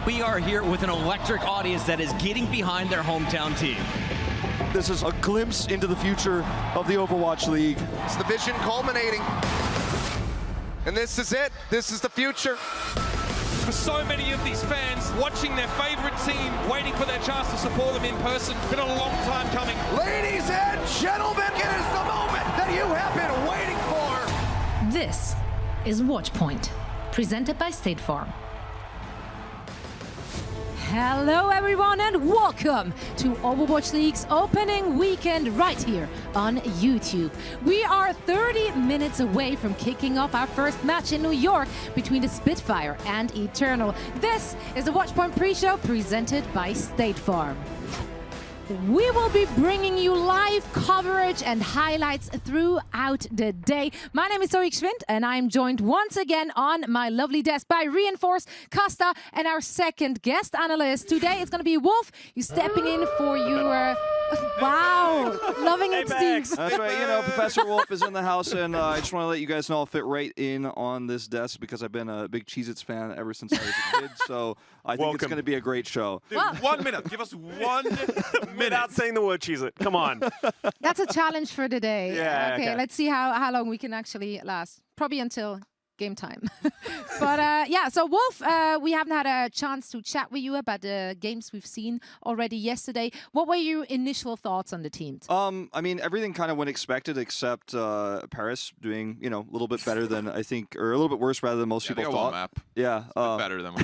We are here with an electric audience that is getting behind their hometown team. This is a glimpse into the future of the Overwatch League. It's the vision culminating. And this is it. This is the future. For so many of these fans watching their favorite team, waiting for their chance to support them in person. Been a long time coming. Ladies and gentlemen, it is the moment that you have been waiting for. This is Watchpoint, presented by State Farm. Hello everyone and welcome to Overwatch League's opening weekend right here on YouTube. We are 30 minutes away from kicking off our first match in New York between the Spitfire and Eternal. This is the Watchpoint pre-show presented by State Farm. We will be bringing you live coverage and highlights throughout the day. My name is Zoe Schwind, and I'm joined once again on my lovely desk by Reinforce, Costa, and our second guest analyst. Today it's going to be Wolf. You're stepping in for your... Wow! Loving it, Steve. That's right. You know, Professor Wolf is in the house, and I just want to let you guys know I'll fit right in on this desk because I've been a big Cheez-Its fan ever since I was a kid, so I think it's going to be a great show. Dude, 1 minute. Give us 1 minute. Without saying the word Cheez-It. Come on. That's a challenge for the day. Yeah, okay, let's see how long we can actually last. Probably until game time. But yeah, so Wolf, we haven't had a chance to chat with you about the games we've seen already yesterday. What were your initial thoughts on the team? I mean, everything kind of went expected except Paris doing, you know, a little bit better than I think, or a little bit worse rather than most people thought. Map. Yeah, Better than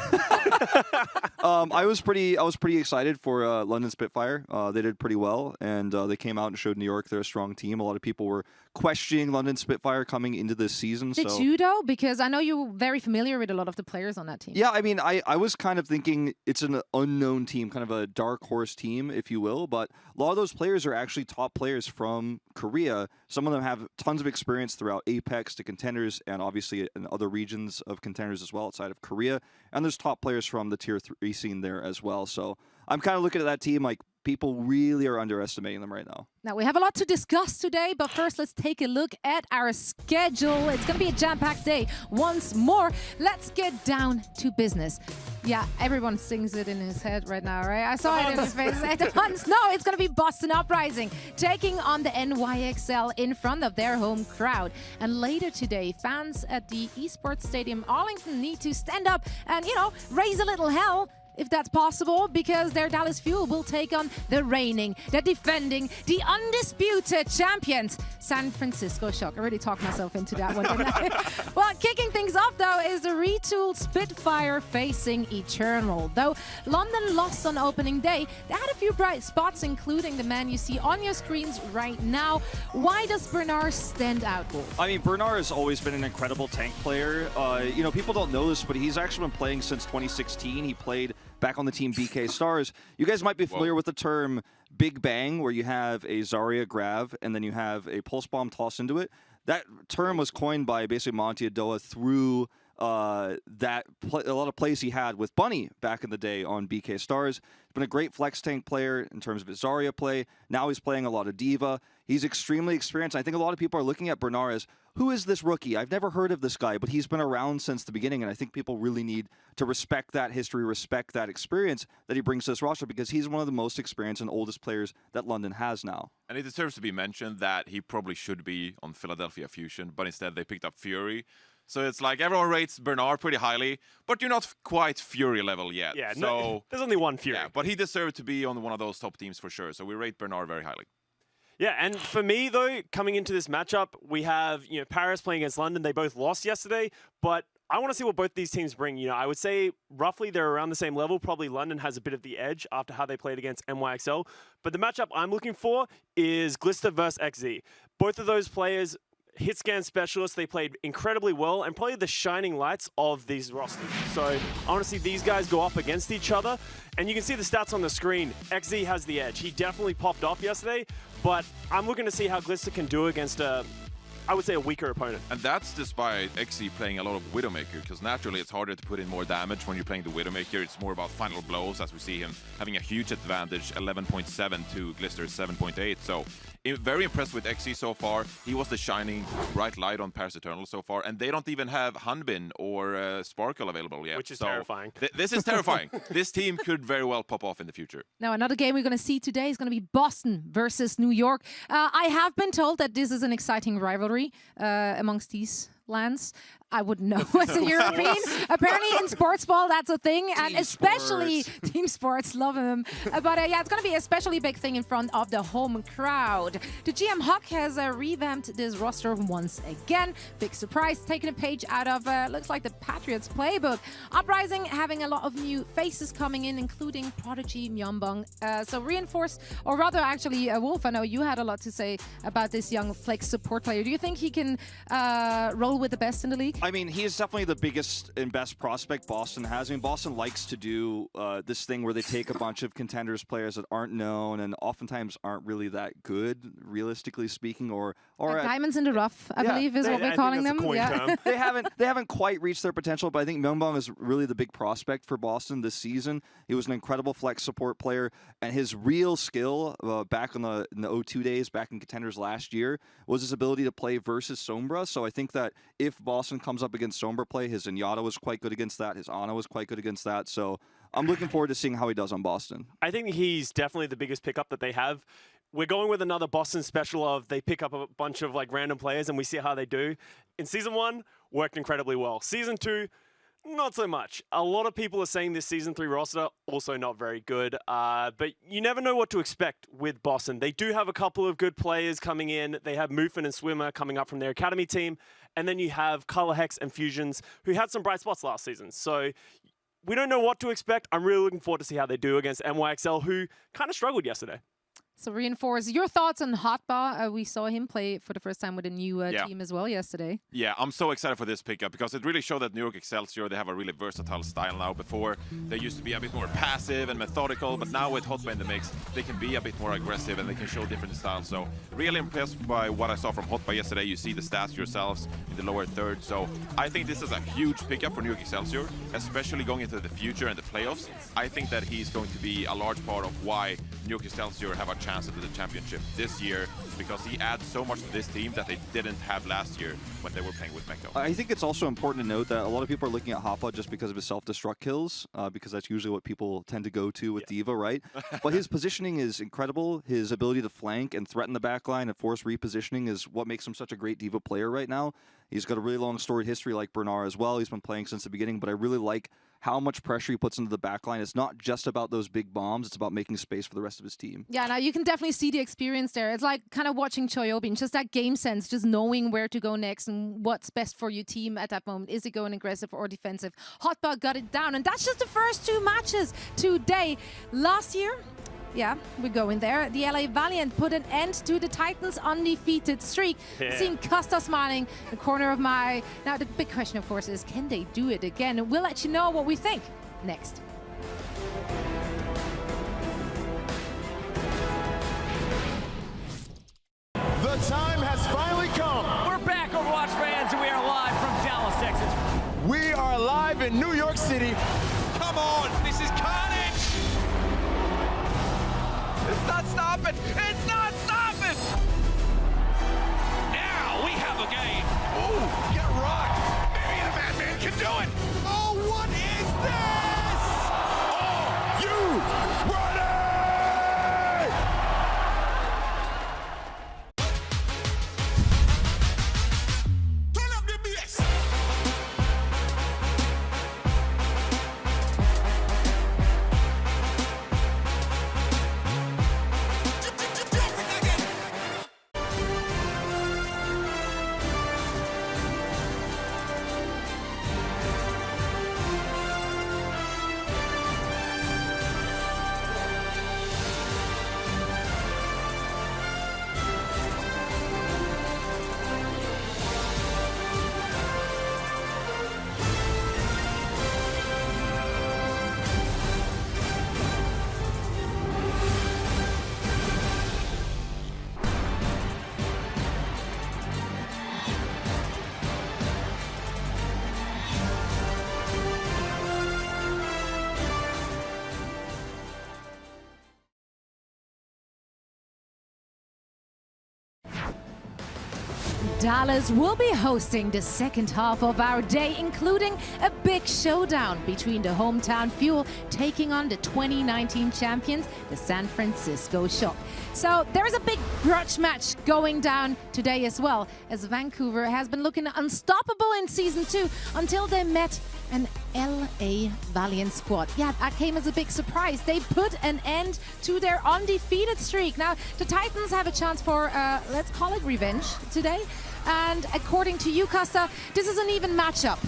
I was pretty excited for London Spitfire. They did pretty well, and they came out and showed New York they're a strong team. A lot of people were questioning London Spitfire coming into this season. Did you though? Because I know you're very familiar with a lot of the players on that team. Yeah, I mean, I was kind of thinking it's an unknown team, kind of a dark horse team, if you will. But a lot of those players are actually top players from Korea. Some of them have tons of experience throughout Apex to contenders, and obviously in other regions of contenders as well outside of Korea. And there's top players from the Tier 3 scene there as well. So I'm kind of looking at that team like people really are underestimating them right now. Now, we have a lot to discuss today, but first let's take a look at our schedule. It's going to be a jam-packed day once more. Let's get down to business. Yeah, everyone sings it in his head right now, right? I saw it in his face. At once. No, it's going to be Boston Uprising, taking on the NYXL in front of their home crowd. And later today, fans at the Esports Stadium Arlington need to stand up and, you know, raise a little hell, if that's possible, because their Dallas Fuel will take on the reigning, the defending, the undisputed champions, San Francisco Shock. I really talked myself into that one, didn't I? Well, kicking things off, though, is the retooled Spitfire facing Eternal. Though London lost on opening day, they had a few bright spots, including the man you see on your screens right now. Why does Bernard stand out, Wolf? I mean, Bernard has always been an incredible tank player. You know, people don't know this, but he's actually been playing since 2016. He played back on the team BK Stars. You guys might be familiar with the term Big Bang, where you have a Zarya grab and then you have a pulse bomb toss into it. That term was coined by basically Monty Adoa through a lot of plays he had with Bunny back in the day on BK Stars. He's been a great flex tank player in terms of his Zarya play. Now he's playing a lot of Diva. He's extremely experienced. I think a lot of people are looking at Bernard as, who is this rookie? I've never heard of this guy, but he's been around since the beginning, and I think people really need to respect that history, respect that experience that he brings to this roster, because he's one of the most experienced and oldest players that London has now. And it deserves to be mentioned that he probably should be on Philadelphia Fusion, but instead they picked up Fury. So it's like everyone rates Bernard pretty highly, but you're not quite Fury level yet. Yeah, so no, there's only one Fury. Yeah, but he deserved to be on one of those top teams for sure. So we rate Bernard very highly. Yeah, and for me, though, coming into this matchup, we have, you know, Paris playing against London. They both lost yesterday, but I want to see what both these teams bring. You know, I would say roughly they're around the same level. Probably London has a bit of the edge after how they played against NYXL. But the matchup I'm looking for is Glister versus XZ. Both of those players, hit scan specialists, they played incredibly well and probably the shining lights of these rosters. So I want to see these guys go up against each other. And you can see the stats on the screen. XZ has the edge. He definitely popped off yesterday, but I'm looking to see how Glister can do against I would say a weaker opponent. And that's despite XZ playing a lot of Widowmaker, because naturally it's harder to put in more damage when you're playing the Widowmaker. It's more about final blows, as we see him having a huge advantage, 11.7 to Glister's 7.8. So very impressed with XC so far. He was the shining bright light on Paris Eternal so far, and they don't even have Hanbin or Sparkle available yet. Which is so terrifying. This is terrifying. This team could very well pop off in the future. Now, another game we're going to see today is going to be Boston versus New York. I have been told that this is an exciting rivalry amongst these lands. I wouldn't know as a European. Apparently in sports ball, that's a thing. And especially team sports, love him. But yeah, it's going to be a especially big thing in front of the home crowd. The GM Huck has revamped this roster once again. Big surprise, taking a page out of, looks like the Patriots playbook. Uprising having a lot of new faces coming in, including Prodigy, Myeonbong. So reinforced, or rather actually, Wolf, I know you had a lot to say about this young flex support player. Do you think he can roll with the best in the league? I mean, he is definitely the biggest and best prospect Boston has. I mean, Boston likes to do this thing where they take a bunch of contenders players that aren't known and oftentimes aren't really that good, realistically speaking, or diamonds in the rough, I believe is what we're calling them. Yeah. they haven't quite reached their potential, but I think Myeonbong is really the big prospect for Boston this season. He was an incredible flex support player, and his real skill back in the O2 days, back in contenders last year, was his ability to play versus Sombra. So I think that if Boston comes up against Sombra play, his Zenyatta was quite good against that, his Ana was quite good against that. So I'm looking forward to seeing how he does on Boston. I think he's definitely the biggest pickup that they have. We're going with another Boston special of they pick up a bunch of like random players and we see how they do. In Season 1, worked incredibly well. Season 2, not so much. A lot of people are saying this Season 3 roster also not very good, but you never know what to expect with Boston. They do have a couple of good players coming in. They have Mufin and Swimmer coming up from their academy team, and then you have Color Hex and Fusions, who had some bright spots last season. So we don't know what to expect. I'm really looking forward to see how they do against NYXL, who kind of struggled yesterday. So reinforce your thoughts on Hotbar. We saw him play for the first time with a new team as well yesterday. Yeah, I'm so excited for this pickup because it really showed that New York Excelsior, they have a really versatile style now. Before, they used to be a bit more passive and methodical, but now with Hotbar in the mix, they can be a bit more aggressive and they can show different styles. So really impressed by what I saw from Hotbar yesterday. You see the stats yourselves in the lower third. So I think this is a huge pickup for New York Excelsior, especially going into the future and the playoffs. I think that he's going to be a large part of why New York Excelsior have a chance at the championship this year, because he adds so much to this team that they didn't have last year when they were playing with Mecco. I think it's also important to note that a lot of people are looking at Hoppa just because of his self-destruct kills, because that's usually what people tend to go to with D.Va, right? But his positioning is incredible. His ability to flank and threaten the backline and force repositioning is what makes him such a great D.Va player right now. He's got a really long storied history like Bernard as well. He's been playing since the beginning, but I really like how much pressure he puts into the backline. It's not just about those big bombs, it's about making space for the rest of his team. Yeah, now you can definitely see the experience there. It's like kind of watching Choyobin, just that game sense, just knowing where to go next and what's best for your team at that moment. Is it going aggressive or defensive? Hotbar got it down, and that's just the first 2 matches today. Last year, yeah, we're going there. The LA Valiant put an end to the Titans' undefeated streak. Seeing Costa smiling in the corner of my... Now, the big question, of course, is can they do it again? And we'll let you know what we think next. The time has finally come. We're back, Overwatch fans, and we are live from Dallas, Texas. We are live in New York City. Come on, this is carnage! It's not stopping! It's not stopping! Now we have a game. Ooh, get rocked. Maybe the Madman can do it. Oh, what is this? Dallas will be hosting the second half of our day, including a big showdown between the hometown Fuel taking on the 2019 champions, the San Francisco Shock. So there is a big grudge match going down today as well, as Vancouver has been looking unstoppable in Season 2 until they met an LA Valiant squad. Yeah, that came as a big surprise. They put an end to their undefeated streak. Now, the Titans have a chance for, let's call it revenge today. And according to you, Costa, this is an even matchup.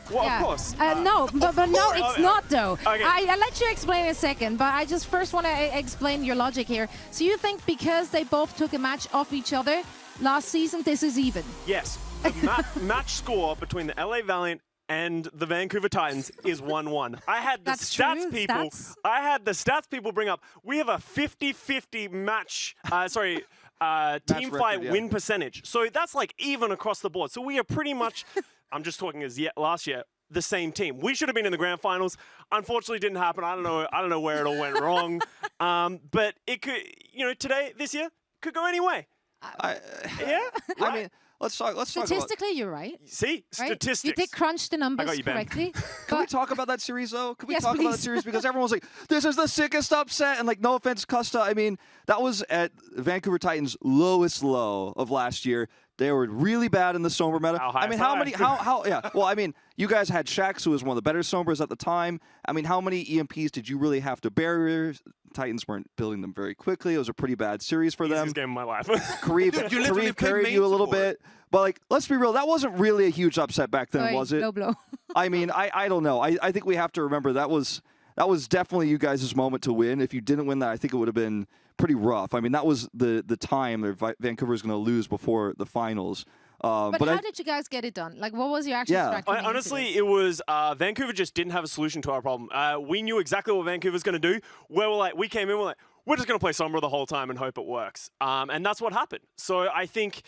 Well, yeah. of course. No, but no, it's not though. Okay. I'll let you explain in a second, but I just first want to explain your logic here. So you think because they both took a match off each other last season, this is even? Yes. The match score between the LA Valiant and the Vancouver Titans is 1-1. I had the That's stats true, people. stats. I had the stats people bring up. We have a 50-50 match. Team fight record, yeah. win percentage. So that's like even across the board. So we are pretty much. I'm just talking as last year. The same team. We should have been in the grand finals. Unfortunately, didn't happen. I don't know where it all went wrong. But it could. This year could go any way. Yeah. I mean, let's talk about. Statistically, you're right. See, Right? statistics. You did crunch the numbers got you, Ben. correctly. Can we but- talk about that series, though? Can we Yes, talk about that please. series? Because everyone's like, this is the sickest upset. And, like, no offense, Costa. I mean, that was at Vancouver Titans' lowest low of last year. They were really bad in the Sombra meta. How high I mean, is how high? many, yeah. Well, I mean, you guys had Shax, who was one of the better Sombras at the time. I mean, how many EMPs did you really have to bury? Titans weren't building them very quickly. It was a pretty bad series for them. Easiest game of my life. Kareem carried you a little bit. But, like, let's be real. That wasn't really a huge upset back then, Sorry, was it? low blow. I mean, I don't know. I think we have to remember that was definitely you guys' moment to win. If you didn't win that, I think it would have been pretty rough. I mean, that was the time that Vancouver was going to lose before the finals. But how did you guys get it done? Like, what was your actual strategy? Honestly, it was Vancouver just didn't have a solution to our problem. We knew exactly what Vancouver was going to do. We came in, we're just going to play Sombra the whole time and hope it works. And that's what happened. So I think,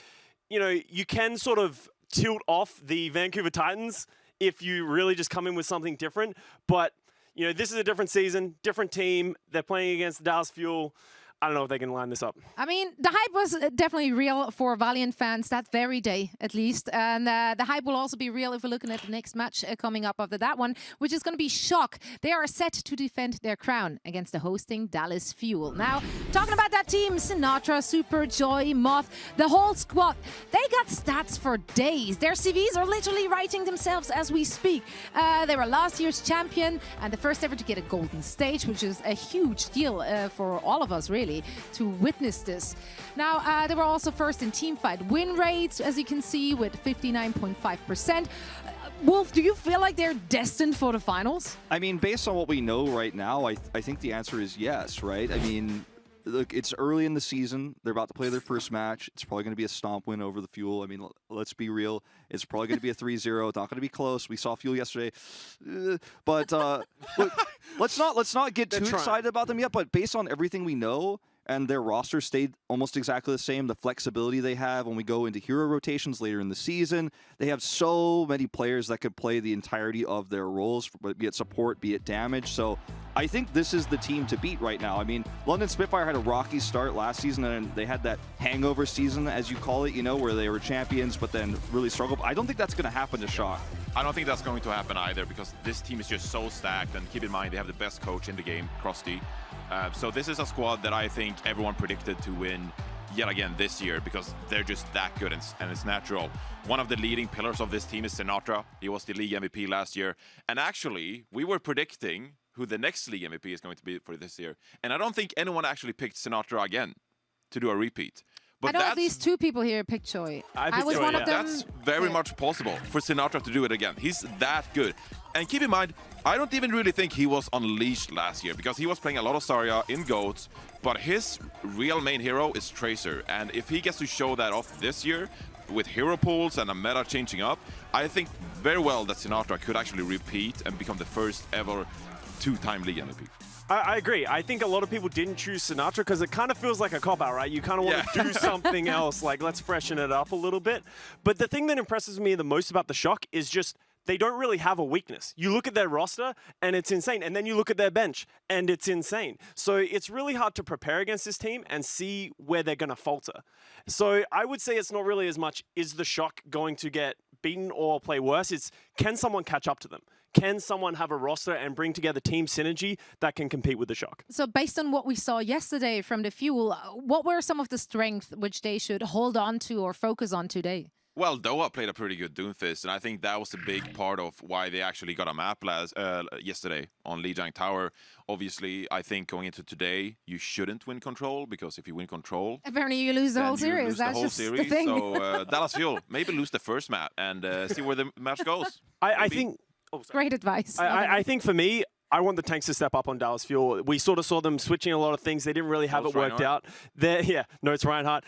you can sort of tilt off the Vancouver Titans if you really just come in with something different. But, this is a different season, different team. They're playing against the Dallas Fuel. I don't know if they can line this up. I mean, the hype was definitely real for Valiant fans that very day, at least. And the hype will also be real if we're looking at the next match coming up after that one, which is going to be Shock. They are set to defend their crown against the hosting Dallas Fuel. Now, talking about that team, Sinatra, Super, Joy, Moth, the whole squad, they got stats for days. Their CVs are literally writing themselves as we speak. They were last year's champion and the first ever to get a golden stage, which is a huge deal for all of us, really, to witness this. Now, they were also first in teamfight win rates, as you can see, with 59.5%. Wolf, do you feel like they're destined for the finals? I mean, based on what we know right now, I think the answer is yes, right? I mean, look, it's early in the season. They're about to play their first match. It's probably going to be a stomp win over the Fuel. I mean, let's be real. It's probably going to be a 3-0. It's not going to be close. We saw Fuel yesterday. But look, let's not get too excited about them yet. But based on everything we know, and their roster stayed almost exactly the same. The flexibility they have when we go into hero rotations later in the season. They have so many players that could play the entirety of their roles, be it support, be it damage. So I think this is the team to beat right now. I mean, London Spitfire had a rocky start last season, and they had that hangover season, as you call it, where they were champions, but then really struggled. I don't think that's going to happen to Shock. I don't think that's going to happen either, because this team is just so stacked, and keep in mind they have the best coach in the game, Krusty. So this is a squad that I think everyone predicted to win yet again this year, because they're just that good, and it's natural. One of the leading pillars of this team is Sinatra. He was the league MVP last year. And actually, we were predicting who the next league MVP is going to be for this year. And I don't think anyone actually picked Sinatra again to do a repeat. But I know at least two people here picked Choi. I was Choi, one yeah. of them. That's very much possible for Sinatra to do it again. He's that good. And keep in mind, I don't even really think he was unleashed last year, because he was playing a lot of Zarya in GOATs, but his real main hero is Tracer. And if he gets to show that off this year, with hero pools and a meta changing up, I think very well that Sinatra could actually repeat and become the first ever two-time league MVP. I agree. I think a lot of people didn't choose Sinatra because it kind of feels like a cop-out, right? You kind of want to do something else, like let's freshen it up a little bit. But the thing that impresses me the most about the Shock is just they don't really have a weakness. You look at their roster and it's insane. And then you look at their bench and it's insane. So it's really hard to prepare against this team and see where they're going to falter. So I would say it's not really as much, is the Shock going to get beaten or play worse? It's, can someone catch up to them? Can someone have a roster and bring together team synergy that can compete with the Shock? So based on what we saw yesterday from the Fuel, what were some of the strengths which they should hold on to or focus on today? Well, Doha played a pretty good Doomfist, and I think that was a big part of why they actually got a map yesterday on Lijiang Tower. Obviously, I think going into today, you shouldn't win Control, because if you win Control... Apparently you lose the whole series. That's just the thing. So Dallas Fuel, maybe lose the first map and see where the match goes. I think... Oh, great advice. I think for me, I want the tanks to step up on Dallas Fuel. We sort of saw them switching a lot of things. They didn't really have it worked out. Notes Reinhardt.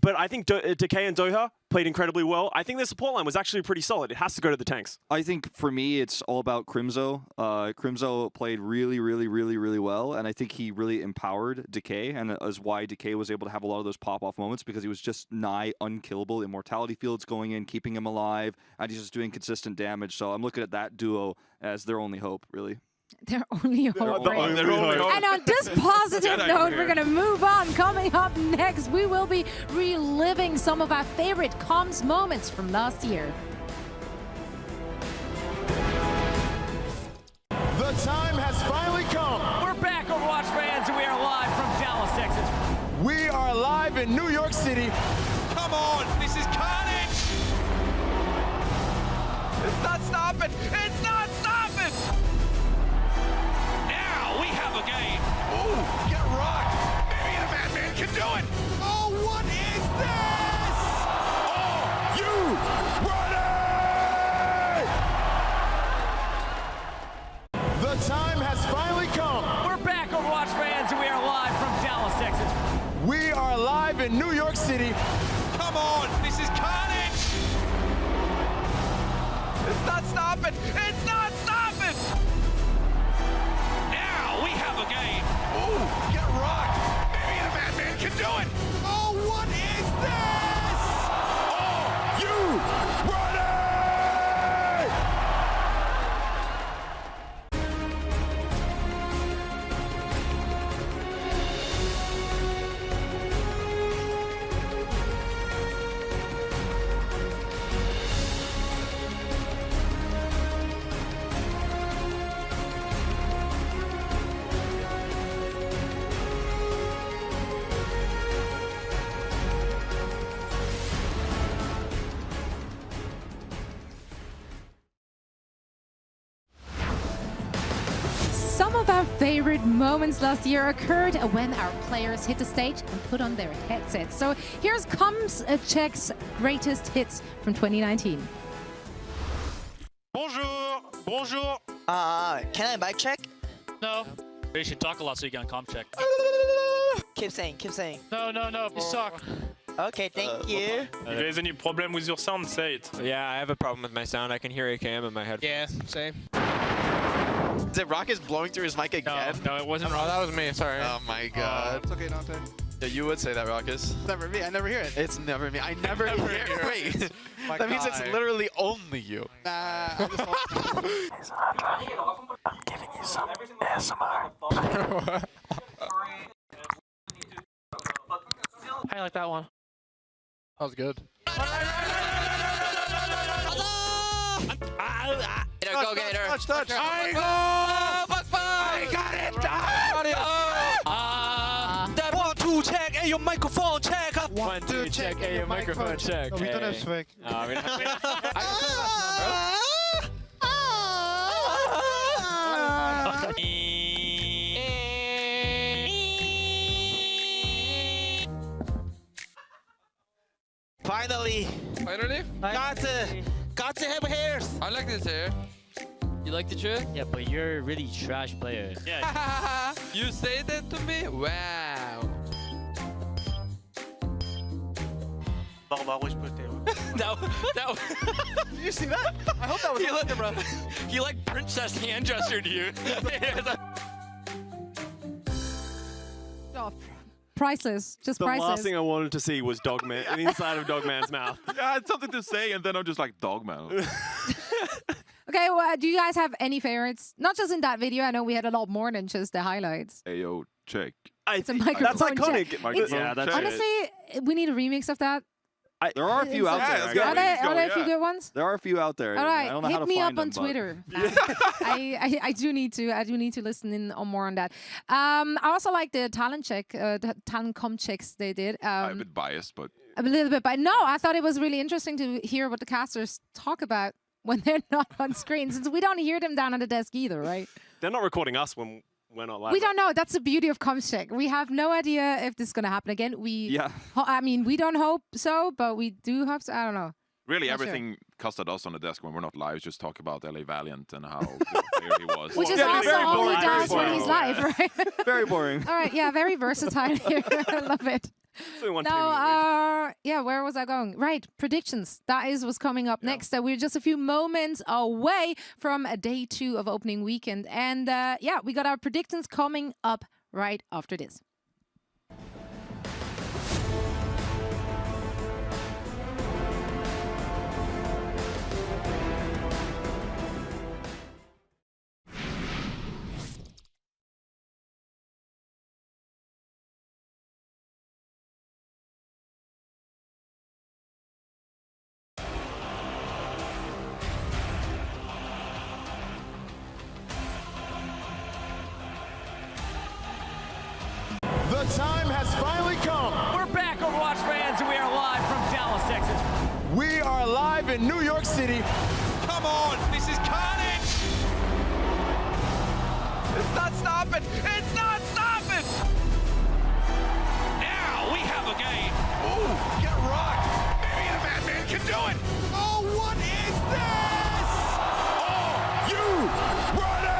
But I think Decay and Doha played incredibly well. I think their support line was actually pretty solid. It has to go to the tanks. I think for me, it's all about Crimzo. Crimzo played really well, and I think he really empowered Decay, and is why Decay was able to have a lot of those pop-off moments, because he was just nigh unkillable. Immortality fields going in, keeping him alive, and he's just doing consistent damage. So I'm looking at that duo as their only hope, really. Their only hope. And on this positive note, we're going to move on. Coming up next, we will be reliving some of our favorite comms moments from last year. The time has finally come. We're back, Overwatch fans, and we are live from Dallas, Texas. We are live in New York City. Come on, this is carnage! It's not stopping! It's not stopping! Now we have a game. Ooh, get rocked. Maybe the Madman can do it. Oh, what is this? Oh, you ready? The time has finally come. We're back, Overwatch fans, and we are live from Dallas, Texas. We are live in New York City. Come on, this is carnage! It's not stopping! It's not stopping! Now we have a game. Ooh, get rocked. Maybe the Madman can do it. Oh, what is this? Oh, you ready? Some of our favorite moments last year occurred when our players hit the stage and put on their headsets. So here's Comms Check's greatest hits from 2019. Bonjour! Bonjour! Can I mic check? No. You should talk a lot so you get on comp check. Keep saying, keep saying. No, you suck. Okay, thank you. You guys any problem with your sound? Say it. Yeah, I have a problem with my sound. I can hear AKM in my head. Yeah, same. Is it Rock is blowing through his mic again? No, it wasn't. Oh, that was me. Sorry. Oh my god. It's okay, Dante. Yeah, you would say that, Rockus. It's never me. I never hear it. It's never me. I never hear it. Wait. My That means God. it's literally only you. Nah, I just I'm giving you some ASMR. I like that one. That was good. Go get her. Touch. I got it. 1, 2, check. Hey, your microphone check. 1, 2, check. Hey, your microphone check. No, we don't have swag. Finally. Got to have hairs. I like this hair. You like the chair? Yeah, but you're a really trash player. Yeah. You say that to me? Wow. Did you see that? I hope that was He like princess hand gestured to you. Oh, priceless. Just The priceless. last thing I wanted to see was inside of Dogman's mouth. Yeah, I had something to say, and then I'm just like, Dogman. Okay, well, do you guys have any favorites? Not just in that video. I know we had a lot more than just the highlights. Ayo, check. It's a microphone That's iconic. check. Microphone Yeah, that's check. Honestly, we need a remix of that. There are a few out there. let's I go. gotta Are there, Let's go, are there a few yeah. good ones? There are a few out there. All I don't right, know how hit to me find up on them, but- Twitter. I do need to listen in on more on that. I also like the talent check, the talent com checks they did. I'm a bit biased, but A little bit, but no, I thought it was really interesting to hear what the casters talk about when they're not on screen, since we don't hear them down on the desk either, right? They're not recording us when we're not live. We don't know. That's the beauty of ComCheck. We have no idea if this is going to happen again. I mean, we don't hope so, but we do hope so. I don't know. really Not sure. everything Costa does on the desk when we're not live is just talk about LA Valiant and how good a player he was. Which is Yeah, also very all he boring, does very when he's boring. live, right? Very boring. All right, yeah, very versatile here. I love it. It's only one team Now, in the league. yeah, where was I going? Right, predictions. That is what's coming up next. We're just a few moments away from day 2 of opening weekend. And yeah, we got our predictions coming up right after this. The time has finally come. We're back, Overwatch fans, and we are live from Dallas, Texas. We are live in New York City. Come on, this is carnage! It's not stopping. It's not stopping. Now we have a game. Ooh, get rocked. Maybe the Madman can do it. Oh, what is this? Are you ready?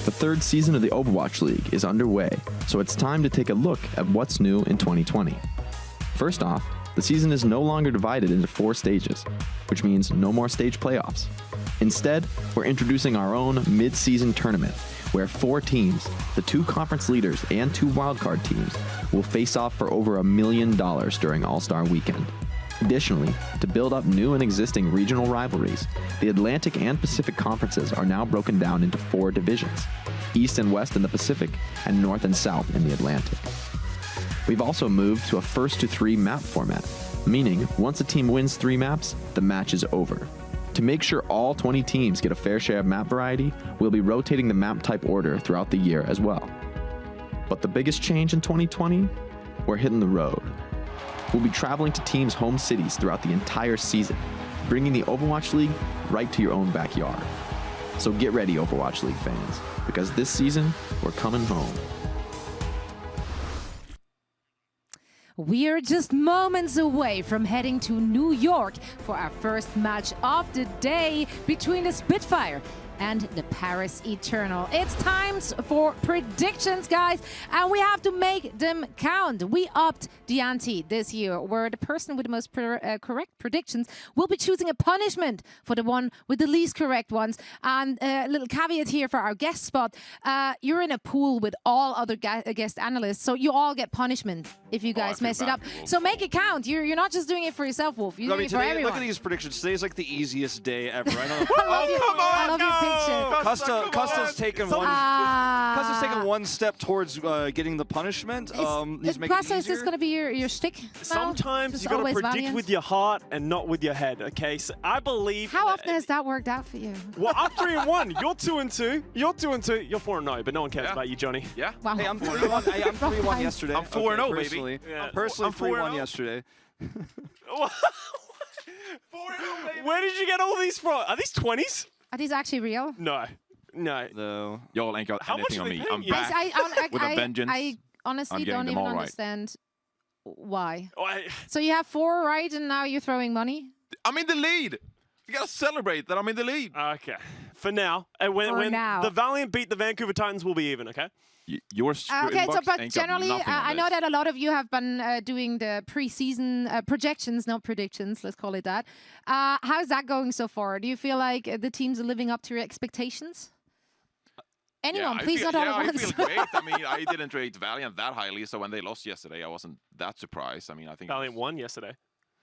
The third season of the Overwatch League is underway, so it's time to take a look at what's new in 2020. First off, the season is no longer divided into 4 stages, which means no more stage playoffs. Instead, we're introducing our own mid-season tournament, where 4 teams, the 2 conference leaders and 2 wildcard teams, will face off for over $1 million during All-Star Weekend. Additionally, to build up new and existing regional rivalries, the Atlantic and Pacific conferences are now broken down into 4 divisions: East and West in the Pacific, and North and South in the Atlantic. We've also moved to a first-to-3 map format, meaning once a team wins 3 maps, the match is over. To make sure all 20 teams get a fair share of map variety, we'll be rotating the map type order throughout the year as well. But the biggest change in 2020? We're hitting the road. We'll be traveling to teams' home cities throughout the entire season, bringing the Overwatch League right to your own backyard. So get ready, Overwatch League fans, because this season, we're coming home. We are just moments away from heading to New York for our first match of the day between the Spitfire and the Paris Eternal. It's time for predictions, guys, and we have to make them count. We upped the ante this year, where the person with the most correct predictions will be choosing a punishment for the one with the least correct ones. And a little caveat here for our guest spot, you're in a pool with all other guest analysts, so you all get punishment if you guys mess it up. So make it count. You're not just doing it for yourself, Wolf. You're doing it for today, everyone. look at these predictions. Today's like the easiest day ever. I know. I love your picture. Custa's taken one step towards getting the punishment. He's making it Costa, is this easier. going to be your shtick now? Sometimes Just you got to always predict Valiant? with your heart and not with your head, okay? So I believe... How often has that worked out for you? Well, I'm 3-1. You're 2-2. You're 2-2. You're 4-0, but no one cares about you, Johnny. Yeah. Wow. Hey, I'm 3-1. Hey, I'm 3-1 yesterday. I'm 4-0, baby. personally. Yeah. Personally, I'm 3-1 4-0. yesterday. Where did you get all these from? Are these 20s? Are these actually real? No. No. Y'all ain't got How much anything are on they me. paying I'm you? back with a vengeance. I honestly I'm getting don't them even all right. understand why. Oh, So you have 4 right, and now you're throwing money? I'm in the lead. You gotta celebrate that I'm in the lead. Okay. For now. And when now. the Valiant beat the Vancouver Titans, we'll be even, okay? Yours. Okay, so but generally, I know that a lot of you have been doing the preseason projections, not predictions, let's call it that. How's that going so far? Do you feel like the teams are living up to your expectations? Anyone, please, not all at once. I feel great. I mean, I didn't rate Valiant that highly, so when they lost yesterday, I wasn't that surprised. I mean, I think Valiant won yesterday.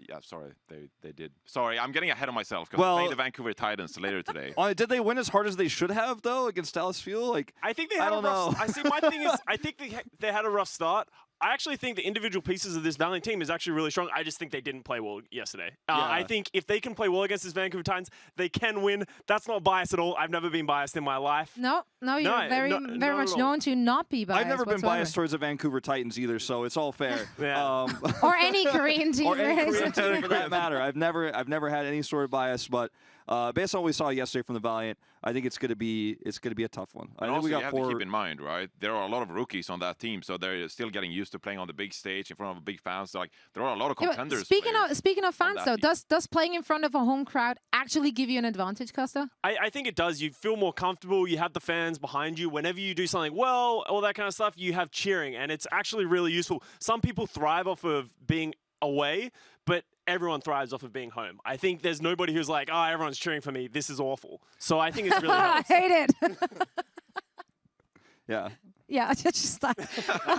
Yeah, sorry, they did. Sorry, I'm getting ahead of myself because Well- I played the Vancouver Titans later today. Did they win as hard as they should have though against Dallas Fuel? Like I think they had I a don't rough. know. I see. My thing is, I think they had a rough start. I actually think the individual pieces of this Valiant team is actually really strong. I just think they didn't play well yesterday. I think if they can play well against this Vancouver Titans, they can win. That's not bias at all. I've never been biased in my life. No, you're very not much at all. known to not be biased. I've never been whatsoever. biased towards the Vancouver Titans either, so it's all fair. Yeah. Or any Korean team. Or any really. Korean team for that matter. I've never had any sort of bias, but based on what we saw yesterday from the Valiant, I think it's gonna be a tough one. I And think also, we you got have 4. to keep in mind, right? There are a lot of rookies on that team, so they're still getting used to playing on the big stage in front of big fans. So, like, there are a lot of Yeah, but contenders. speaking of fans, that though, team. does playing in front of a home crowd actually give you an advantage, Costa? I think it does. You feel more comfortable. You have the fans behind you. Whenever you do something well, all that kind of stuff, you have cheering, and it's actually really useful. Some people thrive off of being away, but everyone thrives off of being home. I think there's nobody who's like, oh, everyone's cheering for me. This is awful. So I think it's really I helps. hate it. Yeah. Yeah, it's just like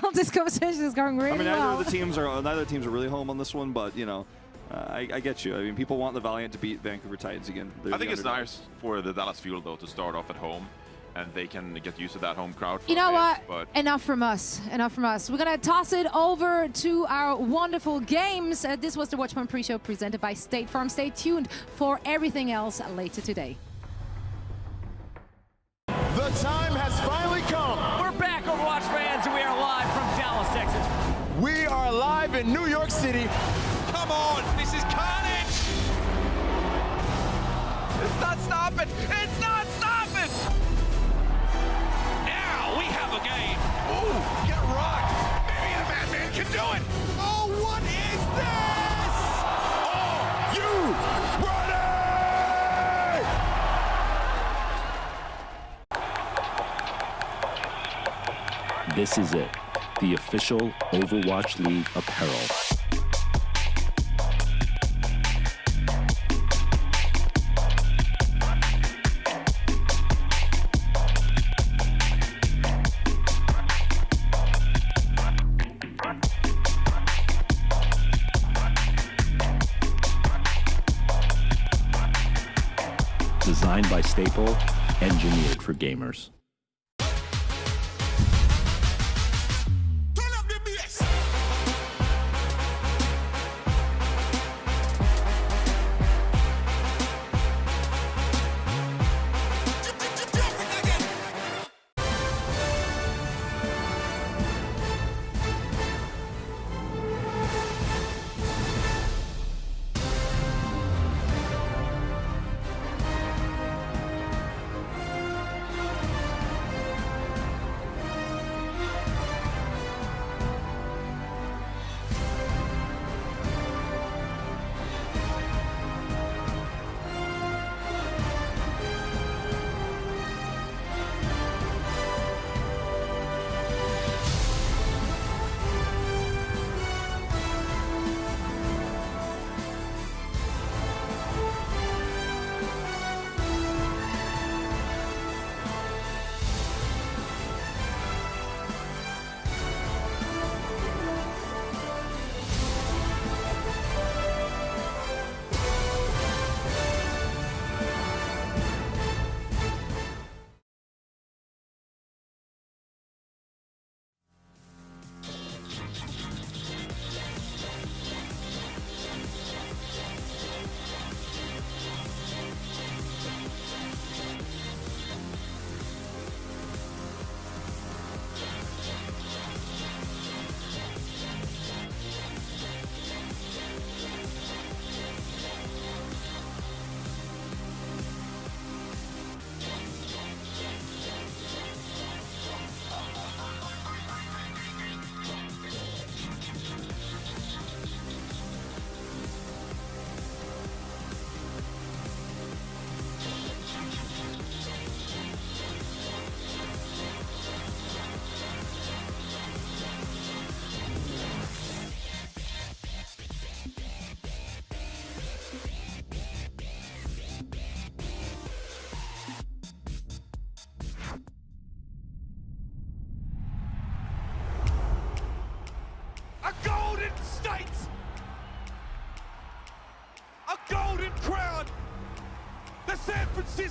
all this conversation is going really I mean, well. neither of the teams are really home on this one, but you know, I get you. I mean, people want the Valiant to beat Vancouver Titans again. They're I think the it's underdogs. nice for the Dallas Fuel though to start off at home, and they can get used to that home crowd. For You know a what? bit, But Enough from us. Enough from us. We're going to toss it over to our wonderful games. This was the Watchman pre-show presented by State Farm. Stay tuned for everything else later today. The time has finally come. We're back, Overwatch fans, and we are live from Dallas, Texas. We are live in New York City. Come on, this is carnage! It's not stopping. It's not stopping. Now we have a game. Ooh, get rocked. Maybe the Madman can do it. Oh, what is this? Are you ready? This is it, the official Overwatch League apparel. Designed by Staple, engineered for gamers. Turn up the bass.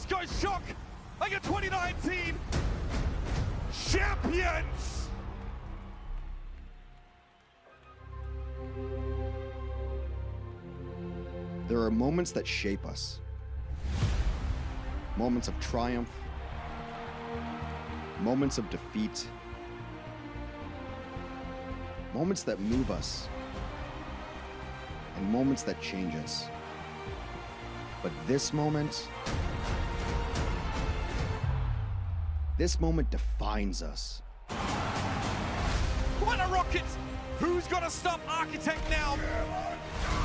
Let's go Shock like a 2019 champions! There are moments that shape us. Moments of triumph. Moments of defeat. Moments that move us. And moments that change us. But this moment defines us. What a rocket! Who's gonna stop Architect now?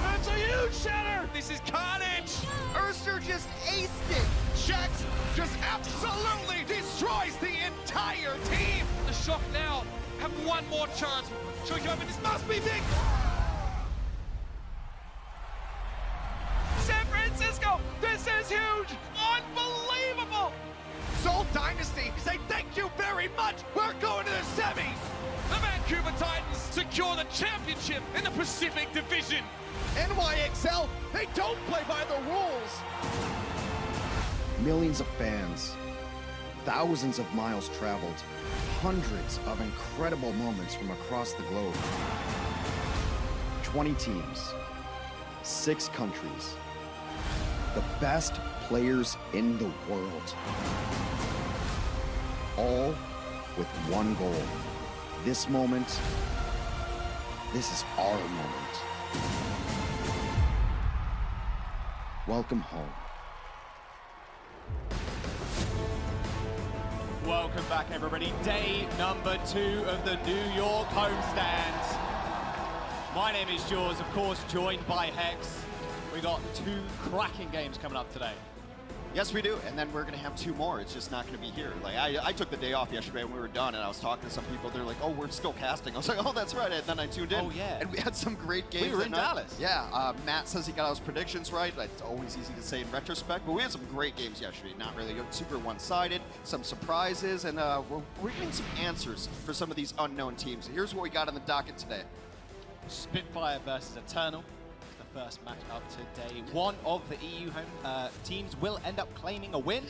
That's a huge shatter! This is carnage! Urster just aced it! Shax just absolutely destroys the entire team! The Shock now have one more chance. Should we go, but this must be big! San Francisco, this is huge! Unbelievable! Seoul Dynasty say thank you very much! We're going to the semis! The Vancouver Titans secure the championship in the Pacific Division. NYXL, they don't play by the rules! Millions of fans, thousands of miles traveled, hundreds of incredible moments from across the globe. 20 teams, 6 countries, the best players in the world. All with one goal. This moment, this is our moment. Welcome home. Welcome back, everybody. Day number 2 of the New York homestand. My name is Jaws, of course, joined by Hex. We got 2 cracking games coming up today. Yes, we do, and then we're going to have 2 more. It's just not going to be here. Like I took the day off yesterday when we were done, and I was talking to some people. They're like, "Oh, we're still casting." I was like, "Oh, that's right." And then I tuned in. Oh yeah. And we had some great games. We were in that night. Dallas. Yeah. Matt says he got his predictions right. It's always easy to say in retrospect, but we had some great games yesterday. Not really super one-sided. Some surprises, and we're getting some answers for some of these unknown teams. Here's what we got on the docket today. Spitfire versus Eternal. The first match up today. One of the EU home teams will end up claiming a win.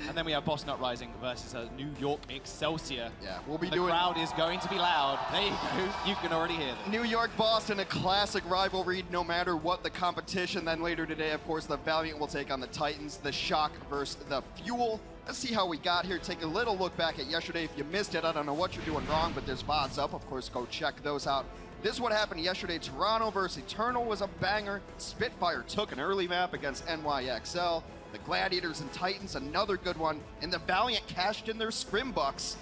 And then we have Boston Uprising versus New York Excelsior. Yeah, we'll be the doing... The crowd is going to be loud. There you go. You can already hear them. New York-Boston, a classic rivalry no matter what the competition. Then later today, of course, the Valiant will take on the Titans. The Shock versus the Fuel. Let's see how we got here. Take a little look back at yesterday. If you missed it, I don't know what you're doing wrong, but there's VODs up. Of course, go check those out. This is what happened yesterday. Toronto versus Eternal was a banger. Spitfire took an early map against NYXL. The Gladiators and Titans, another good one. And the Valiant cashed in their scrim bucks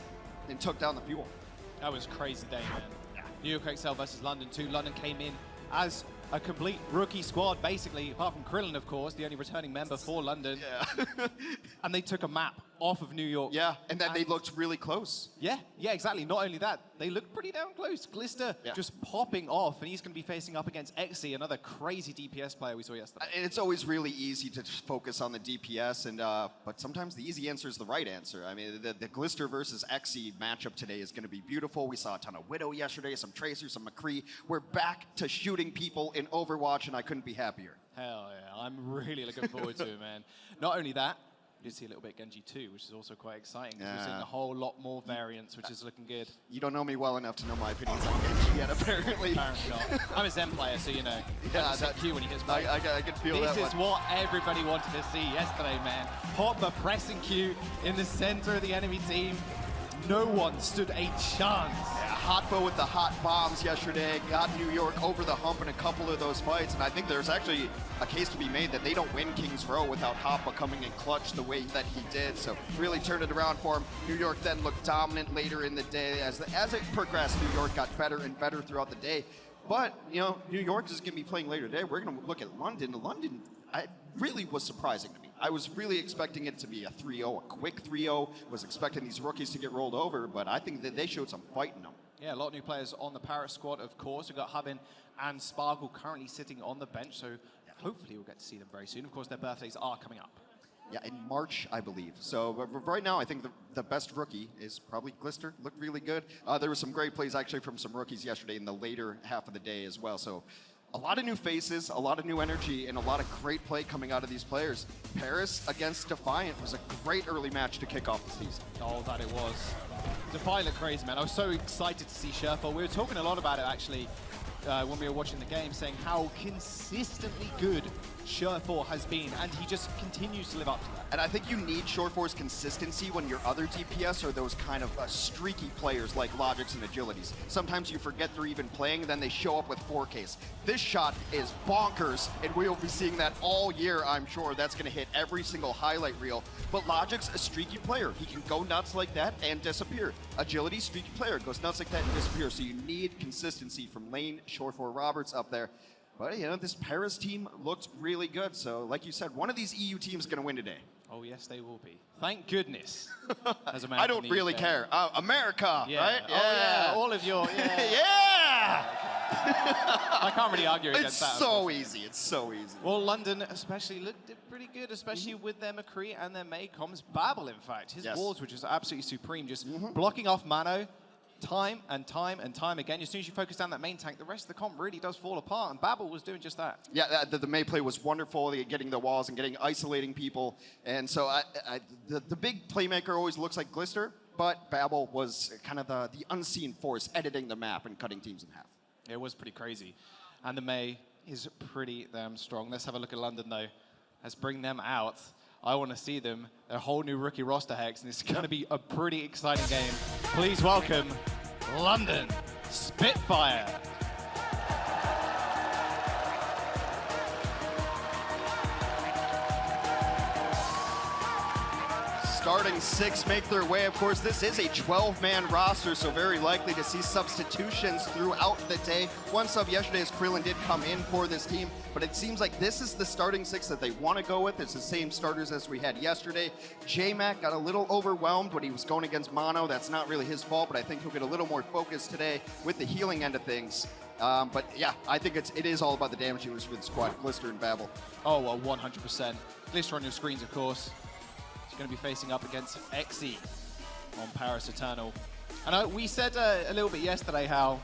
and took down the Fuel. That was a crazy day, man. Yeah. New York XL versus London 2. London came in as a complete rookie squad, basically, apart from Krillin, of course, the only returning member for London. Yeah. And they took a map off of New York. Yeah, and then they looked really close. Yeah, exactly. Not only that, they looked pretty damn close. Glister just popping off, and he's going to be facing up against XE, another crazy DPS player we saw yesterday. And it's always really easy to focus on the DPS, and but sometimes the easy answer is the right answer. I mean, the Glister versus XE matchup today is going to be beautiful. We saw a ton of Widow yesterday, some Tracer, some McCree. We're back to shooting people in Overwatch, and I couldn't be happier. Hell yeah, I'm really looking forward to it, man. Not only that, we did see a little bit Genji too, which is also quite exciting. We're seeing a whole lot more variants, which is looking good. You don't know me well enough to know my opinions on Genji yet, apparently. Apparently not. I'm a Zen player, so you know. Yeah, that's Q when he hits I can feel this that This is one. what everybody wanted to see yesterday, man. Hopper pressing Q in the center of the enemy team. No one stood a chance. Yeah, Hotbo with the hot bombs yesterday got New York over the hump in a couple of those fights, and I think there's actually a case to be made that they don't win King's Row without Hotba coming in clutch the way that he did, so really turned it around for him. New York then looked dominant later in the day. As it progressed, New York got better and better throughout the day. But, you know, New York is going to be playing later today. We're going to look at London. London really was surprising to me. I was really expecting it to be a 3-0, a quick 3-0. Was expecting these rookies to get rolled over, but I think that they showed some fight in them. Yeah, a lot of new players on the Paris squad, of course. We've got Hubin and Sparkle currently sitting on the bench, so hopefully we'll get to see them very soon. Of course, their birthdays are coming up. Yeah, in March, I believe. So but right now, I think the best rookie is probably Glister. Looked really good. There were some great plays actually from some rookies yesterday in the later half of the day as well. So a lot of new faces, a lot of new energy, and a lot of great play coming out of these players. Paris against Defiant was a great early match to kick off the season. Oh, that it was. Defiant looked crazy, man. I was so excited to see Sherpa. We were talking a lot about it, actually, when we were watching the game, saying how consistently good Sherpa has been, and he just continues to live up to that. And I think you need Short4's consistency when your other DPS are those kind of streaky players like Logix and Agilities. Sometimes you forget they're even playing, and then they show up with 4Ks. This shot is bonkers, and we'll be seeing that all year, I'm sure. That's going to hit every single highlight reel. But Logix, a streaky player. He can go nuts like that and disappear. Agility, streaky player, goes nuts like that and disappears. So you need consistency from Lane, Short4 Roberts up there. But, you know, this Paris team looked really good. So, like you said, one of these EU teams is going to win today. Oh, yes, they will be. Thank goodness. As I don't really care. America, yeah. right? Oh, yeah. All of your... Yeah! Yeah! I can't really argue against It's that. so easy. It's so easy. Well, London especially looked pretty good, especially with their McCree and their May comes Babel, in fact. His walls were just absolutely supreme, just blocking off Mano time and time and time again. As soon as you focus down that main tank, the rest of the comp really does fall apart, and Babel was doing just that. Yeah, the May play was wonderful, getting the walls and isolating people. And so the big playmaker always looks like Glister, but Babel was kind of the unseen force editing the map and cutting teams in half. It was pretty crazy. And the May is pretty damn strong. Let's have a look at London, though. Let's bring them out. I want to see them. Their whole new rookie roster, Hex, and it's going to be a pretty exciting game. Please welcome London Spitfire. Starting 6 make their way. Of course, this is a 12-man roster, so very likely to see substitutions throughout the day. One sub yesterday as Krillin did come in for this team, but it seems like this is the starting 6 that they want to go with. It's the same starters as we had yesterday. J-Mac got a little overwhelmed when he was going against Mono. That's not really his fault, but I think he'll get a little more focus today with the healing end of things. But yeah, I think it is all about the damage used with the squad, Glister and Babel. Oh, well, 100%. Glister on your screens, of course. He's going to be facing up against XE on Paris Eternal. And we said a little bit yesterday how,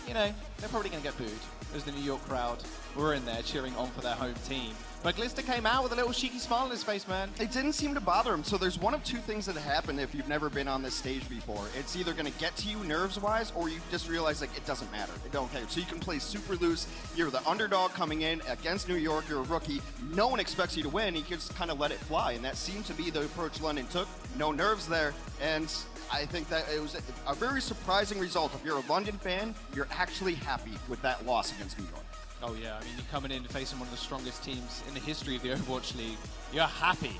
you know, they're probably going to get booed as the New York crowd were in there cheering on for their home team. But Glister came out with a little cheeky smile on his face, man. It didn't seem to bother him. So there's one of two things that happen if you've never been on this stage before. It's either going to get to you nerves-wise, or you just realize, like, it doesn't matter. It don't care. So you can play super loose. You're the underdog coming in against New York. You're a rookie. No one expects you to win. You can just kind of let it fly. And that seemed to be the approach London took. No nerves there. And I think that it was a very surprising result. If you're a London fan, you're actually happy with that loss against New York. Oh yeah, I mean, you're coming in facing one of the strongest teams in the history of the Overwatch League. You're happy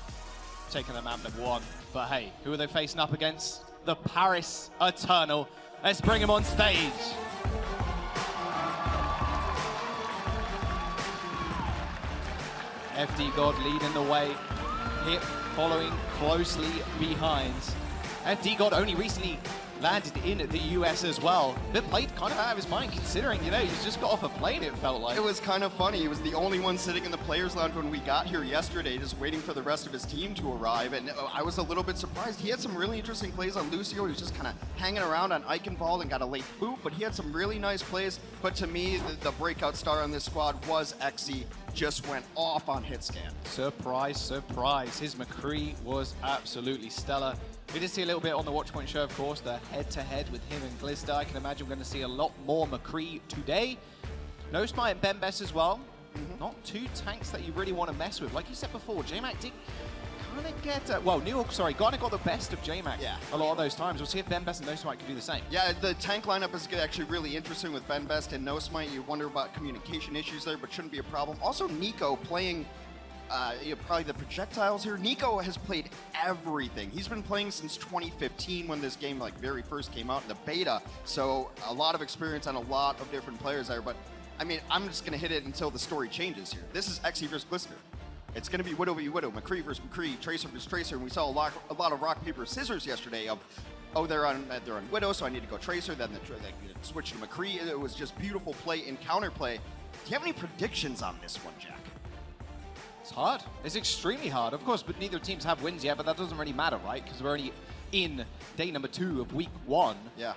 taking them out number 1. But hey, who are they facing up against? The Paris Eternal. Let's bring him on stage. FD God leading the way. Hip following closely behind. FD God only recently landed in the US as well. Bit played kind of out of his mind, considering, you know, he's just got off a plane, it felt like. It was kind of funny. He was the only one sitting in the players' lounge when we got here yesterday, just waiting for the rest of his team to arrive. And I was a little bit surprised. He had some really interesting plays on Lucio. He was just kind of hanging around on Eichenwald and got a late boot, but he had some really nice plays. But to me, the breakout star on this squad was XE. Just went off on hit scan. Surprise, surprise. His McCree was absolutely stellar. We did see a little bit on the watch point show, of course, the head-to-head with him and Glister. I can imagine we're going to see a lot more McCree today. No Smite and Bembes as well. Not two tanks that you really want to mess with. Like you said before, J-Mac did kind of get... well, New York, sorry, Garnet got the best of J-Mac a lot of those times. We'll see if Bembes and No Smite can do the same. Yeah, the tank lineup is actually really interesting with Bembes and No Smite. You wonder about communication issues there, but shouldn't be a problem. Also, Nico playing... probably the projectiles here. Nico has played everything. He's been playing since 2015 when this game very first came out in the beta. So a lot of experience on a lot of different players there. But I mean, I'm just going to hit it until the story changes here. This is XE versus Glister. It's going to be Widow v. Widow, McCree versus McCree, Tracer versus Tracer. And we saw a lot of rock, paper, scissors yesterday of, oh, they're on Widow, so I need to go Tracer. Then they switch to McCree. It was just beautiful play and counterplay. Do you have any predictions on this one, Jack? It's hard. It's extremely hard, of course, but neither teams have wins yet, but that doesn't really matter, right? Because we're only in day number 2 of week 1. Yeah.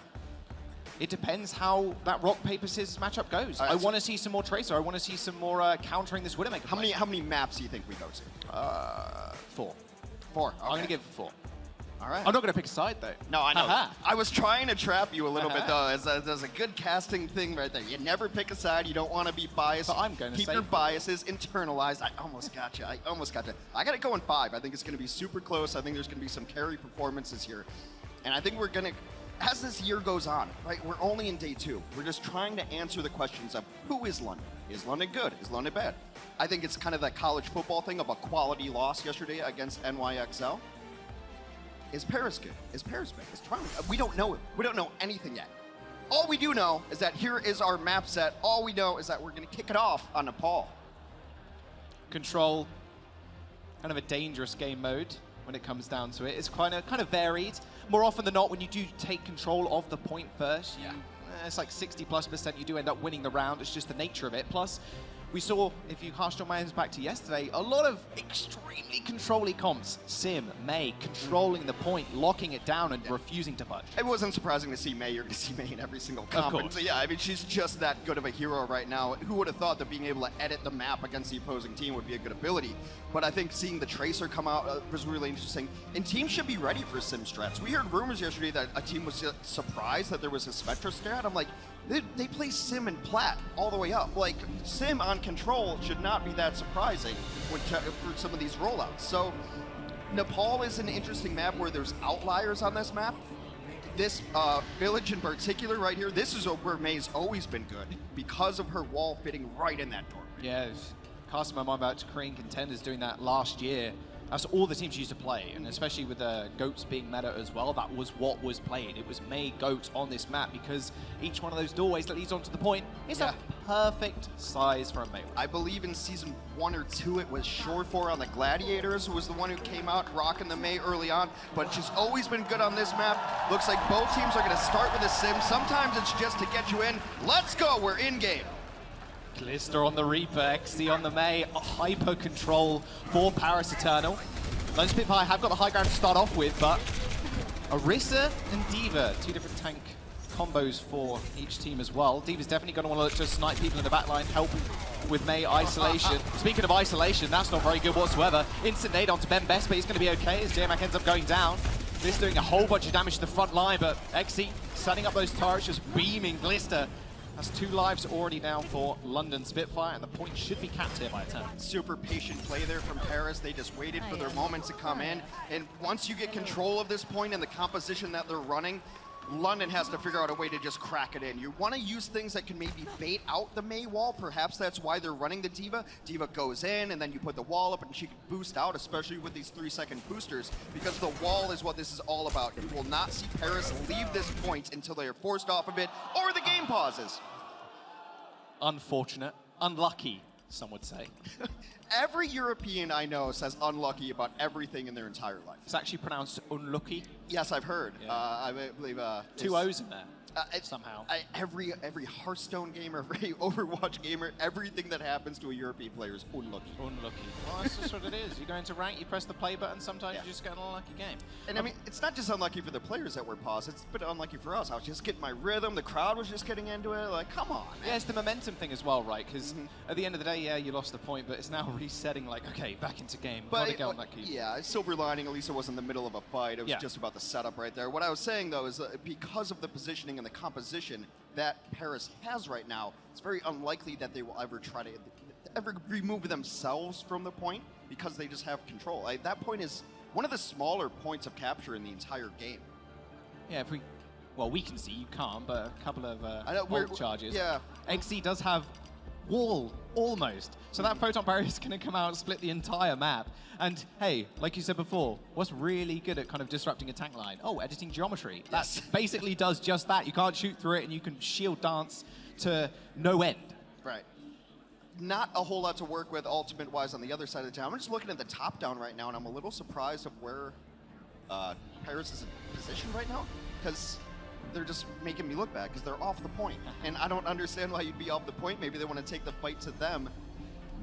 it depends how that rock, paper, scissors matchup goes. I want to see some more Tracer. I want to see some more countering this Widowmaker. How many maps do you think we go to? 4. 4. Okay. I'm going to give it 4. All right. I'm not going to pick a side, though. No, I know. Aha. I was trying to trap you a little bit, though. There's a good casting thing right there. You never pick a side. You don't want to be biased. But I'm going to keep your biases internalized. I almost got you. I got to go in 5. I think it's going to be super close. I think there's going to be some carry performances here. And I think we're going to, as this year goes on, right, we're only in day 2. We're just trying to answer the questions of who is London? Is London good? Is London bad? I think it's kind of that college football thing of a quality loss yesterday against NYXL. Is Paris good? Is Paris bad? Is Toronto? We don't know it. We don't know anything yet. All we do know is that here is our map set. All we know is that we're going to kick it off on Nepal. Control, kind of a dangerous game mode when it comes down to it. It's kind of varied. More often than not, when you do take control of the point first, it's like 60+% you do end up winning the round. It's just the nature of it. Plus, we saw, if you cast your minds back to yesterday, a lot of extremely control-y comps. Sim, Mei, controlling the point, locking it down and refusing to budge. It wasn't surprising to see Mei. You're going to see Mei in every single comp. Of course. So yeah, I mean, she's just that good of a hero right now. Who would have thought that being able to edit the map against the opposing team would be a good ability? But I think seeing the Tracer come out was really interesting. And teams should be ready for Sim strats. We heard rumors yesterday that a team was surprised that there was a Spectra strat. I'm like, they play Sim and Plat all the way up. Like, Sim on control should not be that surprising for some of these rollouts. So, Nepal is an interesting map where there's outliers on this map. This village in particular right here, this is where Mei's always been good because of her wall fitting right in that door. Yeah, casting my mind back to Korean contenders doing that last year. That's all the teams used to play, and especially with the Goats being meta as well, that was what was played. It was Mei Goats on this map because each one of those doorways that leads onto the point is a perfect size for a Mei. I believe in season 1 or 2 it was Shore4 on the Gladiators, who was the one who came out rocking the Mei early on, but she's always been good on this map. Looks like both teams are going to start with a Sim. Sometimes it's just to get you in. Let's go, we're in game. Glister on the Reaper, XC on the Mei, hyper control for Paris Eternal. Lone Spitfire have got the high ground to start off with, but Orisa and D.Va, 2 different tank combos for each team as well. D.Va's definitely going to want to look to snipe people in the backline, help with Mei isolation. Speaking of isolation, that's not very good whatsoever. Instant nade onto Ben Best, but he's going to be okay as JMac ends up going down. This doing a whole bunch of damage to the front line, but XC setting up those turrets, just beaming Glister. That's 2 lives already down for London Spitfire, and the point should be capped here by a turn. Super patient play there from Paris. They just waited for their moment to come in. And once you get control of this point and the composition that they're running, London has to figure out a way to just crack it in. You want to use things that can maybe bait out the Mei wall. Perhaps that's why they're running the D.Va. D.Va goes in, and then you put the wall up, and she can boost out, especially with these 3-second boosters, because the wall is what this is all about. You will not see Paris leave this point until they are forced off of it, or the game pauses. Unfortunate. Unlucky, some would say. Every European I know says unlucky about everything in their entire life. It's actually pronounced unlucky. Yes, I've heard. Yeah. I believe 2 O's in there. Somehow. Every Hearthstone gamer, every Overwatch gamer, everything that happens to a European player is unlucky. Unlucky. Well, that's just what it is. You go into rank, you press the play button, sometimes you just get an unlucky game. And I mean, it's not just unlucky for the players that were paused, it's a bit unlucky for us. I was just getting my rhythm, the crowd was just getting into it, like, come on, man. Yeah, it's the momentum thing as well, right? Because at the end of the day, yeah, you lost the point, but it's now resetting, like, okay, back into game. But silver lining, at least it wasn't in the middle of a fight. It was just about the setup right there. What I was saying, though, is that because of the positioning and the composition that Paris has right now, it's very unlikely that they will ever try to remove themselves from the point because they just have control. That point is one of the smaller points of capture in the entire game. Yeah, we can see, you can't, but a couple of ult charges. Yeah. XC does have wall, almost. So that Photon Barrier is going to come out and split the entire map. And hey, like you said before, what's really good at kind of disrupting a tank line? Oh, editing geometry. That basically does just that. You can't shoot through it, and you can shield dance to no end. Right. Not a whole lot to work with ultimate-wise on the other side of the town. I'm just looking at the top down right now, and I'm a little surprised of where Paris is in position right now, because they're just making me look bad, because they're off the point. And I don't understand why you'd be off the point. Maybe they want to take the fight to them.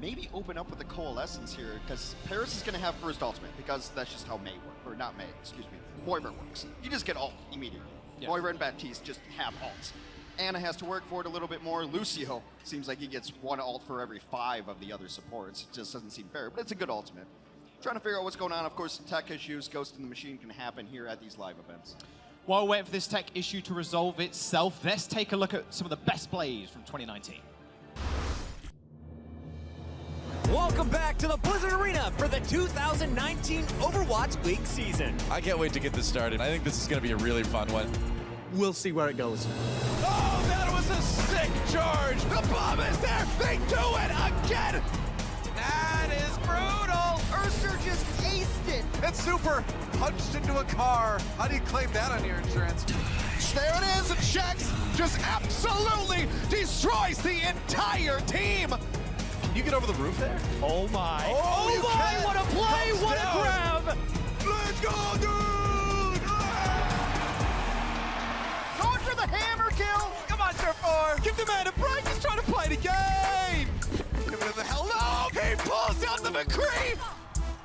Maybe open up with the Coalescence here, because Paris is going to have first ultimate, because that's just how Mei works. Or not Mei, excuse me. Moira works. You just get ult immediately. Moira and Baptiste just have ults. Anna has to work for it a little bit more. Lucio seems like he gets one ult for every 5 of the other supports. It just doesn't seem fair, but it's a good ultimate. Trying to figure out what's going on. Of course, tech issues, Ghost in the Machine can happen here at these live events. While we're waiting for this tech issue to resolve itself, let's take a look at some of the best plays from 2019. Welcome back to the Blizzard Arena for the 2019 Overwatch League season. I can't wait to get this started. I think this is going to be a really fun one. We'll see where it goes. Oh, that was a sick charge. The bomb is there. They do it again. That is brutal. Urster just aced it. It's super. Punched into a car. How do you claim that on your insurance? There it is. And Shax just absolutely destroys the entire team. Can you get over the roof there? Oh my. Oh my, what a play, what a grab. Let's go, dude. Going for the hammer kill. Come on, Turf 4. Give the man a break. He's trying to play the game. Give it the hell no. He pulls out the McCree.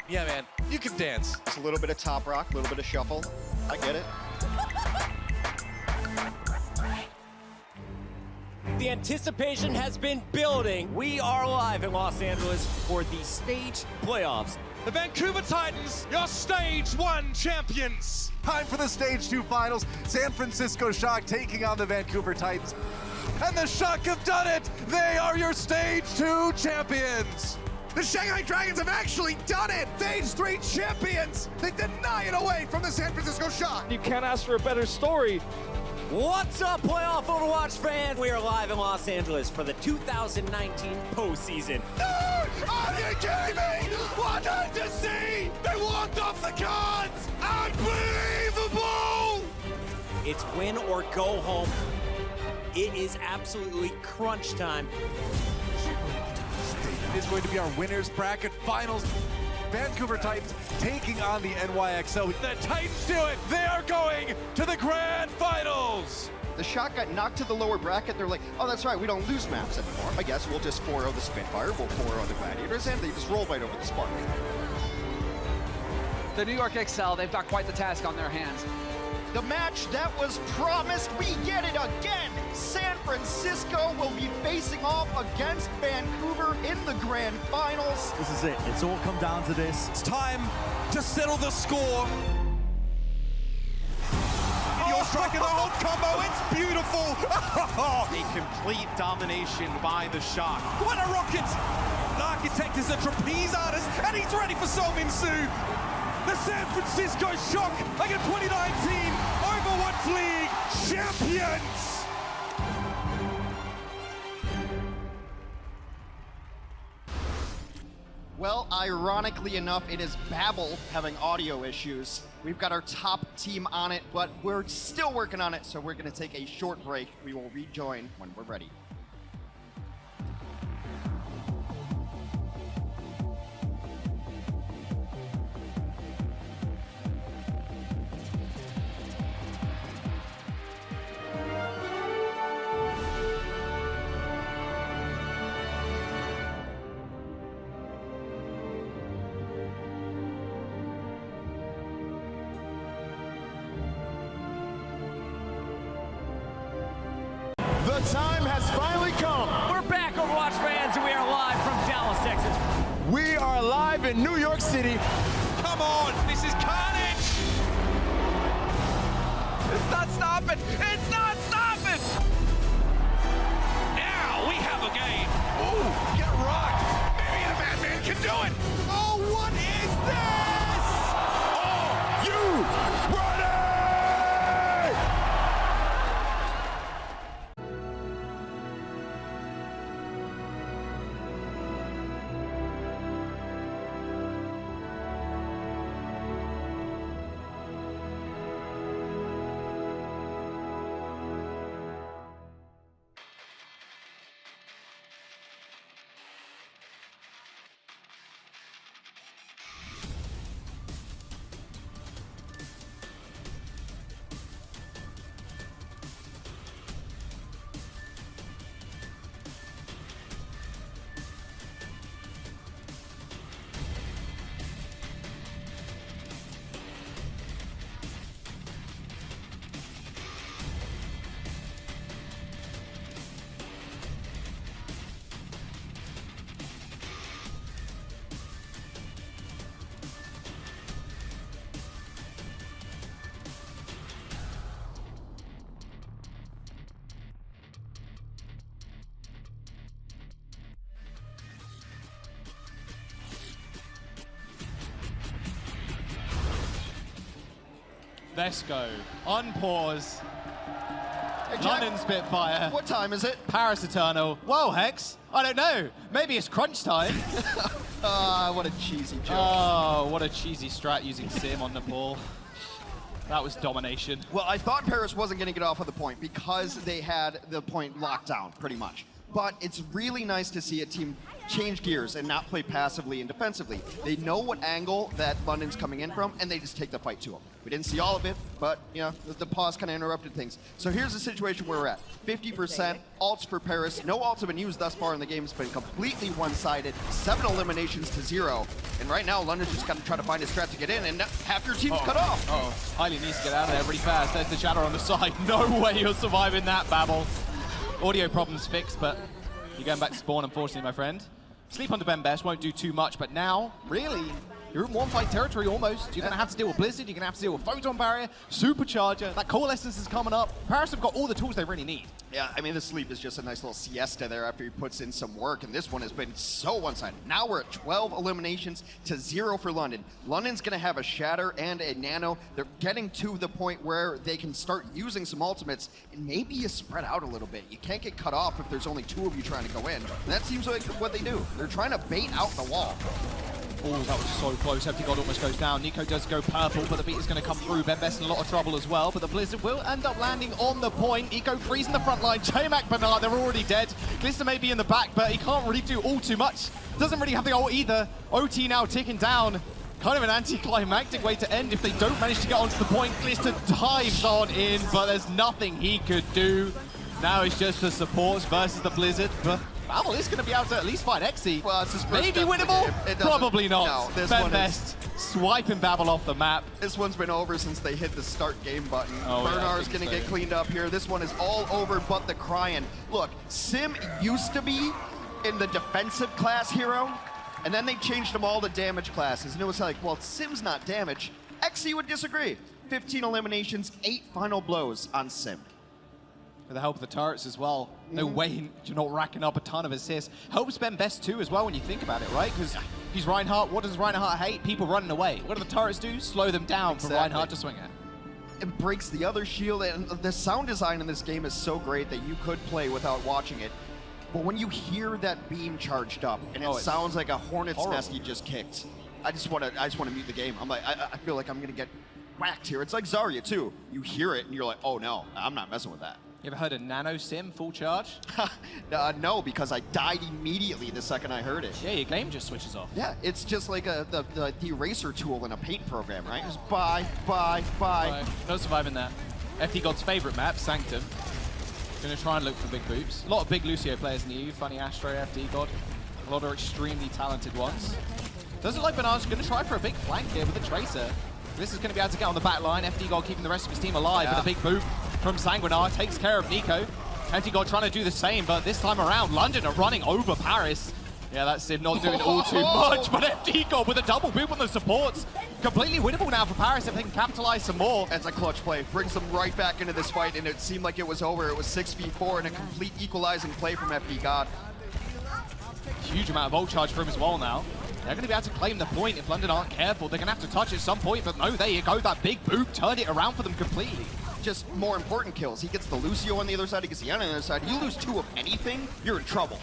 Yeah, man, you can dance. It's a little bit of top rock, a little bit of shuffle. I get it. The anticipation has been building. We are live in Los Angeles for the stage playoffs. The Vancouver Titans, your Stage 1 champions. Time for the Stage 2 finals. San Francisco Shock taking on the Vancouver Titans. And the Shock have done it! They are your Stage 2 champions! The Shanghai Dragons have actually done it! Stage 3 champions! They deny it away from the San Francisco Shock! You can't ask for a better story. What's up, playoff Overwatch fans? We are live in Los Angeles for the 2019 postseason. Are you kidding me? What I just see? They walked off the cards! Unbelievable! It's win or go home. It is absolutely crunch time. It is going to be our winners bracket finals. Vancouver Titans taking on the NYXL. The Titans do it! They are going to the grand finals! The Shock got knocked to the lower bracket. They're like, oh, that's right, we don't lose maps anymore. I guess we'll just 4-0 the Spitfire, we'll 4-0 the Gladiators, and they just roll right over the Spark. The NYXL, they've got quite the task on their hands. The match that was promised, we get it again. San Francisco will be facing off against Vancouver in the grand finals. This is it. It's all come down to this. It's time to settle the score. You're striking the whole combo. It's beautiful. A complete domination by the Shock. What a rocket! The Architect is a trapeze artist, and he's ready for Seoul Min Soo. The San Francisco Shock are your 2019 Overwatch League champions! Well, ironically enough, it is Babel having audio issues. We've got our top team on it, but we're still working on it, so we're going to take a short break. We will rejoin when we're ready. The time has finally come. We're back, Overwatch fans, and we are live from Dallas, Texas. We are live in New York City. Come on, this is carnage. It's not stopping. It's not stopping. Now we have a game. Ooh, get rocked. Maybe the Batman can do it. Oh, what is this? Are you ready? Let's go. Unpause. Hey, Jack, London Spitfire. what time is it? Paris Eternal. Whoa, Hex. I don't know. Maybe it's crunch time. What a cheesy joke. Oh, what a cheesy strat using Sim on Nepal. That was domination. Well, I thought Paris wasn't going to get off of the point because they had the point locked down, pretty much. But it's really nice to see a team change gears and not play passively and defensively. They know what angle that London's coming in from, and they just take the fight to them. We didn't see all of it, but you know, the pause kind of interrupted things. So here's the situation where we're at. 50% ults for Paris. No ults have been used thus far in the game. It's been completely one-sided. 7 eliminations to 0. And right now, London's just got to try to find a strat to get in, and half your team's cut off. Highly needs to get out of there pretty fast. There's the shadow on the side. No way you're surviving that, Babel. Audio problems fixed, but you're going back to spawn, unfortunately, my friend. Sleep under Ben Best won't do too much, but now, really, you're in one-fight territory almost. You're going to have to deal with Blizzard, you're going to have to deal with Photon Barrier, Supercharger, that Coalescence is coming up. Paris have got all the tools they really need. Yeah, I mean, the sleep is just a nice little siesta there after he puts in some work, and this one has been so one-sided. Now we're at 12 eliminations to 0 for London. London's going to have a Shatter and a Nano. They're getting to the point where they can start using some ultimates, and maybe you spread out a little bit. You can't get cut off if there's only 2 of you trying to go in. And that seems like what they do. They're trying to bait out the wall. Oh, that was so close. Empty God almost goes down. Nico does go purple, but the beat is going to come through. Ben Best in a lot of trouble as well, but the Blizzard will end up landing on the point. Nico freezing the front line. J-Mac, Bernard, they're already dead. Glister may be in the back, but he can't really do all too much. Doesn't really have the ult either. OT now ticking down. Kind of an anticlimactic way to end if they don't manage to get onto the point. Glister dives on in, but there's nothing he could do. Now it's just the supports versus the Blizzard, but Babel is going to be able to at least fight Exy. Well, it's his first maybe step winnable? Probably not. No, this Ben one Best swiping Babel off the map. This one's been over since they hit the start game button. Oh, Bernard's going to get cleaned up here. This one is all over but the crying. Look, Sim used to be in the defensive class hero, and then they changed them all to damage classes. And it was like, well, Sim's not damage. Exy would disagree. 15 eliminations, 8 final blows on Sim. With the help of the turrets as well. No way you're not racking up a ton of assists. Helps Ben Best too as well when you think about it, right? Because he's Reinhardt. What does Reinhardt hate? People running away. What do the turrets do? Slow them down for Reinhardt to swing at. It breaks the other shield, and the sound design in this game is so great that you could play without watching it. But when you hear that beam charged up, and it sounds like a hornet's nest you just kicked, I just want to mute the game. I'm like, I feel like I'm gonna get whacked here. It's like Zarya too. You hear it, and you're like, oh no, I'm not messing with that. You ever heard of Nano Sim full charge? No, because I died immediately the second I heard it. Yeah, your game just switches off. Yeah, it's just like the eraser tool in a paint program, right? Just bye. No surviving that. FD God's favorite map, Sanctum. Gonna try and look for big boops. A lot of big Lucio players in the EU. Funny Astro, FD God. A lot of extremely talented ones. Does look like Bernard's gonna try for a big flank here with the Tracer. This is going to be able to get on the back line. FD God keeping the rest of his team alive with a big boot from Sanguinar. Takes care of Nico. FD God trying to do the same, but this time around, London are running over Paris. Yeah, that's Sim not doing all too much, but FD God with a double boot on the supports. Completely winnable now for Paris if they can capitalize some more. That's a clutch play. Brings them right back into this fight, and it seemed like it was over. It was 6v4 and a complete equalizing play from FD God. Huge amount of ult charge for him as well now. They're going to be able to claim the point if London aren't careful. They're going to have to touch at some point, but no, there you go. That big boot turned it around for them completely. Just more important kills. He gets the Lucio on the other side, he gets the Ana on the other side. You lose 2 of anything, you're in trouble.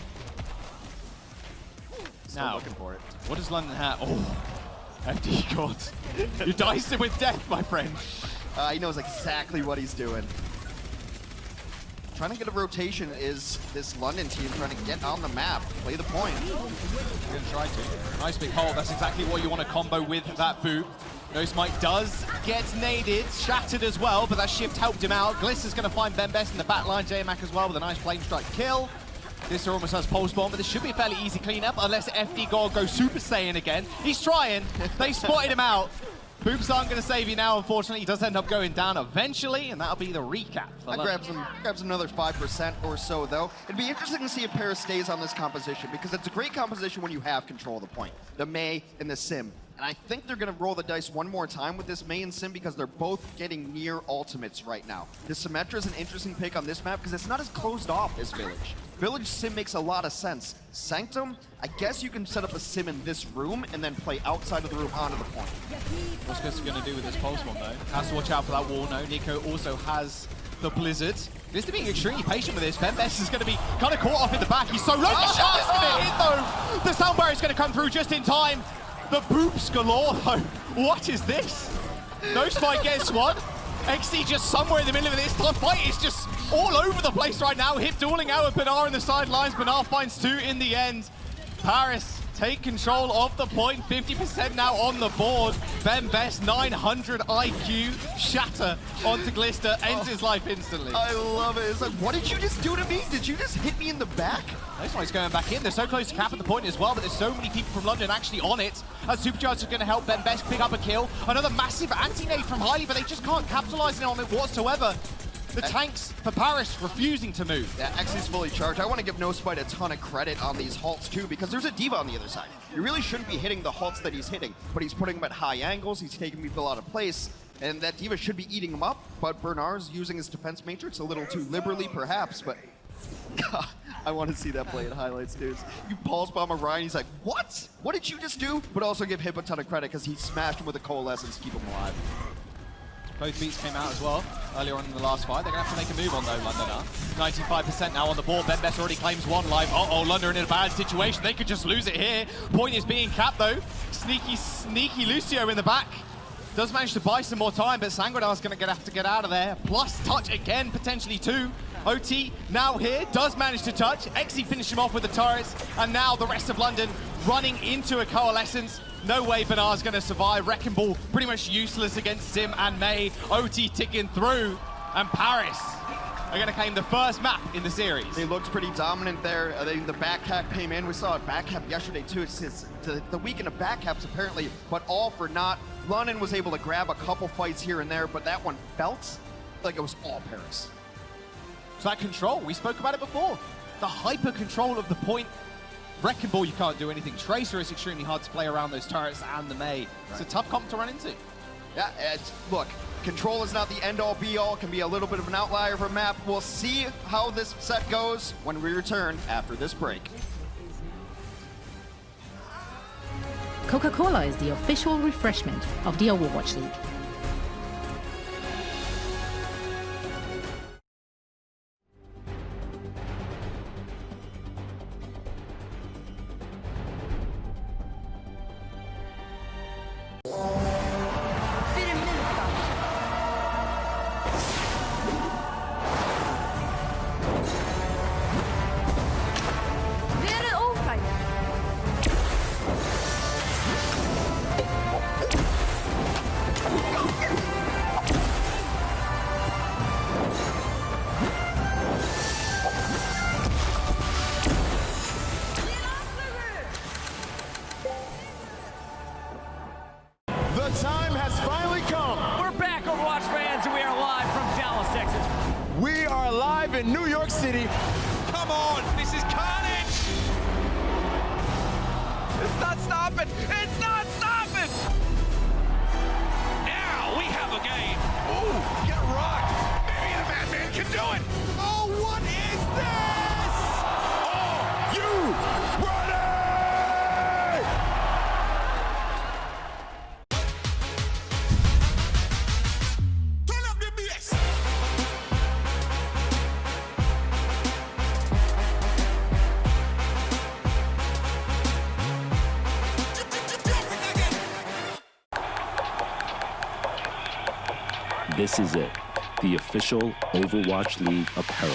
Still now, looking for it. What does London have? Oh, FD God. You diced it with death, my friend. He knows exactly what he's doing. Trying to get a rotation is this London team trying to get on the map, play the point. You're going to try to. Nice big hole. That's exactly what you want to combo with that boot. No Smite does get naded, shattered as well, but that shift helped him out. Gliss is going to find Ben Best in the back line. J-Mac as well with a nice flame strike kill. Gliss almost has pulse bomb, but this should be a fairly easy cleanup unless FD God goes Super Saiyan again. He's trying. They spotted him out. Boops aren't going to save you now, unfortunately. He does end up going down eventually, and that'll be the recap. That grabs another 5% or so, though. It'd be interesting to see if Paris stays on this composition, because it's a great composition when you have control of the point. The Mei and the Sim. And I think they're going to roll the dice one more time with this Mei and Sim because they're both getting near ultimates right now. The Symmetra is an interesting pick on this map because it's not as closed off as Village. Village Sim makes a lot of sense. Sanctum, I guess you can set up a Sim in this room and then play outside of the room onto the point. What's Gus going to do with this pulse one, though? Has to watch out for that wall, no. Nico also has the Blizzard. Vista being extremely patient with this. Bembest is going to be kind of caught off in the back. He's so low. The shot is going to hit, though. The sound barrier is going to come through just in time. The boops galore, though. What is this? No spike gets one. XC just somewhere in the middle of this. The fight is just all over the place right now. Hip dueling out with Benar in the sidelines. Benar finds 2 in the end. Paris take control of the point. 50% now on the board. Bembest 900 IQ. Shatter onto Glister. Ends his life instantly. I love it. It's like, what did you just do to me? Did you just hit me in the back? This one's going back in. They're so close to cap at the point as well, but there's so many people from London actually on it. Supercharge is going to help Bembest pick up a kill. Another massive anti-nade from Highly, but they just can't capitalize on it whatsoever. The tanks for Paris refusing to move. Yeah, X is fully charged. I want to give NoSpite a ton of credit on these halts too, because there's a Diva on the other side. You really shouldn't be hitting the halts that he's hitting, but he's putting them at high angles, he's taking people out of place, and that Diva should be eating him up, but Bernard's using his defense matrix a little too liberally perhaps, but God, I want to see that play in highlights, dudes. You pulse bomb Orion, he's like, what? What did you just do? But also give Hip a ton of credit because he smashed him with a Coalescence to keep him alive. Both beats came out as well earlier on in the last fight. They're going to have to make a move on though, London are. 95% now on the board. Bembest already claims 1 life. Uh-oh, London in a bad situation. They could just lose it here. Point is being capped though. Sneaky Lucio in the back. Does manage to buy some more time, but Sanguinar's going to have to get out of there. Plus touch again, potentially 2. OT now here, does manage to touch. XE finished him off with the turrets, and now the rest of London running into a Coalescence. No way Benar's going to survive. Wrecking Ball pretty much useless against Sim and Mei. OT ticking through, and Paris are going to claim the first map in the series. They looked pretty dominant there. The back cap came in. We saw a back cap yesterday too. It's the weekend of back caps apparently, but all for naught. London was able to grab a couple fights here and there, but that one felt like it was all Paris. So that control, we spoke about it before. The hyper control of the point. Wrecking Ball, you can't do anything. Tracer is extremely hard to play around those turrets and the Mei. It's a tough comp to run into. Yeah, look, control is not the end-all be-all. Can be a little bit of an outlier of a map. We'll see how this set goes when we return after this break. Coca-Cola is the official refreshment of the Overwatch League. The time has finally come. We're back, Overwatch fans, and we are live from Dallas, Texas. We are live in New York City. Come on, this is carnage! It's not stopping! It's not stopping! Now we have a game. Ooh, get rocked. Maybe the Madman can do it. Oh, what is this? Oh, you ready? Turn up the bass. This is it, the official Overwatch League apparel.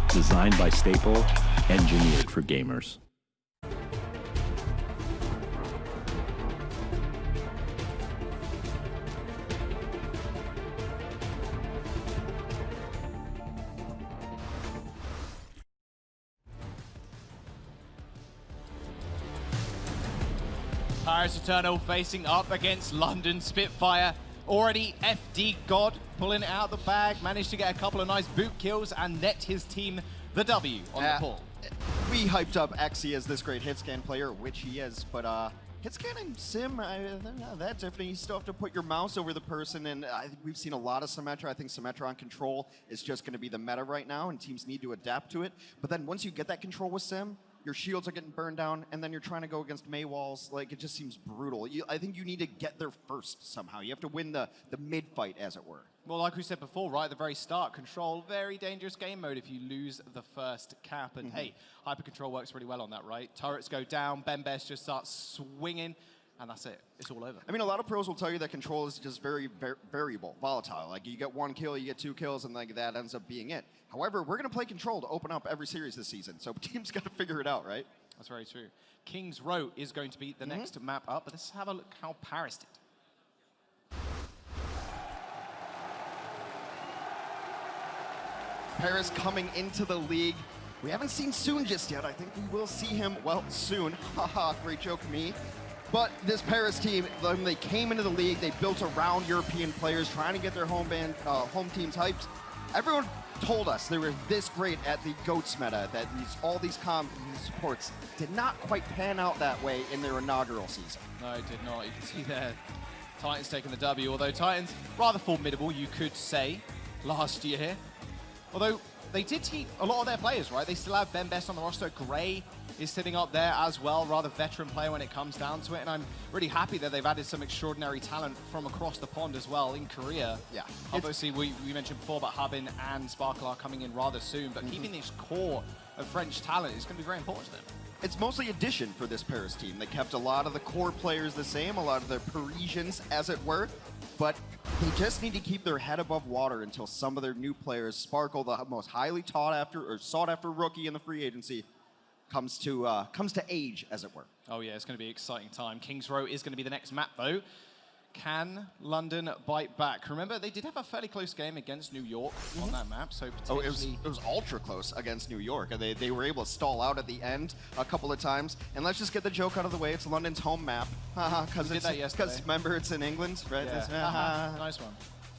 Designed by Staple, engineered for gamers. Paris Eternal facing up against London Spitfire. Already FD God pulling it out of the bag, managed to get a couple of nice boot kills and net his team the W on the poll. We hyped up Xe as this great hit scan player, which he is, but hit scan and sim, they're not that different. You still have to put your mouse over the person, and we've seen a lot of Symmetra. I think Symmetra on control is just going to be the meta right now, and teams need to adapt to it. But then once you get that control with sim, your shields are getting burned down, and then you're trying to go against Mei walls. Like, it just seems brutal. I think you need to get there first somehow. You have to win the mid-fight, as it were. Well, like we said before, right at the very start, control, very dangerous game mode if you lose the first cap. And hey, hyper control works really well on that, right? Turrets go down, Bembest just starts swinging, and that's it. It's all over. I mean, a lot of pros will tell you that control is just very variable, volatile. Like, you get 1 kill, you get 2 kills, and like that ends up being it. However, we're going to play control to open up every series this season, so teams got to figure it out, right? That's very true. King's Row is going to be the next map up, but let's have a look how Paris did. Paris coming into the league. We haven't seen Soon just yet. I think we will see him, well, soon. Haha, great joke, me. But this Paris team, when they came into the league, they built around European players, trying to get their home teams hyped. Everyone told us they were this great at the GOATS meta, that all these supports did not quite pan out that way in their inaugural season. No, it did not. You can see there, Titans taking the W, although Titans, rather formidable, you could say, last year. Although they did keep a lot of their players, right? They still have Bembest on the roster. Gray is sitting up there as well, rather veteran player when it comes down to it. And I'm really happy that they've added some extraordinary talent from across the pond as well in Korea. Yeah. Obviously, we mentioned before, but Hubin and Sparkle are coming in rather soon. But keeping this core of French talent is going to be very important to them. It's mostly addition for this Paris team. They kept a lot of the core players the same, a lot of the Parisians, as it were, but they just need to keep their head above water until some of their new players, Sparkle, the most highly sought after rookie in the free agency, comes to age, as it were. Oh yeah, it's going to be an exciting time. King's Row is going to be the next map, though. Can London bite back? Remember, they did have a fairly close game against New York on that map, so potentially... it was ultra close against New York. They were able to stall out at the end a couple of times. And let's just get the joke out of the way. It's London's home map. Because remember, it's in England, right? Yeah. Nice one.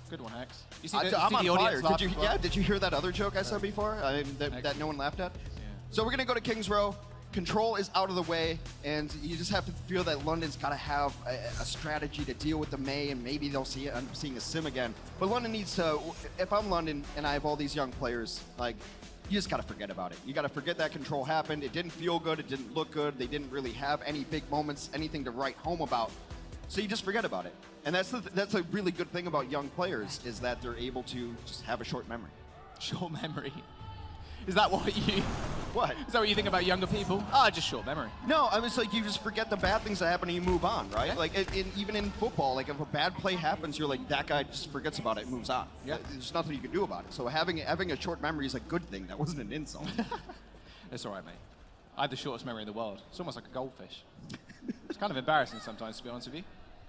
Good one, Hex. You see I'm on fire. Well? Did you hear that other joke I said before that no one laughed at? Yeah. So we're going to go to King's Row. Control is out of the way, and you just have to feel that London's got to have a strategy to deal with the Mei, and maybe they'll end up seeing a sim again. But London needs to, if I'm London and I have all these young players, like, you just got to forget about it. You got to forget that control happened. It didn't feel good. It didn't look good. They didn't really have any big moments, anything to write home about. So you just forget about it. And that's a really good thing about young players, is that they're able to just have a short memory. Short memory? Is that what you... What? Is that what you think about younger people? Just short memory. No, I mean, it's like you just forget the bad things that happen and you move on, right? Yeah. Like, even in football, like if a bad play happens, you're like, that guy just forgets about it and moves on. Yeah. There's nothing you can do about it. So having a short memory is a good thing. That wasn't an insult. It's all right, mate. I have the shortest memory in the world. It's almost like a goldfish. It's kind of embarrassing sometimes, to be honest with you.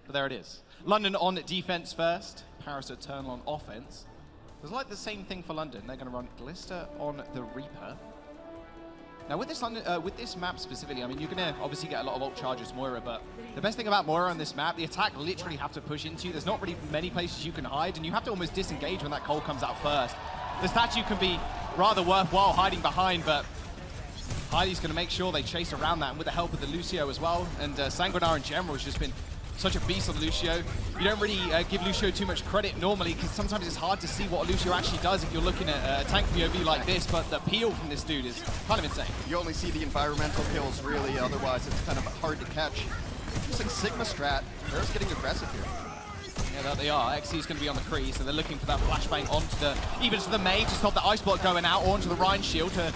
But there it is. London on defense first. Paris Eternal on offense. It's like the same thing for London. They're going to run Glister on the Reaper. Now, with this map specifically, I mean, you're going to obviously get a lot of ult charges Moira, but the best thing about Moira on this map, the attack literally have to push into you. There's not really many places you can hide, and you have to almost disengage when that coal comes out first. The statue can be rather worthwhile hiding behind, but Heidi's going to make sure they chase around that, and with the help of the Lucio as well. And Sanguinar in general has just been such a beast on Lucio. You don't really give Lucio too much credit normally, because sometimes it's hard to see what Lucio actually does if you're looking at a tank POV like this, but the peel from this dude is kind of insane. You only see the environmental kills, really, otherwise it's kind of hard to catch. Using Sigma strat, they're just getting aggressive here. Yeah, there they are. Xe is going to be on the crease, and they're looking for that flashbang onto the, even to the Mei to stop the Ice Block going out, or onto the Rhine Shield to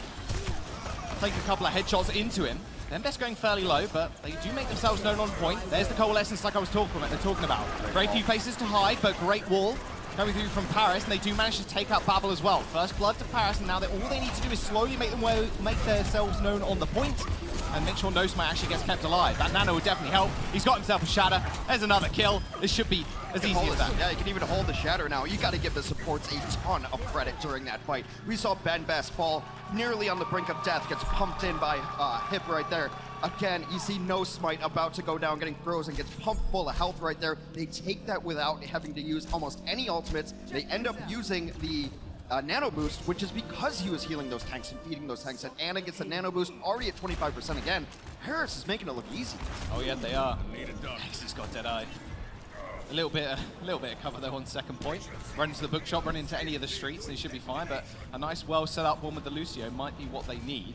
take a couple of headshots into him. Best going fairly low, but they do make themselves known on point. There's the coalescence like I was talking about. Very few places to hide, but great wall coming through from Paris, and they do manage to take out Babel as well. First blood to Paris, and now all they need to do is slowly make themselves known on the point, and make sure Nosma actually gets kept alive. That nano would definitely help. He's got himself a shatter. There's another kill. This should be as easy as that. Yeah, you can even hold the shatter now. You got to give the supports a ton of credit during that fight. We saw Bembest fall nearly on the brink of death, gets pumped in by Hip right there. Again, you see No Smite about to go down, getting throws and gets pumped full of health right there. They take that without having to use almost any ultimates. They end up using the nano boost, which is because he was healing those tanks and feeding those tanks. And Anna gets the nano boost already at 25% again. Paris is making it look easy. Oh yeah, they are. He's got Deadeye. A little bit of cover though on second point. Run into the bookshop, run into any of the streets, they should be fine. But a nice, well set up one with the Lucio might be what they need.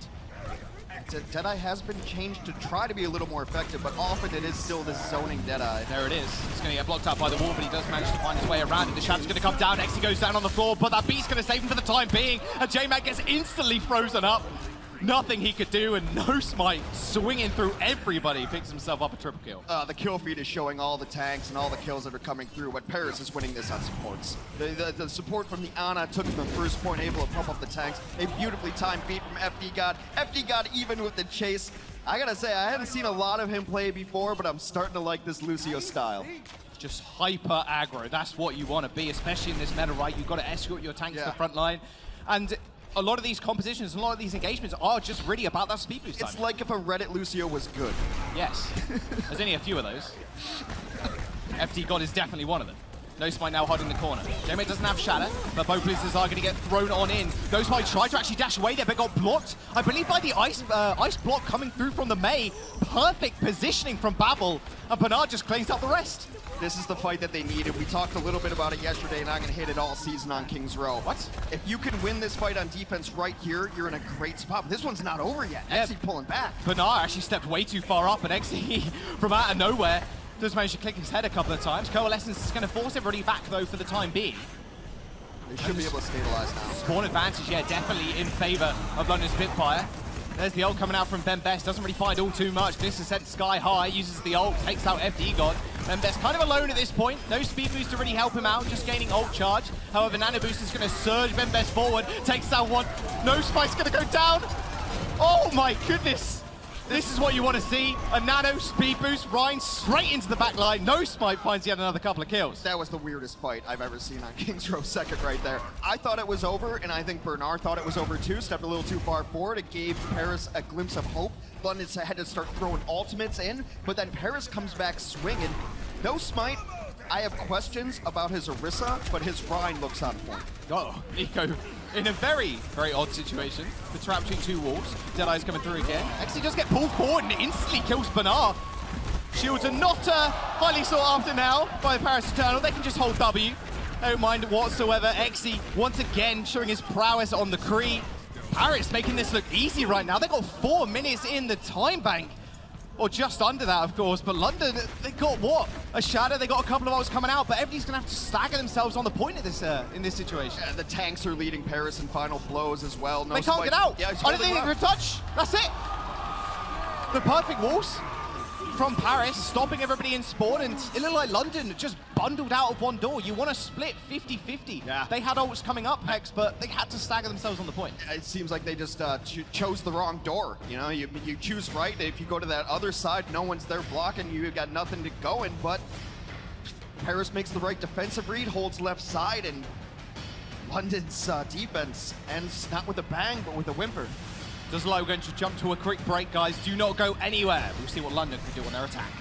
Deadeye has been changed to try to be a little more effective, but often it is still this zoning Deadeye. There it is. He's going to get blocked up by the wall, but he does manage to find his way around it. The shadow's going to come down. Exy goes down on the floor, but that beat's going to save him for the time being. And J-Mac gets instantly frozen up. Nothing he could do, and No Smite swinging through everybody picks himself up a triple kill. The kill feed is showing all the tanks and all the kills that are coming through, but Paris is winning this on supports. The support from the Ana took him the first point, able to pump up the tanks. A beautifully timed beat from FD God. FD God even with the chase. I gotta say, I hadn't seen a lot of him play before, but I'm starting to like this Lucio style. Just hyper aggro. That's what you want to be, especially in this meta, right? You've got to escort your tanks to the front line. And a lot of these compositions, a lot of these engagements are just really about that speed boost time. It's like if a Reddit Lucio was good. Yes. There's only a few of those. FD God is definitely one of them. No Smite now hiding in the corner. J-Mate doesn't have Shatter, but both blizzards are going to get thrown on in. No Smite tried to actually dash away there, but got blocked, I believe, by the ice block coming through from the Mei. Perfect positioning from Babel, and Bernard just cleans up the rest. This is the fight that they needed. We talked a little bit about it yesterday, and I'm going to hit it all season on King's Row. What? If you can win this fight on defense right here, you're in a great spot. But this one's not over yet. Exy pulling back. Bernard actually stepped way too far up, and Exy, from out of nowhere, does manage to click his head a couple of times. Coalescence is going to force everybody back, though, for the time being. They should be able to stabilize now. Spawn advantage, yeah, definitely in favor of London Spitfire. There's the ult coming out from Ben Best. Doesn't really find all too much. This is sent sky high. Uses the ult. Takes out FD God. Ben Best kind of alone at this point. No speed boost to really help him out. Just gaining ult charge. However, Nano Boost is going to surge Ben Best forward. Takes out one. No Spike's going to go down. Oh my goodness. This is what you want to see. A Nano speed boost. Ryan straight into the back line. No Spike finds yet another couple of kills. That was the weirdest fight I've ever seen on King's Row second right there. I thought it was over, and I think Bernard thought it was over too. Stepped a little too far forward. It gave Paris a glimpse of hope. London had to start throwing ultimates in, but then Paris comes back swinging. No Smite, I have questions about his Orisa, but his Rhine looks on point. Oh, Nico in a very, very odd situation. The trap between two walls. Deadeye's coming through again. Actually does get pulled forward and instantly kills Bernard. Shields are not highly sought after now by the Paris Eternal. They can just hold W. They don't mind whatsoever. Exy once again showing his prowess on the Kree. Paris making this look easy right now. They got 4 minutes in the time bank. Or just under that, of course, but London, they got what? A Shadow, they got a couple of ults coming out, but everybody's gonna have to stagger themselves on the point at this, in this situation. The tanks are leading Paris in final blows as well. No they can't get out. Yeah, I don't think they can touch. That's it. The perfect walls from Paris, stopping everybody in spawn, and it looked like London just bundled out of one door. You want to split 50-50. Yeah. They had ults coming up, Hex, but they had to stagger themselves on the point. It seems like they just chose the wrong door. You know, you choose right. If you go to that other side, no one's there blocking you. You've got nothing to go in, but Paris makes the right defensive read, holds left side, and London's defense ends not with a bang, but with a whimper. Does Low going to jump to a quick break, guys? Do not go anywhere. We'll see what London can do on their attack.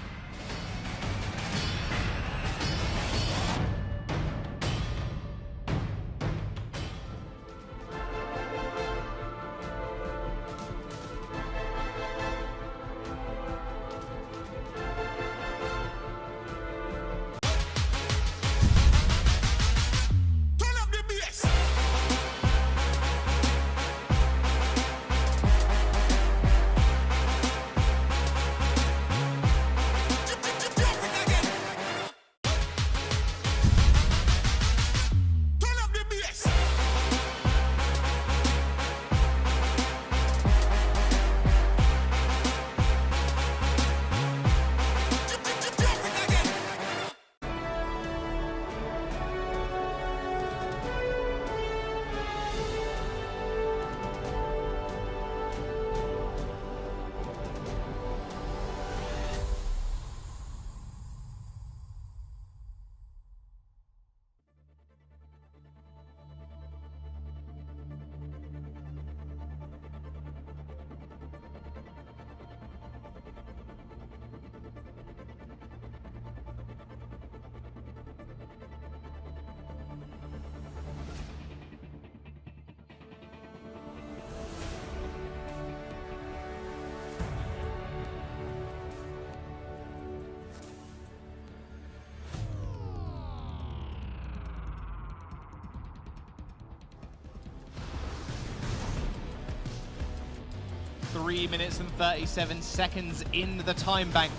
3 minutes and 37 seconds in the time bank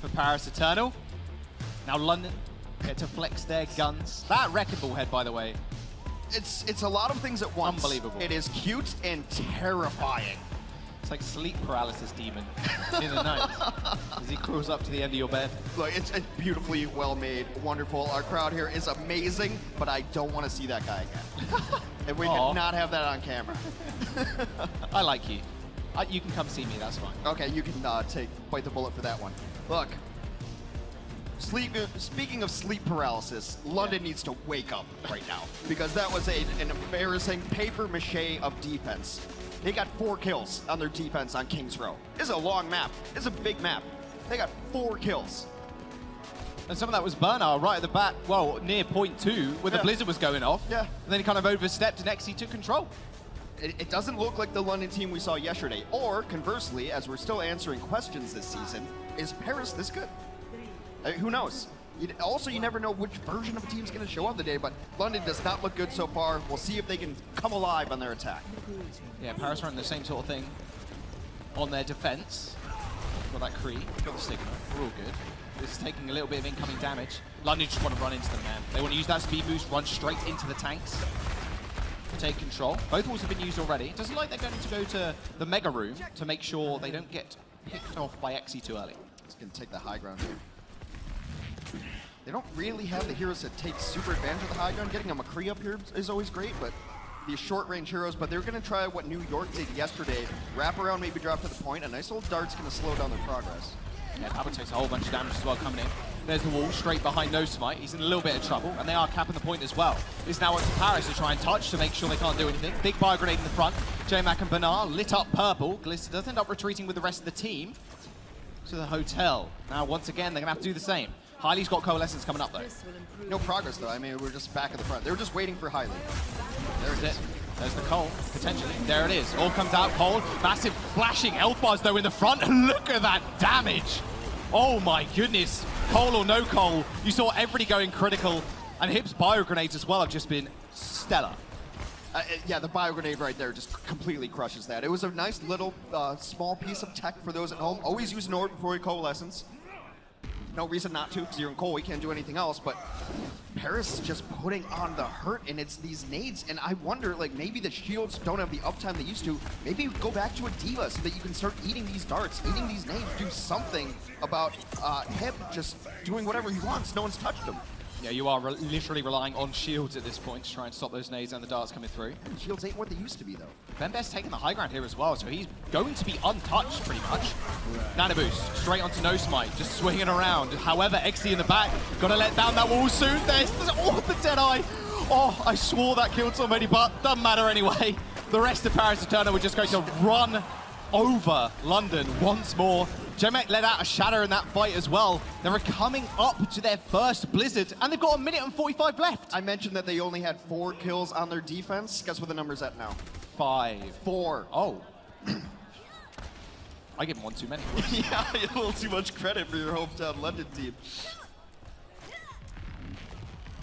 for Paris Eternal. Now London get to flex their guns. That wrecking ball head, by the way. It's a lot of things at once. Unbelievable. It is cute and terrifying. It's like sleep paralysis demon in the night as he crawls up to the end of your bed. Look, it's beautifully well made, wonderful. Our crowd here is amazing, but I don't want to see that guy again. And we did not have that on camera. I like you. You can come see me, that's fine. Okay, you can bite the bullet for that one. Look, speaking of sleep paralysis, London needs to wake up right now because that was an embarrassing paper mache of defense. They got 4 kills on their defense on Kings Row. This is a long map. This is a big map. They got 4 kills. And some of that was Bernard right at the back, well, near point 2, where the blizzard was going off. Yeah. And then he kind of overstepped and XE took control. It doesn't look like the London team we saw yesterday. Or, conversely, as we're still answering questions this season, is Paris this good? Who knows? Also, you never know which version of a team's going to show up the day, but London does not look good so far. We'll see if they can come alive on their attack. Yeah, Paris running the same sort of thing on their defense. Got that Kree, got the signal. We're all good. This is taking a little bit of incoming damage. London just want to run into them, man. They want to use that speed boost, run straight into the tanks. Take control. Both walls have been used already. It doesn't look like they're going to go to the mega room to make sure they don't get picked off by XE too early. It's going to take the high ground here. They don't really have the heroes that take super advantage of the high ground. Getting a McCree up here is always great, but these short-range heroes, but they're going to try what New York did yesterday. Wrap around, maybe drop to the point. A nice old dart's going to slow down their progress. Yeah, Pablo takes a whole bunch of damage as well coming in. There's the wall straight behind No Smite. He's in a little bit of trouble, and they are capping the point as well. It's now up to Paris to try and touch to make sure they can't do anything. Big bio grenade in the front. J-Mac and Bernard lit up purple. Glister does end up retreating with the rest of the team to the hotel. Now, once again, they're going to have to do the same. Hiley's got Coalescence coming up, though. No progress, though. I mean, we're just back at the front. They were just waiting for Hiley. There it is. There's the Cole, potentially. There it is. All comes out, Cole. Massive flashing health bars, though, in the front. Look at that damage. Oh, my goodness. Cole or no Cole, you saw everybody going critical. And Hip's bio grenades as well have just been stellar. Yeah, the bio grenade right there just completely crushes that. It was a nice little small piece of tech for those at home. Always use Nord before you Coalescence. No reason not to, because you're in Cole, we can't do anything else, but Paris is just putting on the hurt, and it's these nades, and I wonder, like, maybe the shields don't have the uptime they used to. Maybe go back to a diva so that you can start eating these darts, eating these nades, do something about him just doing whatever he wants. No one's touched him. Yeah, you are literally relying on shields at this point to try and stop those nades and the darts coming through. Shields ain't what they used to be, though. Bembest taking the high ground here as well, so he's going to be untouched, pretty much. Nano boost, straight onto No Smite, just swinging around. However, XE in the back, gotta let down that wall soon. There's the Deadeye. Oh, I swore that killed somebody, but doesn't matter anyway. The rest of Paris Eternal were just going to run over London once more. Jemek let out a shatter in that fight as well. They're coming up to their first Blizzard, and they've got 1 minute and 45 left. I mentioned that they only had 4 kills on their defense. Guess what the number's at now? 5. 4. Oh. I give him one too many. Yeah, a little too much credit for your hometown London team.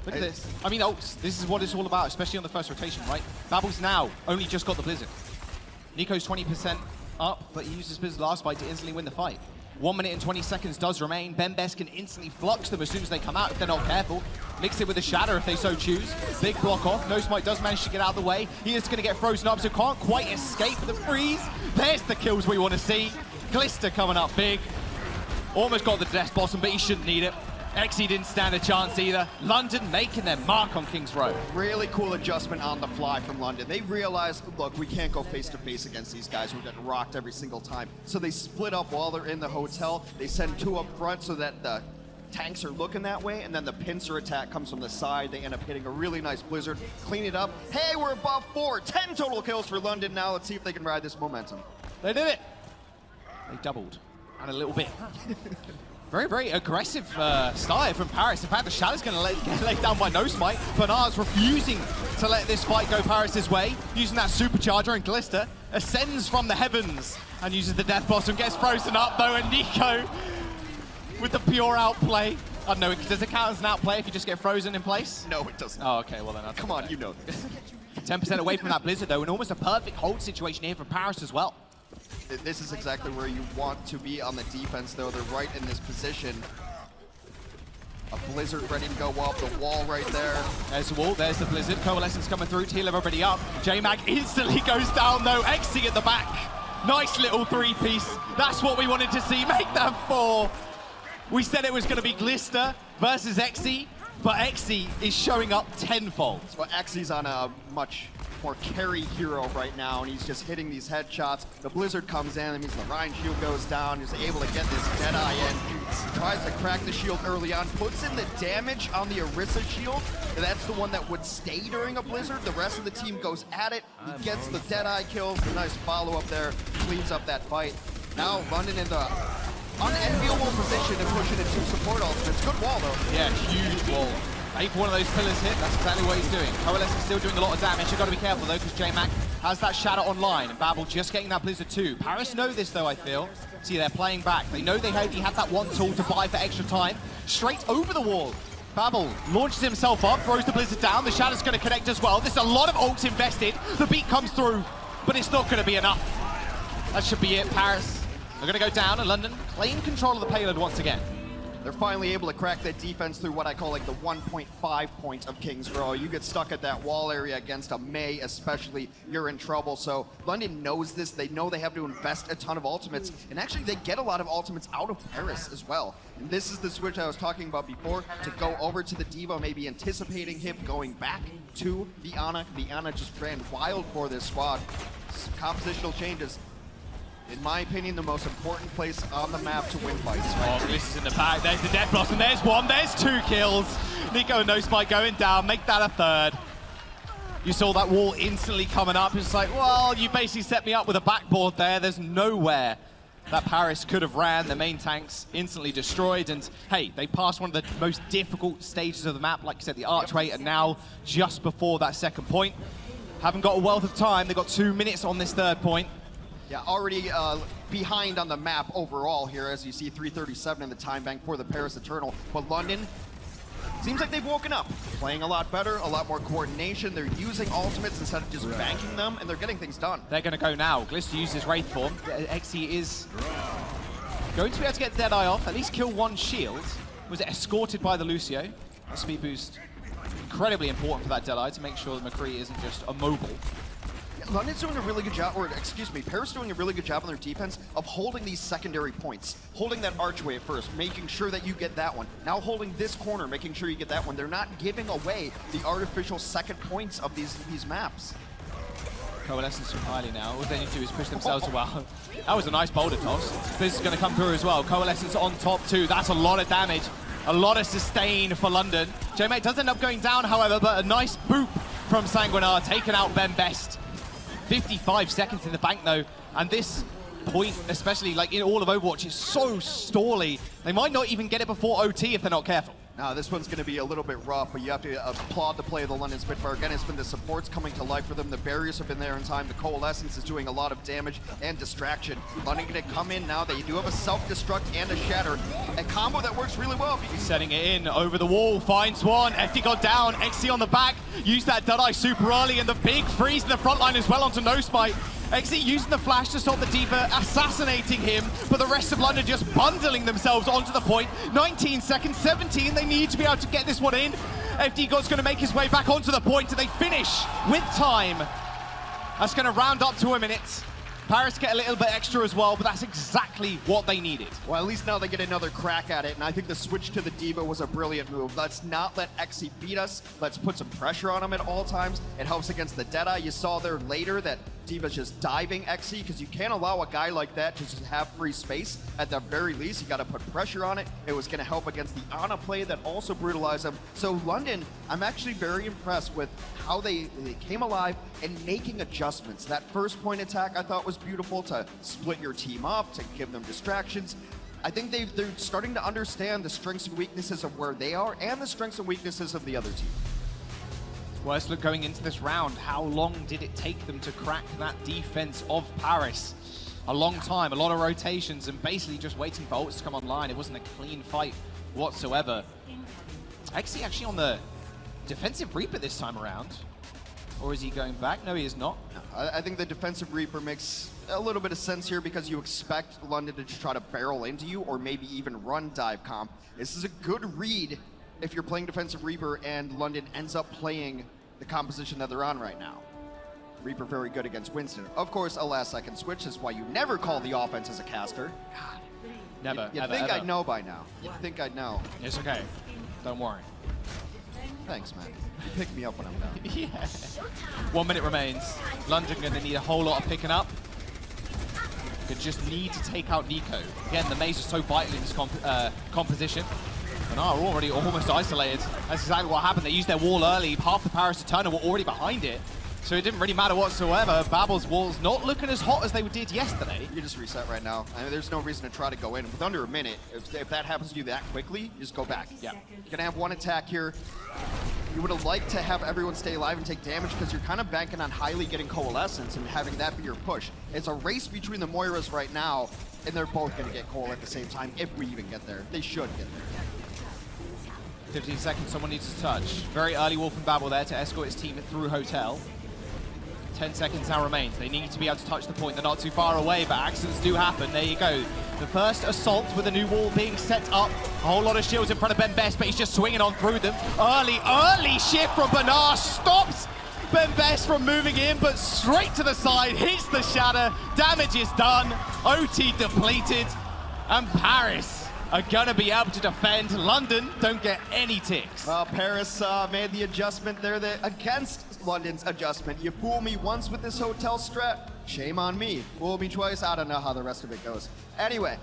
Look at this. I mean, Oaks, this is what it's all about, especially on the first rotation, right? Babel's now only just got the Blizzard. Nico's 20% up, but he uses Blizzard last fight to instantly win the fight. 1 minute and 20 seconds does remain. Bembest can instantly flux them as soon as they come out if they're not careful. Mix it with a shatter if they so choose. Big block off. No Smite does manage to get out of the way. He is going to get frozen up, so can't quite escape the freeze. There's the kills we want to see. Glister coming up big. Almost got the death bottom, but he shouldn't need it. XE didn't stand a chance either. London making their mark on Kings Row. Really cool adjustment on the fly from London. They realized, look, we can't go face-to-face against these guys. We're getting rocked every single time. So they split up while they're in the hotel. They send 2 up front so that the tanks are looking that way, and then the pincer attack comes from the side. They end up hitting a really nice Blizzard. Clean it up. Hey, we're above 4. 10 total kills for London now. Let's see if they can ride this momentum. They did it. They doubled. And a little bit. Very, very aggressive start from Paris. In fact, the Shadow's going to get laid down by No Smite. Bernard's refusing to let this fight go Paris' way, using that supercharger, and Glister ascends from the heavens and uses the death bottom, gets frozen up though, and Nico with the pure outplay. I don't know, does it count as an outplay if you just get frozen in place? No, it doesn't. Oh, okay, well then. Come on, you know this. 10% away from that Blizzard though, and almost a perfect hold situation here for Paris as well. This is exactly where you want to be on the defense, though. They're right in this position. A Blizzard ready to go up, the wall right there. There's the wall, there's the Blizzard. Coalescence coming through to heal everybody up. J-Mag instantly goes down though. XC at the back. Nice little three-piece. That's what we wanted to see. Make that 4. We said it was going to be Glister versus XC, but XC is showing up tenfold. Well, XC's on a much more carry hero right now, and he's just hitting these headshots. The Blizzard comes in, that means the Ryan shield goes down. He's able to get this Deadeye in. Tries to crack the shield early on, puts in the damage on the Orisa shield. That's the one that would stay during a Blizzard. The rest of the team goes at it. He gets the Deadeye kills. A nice follow-up there, cleans up that fight. Now London in the unenviable position to push into 2 support ultimates. Good wall, though. Yeah, huge wall. If one of those pillars hit, that's exactly what he's doing. Coalescence still doing a lot of damage. You've got to be careful, though, because J-Mac has that shatter online. And Babel just getting that Blizzard too. Paris know this, though, I feel. See, they're playing back. They know he had that one tool to buy for extra time. Straight over the wall. Babel launches himself up, throws the Blizzard down. The Shatter's going to connect as well. There's a lot of ults invested. The beat comes through, but it's not going to be enough. That should be it. Paris are going to go down, and London claim control of the payload once again. They're finally able to crack that defense through what I call like the 1.5 point of King's Row. You get stuck at that wall area against a Mei especially, you're in trouble. So London knows this. They know they have to invest a ton of ultimates. And actually they get a lot of ultimates out of Paris as well. And this is the switch I was talking about before, to go over to the Diva, maybe anticipating him going back to the Ana. The Ana just ran wild for this squad. Compositional changes. In my opinion, the most important place on the map to win fights. Oh, this is in the back. There's the Death Blossom. There's 1. There's 2 kills. Nico and No Spike going down. Make that a 3rd. You saw that wall instantly coming up. It's like, well, you basically set me up with a backboard there. There's nowhere that Paris could have ran. The main tanks instantly destroyed. And hey, they passed one of the most difficult stages of the map. Like you said, the archway. And now, just before that 2nd point, haven't got a wealth of time. They've got 2 minutes on this 3rd point. Yeah, already behind on the map overall here, as you see 3:37 in the time bank for the Paris Eternal. But London, seems like they've woken up. Playing a lot better, a lot more coordination. They're using ultimates instead of just banking them, and they're getting things done. They're going to go now. Glister uses Wraith form. XE is going to be able to get Deadeye off, at least kill 1 shield. Was it escorted by the Lucio? A speed boost, incredibly important for that Deadeye to make sure that McCree isn't just immobile. London's doing a really good job, or excuse me, Paris doing a really good job on their defense of holding these secondary points. Holding that archway at first, making sure that you get that one. Now holding this corner, making sure you get that one. They're not giving away the artificial 2nd points of these maps. Coalescence from highly now. All they need to do is push themselves well. That was a nice boulder toss. This is going to come through as well. Coalescence on top too. That's a lot of damage. A lot of sustain for London. J-Mate does end up going down, however, but a nice boop from Sanguinar, taking out Ben Best. 55 seconds in the bank though, and this point, especially like in all of Overwatch, is so stally. They might not even get it before OT if they're not careful. Now this one's going to be a little bit rough, but you have to applaud the play of the London Spitfire. Again, it's been the supports coming to life for them. The barriers have been there in time. The Coalescence is doing a lot of damage and distraction. London going to come in now. They do have a self-destruct and a shatter. A combo that works really well. He's setting it in over the wall, finds one. FD got down, XC on the back. Used that Deadeye super early, and the big freeze in the front line as well onto No Spike. XE using the flash to stop the Diva, assassinating him, but the rest of London just bundling themselves onto the point. 19 seconds, 17, they need to be able to get this one in. FD God's going to make his way back onto the point, and they finish with time. That's going to round up to a minute. Paris get a little bit extra as well, but that's exactly what they needed. Well, at least now they get another crack at it, and I think the switch to the Diva was a brilliant move. Let's not let XE beat us. Let's put some pressure on him at all times. It helps against the Deadeye. You saw there later that Diva's just diving XE, because you can't allow a guy like that to just have free space. At the very least, you got to put pressure on it. It was going to help against the Ana play that also brutalized them. So London, I'm actually very impressed with how they came alive and making adjustments. That first point attack I thought was beautiful, to split your team up, to give them distractions. I think they're starting to understand the strengths and weaknesses of where they are and the strengths and weaknesses of the other team. Worst look going into this round. How long did it take them to crack that defense of Paris? A long time, a lot of rotations, and basically just waiting for ults to come online. It wasn't a clean fight whatsoever. XE actually on the defensive Reaper this time around. Or is he going back? No, he is not. I think the defensive Reaper makes a little bit of sense here because you expect London to just try to barrel into you or maybe even run dive comp. This is a good read if you're playing defensive Reaper and London ends up playing the composition that they're on right now. Reaper very good against Winston. Of course, a last second switch is why you never call the offense as a caster. Never, You'd ever, think ever. I'd know by now. You'd think I'd know. It's okay. Don't worry. Thanks, man. You pick me up when I'm down. Yeah. 1 minute remains. London going to need a whole lot of picking up. Could just need to take out Nico. Again, the maze is so vital in this composition. And are already almost isolated. That's exactly what happened. They used their wall early. Half the Paris Eternal were already behind it. So it didn't really matter whatsoever. Babel's wall's not looking as hot as they did yesterday. You just reset right now. I mean, there's no reason to try to go in. With under a minute, if that happens to you that quickly, you just go back. Yeah. You're going to have one attack here. You would have liked to have everyone stay alive and take damage because you're kind of banking on highly getting Coalescence and having that be your push. It's a race between the Moiras right now, and they're both going to get Coal at the same time if we even get there. They should get there. 15 seconds, someone needs to touch. Very early Wolf and Babel there to escort his team through Hotel. 10 seconds now remains. They need to be able to touch the point. They're not too far away, but accidents do happen. There you go. The first assault with a new wall being set up. A whole lot of shields in front of Ben Best, but he's just swinging on through them. Early shift from Bernard. Stops Ben Best from moving in, but straight to the side. Hits the shatter. Damage is done. OT depleted. And Paris are going to be able to defend. London don't get any ticks. Well, Paris made the adjustment there against London's adjustment. You fool me once with this Hotel strat, shame on me. Fool me twice, I don't know how the rest of it goes. Anyway,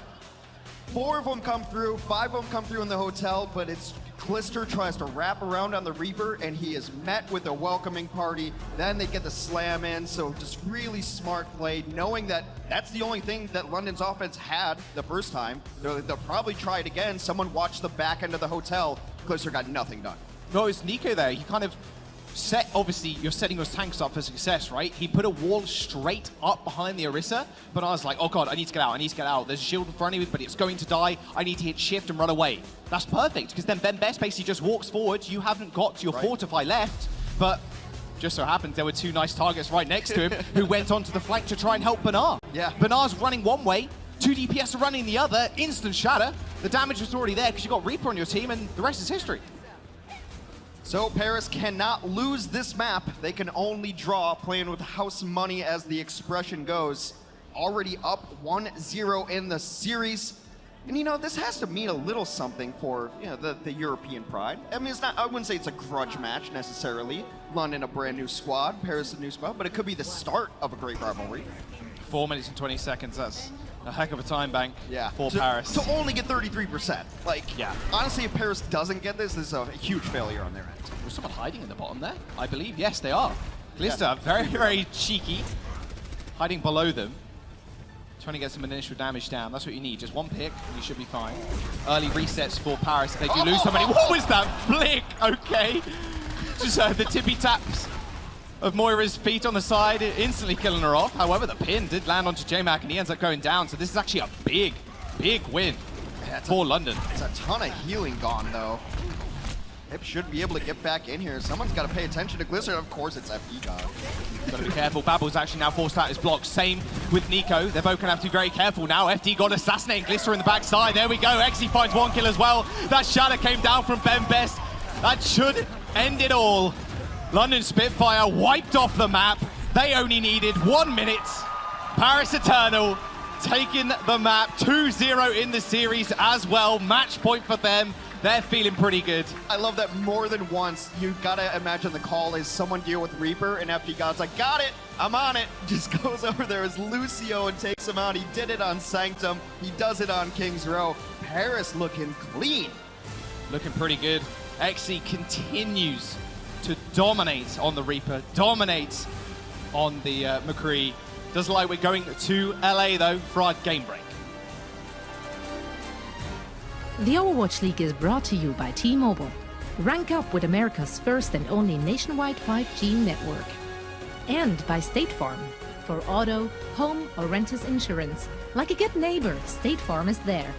4 of them come through, 5 of them come through in the Hotel, but it's Glister tries to wrap around on the Reaper, and he is met with a welcoming party. Then they get the slam in, so just really smart play, knowing that that's the only thing that London's offense had the first time. They'll probably try it again. Someone watched the back end of the Hotel. Glister got nothing done. No, it's Nico there. He kind of set, obviously, you're setting your tanks up for success, right? He put a wall straight up behind the Orisa, but I was like, oh god, I need to get out, I need to get out. There's a shield in front of me, but it's going to die. I need to hit shift and run away. That's perfect, because then Ben Best basically just walks forward. You haven't got your Fortify left, but just so happens there were 2 nice targets right next to him who went onto the flank to try and help Bernard. Yeah. Bernard's running one way, 2 DPS are running the other, instant shatter. The damage was already there because you got Reaper on your team, and the rest is history. So Paris cannot lose this map. They can only draw, playing with house money as the expression goes. Already up 1-0 in the series. And you know, this has to mean a little something for the European pride. I mean, it's not, I wouldn't say it's a grudge match necessarily. London a brand new squad, Paris a new squad, but it could be the start of a great rivalry. 4 minutes and 20 seconds, that's a heck of a time bank for to, Paris. To only get 33%. Like, honestly, if Paris doesn't get this is a huge failure on their end. Was someone hiding in the bottom there? I believe, yes, they are. Glister, very, very cheeky, hiding below them. Trying to get some initial damage down. That's what you need. Just one pick, and you should be fine. Early resets for Paris if they do lose somebody. What was that flick? Okay. Just the tippy taps of Moira's feet on the side, instantly killing her off. However, the pin did land onto J-Mac, and he ends up going down. So this is actually a big, big win for London. It's a ton of healing gone, though. Hip should be able to get back in here. Someone's got to pay attention to Glister. Of course, it's FD God. Gotta be careful. Babel's actually now forced out his block. Same with Nico. They're both gonna have to be very careful now. FD got assassinating Glister in the backside. There we go. Xe finds 1 kill as well. That shatter came down from Ben Best. That should end it all. London Spitfire wiped off the map. They only needed 1 minute. Paris Eternal taking the map. 2-0 in the series as well. Match point for them. They're feeling pretty good. I love that more than once. You gotta imagine the call is someone deal with Reaper, and FD God's like, got it, I'm on it. Just goes over there as Lucio and takes him out. He did it on Sanctum. He does it on King's Row. Paris looking clean. Looking pretty good. Xe continues to dominate on the Reaper, dominates on the McCree. Does like we're going to LA though for our game break. The Overwatch League is brought to you by T-Mobile. Rank up with America's first and only nationwide 5G network. And by State Farm. For auto, home, or renters insurance. Like a good neighbor, State Farm is there.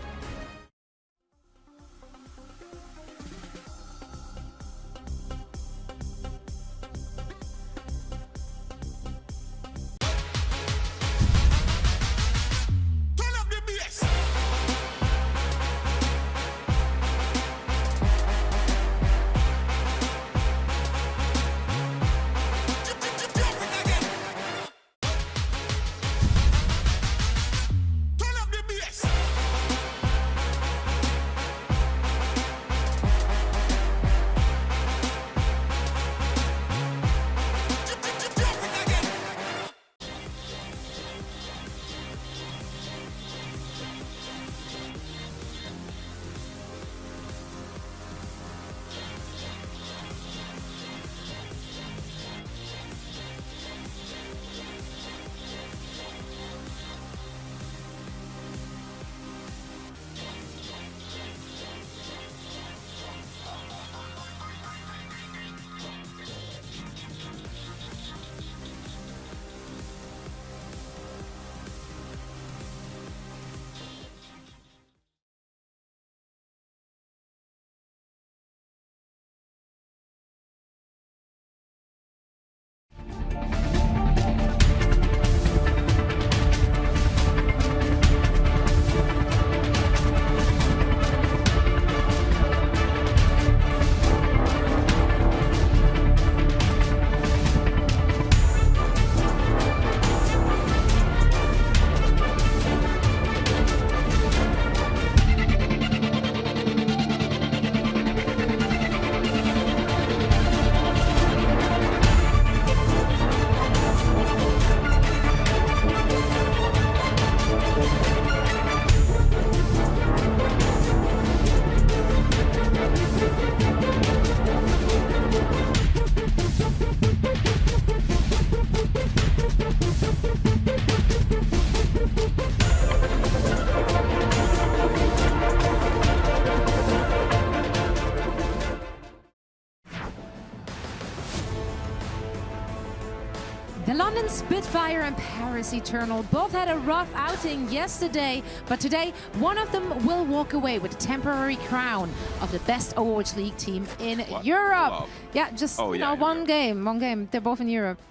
The London Spitfire and Paris Eternal both had a rough outing yesterday, but today one of them will walk away with a temporary crown of the best Overwatch League team in Europe. Wow. Yeah, just one game. They're both in Europe.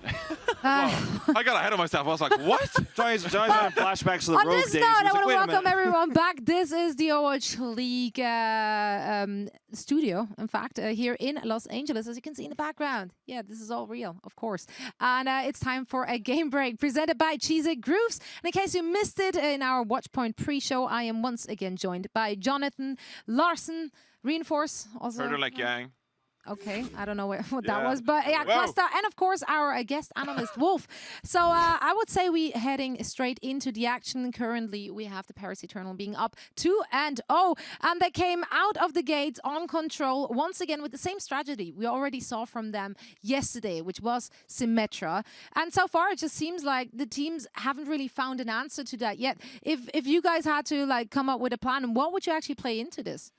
I got ahead of myself. I was like, what? Johnny's having flashbacks to the On Rogue this days. note, He I was want to like, welcome everyone back. This is the Overwatch League studio, in fact, here in Los Angeles, as you can see in the background. Yeah, this is all real, of course. And it's time for a game break presented by Cheesy Grooves. And in case you missed it in our Watchpoint pre-show, I am once again joined by Jonathan, Larson, Reinforce, also. Heard her like Yang. Okay, I don't know what that was, but yeah, Costa, and of course our guest analyst Wolf. So I would say we heading straight into the action. Currently, we have the Paris Eternal being up 2-0, and they came out of the gates on control once again with the same strategy we already saw from them yesterday, which was Symmetra. And so far, it just seems like the teams haven't really found an answer to that yet. If you guys had to like come up with a plan, what would you actually play into this?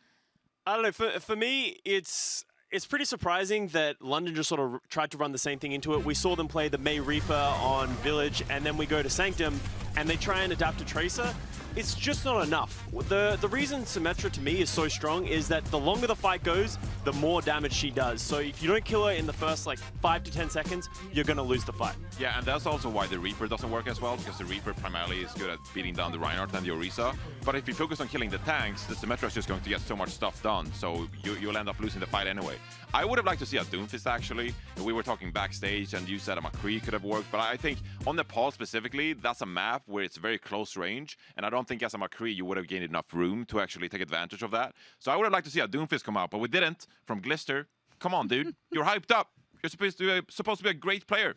I don't know. For me, it's pretty surprising that London just sort of tried to run the same thing into it. We saw them play the May Reaper on Village, and then we go to Sanctum, and they try and adapt to Tracer. It's just not enough. The reason Symmetra to me is so strong is that the longer the fight goes, the more damage she does. So if you don't kill her in the first like 5 to 10 seconds, you're gonna lose the fight. Yeah, and that's also why the Reaper doesn't work as well, because the Reaper primarily is good at beating down the Reinhardt and the Orisa. But if you focus on killing the tanks, the Symmetra is just going to get so much stuff done, so you'll end up losing the fight anyway. I would have liked to see a Doomfist actually. We were talking backstage and you said a McCree could have worked, but I think on Nepal specifically, that's a map where it's very close range, and I don't think as a McCree you would have gained enough room to actually take advantage of that. So I would have liked to see a Doomfist come out, but we didn't from Glister. Come on, dude. You're hyped up. You're supposed to be a great player.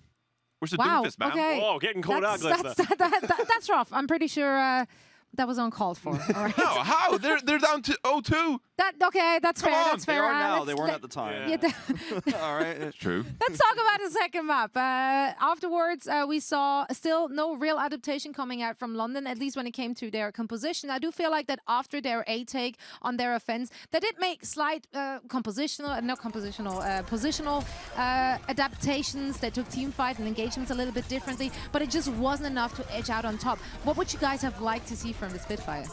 Where's the Doomfist, man? Okay. Whoa, getting called out, Glister. That's rough. I'm pretty sure that was uncalled for. All right. No, how? They're down to 0-2. Okay, that's fair. That's fair. They are now. They weren't at the time. Yeah. All right. It's true. Let's talk about the second map. Afterwards, we saw still no real adaptation coming out from London, at least when it came to their composition. I do feel like that after their A take on their offense, they did make slight positional adaptations. They took team fight and engagements a little bit differently, but it just wasn't enough to edge out on top. What would you guys have liked to see from the Spitfire?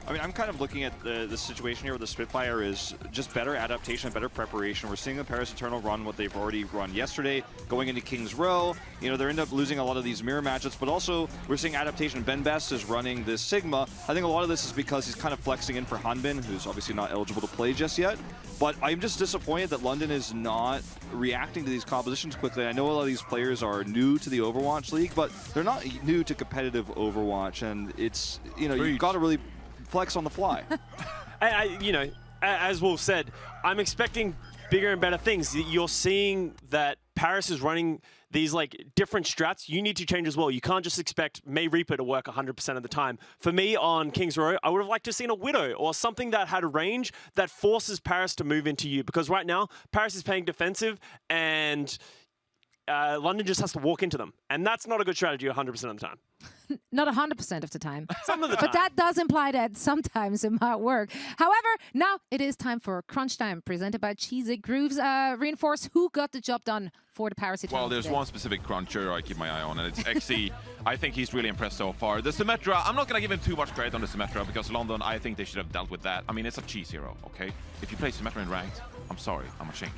I mean, I'm kind of looking at the situation here with the Spitfire is just better adaptation, better preparation. We're seeing the Paris Eternal run what they've already run yesterday, going into King's Row. You know, they end up losing a lot of these mirror matches, but also we're seeing adaptation. Ben Best is running this Sigma. I think a lot of this is because he's kind of flexing in for Hanbin, who's obviously not eligible to play just yet. But I'm just disappointed that London is not reacting to these compositions quickly. I know a lot of these players are new to the Overwatch League, but they're not new to competitive Overwatch, and it's, you know, you've got to really flex on the fly. You know, as Wolf said, I'm expecting bigger and better things. You're seeing that Paris is running these like different strats. You need to change as well. You can't just expect May Reaper to work 100% of the time. For me on King's Row, I would have liked to have seen a Widow or something that had a range that forces Paris to move into you, because right now Paris is playing defensive and London just has to walk into them. And that's not a good strategy 100% of the time. Not 100% of the time. Some of the time. But that does imply that sometimes it might work. However, now it is time for Crunch Time, presented by Cheesy Grooves. Reinforce, who got the job done for the Paris Eternal? Well, there's one specific cruncher I keep my eye on, and it's XE. I think he's really impressed so far. The Symmetra, I'm not going to give him too much credit on the Symmetra, because London, I think they should have dealt with that. I mean, it's a cheese hero, okay? If you play Symmetra in ranked, I'm sorry, I'm ashamed.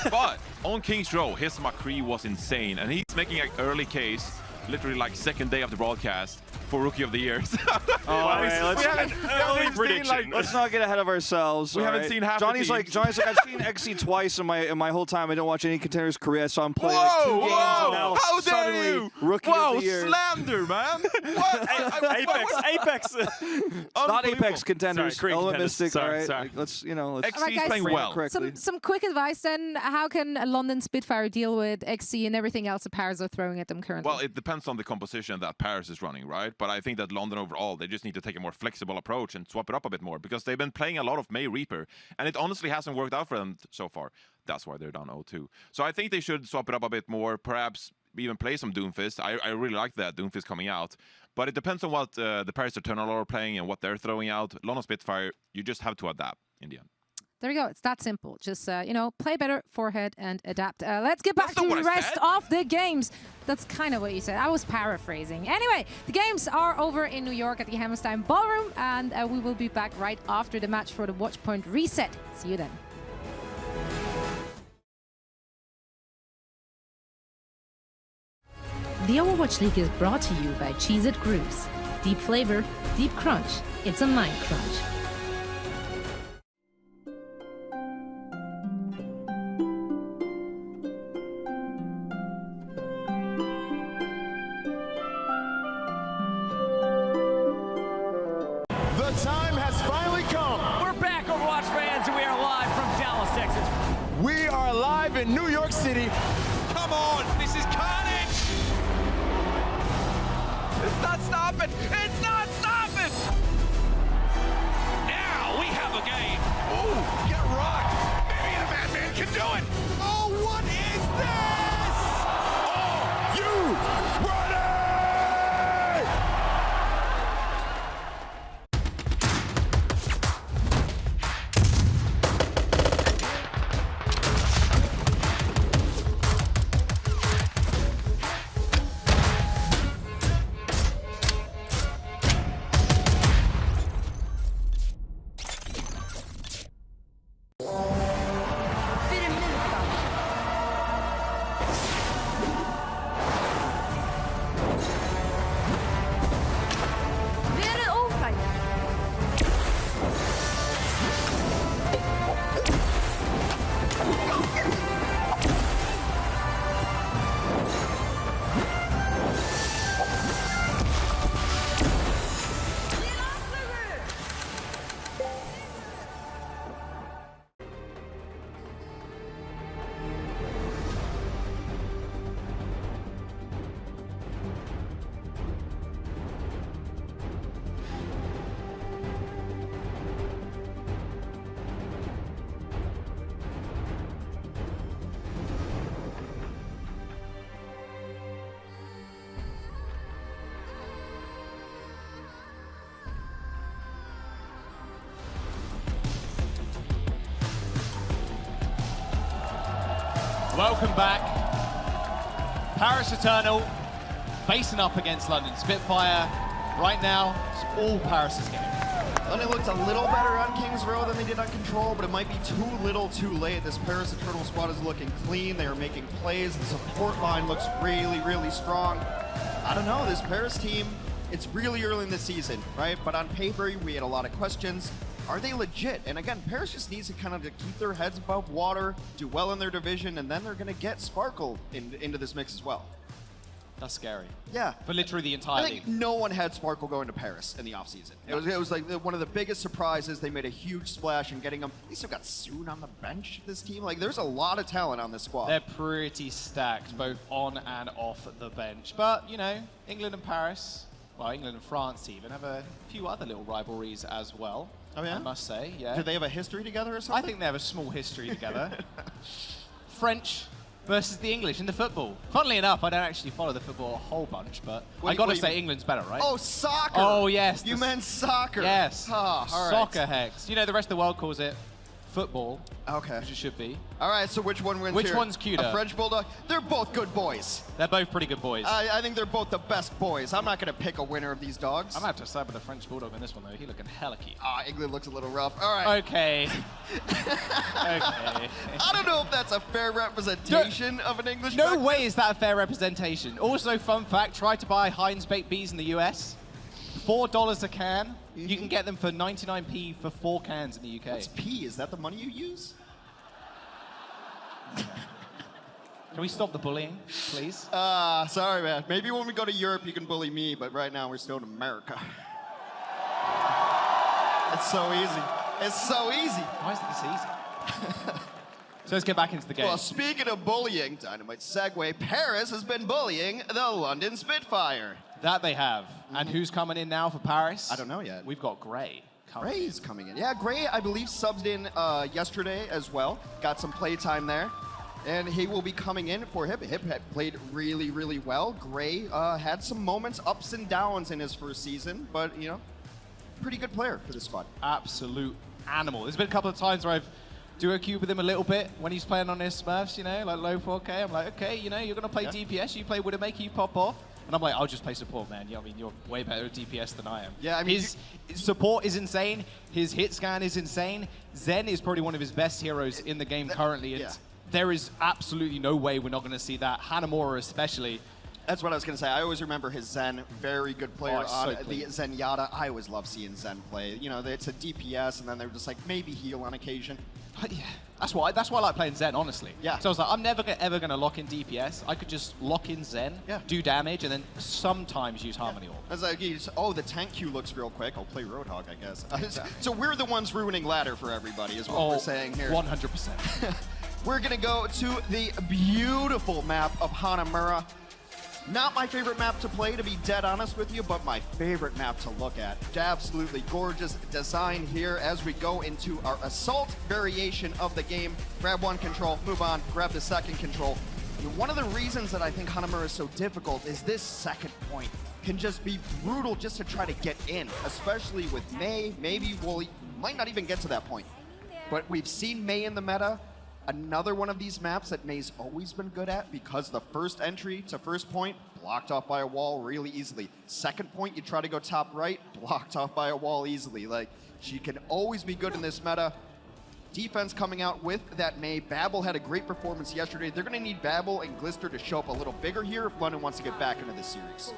But on King's Row, his McCree was insane, and he's making an early case, literally like second day of the broadcast, for Rookie of the Year. Let's not get ahead of ourselves. We haven't seen half Johnny's the like, teams. I've seen XC twice in my whole time. I don't watch any Contenders career, so I'm playing like 2 games. And now how dare suddenly, you? Rookie of the Year. Slander, man! What? Apex. Not Apex Contenders. Sorry, Element Contenders. Mystic. Sorry, all right, sorry. Like, let's let's. XC's playing well. Some quick advice then. How can London Spitfire deal with XC and everything else the Paris are throwing at them currently? Well, it depends on the composition that Paris is running, right? But I think that London overall, they just need to take a more flexible approach and swap it up a bit more, because they've been playing a lot of May Reaper, and it honestly hasn't worked out for them so far. That's why they're down 0-2. So I think they should swap it up a bit more, perhaps even play some Doomfist. I really like that Doomfist coming out, but it depends on what the Paris Eternal are playing and what they're throwing out. London Spitfire, you just have to adapt in the end. There we go. It's that simple. Just, you know, play better, forehead, and adapt. Let's get back to the rest of the games. That's kind of what you said. I was paraphrasing. Anyway, the games are over in New York at the Hammerstein Ballroom, and we will be back right after the match for the Watch Point reset. See you then. The Overwatch League is brought to you by Cheez-It Grooves. Deep flavor, deep crunch. It's a mind crunch. The time has finally come. We're back, Overwatch fans, and we are live from Dallas, Texas. We are live in New York City. Come on, this is carnage. It's not stopping. It's not stopping. Now we have a game. Ooh, get rocked. Maybe the Madman can do it. Oh, what is this? Oh, you ready? Welcome back. Paris Eternal facing up against London Spitfire. Right now, it's all Paris' game. London looked a little better on Kings Row than they did on Control, but it might be too little too late. This Paris Eternal squad is looking clean. They are making plays. The support line looks really, really strong. I don't know, this Paris team, it's really early in the season, right? But on paper, we had a lot of questions. Are they legit? And again, Paris just needs to kind of keep their heads above water, do well in their division, and then they're going to get Sparkle into this mix as well. That's scary. Yeah. For literally the entire I think league. no one had Sparkle going to Paris in the offseason. It was like one of the biggest surprises. They made a huge splash in getting them. They still got Soon on the bench, this team. Like, there's a lot of talent on this squad. They're pretty stacked, both on and off the bench. But, you know, England and Paris, well, England and France even, have a few other little rivalries as well. Oh, yeah? I must say, yeah. Do they have a history together or something? I think they have a small history together. French versus the English in the football. Funnily enough, I don't actually follow the football a whole bunch, but I gotta say England's better, right? Oh, soccer! Oh, yes. You meant soccer. Yes. All right. Soccer hex. You know, the rest of the world calls it football. Okay. Which it should be. All right, so which one wins Which here? one's cuter? A French Bulldog? They're both good boys. They're both pretty good boys. I think they're both the best boys. I'm not going to pick a winner of these dogs. I'm going to have to side with the French Bulldog in this one, though. He looking hella cute. England looks a little rough. All right. Okay. Okay. I don't know if that's a fair representation of an English No back way is that a fair representation. Also, fun fact, try to buy Heinz baked bees in the US. $4 a can. You can get them for 99p for 4 cans in the UK. What's P? Is that the money you use? Can we stop the bullying, please? Sorry, man. Maybe when we go to Europe, you can bully me, but right now we're still in America. It's so easy. It's so easy. Why is this easy? So let's get back into the game. Well, speaking of bullying, Dynamite segue, Paris has been bullying the London Spitfire. That they have. And who's coming in now for Paris? I don't know yet. We've got Gray. Gray's coming in. Yeah, Gray, I believe, subbed in yesterday as well. Got some play time there. And he will be coming in for Hip. Hip had played really, really well. Gray had some moments, ups and downs in his first season, but, you know, pretty good player for this squad. Absolute animal. There's been a couple of times where I've duo queue with him a little bit when he's playing on his Smurfs, you know, like low 4K. I'm like, okay, you know, you're going to play DPS, you play Widowmaker, you pop off. And I'm like, I'll just play support, man. I mean, you're way better at DPS than I am. Yeah, I mean, his support is insane. His hit scan is insane. Zen is probably one of his best heroes in the game currently. There is absolutely no way we're not going to see that. Hanamura especially. That's what I was going to say. I always remember his Zen, very good player on the Zenyatta. I always love seeing Zen play. You know, it's a DPS, and then they're just like, maybe heal on occasion. Yeah, that's why I like playing Zen, honestly. Yeah. So I was like, I'm never ever going to lock in DPS. I could just lock in Zen, do damage, and then sometimes use Harmony Orb. I was like, oh, the tank queue looks real quick. I'll play Roadhog, I guess. So we're the ones ruining ladder for everybody, is what we're saying here. 100%. We're going to go to the beautiful map of Hanamura. Not my favorite map to play, to be dead honest with you, but my favorite map to look at. Absolutely gorgeous design here as we go into our assault variation of the game. Grab one control, move on, grab the second control. And one of the reasons that I think Hanamura is so difficult is this second point can just be brutal just to try to get in, especially with Mei. Maybe might not even get to that point. But we've seen Mei in the meta. Another one of these maps that Mei's always been good at, because the first entry to first point, blocked off by a wall really easily. Second point, you try to go top right, blocked off by a wall easily. Like, she can always be good in this meta. Defense coming out with that Mei. Babel had a great performance yesterday. They're gonna need Babel and Glister to show up a little bigger here if London wants to get back into this series.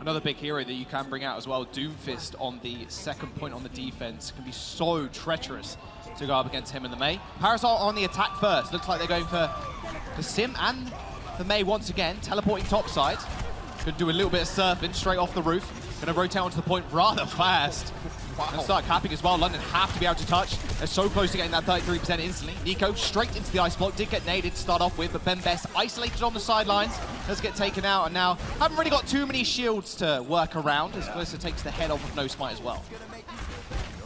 Another big hero that you can bring out as well, Doomfist on the second point on the defense, can be so treacherous to go up against him and the Mei. Parasol on the attack first. Looks like they're going for the Sim and the Mei once again, teleporting topside. Could do a little bit of surfing straight off the roof. Gonna rotate onto the point rather fast. Gonna start capping as well. London have to be able to touch. They're so close to getting that 33% instantly. Nico straight into the ice block. Did get naded to start off with, but Ben Best isolated on the sidelines. Does get taken out, and now haven't really got too many shields to work around as Glister takes the head off of No Smite as well.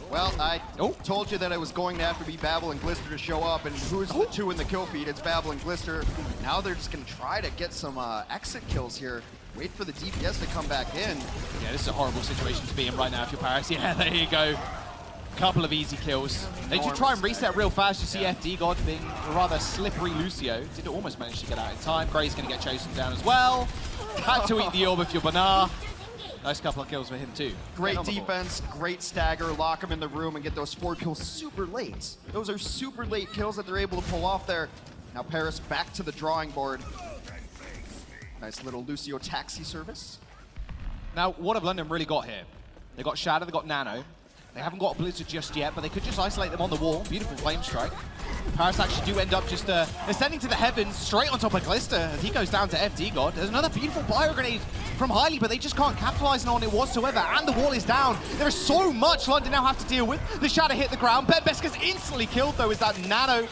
Well, I told you that I was going to have to be Babel and Glister to show up, and who's the two in the kill feed? It's Babel and Glister. Now they're just going to try to get some exit kills here. Wait for the DPS to come back in. Yeah, this is a horrible situation to be in right now if you're Paris. Yeah, there you go. Couple of easy kills. They do try and reset real fast. You see FD God being a rather slippery Lucio. Did almost manage to get out in time. Gray's going to get chosen down as well. Had to eat the orb if you're Banar. Nice couple of kills for him too. Great defense, great stagger, lock him in the room and get those 4 kills super late. Those are super late kills that they're able to pull off there. Now Paris back to the drawing board. Nice little Lucio taxi service. Now, what have London really got here? They got Shadow, they got Nano. They haven't got a Blizzard just yet, but they could just isolate them on the wall. Beautiful flame strike. Paris actually do end up just ascending to the heavens straight on top of Glister as he goes down to FD God. There's another beautiful Pyro Grenade from Hylie, but they just can't capitalize on it whatsoever, and the wall is down. There is so much London now have to deal with. The Shadow hit the ground. Ben Beska's instantly killed, though, as that Nano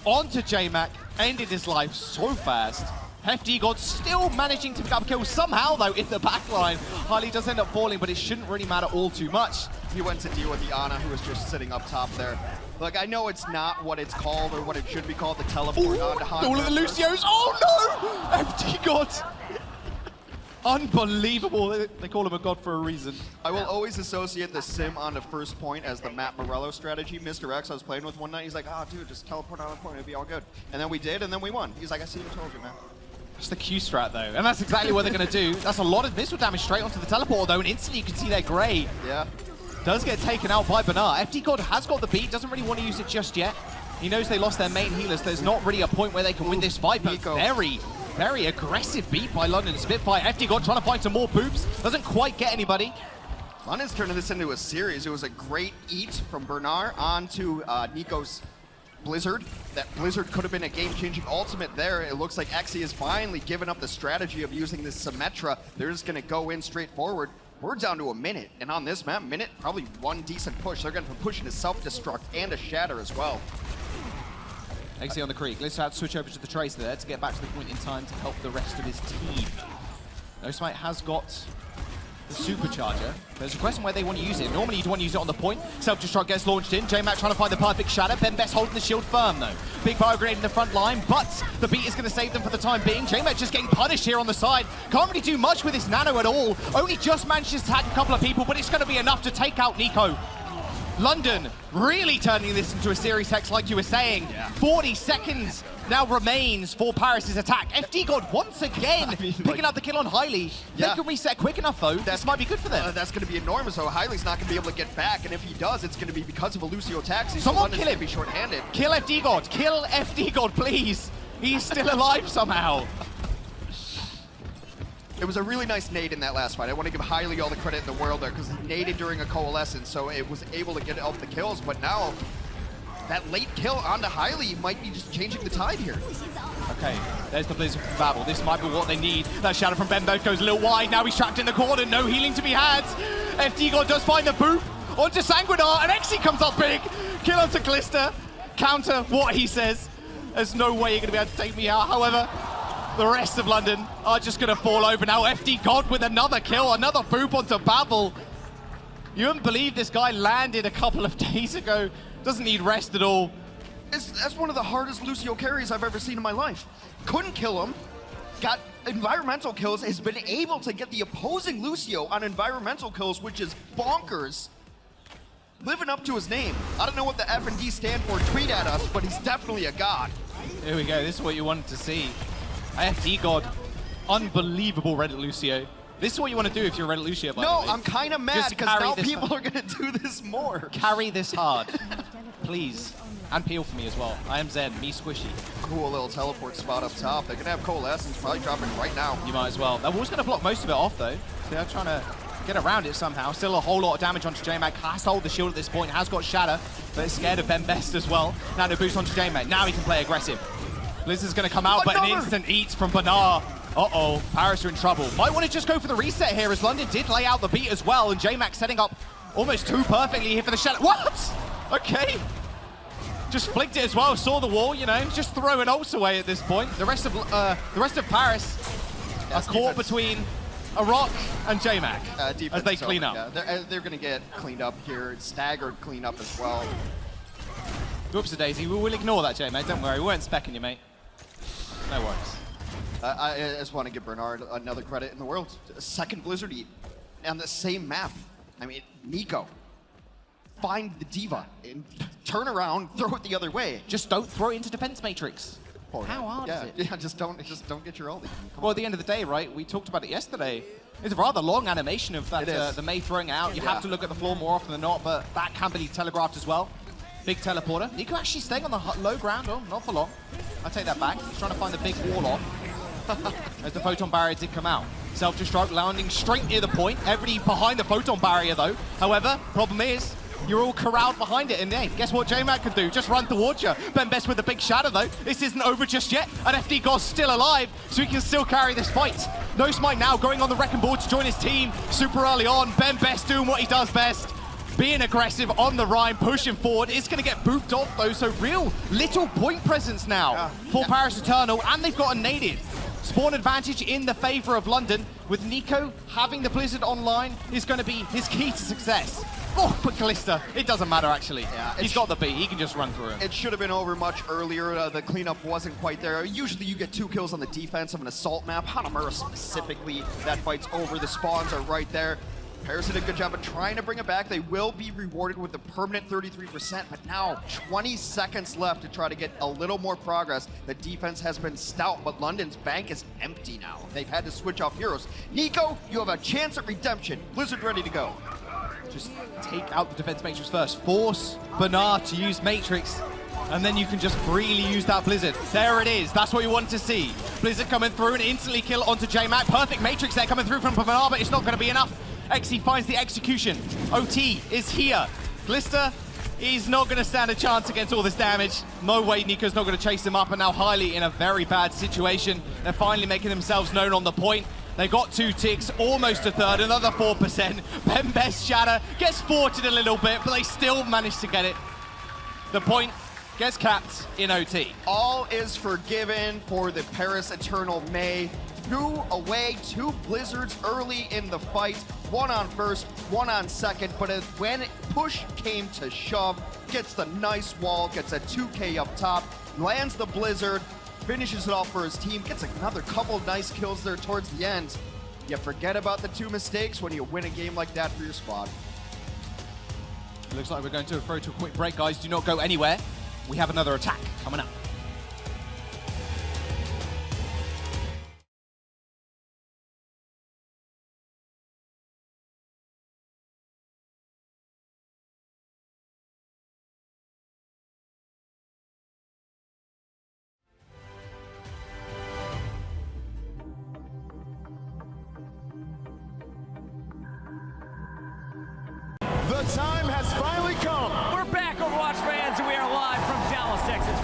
onto J-Mac ended his life so fast. FD God still managing to pick up a kill somehow, though, in the backline. Hylie does end up falling, but it shouldn't really matter all too much. He went to deal with the Ana, who was just sitting up top there. Look, I know it's not what it's called or what it should be called, the teleport onto Hanamura. All of the Lucios. Oh no! FD God. Unbelievable. They call him a god for a reason. I will always associate the Sim on the first point as the Matt Morello strategy. Mr. X, I was playing with one night. He's like, oh, dude, just teleport on the point. It'll be all good. And then we did, and then we won. He's like, I see you, told you, man. Just the Q strat, though. And that's exactly what they're going to do. That's a lot of missile damage straight onto the teleport, though, and instantly you can see their Gray. Yeah. Does get taken out by Banar. FD God has got the beat, doesn't really want to use it just yet. He knows they lost their main healers. There's not really a point where they can win this fight, but very aggressive beat by London Spitfire. FD God trying to find some more poops. Doesn't quite get anybody. London's turning this into a series. It was a great eat from Bernard onto Nico's Blizzard. That Blizzard could have been a game-changing ultimate there. It looks like Xe has finally given up the strategy of using this Symmetra. They're just going to go in straight forward. We're down to a minute, and on this map, minute, probably one decent push. They're going to push into self-destruct and a shatter as well. Xe on the creek. Let's have to switch over to the Tracer there to get back to the point in time to help the rest of his team. No Smite has got the Supercharger. There's a question where they want to use it. Normally you'd want to use it on the point. Self-destruct gets launched in. J-Mac trying to find the perfect shadow. Ben Best holding the shield firm, though. Big fire grenade in the front line, but the beat is going to save them for the time being. J-Mac just getting punished here on the side. Can't really do much with his Nano at all. Only just manages to tag a couple of people, but it's going to be enough to take out Nico. London really turning this into a series hex like you were saying. 40 seconds now remains for Paris's attack. FD God once again picking up the kill on Hailey. They can reset quick enough though. This might be good for them. That's going to be enormous though. Hailey's not going to be able to get back, and if he does, it's going to be because of a Lucio taxi. Someone kill him. Be short-handed. Kill FD God. Kill FD God, please. He's still alive somehow. It was a really nice nade in that last fight. I want to give Hailey all the credit in the world there because he naded during a coalescence, so it was able to get up the kills. But now, that late kill onto Hailey might be just changing the tide here. Okay, there's the Blizzard from Babel. This might be what they need. That shadow from Bembo goes a little wide. Now he's trapped in the corner. No healing to be had. FD God does find the boop onto Sanguinar, and Exi comes up big. Kill onto Calista. Counter what he says. There's no way you're going to be able to take me out. However, the rest of London are just going to fall over now. FD God with another kill, another boop onto Babel. You wouldn't believe this guy landed a couple of days ago. Doesn't need rest at all. That's one of the hardest Lucio carries I've ever seen in my life. Couldn't kill him. Got environmental kills. Has been able to get the opposing Lucio on environmental kills, which is bonkers. Living up to his name. I don't know what the F and D stand for. Tweet at us, but he's definitely a god. Here we go. This is what you wanted to see. FD God, unbelievable Reddit Lucio. This is what you want to do if you're Reddit Lucio, by the way. No, I'm kind of mad because now people are going to do this more. Carry this hard, please. And peel for me as well. I am Zen, me squishy. Cool little teleport spot up top. They're going to have Coalescence probably dropping right now. You might as well. That wall's going to block most of it off, though. So they're trying to get around it somehow. Still a whole lot of damage onto J-Mac. Has to hold the shield at this point. Has got Shatter, but is scared of Ben Best as well. Now the boost onto J-Mac. Now he can play aggressive. Blizzard's going to come out, but an instant eats from Bernard. Uh-oh, Paris are in trouble. Might want to just go for the reset here, as London did lay out the beat as well, and J-Mac setting up almost too perfectly here for the Shadow. What? Okay. Just flicked it as well, saw the wall, you know, just throwing ults away at this point. The rest of Paris are caught between a rock and J-Mac as they clean up. Yeah, they're going to get cleaned up here, staggered cleanup as well. Whoops-a-daisy, we will ignore that, J-Mac, don't worry, we weren't specking you, mate. No worries. I just want to give Bernard another credit in the world. Second Blizzard eat on the same map. I mean, Nico, find the diva and turn around, throw it the other way. Just don't throw it into defense matrix. How hard is it? Yeah, just don't get your ulti. Well, at the end of the day, right, we talked about it yesterday. It's a rather long animation of that, the Mei throwing out. You have to look at the floor more often than not, but that can be telegraphed as well. Big teleporter. Nico actually staying on the low ground. Oh, not for long. I take that back. He's trying to find the big wall off. As the photon barrier did come out. Self-destruct landing straight near the point. Everybody behind the photon barrier though. However, problem is, you're all corralled behind it, and hey, guess what J-Mac can do? Just run towards you. Ben Best with the big shadow though. This isn't over just yet, and FD God's still alive, so he can still carry this fight. No Smite now going on the wrecking board to join his team super early on. Ben Best doing what he does best. Being aggressive on the Rhine, pushing forward. It's going to get booped off though, so real little point presence now for Paris Eternal, and they've got a native. Spawn advantage in the favor of London, with Nico having the Blizzard online is going to be his key to success. Oh, but Calista, it doesn't matter actually. Yeah, he's got the beat, he can just run through it. It should have been over much earlier. The cleanup wasn't quite there. Usually you get 2 kills on the defense of an assault map. Hanamura specifically, that fight's over. The spawns are right there. Paris did a good job of trying to bring it back. They will be rewarded with the permanent 33%, but now 20 seconds left to try to get a little more progress. The defense has been stout, but London's bank is empty now. They've had to switch off heroes. Nico, you have a chance at redemption. Blizzard ready to go. Just take out the defense matrix first. Force Bernard to use matrix, and then you can just freely use that Blizzard. There it is. That's what you want to see. Blizzard coming through and instantly kill onto J-Mac. Perfect matrix there coming through from Bernard, but it's not going to be enough. Xe finds the execution. OT is here. Glister is not going to stand a chance against all this damage. No way Nico's not going to chase him up, and now Hailey in a very bad situation. They're finally making themselves known on the point. They got 2 ticks, almost a third, another 4%. Ben Best Shatter gets thwarted a little bit, but they still managed to get it. The point gets capped in OT. All is forgiven for the Paris Eternal Mei. 2 away, 2 Blizzards early in the fight. 1 on first, 1 on second, but when push came to shove, gets the nice wall, gets a 2K up top, lands the Blizzard, finishes it off for his team, gets another couple nice kills there towards the end. You forget about the 2 mistakes when you win a game like that for your squad. Looks like we're going to throw to a quick break, guys. Do not go anywhere. We have another attack coming up. The time has finally come. We're back, Overwatch fans, and we are live from Dallas, Texas.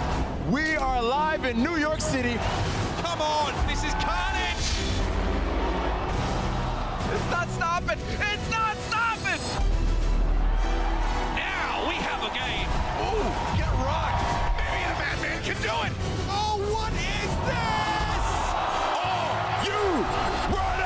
We are live in New York City. Come on, this is carnage! It's not stopping! It's not stopping! Now we have a game. Ooh, get rocked. Maybe the Madman can do it. Oh, what is this? Oh, you ready?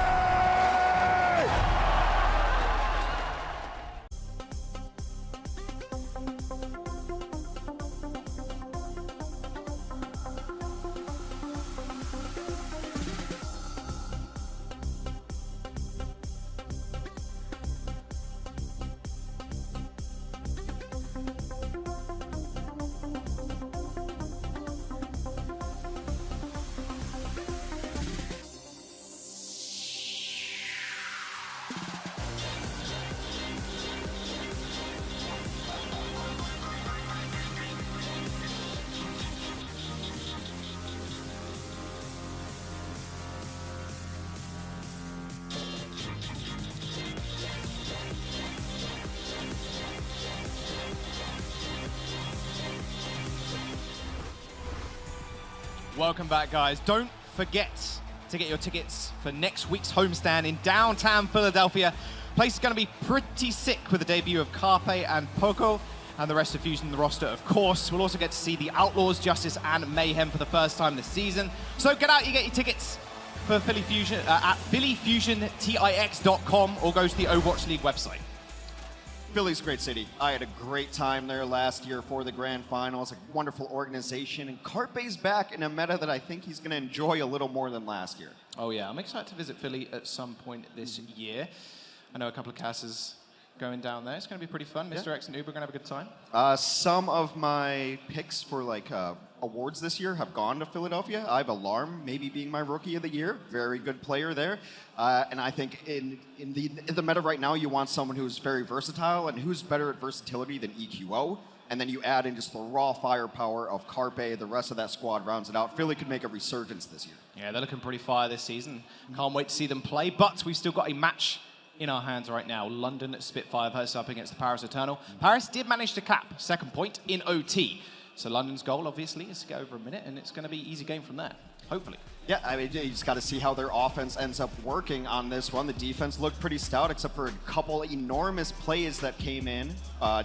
Welcome back, guys. Don't forget to get your tickets for next week's homestand in downtown Philadelphia. Place is going to be pretty sick with the debut of Carpe and Poco and the rest of Fusion in the roster, of course. We'll also get to see the Outlaws, Justice, and Mayhem for the first time this season. So get out, you get your tickets for Philly Fusion at phillyfusiontix.com or go to the Overwatch League website. Philly's a great city. I had a great time there last year for the grand finals. A wonderful organization, and Carpe's back in a meta that I think he's going to enjoy a little more than last year. Oh yeah, I'm excited to visit Philly at some point this year. I know a couple of Casses going down there. It's going to be pretty fun. Mr. X and Uber are going to have a good time. Some of my picks for like awards this year have gone to Philadelphia. I have Alarm maybe being my Rookie of the Year. Very good player there. And I think in the meta right now, you want someone who's very versatile, and who's better at versatility than EQO. And then you add in just the raw firepower of Carpe. The rest of that squad rounds it out. Philly could make a resurgence this year. Yeah, they're looking pretty fire this season. Can't wait to see them play, but we've still got a match in our hands right now. London Spitfire versus up against the Paris Eternal. Paris did manage to cap second point in OT. So London's goal, obviously, is to get over a minute, and it's going to be an easy game from there, hopefully. Yeah, I mean, you just got to see how their offense ends up working on this one. The defense looked pretty stout, except for a couple enormous plays that came in.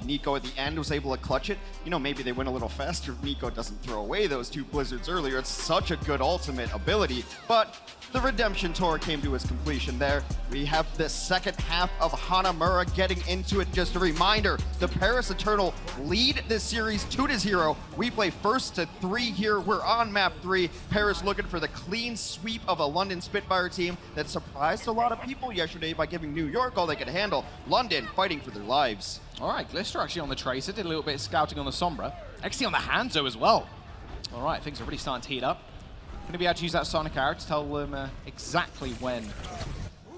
Nico at the end was able to clutch it. You know, maybe they went a little faster if Nico doesn't throw away those two blizzards earlier. It's such a good ultimate ability, but the Redemption Tour came to its completion there. We have the second half of Hanamura getting into it. Just a reminder, the Paris Eternal lead this series 2-0. We play first to 3 here. We're on map 3. Paris looking for the clean sweep of a London Spitfire team that surprised a lot of people yesterday by giving New York all they could handle. London fighting for their lives. All right, Glister actually on the Tracer, did a little bit of scouting on the Sombra. Actually on the Hanzo as well. All right, things are really starting to heat up. Going to be able to use that Sonic Arrow to tell them exactly when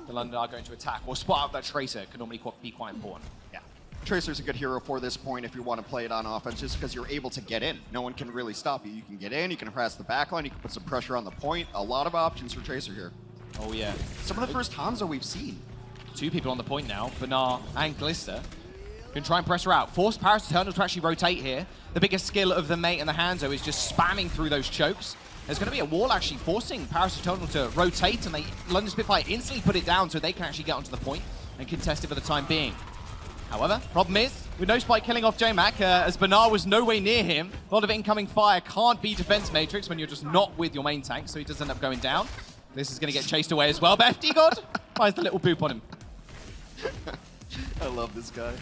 the London are going to attack, or spot out that Tracer can normally be quite important. Yeah. Tracer's a good hero for this point if you want to play it on offense, just because you're able to get in. No one can really stop you. You can get in, you can harass the backline, you can put some pressure on the point. A lot of options for Tracer here. Oh yeah. Some of the first Hanzo we've seen. 2 people on the point now, Banar and Glister. Can try and press her out. Force Paris Eternal to actually rotate here. The biggest skill of the mate and the Hanzo is just spamming through those chokes. There's going to be a wall actually forcing Paris Eternal to rotate, and London Spitfire instantly put it down so they can actually get onto the point and contest it for the time being. However, problem is, with no spike killing off JMac, as Banar was nowhere near him, a lot of incoming fire can't be defense matrix when you're just not with your main tank, so he does end up going down. This is going to get chased away as well, but FD God finds the little boop on him. I love this guy.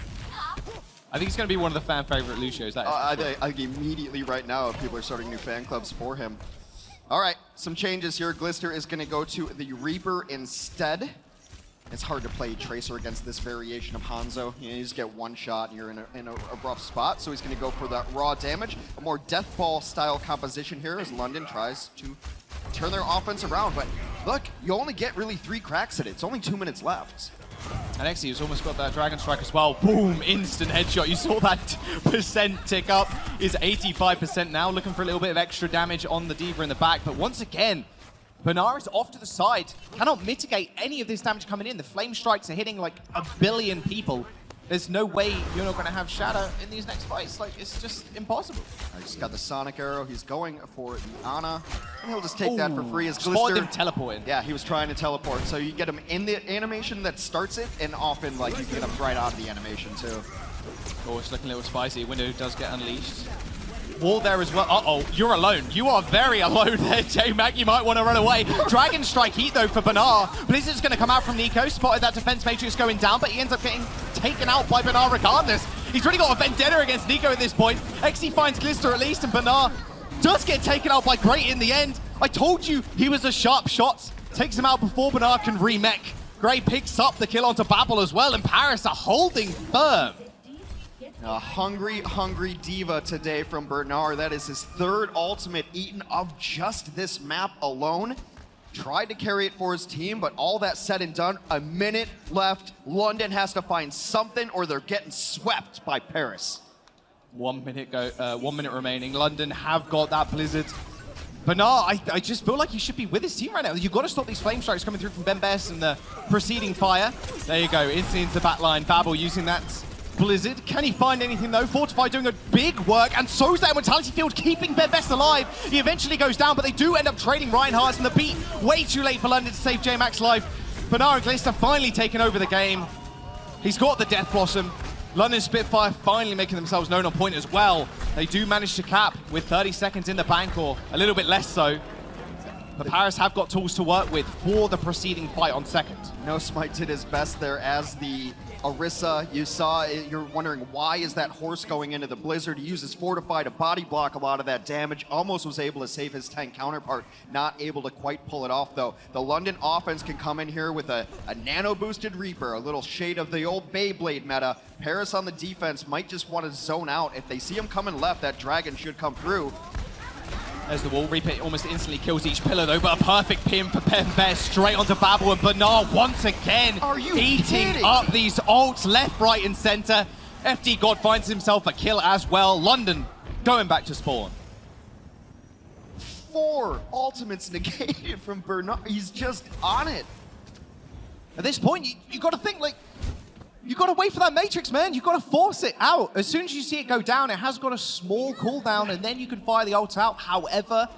I think he's going to be one of the fan favorite Lucios. I think immediately right now people are starting new fan clubs for him. All right, some changes here. Glister is going to go to the Reaper instead. It's hard to play Tracer against this variation of Hanzo. You just get one shot and you're in a rough spot, so he's going to go for that raw damage. A more death ball style composition here as London tries to turn their offense around. But look, you only get really 3 cracks at it. It's only 2 minutes left. And Exy has almost got that Dragon Strike as well. Boom, instant headshot. You saw that percent tick up. Is 85% now, looking for a little bit of extra damage on the D.Va in the back. But once again, Bernard is off to the side. Cannot mitigate any of this damage coming in. The flame strikes are hitting like 1 billion people. There's no way you're not going to have Shadow in these next fights. Like, it's just impossible. I just got the Sonic Arrow. He's going for the Ana. And he'll just take that for free as Glister. Spotted him teleporting. Yeah, he was trying to teleport. So you get him in the animation that starts it, and often, like, you get him right out of the animation, too. Oh, it's looking a little spicy. Window does get unleashed. Wall there as well. Uh-oh, you're alone. You are very alone there, J-Mac. You might want to run away. Dragon Strike heat, though, for Bernard. Blizzard's going to come out from Nico. Spotted that defense matrix going down, but he ends up getting taken out by Bernard regardless. He's really got a vendetta against Nico at this point. XE finds Glister at least, and Bernard does get taken out by Great in the end. I told you he was a sharp shot. Takes him out before Bernard can remech. Gray picks up the kill onto Babel as well, and Paris are holding firm. A hungry, hungry D.Va today from Bernard. That is his 3rd ultimate eaten of just this map alone. Tried to carry it for his team, but all that said and done, a minute left. London has to find something or they're getting swept by Paris. 1 minute remaining. London have got that Blizzard. Bernard, I just feel like he should be with his team right now. You've got to stop these flame strikes coming through from Ben Best and the preceding fire. There you go, instantly into the back line. Babel using that Blizzard. Can he find anything though? Fortify doing a big work, and so's that Mentality Field, keeping Ben Best alive. He eventually goes down, but they do end up trading Reinhardt, and the beat way too late for London to save J-Mac's life. Bernard and Glister finally taking over the game. He's got the Death Blossom. London Spitfire finally making themselves known on point as well. They do manage to cap with 30 seconds in the bank, or a little bit less so. But Paris have got tools to work with for the preceding fight on second. No Smite did his best there as the Orisa. You saw it, you're wondering why is that horse going into the Blizzard. He uses Fortify to body block a lot of that damage. Almost was able to save his tank counterpart. Not able to quite pull it off though. The London offense can come in here with a nano boosted Reaper, a little shade of the old Beyblade meta. Paris on the defense might just want to zone out. If they see him coming left, that Dragon should come through. As the wall, Reaper almost instantly kills each pillar though, but a perfect pin for Ben Best straight onto Babel, and Bernard once again eating up these ults left, right, and center. FD God finds himself a kill as well. London going back to spawn. 4 ultimates negated from Bernard. He's just on it. At this point, you got to think like, you got to wait for that Matrix, man. You got to force it out. As soon as you see it go down, it has got a small cooldown, and then you can fire the ult out. However,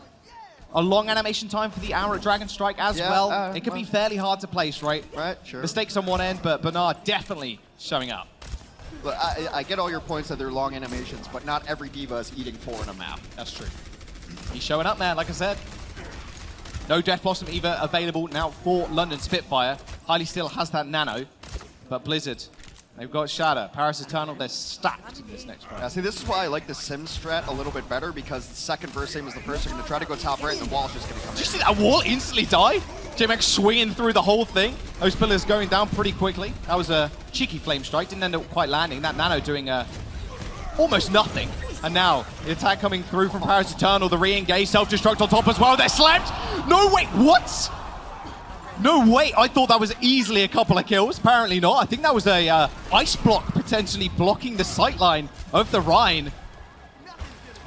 a long animation time for the Arrow Dragon Strike as well. It can be fairly hard to place, right? Right, sure. Mistakes on one end, but Bernard definitely showing up. Look, I get all your points that they're long animations, but not every D.Va is eating 4 in a map. That's true. He's showing up, man, like I said. No Death Blossom either available now for London Spitfire. Highly still has that nano. But Blizzard, they've got Shadow, Paris Eternal, they're stacked in this next round. Yeah, see, this is why I like the Sim strat a little bit better, because the second verse same as the first. You're going to try to go top right, and the wall's just going to come in. Did you see that wall instantly die? J-Mac swinging through the whole thing. Those pillars going down pretty quickly. That was a cheeky flame strike, didn't end up quite landing. That nano doing almost nothing. And now, the attack coming through from Paris Eternal, the re-engage, self-destruct on top as well. They're slapped! No, wait, what? No way, I thought that was easily a couple of kills. Apparently not. I think that was a ice block potentially blocking the sightline of the Rhine.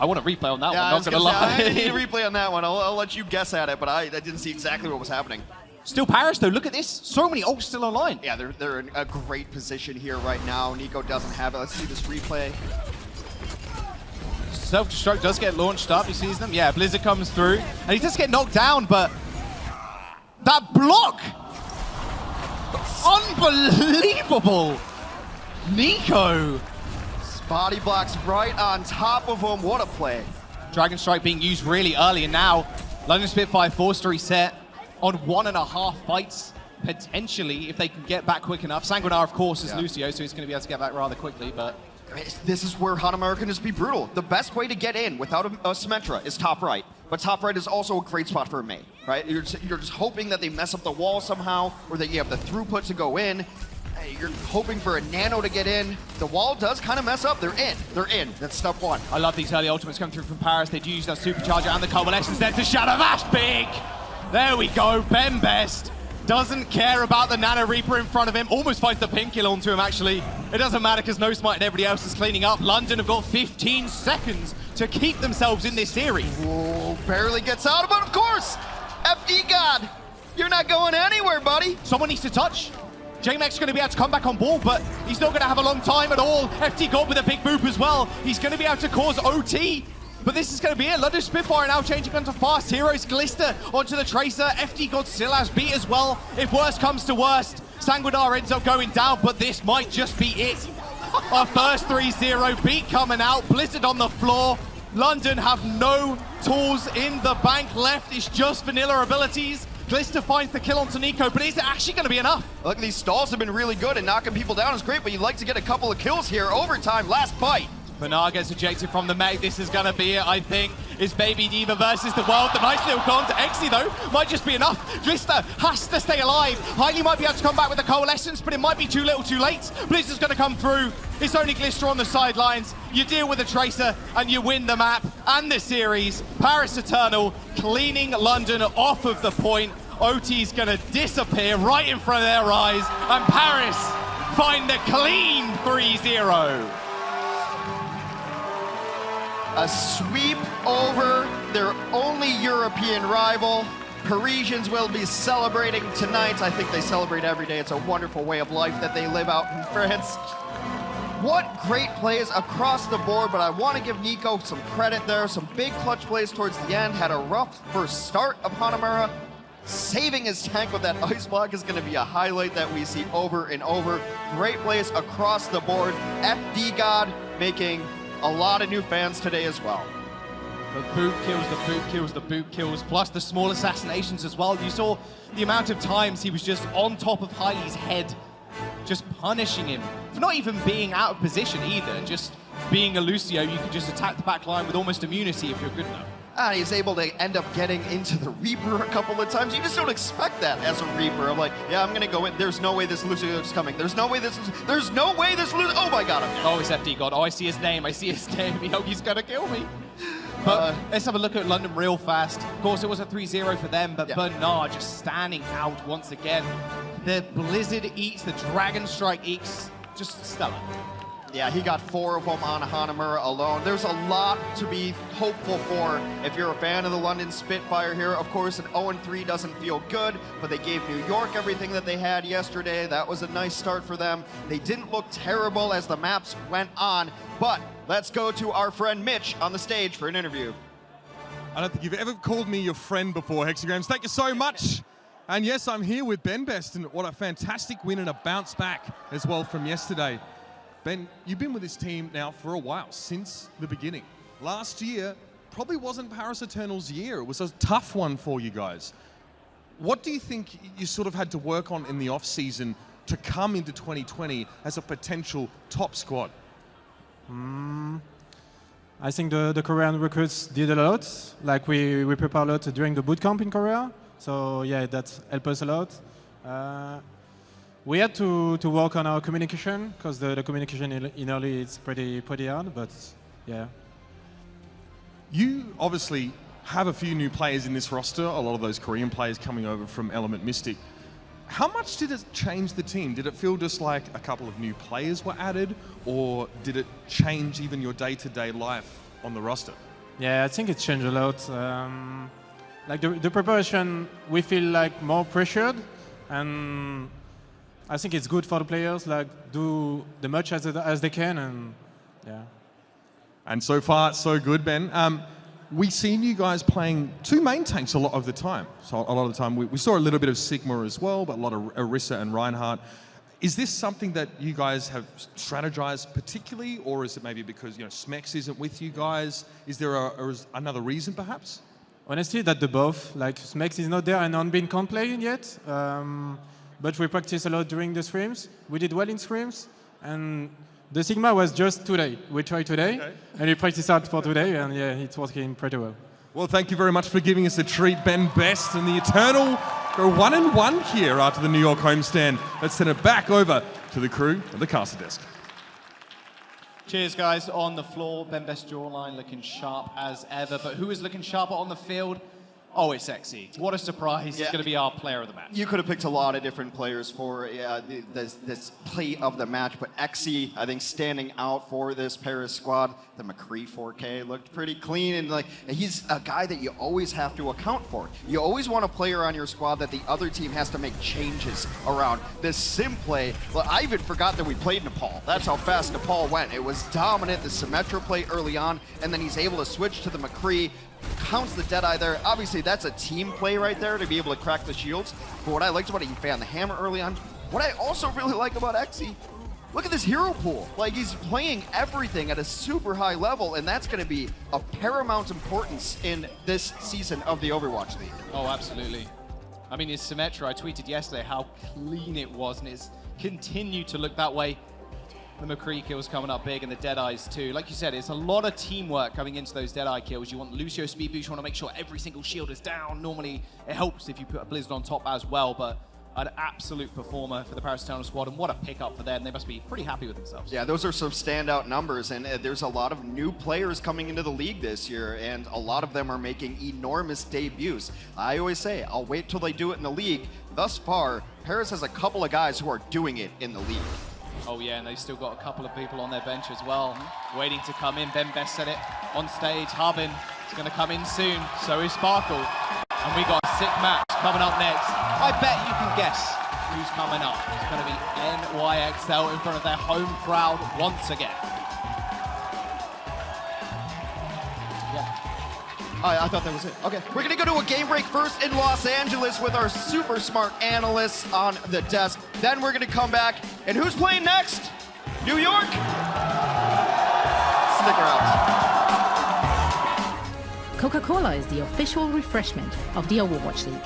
I want to replay on that one, not gonna lie. I need a replay on that one. I'll let you guess at it, but I didn't see exactly what was happening. Still Paris though, look at this. So many ults still online. Yeah, they're in a great position here right now. Nico doesn't have it. Let's see this replay. Self-destruct does get launched up, he sees them. Yeah, Blizzard comes through, and he does get knocked down, but that block! Unbelievable! Nico! Body blocks right on top of him. What a play. Dragon Strike being used really early, and now London Spitfire forced to reset on 1.5 fights, potentially, if they can get back quick enough. Sanguinar, of course, is Lucio, so he's going to be able to get back rather quickly, but... This is where Hanamaru can just be brutal. The best way to get in without a Symmetra is top right. but top right is also a great spot for a Mei, right? You're just hoping that they mess up the wall somehow, or that you have the throughput to go in. You're hoping for a nano to get in. The wall does kind of mess up. They're in. They're in. That's step one. I love these early ultimates coming through from Paris. They'd use that supercharger and the coalescence there to shatter. That's big. There we go. Ben Best doesn't care about the Nano Reaper in front of him. Almost finds the pin kill onto him, actually. It doesn't matter because No Smite and everybody else is cleaning up. London have got 15 seconds to keep themselves in this series. Whoa, barely gets out, but of course, FD God, you're not going anywhere, buddy. Someone needs to touch. J-Mac's going to be able to come back on board, but he's not going to have a long time at all. FD God with a big boop as well. He's going to be able to cause OT. But this is going to be it. London Spitfire now changing onto fast heroes. Glister onto the Tracer. FD God still has beat as well. If worst comes to worst, Sanguinar ends up going down, but this might just be it. Our first 3-0 beat coming out. Blizzard on the floor. London have no tools in the bank left. It's just vanilla abilities. Glister finds the kill onto Nico, but is it actually going to be enough? Look, these stalls have been really good, and knocking people down is great, but you'd like to get a couple of kills here. Overtime, last fight. Bernard gets ejected from the Meg. This is going to be it, I think. It's Baby Diva versus the world. The nice little con to Exy, though, might just be enough. Glister has to stay alive. Hailey might be able to come back with the coalescence, but it might be too little too late. Blizzard's going to come through. It's only Glister on the sidelines. You deal with the Tracer, and you win the map and the series. Paris Eternal cleaning London off of the point. OT's going to disappear right in front of their eyes, and Paris find the clean 3-0. A sweep over their only European rival. Parisians will be celebrating tonight. I think they celebrate every day. It's a wonderful way of life that they live out in France. What great plays across the board, but I want to give Nico some credit there. Some big clutch plays towards the end. Had a rough first start of Hanamura. Saving his tank with that ice block is going to be a highlight that we see over and over. Great plays across the board. FD God making a lot of new fans today as well. The boot kills, the boot kills, the boot kills, plus the small assassinations as well. You saw the amount of times he was just on top of Hailey's head, just punishing him for not even being out of position either. Just being a Lucio, you can just attack the back line with almost immunity if you're good enough. And he's able to end up getting into the Reaper a couple of times. You just don't expect that as a Reaper. I'm like, yeah, I'm gonna go in. There's no way this Lucio's coming. There's no way this Lucio. Oh my God, I'm dead. Oh, it's FD God. Oh, I see his name. He's gonna kill me. But let's have a look at London real fast. Of course, it was a 3-0 for them, but yeah. Bernard just standing out once again. The Blizzard eats, the Dragon Strike eats, just stellar. Yeah, he got 4 of them on Hanamura alone. There's a lot to be hopeful for if you're a fan of the London Spitfire here. Of course, an 0-3 doesn't feel good, but they gave New York everything that they had yesterday. That was a nice start for them. They didn't look terrible as the maps went on, but let's go to our friend Mitch on the stage for an interview. I don't think you've ever called me your friend before, Hexagrams. Thank you so much. And yes, I'm here with Ben Best, and what a fantastic win and a bounce back as well from yesterday. Ben, you've been with this team now for a while, since the beginning. Last year probably wasn't Paris Eternal's year. It was a tough one for you guys. What do you think you sort of had to work on in the off-season to come into 2020 as a potential top squad? I think the Korean recruits did a lot. Like we prepared a lot during the bootcamp in Korea. So yeah, that helped us a lot. We had to work on our communication because the communication in early is pretty hard, but yeah. You obviously have a few new players in this roster, a lot of those Korean players coming over from Element Mystic. How much did it change the team? Did it feel just like a couple of new players were added, or did it change even your day-to-day life on the roster? Yeah, I think it changed a lot. Like the preparation, we feel like more pressured, and I think it's good for the players, like do the much as they can, and yeah. And so far, so good, Ben. We've seen you guys playing 2 main tanks a lot of the time. So a lot of the time, we saw a little bit of Sigma as well, but a lot of Orisa and Reinhardt. Is this something that you guys have strategized particularly, or is it maybe because Smex isn't with you guys? Is there another reason, perhaps? Honestly, that the both. Like Smex is not there and Unbin can't play yet. But we practice a lot during the scrims. We did well in scrims, and the Sigma was just today. We tried today, and we practiced hard for today, and yeah, it's working pretty well. Well, thank you very much for giving us a treat, Ben Best, and the Eternal go 1-1 here after the New York homestand. Let's send it back over to the crew at the caster desk. Cheers, guys. On the floor, Ben Best jawline looking sharp as ever. But who is looking sharper on the field? Oh, it's XE. What a surprise. He's going to be our player of the match. You could have picked a lot of different players for this play of the match, but XE, I think, standing out for this Paris squad. The McCree 4K looked pretty clean, and like he's a guy that you always have to account for. You always want a player on your squad that the other team has to make changes around. This sim play, well, I even forgot that we played Nepal. That's how fast Nepal went. It was dominant, the Symmetra play early on, and then he's able to switch to the McCree, counts the Deadeye there. Obviously, that's a team play right there to be able to crack the shields. But what I liked about it, he found the hammer early on. What I also really like about XE, look at this hero pool. Like, he's playing everything at a super high level, and that's going to be of paramount importance in this season of the Overwatch League. Oh, absolutely. I mean, his Symmetra, I tweeted yesterday how clean it was, and it's continued to look that way. The McCree kills coming up big, and the Deadeyes too. Like you said, it's a lot of teamwork coming into those Deadeye kills. You want Lucio speed boost, you want to make sure every single shield is down. Normally, it helps if you put a Blizzard on top as well, but an absolute performer for the Paris Eternal squad, and what a pickup for them. They must be pretty happy with themselves. Yeah, those are some standout numbers, and there's a lot of new players coming into the league this year, and a lot of them are making enormous debuts. I always say, I'll wait till they do it in the league. Thus far, Paris has a couple of guys who are doing it in the league. Oh yeah, and they've still got a couple of people on their bench as well, waiting to come in. Ben Best said it on stage. Harbin is going to come in soon, so is Sparkle. And we got a sick match coming up next. I bet you can guess who's coming up. It's going to be NYXL in front of their home crowd once again. I thought that was it. Okay, we're gonna go to a game break first in Los Angeles with our super smart analysts on the desk. Then we're gonna come back, and who's playing next? New York? Stick around. Coca-Cola is the official refreshment of the Overwatch League.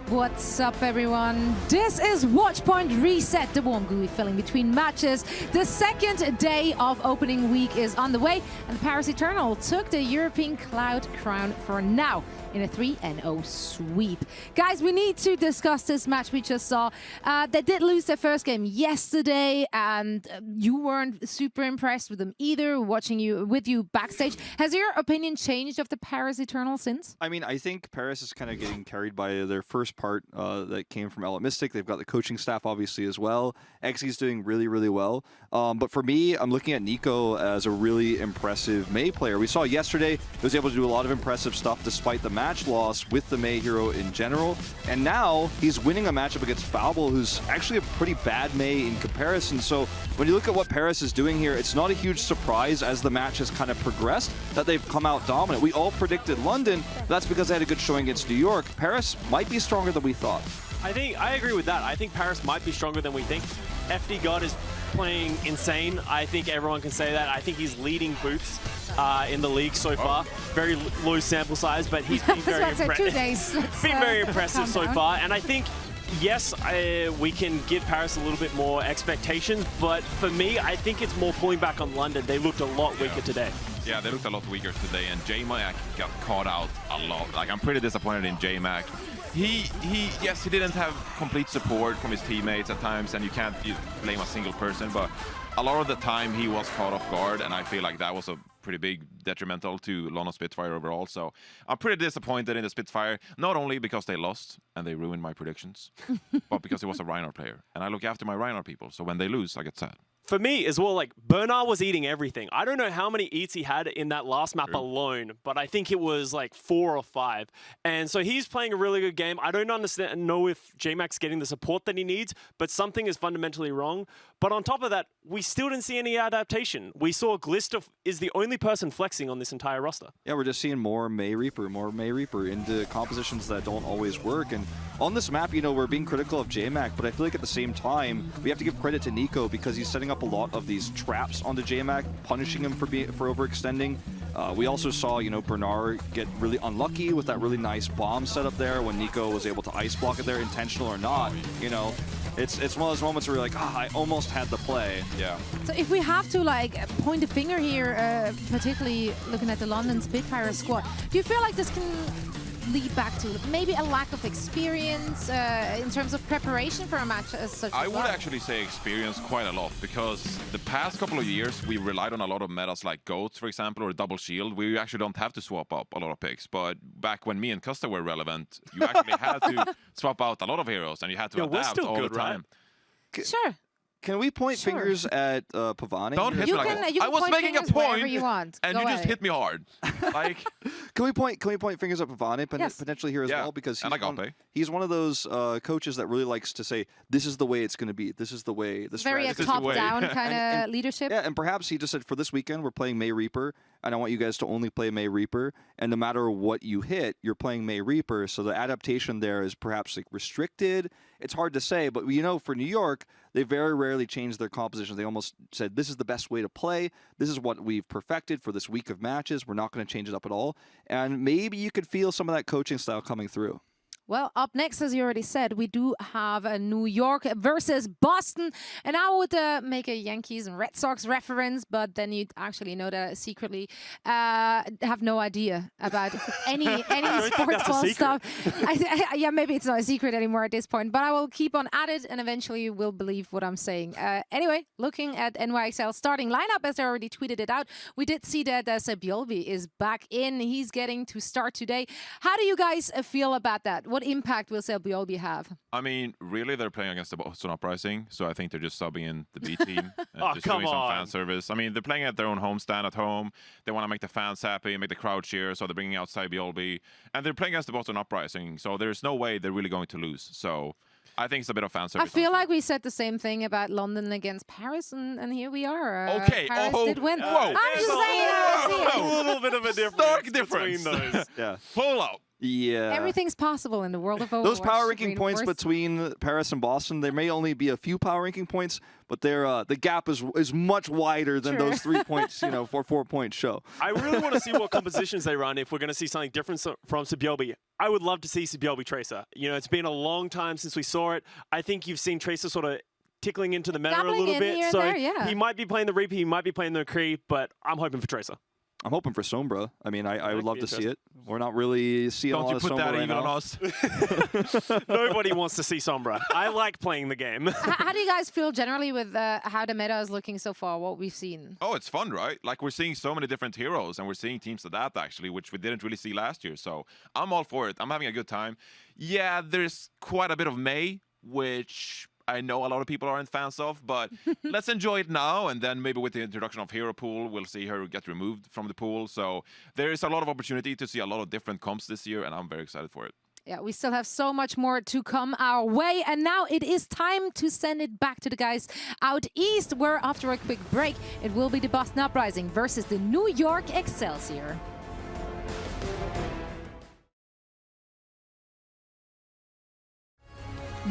What's up, everyone? This is Watchpoint Reset, the warm gooey filling between matches. The second day of opening week is on the way, and Paris Eternal took the European Cloud crown for now in a 3-0 sweep. Guys, we need to discuss this match we just saw. They did lose their first game yesterday, and you weren't super impressed with them either, watching you backstage. Has your opinion changed of the Paris Eternal since? I mean, I think Paris is kind of getting carried by their first part that came from Element Mystic. They've got the coaching staff, obviously, as well. XY's doing really, really well. But for me, I'm looking at Nico as a really impressive Mei player. We saw yesterday he was able to do a lot of impressive stuff despite the match loss with the Mei hero in general. And now he's winning a matchup against Babel, who's actually a pretty bad Mei in comparison. So when you look at what Paris is doing here, it's not a huge surprise as the match has kind of progressed that they've come out dominant. We all predicted London. That's because they had a good showing against New York. Paris might be stronger than we thought. I agree with that. I think Paris might be stronger than we think. FD God is playing insane. I think everyone can say that. I think he's leading boots in the league so far. Very low sample size, but he's been very impressive. Been very impressive so far. And I think, yes, we can give Paris a little bit more expectations, but for me, I think it's more pulling back on London. They looked a lot weaker today. Yeah, they looked a lot weaker today, and J-Mac got caught out a lot. Like, I'm pretty disappointed in J-Mac. Yes, he didn't have complete support from his teammates at times, and you can't blame a single person, but a lot of the time he was caught off guard, and I feel like that was a pretty big detrimental to London Spitfire overall. So I'm pretty disappointed in the Spitfire, not only because they lost and they ruined my predictions, but because it was a Reinhardt player. And I look after my Reinhardt people, so when they lose, I get sad. For me as well, like, Bernard was eating everything. I don't know how many eats he had in that last map alone, but I think it was like 4 or 5. And so he's playing a really good game. I don't know if J-Mac's getting the support that he needs, but something is fundamentally wrong. But on top of that, we still didn't see any adaptation. We saw Glister is the only person flexing on this entire roster. Yeah, we're just seeing more Mei Reaper into compositions that don't always work. And on this map, you know, we're being critical of J-Mac, but I feel like at the same time, we have to give credit to Nico because he's setting up a lot of these traps onto J-Mac, punishing him for overextending. We also saw, you know, Bernard get really unlucky with that really nice bomb setup there when Nico was able to ice block it there, intentional or not. You know, it's one of those moments where you're like, I almost had the play. Yeah. So if we have to like point a finger here, particularly looking at the London Spitfire squad, do you feel like this can lead back to maybe a lack of experience in terms of preparation for a match as such? I would actually say experience quite a lot, because the past couple of years we relied on a lot of metas like Goats, for example, or Double Shield. We actually don't have to swap up a lot of picks, but back when me and Custa were relevant, you actually had to swap out a lot to heroes, and you had to adapt all the time. Right? Sure. Can we point fingers at Pavani? Don't hit me like that. I was making a point, you want. and Go you ahead. just hit me hard. Like, can we point fingers at Pavani potentially here as well? Because he's one of those coaches that really likes to say, "This is the way it's going to be. This is the way." The very a top-down kind of leadership. Yeah, and perhaps he just said, "For this weekend, we're playing Mei Reaper, and I want you guys to only play Mei Reaper. And no matter what you hit, you're playing Mei Reaper. So the adaptation there is perhaps like restricted. It's hard to say, but you know, for New York, they very rarely change their compositions. They almost said, this is the best way to play. This is what we've perfected for this week of matches. We're not going to change it up at all. And maybe you could feel some of that coaching style coming through. Well, up next, as you already said, we do have a New York versus Boston. And I would make a Yankees and Red Sox reference, but then you'd actually know that I secretly have no idea about any sports ball stuff. Yeah, maybe it's not a secret anymore at this point, but I will keep on at it and eventually you will believe what I'm saying. Anyway, looking at NYXL starting lineup, as I already tweeted it out, we did see that Sebiolbi is back in. He's getting to start today. How do you guys feel about that? What impact will Sebiolbi have? I mean, really, they're playing against the Boston Uprising, so I think they're just subbing in the B team and just doing some fan service. I mean, they're playing at their own homestand at home. They want to make the fans happy, make the crowd cheer, so they're bringing out Sebiolbi. And they're playing against the Boston Uprising, so there's no way they're really going to lose. So I think it's a bit of fan service. I feel like we said the same thing about London against Paris, and here we are. Okay. Paris did win. Whoa. I'm just saying. A little bit of a difference. Stark difference. Between those. Yeah. Pull out. Yeah. Everything's possible in the world of Overwatch. Those power ranking points Reinforced. between Paris and Boston, there may only be a few power ranking points, but the gap is much wider than those 3 points, you know, for 4 points show. I really want to see what compositions they run if we're going to see something different from Sibjelbi. I would love to see Sibjelbi Tracer. You know, it's been a long time since we saw it. I think you've seen Tracer sort of tickling into the meta Dabbling a little in bit. here and So there, yeah. he might be playing the Reaper, he might be playing the Kree, but I'm hoping for Tracer. I'm hoping for Sombra. I mean, I would love to see it. We're not really seeing a lot of Sombra right now. Don't you put that even on us. Nobody wants to see Sombra. I like playing the game. How do you guys feel generally with how the meta is looking so far, what we've seen? Oh, it's fun, right? Like, we're seeing so many different heroes, and we're seeing teams adapt, actually, which we didn't really see last year. So I'm all for it. I'm having a good time. Yeah, there's quite a bit of Mei, which I know a lot of people aren't fans of, but let's enjoy it now, and then maybe with the introduction of Hero Pool, we'll see her get removed from the pool. So there is a lot of opportunity to see a lot of different comps this year, and I'm very excited for it. Yeah, we still have so much more to come our way, and now it is time to send it back to the guys out east, where after a quick break, it will be the Boston Uprising versus the New York Excelsior.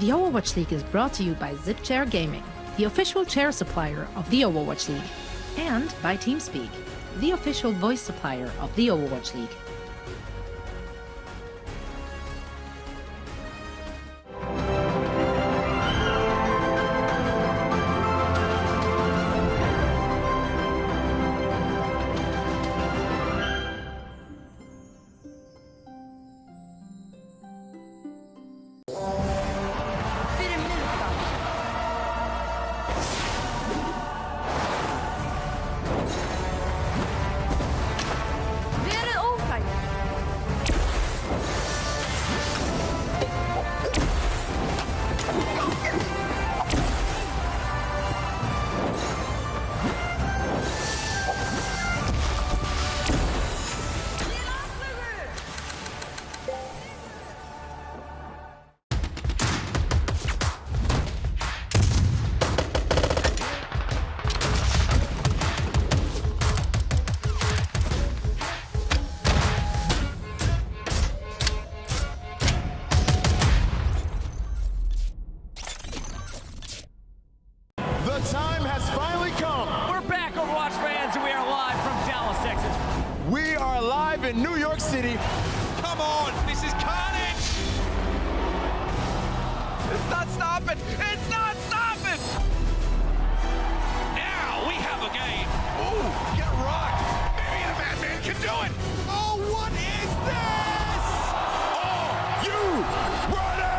The Overwatch League is brought to you by ZipChair Gaming, the official chair supplier of the Overwatch League, and by TeamSpeak, the official voice supplier of the Overwatch League. The time has finally come. We're back, Overwatch fans, and we are live from Dallas, Texas. We are live in New York City. Come on, this is carnage! It's not stopping. It's not stopping. Now we have a game. Ooh, get rocked. Maybe the Madman can do it. Oh, what is this? Oh, you ready?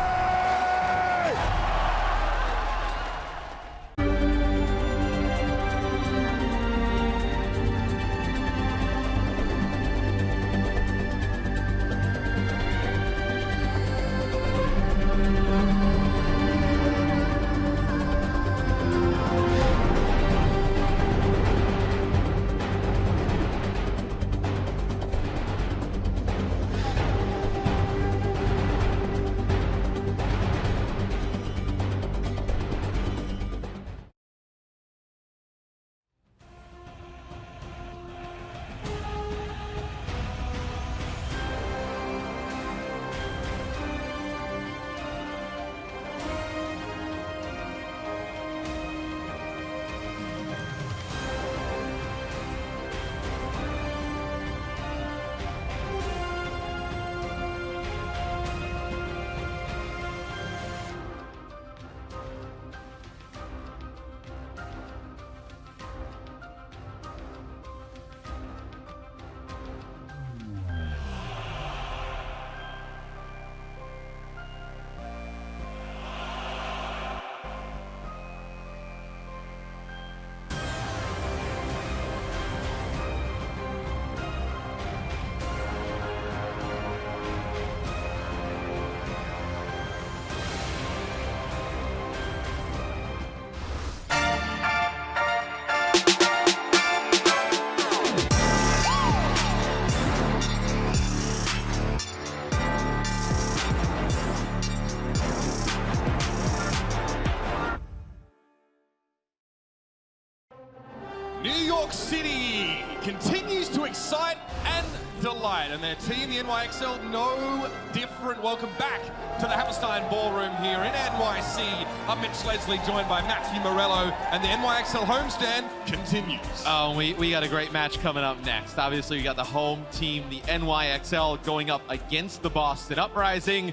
New York City. continues to excite and delight, and their team, the NYXL, no different. Welcome back to the Hammerstein Ballroom here in NYC. I'm Mitch Leslie, joined by Matthew Morello, and the NYXL homestand continues. Oh, we got a great match coming up next. Obviously, we got the home team, the NYXL, going up against the Boston Uprising.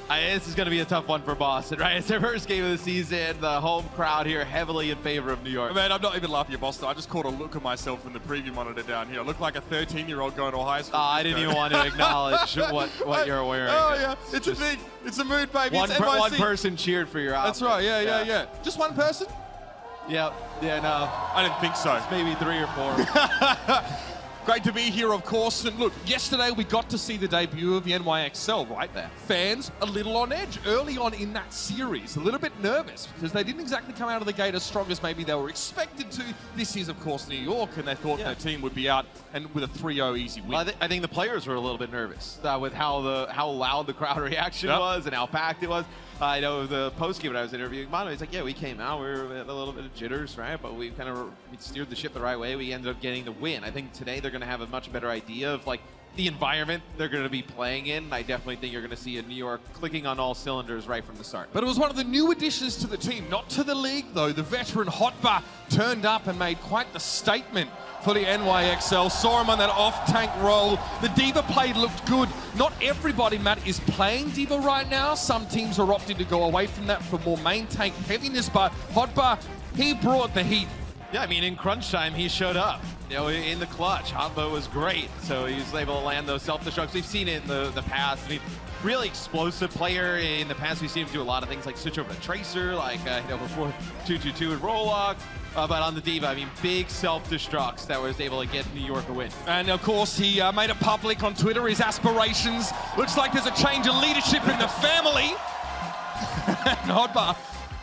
This is going to be a tough one for Boston, right? It's their first game of the season. The home crowd here heavily in favor of New York. Man, I'm not even laughing at Boston. I just caught a look of myself in the preview monitor down here. I look like a 13-year-old going to high school. I didn't even want to acknowledge what you're wearing. Oh, yeah. It's a thing. It's a mood, baby. One person cheered for your outfit. That's right. Yeah. Just one person? Yep. Yeah, no. I didn't think so. It's maybe 3 or 4. Great to be here, of course. And look, yesterday we got to see the debut of the NYXL, right there. Fans a little on edge early on in that series, a little bit nervous because they didn't exactly come out of the gate as strong as maybe they were expected to. This is, of course, New York, and they thought their team would be out and with a 3-0 easy win. Well, I think the players were a little bit nervous with how loud the crowd reaction was and how packed it was. I know the post-game when I was interviewing Mono, he's like, yeah, we came out, we were a little bit of jitters, right? But we kind of steered the ship the right way. We ended up getting the win. I think today they're going to have a much better idea of like the environment they're going to be playing in. I definitely think you're going to see a New York clicking on all cylinders right from the start. But it was one of the new additions to the team, not to the league though. The veteran Hotbar turned up and made quite the statement for the NYXL. Saw him on that off-tank role. The Diva play looked good. Not everybody, Matt, is playing Diva right now. Some teams are opting to go away from that for more main tank heaviness, but Hotbar, he brought the heat. Yeah, I mean, in crunch time, he showed up. You know, in the clutch, Hotbar was great. So he was able to land those self-destructs. We've seen it in the past. I mean, really explosive player. In the past, we've seen him do a lot of things like switch over to Tracer, like, before 2-2-2 and Rollock. But on the Diva, I mean, big self-destructs that was able to get New York a win. And of course, he made it public on Twitter, his aspirations. Looks like there's a change of leadership in the family. And Hotbar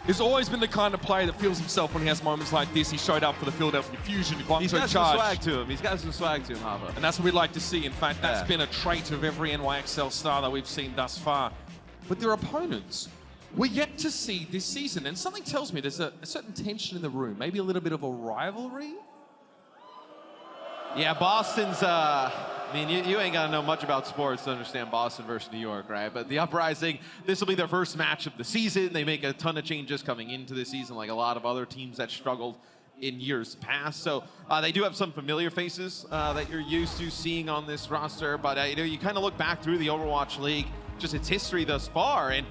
has always been the kind of player that feels himself when he has moments like this. He showed up for the Philadelphia Fusion. He's got some swag to him. He's got some swag to him, Hotbar. And that's what we'd like to see. In fact, that's been a trait of every NYXL star that we've seen thus far. But their opponents, we're yet to see this season. And something tells me there's a certain tension in the room, maybe a little bit of a rivalry. Yeah, Boston's, I mean, you ain't got to know much about sports to understand Boston versus New York, right? But the Uprising, this will be their first match of the season. They make a ton of changes coming into the season, like a lot of other teams that struggled in years past. So they do have some familiar faces that you're used to seeing on this roster. But you kind of look back through the Overwatch League, just its history thus far, and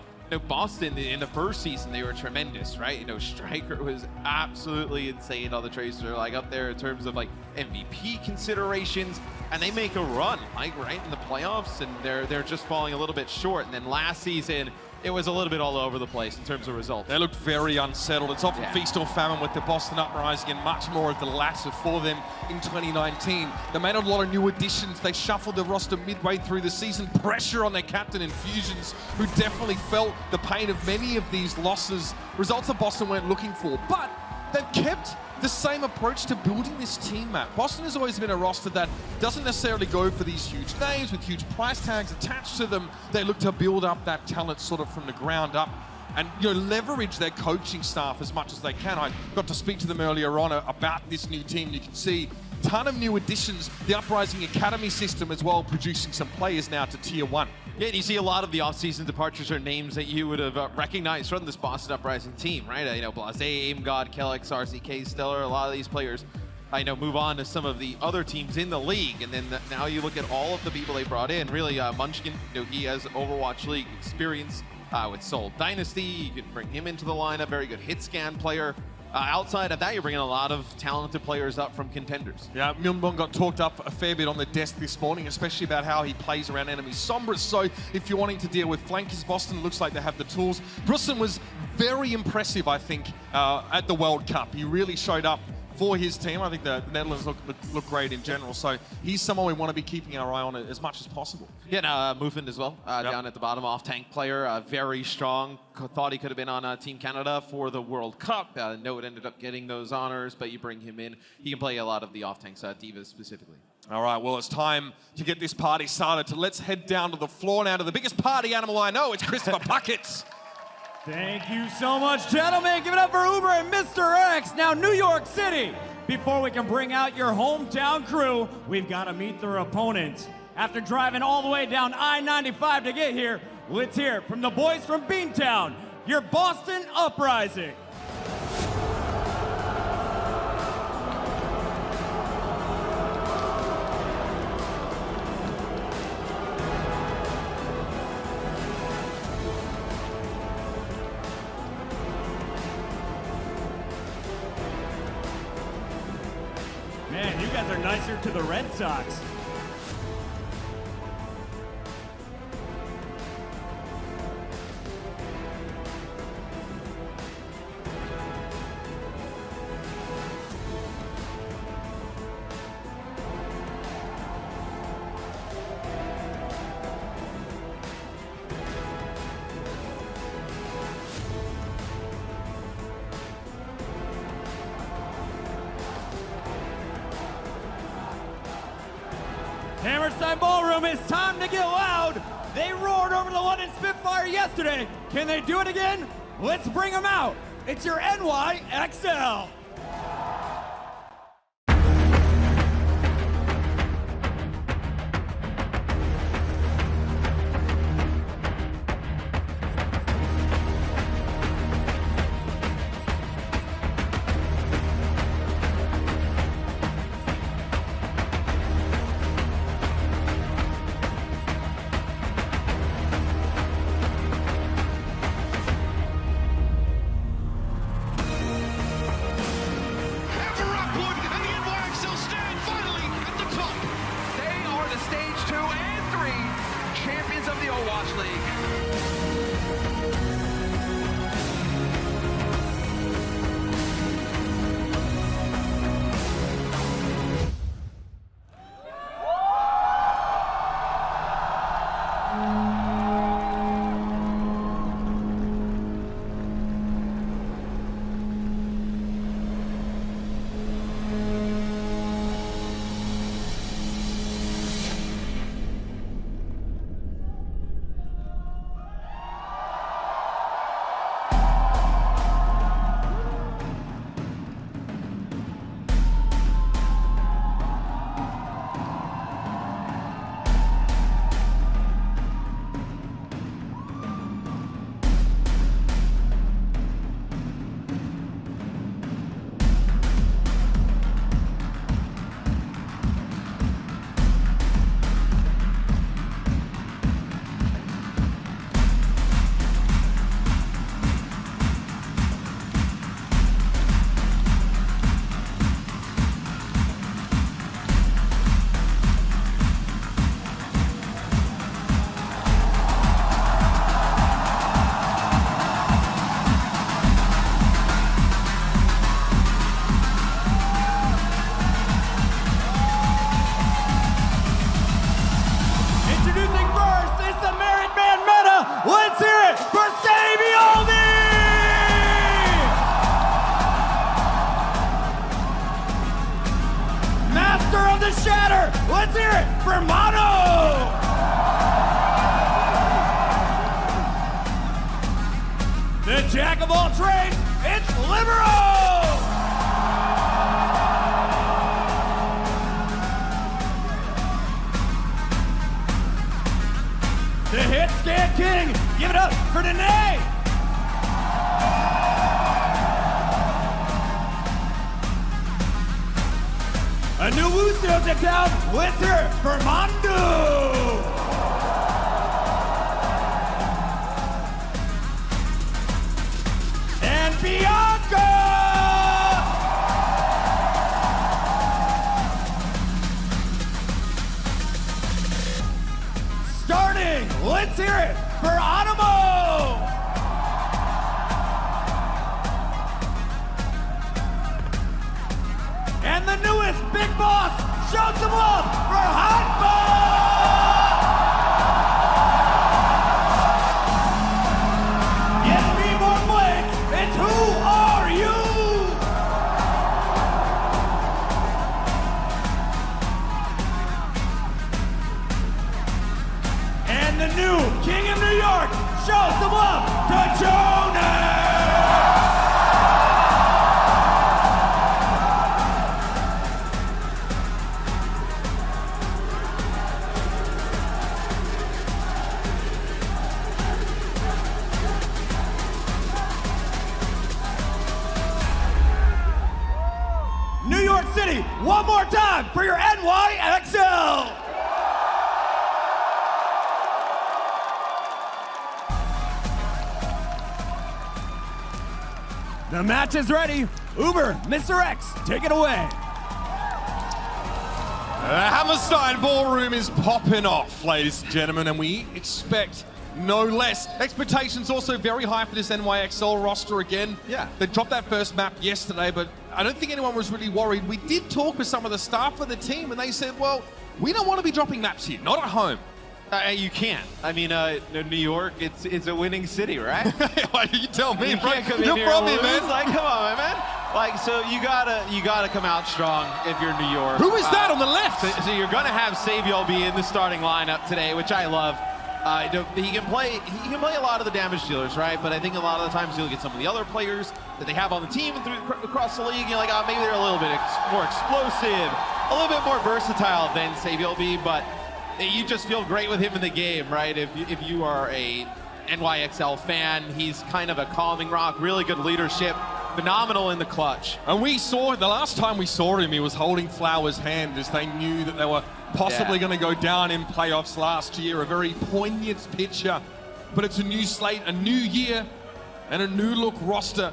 Boston in the first season, they were tremendous, right? Striker was absolutely insane on the Tracer, like up there in terms of like MVP considerations, and they make a run, like right in the playoffs, and they're just falling a little bit short. And then last season, it was a little bit all over the place in terms of results. They looked very unsettled. It's often feast or famine with the Boston Uprising, and much more of the latter for them in 2019. They made a lot of new additions. They shuffled the roster midway through the season. Pressure on their captain Infusions, who definitely felt the pain of many of these losses. Results that Boston weren't looking for, but they've kept the same approach to building this team map. Boston has always been a roster that doesn't necessarily go for these huge names with huge price tags attached to them. They look to build up that talent sort of from the ground up and leverage their coaching staff as much as they can. I got to speak to them earlier on about this new team. You can see a ton of new additions. The Uprising Academy system as well, producing some players now to Tier 1. Yeah, and you see a lot of the offseason departures are names that you would have recognized from this Boston Uprising team, right? Blase, Aim God, Kellex, RCK, Stellar, a lot of these players, move on to some of the other teams in the league. And then now you look at all of the people they brought in. Really, Munchkin, he has Overwatch League experience with Seoul Dynasty. You can bring him into the lineup, very good hit scan player. Outside of that, you're bringing a lot of talented players up from contenders. Yeah, Myunbong got talked up a fair bit on the desk this morning, especially about how he plays around enemy Sombras. So if you're wanting to deal with flankers, Boston looks like they have the tools. Brusson was very impressive, I think, at the World Cup. He really showed up for his team. I think the Netherlands look great in general. So he's someone we want to be keeping our eye on as much as possible. Yeah, Movement as well, down at the bottom, off-tank player, very strong. Thought he could have been on Team Canada for the World Cup. Note ended up getting those honors, but you bring him in. He can play a lot of the off-tanks, Divas specifically. All right, well, it's time to get this party started. Let's head down to the floor now to the biggest party animal I know. It's Christopher Buckets. Thank you so much, gentlemen. Give it up for Uber and Mr. X. Now, New York City, before we can bring out your hometown crew, we've got to meet their opponent. After driving all the way down I-95 to get here, let's hear it from the boys from Beantown, your Boston Uprising. Man, you guys are nicer to the Red Sox. Hammerstein Ballroom, it's time to get loud. They roared over the London Spitfire yesterday. Can they do it again? Let's bring them out. It's your NYXL. Champions of the Overwatch League. Let's hear it for Sabioldi! Master of the Shatter, let's hear it for Mono! The Jack of all trades, it's Libero! The hit scan king, give it up for Danae! A new Wusto to town, let's hear it for Mandu! And Bianca! Starting, let's hear it for Animo! And the newest big boss, show some love for Hanbo! Give me more blades, it's Who Are You? And the new King of New York, show some love to Jonas! one more time for your NYXL. The match is ready. Uber, Mr. X, take it away. The Hammerstein Ballroom is popping off, ladies and gentlemen, and we expect no less. Expectations also very high for this NYXL roster again. Yeah. They dropped that first map yesterday, but I don't think anyone was really worried. We did talk with some of the staff of the team, and they said, well, we don't want to be dropping maps here, not at home. You can't. I mean, New York, it's a winning city, right? You tell me, you bro. can't come You're in here from and here, lose. man. Like, come on, man. Like, so you gotta come out strong if you're New York. Who is that on the left? So you're gonna have Saviol be in the starting lineup today, which I love. He can play a lot of the damage dealers, right? But I think a lot of the times you'll get some of the other players that they have on the team and across the league. You're like, oh, maybe they're a little bit more explosive, a little bit more versatile than Saviol be, but you just feel great with him in the game, right? If you are a NYXL fan, he's kind of a calming rock, really good leadership, phenomenal in the clutch. And we saw, the last time we saw him, he was holding Flowers' hand as they knew that they were possibly going to go down in playoffs last year. A very poignant picture, but it's a new slate, a new year, and a new look roster.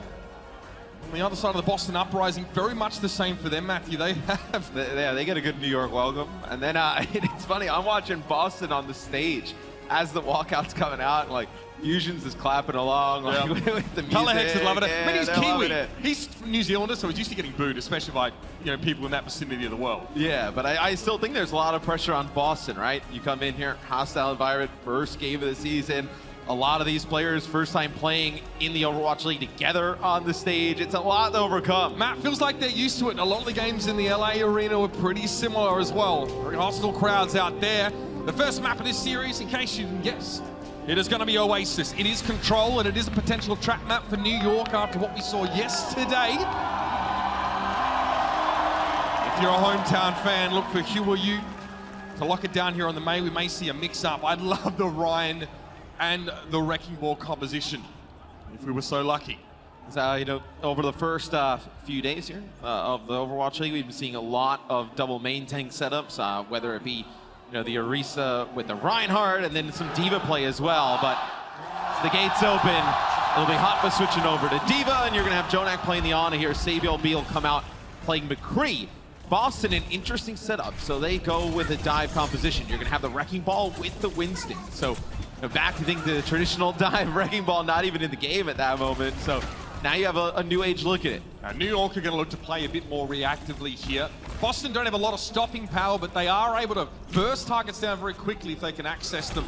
On the other side of the Boston Uprising, very much the same for them, Matthew. They have... Yeah, they get a good New York welcome. And then it's funny, I'm watching Boston on the stage as the walkout's coming out, and like, Fusions is clapping along like, with the music. Colorhex is loving it. Yeah, I mean, he's they're Kiwi. loving it. He's from New Zealander, so he's used to getting booed, especially by people in that vicinity of the world. Yeah, but I still think there's a lot of pressure on Boston, right? You come in here, hostile environment, first game of the season. A lot of these players first time playing in the Overwatch League together on the stage. It's a lot to overcome. Matt, feels like they're used to it. A lot of the games in the LA arena were pretty similar as well. Very hostile crowds out there. The first map of this series, in case you didn't guess, it is going to be Oasis. It is Control, and it is a potential trap map for New York after what we saw yesterday. If you're a hometown fan, look for Hugh or You to lock it down here on the May. We may see a mix-up. I'd love the Ryan and the Wrecking Ball composition, if we were so lucky. So, over the first few days here of the Overwatch League, we've been seeing a lot of double main tank setups, whether it be the Orisa with the Reinhardt and then some Diva play as well. But the gate's open. It'll be Hotba switching over to Diva, and you're going to have Jonak playing the Ana here. Saviol B will come out playing McCree. Boston, an interesting setup. So they go with a dive composition. You're going to have the Wrecking Ball with the Winston. So back to the traditional dive Wrecking Ball, not even in the game at that moment. So now you have a new age look at it. New York are going to look to play a bit more reactively here. Boston don't have a lot of stopping power, but they are able to burst targets down very quickly if they can access them.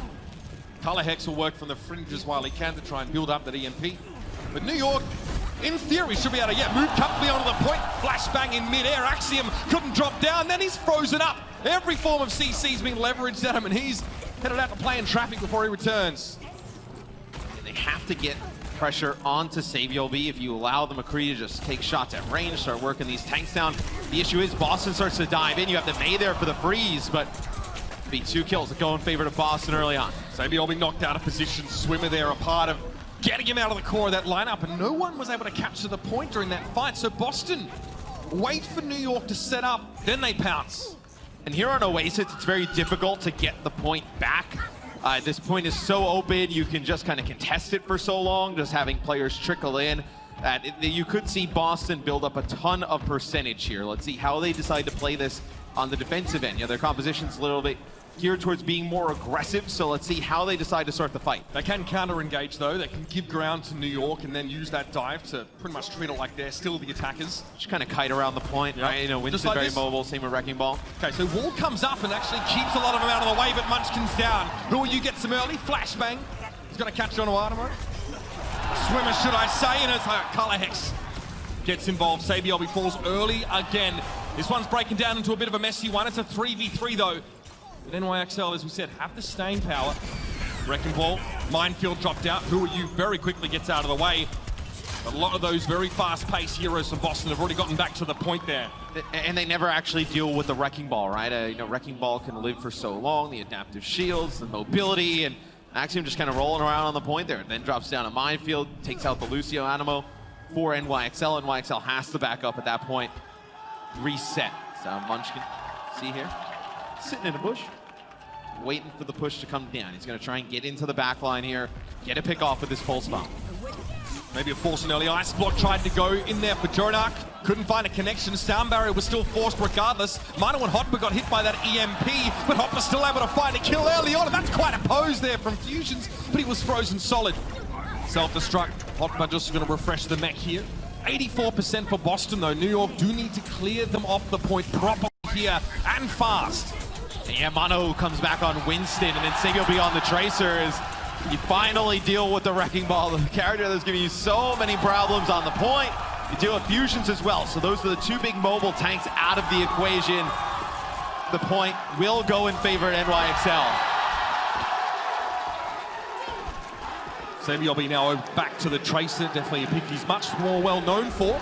Colorhex will work from the fringes while he can to try and build up that EMP. But New York, in theory, should be able to move comfortably onto the point. Flashbang in midair. Axiom couldn't drop down. Then he's frozen up. Every form of CC's been leveraged at him, and he's headed out to play in traffic before he returns. And they have to get pressure onto Saviol B. If you allow the McCree to just take shots at range, start working these tanks down. The issue is Boston starts to dive in. You have the May there for the freeze, but it'll be 2 kills that go in favor of Boston early on. Saviol B knocked out of position. Swimmer there, a part of getting him out of the core of that lineup, and no one was able to capture the point during that fight. So Boston wait for New York to set up, then they pounce. And here on Oasis, it's very difficult to get the point back. This point is so open, you can just kind of contest it for so long, just having players trickle in. You could see Boston build up a ton of percentage here. Let's see how they decide to play this on the defensive end. Their composition's a little bit geared towards being more aggressive, so let's see how they decide to start the fight. They can counter-engage, though. They can give ground to New York and then use that dive to pretty much treat it like they're still the attackers. Just kind of kite around the point, right? Winston like very this. mobile, same with Wrecking Ball. Okay, so Wall comes up and actually keeps a lot of them out of the way, but Munchkin's down. Who will you get some early? Flashbang. He's going to catch on to Artemo. Swimmer, should I say, and it's Colorhex gets involved. Saviol falls early again. This one's breaking down into a bit of a messy one. It's a 3v3, though. But NYXL, as we said, have the staying power. Wrecking Ball, Minefield dropped out. Who are you? Very quickly gets out of the way. A lot of those very fast-paced heroes from Boston have already gotten back to the point there. And they never actually deal with the Wrecking Ball, right? Wrecking Ball can live for so long, the adaptive shields, the mobility, and Axiom just kind of rolling around on the point there. And then drops down a Minefield, takes out the Lucio Animo for NYXL. NYXL has to back up at that point. Reset. So Munchkin, see here, sitting in a bush, waiting for the push to come down. He's going to try and get into the back line here, get a pick off with this pulse bomb. Maybe a force and early ice block tried to go in there for Jonak. Couldn't find a connection. Sound barrier was still forced regardless. Mano and Hotba got hit by that EMP, but Hotba's still able to find a kill early on. And that's quite a pose there from Fusions, but he was frozen solid. Self-destruct. Hotba just going to refresh the mech here. 84% for Boston though. New York do need to clear them off the point properly here and fast. Yeah, Mano comes back on Winston, and then Sig will be on the Tracers. You finally deal with the Wrecking Ball, the character that's giving you so many problems on the point. You deal with Fusions as well, so those are the two big mobile tanks out of the equation. The point will go in favor of NYXL. Sabiobi now back to the Tracer, definitely a pick he's much more well known for.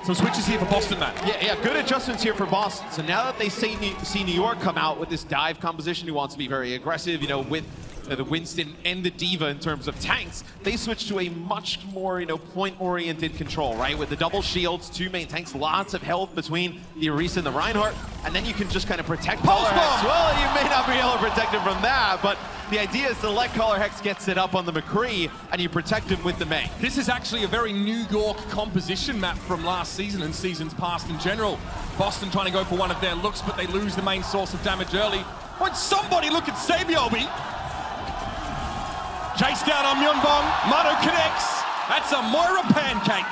Some switches here for Boston, Matt. Yeah, good adjustments here for Boston. So now that they see New York come out with this dive composition, who wants to be very aggressive, you know, with the Winston and the Diva in terms of tanks, they switch to a much more, you know, point-oriented control, right? With the double shields, two main tanks, lots of health between the Orisa and the Reinhardt, and then you can just kind of protect Color Hex. Well, you may not be able to protect him from that, but the idea is to let Color Hex get set up on the McCree, and you protect him with the main. This is actually a very New York composition map from last season and seasons past in general. Boston trying to go for one of their looks, but they lose the main source of damage early. Won't somebody look at Sabiobi? Chase down on Myunbong. Mano connects. That's a Moira pancake.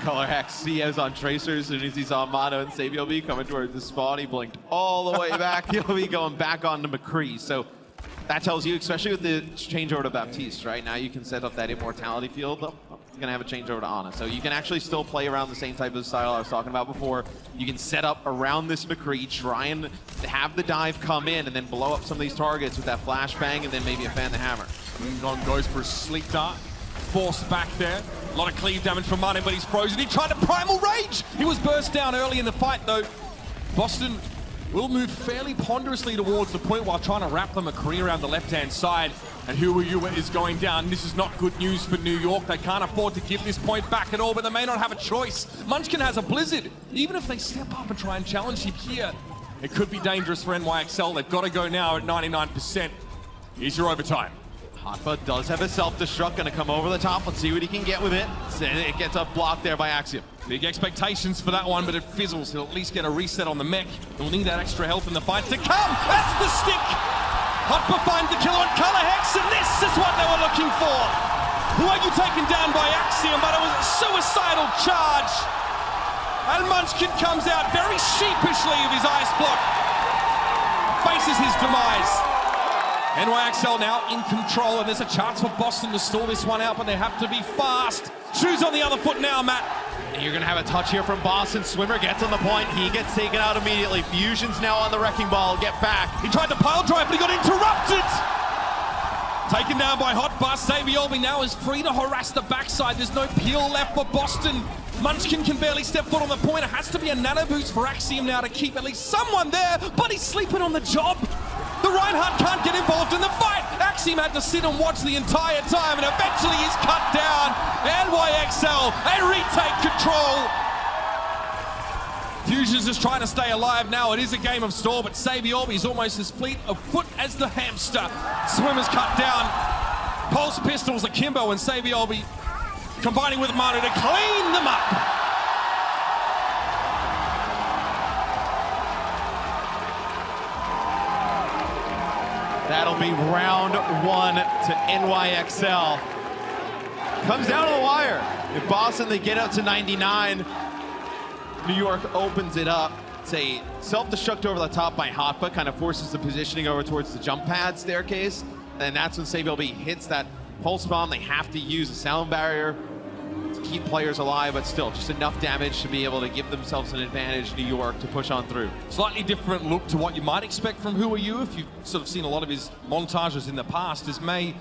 Color Hex, he is on Tracers. As soon as he saw Mano and Sabiobi coming towards the spawn, he blinked all the way back. He'll be going back onto McCree. So that tells you, especially with the changeover to Baptiste, right? Now you can set up that immortality field. You're going to have a changeover to Ana. So you can actually still play around the same type of style I was talking about before. You can set up around this McCree, try and have the dive come in, and then blow up some of these targets with that flashbang, and then maybe a fan the hammer. Moongon goes for a sleep dart. Forced back there. A lot of cleave damage from Mane, but he's frozen. He tried to Primal Rage. He was burst down early in the fight, though. Boston will move fairly ponderously towards the point while trying to wrap the McCree around the left-hand side. And Huayua is going down. This is not good news for New York. They can't afford to give this point back at all, but they may not have a choice. Munchkin has a Blizzard. Even if they step up and try and challenge him here, it could be dangerous for NYXL. They've got to go now at 99%. Here's your overtime. Hotba does have a self-destruct, gonna come over the top. Let's see what he can get with it. It gets up blocked there by Axiom. Big expectations for that one, but it fizzles. He'll at least get a reset on the mech. He'll need that extra health in the fight to come. That's the stick. Hotba finds the kill on Color Hex, and this is what they were looking for. Huayua taken down by Axiom, but it was a suicidal charge. And Munchkin comes out very sheepishly of his ice block. Faces his demise. NYXL now in control, and there's a chance for Boston to stall this one out, but they have to be fast. Shoes on the other foot now, Matt. And you're going to have a touch here from Boston. Swimmer gets on the point. He gets taken out immediately. Fusion's now on the Wrecking Ball. Get back. He tried to pile drive, but he got interrupted. Taken down by Hotba. Sabiobi now is free to harass the backside. There's no peel left for Boston. Munchkin can barely step foot on the point. It has to be a nano boost for Axiom now to keep at least someone there, but he's sleeping on the job. The Reinhardt can't get involved in the fight. Axiom had to sit and watch the entire time, and eventually he's cut down. NYXL, they retake control. Fusion's just trying to stay alive now. It is a game of stall, but Sabiobi's almost as fleet of foot as the hamster. Swimmer's cut down. Pulse pistols akimbo, and Sabiobi combining with Manu to clean them up. That'll be round one to NYXL. Comes down to the wire. If Boston, they get up to 99. New York opens it up. It's a self-destruct over the top by Hotba, kind of forces the positioning over towards the jump pad staircase. And that's when Sabiobi hits that pulse bomb. They have to use a sound barrier to keep players alive, but still just enough damage to be able to give themselves an advantage, New York, to push on through. Slightly different look to what you might expect from Huayua if you've sort of seen a lot of his montages in the past. As May,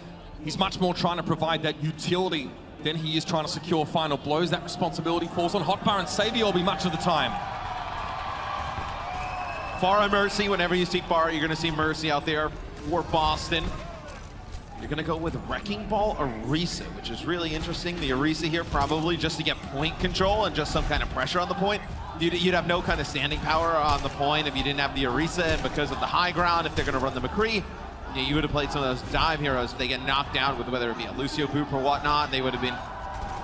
he's much more trying to provide that utility than he is trying to secure final blows. That responsibility falls on Hotbar and Sabiobi much of the time. Pharah Mercy, whenever you see Pharah, you're going to see Mercy out there for Boston. You're going to go with Wrecking Ball Orisa, which is really interesting. The Orisa here probably just to get point control and just some kind of pressure on the point. You'd have no kind of standing power on the point if you didn't have the Orisa, and because of the high ground, if they're going to run the McCree, you would have played some of those dive heroes. If they get knocked down with whether it be a Lucio Boop or whatnot, they would have been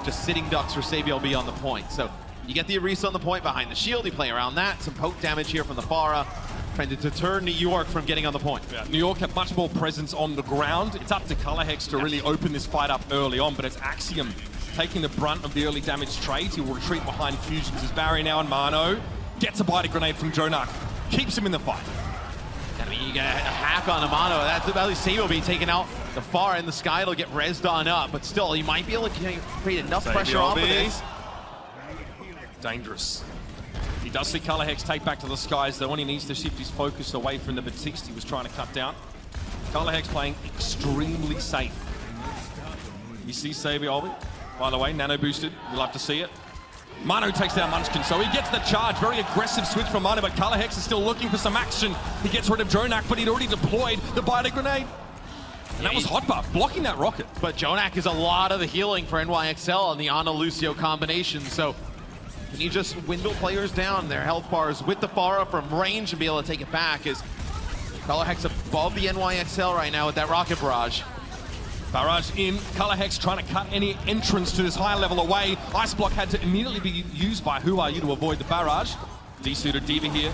just sitting ducks for SabiLB on the point. So you get the Orisa on the point behind the shield, you play around that, some poke damage here from the Pharah, trying to deter New York from getting on the point. Yeah, New York have much more presence on the ground. It's up to Colorhex to really open this fight up early on, but it's Axiom taking the brunt of the early damage trades. He will retreat behind Fusions. His barrier now, and Mano gets a bite grenade from Jonak, keeps him in the fight. I mean, you get a hack on Amano. That's about SabiLB taking out the Pharah in the sky. It'll get rezzed on up, but still, he might be able to create enough pressure off of this. Dangerous. He does see Colorhex take back to the skies, though, when he needs to shift his focus away from the Batiste he was trying to cut down. Colorhex playing extremely safe. You see SabiLB, by the way, nano boosted. You'll have to see it. Mano takes down Munchkin, so he gets the charge. Very aggressive switch from Mano, but Colorhex is still looking for some action. He gets rid of Jonak, but he'd already deployed the bite grenade. And that was Hotbuff blocking that rocket. But Jonak is a lot of the healing for NYXL on the Ana Lucio combination, so can you just window players down their health bars with the Pharah from range and be able to take it back? As Colorhex above the NYXL right now with that rocket barrage. Barrage in, Colorhex trying to cut any entrance to this high level away. Ice Block had to immediately be used by Who Are You to avoid the barrage. D-suited Diva here.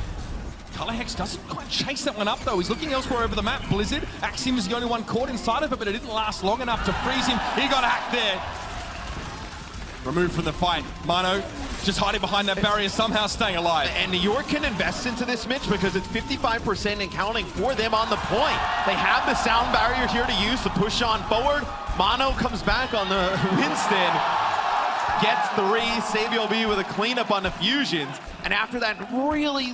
Colorhex doesn't quite chase that one up though. He's looking elsewhere over the map. Blizzard, Axiom is the only one caught inside of it, but it didn't last long enough to freeze him. He got hacked there. Removed from the fight. Mano just hiding behind that barrier, somehow staying alive. And New York can invest into this, Mitch, because it's 55% and counting for them on the point. They have the sound barrier here to use to push on forward. Mano comes back on the Winston, gets 3, SabiLB with a cleanup on the Fusions, and after that really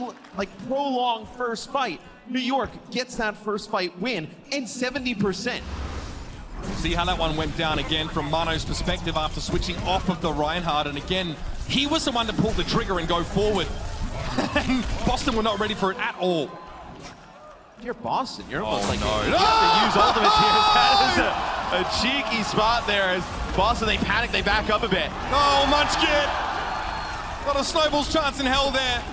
prolonged first fight, New York gets that first fight win and 70%. See how that one went down again from Mano's perspective after switching off of the Reinhardt, and again, he was the one to pull the trigger and go forward. And Boston were not ready for it at all. You're Boston, you're almost you have to use ultimates here. That is a cheeky spot there as Boston, they panic, they back up a bit. Oh, Munchkin! Not a snowball's chance in hell there.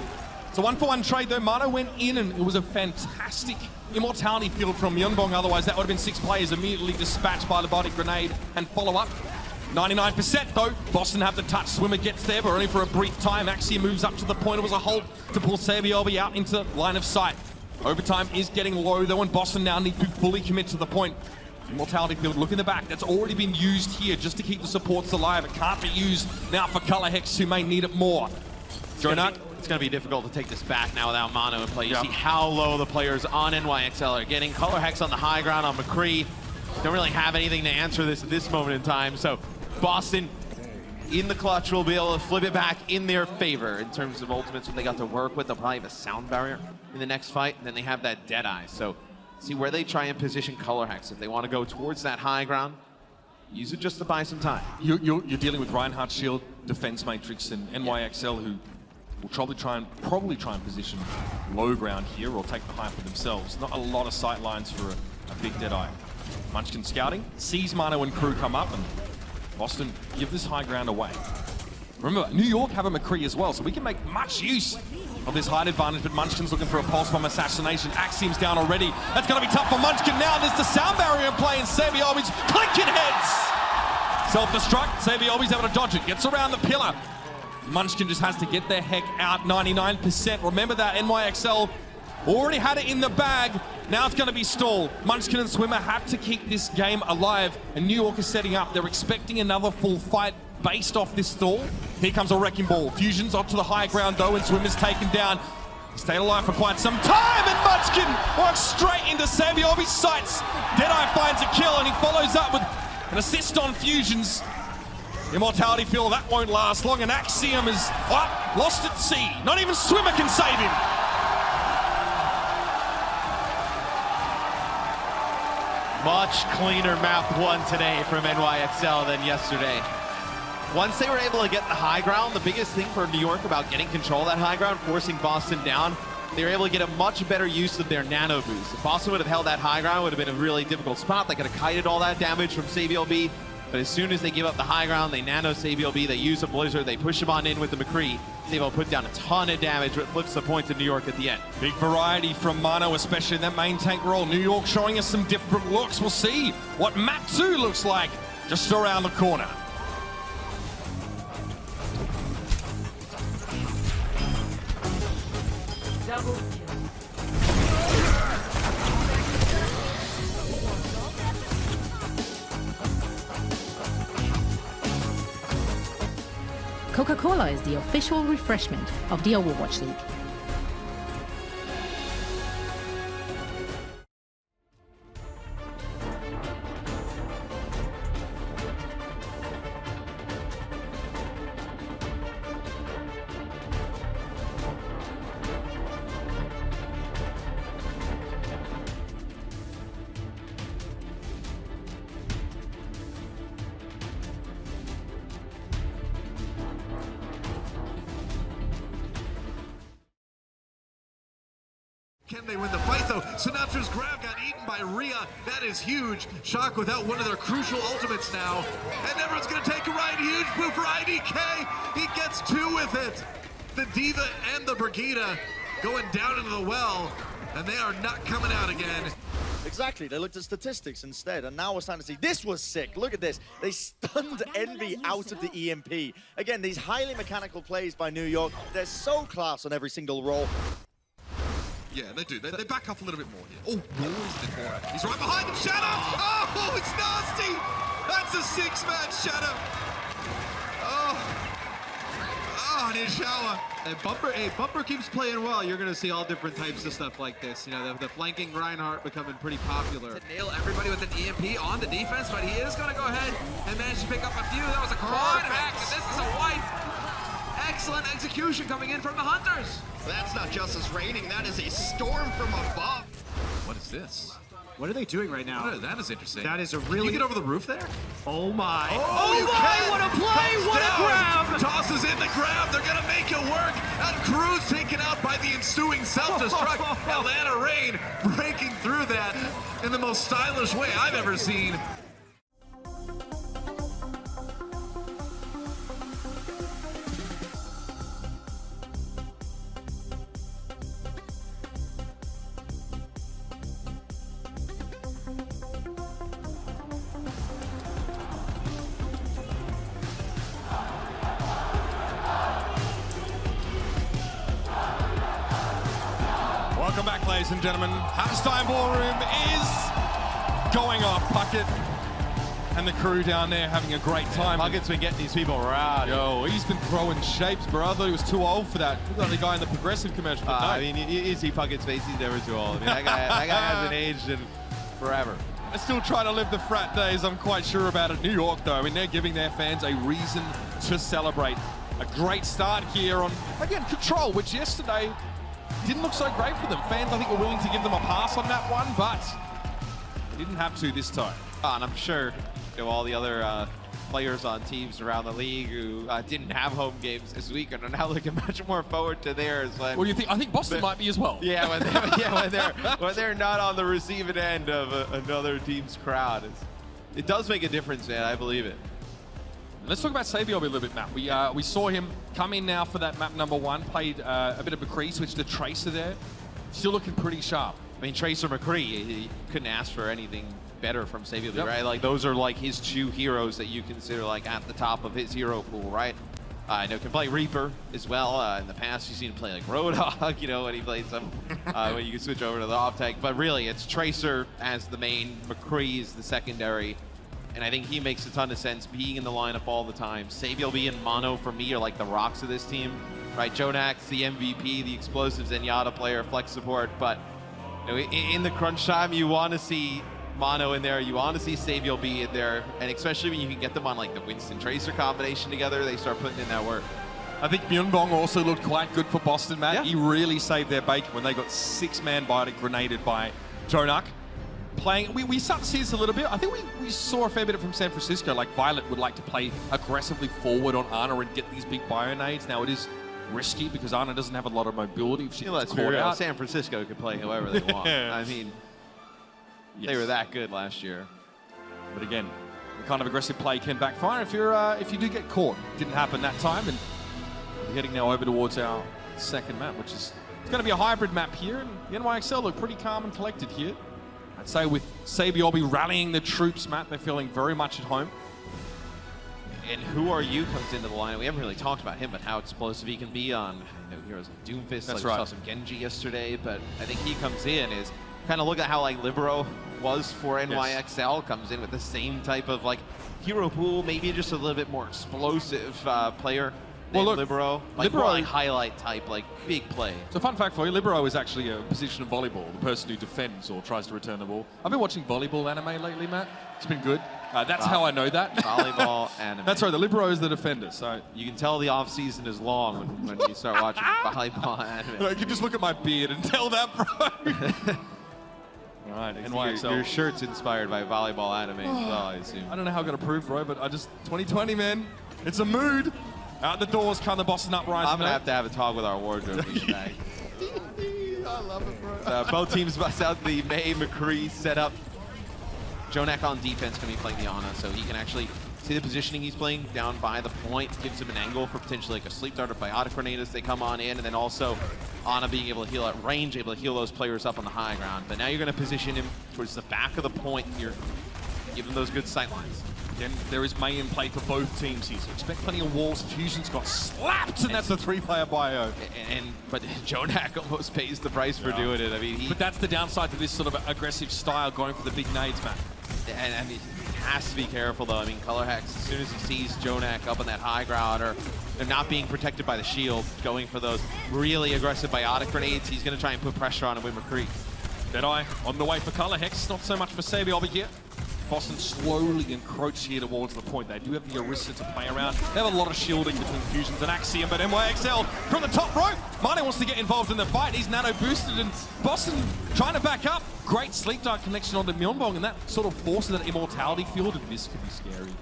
It's a 1-for-1 trade though. Mano went in and it was a fantastic immortality field from Yunbong, otherwise that would have been 6 players immediately dispatched by the body grenade and follow up. 99% though, Boston have the touch, Swimmer gets there, but only for a brief time. Axiom moves up to the point, it was a hold to pull SabiLB out into line of sight. Overtime is getting low though, and Boston now need to fully commit to the point. Immortality field, look in the back, that's already been used here just to keep the supports alive. It can't be used now for Colorhex, who may need it more. Jonak. It's going to be difficult to take this back now without Mano in play. You see how low the players on NYXL are getting. Colorhex on the high ground on McCree. Don't really have anything to answer this at this moment in time. So Boston in the clutch will be able to flip it back in their favor in terms of ultimates when they got to work with. They'll probably have a sound barrier in the next fight, and then they have that Deadeye. So see where they try and position Colorhex. If they want to go towards that high ground, use it just to buy some time. You're dealing with Reinhardt Shield, Defense Matrix, and NYXL, who will probably try and position low ground here or take the high for themselves. Not a lot of sight lines for a big Deadeye. Munchkin scouting, sees Mano and crew come up, and Boston give this high ground away. Remember, New York have a McCree as well, so we can make much use of this height advantage, but Munchkin's looking for a pulse bomb assassination. Axiom's down already. That's going to be tough for Munchkin now. There's the sound barrier in play, and SabiLB's clinking heads. Self-destruct, SabiLB's able to dodge it, gets around the pillar. Munchkin just has to get their heck out, 99%. Remember that NYXL already had it in the bag. Now it's going to be stalled. Munchkin and Swimmer have to keep this game alive, and New York is setting up. They're expecting another full fight based off this stall. Here comes a wrecking ball. Fusion's onto the high ground though, and Swimmer's taken down. He stayed alive for quite some time, and Munchkin walks straight into SabiLB's sights. Deadeye finds a kill, and he follows up with an assist on Fusions. Immortality field, that won't last long, and Axiom is lost at sea. Not even Swimmer can save him. Much cleaner map 1 today from NYXL than yesterday. Once they were able to get the high ground, the biggest thing for New York about getting control of that high ground, forcing Boston down, they were able to get a much better use of their nano boost. If Boston would have held that high ground, it would have been a really difficult spot. They could have kited all that damage from SabiLB, but as soon as they give up the high ground, they nano SabiLB, they use a Blizzard, they push him on in with the McCree. Sable put down a ton of damage, but flips the point to New York at the end. Big variety from Mano, especially in that main tank role. New York showing us some different looks. We'll see what map 2 looks like just around the corner. Double Coca-Cola is the official refreshment of the Overwatch League. Can they win the fight though? Sinatra's grab got eaten by Rhea. That is huge. Shock without one of their crucial ultimates now. And everyone's gonna take a ride. Huge move for IDK. He gets 2 with it. The Diva and the Brigida going down into the well. And they are not coming out again. Exactly, they looked at statistics instead, and now we're starting to see, this was sick, look at this. They stunned Envy out of the EMP. Again, these highly mechanical plays by New York, they're so class on every single roll. Yeah, they do. They back off a little bit more here. Oh, Roy's in the corner. He's right behind them, Shadow! Oh, it's nasty! That's a 6-man Shadow! Oh, and his shower. And Bumper keeps playing well. You're going to see all different types of stuff like this. You know, the flanking Reinhardt becoming pretty popular. To nail everybody with an EMP on the defense, but he is going to go ahead and manage to pick up a few. That was a quad back, and this is a wipe. Excellent execution coming in from the Hunters. That's not justice raining, that is a storm from above. What is this? What are they doing right now? That is interesting. That is a really... Can you get over the roof there? Oh my. Oh my, what a play, what a grab! Tosses in the grab, they're gonna make it work. And Cruz taken out by the ensuing self-destruct. Atlanta Rain breaking through that in the most stylish way I've ever seen. Welcome back, ladies and gentlemen. Halftime Ballroom is going off. Puckett and the crew down there having a great time. Puckett's been getting these people around. Yo, he's been throwing shapes, bro. I thought he was too old for that. Look like the guy in the Progressive commercial. But no. I mean, you see Puckett's face, he's never too old. I mean, that guy hasn't aged in forever. They're still trying to live the frat days, I'm quite sure about it. New York, though, I mean, they're giving their fans a reason to celebrate. A great start here on, again, Control, which yesterday didn't look so great for them. Fans, I think, were willing to give them a pass on that one, but they didn't have to this time. And I'm sure all the other players on teams around the league who didn't have home games this week are now looking much more forward to theirs. What do you think? I think Boston might be as well. Yeah, when they're not on the receiving end of another team's crowd. It does make a difference, man. I believe it. Let's talk about Savior a little bit, Matt. We saw him come in now for that map number 1, played a bit of McCree, switched to Tracer there. Still looking pretty sharp. I mean, Tracer McCree, he couldn't ask for anything better from Savior, right? Like, those are like his 2 heroes that you consider like at the top of his hero pool, right? I know can play Reaper as well. In the past, you've seen him play like Roadhog, when he played some, when you can switch over to the off tank. But really, it's Tracer as the main, McCree is the secondary. And I think he makes a ton of sense being in the lineup all the time. Savior being Mono for me are like the rocks of this team, right? Jonax, the MVP, the explosive Zenyatta player, flex support. But in the crunch time, you want to see Mono in there. You want to see Savior be in there. And especially when you can get them on like the Winston Tracer combination together, they start putting in that work. I think Myunbong also looked quite good for Boston, Matt. Yeah. He really saved their bacon when they got 6-man biotic grenaded by Jonak. Playing, we start to see this a little bit. I think we saw a fair bit from San Francisco. Like Violet would like to play aggressively forward on Ana and get these big bio-nades. Now it is risky because Ana doesn't have a lot of mobility. If she gets caught out. San Francisco could play however they want. I mean, they were that good last year. But again, the kind of aggressive play can backfire if you do get caught. Didn't happen that time, and We're heading now over towards our second map, which is it's going to be a hybrid map here, and the NYXL look pretty calm and collected here. I'd say with Sabiolby rallying the troops, Matt, they're feeling very much at home. And Who Are You comes into the line. We haven't really talked about him, but how explosive he can be on heroes like Doomfist. That's We right. saw some Genji yesterday, but I think he comes in is kind of look at how like Libero was for NYXL, comes in with the same type of like hero pool, maybe just a little bit more explosive player. Well, look, Libero, like Libero- more like highlight type, like big play. So fun fact for you, Libero is actually a position of volleyball, the person who defends or tries to return the ball. I've been watching volleyball anime lately, Matt. It's been good. That's how I know that. Volleyball anime. That's right, the Libero is the defender, so... You can tell the off season is long when you start watching volleyball anime. You can just look at my beard and tell that, bro. All right, NYXL. Your shirt's inspired by volleyball anime as well, I assume. I don't know how I got approved, bro, but 2020, man. It's a mood. Out the doors, come the Boston Uprising. I'm going to have a talk with our wardrobe bag. I love it, bro. Both teams bust out the May McCree setup. Jonak on defense going to be playing the Ana, so he can actually see the positioning he's playing down by the point. Gives him an angle for potentially like a sleep dart or biotic grenade as they come on in, and then also Ana being able to heal at range, able to heal those players up on the high ground. But now you're going to position him towards the back of the point here, give him those good sight lines. Again, there is May in play for both teams here, so expect plenty of walls. Fusion's got slapped, and that's a 3-player bio. But Jonak almost pays the price for doing it. I mean, but that's the downside to this sort of aggressive style, going for the big nades, man. And I mean, he has to be careful though. I mean, Colorhex, as soon as he sees Jonak up on that high ground, or they're not being protected by the shield, going for those really aggressive biotic grenades, he's going to try and put pressure on him with McCree. Deadeye on the way for Colorhex, not so much for Sabi over here. Boston slowly encroach here towards the point. They do have the Orisa to play around. They have a lot of shielding between Fusions and Axiom, but NYXL from the top rope. Mane wants to get involved in the fight. He's nano boosted, and Boston trying to back up. Great sleep dart connection onto Myeonbong, and that sort of forces that immortality field, and this could be scary.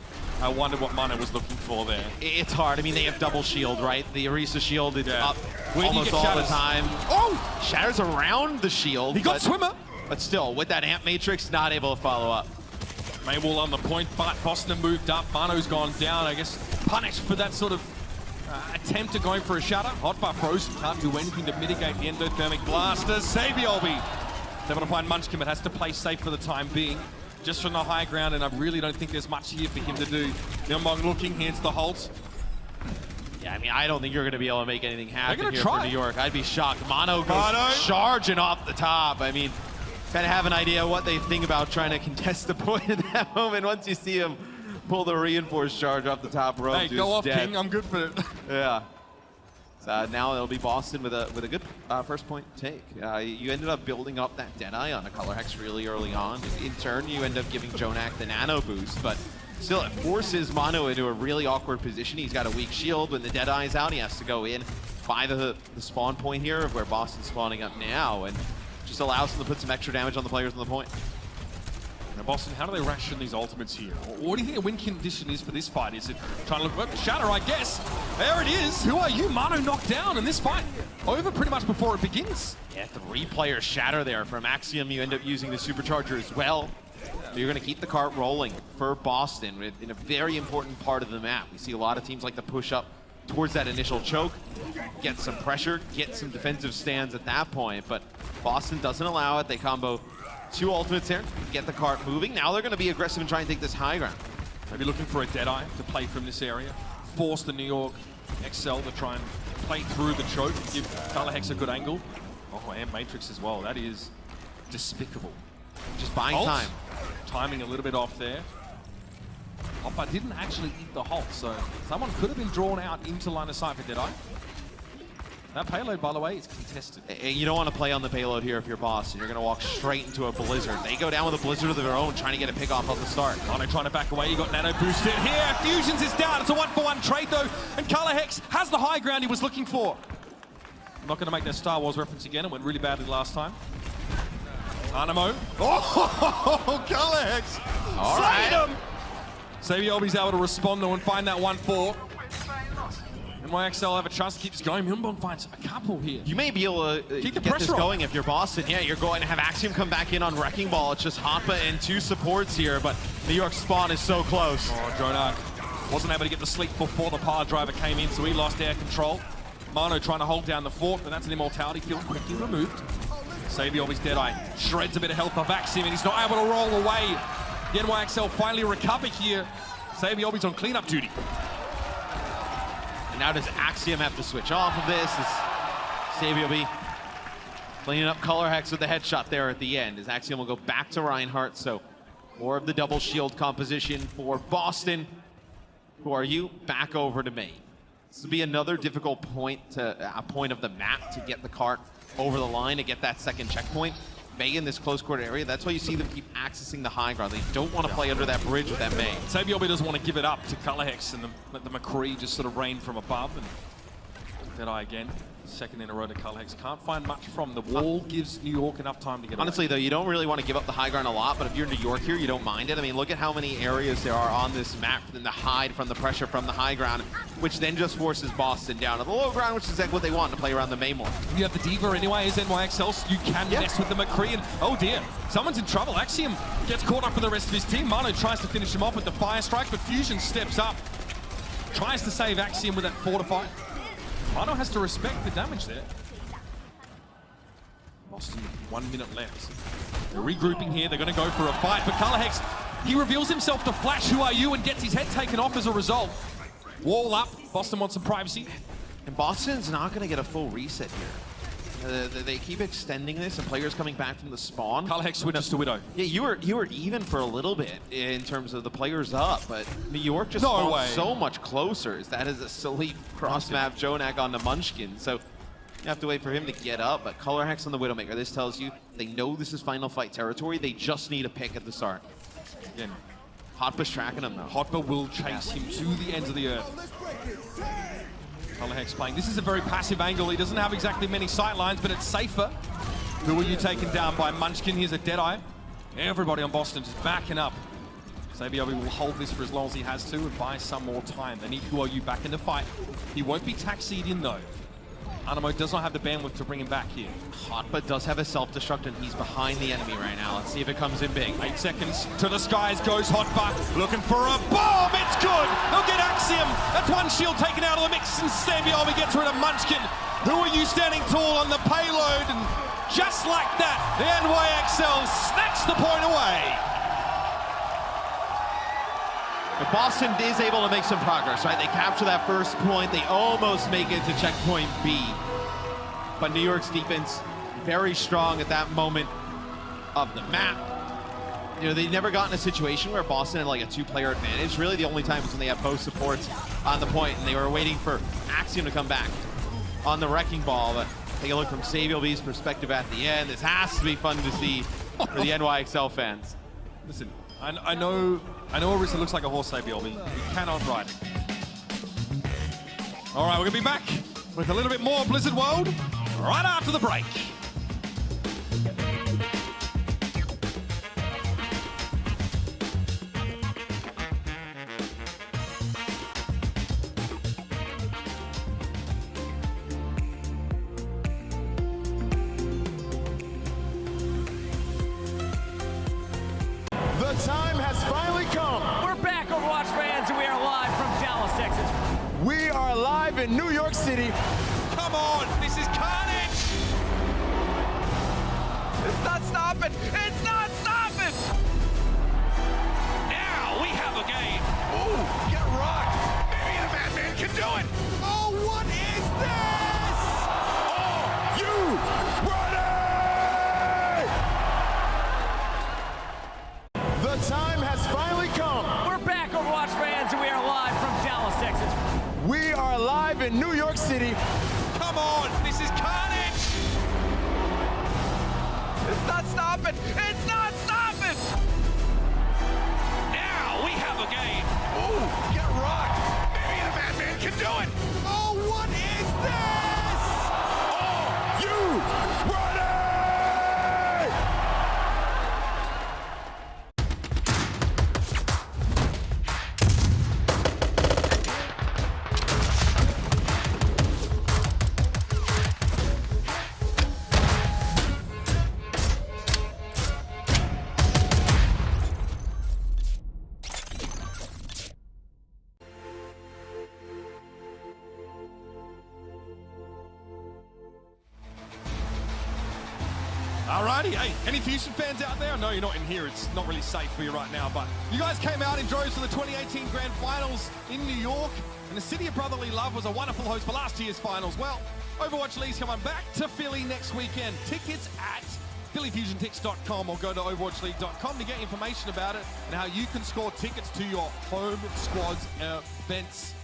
I wonder what Mane was looking for there. It's hard. I mean, they have double shield, right? The Orisa shield is up Where do you almost get all the Shatters? time. Oh! Shatters around the shield. He got Swimmer. But still, with that Amp Matrix, not able to follow up. Maywall on the point, but Boston moved up. Mano's gone down, I guess, punished for that sort of attempt at going for a shatter. Hot bar frozen, can't do anything to mitigate the endothermic blasters. Sabiolby able to find Munchkin, but has to play safe for the time being. Just from the high ground, and I really don't think there's much here for him to do. Myeonbong looking, hands the Holt. Yeah, I mean, I don't think you're going to be able to make anything happen here try. for New York. I'd be shocked. Mono goes charging off the top. I mean, kind of have an idea what they think about trying to contest the point at that moment. Once you see him pull the reinforced charge off the top rope. Hey, go off, King. I'm good for it. Yeah. So now it'll be Boston with a good first point take. You ended up building up that Deadeye on a Color Hex really early on. In turn, you end up giving Jonak the nano boost, but still it forces Mono into a really awkward position. He's got a weak shield. When the Deadeye's out, he has to go in by the spawn point here of where Boston's spawning up now, and just allows them to put some extra damage on the players on the point. Now, Boston, how do they ration these ultimates here? What do you think a win condition is for this fight? Is it trying to look for Shatter, I guess? There it is. Who are you? Mano knocked down, and this fight over pretty much before it begins. Yeah, 3-player Shatter there from Axiom. You end up using the Supercharger as well. So you're going to keep the cart rolling for Boston in a very important part of the map. We see a lot of teams like to push up towards that initial choke, get some pressure, get some defensive stands at that point, but Boston doesn't allow it. They combo 2 ultimates there, get the cart moving. Now they're going to be aggressive and try and take this high ground. Maybe looking for a Deadeye to play from this area, force the New York XL to try and play through the choke, give Color Hex a good angle. Oh, and Matrix as well. That is despicable. Just buying Holt, time. Timing a little bit off there. Hopper didn't actually eat the Holt, so someone could have been drawn out into line of sight for Deadeye. That payload, by the way, is contested. You don't want to play on the payload here if you're Boston. You're going to walk straight into a Blizzard. They go down with a Blizzard of their own, trying to get a pick off the start. Mano trying to back away. You got nano boosted here. Fusions is down. It's a 1-for-1 trade, though. And Color Hex has the high ground he was looking for. I'm not going to make that Star Wars reference again. It went really badly last time. Animo. Oh, Color Hex. All right. Him. Sabiolby's able to respond, though, and find that 1-4. NYXL have a chance to keep this going. Myeonbong finds a couple here. You may be able to keep the get pressure this on. going if you're Boston. Yeah, you're going to have Axiom come back in on Wrecking Ball. It's just Hoppa and 2 supports here, but New York's spawn is so close. Oh, Jonak wasn't able to get the sleep before the power driver came in, so he lost air control. Mano trying to hold down the fort, but that's an immortality field quickly removed. Saviobi's Deadeye shreds a bit of health of Axiom, and he's not able to roll away. The NYXL finally recover here. Saviobi's on cleanup duty. And now does Axiom have to switch off of this? Is Saviobi cleaning up Color Hex with the headshot there at the end, as Axiom will go back to Reinhardt, so more of the double shield composition for Boston. Who are you? Back over to me. This will be another difficult point of the map to get the cart over the line to get that second checkpoint. May in this close quarter area, that's why you see them keep accessing the high ground. They don't want to play under that bridge with that May. Saviobi doesn't want to give it up to Color Hex, and let the McCree just sort of rain from above. And Deadeye again, second in a row to Color Hex. Can't find much from the wall, gives New York enough time to get Honestly, away. though, you don't really want to give up the high ground a lot, but if you're New York here, you don't mind it. I mean, look at how many areas there are on this map for them to hide from the pressure from the high ground, which then just forces Boston down to the low ground, which is exactly what they want, to play around the May more. You have the Diva anyway, as NYXL, so you can mess with the McCree, and oh dear, someone's in trouble. Axiom gets caught up with the rest of his team. Mano tries to finish him off with the fire strike, but Fusion steps up, tries to save Axiom with that fortify. Mano has to respect the damage there. Boston, 1 minute left. They're regrouping here. They're going to go for a fight. But Color Hex, he reveals himself to Flash, who are you, and gets his head taken off as a result. Wall up. Boston wants some privacy. And Boston's not going to get a full reset here. They keep extending this, and players coming back from the spawn. Color Hex switches to Widow. Yeah, you were even for a little bit in terms of the players up, but New York just spawned so much closer. That is a silly cross-map Jonak on the Munchkin. So you have to wait for him to get up, but Color Hex on the Widowmaker. This tells you they know this is final fight territory. They just need a pick at the start. Again, Hotba's tracking him though. Hotba will chase him to the ends of the earth. Color Hex playing. This is a very passive angle. He doesn't have exactly many sight lines, but it's safer. Who are you taken down by? Munchkin. Here's a Deadeye. Everybody on Boston just backing up. Saviobi will hold this for as long as he has to and buy some more time. They need Who Are You back in the fight. He won't be taxied in though. Animo does not have the bandwidth to bring him back here. Hotba does have a self-destruct, and he's behind the enemy right now. Let's see if it comes in big. 8 seconds to the skies goes Hotba, looking for a bomb. It's good. He'll get Axiom. That's one shield taken out of the mix, and Saviobi gets rid of Munchkin. Who are you standing tall on the payload? And just like that, the NYXL snatched the point away. But Boston is able to make some progress, right? They capture that first point. They almost make it to checkpoint B. But New York's defense, very strong at that moment of the map. You know, they never got in a situation where Boston had like a 2-player advantage. Really, the only time was when they had both supports on the point, and they were waiting for Axiom to come back on the wrecking ball. But take a look from Saviobi's perspective at the end. This has to be fun to see for the NYXL fans. Listen, I know Orisa looks like a horse, Saviobi. You cannot ride it. All right, we're going to be back with a little bit more Blizzard World right after the break. The time has finally come. We're back, Overwatch fans, and we are live from Dallas, Texas. We are live in New York City. Come on, this is carnage. It's not stopping. It's not stopping. Now we have a game. Ooh, get rocked. Maybe the Madman can do it. Oh, what is this? Are you ready? The time has finally come. We're back, Overwatch fans, and we are live from Dallas, Texas. We are live in New York City. Come on, this is carnage. It's not stopping. It's not stopping. Now we have a game. Ooh, get rocked. Maybe the Madman can do it. Oh, what is this? Are you ready? Alrighty, hey, any Fusion fans out there? No, you're not in here. It's not really safe for you right now, but you guys came out in droves to the 2018 Grand Finals in New York, and the City of Brotherly Love was a wonderful host for last year's finals. Well, Overwatch League's coming back to Philly next weekend. Tickets at phillyfusiontix.com or go to overwatchleague.com to get information about it and how you can score tickets to your home squad's events.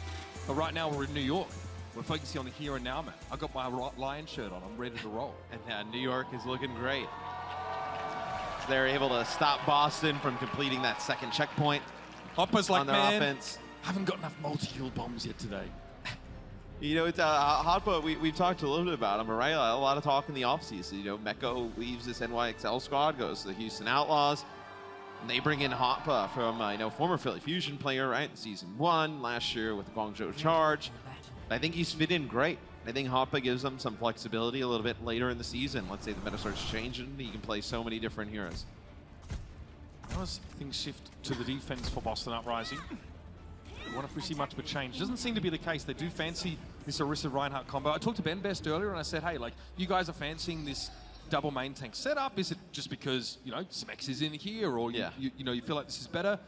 But right now we're in New York. We're focusing on the here and now, man. I got my Lion shirt on. I'm ready to roll. And New York is looking great. They're able to stop Boston from completing that second checkpoint. Hopper's like, on their man, offense. Haven't got enough multi-kill bombs yet today. You know, it's Hotpa, we've talked a little bit about him, right? A lot of talk in the offseason. You know, Mecco leaves this NYXL squad, goes to the Houston Outlaws. And they bring in Hotpa from, you know, former Philly Fusion player, right? In season 1, last year with the Guangzhou Charge. I think he's fit in great. I think Hotpa gives them some flexibility a little bit later in the season. Let's say the meta starts changing, he can play so many different heroes. As things shift to the defense for Boston Uprising, I wonder if we see much of a change. Doesn't seem to be the case. They do fancy this Orisa Reinhardt combo. I talked to Ben Best earlier and I said, hey, like, you guys are fancying this double main tank setup. Is it just because, you know, Smex is in here, or you know, you feel like this is better?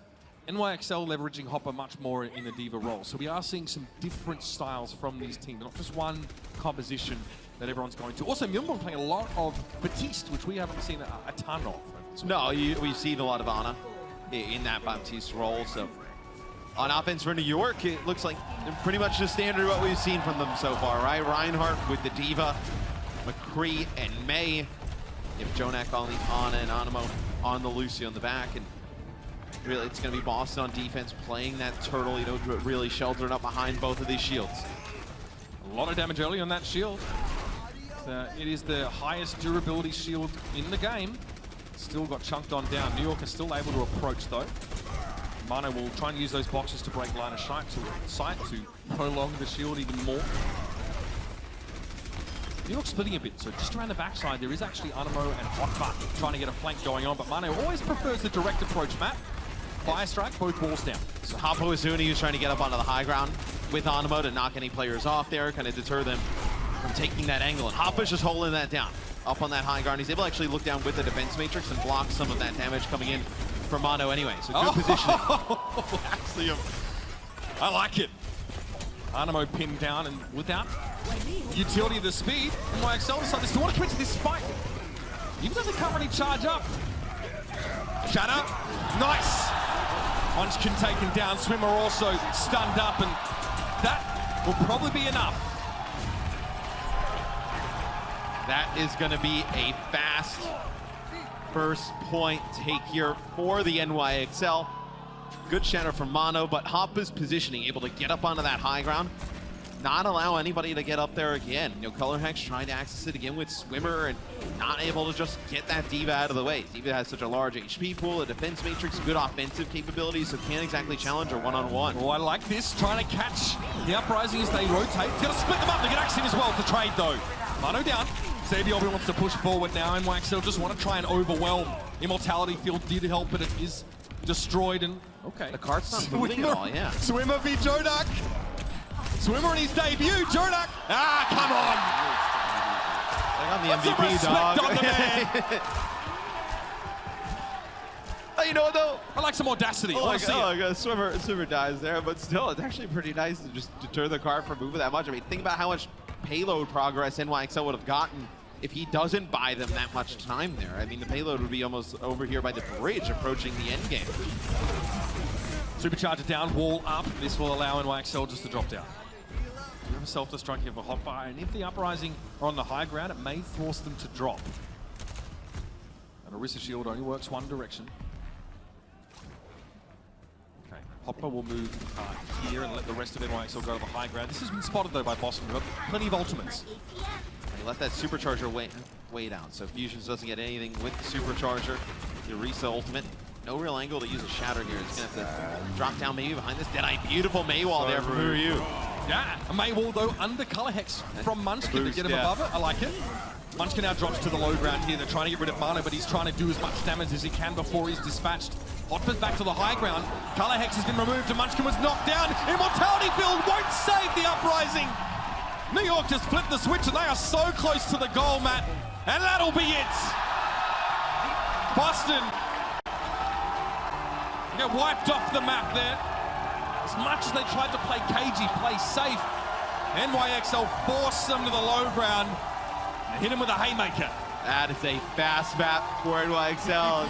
NYXL leveraging Hopper much more in the diva role. So we are seeing some different styles from these teams, not just one composition that everyone's going to. Also, Myunbong playing a lot of Batiste, which we haven't seen a ton of. No, we've seen a lot of Ana in that Batiste role. So on offense for New York, it looks like they're pretty much the standard what we've seen from them so far, right? Reinhardt with the diva, McCree and May. You have Jonak on the Ana and Animo on the Lucio in the back, and really, it's going to be Boston on defense playing that turtle, you know, really sheltering up behind both of these shields. A lot of damage early on that shield. It is the highest durability shield in the game. Still got chunked on down. New York is still able to approach, though. Mano will try and use those boxes to break line of sight to prolong the shield even more. New York splitting a bit, so just around the backside, there is actually Animo and Hotba trying to get a flank going on, but Mano always prefers the direct approach map. Fire strike, both walls down. So Hoppo Izuni, who's trying to get up onto the high ground with Animo to knock any players off there, kind of deter them from taking that angle. And Hoppa's just holding that down. Up on that high ground, he's able to actually look down with the defense matrix and block some of that damage coming in from Mano anyway. So good positioning. Actually, I like it. Animo pinned down, and without utility of the speed, NYXL decided to want to commit to this fight. Even though they can't really charge up. Shadow, nice. Munchkin taken down, Swimmer also stunned up, and that will probably be enough. That is going to be a fast first point take here for the NYXL. Good shatter from Mano, but Hoppa's positioning, able to get up onto that high ground, not allow anybody to get up there again. You know, Color Hex trying to access it again with Swimmer and not able to just get that Diva out of the way. Diva has such a large HP pool, a defense matrix, good offensive capabilities, so can't exactly challenge her one-on-one. Oh, I like this, trying to catch the Uprising as they rotate. He's going to split them up, they get Axiom as well to trade though. Mano down, Sabiobi wants to push forward now, and NYXL just want to try and overwhelm. Immortality Field did help, but it is destroyed, and okay. The cart's not moving at all, yeah. Swimmer v Jonak. Swimmer in his debut, Jonak. Ah, come on. Like on the MVP, dog. On the man. Oh, you know what though? I like some audacity. Oh, my God. Swimmer dies there, but still, it's actually pretty nice to just deter the cart from moving that much. I mean, think about how much payload progress NYXL would have gotten if he doesn't buy them that much time there. I mean, the payload would be almost over here by the bridge, approaching the end game. Supercharger down, wall up. This will allow NYXL just to drop down. You have a self-destruct here for Hotfire, and if the Uprising are on the high ground, it may force them to drop. And Orisa shield only works one direction. Okay, Hopper will move here and let the rest of NYXL go to the high ground. This has been spotted though by Boston. We've got plenty of ultimates. They let that supercharger way down, so Fusions doesn't get anything with the supercharger. The Orisa ultimate. No real angle to use a shatter here. It's gonna have to drop down maybe behind this Deadeye. Beautiful Maywall there from Who Are You? Yeah, a Maywall though under Color Hex from Munchkin to get him above it. I like it. Munchkin now drops to the low ground here. They're trying to get rid of Mano, but he's trying to do as much damage as he can before he's dispatched. Hotpa's back to the high ground. Color Hex has been removed and Munchkin was knocked down. Immortality Field won't save the Uprising. New York just flipped the switch and they are so close to the goal, Matt. And that'll be it. Boston get wiped off the map there. As much as they tried to play cagey, play safe, NYXL forced them to the low ground and hit him with a haymaker. That is a fast map for NYXL.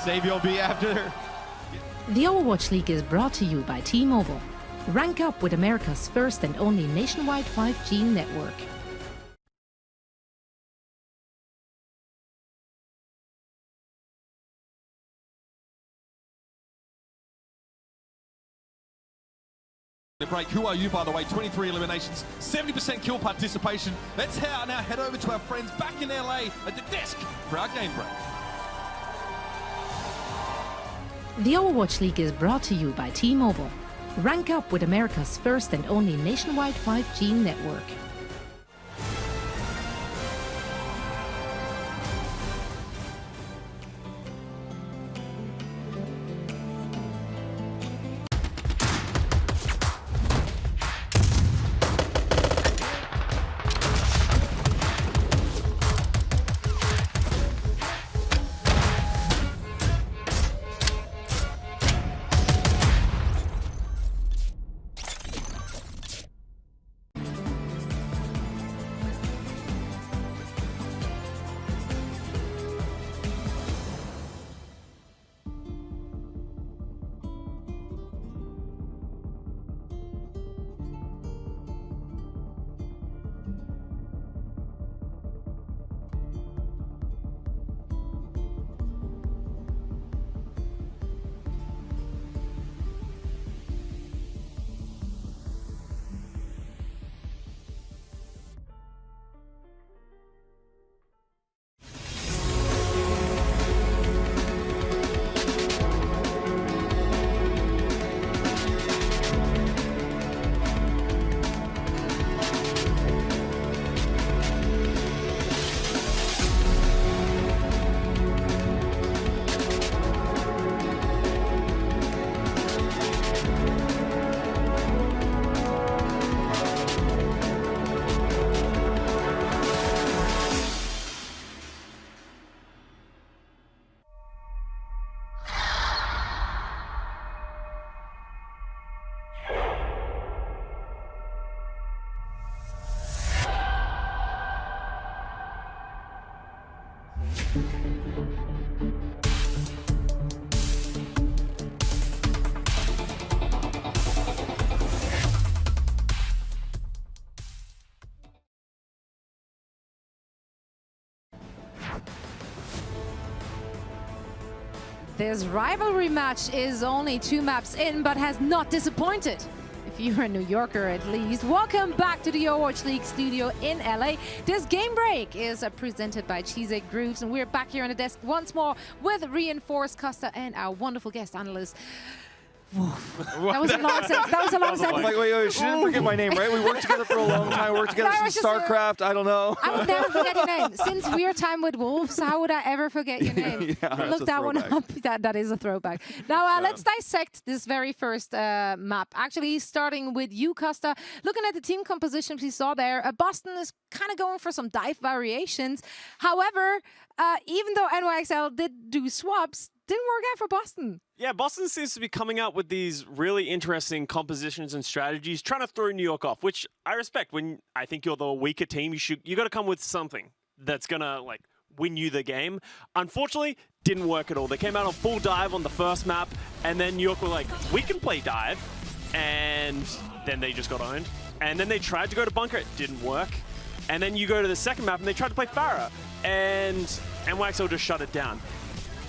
Save you'll be after. The Overwatch League is brought to you by T-Mobile. Rank up with America's first and only nationwide 5G network. The break. Who are you, by the way? 23 eliminations, 70% kill participation. Let's now head over to our friends back in LA at the desk for our game break. The Overwatch League is brought to you by T-Mobile. Rank up with America's first and only nationwide 5G network. This rivalry match is only 2 maps in, but has not disappointed. If you're a New Yorker at least, welcome back to the Overwatch League studio in LA. This game break is presented by Cheese Grooves, and we're back here on the desk once more with Reinforced Costa and our wonderful guest analyst. That was a long sentence. That was a long sentence. Like, wait, she didn't forget my name, right? We worked together for a long time. We worked together since StarCraft. I don't know. I would never forget your name. Since your time with Wolves, how would I ever forget your name? Look that one up. That is a throwback. Now, let's dissect this very first map. Actually, starting with you, Costa. Looking at the team compositions we saw there, Boston is kind of going for some dive variations. However, even though NYXL did do swaps, didn't work out for Boston. Yeah, Boston seems to be coming out with these really interesting compositions and strategies, trying to throw New York off, which I respect. When I think you're the weaker team, you got to come with something that's gonna like win you the game. Unfortunately, didn't work at all. They came out on full dive on the first map, and then New York were like, we can play dive, and then they just got owned. And then they tried to go to bunker, it didn't work. And then you go to the second map, and they tried to play Farah, and NYXL just shut it down.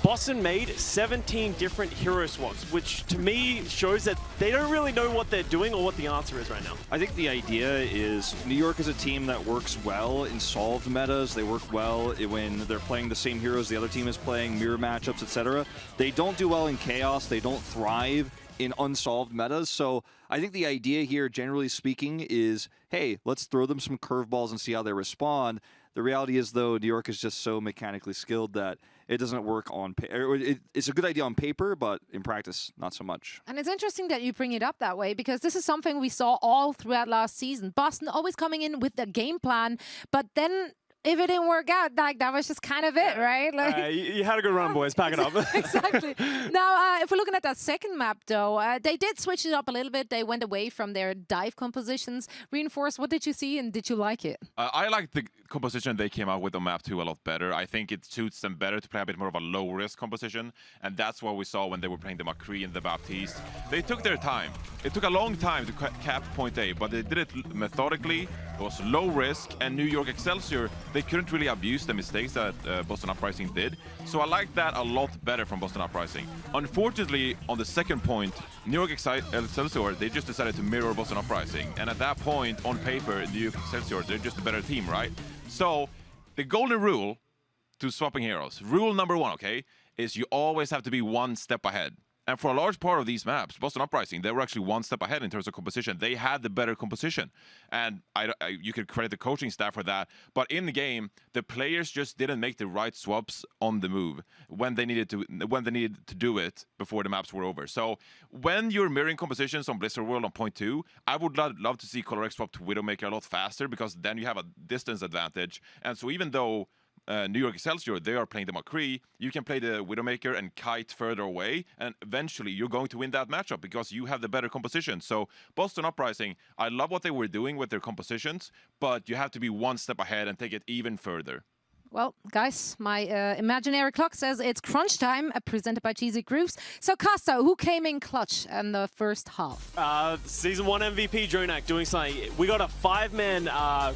Boston made 17 different hero swaps, which to me shows that they don't really know what they're doing or what the answer is right now. I think the idea is New York is a team that works well in solved metas. They work well when they're playing the same heroes the other team is playing, mirror matchups, etc. They don't do well in chaos. They don't thrive in unsolved metas. So I think the idea here, generally speaking, is, hey, let's throw them some curveballs and see how they respond. The reality is, though, New York is just so mechanically skilled that it doesn't work on paper. It's a good idea on paper, but in practice, not so much. And it's interesting that you bring it up that way, because this is something we saw all throughout last season. Boston always coming in with the game plan, but then if it didn't work out, like that was just kind of it, right? Like, you had a good run, boys. Pack it up. Exactly. Now, if we're looking at that second map, though, they did switch it up a little bit. They went away from their dive compositions. Reinforce, what did you see and did you like it? I like the composition they came out with on map 2 a lot better. I think it suits them better to play a bit more of a low-risk composition, and that's what we saw when they were playing the McCree and the Baptiste. They took their time. It took a long time to cap point A, but they did it methodically. It was low risk, and New York Excelsior, they couldn't really abuse the mistakes that Boston Uprising did. So I like that a lot better from Boston Uprising. Unfortunately, on the second point, New York Excelsior, they just decided to mirror Boston Uprising. And at that point, on paper, New York Excelsior, they're just a better team, right? So the golden rule to swapping heroes, rule number 1, okay, is you always have to be one step ahead. And for a large part of these maps, Boston Uprising, they were actually one step ahead in terms of composition. They had the better composition. And you could credit the coaching staff for that. But in the game, the players just didn't make the right swaps on the move when they needed to do it before the maps were over. So when you're mirroring compositions on Blizzard World on point 2, I would love to see ColorX swap to Widowmaker a lot faster, because then you have a distance advantage. And so even though New York Excelsior, they are playing the McCree, you can play the Widowmaker and kite further away, and eventually you're going to win that matchup because you have the better composition. So Boston Uprising, I love what they were doing with their compositions, but you have to be one step ahead and take it even further. Well, guys, my imaginary clock says it's crunch time, presented by Cheesy Grooves. So, Costa, who came in clutch in the first half? Season 1 MVP, Jonak, doing something. We got a 5-man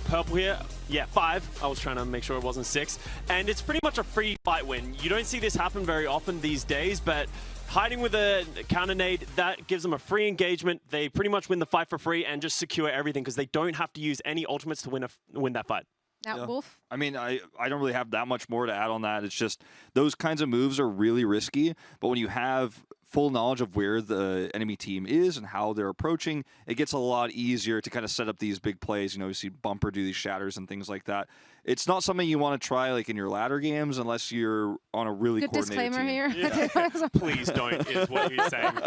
purple here. Yeah, 5. I was trying to make sure it wasn't 6. And it's pretty much a free fight win. You don't see this happen very often these days, but hiding with a counter nade, that gives them a free engagement. They pretty much win the fight for free and just secure everything because they don't have to use any ultimates to win that fight. Now, Wolf? I mean, I don't really have that much more to add on that. It's just those kinds of moves are really risky, but when you have full knowledge of where the enemy team is and how they're approaching, it gets a lot easier to kind of set up these big plays. You know, you see Bumper do these shatters and things like that. It's not something you want to try like in your ladder games unless you're on a really Good coordinated disclaimer team. here. Yeah. Please don't, is what you're saying.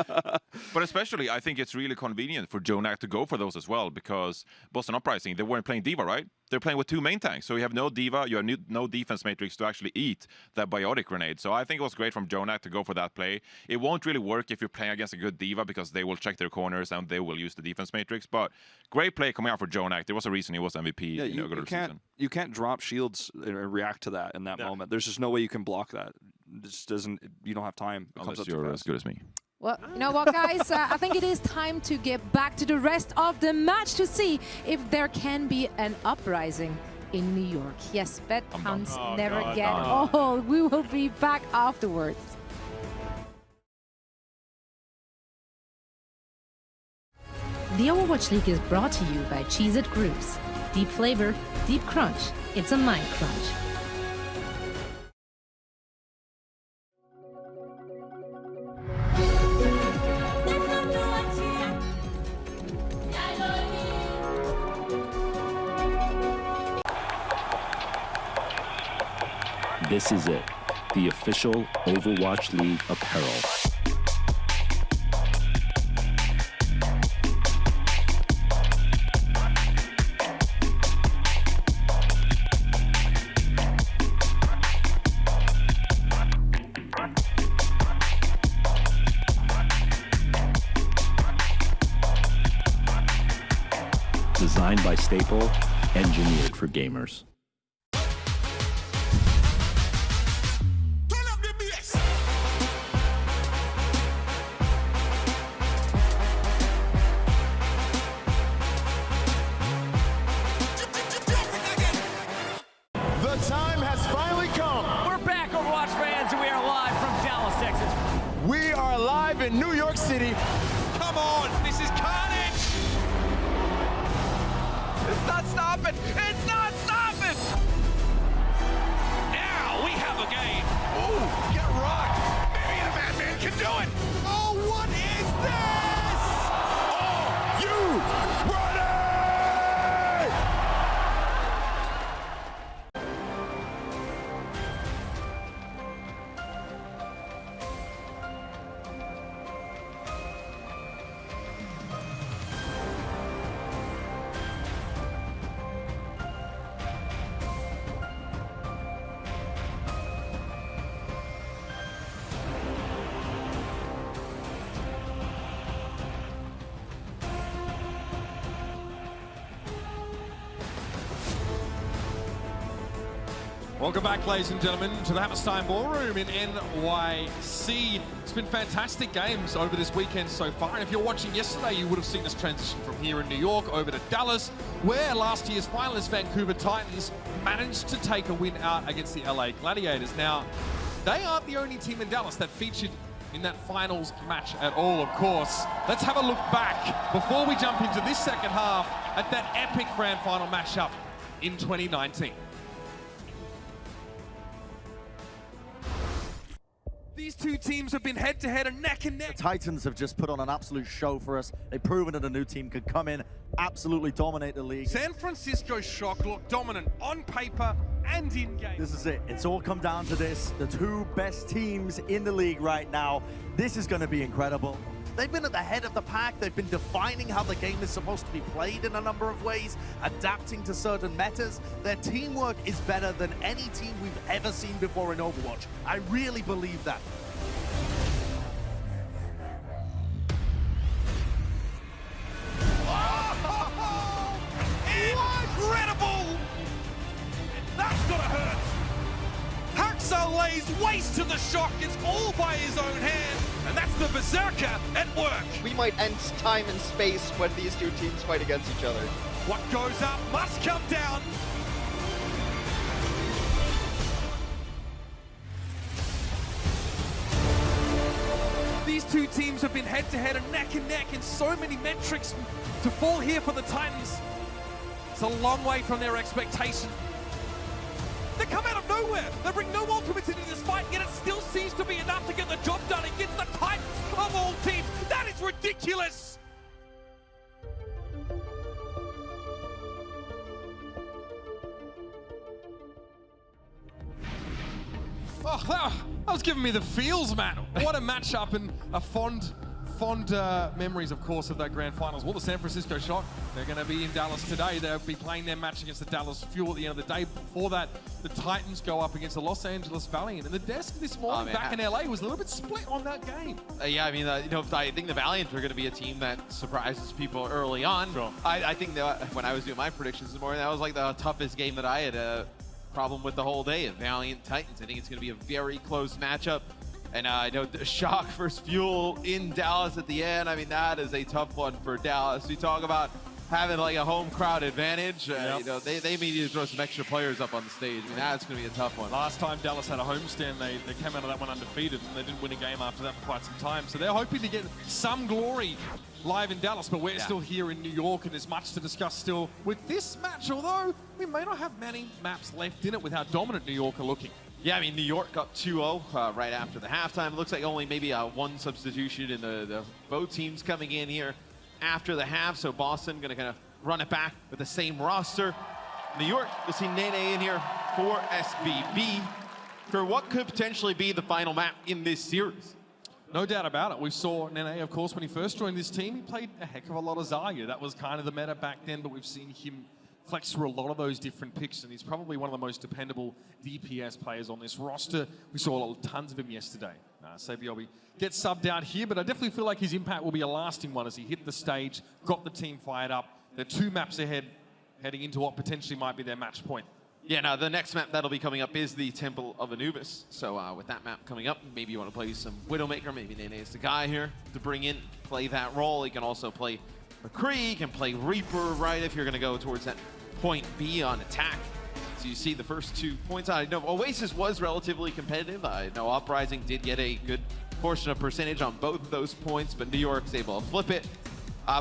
But especially, I think it's really convenient for Jonak to go for those as well, because Boston Uprising, they weren't playing Diva, right? They're playing with 2 main tanks. So you have no Diva, you have no defense matrix to actually eat that biotic grenade. So I think it was great from Jonak to go for that play. It won't really work if you're playing against a good Diva, because they will check their corners and they will use the defense matrix. But great play coming out for Jonak. There was a reason he was MVP. Yeah, you can't drop shields and react to that in that moment. There's just no way you can block that. This doesn't. You don't have time. It Unless you're as good as me. Well, you know what, guys? I think it is time to get back to the rest of the match to see if there can be an uprising in New York. Yes, bet counts never get old. We will be back afterwards. The Overwatch League is brought to you by Cheez-It Grooves. Deep flavor, deep crunch. It's a mind crunch. This is it, the official Overwatch League apparel. Designed by Staple, engineered for gamers. The time has finally come. We're back, Overwatch fans, and we are live from Dallas, Texas. We are live in New York City. Come on, this is carnage. It's not stopping. It's not stopping. Now we have a game. Ooh, get rocked. Maybe the Madman can do it. Oh, what is this? Are you ready? Welcome back, ladies and gentlemen, to the Hammerstein Ballroom in NYC. It's been fantastic games over this weekend so far, and if you're watching yesterday, you would have seen us transition from here in New York over to Dallas, where last year's finalists, Vancouver Titans, managed to take a win out against the LA Gladiators. Now, they aren't the only team in Dallas that featured in that finals match at all, of course. Let's have a look back before we jump into this second half at that epic grand final matchup in 2019. These two teams have been head-to-head and neck and neck. The Titans have just put on an absolute show for us. They've proven that a new team could come in, absolutely dominate the league. San Francisco Shock look dominant on paper and in-game. This is it. It's all come down to this. The two best teams in the league right now. This is going to be incredible. They've been at the head of the pack. They've been defining how the game is supposed to be played in a number of ways, adapting to certain metas. Their teamwork is better than any team we've ever seen before in Overwatch. I really believe that. Oh, incredible! That's gotta hurt. NYXL lays waste to the Shock. It's all by his own hand. And that's the Berserker at work. We might end time and space when these two teams fight against each other. What goes up must come down. These two teams have been head-to-head and neck in so many metrics. To fall here for the Titans, it's a long way from their expectation. They come out of nowhere. They bring no ultimates into this fight, yet it still seems to be enough to get the job done against the Titans of all teams. That is ridiculous. Oh, that was giving me the feels, man. What a matchup and a fond memories, of course, of that grand finals. Well, the San Francisco Shock, they're going to be in Dallas today. They'll be playing their match against the Dallas Fuel at the end of the day. Before that, the Titans go up against the Los Angeles Valiant. And the desk this morning back in LA was a little bit split on that game. Yeah, I mean, you know, I think the Valiant are going to be a team that surprises people early on. Sure. I think that when I was doing my predictions this morning, that was like the toughest game that I had problem with the whole day of Valiant Titans. I think it's going to be a very close matchup. And I know the Shock versus Fuel in Dallas at the end. I mean, that is a tough one for Dallas. We talk about having like a home crowd advantage. You know, they may need to throw some extra players up on the stage. I mean, that's going to be a tough one. Last time Dallas had a homestand, they came out of that one undefeated, and they didn't win a game after that for quite some time. So they're hoping to get some glory live in Dallas, but we're still here in New York, and there's much to discuss still with this match, although we may not have many maps left in it with how dominant New York are looking. Yeah, I mean, New York up 2-0 right after the halftime. It looks like only maybe one substitution in the both teams coming in here after the half. So Boston going to kind of run it back with the same roster. New York, we'll see Nene in here for SBB for what could potentially be the final map in this series. No doubt about it. We saw Nene, of course, when he first joined this team, he played a heck of a lot of Zarya. That was kind of the meta back then, but we've seen him flex through a lot of those different picks, and he's probably one of the most dependable DPS players on this roster. We saw tons of him yesterday. Sabiobi gets subbed out here, but I definitely feel like his impact will be a lasting one as he hit the stage, got the team fired up. They're 2 maps ahead, heading into what potentially might be their match point. Yeah, now the next map that'll be coming up is the Temple of Anubis. So with that map coming up, maybe you want to play some Widowmaker. Maybe Nene is the guy here to bring in, play that role. He can also play McCree, he can play Reaper, right, if you're going to go towards that point B on attack. So you see the first 2 points. I know Oasis was relatively competitive. I know Uprising did get a good portion of percentage on both of those points, but New York's able to flip it.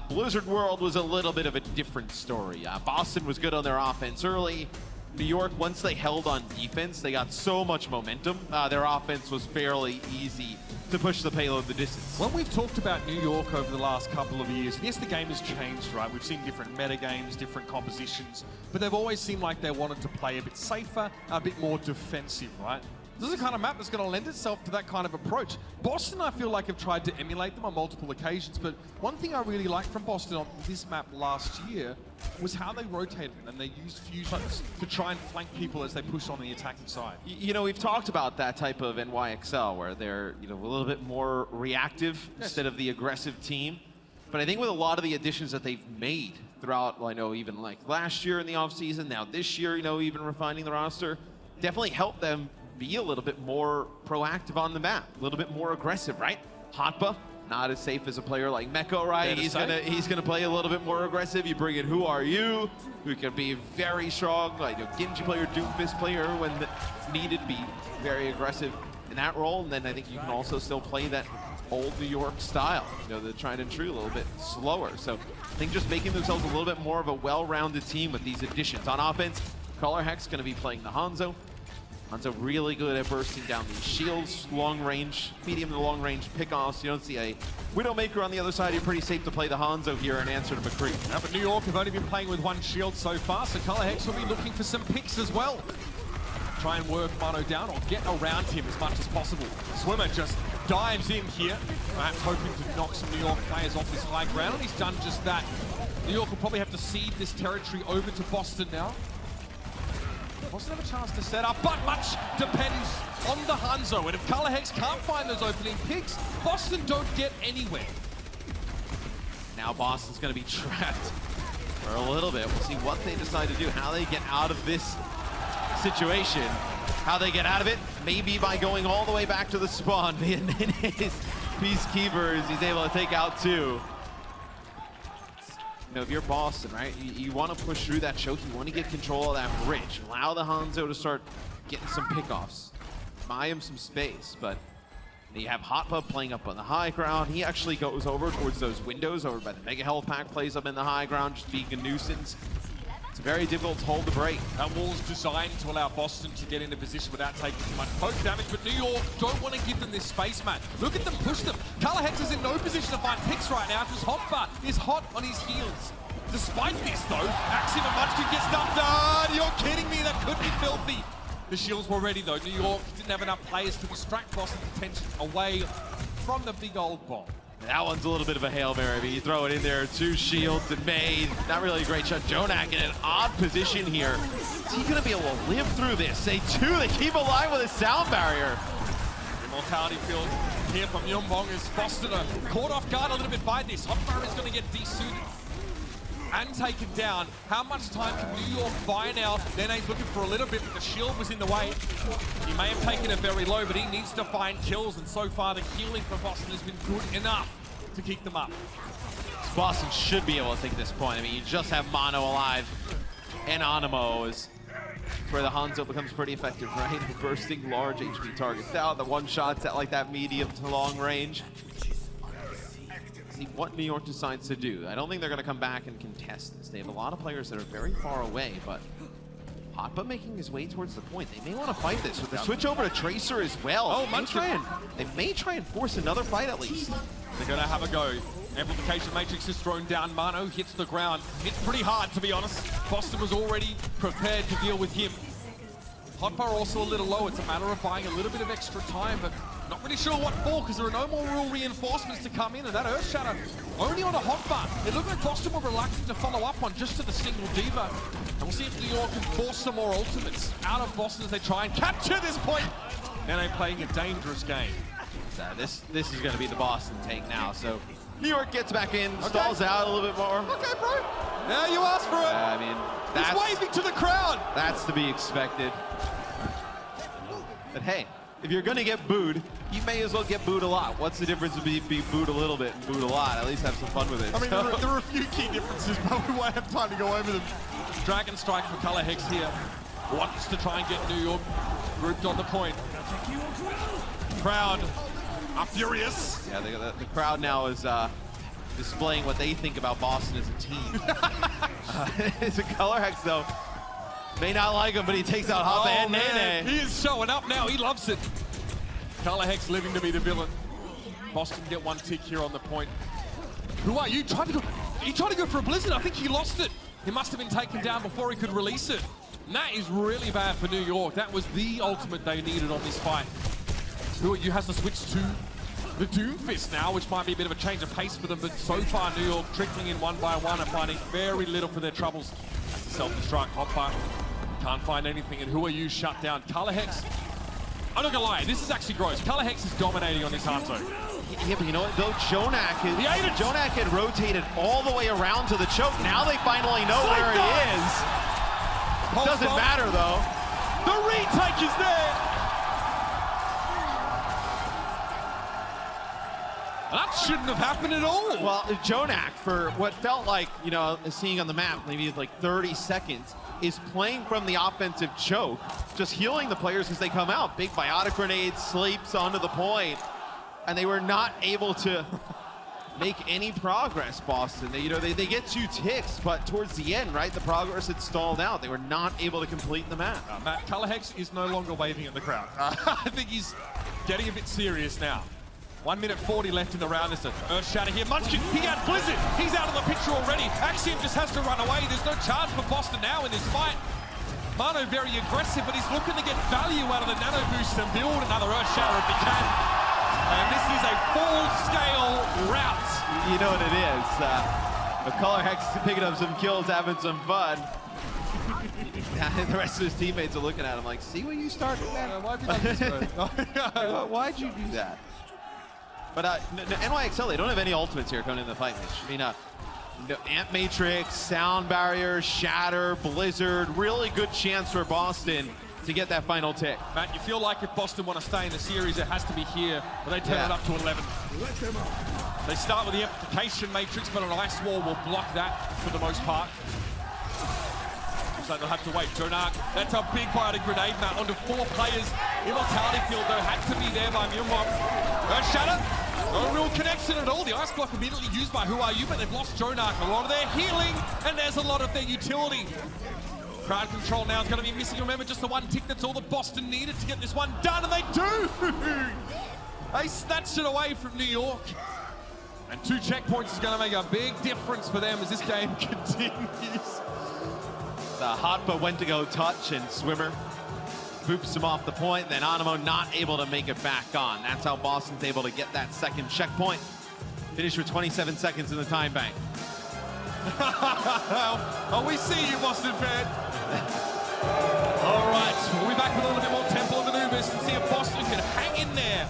Blizzard World was a little bit of a different story. Boston was good on their offense early. New York, once they held on defense, they got so much momentum. Their offense was fairly easy to push the payload the distance. When we've talked about New York over the last couple of years, yes, the game has changed, right? We've seen different meta games, different compositions, but they've always seemed like they wanted to play a bit safer, a bit more defensive, right? This is the kind of map that's going to lend itself to that kind of approach. Boston, I feel like, have tried to emulate them on multiple occasions, but one thing I really liked from Boston on this map last year was how they rotated and they used fusions to try and flank people as they push on the attacking side. You know, we've talked about that type of NYXL where they're, you know, a little bit more reactive instead of the aggressive team. But I think with a lot of the additions that they've made throughout, I know even like last year in the offseason, now this year, you know, even refining the roster, definitely help them be a little bit more proactive on the map, a little bit more aggressive, right? Hotba, not as safe as a player like Meko, right? He's gonna play a little bit more aggressive. You bring in Who Are You, who can be very strong, like Genji player, Doomfist player when needed, be very aggressive in that role. And then I think you can also still play that old New York style, the tried and true, a little bit slower. So I think just making themselves a little bit more of a well-rounded team with these additions. On offense, Color Hex going to be playing the Hanzo. Hanzo really good at bursting down these shields, long range, medium to long range pickoffs. You don't see a Widowmaker on the other side. You're pretty safe to play the Hanzo here in answer to McCree. Now, but New York have only been playing with one shield so far, so Color Hex will be looking for some picks as well. Try and work Mono down or get around him as much as possible. Swimmer just dives in here, perhaps hoping to knock some New York players off this high ground. He's done just that. New York will probably have to cede this territory over to Boston now. Boston have a chance to set up, but much depends on the Hanzo. And if Color Hex can't find those opening picks, Boston don't get anywhere. Now Boston's going to be trapped for a little bit. We'll see what they decide to do, how they get out of this situation. How they get out of it, maybe by going all the way back to the spawn. And then his Peacekeepers, he's able to take out 2. If you're Boston, right, you want to push through that choke, you want to get control of that bridge. Allow the Hanzo to start getting some pickoffs. Buy him some space, but you have Hotpub playing up on the high ground. He actually goes over towards those windows over by the Mega Health Pack, plays up in the high ground, just being a nuisance. It's very difficult to hold the break. That wall's designed to allow Boston to get into position without taking too much poke damage, but New York don't want to give them this space, man. Look at them push them. Color Hex is in no position to find picks right now because Hotbar is hot on his heels. Despite this, though, Axim and Munchkin gets dumped. You're kidding me, that could be filthy. The shields were ready, though. New York didn't have enough players to distract Boston's attention away from the big old bomb. That one's a little bit of a Hail Mary. I mean, you throw it in there, 2 shields and made. Not really a great shot. Jonak in an odd position here. Is he going to be able to live through this? Say 2, they keep alive with a sound barrier. Immortality field here from Yunbong as Boston are caught off guard a little bit by this. Hotbar is going to get desuited and taken down. How much time can New York buy now? Nene's looking for a little bit, but the shield was in the way. He may have taken it very low, but he needs to find kills, and so far the healing for Boston has been good enough to keep them up. Boston should be able to take this point. I mean, you just have Mono alive and Animo is where the Hanzo becomes pretty effective, right? Bursting large HP targets out, the one-shots at like that medium to long range. See what New York decides to do. I don't think they're going to come back and contest this. They have a lot of players that are very far away, but Hotba making his way towards the point. They may want to fight this with the switch over to Tracer as well. Oh, Munchkin! They may try and force another fight at least. They're going to have a go. Amplification Matrix is thrown down. Mano hits the ground. It's pretty hard, to be honest. Boston was already prepared to deal with him. Hotbar also a little low. It's a matter of buying a little bit of extra time, but not really sure what for, because there are no more real reinforcements to come in, and that Earth Shatter only on a Hotbar. It looked like Boston were reluctant to follow up on just to the single Diva. And we'll see if New York can force some more ultimates out of Boston as they try and capture this point. Now they're playing a dangerous game. So this is going to be the Boston take now. So New York gets back in, stalls out a little bit more. Okay, bro. Yeah, you asked for it. I mean, that's he's waving to the crowd. That's to be expected. But hey, if you're going to get booed, you may as well get booed a lot. What's the difference between being booed a little bit and booed a lot? At least have some fun with it. I mean, there are a few key differences, but we won't have time to go over them. Dragon Strike for Color Hex here. Wants to try and get New York grouped on the point. Crowd are furious. Yeah, the crowd now is displaying what they think about Boston as a team. It's a Color Hex, though. May not like him, but he takes out Hoppa and Nene. He is showing up now. He loves it. Color Hex living to be the villain. Boston get one tick here on the point. Who are you? He tried to go for a Blizzard. I think he lost it. He must have been taken down before he could release it. And that is really bad for New York. That was the ultimate they needed on this fight. Who are you has to switch to the Doomfist now, which might be a bit of a change of pace for them, but so far New York trickling in one by one and finding very little for their troubles. That's the self-destruct. Hotbar can't find anything, and Who Are You shut down. Color Hex, I'm not gonna lie, this is actually gross. Color Hex is dominating on this Hanzo. Yeah, but you know what, though? Jonak had rotated all the way around to the choke. Now they finally know where he is. Doesn't matter, though. The retake is there. That shouldn't have happened at all. Well, Jonak, for what felt like, you know, seeing on the map, maybe like 30 seconds, is playing from the offensive choke, just healing the players as they come out. Big biotic grenade, sleeps onto the point, and they were not able to make any progress, Boston. They get 2 ticks, but towards the end, right, the progress had stalled out. They were not able to complete the map. Matt, Colorhex is no longer waving at the crowd. I think he's getting a bit serious now. 1 minute 40 left in the round. There's an Earth Shatter here. Munchkin, he had Blizzard. He's out of the picture already. Axiom just has to run away. There's no chance for Boston now in this fight. Mano very aggressive, but he's looking to get value out of the nano boost and build another Earth Shatter if he can. And this is a full-scale rout. You know what it is. Colorhex picking up some kills, having some fun. The rest of his teammates are looking at him like, see what you started, man? Why'd you do this? Why'd you do that? But NYXL, they don't have any ultimates here coming in the fight, Mitch. I mean, Amp Matrix, Sound Barrier, Shatter, Blizzard, really good chance for Boston to get that final tick. Matt, you feel like if Boston want to stay in the series, it has to be here, but they turn it up to 11. They start with the Amplification Matrix, but an Ice Wall will block that for the most part. So they'll have to wait. Jonak, that's a big biotic grenade, Matt, onto 4 players. Immortality Field, though, had to be there by Mumwop. Shatter, no real connection at all. The Ice Block immediately used by Who Are You, but they've lost Jonak. A lot of their healing, and there's a lot of their utility. Crowd control now is going to be missing. Remember, just the 1 tick, that's all that Boston needed to get this one done, and they do! They snatched it away from New York. And 2 checkpoints is going to make a big difference for them as this game continues. The Hotba went to go touch, and Swimmer boops him off the point. Then Animo not able to make it back on. That's how Boston's able to get that second checkpoint. Finish with 27 seconds in the time bank. Oh, we see you, Boston fan. All right, we'll be back with a little bit more Temple of Anubis and see if Boston can hang in there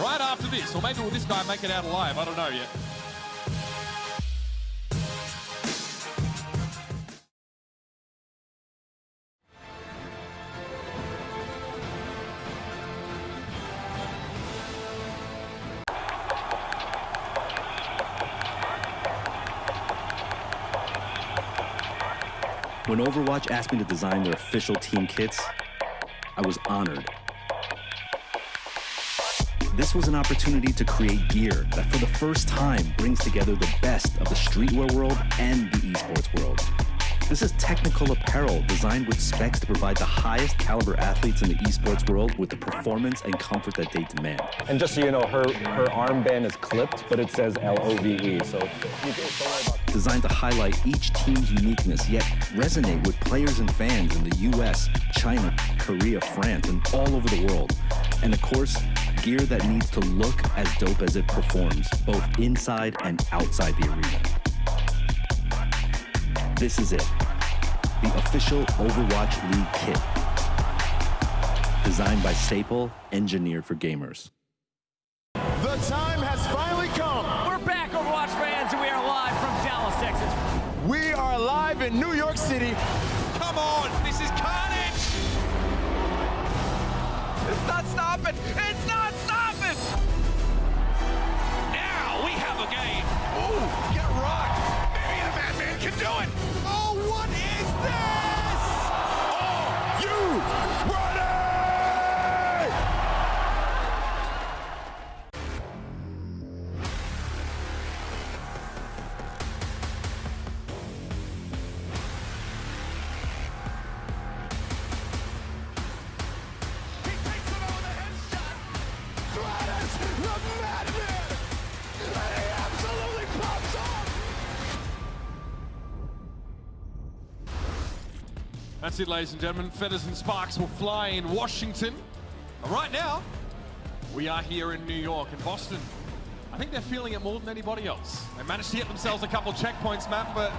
right after this. Or maybe will this guy make it out alive? I don't know yet. When Overwatch asked me to design their official team kits, I was honored. This was an opportunity to create gear that for the first time brings together the best of the streetwear world and the esports world. This is technical apparel designed with specs to provide the highest caliber athletes in the esports world with the performance and comfort that they demand. And just so you know, her armband is clipped, but it says LOVE, so don't worry about that. Designed to highlight each team's uniqueness, yet resonate with players and fans in the US, China, Korea, France, and all over the world. And of course, gear that needs to look as dope as it performs, both inside and outside the arena. This is it, the official Overwatch League kit. Designed by Staple, engineered for gamers. The time has finally come. We're back, Overwatch fans, and we are live from Dallas, Texas. We are live in New York City. Come on, this is carnage! It's not stopping! It's not stopping! Now we have a game. Ooh, get rocked! Maybe the Madman can do it! Oh, what is this? Are you ready? That's it, ladies and gentlemen. Feathers and sparks will fly in Washington. But right now, we are here in New York and Boston. I think they're feeling it more than anybody else. They managed to get themselves a couple checkpoints, Matt, but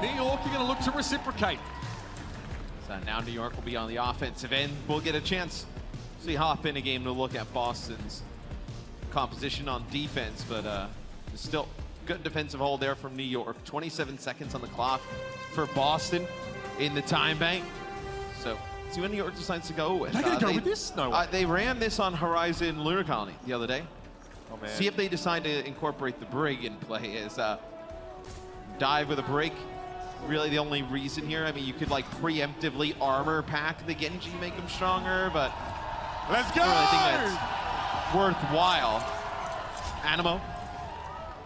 New York are going to look to reciprocate. So now New York will be on the offensive end. We'll get a chance to see hop in a game to look at Boston's composition on defense, but there's still good defensive hold there from New York. 27 seconds on the clock for Boston in the time bank. So See what New York decides to go with. They're going to go with this? No way. They ran this on Horizon Lunar Colony the other day. Oh, man. See if they decide to incorporate the Brig in play as dive with a Brig. Really the only reason here. I mean, you could like preemptively armor pack the Genji, make him stronger, but let's go! I think that's worthwhile. Animo,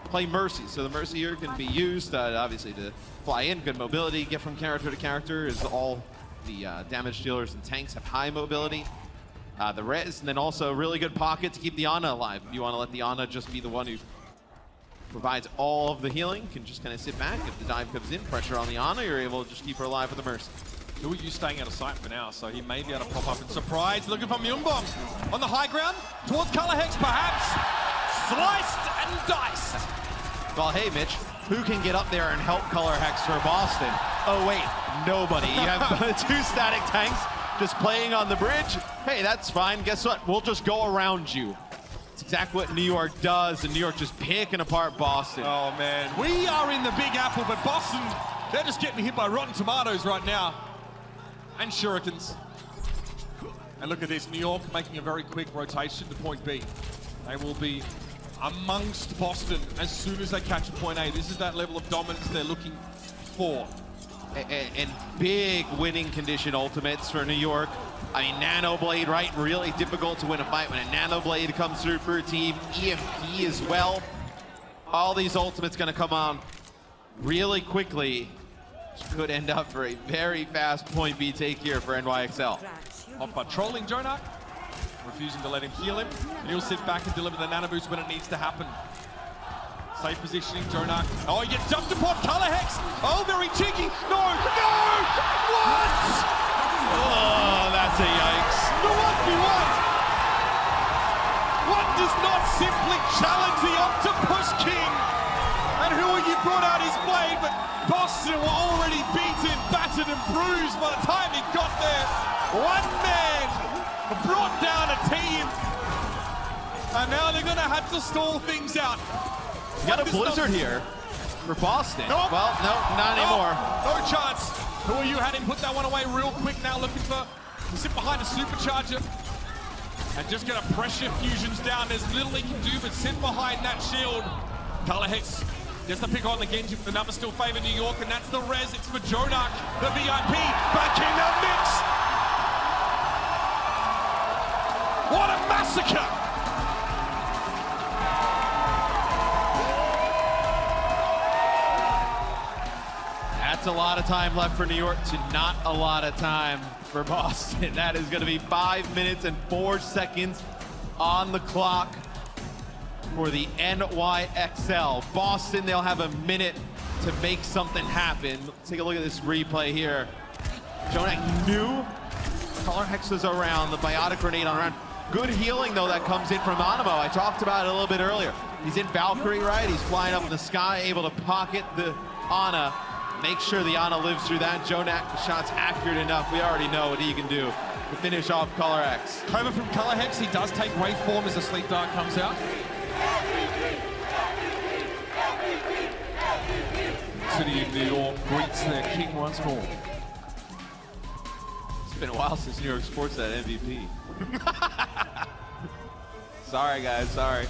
play Mercy. So the Mercy here can be used obviously to fly in, good mobility, get from character to character, as all the damage dealers and tanks have high mobility. The res, and then also really good pocket to keep the Ana alive. If you want to let the Ana just be the one who provides all of the healing, can just kind of sit back. If the dive comes in, pressure on the Ana, you're able to just keep her alive with the Mercy. Who are you staying out of sight for now? So he may be able to pop up and surprise. Looking for Myunbom on the high ground towards Colorhex, perhaps. Sliced and diced. Well, hey, Mitch, who can get up there and help Colorhex for Boston? Oh, wait, nobody. You have 2 static tanks just playing on the bridge. Hey, that's fine. Guess what? We'll just go around you. It's exactly what New York does, and New York just picking apart Boston. Oh, man. We are in the Big Apple, but Boston, they're just getting hit by rotten tomatoes right now. And shurikens. And look at this, New York making a very quick rotation to point B. They will be amongst Boston as soon as they catch a point A. This is that level of dominance they're looking for. And big winning condition ultimates for New York. I mean, Nano Blade, right? Really difficult to win a fight when a Nano Blade comes through for a team. EMP as well. All these ultimates gonna come on really quickly. Which could end up for a very fast point B take here for NYXL. Off by trolling Jonak, refusing to let him heal him. And he'll sit back and deliver the nano boost when it needs to happen. Safe positioning, Jonak. Oh, he gets jumped upon, Colorhex. Oh, very cheeky. No, no! What? Oh, that's a yikes. The 1v1. One does not simply challenge the Octopus King. And who you brought out his blade, but Boston were already beaten, battered and bruised by the time he got there. One man brought down a team. And now they're gonna have to stall things out. You got a blizzard here for Boston. Nope. Well, no, not anymore. No chance. Who are you? Had him put that one away real quick now, looking for to sit behind a supercharger. And just gonna pressure fusions down. There's little he can do but sit behind that shield. Colorhex just to pick on the Genji, but the numbers still favor New York, and that's the res. It's for Jonak, the VIP, back in the mix. What a massacre! That's a lot of time left for New York to not a lot of time for Boston. That is going to be 5 minutes and 4 seconds on the clock for the NYXL. Boston, they'll have a minute to make something happen. Let's take a look at this replay here. Jonak knew Colorhex was around, the biotic grenade on around. Good healing, though, that comes in from Animo. I talked about it a little bit earlier. He's in Valkyrie, right? He's flying up in the sky, able to pocket the Ana. Make sure the Ana lives through that. Jonak, the shot's accurate enough. We already know what he can do to finish off Colorhex. Cobra from Colorhex, he does take Wraith form as the Sleep Dart comes out. City of New York greets their king once more. It's been a while since New York Sports had MVP. Sorry, guys, sorry.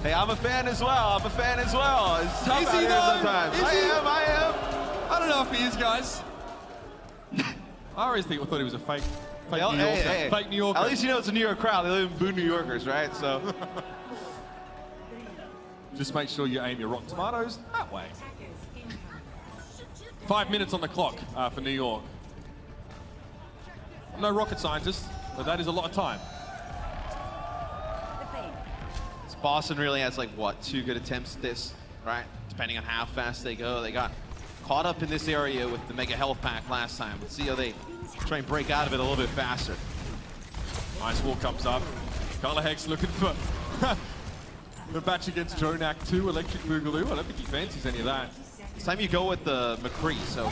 Hey, I'm a fan as well. I'm a fan as well. It's tough out here sometimes. I am. I don't know if he is, guys. I always thought he was a fake New Yorker. Hey. Fake New Yorker. At least you know it's a New York crowd. They live in Boo New Yorkers, right? So just make sure you aim your rotten tomatoes that way. 5 minutes on the clock for New York. I'm no rocket scientist, but that is a lot of time. Boston really has like, what, 2 good attempts at this, right? Depending on how fast they go. They got caught up in this area with the Mega Health Pack last time. Let's see how they try and break out of it a little bit faster. Nice wall comes up. Colorhex looking for the batch against Jonak 2, Electric Boogaloo. I don't think he fancies any of that. This time you go with the McCree, so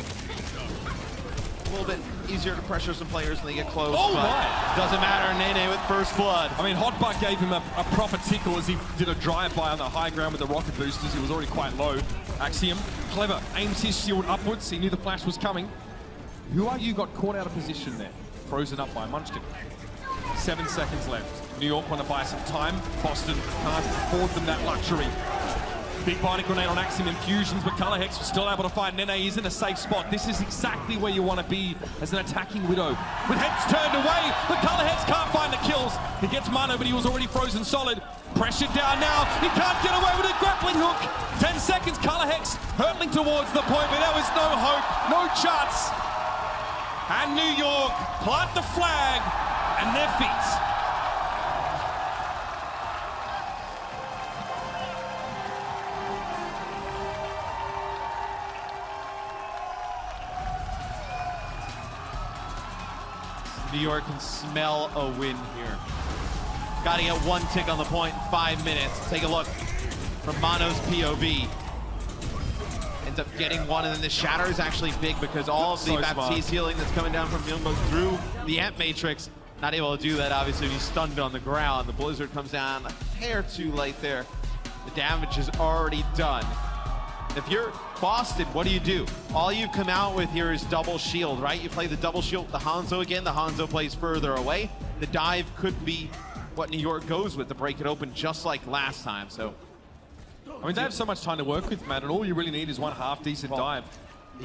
a little bit easier to pressure some players when they get close. Oh but my! Doesn't matter, Nene with first blood. I mean, Hotbutt gave him a proper tickle as he did a drive-by on the high ground with the rocket boosters. He was already quite low. Axiom, clever, aims his shield upwards. He knew the flash was coming. Who are you got caught out of position there? Frozen up by Munchkin. 7 seconds left. New York want to buy some time. Boston can't afford them that luxury. Big binding grenade on Axiom Infusions, but Color Hex was still able to find Nene. He's in a safe spot. This is exactly where you want to be as an attacking Widow. With heads turned away, but Color Hex can't find the kills. He gets Mano, but he was already frozen solid. Pressured down now. He can't get away with a grappling hook. 10 seconds, Color Hex hurtling towards the point, but there was no hope, no chance. And New York plant the flag and their feet. New York can smell a win here. Got to get one tick on the point in 5 minutes. Take a look from Mano's POV. Ends up getting one, and then the shatter is actually big because all of the Baptiste healing that's coming down from Myungbo through the Amp Matrix. Not able to do that, obviously, he's stunned on the ground. The Blizzard comes down a hair too late there. The damage is already done. If you're Boston, what do? All you've come out with here is double shield, right? You play the double shield with the Hanzo again. The Hanzo plays further away. The dive could be what New York goes with to break it open just like last time, so. I mean, they have so much time to work with, man, and all you really need is one half-decent dive.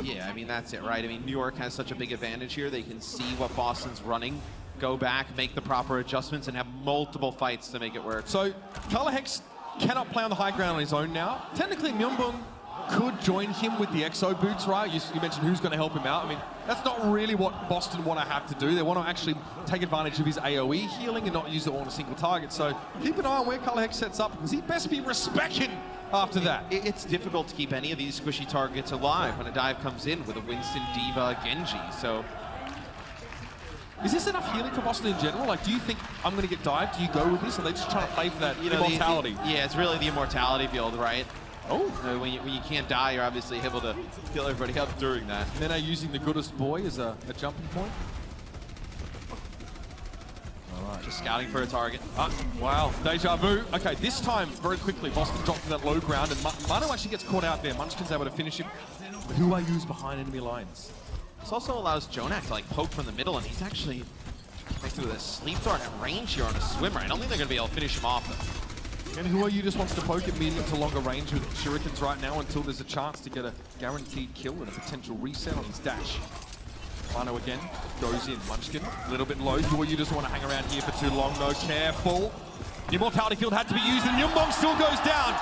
Yeah, I mean, that's it, right? I mean, New York has such a big advantage here. They can see what Boston's running, go back, make the proper adjustments, and have multiple fights to make it work. So, Color Hex cannot play on the high ground on his own now. Technically, Myungbong could join him with the Exo boots, right? You mentioned who's going to help him out. I mean, that's not really what Boston want to have to do. They want to actually take advantage of his AoE healing and not use it on a single target. So keep an eye on where Color Hex sets up, because he best be respecting after that. It's difficult to keep any of these squishy targets alive when a dive comes in with a Winston, Diva, Genji. So is this enough healing for Boston in general? Like, do you think I'm going to get dived? Do you go with this? Or are they just trying to play for that immortality? Yeah, it's really the immortality build, right? Oh. When you can't die, you're obviously able to fill everybody up during that. And then using the goodest boy as a jumping point. All right. Just scouting for a target. Wow, deja vu. Okay, this time, very quickly, Boston dropped to that low ground, and Mano actually gets caught out there. Munchkin's able to finish him. But who are used behind enemy lines? This also allows Jonak to like poke from the middle, and he's actually connected with a sleep dart at range here on a swimmer. I don't think they're going to be able to finish him off, though. And Who Are You just wants to poke at medium to longer range with shurikens right now until there's a chance to get a guaranteed kill and a potential reset on his dash. Mano again goes in. Munchkin, a little bit low. Who Are You doesn't want to hang around here for too long, though. Careful. The immortality field had to be used, and Myungbong still goes down.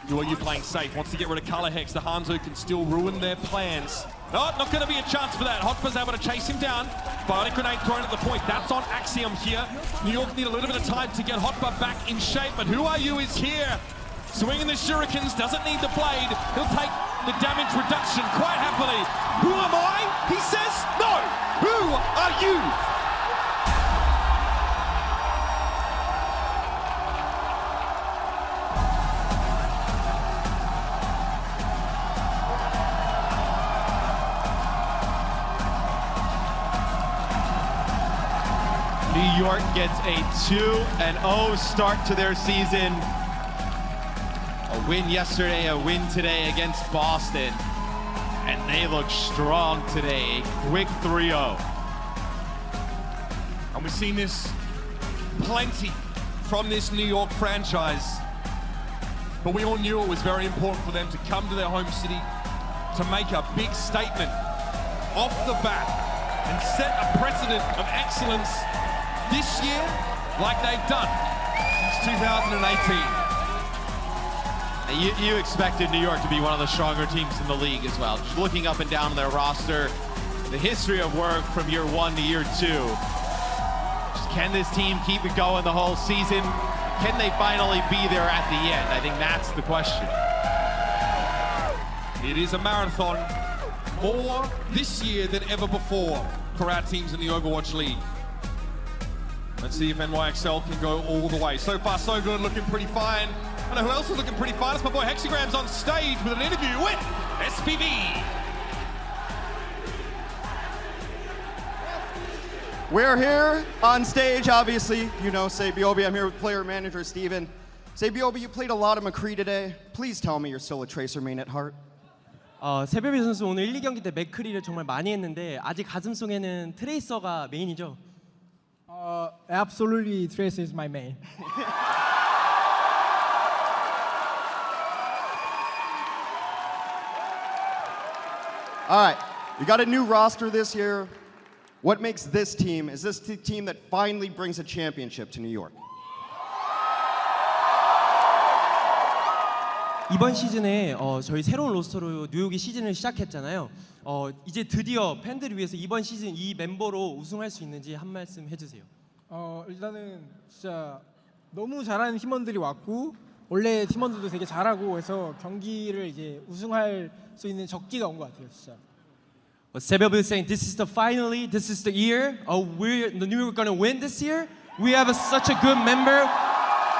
Who Are You playing safe? Wants to get rid of Color Hex. The Hanzo can still ruin their plans. No, not going to be a chance for that. Hotba's able to chase him down. Bionic grenade thrown at the point. That's on Axiom here. New York need a little bit of time to get Hotba back in shape, but Who Are You is here. Swinging the shurikens, doesn't need the blade. He'll take the damage reduction quite happily. Who am I? He says no. Who are you? New York gets a 2-0 start to their season. A win yesterday, a win today against Boston. And they look strong today. A quick 3-0. And we've seen this plenty from this New York franchise. But we all knew it was very important for them to come to their home city to make a big statement off the bat and set a precedent of excellence this year like they've done since 2018. You expected New York to be one of the stronger teams in the league as well. Just looking up and down their roster, the history of work from year 1 to year 2. Just can this team keep it going the whole season? Can they finally be there at the end? I think that's the question. It is a marathon, more this year than ever before for our teams in the Overwatch League. Let's see if NYXL can go all the way. So far, so good, looking pretty fine. I know who else is looking pretty fine. It's my boy Hexagram's on stage with an interview with SPV. We're here on stage, obviously. You know, Sabiobi. I'm here with player manager Steven. Sabiobi, you played a lot of McCree today. Please tell me you're still a Tracer main at heart. 세별비 선수 오늘 1, 2경기 때 맥크리를 정말 많이 했는데 아직 가슴속에는 트레이서가 메인이죠? Absolutely, Tracer is my main. All right, you got a new roster this year. What makes this team? Is this the team that finally brings a championship to New York? 이번 시즌에 저희 새로운 로스터로 뉴욕이 시즌을 시작했잖아요. 이제 드디어 팬들을 위해서 이번 시즌 이 멤버로 우승할 수 있는지 한 말씀 해주세요. 일단은 진짜 너무 잘하는 팀원들이 왔고 원래 팀원들도 되게 잘하고 해서 경기를 이제 우승할 수 있는 적기가 온 것 같아요, 진짜. 세별비 is saying this is the year. We're the New York gonna win this year. We have such a good member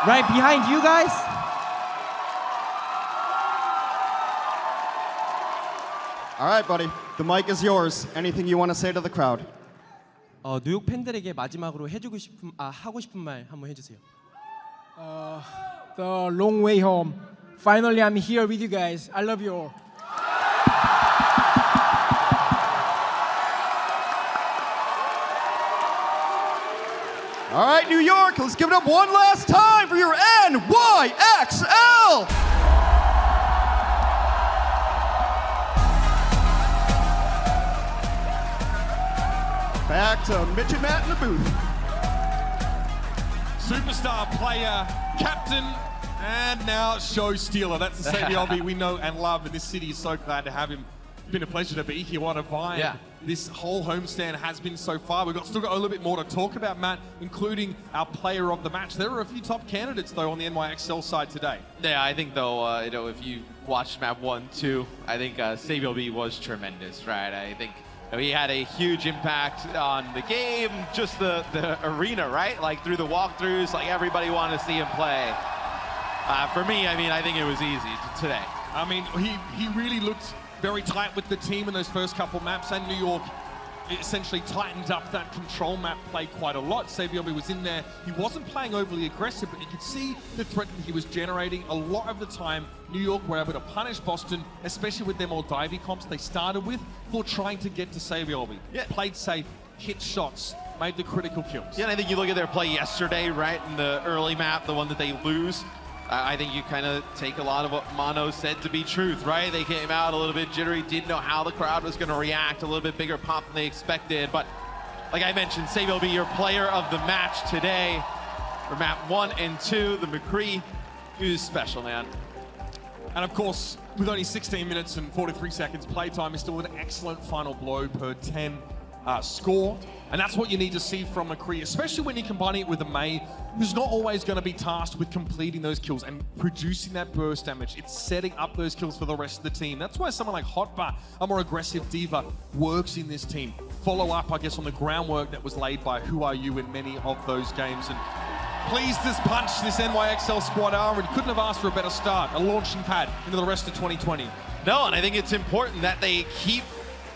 right behind you guys. All right, buddy. The mic is yours. Anything you want to say to the crowd? 뉴욕 팬들에게 마지막으로 하고 싶은 말 한번 해주세요. The long way home. Finally, I'm here with you guys. I love you all. All right, New York, let's give it up one last time for your NYXL! Back to Mitch and Matt in the booth. Superstar player, captain, and now show stealer. That's the Saviolbi we know and love, and this city is so glad to have him. It's been a pleasure to be here. What a vibe this whole homestand has been so far. We've still got a little bit more to talk about, Matt, including our player of the match. There are a few top candidates, though, on the NYXL side today. Yeah, I think, though, if you watched map 1, 2, I think Saviolbi was tremendous, right? I think he had a huge impact on the game, just the arena, right? Like through the walkthroughs, like everybody wanted to see him play. For me, I mean, I think it was easy today. I mean, he really looked very tight with the team in those first couple maps, and New York essentially tightened up that control map play quite a lot. Saviolbi was in there. He wasn't playing overly aggressive, but you could see the threat that he was generating. A lot of the time, New York were able to punish Boston, especially with their more divey comps they started with, for trying to get to Saviolbi. Yeah. Played safe, hit shots, made the critical kills. Yeah, and I think you look at their play yesterday, right, in the early map, the one that they lose. I think you kind of take a lot of what Mono said to be truth, right? They came out a little bit jittery, didn't know how the crowd was going to react, a little bit bigger pop than they expected. But like I mentioned, Saviolbi, your player of the match today for map 1 and 2, the McCree, he was special, man. And of course, with only 16 minutes and 43 seconds playtime, is still an excellent final blow per 10 score. And that's what you need to see from McCree, especially when you're combining it with a May, who's not always going to be tasked with completing those kills and producing that burst damage. It's setting up those kills for the rest of the team. That's why someone like Hotbar, a more aggressive diva, works in this team. Follow up, I guess, on the groundwork that was laid by Who Are You in many of those games. And pleased as punch, this NYXL squad are, and couldn't have asked for a better start, a launching pad into the rest of 2020. No, and I think it's important that they keep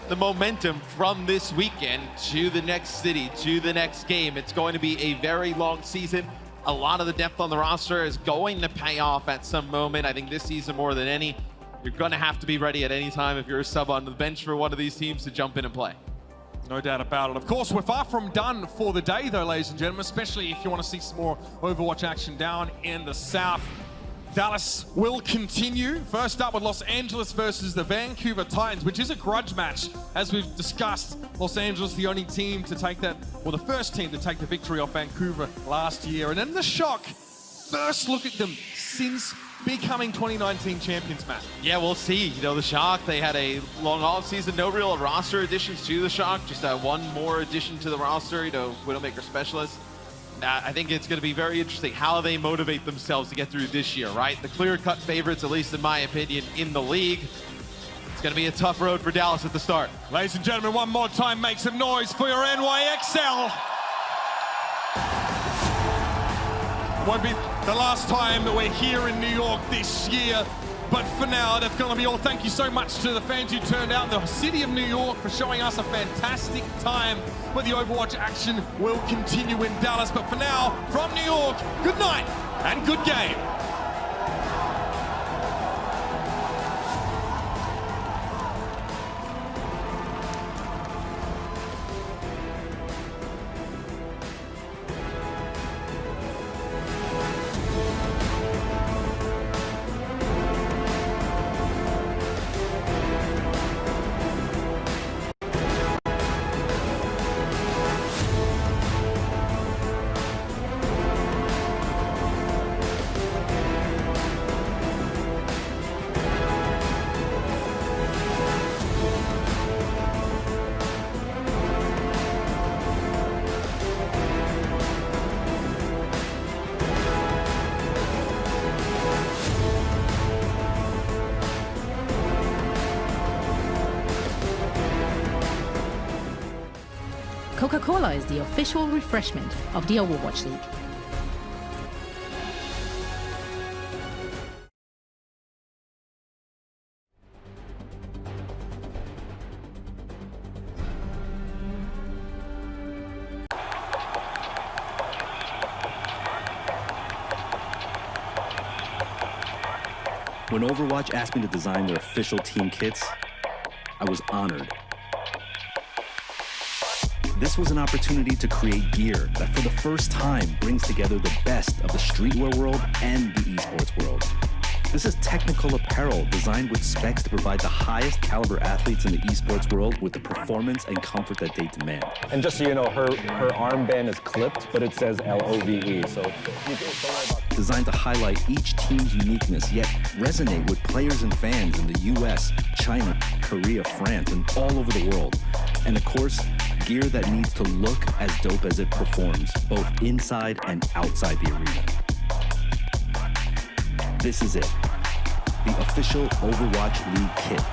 the momentum from this weekend to the next city, to the next game. It's going to be a very long season. A lot of the depth on the roster is going to pay off at some moment. I think this season more than any, you're going to have to be ready at any time if you're a sub on the bench for one of these teams to jump in and play. No doubt about it. Of course, we're far from done for the day, though, ladies and gentlemen, especially if you want to see some more Overwatch action down in the south. Dallas will continue. First up with Los Angeles versus the Vancouver Titans, which is a grudge match. As we've discussed, Los Angeles, the only team to take that, or the first team to take the victory off Vancouver last year. And then the shock, first look at them since becoming 2019 champions, Matt. Yeah, we'll see. You know, the Shock, they had a long offseason, no real roster additions to the Shock, just one more addition to the roster, you know, Widowmaker Specialist. I think it's going to be very interesting how they motivate themselves to get through this year, right? The clear-cut favorites, at least in my opinion, in the league. It's going to be a tough road for Dallas at the start. Ladies and gentlemen, one more time, make some noise for your NYXL. It won't be the last time that we're here in New York this year. But for now, that's going to be all. Thank you so much to the fans who turned out, the city of New York, for showing us a fantastic time. Where the Overwatch action will continue in Dallas. But for now, from New York, good night and good game. Coca-Cola is the official refreshment of the Overwatch League. When Overwatch asked me to design their official team kits, I was honored. This was an opportunity to create gear that for the first time brings together the best of the streetwear world and the esports world. This is technical apparel designed with specs to provide the highest caliber athletes in the esports world with the performance and comfort that they demand. And just so you know, her armband is clipped, but it says LOVE, so you don't worry about. Designed to highlight each team's uniqueness, yet resonate with players and fans in the US, China, Korea, France, and all over the world. And of course, gear that needs to look as dope as it performs, both inside and outside the arena. This is it, the official Overwatch League kit.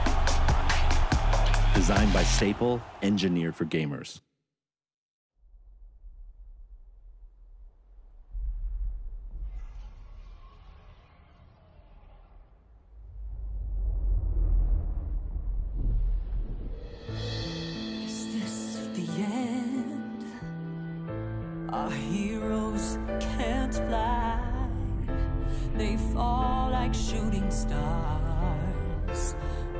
Designed by Staple, engineered for gamers. Is this the end? Our heroes can't fly. They fall like shooting stars.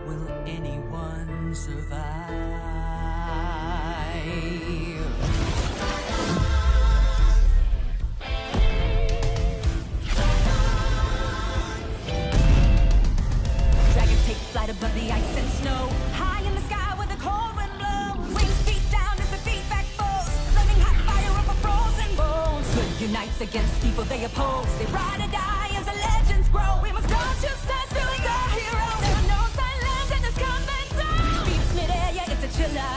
Will anyone survive? Dragons take flight above the ice and snow. High in the sky where the cold wind blows. Wings feet down as the feedback falls. Flaming hot fire over frozen bones. Good unites against people they oppose. They ride or die as the legends grow. We must go to sense through the heroes. There are no silence in this combat zone. Beats mid-air, yeah, it's a chiller.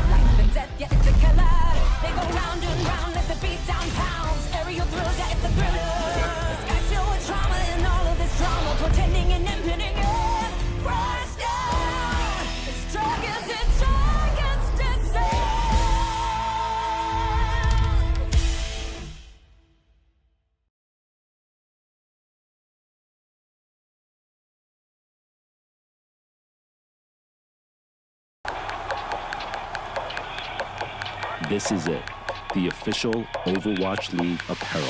Life and death, yeah, it's a killer. They go round and round as the beat down pounds. Aerial thrills, yeah, it's a thriller. The sky's filled with trauma and all of this drama. Pretending and impending end. Crash down. It's dragons and dragons descend. This is it, the official Overwatch League apparel.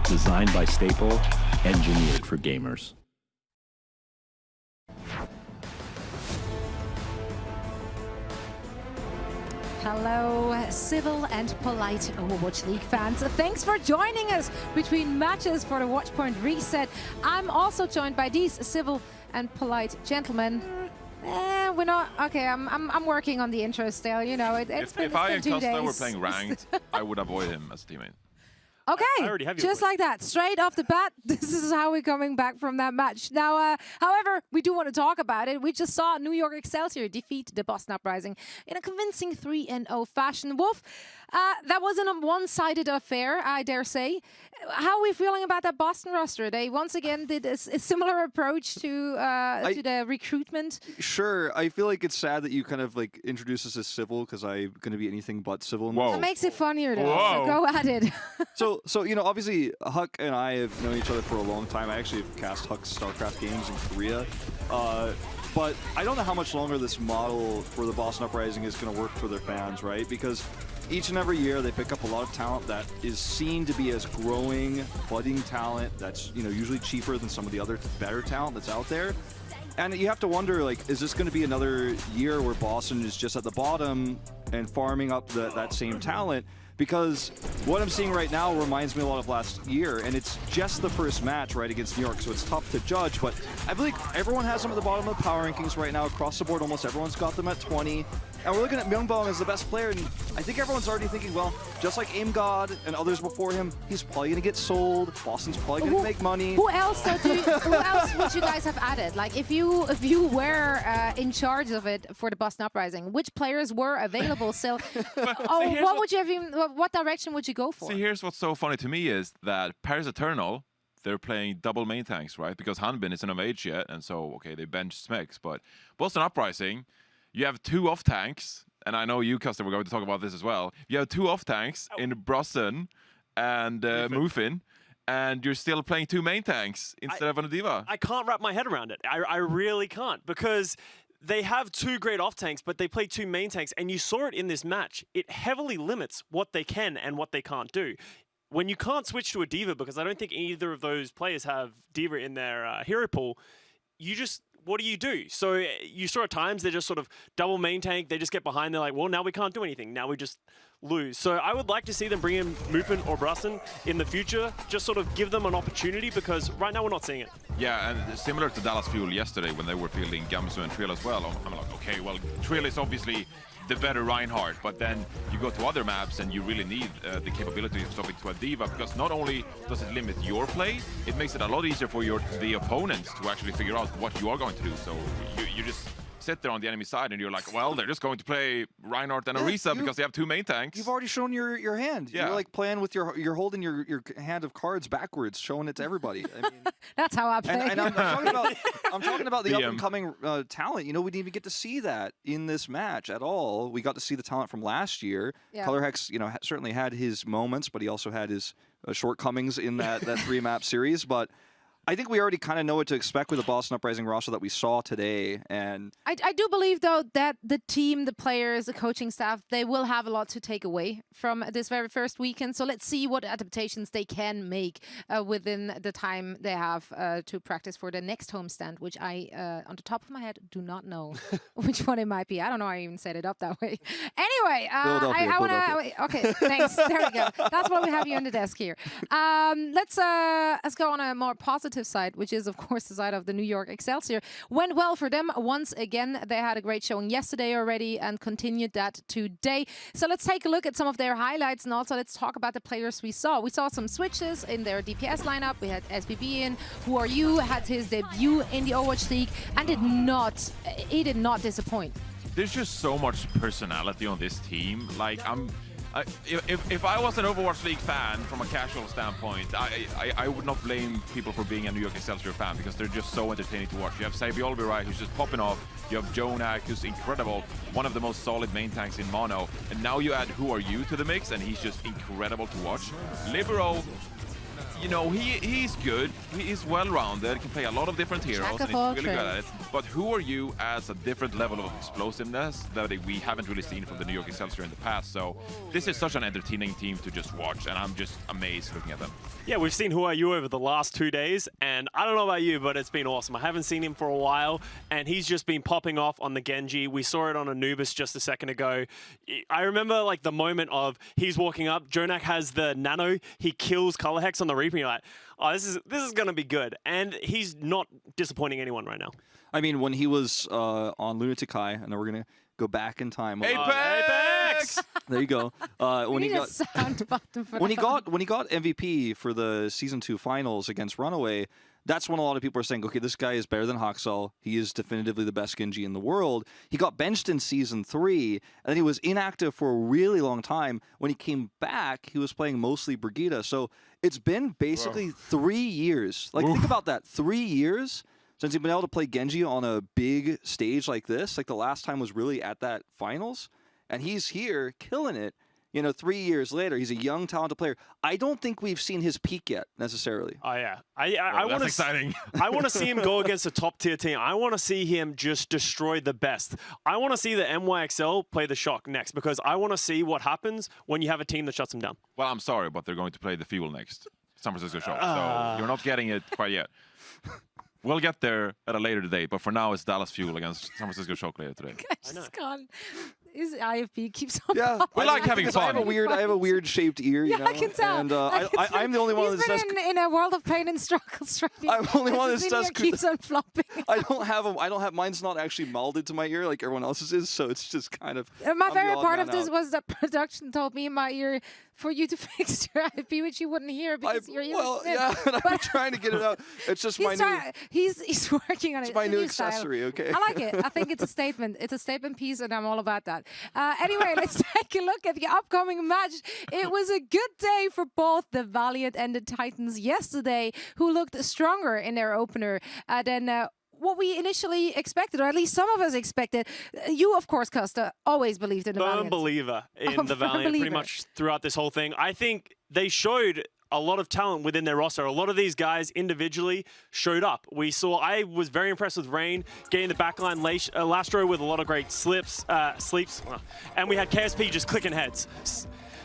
Designed by Staple, engineered for gamers. Hello, civil and polite Overwatch League fans. Thanks for joining us between matches for the Watchpoint Reset. I'm also joined by these civil and polite gentlemen. We're not okay. I'm working on the intro still. You know, it's been if I and 2 Costa days. were playing ranked, I would avoid him as a teammate. Okay, just like that, straight off the bat, this is how we're coming back from that match. Now, however, we do want to talk about it. We just saw New York Excelsior defeat the Boston Uprising in a convincing 3-0 fashion. Wolf, that wasn't a one-sided affair, I dare say. How are we feeling about that Boston roster? They once again did a similar approach to the recruitment. Sure, I feel like it's sad that you kind of like introduce us as civil because I'm going to be anything but civil. That makes it funnier though, so go at it. So, you know, obviously, Huck and I have known each other for a long time. I actually have cast Huck's StarCraft games in Korea. But I don't know how much longer this model for the Boston Uprising is going to work for their fans, right? Because each and every year they pick up a lot of talent that is seen to be as growing, budding talent that's, you know, usually cheaper than some of the other better talent that's out there. And you have to wonder, like, is this going to be another year where Boston is just at the bottom and farming up that same talent? Because what I'm seeing right now reminds me a lot of last year, and it's just the first match, right, against New York, so it's tough to judge, but I feel like everyone has them at the bottom of the power rankings right now across the board. Almost everyone's got them at 20. And we're looking at Myungbong as the best player, and I think everyone's already thinking, well, just like Aim God and others before him, he's probably going to get sold. Boston's probably going to make money. Who else who else would you guys have added? Like, if you were in charge of it for the Boston Uprising, which players were available still? What would you have even, what direction would you go for? See, here's what's so funny to me is that Paris Eternal, they're playing double main tanks, right? Because Hanbin isn't of age yet, and so, okay, they bench Smex. But Boston Uprising, you have 2 off tanks, and I know you, Custer, we're going to talk about this as well. You have 2 off tanks in Brosson and Mufin, and you're still playing 2 main tanks instead of a Diva. I can't wrap my head around it. I really can't, because they have 2 great off tanks, but they play 2 main tanks, and you saw it in this match. It heavily limits what they can and what they can't do. When you can't switch to a Diva, because I don't think either of those players have Diva in their hero pool, you just, what do you do? So you saw at times they're just sort of double main tank, they just get behind, they're like, well, now we can't do anything, now we just lose. So I would like to see them bring in Mufin or Bruston in the future, just sort of give them an opportunity, because right now we're not seeing it. Yeah, and similar to Dallas Fuel yesterday when they were fielding Gamsu and Trill as well, I'm like, okay, well, Trill is obviously the better Reinhardt, but then you go to other maps and you really need the capability of stopping to a Diva, because not only does it limit your play, it makes it a lot easier for the opponents to actually figure out what you are going to do. So you just sit there on the enemy side and you're like, well, they're just going to play Reinhardt and Orisa because they have 2 main tanks. You've already shown your hand. Yeah. You're like playing with you're holding your hand of cards backwards, showing it to everybody. I mean, that's how I play. And I'm talking about the up-and-coming talent. You know, we didn't even get to see that in this match at all. We got to see the talent from last year. Yeah. Color Hex, you know, certainly had his moments, but he also had his shortcomings in that 3-map series. But I think we already kind of know what to expect with the Boston Uprising roster that we saw today. And I do believe, though, that the team, the players, the coaching staff, they will have a lot to take away from this very first weekend. So let's see what adaptations they can make within the time they have to practice for the next homestand, which I, on the top of my head, do not know which one it might be. I don't know. I even set it up that way. Anyway, I want to... Okay, thanks. There we go. That's what we have you on the desk here. Let's go on a more positive side, which is, of course, the side of the New York Excelsior. Went well for them once again. They had a great showing yesterday already and continued that today. So let's take a look at some of their highlights, and also let's talk about the players we saw. We saw some switches in their DPS lineup. We had SBB in. Who Are You had his debut in the Overwatch League and he did not disappoint. There's just so much personality on this team. Like, if I was an Overwatch League fan from a casual standpoint, I would not blame people for being a New York Excelsior fan, because they're just so entertaining to watch. You have Sabiolby, right, who's just popping off. You have Jonak, who's incredible, one of the most solid main tanks in mono. And now you add Who Are You to the mix, and he's just incredible to watch. Libero, you know, he's good. He's well-rounded, can play a lot of different heroes, and he's really good at it. But Who Are You adds a different level of explosiveness that we haven't really seen from the New York Excelsior in the past. So this is such an entertaining team to just watch, and I'm just amazed looking at them. Yeah, we've seen Who Are You over the last 2 days, and I don't know about you, but it's been awesome. I haven't seen him for a while, and he's just been popping off on the Genji. We saw it on Anubis just a second ago. I remember like the moment of he's walking up, Jonak has the nano, he kills Color Hex on the Reaper, and you're like, oh, this is going to be good. And he's not disappointing anyone right now. I mean, when he was on Lunatic High, and then we're going to go back in time. Apex! There you go. When he got when he got MVP for the Season 2 finals against Runaway, that's when a lot of people are saying, okay, this guy is better than NYXL. He is definitively the best Genji in the world. He got benched in Season 3, and then he was inactive for a really long time. When he came back, he was playing mostly Brigitte. So it's been basically 3 years. Like, think about that. 3 years since he's been able to play Genji on a big stage like this. Like, the last time was really at that finals. And he's here killing it. You know, 3 years later, he's a young, talented player. I don't think we've seen his peak yet, necessarily. Oh, yeah. I that's exciting. I want to see him go against a top-tier team. I want to see him just destroy the best. I want to see the NYXL play the Shock next, because I want to see what happens when you have a team that shuts him down. Well, I'm sorry, but they're going to play the Fuel next. San Francisco Shock. So you're not getting it quite yet. We'll get there at a later date, but for now, it's Dallas Fuel against San Francisco Shock later today. I just can't. his IFB keeps on. Yeah, we like having fun. I have a weird shaped ear. You know? I can tell. And I'm the only one He's that says. been in a world of pain and struggle. I'm the only one that says. Keeps on flopping. I don't have. Mine's not actually molded to my ear like everyone else's is, so it's just kind of. My I'm favorite the odd part man of this out. was that production told me in my ear for you to fix your IFB, which you wouldn't hear because your ear Well, was thin. yeah, and I'm trying to get it out. It's just my new. He's working on it. It's my new style. accessory. Okay. I like it. I think it's a statement. It's a statement piece, and I'm all about that. Anyway, let's take a look at the upcoming match. It was a good day for both the Valiant and the Titans yesterday, who looked stronger in their opener than what we initially expected, or at least some of us expected. You, of course, Costa, always believed in the Valiant. Firm believer in the Valiant pretty much throughout this whole thing. I think they showed a lot of talent within their roster. A lot of these guys individually showed up. I was very impressed with Rain getting the backline last row with a lot of great sleeps, and we had KSP just clicking heads.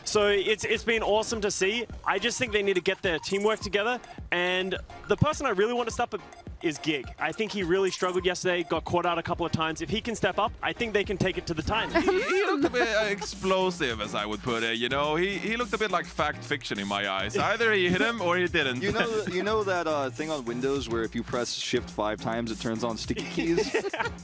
So it's been awesome to see. I just think they need to get their teamwork together, and the person I really want to step up is Gig. I think he really struggled yesterday, got caught out a couple of times. If he can step up, I think they can take it to the Titans. He looked a bit explosive, as I would put it. You know, he looked a bit like fact fiction in my eyes. Either he hit him or he didn't. You know that thing on Windows where if you press Shift 5 times, it turns on sticky keys?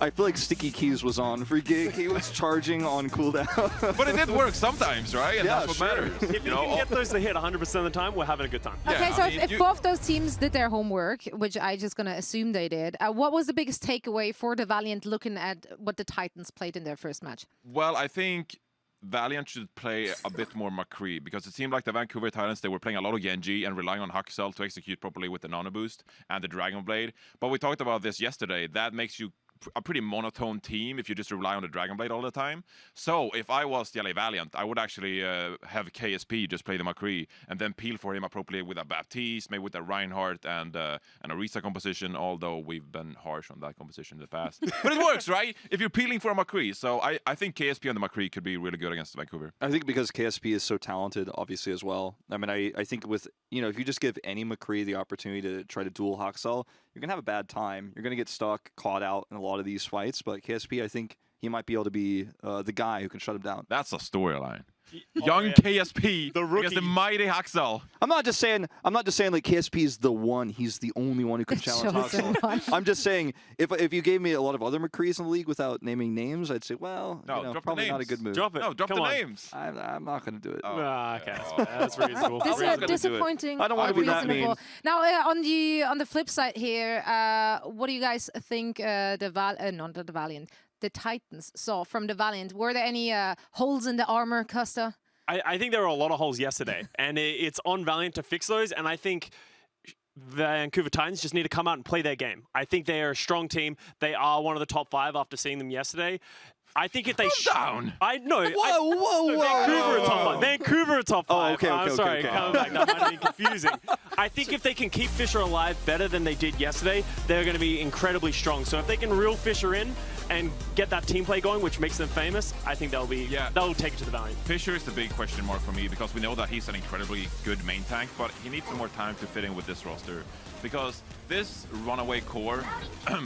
I feel like sticky keys was on for Gig. He was charging on cooldown. But it did work sometimes, right? And that's what matters. If you can get those to hit 100% of the time, we're having a good time. Okay, so if both those teams did their homework, which I just gonna assume they did, what was the biggest takeaway for the Valiant looking at what the Titans played in their first match? Well, I think Valiant should play a bit more McCree, because it seemed like the Vancouver Titans, they were playing a lot of Genji and relying on NYXL to execute properly with the Nano Boost and the Dragon Blade. But we talked about this yesterday. That makes you a pretty monotone team if you just rely on the Dragon Blade all the time. So if I was the LA Valiant, I would actually have KSP just play the McCree and then peel for him appropriately with a Baptiste, maybe with a Reinhardt and a Risa composition, although we've been harsh on that composition in the past. But it works, right? If you're peeling for a McCree. So I think KSP on the McCree could be really good against Vancouver. I think because KSP is so talented, obviously, as well. I mean, I think with, if you just give any McCree the opportunity to try to duel NYXL, you're going to have a bad time. You're going to get stuck, caught out in a lot of these fights. But KSP, I think he might be able to be the guy who can shut him down. That's a storyline. Young KSP against the mighty NYXL. I'm not just saying like KSP is the one. He's the only one who can challenge NYXL. I'm just saying if you gave me a lot of other McCrees in the league without naming names, I'd say, well, probably not a good move. Drop it. No, drop the names. I'm not going to do it. Okay, that's reasonable. This is disappointing. I don't want to be that mean. Now, on the flip side here, what do you guys think the Titans saw from the Valiant? Were there any holes in the armor, Costa? I think there were a lot of holes yesterday, and it's on Valiant to fix those, and I think Vancouver Titans just need to come out and play their game. I think they are a strong team. They are one of the top 5 after seeing them yesterday. I think if they down. Vancouver are top 5. Vancouver are top 5. Oh, okay, I'm sorry, okay. coming back. That might have been confusing. I think if they can keep Fisher alive better than they did yesterday, they're going to be incredibly strong. So if they can reel Fisher in and get that team play going, which makes them famous, I think they'll take it to the Valiant. Fisher is the big question mark for me, because we know that he's an incredibly good main tank, but he needs some more time to fit in with this roster, because this runaway core,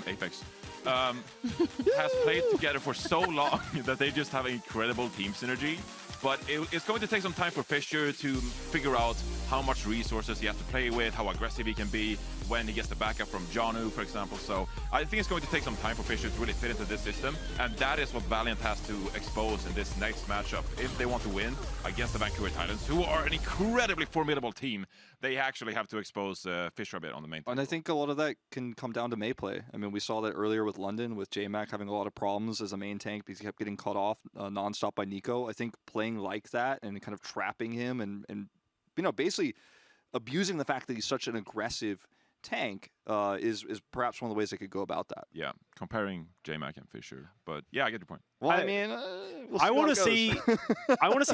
Apex, has played together for so long that they just have incredible team synergy. But it's going to take some time for Fisher to figure out how much resources he has to play with, how aggressive he can be when he gets the backup from Janu, for example. So I think it's going to take some time for Fisher to really fit into this system, and that is what Valiant has to expose in this next matchup. If they want to win against the Vancouver Titans, who are an incredibly formidable team, they actually have to expose Fisher a bit on the main team. And I think a lot of that can come down to May play. I mean, we saw that earlier with London, with JMac having a lot of problems as a main tank because he kept getting cut off nonstop by Nico. I think playing like that and kind of trapping him and basically abusing the fact that he's such an aggressive tank is perhaps one of the ways they could go about that. Yeah, comparing JMac and Fisher. But yeah, I get your point. Well, I mean, I want to see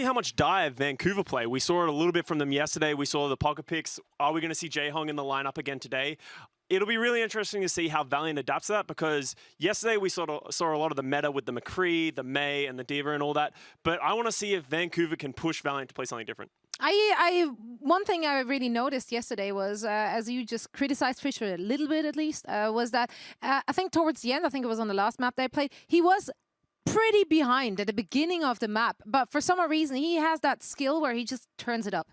how much dive Vancouver play. We saw it a little bit from them yesterday. We saw the pocket picks. Are we going to see Jaehong in the lineup again today? It'll be really interesting to see how Valiant adapts to that, because yesterday we saw a lot of the meta with the McCree, the Mei, and the D.Va and all that. But I want to see if Vancouver can push Valiant to play something different. One thing I really noticed yesterday was, as you just criticized Fisher a little bit at least, was that I think towards the end, I think it was on the last map they played, he was pretty behind at the beginning of the map, but for some reason he has that skill where he just turns it up.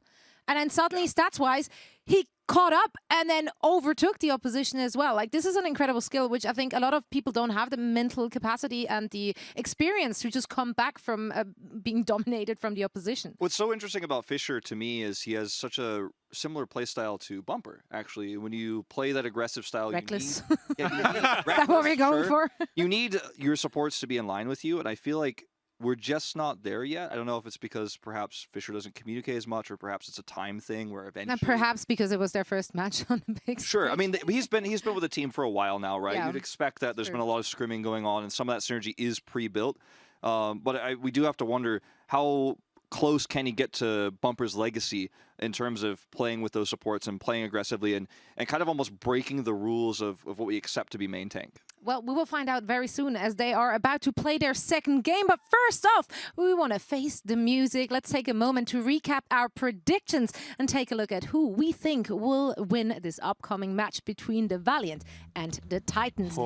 And then suddenly, stats-wise, he caught up and then overtook the opposition as well. Like, this is an incredible skill, which I think a lot of people don't have the mental capacity and the experience to just come back from being dominated from the opposition. What's so interesting about Fischer to me is he has such a similar play style to Bumper, actually. When you play that aggressive style, Reckless. you need... Is that what we're going for? You need your supports to be in line with you, and I feel like we're just not there yet. I don't know if it's because perhaps Fischer doesn't communicate as much, or perhaps it's a time thing where eventually... And perhaps because it was their first match on the big stage. Sure. I mean, he's been with the team for a while now, right? Yeah. You'd expect that there's been a lot of scrimming going on, and some of that synergy is pre-built. But we do have to wonder how close can he get to Bumper's legacy in terms of playing with those supports and playing aggressively and kind of almost breaking the rules of what we accept to be main tank. Well, we will find out very soon as they are about to play their second game. But first off, we want to face the music. Let's take a moment to recap our predictions and take a look at who we think will win this upcoming match between the Valiant and the Titans.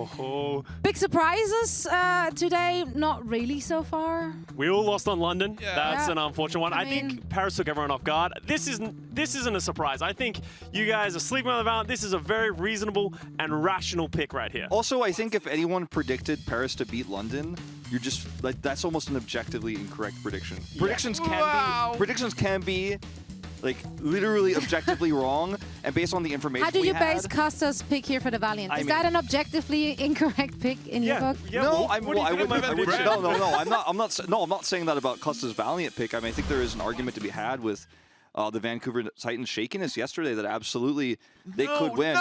Big surprises today? Not really so far. We all lost on London. Yeah. That's Yeah. an unfortunate one. I think Paris took everyone off guard. This isn't a surprise. I think you guys are sleeping on the Valiant. This is a very reasonable and rational pick right here. Also, I think if anyone predicted Paris to beat London, you're just like, that's almost an objectively incorrect prediction. Predictions can be like literally objectively wrong, and based on the information How do you we base had, Costa's pick here for the Valiant? Is that an objectively incorrect pick in your book? No, I wouldn't. I'm not saying that about Costa's Valiant pick. I mean, I think there is an argument to be had with the Vancouver Titans shakiness yesterday that absolutely they could win.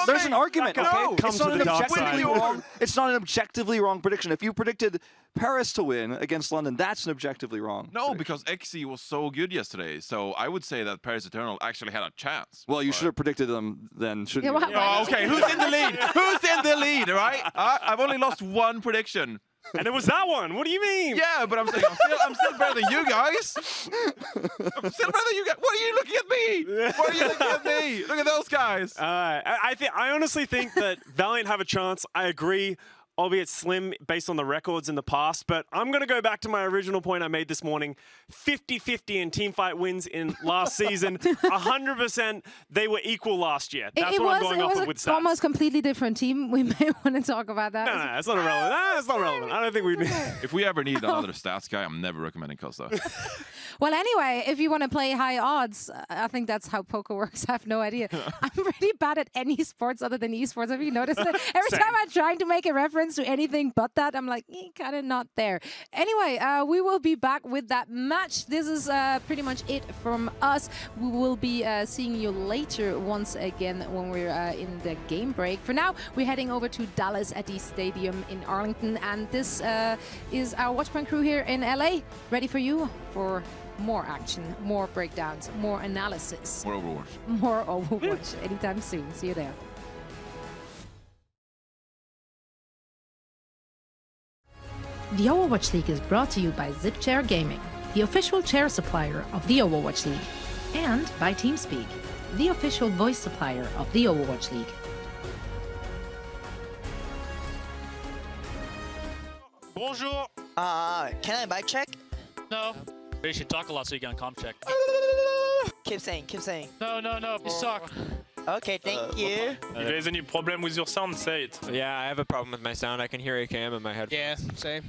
There's an argument. Okay, it's not an objectively wrong. It's not an objectively wrong prediction. If you predicted Paris to win against London, that's an objectively wrong. No, because XE was so good yesterday. So I would say that Paris Eternal actually had a chance. Well, you should have predicted them then, shouldn't you? Oh, okay, who's in the lead? Who's in the lead, right? I've only lost one prediction. And it was that one. What do you mean? Yeah, but I'm saying I'm still better than you guys. I'm still better than you guys. What are you looking at me? What are you looking at me? Look at those guys. I honestly think that Valiant have a chance. I agree, albeit slim based on the records in the past. But I'm going to go back to my original point I made this morning. 50-50 in teamfight wins in last season. 100% they were equal last year. That's what I'm going off of with stats. Almost completely different team. We may want to talk about that. No, that's not irrelevant. That's not relevant. I don't think we need. If we ever need another stats guy, I'm never recommending Costa. Well, anyway, if you want to play high odds, I think that's how poker works. I have no idea. I'm really bad at any sports other than esports. Have you noticed it? Every time I'm trying to make a reference to anything but that, I'm like, kind of not there. Anyway, we will be back with that match. This is pretty much it from us. We will be seeing you later once again when we're in the game break. For now, we're heading over to Dallas at the stadium in Arlington, and this is our Watchpoint crew here in LA, ready for you for more action, more breakdowns, more analysis. More Overwatch. More Overwatch anytime soon. See you there. The Overwatch League is brought to you by ZipChair Gaming, the official chair supplier of the Overwatch League, and by TeamSpeak, the official voice supplier of the Overwatch League. Bonjour. Can I mic check? No. You should talk a lot so you can comp check. Keep saying. No, please talk. Okay, thank you. If there's any problem with your sound, say it. Yeah, I have a problem with my sound. I can hear AKM in my headphones. Yeah, same.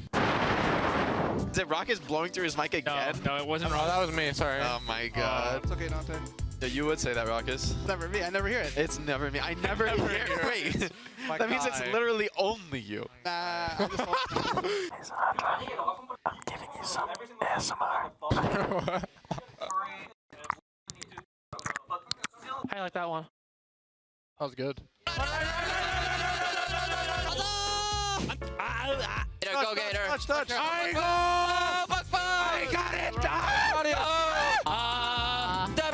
Is it Rockets blowing through his mic again? No, it wasn't Oh, that was me, sorry. Oh my god. It's okay, Dante. Yeah, you would say that, Rockets. Never me, I never hear it. It's never me. I never hear it. Wait, that means it's literally only you. Nah, I just I'm giving you some ASMR. I like that one. That was good. Go, Gator. Touch. I got it.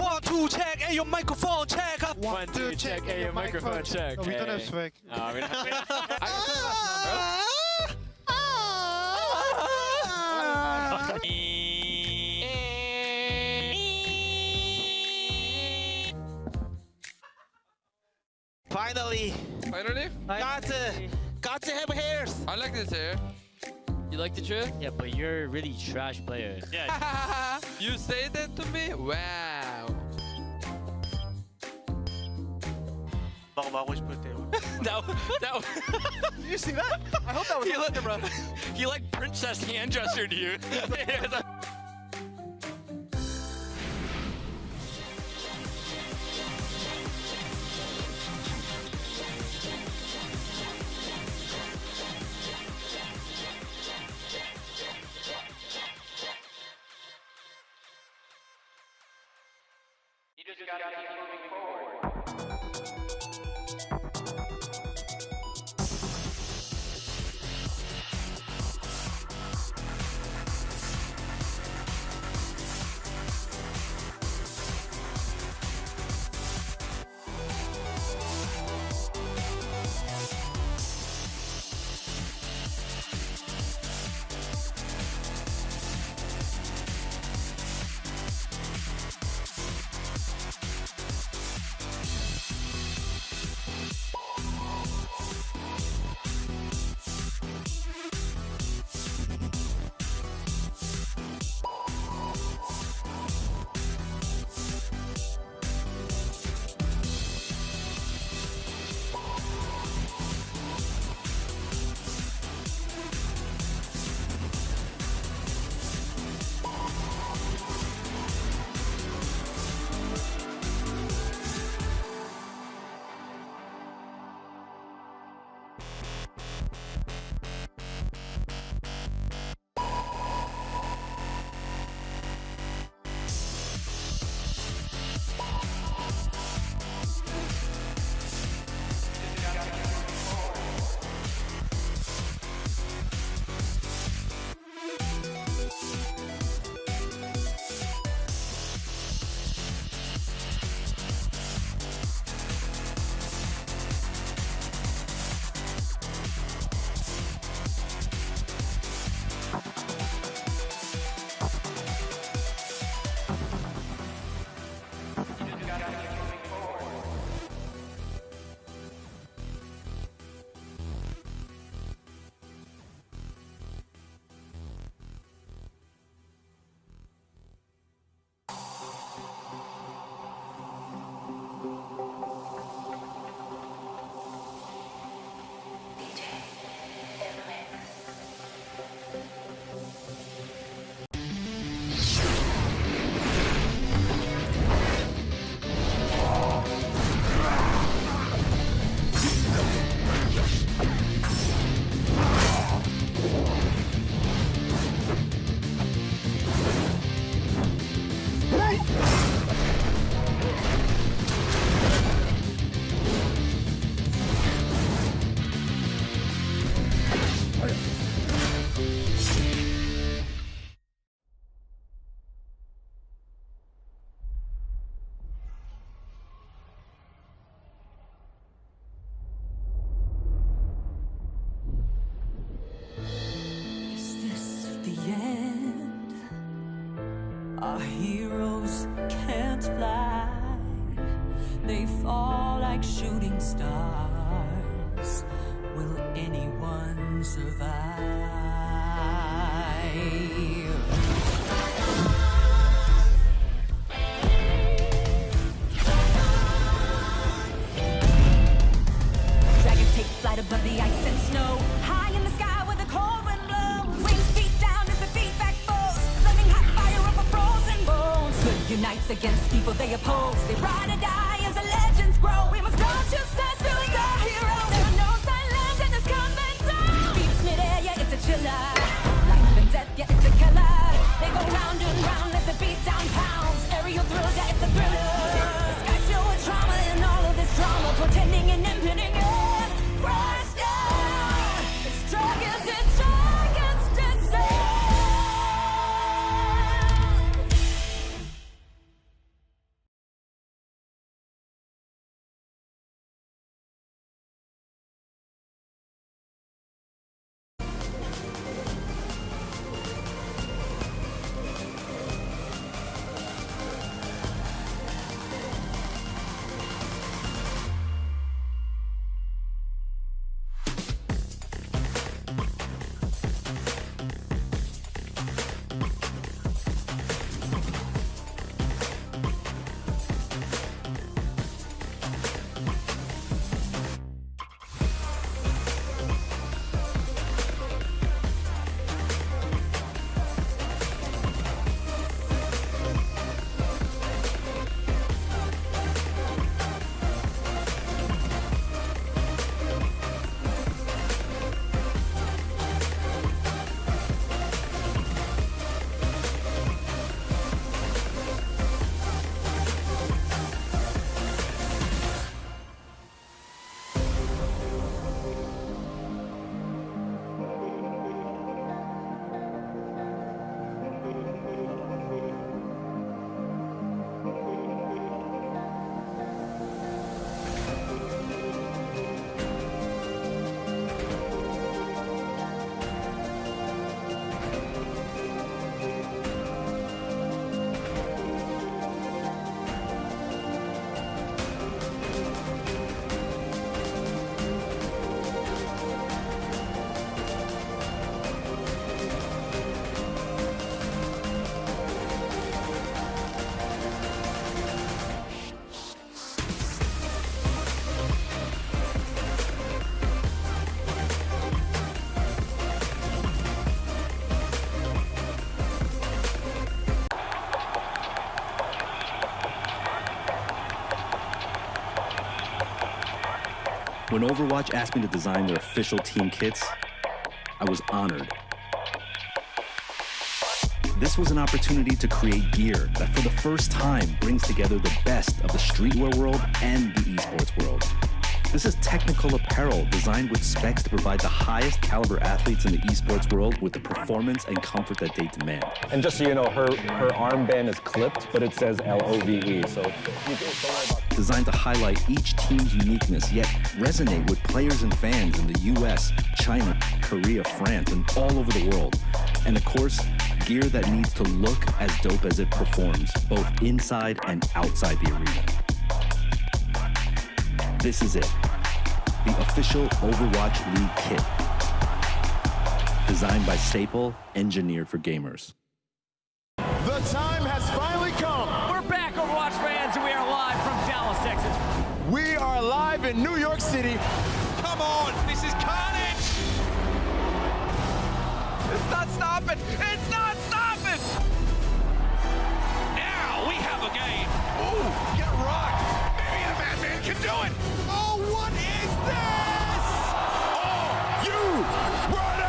1, 2, check. Hey, your microphone check. 1, 2, check. Hey, your microphone check. No, we don't have swag. No, we don't have Finally. Finally? Got to have hairs. I like this hair. You like the trip? Yeah, but you're a really trash player. Yeah. You say that to me? Wow. that Did you see that? I hope that was on camera. He like princess hand gestured to you. You just gotta keep moving forward. Our heroes can't fly, they fall like shooting stars. Will anyone survive? Dragons take flight above the ice and snow, high in the sky where the cold wind blows. Wings feet down as the feet back foes, flaming hot fire over frozen bones. Good unites against people they oppose. They ride or die as the legends grow. We must go to sense, feelings are heroes. There are no silence in this combat zone. Beats midair, yeah, it's a chiller. Life and death, yeah, it's a killer. They go round and round as the beat down pounds. Aerial thrills, yeah, it's a thriller. The sky's filled with trauma and all of this drama, portending and impending end. Crash down. It's dragons descend. When Overwatch asked me to design their official team kits, I was honored. This was an opportunity to create gear that for the first time brings together the best of the streetwear world and the esports world. This is technical apparel designed with specs to provide the highest caliber athletes in the esports world with the performance and comfort that they demand. And just so you know, her armband is clipped, but it says LOVE, so you don't worry about. Designed to highlight each team's uniqueness, yet resonate with players and fans in the US, China, Korea, France, and all over the world. And of course, gear that needs to look as dope as it performs, both inside and outside the arena. This is it, the official Overwatch League kit. Designed by Staple, engineered for gamers. The time has finally come. We're back, Overwatch fans, and we are live from Dallas, Texas. We are live in New York City. Come on, this is carnage. It's not stopping. It's not stopping. Now we have a game. Ooh, get rocked. Maybe the Madman can do it. Oh, what is this? Oh, you ready?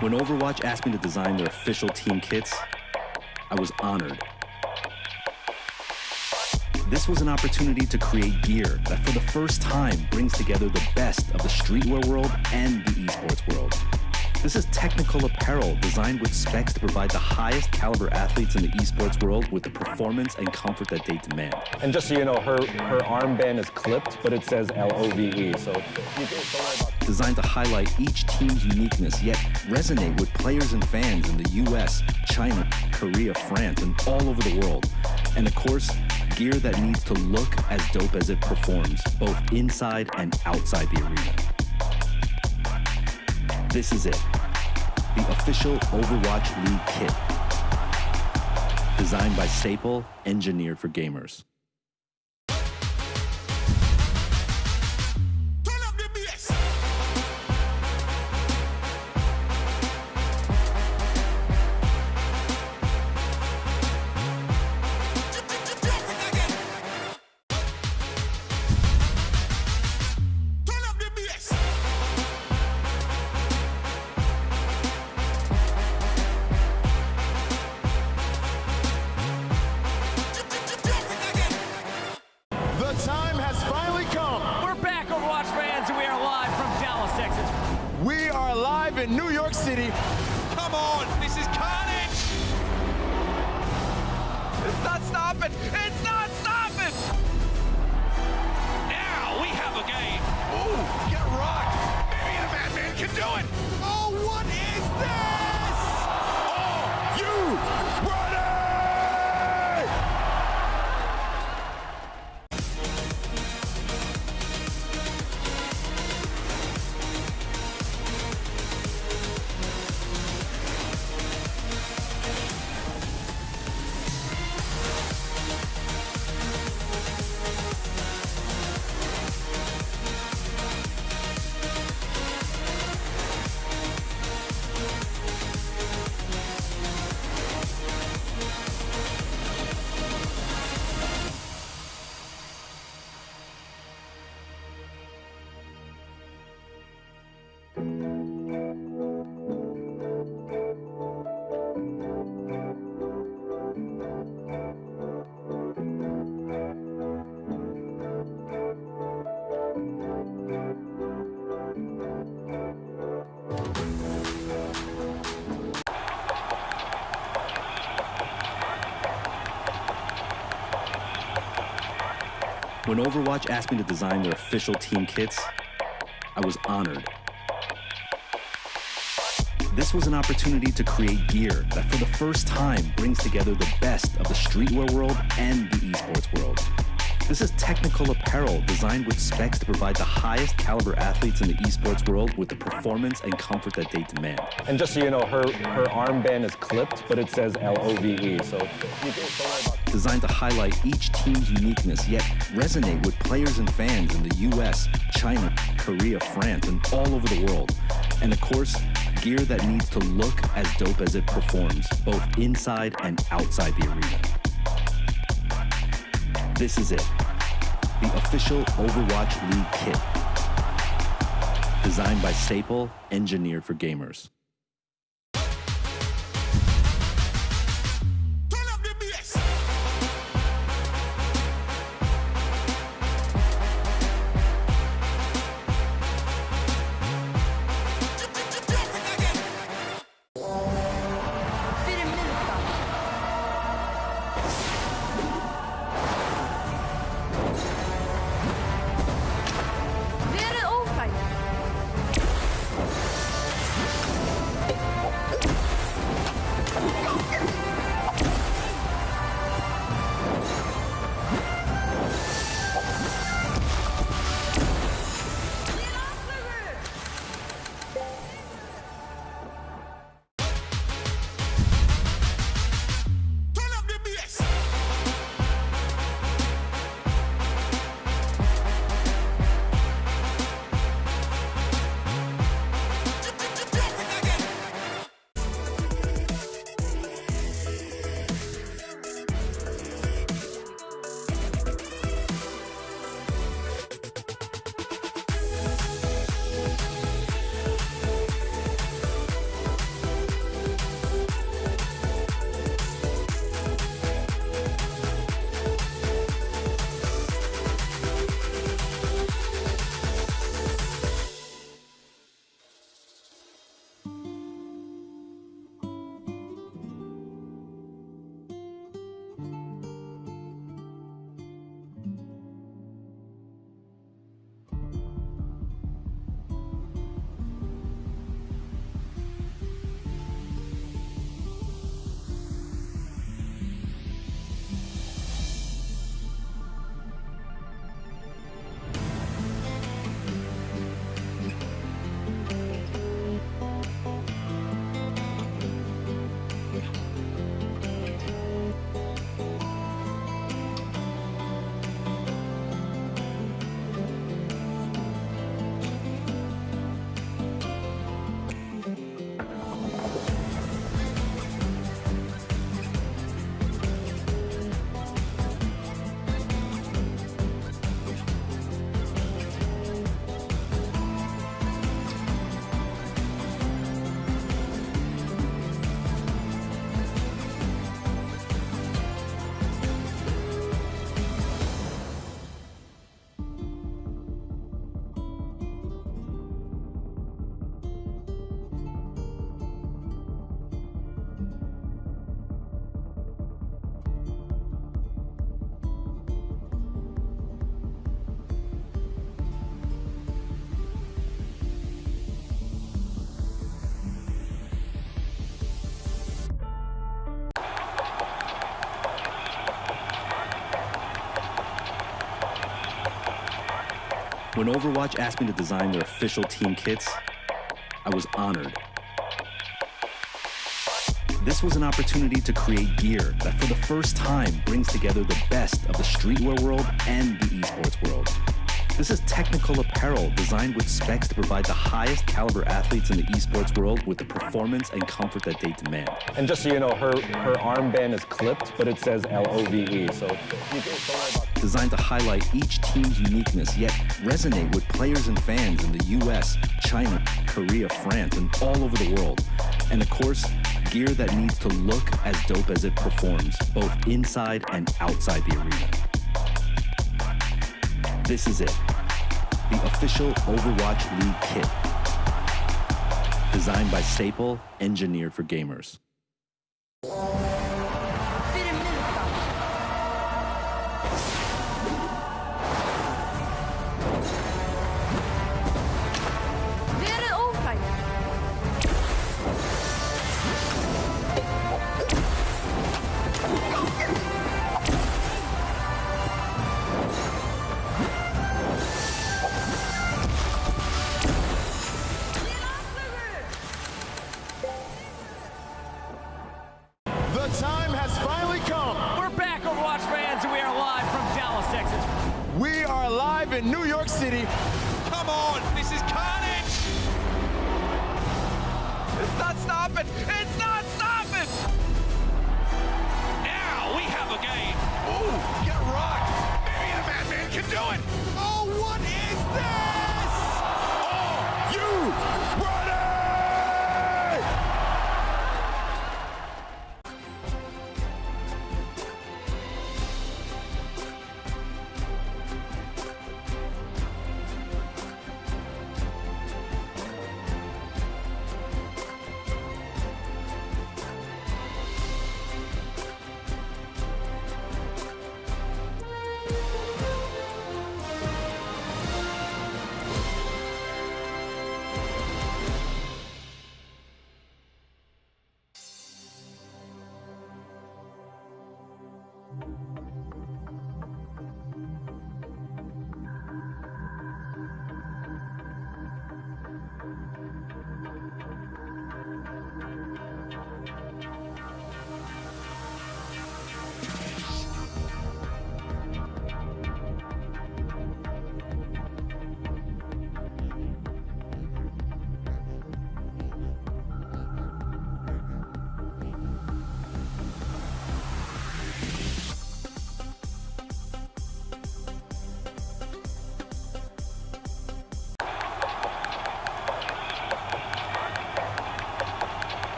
When Overwatch asked me to design their official team kits, I was honored. This was an opportunity to create gear that for the first time brings together the best of the streetwear world and the esports world. This is technical apparel designed with specs to provide the highest caliber athletes in the esports world with the performance and comfort that they demand. And just so you know, her armband is clipped, but it says LOVE, so you don't worry about. Designed to highlight each team's uniqueness, yet resonate with players and fans in the US, China, Korea, France, and all over the world. And of course, gear that needs to look as dope as it performs, both inside and outside the arena. This is it, the official Overwatch League kit. Designed by Staple, engineered for gamers. in New York City. Come on, this is carnage! It's not stopping! It's not stopping! Now we have a game. Ooh, get rocked! Maybe the Madman can do it! Oh, what is this? Are you ready? When Overwatch asked me to design their official team kits, I was honored. This was an opportunity to create gear that for the first time brings together the best of the streetwear world and the esports world. This is technical apparel designed with specs to provide the highest caliber athletes in the esports world with the performance and comfort that they demand. And just so you know, her armband is clipped, but it says LOVE, so you don't worry about. Designed to highlight each team's uniqueness, yet resonate with players and fans in the US, China, Korea, France, and all over the world. And of course, gear that needs to look as dope as it performs, both inside and outside the arena. This is it, the official Overwatch League kit. Designed by Staple, engineered for gamers. When Overwatch asked me to design their official team kits, I was honored. This was an opportunity to create gear that for the first time brings together the best of the streetwear world and the esports world. This is technical apparel designed with specs to provide the highest caliber athletes in the esports world with the performance and comfort that they demand. And just so you know, her armband is clipped, but it says LOVE, so you don't worry about. Designed to highlight each team's uniqueness, yet resonate with players and fans in the US, China, Korea, France, and all over the world. And of course, gear that needs to look as dope as it performs, both inside and outside the arena. This is it, the official Overwatch League kit. Designed by Staple, engineered for gamers.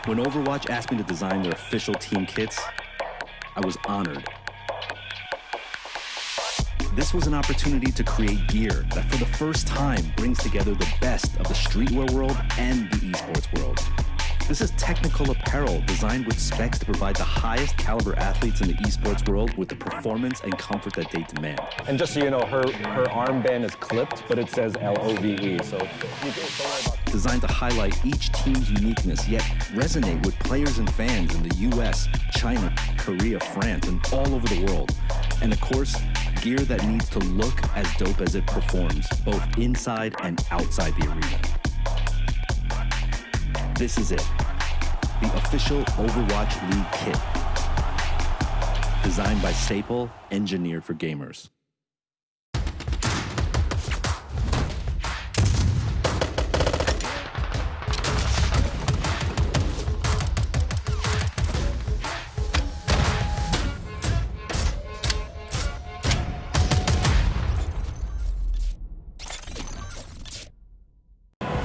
When Overwatch asked me to design their official team kits, I was honored. This was an opportunity to create gear that for the first time brings together the best of the streetwear world and the esports world. This is technical apparel designed with specs to provide the highest caliber athletes in the esports world with the performance and comfort that they demand. And just so you know, her armband is clipped, but it says LOVE, so don't worry about that. Designed to highlight each team's uniqueness, yet resonate with players and fans in the US, China, Korea, France, and all over the world. And of course, gear that needs to look as dope as it performs, both inside and outside the arena. This is it, the official Overwatch League kit. Designed by Staple, engineered for gamers.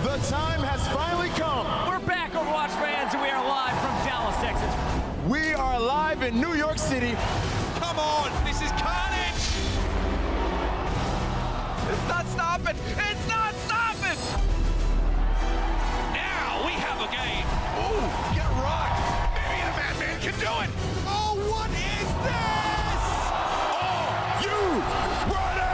The time has finally come. We're back, Overwatch fans, and we are live from Dallas, Texas. We are live in New York City. Come on, this is carnage. It's not stopping. It's not stopping. Now we have a game. Ooh, get rocked. Maybe the Madman can do it. Oh, what is this? Are you ready?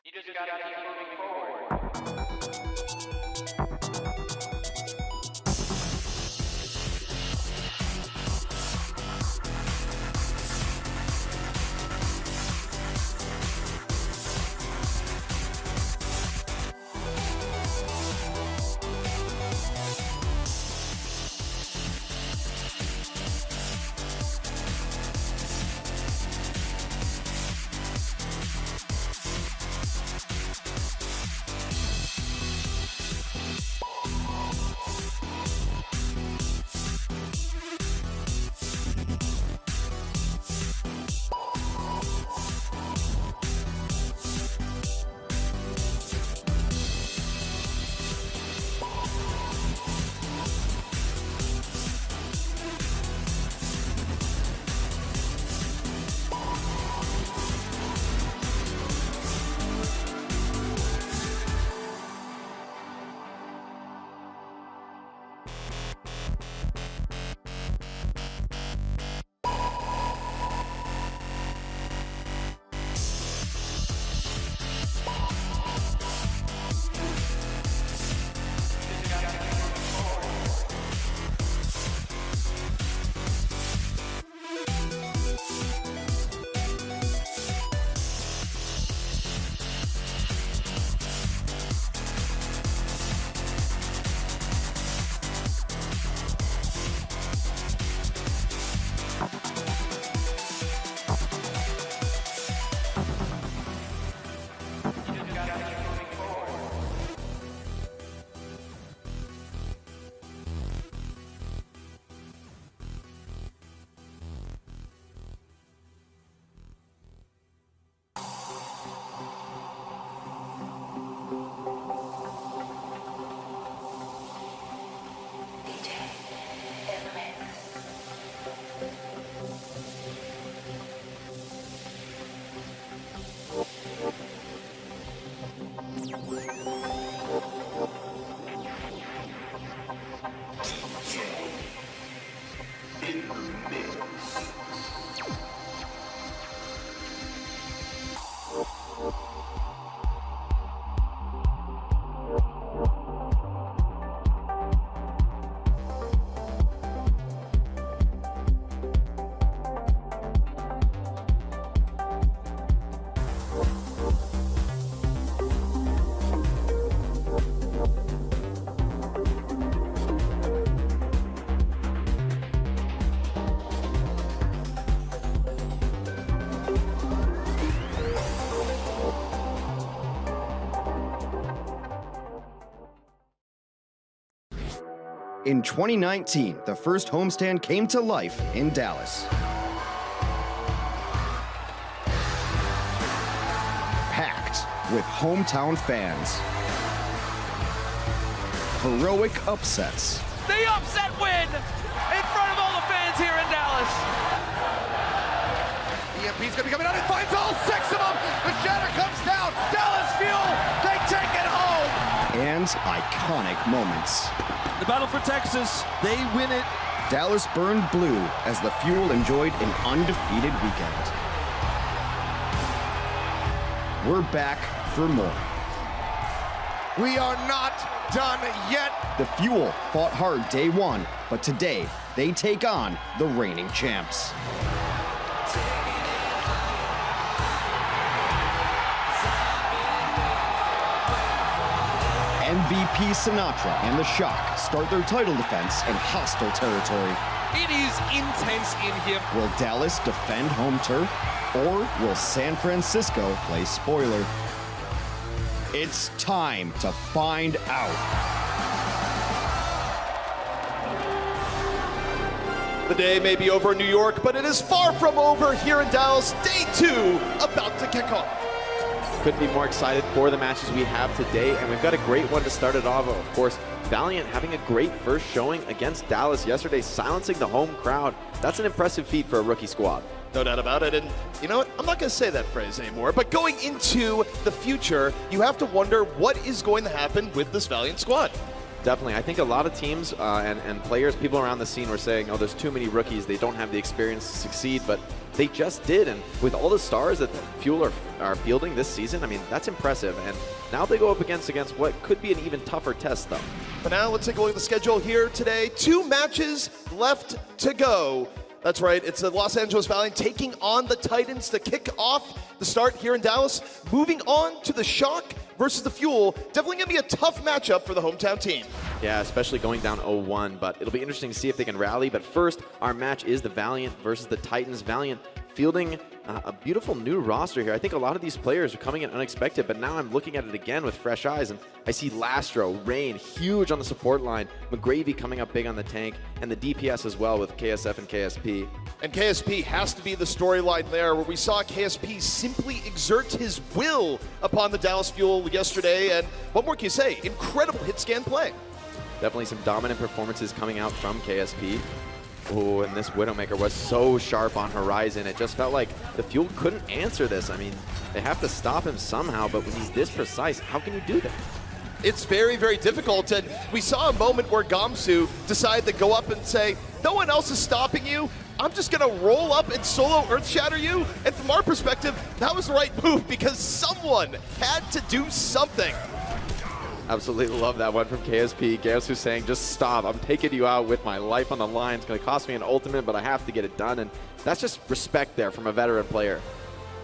You just gotta keep moving forward. In 2019, the first homestand came to life in Dallas. Packed with hometown fans. Heroic upsets. The upset win in front of all the fans here in Dallas. EMP's gonna be coming out and finds all 6 of them. The shatter comes down. Dallas Fuel, they take it home. And iconic moments. The battle for Texas, they win it. Dallas burned blue as the Fuel enjoyed an undefeated weekend. We're back for more. We are not done yet. The Fuel fought hard day 1, but today they take on the reigning champs. MVP Sinatra and the Shock start their title defense in hostile territory. It is intense in here. Will Dallas defend home turf, or will San Francisco play spoiler? It's time to find out. The day may be over in New York, but it is far from over here in Dallas. Day 2 about to kick off. Couldn't be more excited for the matches we have today, and we've got a great one to start it off. Of course, Valiant having a great first showing against Dallas yesterday, silencing the home crowd. That's an impressive feat for a rookie squad. No doubt about it, and you know what? I'm not going to say that phrase anymore, but going into the future, you have to wonder what is going to happen with this Valiant squad. Definitely. I think a lot of teams and players, people around the scene were saying, oh, there's too many rookies. They don't have the experience to succeed, but they just did. And with all the stars that Fuel are fielding this season, I mean, that's impressive. And now they go up against what could be an even tougher test, though. But now let's take a look at the schedule here today. 2 matches left to go. That's right, it's the Los Angeles Valiant taking on the Titans to kick off the start here in Dallas. Moving on to the Shock versus the Fuel. Definitely going to be a tough matchup for the hometown team. Yeah, especially going down 0-1, but it'll be interesting to see if they can rally. But first, our match is the Valiant versus the Titans. Valiant fielding a beautiful new roster here. I think a lot of these players are coming in unexpected, but now I'm looking at it again with fresh eyes, and I see Lastro, Rain, huge on the support line, McGravy coming up big on the tank, and the DPS as well with KSF and KSP. And KSP has to be the storyline there, where we saw KSP simply exert his will upon the Dallas Fuel yesterday, and what more can you say? Incredible hit scan play. Definitely some dominant performances coming out from KSP. Oh, and this Widowmaker was so sharp on Horizon. It just felt like the Fuel couldn't answer this. I mean, they have to stop him somehow, but when he's this precise, how can you do that? It's very, very difficult, and we saw a moment where Gamsu decided to go up and say, no one else is stopping you. I'm just going to roll up and solo Earth Shatter you. And from our perspective, that was the right move because someone had to do something. Absolutely love that one from KSP. Gamsu saying, just stop. I'm taking you out with my life on the line. It's going to cost me an ultimate, but I have to get it done. And that's just respect there from a veteran player.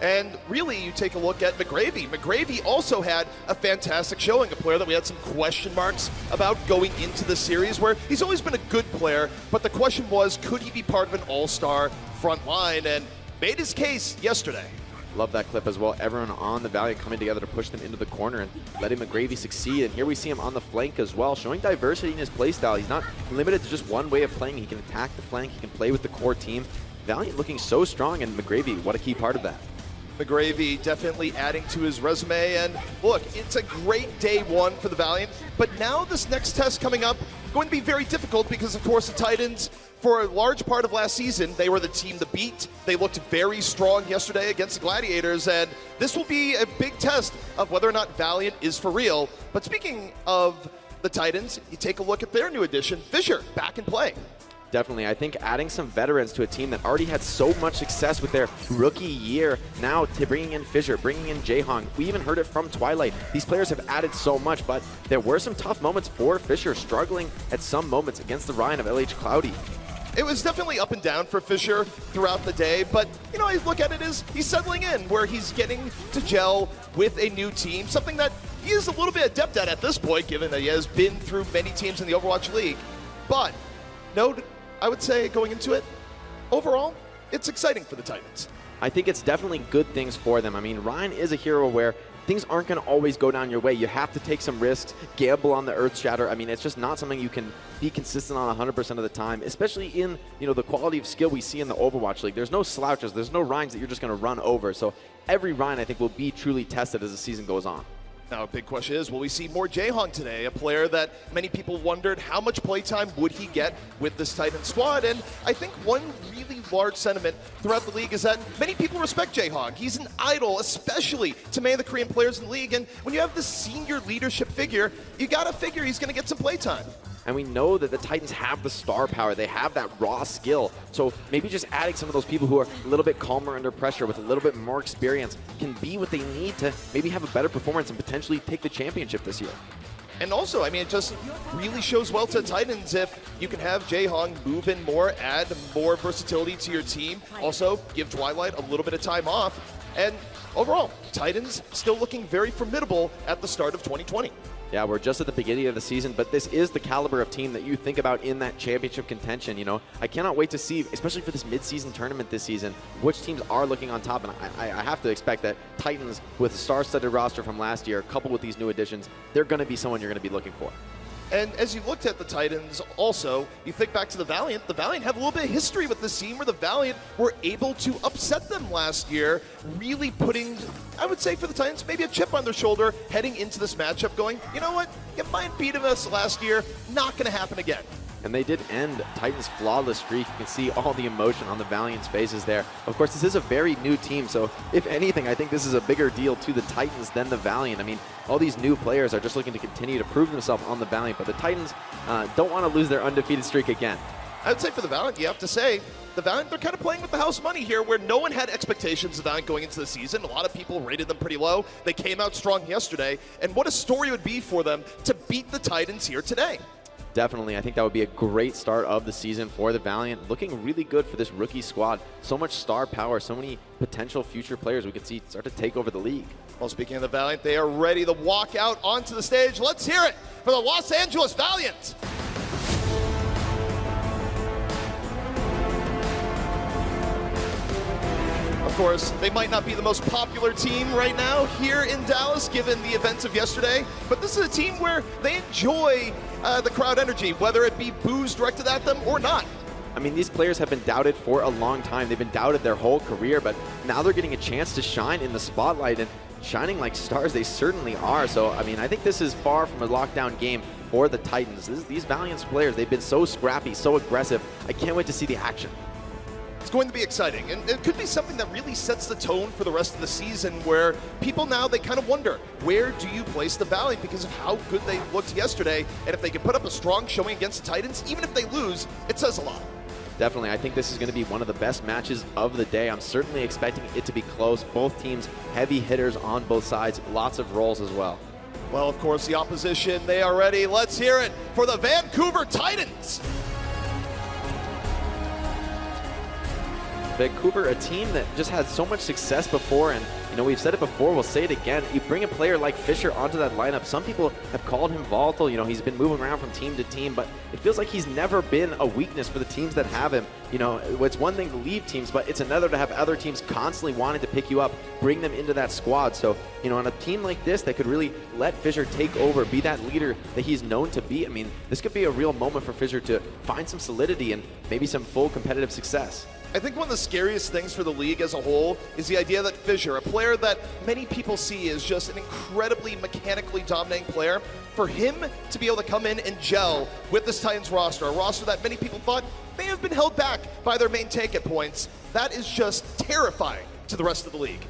And really, you take a look at McGravy. McGravy also had a fantastic showing, a player that we had some question marks about going into the series, where he's always been a good player, but the question was, could he be part of an all-star front line, and made his case yesterday. Love that clip as well. Everyone on the Valiant coming together to push them into the corner and letting McGravy succeed. And here we see him on the flank as well, showing diversity in his playstyle. He's not limited to just one way of playing. He can attack the flank, he can play with the core team. Valiant looking so strong, and McGravy, what a key part of that. McGravy definitely adding to his resume, and look, it's a great day 1 for the Valiant, but now this next test coming up going to be very difficult because, of course, the Titans, for a large part of last season, they were the team to beat. They looked very strong yesterday against the Gladiators, and this will be a big test of whether or not Valiant is for real. But speaking of the Titans, you take a look at their new addition, Fisher, back in play. Definitely. I think adding some veterans to a team that already had so much success with their rookie year, now to bringing in Fisher, bringing in Jaehong. We even heard it from Twilight. These players have added so much, but there were some tough moments for Fisher, struggling at some moments against the Ryan of LH Cloudy. It was definitely up and down for Fisher throughout the day, but, you know, I look at it as he's settling in, where he's getting to gel with a new team, something that he is a little bit adept at this point, given that he has been through many teams in the Overwatch League. But, no, I would say going into it, overall, it's exciting for the Titans. I think it's definitely good things for them. I mean, Ryan is a hero where things aren't going to always go down your way. You have to take some risks, gamble on the Earth Shatter. I mean, it's just not something you can be consistent on 100% of the time, especially in, you know, the quality of skill we see in the Overwatch League. There's no slouches. There's no Rhines that you're just going to run over. So every Rhine, I think, will be truly tested as the season goes on. Now, a big question is, will we see more Jaehong today? A player that many people wondered how much playtime would he get with this Titan squad. And I think one really large sentiment throughout the league is that many people respect Jaehong. He's an idol, especially to many of the Korean players in the league. And when you have this senior leadership figure, you got to figure he's going to get some playtime. And we know that the Titans have the star power. They have that raw skill. So maybe just adding some of those people who are a little bit calmer under pressure with a little bit more experience can be what they need to maybe have a better performance and potentially take the championship this year. And also, I mean, it just really shows well to Titans if you can have Jaehong move in more, add more versatility to your team. Also, give Twilight a little bit of time off. And overall, Titans still looking very formidable at the start of 2020. Yeah, we're just at the beginning of the season, but this is the caliber of team that you think about in that championship contention. You know, I cannot wait to see, especially for this mid-season tournament this season, which teams are looking on top. And I have to expect that Titans, with a star-studded roster from last year, coupled with these new additions, they're going to be someone you're going to be looking for. And as you looked at the Titans also, you think back to the Valiant have a little bit of history with this team where the Valiant were able to upset them last year, really putting, I would say for the Titans, maybe a chip on their shoulder heading into this matchup going, you know what, you might beat us last year, not going to happen again. And they did end Titans' flawless streak. You can see all the emotion on the Valiant's faces there. Of course, this is a very new team, so if anything, I think this is a bigger deal to the Titans than the Valiant. I mean, all these new players are just looking to continue to prove themselves on the Valiant, but the Titans don't want to lose their undefeated streak again. I would say for the Valiant, you have to say, the Valiant, they're kind of playing with the house money here, where no one had expectations of Valiant going into the season. A lot of people rated them pretty low. They came out strong yesterday, and what a story it would be for them to beat the Titans here today. Definitely. I think that would be a great start of the season for the Valiant. Looking really good for this rookie squad. So much star power, so many potential future players we could see start to take over the league. Well, speaking of the Valiant, they are ready to walk out onto the stage. Let's hear it for the Los Angeles Valiant. Of course, they might not be the most popular team right now here in Dallas, given the events of yesterday, but this is a team where they enjoy the crowd energy, whether it be boos directed at them or not. I mean, these players have been doubted for a long time. They've been doubted their whole career, but now they're getting a chance to shine in the spotlight, and shining like stars they certainly are. So, I mean, I think this is far from a lockdown game for the Titans. These Valiant players, they've been so scrappy, so aggressive. I can't wait to see the action. It's going to be exciting, and it could be something that really sets the tone for the rest of the season, where people now, they kind of wonder, where do you place the Valiant because of how good they looked yesterday, and if they can put up a strong showing against the Titans, even if they lose, it says a lot. Definitely. I think this is going to be one of the best matches of the day. I'm certainly expecting it to be close. Both teams, heavy hitters on both sides, lots of roles as well. Well, of course, the opposition, they are ready. Let's hear it for the Vancouver Titans. Vancouver, a team that just had so much success before, and you know, we've said it before, we'll say it again. You bring a player like Fisher onto that lineup. Some people have called him volatile. You know, he's been moving around from team to team, but it feels like he's never been a weakness for the teams that have him. You know, it's one thing to leave teams, but it's another to have other teams constantly wanting to pick you up, bring them into that squad. So, you know, on a team like this that could really let Fisher take over, be that leader that he's known to be, I mean, this could be a real moment for Fisher to find some solidity and maybe some full competitive success. I think one of the scariest things for the league as a whole is the idea that Fisher, a player that many people see as just an incredibly mechanically dominating player, for him to be able to come in and gel with this Titans roster, a roster that many people thought may have been held back by their main tank at points, that is just terrifying to the rest of the league.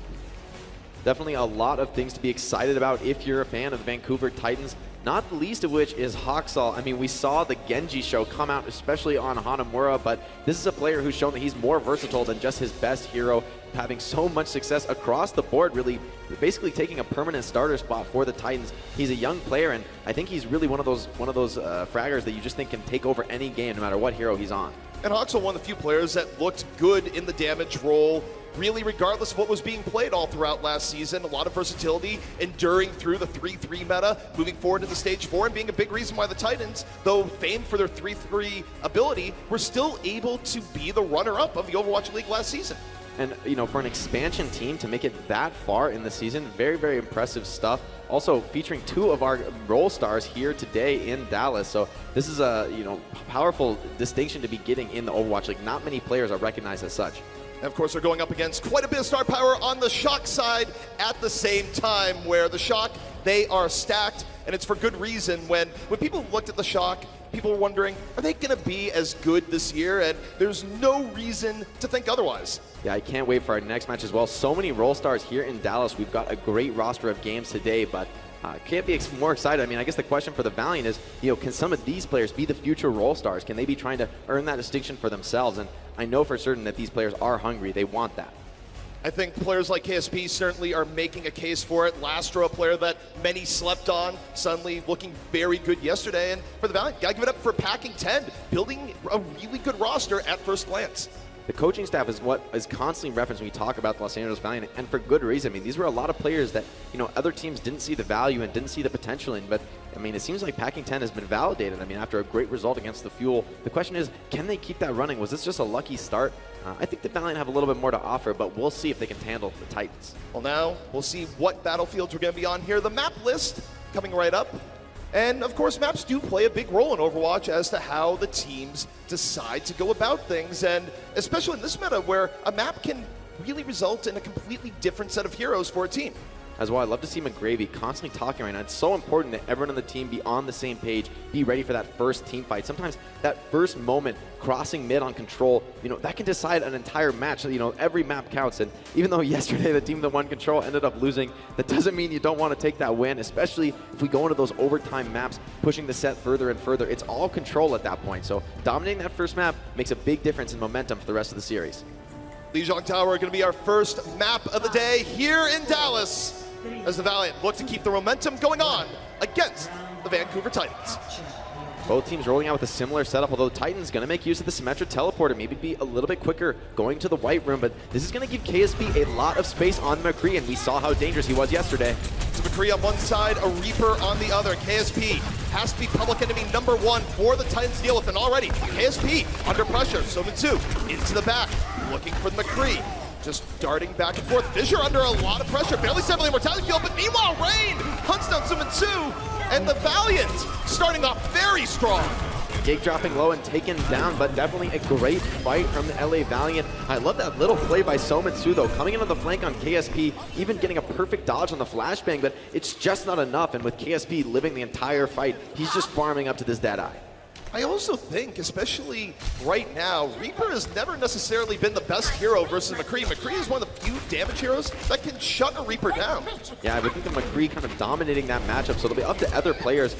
Definitely a lot of things to be excited about if you're a fan of the Vancouver Titans. Not the least of which is NYXL. I mean, we saw the Genji show come out, especially on Hanamura, but this is a player who's shown that he's more versatile than just his best hero, having so much success across the board, really basically taking a permanent starter spot for the Titans. He's a young player, and I think he's really one of those fraggers that you just think can take over any game, no matter what hero he's on. And NYXL, one of the few players that looked good in the damage role, really regardless of what was being played all throughout last season. A lot of versatility, enduring through the 3-3 meta, moving forward into stage 4, and being a big reason why the Titans, though famed for their 3-3 ability, were still able to be the runner-up of the Overwatch League last season. And, you know, for an expansion team to make it that far in the season, very, very impressive stuff. Also featuring 2 of our role stars here today in Dallas. So this is a, you know, powerful distinction to be getting in the Overwatch League. Not many players are recognized as such. And of course, they're going up against quite a bit of star power on the Shock side at the same time, where the Shock, they are stacked, and it's for good reason. When people looked at the Shock, people were wondering, are they going to be as good this year? And there's no reason to think otherwise. Yeah, I can't wait for our next match as well. So many role stars here in Dallas. We've got a great roster of games today, but can't be more excited. I mean, I guess the question for the Valiant is, you know, can some of these players be the future role stars? Can they be trying to earn that distinction for themselves? And I know for certain that these players are hungry. They want that. I think players like KSP certainly are making a case for it. Lastro, a player that many slept on, suddenly looking very good yesterday. And for the Valiant, gotta give it up for packing 10, building a really good roster at first glance. The coaching staff is what is constantly referenced when we talk about the Los Angeles Valiant, and for good reason. I mean, these were a lot of players that, you know, other teams didn't see the value and didn't see the potential in, but I mean, it seems like packing 10 has been validated. I mean, after a great result against the Fuel, the question is, can they keep that running? Was this just a lucky start? I think the Valiant have a little bit more to offer, but we'll see if they can handle the Titans. Well, now we'll see what battlefields we're going to be on here. The map list coming right up. And of course, maps do play a big role in Overwatch as to how the teams decide to go about things. And especially in this meta where a map can really result in a completely different set of heroes for a team. As well, I love to see McGravy constantly talking right now. It's so important that everyone on the team be on the same page, be ready for that first team fight. Sometimes that first moment, crossing mid on control, you know, that can decide an entire match. You know, every map counts. And even though yesterday the team that won control ended up losing, that doesn't mean you don't want to take that win, especially if we go into those overtime maps, pushing the set further and further. It's all control at that point. So dominating that first map makes a big difference in momentum for the rest of the series. Lijiang Tower are going to be our first map of the day here in Dallas, as the Valiant look to keep the momentum going on against the Vancouver Titans. Both teams rolling out with a similar setup, although Titan's going to make use of the Symmetra teleporter, maybe be a little bit quicker going to the white room, but this is going to give KSP a lot of space on McCree, and we saw how dangerous he was yesterday. So McCree on one side, a Reaper on the other. KSP has to be public enemy #1 for the Titans to deal with, and already KSP under pressure. Sumitsu into the back, looking for the McCree. Just darting back and forth. Fissure under a lot of pressure, barely 7 the immortality field, but meanwhile Rain hunts down Sumitsu, and the Valiant starting off very strong. Gig dropping low and taken down, but definitely a great fight from the LA Valiant. I love that little play by Sumitsu though, coming in on the flank on KSP, even getting a perfect dodge on the flashbang, but it's just not enough, and with KSP living the entire fight, he's just farming up to this Deadeye. I also think, especially right now, Reaper has never necessarily been the best hero versus McCree. McCree is one of the few damage heroes that can shut a Reaper down. Yeah, I would think that McCree kind of dominating that matchup, so it'll be up to other players,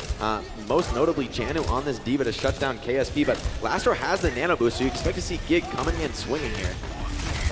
most notably Janu on this Diva to shut down KSP, but Lastro has the nano boost, so you expect to see Gig coming in swinging here.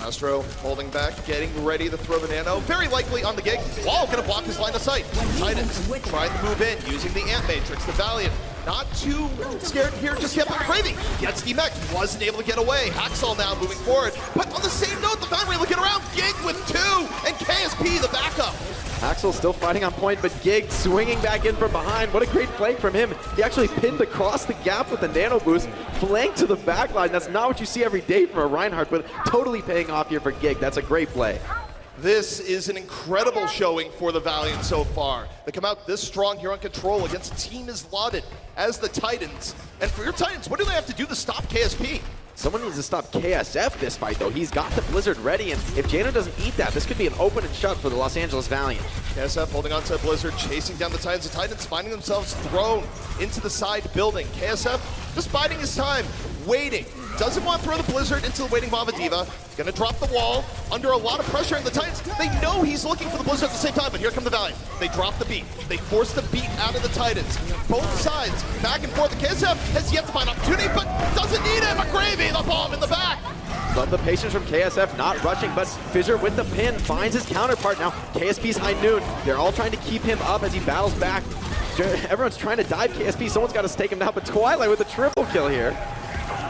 Lastro holding back, getting ready to throw the nano, very likely on the Gig. Wall gonna block his line of sight. Titans trying to move in using the Ant Matrix. The Valiant not too scared here just yet, but Craving gets the mech, wasn't able to get away. NYXL now moving forward, but on the same note, the Valiant looking around, Gig with 2, and KSP the backup. NYXL still fighting on point, but Gig swinging back in from behind. What a great flank from him. He actually pinned across the gap with the nano boost, flank to the backline. That's not what you see every day from a Reinhardt, but totally paying off here for Gig. That's a great play. This is an incredible showing for the Valiant so far. They come out this strong here on control against a team as lauded as the Titans. And for your Titans, what do they have to do to stop KSP? Someone needs to stop KSF this fight, though. He's got the Blizzard ready, and if Jano doesn't eat that, this could be an open and shut for the Los Angeles Valiant. KSF holding on to Blizzard, chasing down the Titans. The Titans finding themselves thrown into the side building. KSF just biding his time, waiting. Doesn't want to throw the Blizzard into the waiting Lava Diva. Gonna drop the wall under a lot of pressure, and the Titans, they know he's looking for the Blizzard at the same time, but here come the Valiant. They drop the beat. They force the beat out of the Titans. Both sides, back and forth. The KSF has yet to find opportunity, but doesn't need it. McGravy, the bomb in the back. Love the patience from KSF, not rushing, but Fissure with the pin finds his counterpart now. KSP's high noon. They're all trying to keep him up as he battles back. Everyone's trying to dive KSP. Someone's got to stake him down, but Twilight with a triple kill here.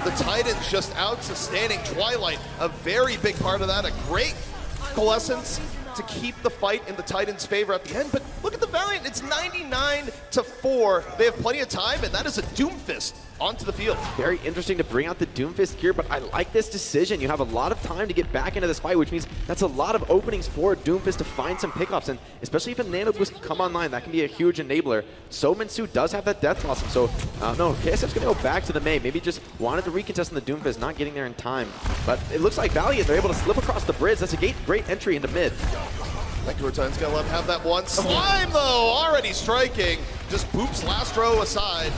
The Titans just out sustaining Twilight, a very big part of that, a great coalescence to keep the fight in the Titans' favor at the end. But look at the Valiant, it's 99-4. They have plenty of time, and that is a Doomfist onto the field. Very interesting to bring out the Doomfist gear, but I like this decision. You have a lot of time to get back into this fight, which means that's a lot of openings for Doomfist to find some pickups, and especially if a Nano Boost can come online, that can be a huge enabler. So Minsu does have that Death Blossom, so no, KSF's going to go back to the Mei. Maybe just wanted to recontest on the Doomfist, not getting there in time. But it looks like Valiant, they're able to slip across the bridge. That's a great entry into mid. Vancouver Titans gonna let him have that one. Slime, though, already striking. Just boops Lastro aside.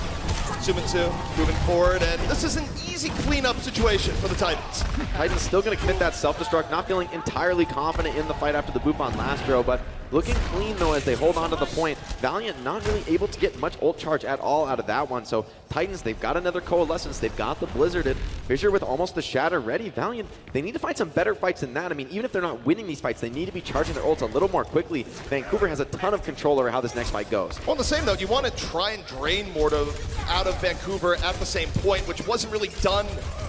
Sumitsu moving forward, and this is an easy cleanup situation for the Titans. Titans still going to commit that self-destruct, not feeling entirely confident in the fight after the boop on Lastro, but looking clean, though, as they hold on to the point. Valiant not really able to get much ult charge at all out of that one, so Titans, they've got another Coalescence, they've got the Blizzarded. Fissure with almost the Shatter ready. Valiant, they need to find some better fights than that. I mean, even if they're not winning these fights, they need to be charging their ults a little more quickly. Vancouver has a ton of control over how this next fight goes. On the same note, you want to try and drain Mordo out of Vancouver at the same point, which wasn't really done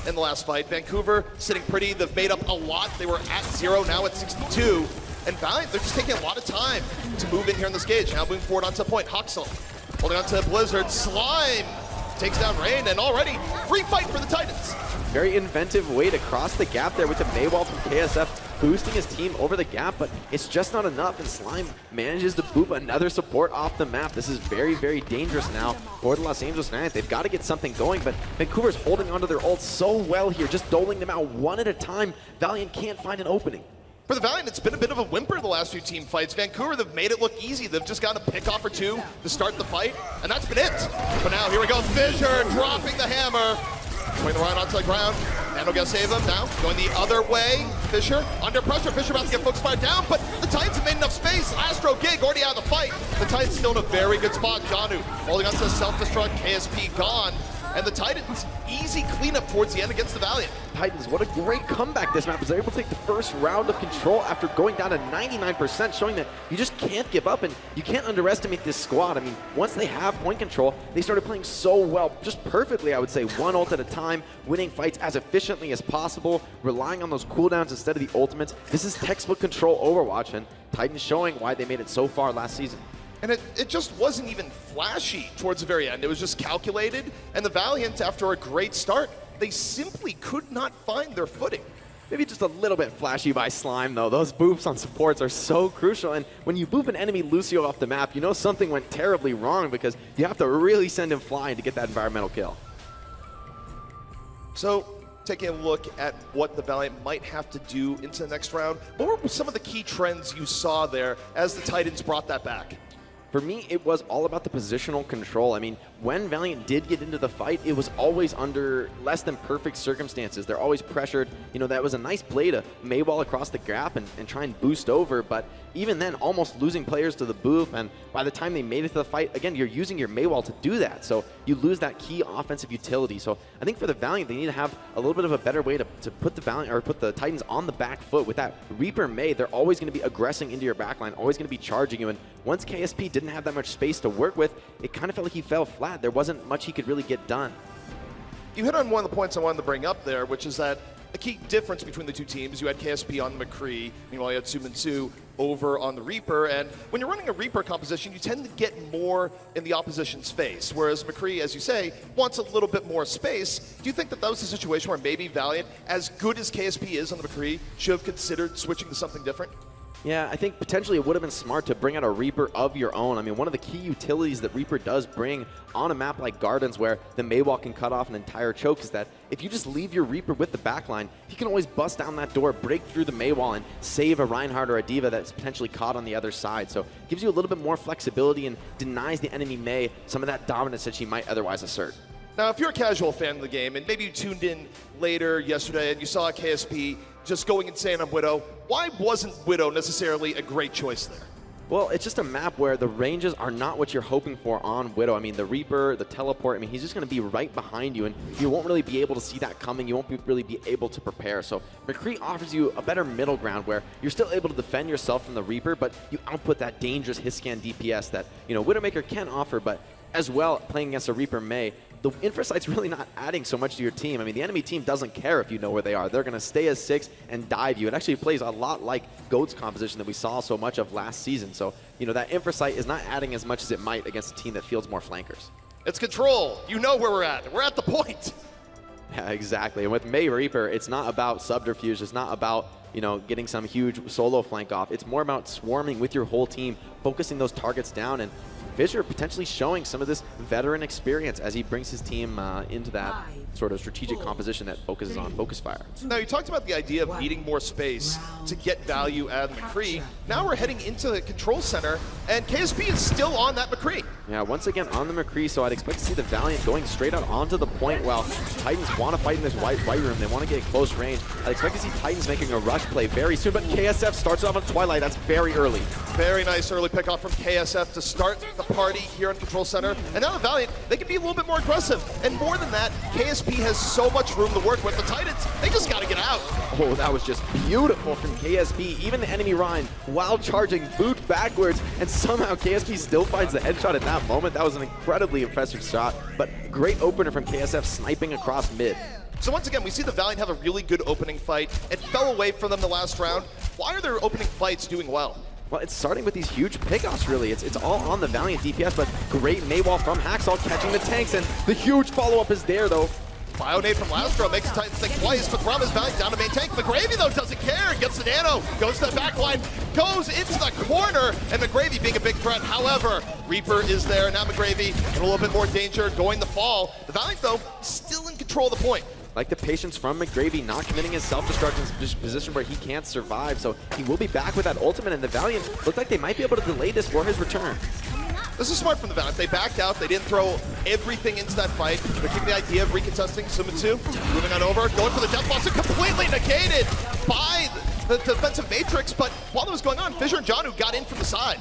in the last fight. Vancouver sitting pretty, they've made up a lot. They were at 0, now at 62. And Valiant, they're just taking a lot of time to move in here on this gauge. Now moving forward onto the point, Huxel holding on to Blizzard. Slime takes down Rain, and already free fight for the Titans. Very inventive way to cross the gap there with the Maywall from KSF, boosting his team over the gap, but it's just not enough, and Slime manages to boop another support off the map. This is very, very dangerous now for the Los Angeles Knights. They've got to get something going, but Vancouver's holding onto their ults so well here, just doling them out one at a time. Valiant can't find an opening. For the Valiant, it's been a bit of a whimper the last few team fights. Vancouver, they've made it look easy. They've just got a pick off or two to start the fight, and that's been it. But now, here we go. Fissure dropping the hammer. Putting the Ryan onto the ground. Nano gonna save him now. Going the other way. Fissure under pressure. Fissure about to get Focus Fire down, but the Titans have made enough space. Astro Gig already out of the fight. The Titans still in a very good spot. Janu holding on to self-destruct. KSP gone. And the Titans, easy cleanup towards the end against the Valiant. Titans, what a great comeback this map is. They're able to take the first round of control after going down to 99%, showing that you just can't give up and you can't underestimate this squad. I mean, once they have point control, they started playing so well, just perfectly, I would say, one ult at a time, winning fights as efficiently as possible, relying on those cooldowns instead of the ultimates. This is textbook control Overwatch, and Titans showing why they made it so far last season. And it just wasn't even flashy towards the very end. It was just calculated, and the Valiant, after a great start, they simply could not find their footing. Maybe just a little bit flashy by Slime, though. Those boops on supports are so crucial, and when you boop an enemy Lucio off the map, you know something went terribly wrong because you have to really send him flying to get that environmental kill. So, taking a look at what the Valiant might have to do into the next round, what were some of the key trends you saw there as the Titans brought that back? For me, it was all about the positional control. I mean, when Valiant did get into the fight, it was always under less than perfect circumstances. They're always pressured. You know, that was a nice play to Maywall across the gap and try and boost over, but even then, almost losing players to the boop, and by the time they made it to the fight, again, you're using your Maywall to do that, so you lose that key offensive utility. So I think for the Valiant, they need to have a little bit of a better way to put the Valiant, or put the Titans on the back foot. With that Reaper Mei, they're always going to be aggressing into your backline, always going to be charging you, and once KSP didn't have that much space to work with, it kind of felt like he fell flat. There wasn't much he could really get done. You hit on one of the points I wanted to bring up there, which is that a key difference between the two teams, you had KSP on the McCree, meanwhile you had Sumitsu over on the Reaper, and when you're running a Reaper composition, you tend to get more in the opposition's face, whereas McCree, as you say, wants a little bit more space. Do you think that was the situation where maybe Valiant, as good as KSP is on the McCree, should have considered switching to something different? Yeah, I think potentially it would have been smart to bring out a Reaper of your own. I mean, one of the key utilities that Reaper does bring on a map like Gardens, where the Maywall can cut off an entire choke, is that if you just leave your Reaper with the backline, he can always bust down that door, break through the Maywall, and save a Reinhardt or a D.Va that's potentially caught on the other side. So it gives you a little bit more flexibility and denies the enemy Mei some of that dominance that she might otherwise assert. Now, if you're a casual fan of the game, and maybe you tuned in later yesterday and you saw KSP just going insane on Widow, why wasn't Widow necessarily a great choice there? Well, it's just a map where the ranges are not what you're hoping for on Widow. I mean, the Reaper, the teleport, I mean, he's just going to be right behind you, and you won't really be able to see that coming. You won't really be able to prepare. So McCree offers you a better middle ground where you're still able to defend yourself from the Reaper, but you output that dangerous hit scan DPS that, you know, Widowmaker can offer, but as well, playing against a Reaper Mei, the Infrasight's really not adding so much to your team. I mean, the enemy team doesn't care if you know where they are. They're going to stay as 6 and dive you. It actually plays a lot like Goat's composition that we saw so much of last season. So, you know, that Infrasight is not adding as much as it might against a team that fields more flankers. It's control. You know where we're at. We're at the point. Yeah, exactly. And with May Reaper, it's not about subterfuge. It's not about, you know, getting some huge solo flank off. It's more about swarming with your whole team, focusing those targets down, and Fissure potentially showing some of this veteran experience as he brings his team into that sort of strategic composition that focuses on focus fire. Now, you talked about the idea of needing more space to get value out of McCree. Now we're heading into the control center, and KSP is still on that McCree. Yeah, once again on the McCree, so I'd expect to see the Valiant going straight out onto the point while Titans want to fight in this white room. They want to get close range. I'd expect to see Titans making a rush play very soon, but KSF starts off on Twilight. That's very early. Very nice early pickoff from KSF to start the party here on Control Center. And now the Valiant, they can be a little bit more aggressive. And more than that, KSP has so much room to work with. The Titans, they just got to get out. Oh, that was just beautiful from KSP. Even the enemy Ryan, while charging, boot backwards, and somehow KSP still finds the headshot at that moment. That was an incredibly impressive shot, but great opener from KSF sniping across mid. So once again, we see the Valiant have a really good opening fight. It fell away from them the last round. Why are their opening fights doing well? Well, it's starting with these huge pickoffs, really. It's all on the Valiant DPS, but great Maywall from NYXL catching the tanks, and the huge follow-up is there, though. Bionade from Lastro makes the Titans think twice, but Brahma's Valiant down to main tank. McGravy, though, doesn't care. Gets the nano, goes to the back line, goes into the corner, and McGravy being a big threat. However, Reaper is there. Now McGravy in a little bit more danger, going the fall. The Valiant, though, still in control of the point. Like the patience from McGravy, not committing his self-destruct position where he can't survive, so he will be back with that ultimate, and the Valiant look like they might be able to delay this for his return. This is smart from the Valiant. They backed out. They didn't throw everything into that fight. They're keeping the idea of recontesting. Sumitsu moving on over, going for the death boss, completely negated by the defensive matrix. But while that was going on, Fissure and Janu got in from the side.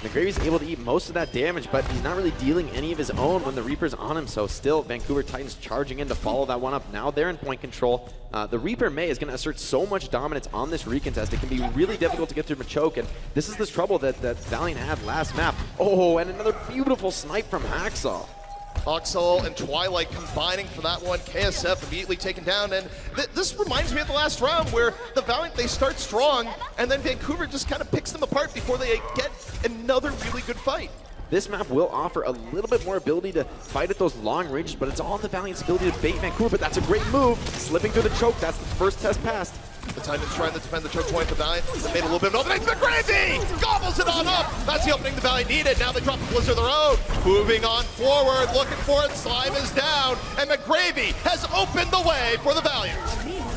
McGravy's able to eat most of that damage, but he's not really dealing any of his own when the Reaper's on him, so still Vancouver Titans charging in to follow that one up. Now they're in point control. The Reaper May is going to assert so much dominance on this recontest. It can be really difficult to get through Machoke, and this is this trouble that Valiant had last map. Oh, and another beautiful snipe from NYXL. NYXL and Twilight combining for that one. KSF immediately taken down, and this reminds me of the last round where the Valiant, they start strong, and then Vancouver just kind of picks them apart before they get another really good fight. This map will offer a little bit more ability to fight at those long ranges, but it's all the Valiant's ability to bait Vancouver, but that's a great move. Slipping through the choke, that's the first test passed. The Titans trying to defend the choke point. The Valiant, they made a little bit of an opening. McGravy gobbles it on up. That's the opening the Valiant needed. Now they drop the Blizzard of their own. Moving on forward, looking for it. Slime is down, and McGravy has opened the way for the Valiant.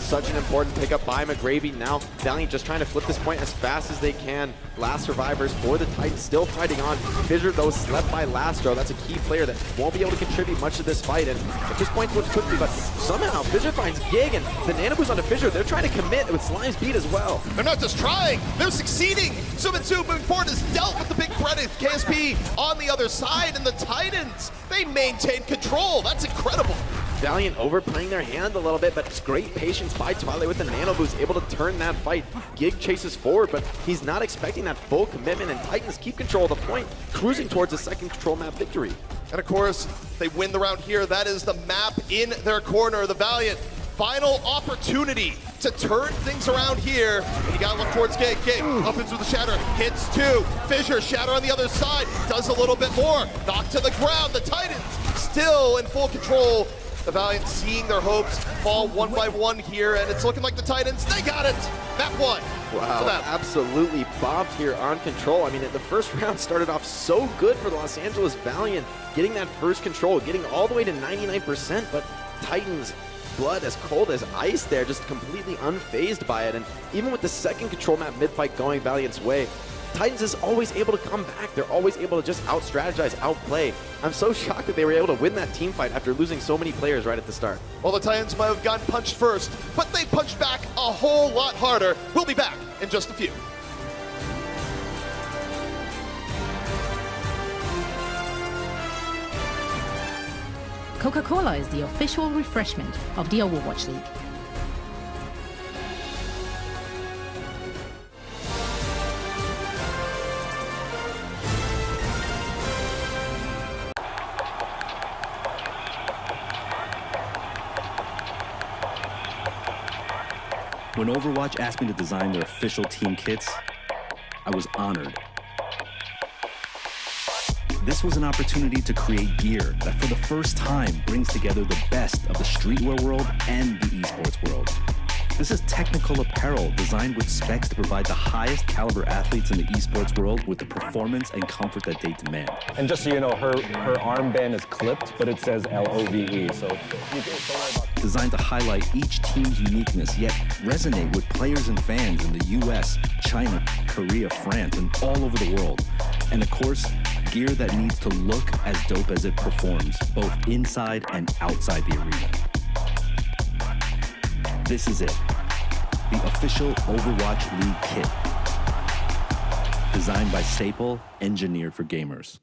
Such an important pickup by McGravy. Now Valiant just trying to flip this point as fast as they can. Last survivors for the Titans still fighting on. Fissure, though, slept by Lastro. That's a key player that won't be able to contribute much to this fight, and at this point looks quickly, but somehow Fissure finds Gig, and the nano boost onto Fissure. They're trying to commit with Slime's beat as well. They're not just trying, they're succeeding. Sumitsu moving forward has dealt with the big threat of KSP on the other side, and the Titans, they maintain control. That's incredible. Valiant overplaying their hand a little bit, but it's great patience by Twilight with the nano boost, able to turn that fight. Gig chases forward, but he's not expecting that full commitment, and Titans keep control of the point, cruising towards a second control map victory. And of course, they win the round here. That is the map in their corner. The Valiant, final opportunity to turn things around here. And you gotta look towards Gig. Gig opens with a shatter, hits two. Fissure, shatter on the other side, does a little bit more. Knocked to the ground. The Titans still in full control. The Valiant seeing their hopes fall one by one here, and it's looking like the Titans, they got it! Map one. Wow, absolutely bobbed here on control. I mean, the first round started off so good for the Los Angeles Valiant, getting that first control, getting all the way to 99%, but Titans, blood as cold as ice there, just completely unfazed by it. And even with the second control map mid-fight going Valiant's way, Titans is always able to come back. They're always able to just out-strategize, outplay. I'm so shocked that they were able to win that team fight after losing so many players right at the start. Well, the Titans might have gotten punched first, but they punched back a whole lot harder. We'll be back in just a few. Coca-Cola is the official refreshment of the Overwatch League. When Overwatch asked me to design their official team kits, I was honored. This was an opportunity to create gear that for the first time brings together the best of the streetwear world and the esports world. This is technical apparel designed with specs to provide the highest caliber athletes in the esports world with the performance and comfort that they demand. And just so you know, her armband is clipped, but it says LOVE. So you don't worry about. Designed to highlight each team's uniqueness, yet resonate with players and fans in the US, China, Korea, France, and all over the world. And of course, gear that needs to look as dope as it performs, both inside and outside the arena. This is it, the official Overwatch League kit. Designed by Staple, engineered for gamers.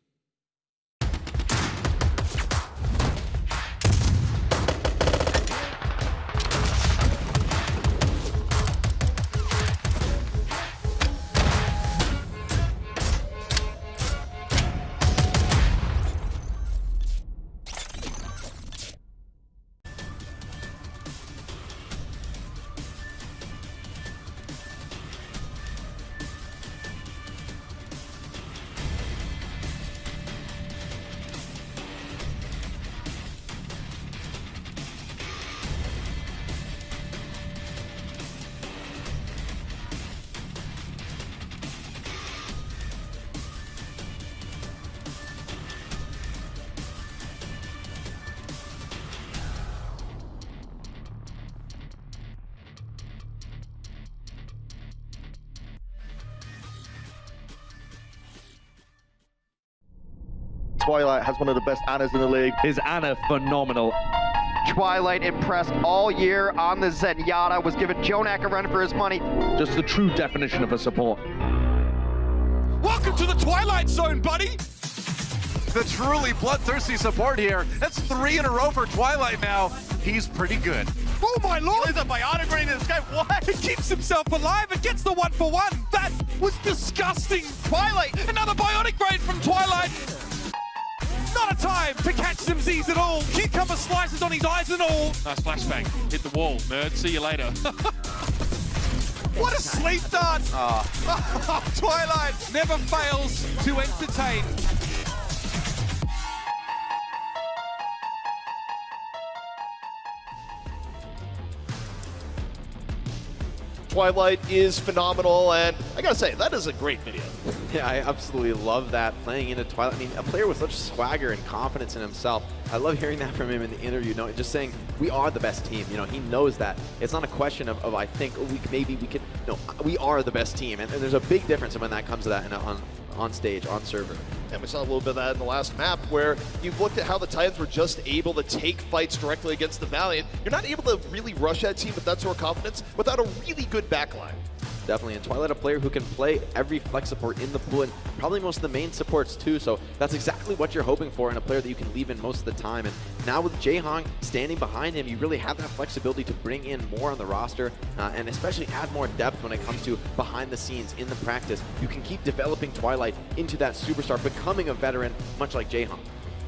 Twilight has one of the best Annas in the league. Is Anna phenomenal? Twilight impressed all year on the Zenyatta, was giving Jonak a run for his money. Just the true definition of a support. Welcome to the Twilight Zone, buddy! The truly bloodthirsty support here. That's 3 in a row for Twilight now. He's pretty good. Oh my lord! There's a biotic brain in this guy. What? He keeps himself alive and gets the 1-for-1. That was disgusting. Twilight, another biotic brain from Twilight. Not a time to catch some Z's at all. Cucumber slices on his eyes and all. Nice flashbang. Hit the wall, nerd. See you later. What a sleep dart. Twilight never fails to entertain. Twilight is phenomenal, and I gotta say, that is a great video. Yeah, I absolutely love that, playing into Twilight. I mean, a player with such swagger and confidence in himself. I love hearing that from him in the interview, just saying, we are the best team. He knows that. It's not a question of I think, maybe we could, no, we are the best team. And there's a big difference when that comes to that on stage, on server. And we saw a little bit of that in the last map, where you've looked at how the Titans were just able to take fights directly against the Valiant. You're not able to really rush that team with that sort of confidence without a really good backline. Definitely, and Twilight, a player who can play every flex support in the pool, and probably most of the main supports too, so that's exactly what you're hoping for in a player that you can leave in most of the time. And now with Jaehong standing behind him, you really have that flexibility to bring in more on the roster, and especially add more depth when it comes to behind the scenes in the practice. You can keep developing Twilight into that superstar, becoming a veteran, much like Jaehong.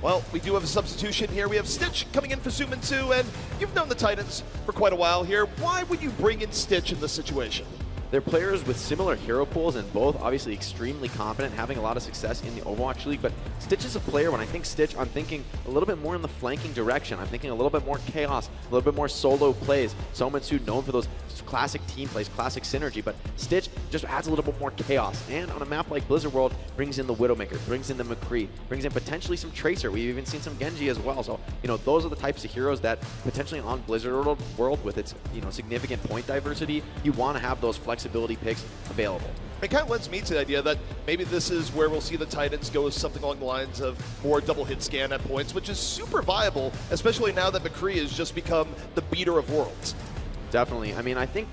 Well, we do have a substitution here. We have Stitch coming in for Suman2, and you've known the Titans for quite a while here. Why would you bring in Stitch in this situation? They're players with similar hero pools, and both obviously extremely confident, having a lot of success in the Overwatch League. But Stitch is a player, when I think Stitch, I'm thinking a little bit more in the flanking direction. I'm thinking a little bit more chaos, a little bit more solo plays. Suman2 known for those classic team plays, classic synergy, but Stitch just adds a little bit more chaos. And on a map like Blizzard World, brings in the Widowmaker, brings in the McCree, brings in potentially some Tracer. We've even seen some Genji as well. So, those are the types of heroes that potentially on Blizzard World with its, significant point diversity, you want to have those flexibility picks available. It kind of lends me to the idea that maybe this is where we'll see the Titans go with something along the lines of more double hit scan at points, which is super viable, especially now that McCree has just become the beater of worlds. Definitely. I mean, I think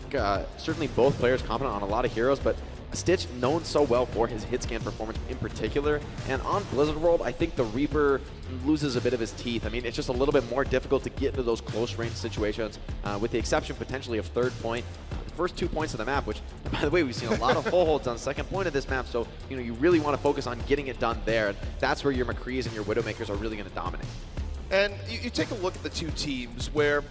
certainly both players competent on a lot of heroes, but Stitch known so well for his hit scan performance in particular. And on Blizzard World, I think the Reaper loses a bit of his teeth. I mean, it's just a little bit more difficult to get into those close range situations, with the exception potentially of third point. The first 2 points of the map, which, by the way, we've seen a lot of full holds on second point of this map, so you really want to focus on getting it done there. That's where your McCrees and your Widowmakers are really going to dominate. And you take a look at the two teams where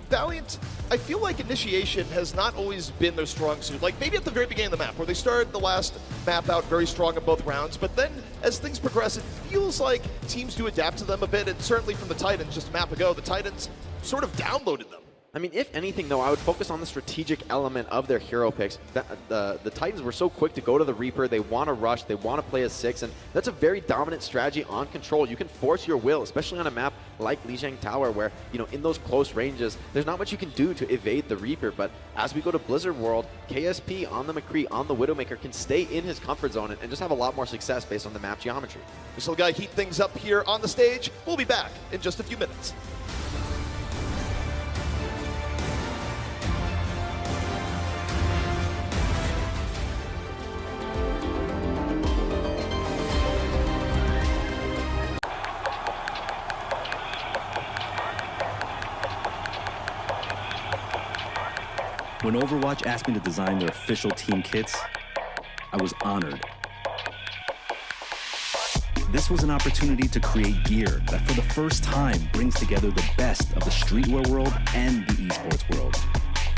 Valiant, I feel like initiation has not always been their strong suit. Like maybe at the very beginning of the map, where they started the last map out very strong in both rounds, but then as things progress, it feels like teams do adapt to them a bit, and certainly from the Titans just a map ago, the Titans sort of downloaded them. I mean, if anything, though, I would focus on the strategic element of their hero picks. The Titans were so quick to go to the Reaper. They want to rush. They want to play a 6, and that's a very dominant strategy on control. You can force your will, especially on a map like Lijiang Tower, where, you know, in those close ranges, there's not much you can do to evade the Reaper. But as we go to Blizzard World, KSP on the McCree, on the Widowmaker, can stay in his comfort zone and just have a lot more success based on the map geometry. We still got to heat things up here on the stage. We'll be back in just a few minutes. When Overwatch asked me to design their official team kits, I was honored. This was an opportunity to create gear that for the first time brings together the best of the streetwear world and the esports world.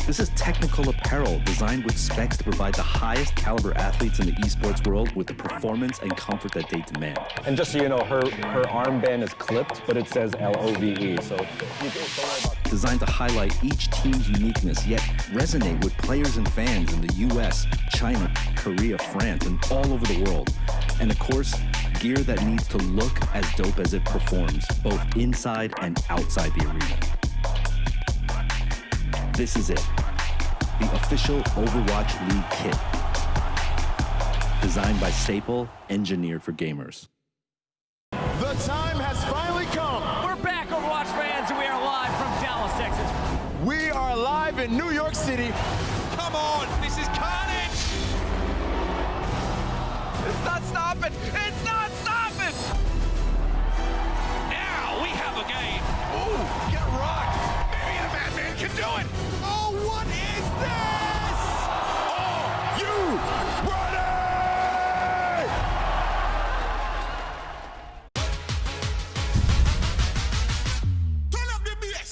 This is technical apparel designed with specs to provide the highest caliber athletes in the esports world with the performance and comfort that they demand. And just so you know, her armband is clipped, but it says LOVE, so you don't worry about. Designed to highlight each team's uniqueness, yet resonate with players and fans in the US, China, Korea, France, and all over the world. And of course, gear that needs to look as dope as it performs, both inside and outside the arena. This is it, the official Overwatch League kit. Designed by Staple, engineered for gamers. The time has finally come. We're back, Overwatch fans, and we are live from Dallas, Texas. We are live in New York City. Come on, this is carnage. It's not stopping. It's not stopping. Now we have a game. Ooh, get rocked. Maybe the Madman can do it. Oh, what is this? Are you ready? Turn up the BS.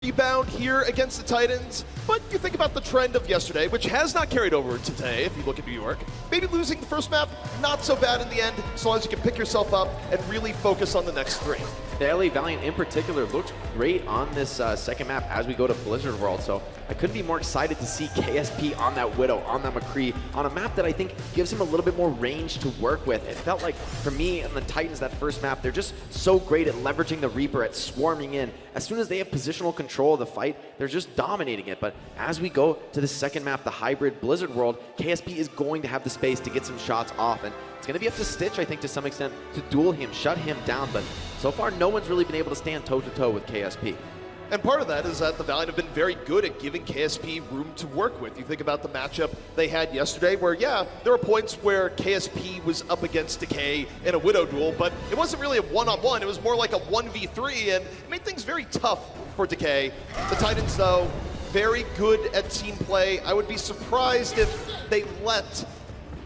Rebound here against the Titans, but you think about the trend of yesterday, which has not carried over today if you look at New York. Maybe losing the first map, not so bad in the end, as long as you can pick yourself up and really focus on the next 3. The LA Valiant in particular looked great on this second map as we go to Blizzard World, so I couldn't be more excited to see KSP on that Widow, on that McCree, on a map that I think gives him a little bit more range to work with. It felt like, for me and the Titans, that first map, they're just so great at leveraging the Reaper, at swarming in. As soon as they have positional control of the fight, they're just dominating it. But as we go to the second map, the hybrid Blizzard World, KSP is going to have the space to get some shots off, and it's going to be up to Stitch, I think, to some extent, to duel him, shut him down, but so far no one's really been able to stand toe-to-toe with KSP. And part of that is that the Valiant have been very good at giving KSP room to work with. You think about the matchup they had yesterday where, yeah, there were points where KSP was up against Decay in a Widow duel, but it wasn't really a one-on-one. It was more like a 1v3, and it made things very tough for Decay. The Titans, though, very good at team play. I would be surprised if they let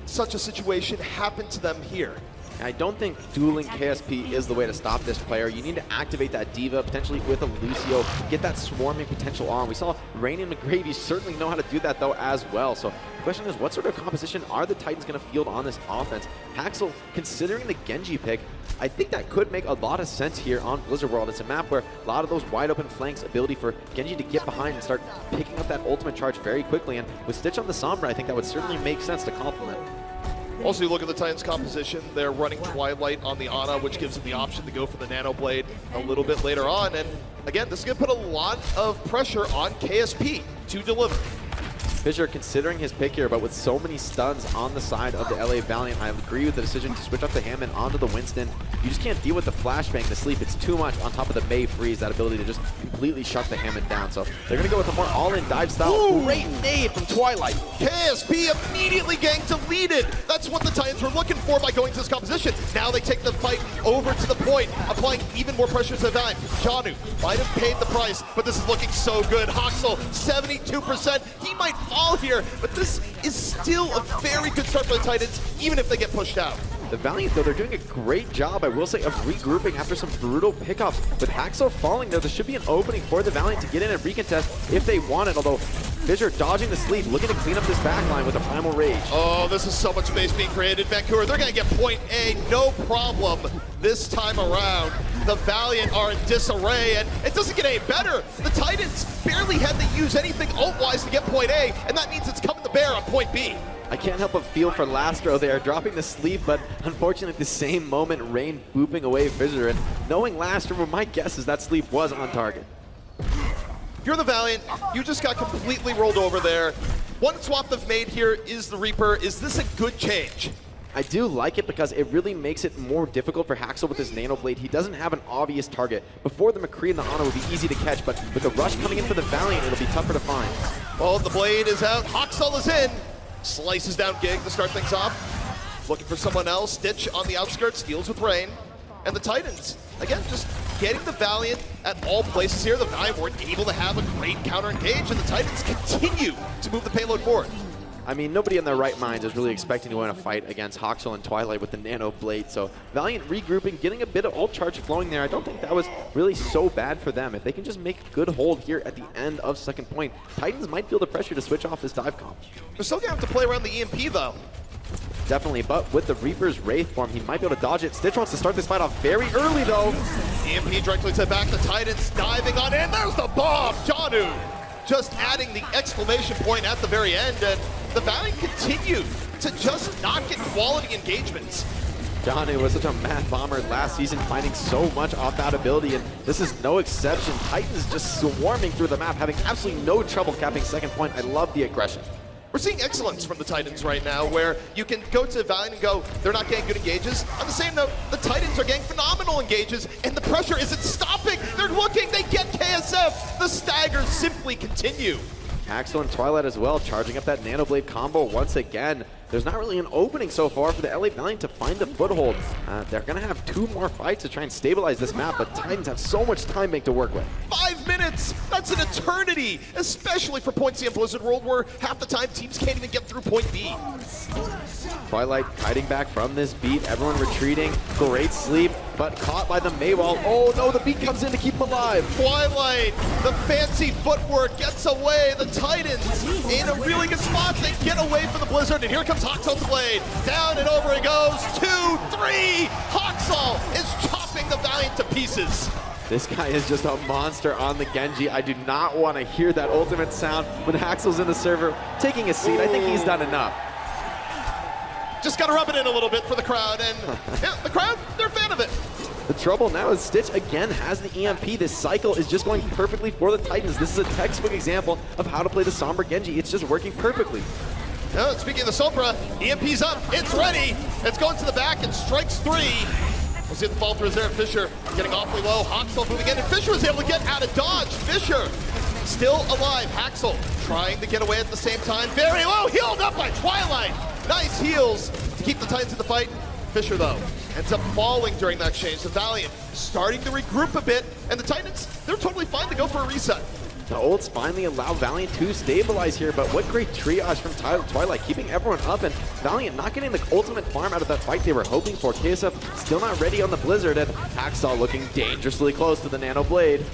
such a situation happen to them here. I don't think dueling KSP is the way to stop this player. You need to activate that Diva, potentially with a Lucio, get that swarming potential on. We saw Rain and McGravy certainly know how to do that, though, as well. So the question is, what sort of composition are the Titans going to field on this offense? Haxel, considering the Genji pick, I think that could make a lot of sense here on Blizzard World. It's a map where a lot of those wide open flanks, ability for Genji to get behind and start picking up that ultimate charge very quickly. And with Stitch on the Sombra, I think that would certainly make sense to complement. Also, you look at the Titans' composition, they're running Twilight on the Ana, which gives them the option to go for the Nano Blade a little bit later on. And again, this is going to put a lot of pressure on KSP to deliver. Fissure considering his pick here, but with so many stuns on the side of the LA Valiant, I agree with the decision to switch up the Hammond onto the Winston. You just can't deal with the flashbang, the sleep. It's too much on top of the May freeze, that ability to just completely shut the Hammond down. So they're going to go with a more all-in dive style. Ooh. Great nade from Twilight. KSP immediately gang deleted. That's what the Titans were looking for by going to this composition. Now they take the fight over to the point, applying even more pressure to the Valiant. Janu might have paid the price, but this is looking so good. Hoxel, 72%. He might fall here, but this is still a very good start for the Titans, even if they get pushed out. The Valiant, though, they're doing a great job, I will say, of regrouping after some brutal pickups. With Haxel falling, there should be an opening for the Valiant to get in and recontest if they want it, although Fissure dodging the sleep, looking to clean up this backline with a Primal Rage. Oh, this is so much space being created. Vancouver, they're going to get point A, no problem this time around. The Valiant are in disarray, and it doesn't get any better. The Titans barely had to use anything ult-wise to get point A, and that means it's coming to bear on point B. I can't help but feel for Lastro there, dropping the sleep, but unfortunately at the same moment, Rain booping away Fissure, and knowing Lastro, my guess is that sleep was on target. If you're the Valiant, you just got completely rolled over there. One swap they've made here is the Reaper. Is this a good change? I do like it because it really makes it more difficult for Haxel with his Nano Blade. He doesn't have an obvious target. Before, the McCree and the Ana would be easy to catch, but with the rush coming in for the Valiant, it'll be tougher to find. Well, the Blade is out. Hoxel is in. Slices down Gig to start things off. Looking for someone else. Stitch on the outskirts, deals with Rain. And the Titans, again, just getting the Valiant at all places here. The Valiant weren't able to have a great counter engage, and the Titans continue to move the payload forward. I mean, nobody in their right minds is really expecting to win a fight against Hoxel and Twilight with the Nano Blade, so Valiant regrouping, getting a bit of ult charge flowing there. I don't think that was really so bad for them. If they can just make good hold here at the end of second point, Titans might feel the pressure to switch off this dive comp. They're still going to have to play around the EMP, though. Definitely, but with the Reaper's Wraith form, he might be able to dodge it. Stitch wants to start this fight off very early, though. EMP directly to the back, the Titans diving on in. There's the bomb! Janu just adding the exclamation point at the very end, and the Valiant continue to just not get quality engagements. Janu was such a mad bomber last season, finding so much off that ability, and this is no exception. Titans just swarming through the map, having absolutely no trouble capping second point. I love the aggression. We're seeing excellence from the Titans right now, where you can go to Valiant and go, they're not getting good engages. On the same note, the Titans are getting phenomenal engages, and the pressure isn't stopping. They're looking, they get KSF. The staggers simply continue. Haxel and Twilight as well, charging up that Nano Blade combo once again. There's not really an opening so far for the LA Valiant to find a foothold. They're going to have 2 more fights to try and stabilize this map, but Titans have so much time to work with. 5 minutes! That's an eternity! Especially for Point C and Blizzard World, where half the time teams can't even get through Point B. Twilight kiting back from this beat, everyone retreating. Great sleep, but caught by the Maywall. Oh no, the beat comes in to keep him alive. Twilight, the fancy footwork gets away. The Titans in a really good spot. They get away from the Blizzard, and here comes Hoxel's Blade. Down and over he goes. 2, 3. Hoxel is chopping the Valiant to pieces. This guy is just a monster on the Genji. I do not want to hear that ultimate sound when Haxel's in the server taking a seat. I think he's done enough. Just got to rub it in a little bit for the crowd, and yeah, the crowd, they're a fan of it. The trouble now is Stitch again has the EMP. This cycle is just going perfectly for the Titans. This is a textbook example of how to play the Sombra Genji. It's just working perfectly. Speaking of the Sombra, EMP's up, it's ready. It's going to the back and strikes 3. We'll see if the fall through is there. Fissure getting awfully low. Hoxel moving in, and Fissure was able to get out of dodge. Fissure still alive. Haxel trying to get away at the same time. Very low, healed up by Twilight. Nice heals to keep the Titans in the fight. Fissure, though, ends up falling during that exchange. The Valiant starting to regroup a bit, and the Titans, they're totally fine to go for a reset. The ults finally allow Valiant to stabilize here, but what great triage from Twilight, keeping everyone up, and Valiant not getting the ultimate farm out of that fight they were hoping for. KSF still not ready on the Blizzard, and Haxel looking dangerously close to the Nano Blade.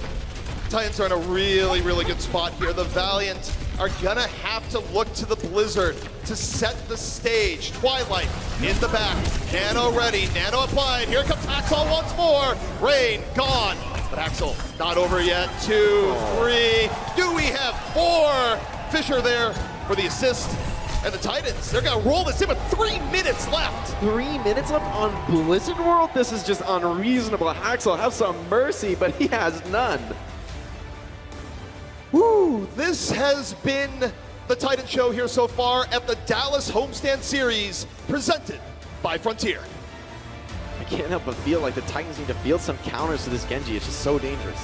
Titans are in a really, really good spot here. The Valiant are gonna have to look to the Blizzard to set the stage. Twilight in the back, Nano ready, Nano applied. Here comes Haxel once more. Rain gone, but Haxel not over yet. 2, 3, do we have 4? Fissure there for the assist. And the Titans, they're gonna roll this in with 3 minutes left. 3 minutes left on Blizzard World? This is just unreasonable. Haxel have some mercy, but he has none. Woo, this has been the Titan show here so far at the Dallas Homestand Series, presented by Frontier. I can't help but feel like the Titans need to field some counters to this Genji. It's just so dangerous.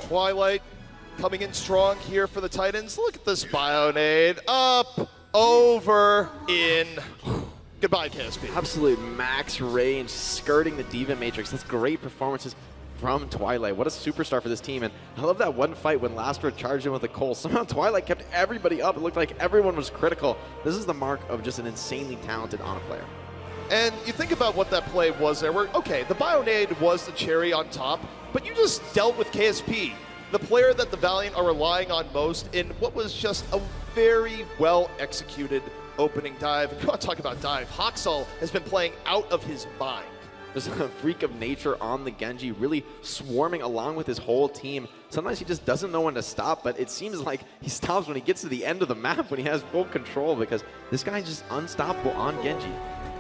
Twilight coming in strong here for the Titans. Look at this Bionade. Up, over, in. Goodbye, KSP. Absolute max range, skirting the Diva Matrix. That's great performances from Twilight. What a superstar for this team. And I love that one fight when Lastra charged in with a Cole. Somehow Twilight kept everybody up. It looked like everyone was critical. This is the mark of just an insanely talented Ana player. And you think about what that play was there, where, okay, the Bionade was the cherry on top, but you just dealt with KSP, the player that the Valiant are relying on most in what was just a very well-executed opening dive. And you want to talk about dive. NYXL has been playing out of his mind. There's a freak of nature on the Genji, really swarming along with his whole team. Sometimes he just doesn't know when to stop, but it seems like he stops when he gets to the end of the map, when he has full control, because this guy's just unstoppable on Genji.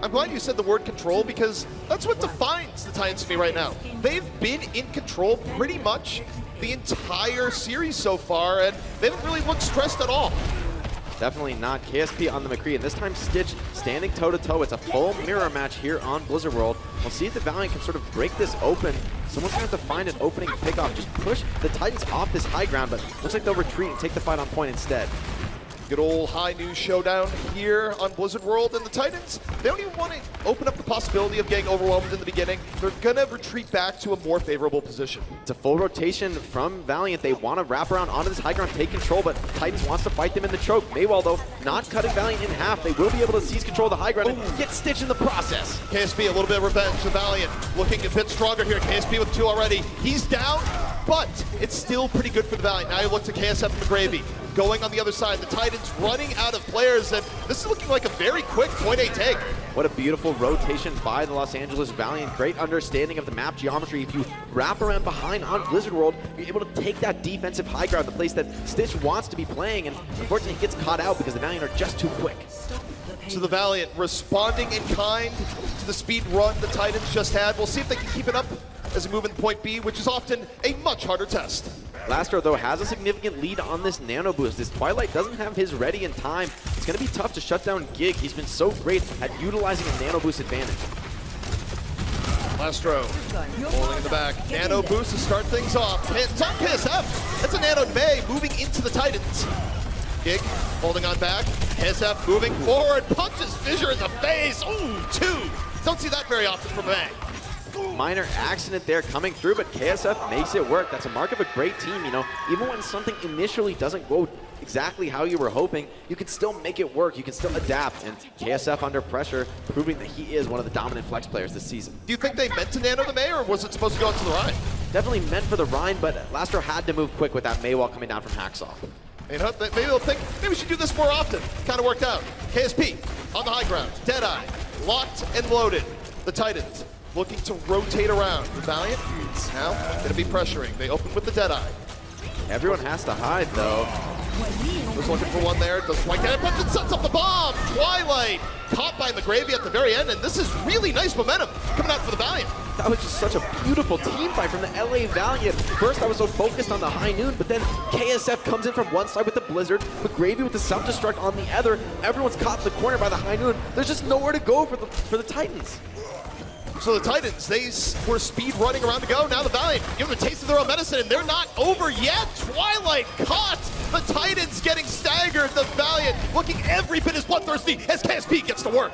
I'm glad you said the word control, because that's what defines the Titans to me right now. They've been in control pretty much the entire series so far, and they haven't really looked stressed at all. Definitely not. KSP on the McCree, and this time Stitch standing toe-to-toe. It's a full mirror match here on Blizzard World. We'll see if the Valiant can sort of break this open. Someone's going to have to find an opening pickoff. Just push the Titans off this high ground, but looks like they'll retreat and take the fight on point instead. Good old high news showdown here on Blizzard World, and the Titans, they don't even want to open up the possibility of getting overwhelmed in the beginning. They're going to retreat back to a more favorable position. It's a full rotation from Valiant. They want to wrap around onto this high ground, take control, but Titans wants to fight them in the choke. Maywell, though, not cutting Valiant in half. They will be able to seize control of the high ground and get Stitch in the process. KSP, a little bit of revenge for Valiant. Looking a bit stronger here. KSP with 2 already. He's down, but it's still pretty good for the Valiant. Now you look to KSF and McGravy. Going on the other side, the Titans running out of players, and this is looking like a very quick point A take. What a beautiful rotation by the Los Angeles Valiant. Great understanding of the map geometry. If you wrap around behind on Blizzard World, you're able to take that defensive high ground, the place that Stitch wants to be playing, and unfortunately he gets caught out because the Valiant are just too quick. So the Valiant responding in kind to the speed run the Titans just had. We'll see if they can keep it up as we move in point B, which is often a much harder test. Lastra, though, has a significant lead on this nano boost. This Twilight doesn't have his ready in time. It's going to be tough to shut down Gig. He's been so great at utilizing a nano boost advantage. Lastro rolling in the back. Nano boost to start things off. It's on KSF. That's a Nano May moving into the Titans. Gig holding on back. KSF moving forward. Punches Fissure in the face. Ooh, 2. Don't see that very often from May. Minor accident there coming through, but KSF makes it work. That's a mark of a great team, you know. Even when something initially doesn't go exactly how you were hoping, you can still make it work. You can still adapt, and KSF under pressure, proving that he is one of the dominant flex players this season. Do you think they meant to nano the May, or was it supposed to go into the Rhine? Definitely meant for the Rhine, but Lastro had to move quick with that Maywell coming down from NYXL. You know, maybe they'll think, maybe we should do this more often. Kind of worked out. KSP on the high ground. Deadeye, locked and loaded. The Titans looking to rotate around. The Valiant now going to be pressuring. They open with the Deadeye. Everyone has to hide, though. Was looking for one there, doesn't quite get it, but it sets up the bomb! Twilight caught by McGravy at the very end, and this is really nice momentum coming out for the Valiant. That was just such a beautiful team fight from the LA Valiant. First, I was so focused on the high noon, but then KSF comes in from one side with the Blizzard, McGravy with the self-destruct on the other. Everyone's caught in the corner by the high noon. There's just nowhere to go for the Titans. So the Titans, they were speed running around to go. Now the Valiant give them a taste of their own medicine, and they're not over yet. Twilight caught. The Titans getting staggered. The Valiant looking every bit as bloodthirsty as KSP gets to work.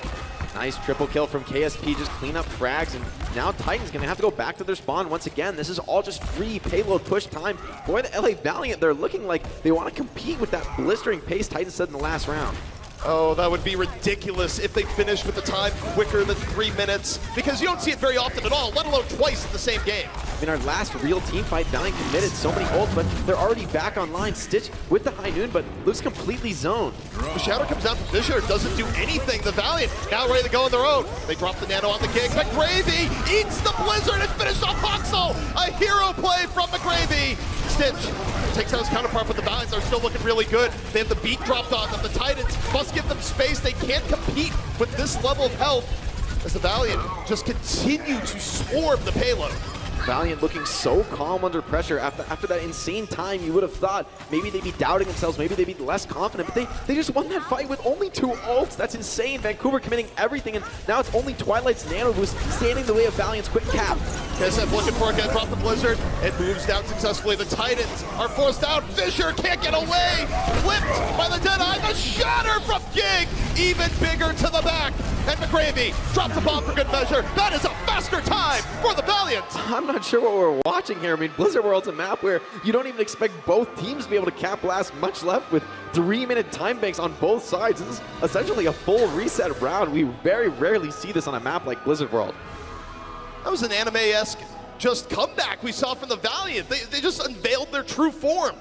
Nice triple kill from KSP, just clean up frags, and now Titans gonna have to go back to their spawn once again. This is all just free payload push time. Boy, the LA Valiant, they're looking like they want to compete with that blistering pace Titans said in the last round. Oh, that would be ridiculous if they finished with the time quicker than 3 minutes, because you don't see it very often at all, let alone twice in the same game. In our last real team fight, Valiant committed so many ults, but they're already back online. Stitch with the high noon, but looks completely zoned. The shadow comes down from Fisher, doesn't do anything. The Valiant now ready to go on their own. They drop the nano on the gig. McGravy eats the Blizzard and finished off Voxel. A hero play from McGravy. Stitch takes out his counterpart, but the Valiants are still looking really good. They have the beat dropped on them. The Titans must give them space. They can't compete with this level of health as the Valiant just continue to swarm the payload. Valiant looking so calm under pressure. After that insane time, you would have thought maybe they'd be doubting themselves, maybe they'd be less confident, but they just won that fight with only 2 ults. That's insane. Vancouver committing everything, and now it's only Twilight's nano boost standing in the way of Valiant's quick cap. KSF looking for it, drop the Blizzard. It moves down successfully. The Titans are forced out. Fisher can't get away. Flipped by the Deadeye. The shatter from Gig. Even bigger to the back. And McGravy drops the bomb for good measure. That is a faster time for the Valiant. I'm not sure what we're watching here. I mean, Blizzard World's a map where you don't even expect both teams to be able to cap blast, much left with 3-minute time banks on both sides. This is essentially a full reset round. We very rarely see this on a map like Blizzard World. That was an anime-esque just comeback we saw from the Valiant. They just unveiled their true form.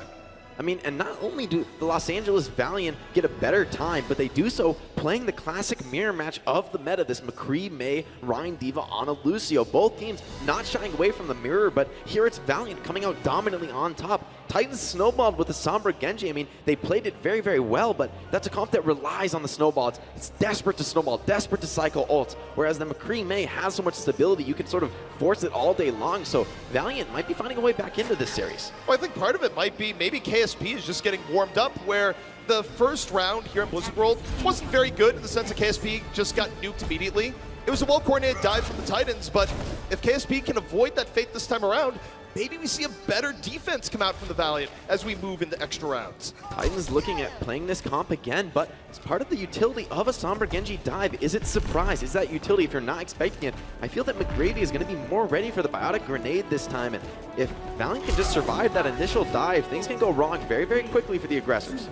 I mean, and not only do the Los Angeles Valiant get a better time, but they do so playing the classic mirror match of the meta, this McCree, May, Ryan Diva, Ana Lucio. Both teams not shying away from the mirror, but here it's Valiant coming out dominantly on top. Titans snowballed with the Sombra Genji. I mean, they played it very, very well, but that's a comp that relies on the snowball. It's desperate to snowball, desperate to cycle ults, whereas the McCree May has so much stability, you can sort of force it all day long, so Valiant might be finding a way back into this series. Well, I think part of it might be maybe KSP is just getting warmed up, where the first round here in Blizzard World wasn't very good in the sense that KSP just got nuked immediately. It was a well-coordinated dive from the Titans, but if KSP can avoid that fate this time around, maybe we see a better defense come out from the Valiant as we move into extra rounds. Titans looking at playing this comp again, but it's part of the utility of a Sombra Genji dive. Is it surprise? Is that utility if you're not expecting it? I feel that McGravy is going to be more ready for the biotic grenade this time, and if Valiant can just survive that initial dive, things can go wrong very, very quickly for the aggressors.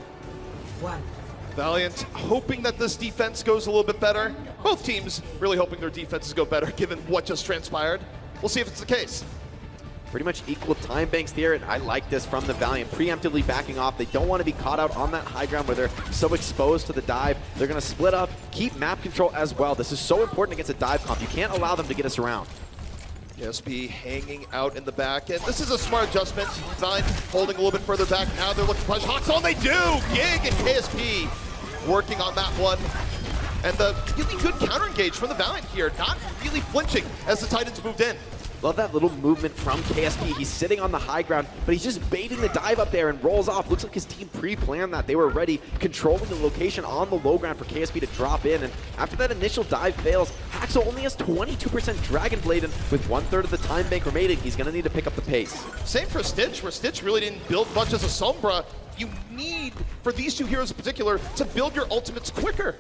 Valiant hoping that this defense goes a little bit better. Both teams really hoping their defenses go better given what just transpired. We'll see if it's the case. Pretty much equal time banks there, and I like this from the Valiant, preemptively backing off. They don't want to be caught out on that high ground where they're so exposed to the dive. They're going to split up, keep map control as well. This is so important against a dive comp. You can't allow them to get us around. KSP hanging out in the back, and this is a smart adjustment. Design holding a little bit further back. Now they're looking to punch Hawks on. They do! Gig and KSP working on that one. And the really good counter engage from the Valiant here, not really flinching as the Titans moved in. Love that little movement from KSP. He's sitting on the high ground, but he's just baiting the dive up there and rolls off. Looks like his team pre-planned that. They were ready, controlling the location on the low ground for KSP to drop in. And after that initial dive fails, Haxel only has 22% Dragon Blade, and with 1/3 of the time bank remaining, he's going to need to pick up the pace. Same for Stitch, where Stitch really didn't build much as a Sombra. You need, for these two heroes in particular, to build your ultimates quicker.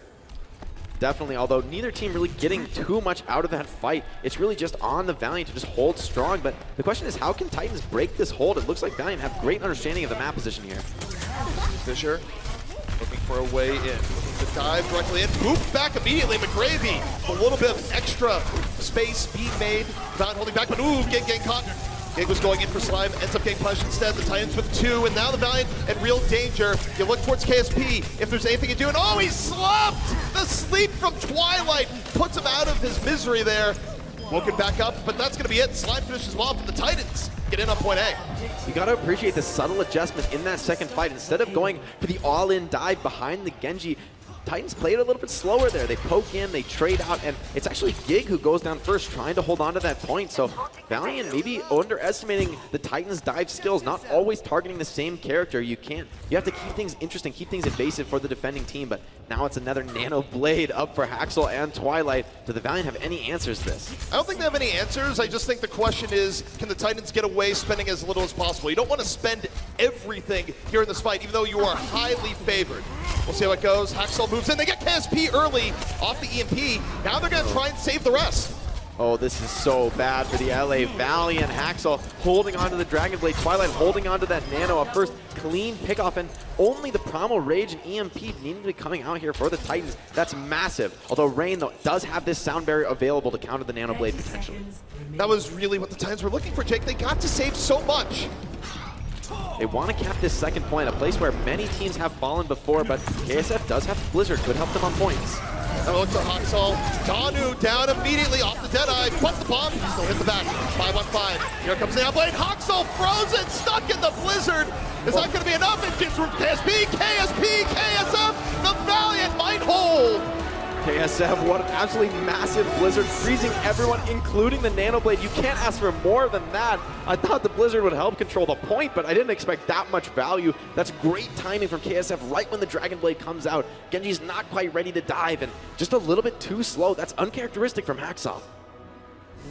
Definitely, although neither team really getting too much out of that fight. It's really just on the Valiant to just hold strong, but the question is, how can Titans break this hold? It looks like Valiant have great understanding of the map position here. Fisher looking for a way in, looking to dive directly in, move back immediately. McGravy, a little bit of extra space being made. Valiant holding back, but ooh, getting caught. Gig was going in for Slime, ends up getting punished instead. The Titans with 2, and now the Valiant in real danger. You look towards KSP, if there's anything to do, and oh, he slumped! The sleep from Twilight puts him out of his misery there. Woken back up, but that's gonna be it. Slime finishes off, and the Titans get in on point A. You gotta appreciate the subtle adjustment in that second fight. Instead of going for the all-in dive behind the Genji, Titans played a little bit slower there. They poke in, they trade out, and it's actually Gig who goes down first, trying to hold on to that point. So Valiant maybe underestimating the Titans' dive skills, not always targeting the same character. You have to keep things interesting, keep things evasive for the defending team, but now it's another Nano Blade up for NYXL and Twilight. Do the Valiant have any answers to this? I don't think they have any answers. I just think the question is, can the Titans get away spending as little as possible? You don't want to spend everything here in this fight, even though you are highly favored. We'll see how it goes. NYXL moves in. They get KSP early off the EMP. Now they're going to try and save the rest. Oh, this is so bad for the LA Valiant. NYXL holding onto the Dragon Blade. Twilight holding onto that Nano. A first clean pickoff, and only the Primal Rage and EMP needing to be coming out here for the Titans. That's massive. Although Rain, though, does have this sound barrier available to counter the Nano Blade potentially. That was really what the Titans were looking for, Jake. They got to save so much. They want to cap this second point, a place where many teams have fallen before, but KSF does have Blizzard, could help them on points. Now looks at NYXL. Danu down immediately off the Deadeye. Puts the bomb. Still hit the back. 5-on-5. Here comes the outblade. NYXL frozen, stuck in the Blizzard. Is that going to be enough? It gets from KSP, KSF. The Valiant might hold. KSF, what an absolutely massive Blizzard, freezing everyone, including the Nano Blade. You can't ask for more than that. I thought the Blizzard would help control the point, but I didn't expect that much value. That's great timing from KSF right when the Dragon Blade comes out. Genji's not quite ready to dive, and just a little bit too slow. That's uncharacteristic from NYXL.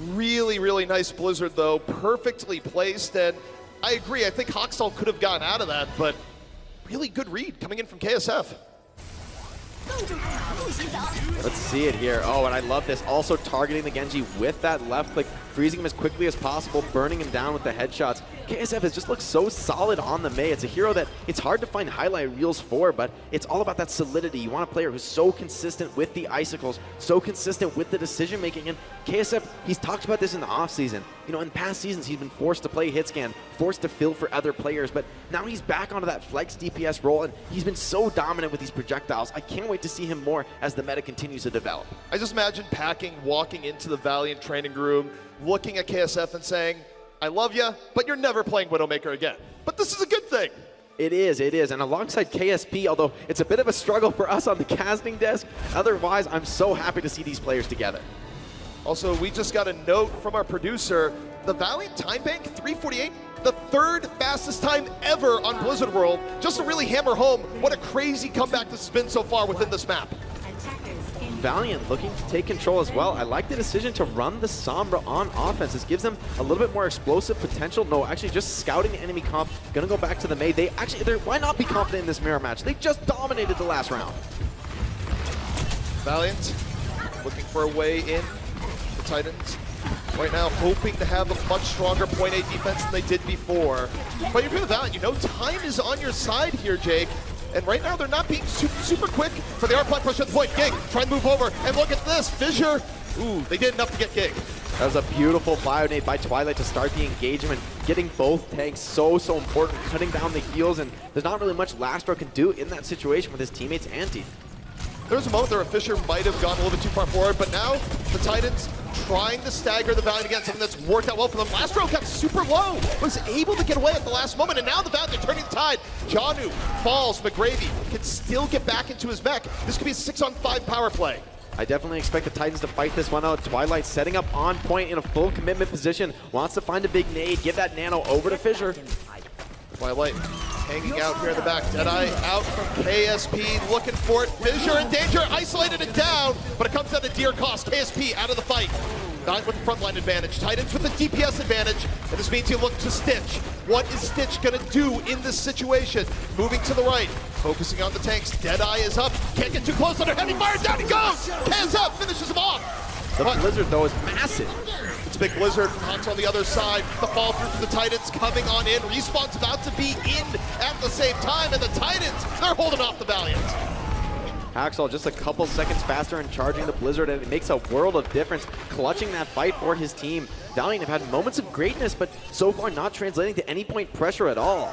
Really, really nice Blizzard, though. Perfectly placed, and I agree. I think NYXL could have gotten out of that, but really good read coming in from KSF. Let's see it here. Oh, and I love this. Also targeting the Genji with that left click, freezing him as quickly as possible, burning him down with the headshots. KSF has just looked so solid on the Mei. It's a hero that it's hard to find highlight reels for, but it's all about that solidity. You want a player who's so consistent with the icicles, so consistent with the decision making, and KSF, he's talked about this in the offseason. You know, in past seasons, he's been forced to play hit scan, forced to fill for other players, but now he's back onto that flex DPS role, and he's been so dominant with these projectiles. I can't wait to see him more as the meta continues to develop. I just imagine Packing walking into the Valiant training room, looking at KSF and saying, I love you, but you're never playing Widowmaker again. But this is a good thing. It is, and alongside KSP, although it's a bit of a struggle for us on the casting desk, otherwise I'm so happy to see these players together. Also, we just got a note from our producer, the Valiant time bank, 3:48, the third fastest time ever on Blizzard World, just to really hammer home what a crazy comeback this has been so far within this map. Valiant looking to take control as well. I like the decision to run the Sombra on offense. This gives them a little bit more explosive potential. No, actually just scouting the enemy comp. Gonna go back to the Mei. Why not be confident in this mirror match? They just dominated the last round. Valiant looking for a way in. The Titans right now hoping to have a much stronger point A defense than they did before. But if you're the Valiant, you know time is on your side here, Jake. And right now, they're not being super quick for the R-Plant push at the point. Gig, try and move over, and look at this, Fissure. Ooh, they did enough to get Gig. That was a beautiful Bionade by Twilight to start the engagement. Getting both tanks so important, cutting down the heals, and there's not really much Lastro can do in that situation with his teammates anti. There was a moment where Fissure might have gone a little bit too far forward, but now the Titans trying to stagger the Valiant again, something that's worked out well for them. Lastro got super low, was able to get away at the last moment, and now the Valiant are turning the tide. Janu falls, McGravy can still get back into his mech. This could be a 6-on-5 power play. I definitely expect the Titans to fight this one out. Twilight setting up on point in a full commitment position, wants to find a big nade, give that Nano over to Fissure. Twilight hanging out here in the back. Deadeye out from KSP, looking for it. Fissure in danger, isolated it down, but it comes at a dear cost. KSP out of the fight. Not with the frontline advantage. Titans with the DPS advantage, and this means you look to Stitch. What is Stitch gonna do in this situation? Moving to the right, focusing on the tanks. Deadeye is up, can't get too close under heavy fire, down he goes! KSF finishes him off! The Blizzard, though, is massive. It's a big Blizzard from Hunts on the other side. The fall through for the Titans coming on in. Respawn's about to be in at the same time, and the Titans, they're holding off the Valiant. NYXL just a couple seconds faster and charging the Blizzard, and it makes a world of difference, clutching that fight for his team. Valiant have had moments of greatness, but so far not translating to any point pressure at all.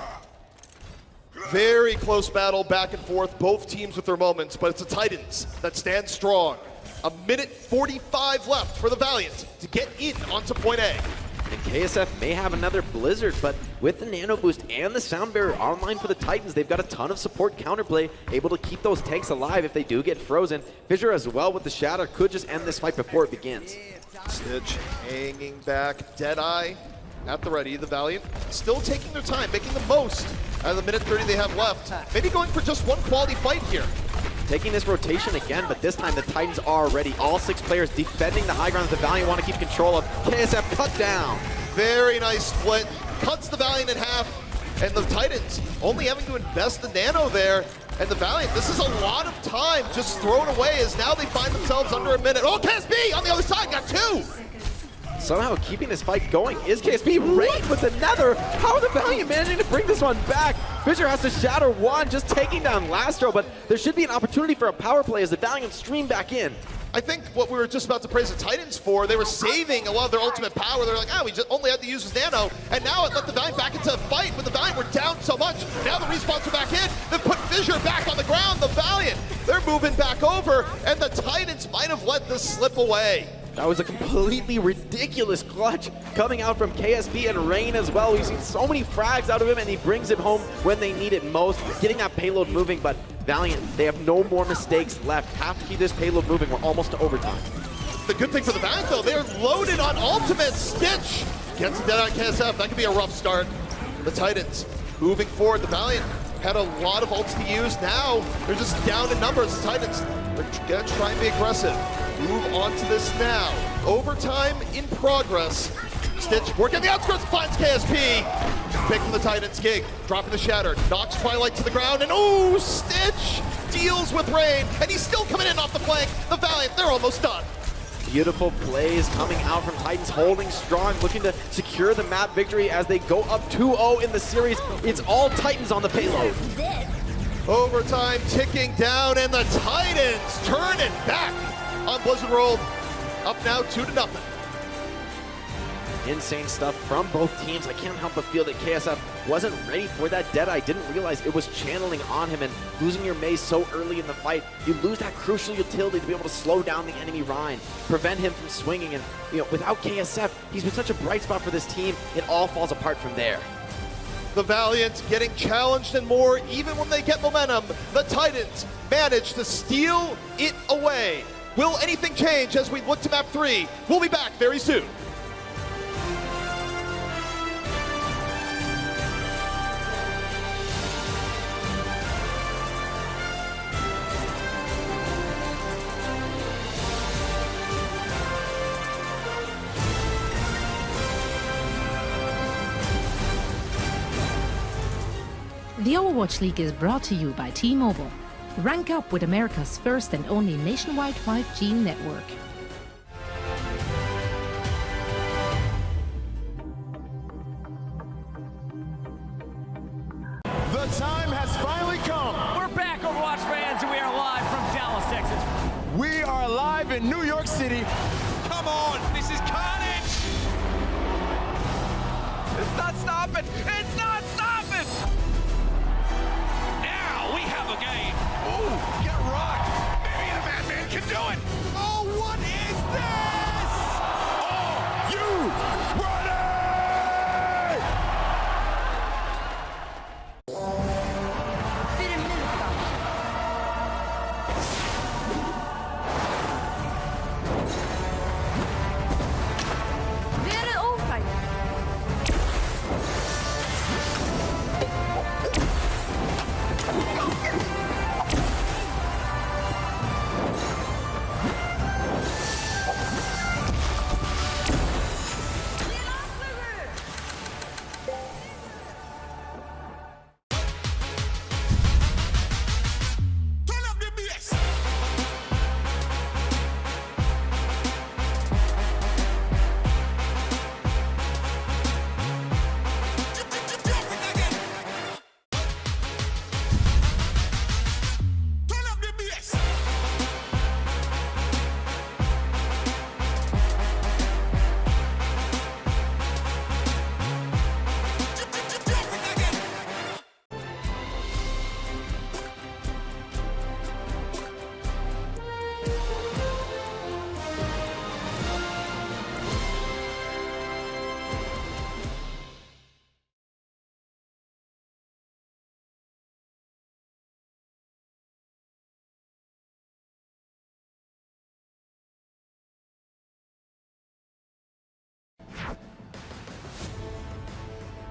Very close battle back and forth, both teams with their moments, but it's the Titans that stand strong. A minute 45 left for the Valiant to get in onto point A. And KSF may have another Blizzard, but with the Nano Boost and the Sound Barrier online for the Titans, they've got a ton of support counterplay, able to keep those tanks alive if they do get frozen. Fissure as well with the Shatter could just end this fight before it begins. Stitch hanging back, Deadeye at the ready. The Valiant still taking their time, making the most out of the minute 30 they have left. Maybe going for just one quality fight here. Taking this rotation again, but this time the Titans are ready. All 6 players defending the high ground that the Valiant want to keep control of. KSF cut down. Very nice split. Cuts the Valiant in half. And the Titans only having to invest the Nano there. And the Valiant, this is a lot of time just thrown away as now they find themselves under a minute. Oh, KSB on the other side got 2. Somehow keeping this fight going is KSB. Raid with another. How are the Valiant managing to bring this one back? Fissure has to shatter 1, just taking down Lastro, but there should be an opportunity for a power play as the Valiant stream back in. I think what we were just about to praise the Titans for, they were saving a lot of their ultimate power. They're like, we just only had to use his Nano, and now it let the Valiant back into a fight, but the Valiant were down so much. Now the respawns are back in. They've put Fissure back on the ground. The Valiant, they're moving back over, and the Titans might have let this slip away. That was a completely ridiculous clutch coming out from KSB and Rain as well. We've seen so many frags out of him, and he brings it home when they need it most, getting that payload moving. But Valiant, they have no more mistakes left. Have to keep this payload moving. We're almost to overtime. The good thing for the Valiant, though, they're loaded on ultimate. Stitch gets it dead on KSF. That could be a rough start. The Titans moving forward. The Valiant had a lot of ults to use. Now they're just down in numbers. The Titans, they're gonna try and be aggressive. Move on to this now. Overtime in progress. Stitch working the outskirts, finds KSP. Pick from the Titans, Gig dropping the Shatter, knocks Twilight to the ground, and ooh, Stitch deals with Rain, and he's still coming in off the flank. The Valiant, they're almost done. Beautiful plays coming out from Titans, holding strong, looking to secure the map victory as they go up 2-0 in the series. It's all Titans on the payload. Overtime ticking down, and the Titans turn it back on Blizzard World. Up now 2-0. Insane stuff from both teams. I can't help but feel that KSF wasn't ready for that Deadeye. Didn't realize it was channeling on him, and losing your maze so early in the fight, you lose that crucial utility to be able to slow down the enemy Rhine, prevent him from swinging. And without KSF, he's been such a bright spot for this team. It all falls apart from there. The Valiant getting challenged and more, even when they get momentum. The Titans manage to steal it away. Will anything change as we look to map 3? We'll be back very soon. The Overwatch League is brought to you by T-Mobile. Rank up with America's first and only nationwide 5G network. The time has finally come. We're back, Overwatch fans, and we are live from Dallas, Texas. We are live in New York City. Come on, this is carnage. It's not stopping. It's not stopping. Now we have a game. Ooh, get rocked. Maybe the Madman can do it. Oh, what is this? Are you ready?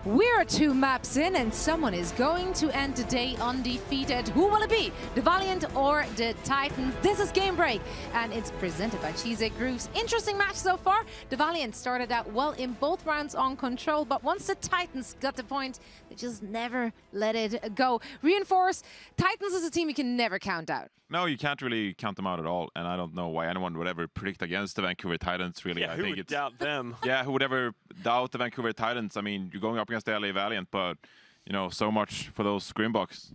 We're 2 maps in and someone is going to end the day undefeated. Who will it be? The Valiant or the Titans? This is Game Break and it's presented by Cheese Grooves. Interesting match so far. The Valiant started out well in both rounds on control, but once the Titans got the point, they just never let it go. Reinforce, Titans is a team you can never count out. No, you can't really count them out at all, and I don't know why anyone would ever predict against the Vancouver Titans, really. Yeah, I who think would doubt them? Yeah, who would ever doubt the Vancouver Titans? I mean, you're going up against the LA Valiant, but, you know, so much for those Screambox.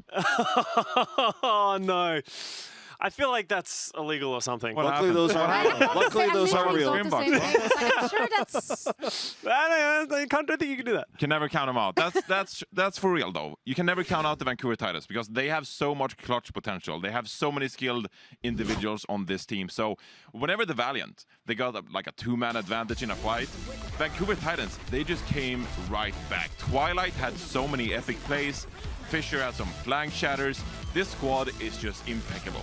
Oh, no. I feel like that's illegal or something. Luckily, those aren't real. Luckily, those aren't real. I'm sure that's... I don't think you can do that. Can never count them out. That's for real, though. You can never count out the Vancouver Titans because they have so much clutch potential. They have so many skilled individuals on this team. So whenever the Valiant, they got like a 2-man advantage in a fight, Vancouver Titans, they just came right back. Twilight had so many epic plays. Fisher had some flank shatters. This squad is just impeccable.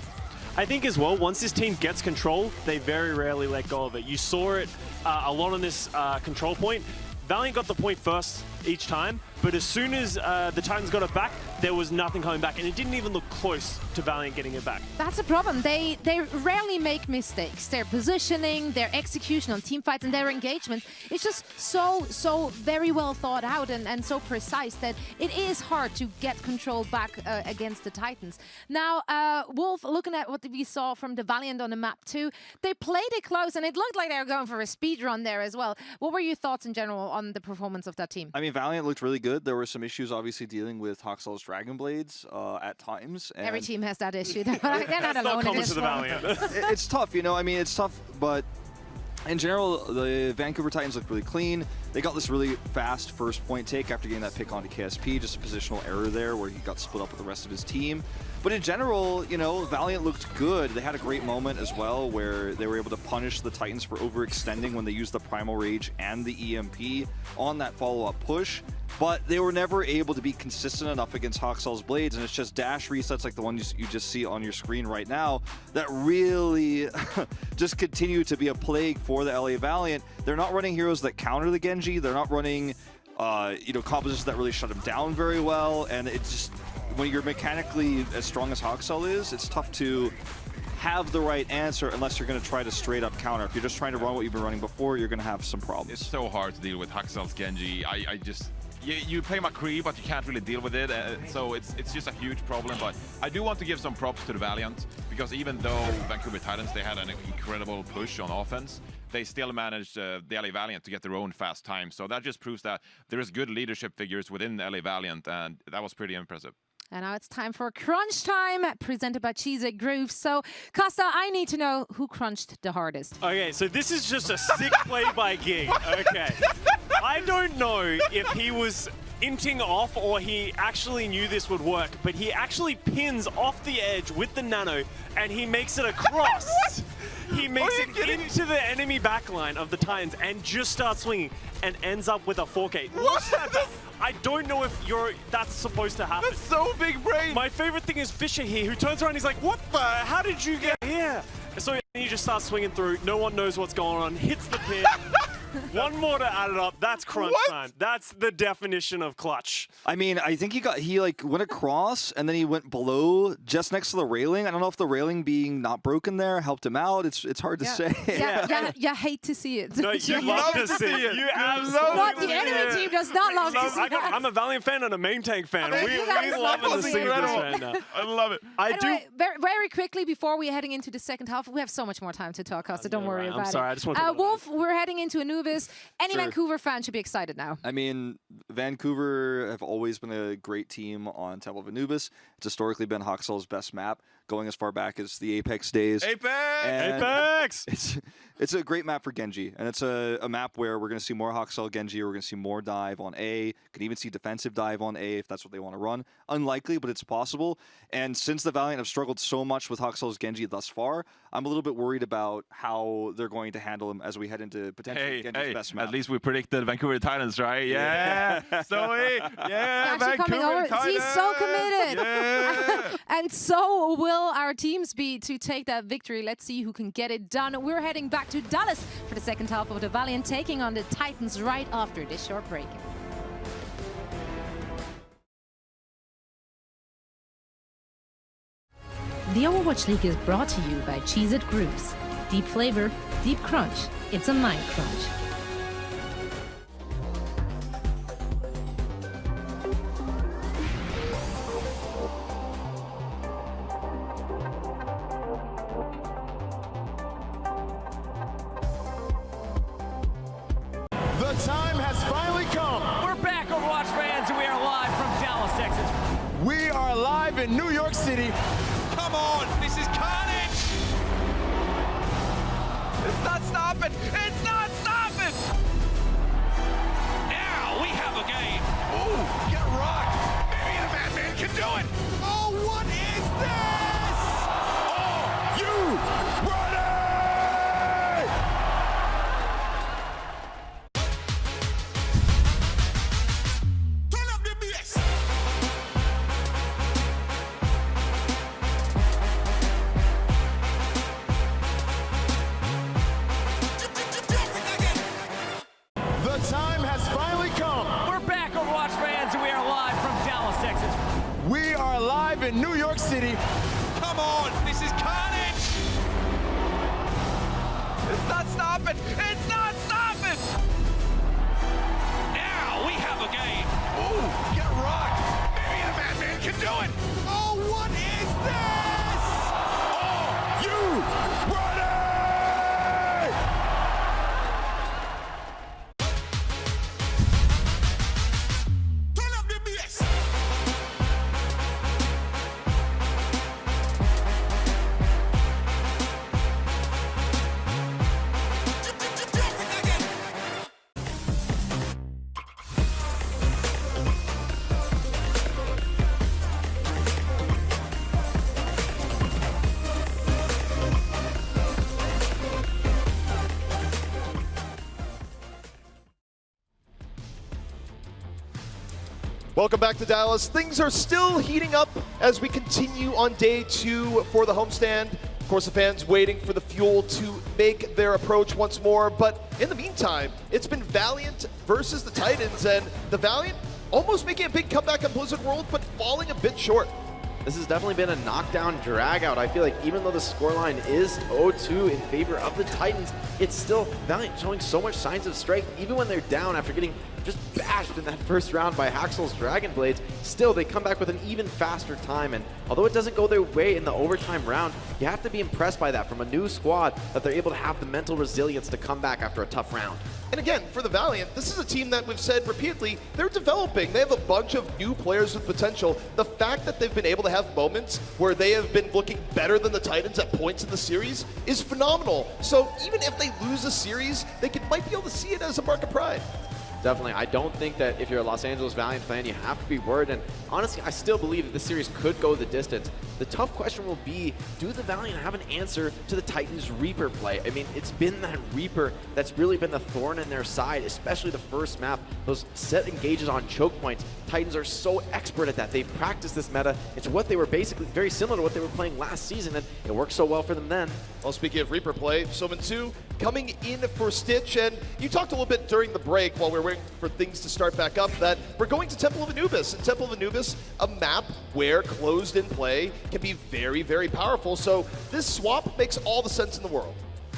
I think as well, once this team gets control, they very rarely let go of it. You saw it a lot on this control point. Valiant got the point first each time, but as soon as the Titans got it back, there was nothing coming back, and it didn't even look close to Valiant getting it back. That's a problem. They rarely make mistakes. Their positioning, their execution on team fights, and their engagement is just so very well thought out and so precise that it is hard to get control back against the Titans. Now, Wolf, looking at what we saw from the Valiant on the map too, they played it close, and it looked like they were going for a speed run there as well. What were your thoughts in general on the performance of that team? I mean, Valiant looked really good. There were some issues, obviously, dealing with Hoxell's Dragon Blades at times. And every team has that issue. They're not alone in this one. It's tough, you know. I mean, it's tough, but in general, the Vancouver Titans look really clean. They got this really fast first point take after getting that pick onto KSP, just a positional error there where he got split up with the rest of his team. But in general, you know, Valiant looked good. They had a great moment as well where they were able to punish the Titans for overextending when they used the Primal Rage and the EMP on that follow-up push. But they were never able to be consistent enough against Hoxell's Blades, and it's just dash resets like the one you just see on your screen right now that really just continue to be a plague for the LA Valiant. They're not running heroes that counter the Genji. They're not running you know, compositions that really shut him down very well, and it just, when you're mechanically as strong as Hoxell is, it's tough to have the right answer unless you're going to try to straight up counter. If you're just trying to run what you've been running before, you're going to have some problems. It's so hard to deal with Hoxell's Genji. I just... You play McCree, but you can't really deal with it, so it's just a huge problem. But I do want to give some props to the Valiant, because even though Vancouver Titans, they had an incredible push on offense, they still managed the LA Valiant to get their own fast time. So that just proves that there is good leadership figures within the LA Valiant, and that was pretty impressive. And now it's time for Crunch Time, presented by Cheese Grooves. So, Costa, I need to know who crunched the hardest. Okay, so this is just a sick play by Gig. Okay. I don't know if he was inting off or he actually knew this would work, but he actually pins off the edge with the nano and he makes it across. He makes it into the enemy backline of the Titans and just starts swinging and ends up with a 4K. What? I don't know if that's supposed to happen. That's so big brain. My favorite thing is Fisher here, who turns around and he's like, what the? How did you get here? So he just starts swinging through. No one knows what's going on. Hits the pin. One more to add it up. That's crunch time. That's the definition of clutch. I mean, I think he like went across and then he went below just next to the railing. I don't know if the railing being not broken there helped him out. It's hard to say. Yeah, hate to see it. No, you love to see it. You absolutely What the enemy team does not love to see that. I'm a Valiant fan and a main tank fan. We love to see this right now. I love it. Anyway, very quickly before we're heading into the second half, we have so much more time to talk, Costa. Don't worry about it. I'm sorry, I just want to Wolf, we're heading into Anubis. Any Vancouver fan should be excited now. I mean, Vancouver have always been a great team on Temple of Anubis. It's historically been Hoxell's best map, going as far back as the Apex days. Apex! It's a great map for Genji, and it's a map where we're going to see more Hoxell Genji, we're going to see more dive on A, could even see defensive dive on A if that's what they want to run. Unlikely, but it's possible. And since the Valiant have struggled so much with Hoxell's Genji thus far, I'm a little bit worried about how they're going to handle him as we head into potentially Genji's best map. At least we predicted Vancouver Titans, right? Yeah. Zoe. Yeah. Vancouver Titans. He's so committed. Yeah. And so will our teams be to take that victory. Let's see who can get it done. We're heading back to Dallas for the second half of the Valiant, taking on the Titans right after this short break. The Overwatch League is brought to you by Cheez-It Groups. Deep flavor, deep crunch. It's a mind crunch. The time has finally come. We're back, Overwatch fans, and we are live from Dallas, Texas. We are live in New York City. Come on, this is carnage. It's not stopping. It's not stopping. Now we have a game. Ooh, get rocked. Maybe the Madman can do it. Oh, what is this? Are you ready? Turn up the bass. The time has finally come. We're back, Overwatch fans, and we are live from Dallas, Texas. We are live in New York City. Come on, this is carnage. It's not stopping. It's not stopping. Now we have a game. Ooh, get rocked. Maybe the Madman can do it. Oh, what is this? Are you ready? Turn up the bass. Welcome back to Dallas. Things are still heating up as we continue on day 2 for the homestand. Of course, the fans waiting for the fuel to make their approach once more. But in the meantime, it's been Valiant versus the Titans, and the Valiant almost making a big comeback on Blizzard World, but falling a bit short. This has definitely been a knockdown dragout. I feel like even though the scoreline is 0-2 in favor of the Titans, it's still Valiant showing so much signs of strength, even when they're down after getting just bashed in that first round by Haxel's Dragon Blades. Still, they come back with an even faster time, and although it doesn't go their way in the overtime round, you have to be impressed by that from a new squad, that they're able to have the mental resilience to come back after a tough round. And again, for the Valiant, this is a team that we've said repeatedly, they're developing. They have a bunch of new players with potential. The fact that they've been able to have moments where they have been looking better than the Titans at points in the series is phenomenal. So even if they lose a series, might be able to see it as a mark of pride. Definitely. I don't think that if you're a Los Angeles Valiant fan, you have to be worried. And honestly, I still believe that this series could go the distance. The tough question will be, do the Valiant have an answer to the Titans' Reaper play? I mean, it's been that Reaper that's really been the thorn in their side, especially the first map. Those set engages on choke points. Titans are so expert at that. They've practiced this meta. It's what they were basically very similar to what they were playing last season, and it worked so well for them then. Well, speaking of Reaper play, Soman 2 coming in for Stitch, and you talked a little bit during the break while we were waiting for things to start back up that we're going to Temple of Anubis. And Temple of Anubis, a map where closed in play can be very, very powerful. So this swap makes all the sense in the world.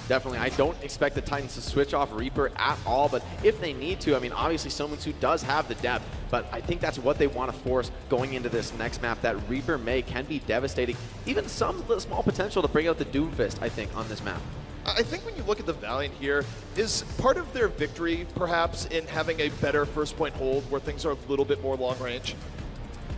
Definitely. I don't expect the Titans to switch off Reaper at all, but if they need to, I mean, obviously Somunsu does have the depth, but I think that's what they want to force going into this next map. That Reaper can be devastating. Even some small potential to bring out the Doomfist, I think, on this map. I think when you look at the Valiant here, is part of their victory perhaps in having a better first point hold where things are a little bit more long range?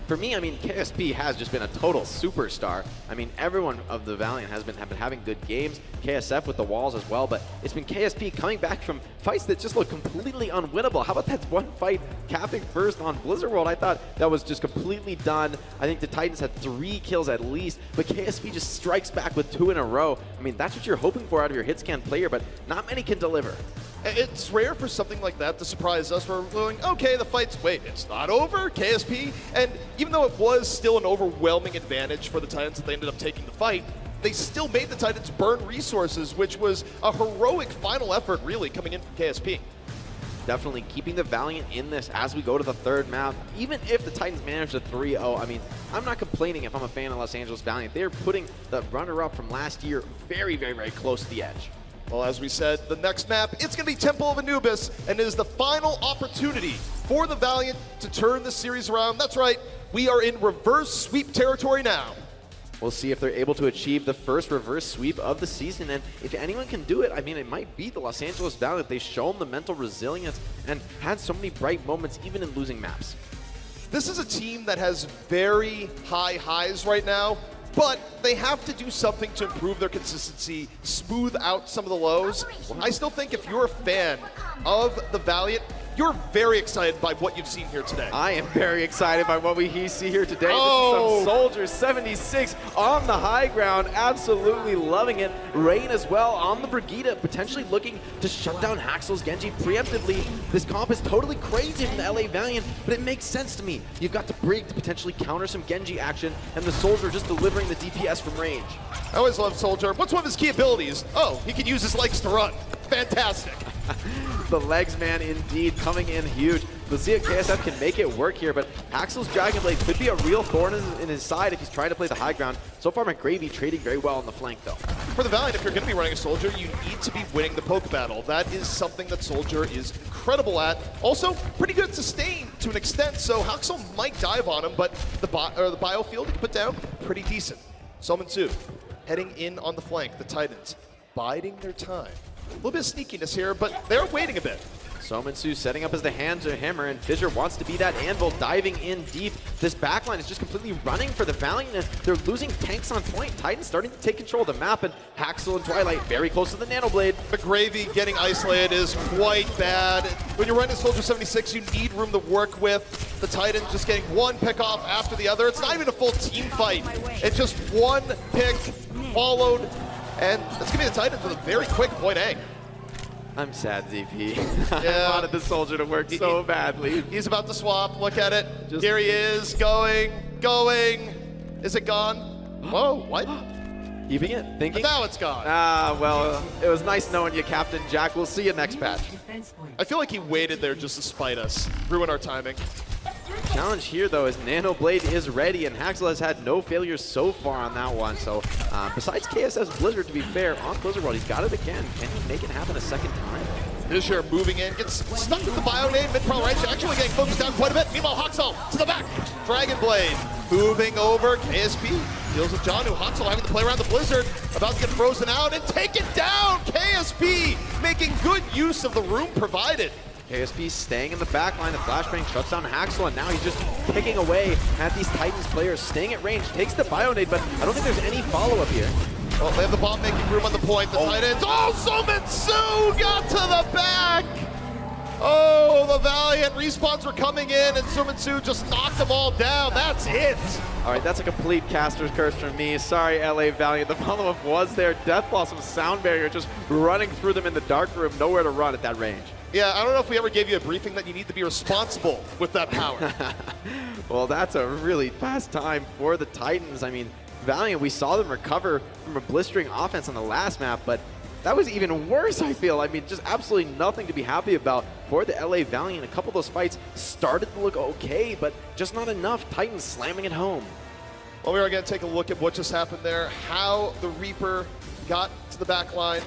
For me, I mean, KSP has just been a total superstar. I mean, everyone of the Valiant have been having good games. KSF with the walls as well, but it's been KSP coming back from fights that just look completely unwinnable. How about that one fight capping first on Blizzard World? I thought that was just completely done. I think the Titans had 3 kills at least, but KSP just strikes back with 2 in a row. I mean, that's what you're hoping for out of your hitscan player, but not many can deliver. It's rare for something like that to surprise us. We're going, okay, the fight's, wait, it's not over, KSP. And even though it was still an overwhelming advantage for the Titans that they ended up taking the fight, they still made the Titans burn resources, which was a heroic final effort, really, coming in from KSP. definitely keeping the Valiant in this as we go to the third map. Even if the Titans manage a 3-0, I mean, I'm not complaining if I'm a fan of Los Angeles Valiant. They're putting the runner-up from last year very, very, very close to the edge. Well, as we said, the next map, it's going to be Temple of Anubis, and it is the final opportunity for the Valiant to turn the series around. That's right, we are in reverse sweep territory now. We'll see if they're able to achieve the first reverse sweep of the season, and if anyone can do it, I mean, it might be the Los Angeles Valiant. They've shown the mental resilience and had so many bright moments, even in losing maps. This is a team that has very high highs right now, but they have to do something to improve their consistency, smooth out some of the lows. I still think if you're a fan of the Valiant, you're very excited by what you've seen here today. I am very excited by what we see here today. Oh. This is some Soldier 76 on the high ground, absolutely loving it. Rain as well on the Brigida, potentially looking to shut down NYXL's Genji preemptively. This comp is totally crazy from the LA Valiant, but it makes sense to me. You've got the Brig to potentially counter some Genji action, and the Soldier just delivering the DPS from range. I always love Soldier. What's one of his key abilities? Oh, he can use his legs to run. Fantastic. The legs man indeed coming in huge. We'll see if KSF can make it work here, but Axel's Dragon Blade could be a real thorn in his side if he's trying to play the high ground. So far, McGravy trading very well on the flank, though. For the Valiant, if you're going to be running a Soldier, you need to be winning the poke battle. That is something that Soldier is incredible at. Also, pretty good at sustain to an extent, so NYXL might dive on him, but the biofield he can put down, pretty decent. Sominsu heading in on the flank, the Titans biding their time. A little bit of sneakiness here, but they're waiting a bit. Sominsu setting up as the hammer, and Fissure wants to be that anvil, diving in deep. This backline is just completely running for the Valiant, and they're losing tanks on point. Titans starting to take control of the map, and NYXL and Twilight very close to the Nanoblade. McGravy getting isolated is quite bad. When you're running Soldier 76, you need room to work with. The Titans just getting one pick off after the other. It's not even a full team fight. It's just one pick followed. And that's going to be the Titans with a very quick point A. I'm sad, ZP. Yeah. I wanted the Soldier to work so badly. He's about to swap. Look at it. Here he is, going. Is it gone? Whoa, what? Keeping it, thinking. Now it's gone. Ah, well, it was nice knowing you, Captain Jack. We'll see you next patch. I feel like he waited there just to spite us, ruin our timing. Challenge here, though, is Nanoblade is ready, and NYXL has had no failures so far on that one. So, besides KSF's Blizzard, to be fair, on Blizzard World, he's got it again. Can he make it happen a second time? Fissure moving in, gets stuck with the bio name, mid-pro right, actually getting focused down quite a bit. Meanwhile, NYXL to the back. Dragon Blade moving over. KSP deals with John, who NYXL having to play around the Blizzard, about to get frozen out and take it down. KSP making good use of the room provided. KSP staying in the back line. The flashbang shuts down NYXL, and now he's just picking away at these Titans players, staying at range, takes the Bionade, but I don't think there's any follow-up here. Well, they have the bomb making room on the point. The Titans. Oh, Sominsu got to the back. Oh, the Valiant respawns were coming in, and Sominsu just knocked them all down. That's it. All right, that's a complete caster's curse from me. Sorry, LA Valiant. The follow-up was there. Death Blossom Sound Barrier just running through them in the dark room. Nowhere to run at that range. Yeah, I don't know if we ever gave you a briefing that you need to be responsible with that power. Well, that's a really fast time for the Titans. I mean, Valiant, we saw them recover from a blistering offense on the last map, but that was even worse, I feel. I mean, just absolutely nothing to be happy about for the LA Valiant. A couple of those fights started to look okay, but just not enough. Titans slamming it home. Well, we are going to take a look at what just happened there, how the Reaper got to the back line.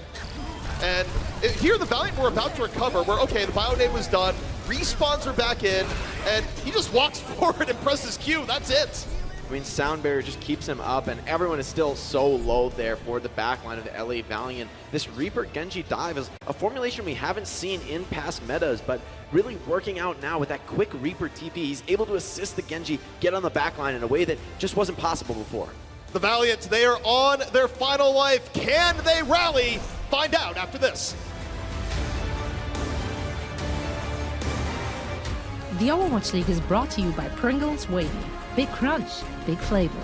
And here the Valiant were about to recover, where, okay, the Bionade was done, respawns are back in, and he just walks forward and presses Q. That's it. I mean, Sound Barrier just keeps him up, and everyone is still so low there for the backline of the LA Valiant. This Reaper Genji dive is a formulation we haven't seen in past metas, but really working out now with that quick Reaper TP. He's able to assist the Genji get on the backline in a way that just wasn't possible before. The Valiant, they are on their final life. Can they rally? Find out after this. The Overwatch League is brought to you by Pringles Wavy. Big crunch, big flavor.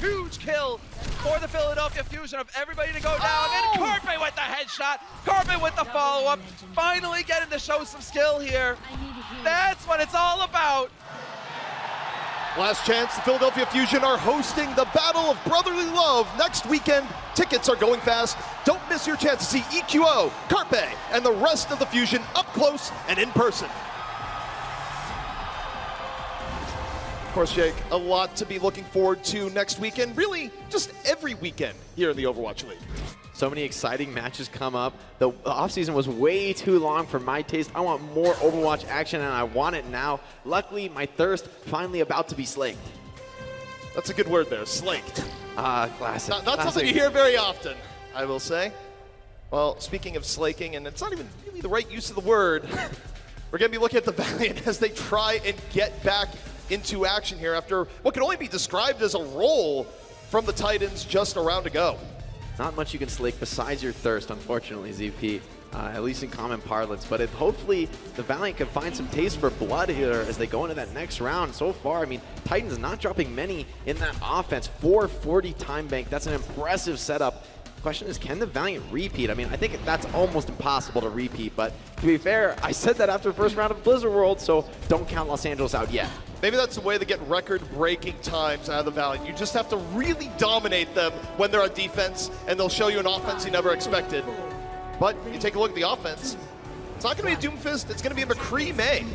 huge kill for the Philadelphia Fusion of everybody to go down. And Carpe with the headshot, Carpe with the follow-up, finally getting to show some skill here. That's what it's all about. Last chance, the Philadelphia Fusion are hosting the Battle of Brotherly Love next weekend. Tickets are going fast. Don't miss your chance to see EQO, Carpe, and the rest of the Fusion up close and in person. Of course, Jake, a lot to be looking forward to next weekend. Really, just every weekend here in the Overwatch League. So many exciting matches come up. The offseason was way too long for my taste. I want more Overwatch action, and I want it now. Luckily, my thirst finally about to be slaked. That's a good word there, slaked. Classic. Not something you hear very often, I will say. Well, speaking of slaking, and it's not even really the right use of the word, we're going to be looking at the Valiant as they try and get back into action here after what can only be described as a roll from the Titans just a round ago. Not much you can slake besides your thirst, unfortunately, ZP, at least in common parlance. But hopefully the Valiant can find some taste for blood here as they go into that next round. So far, I mean, Titans not dropping many in that offense. 440 time bank. That's an impressive setup. Question is, can the Valiant repeat? I mean, I think that's almost impossible to repeat. But to be fair, I said that after the first round of Blizzard World, so don't count Los Angeles out yet. Maybe that's the way to get record-breaking times out of the Valiant. You just have to really dominate them when they're on defense, and they'll show you an offense you never expected. But you take a look at the offense, it's not going to be a Doomfist, it's going to be a McCree May.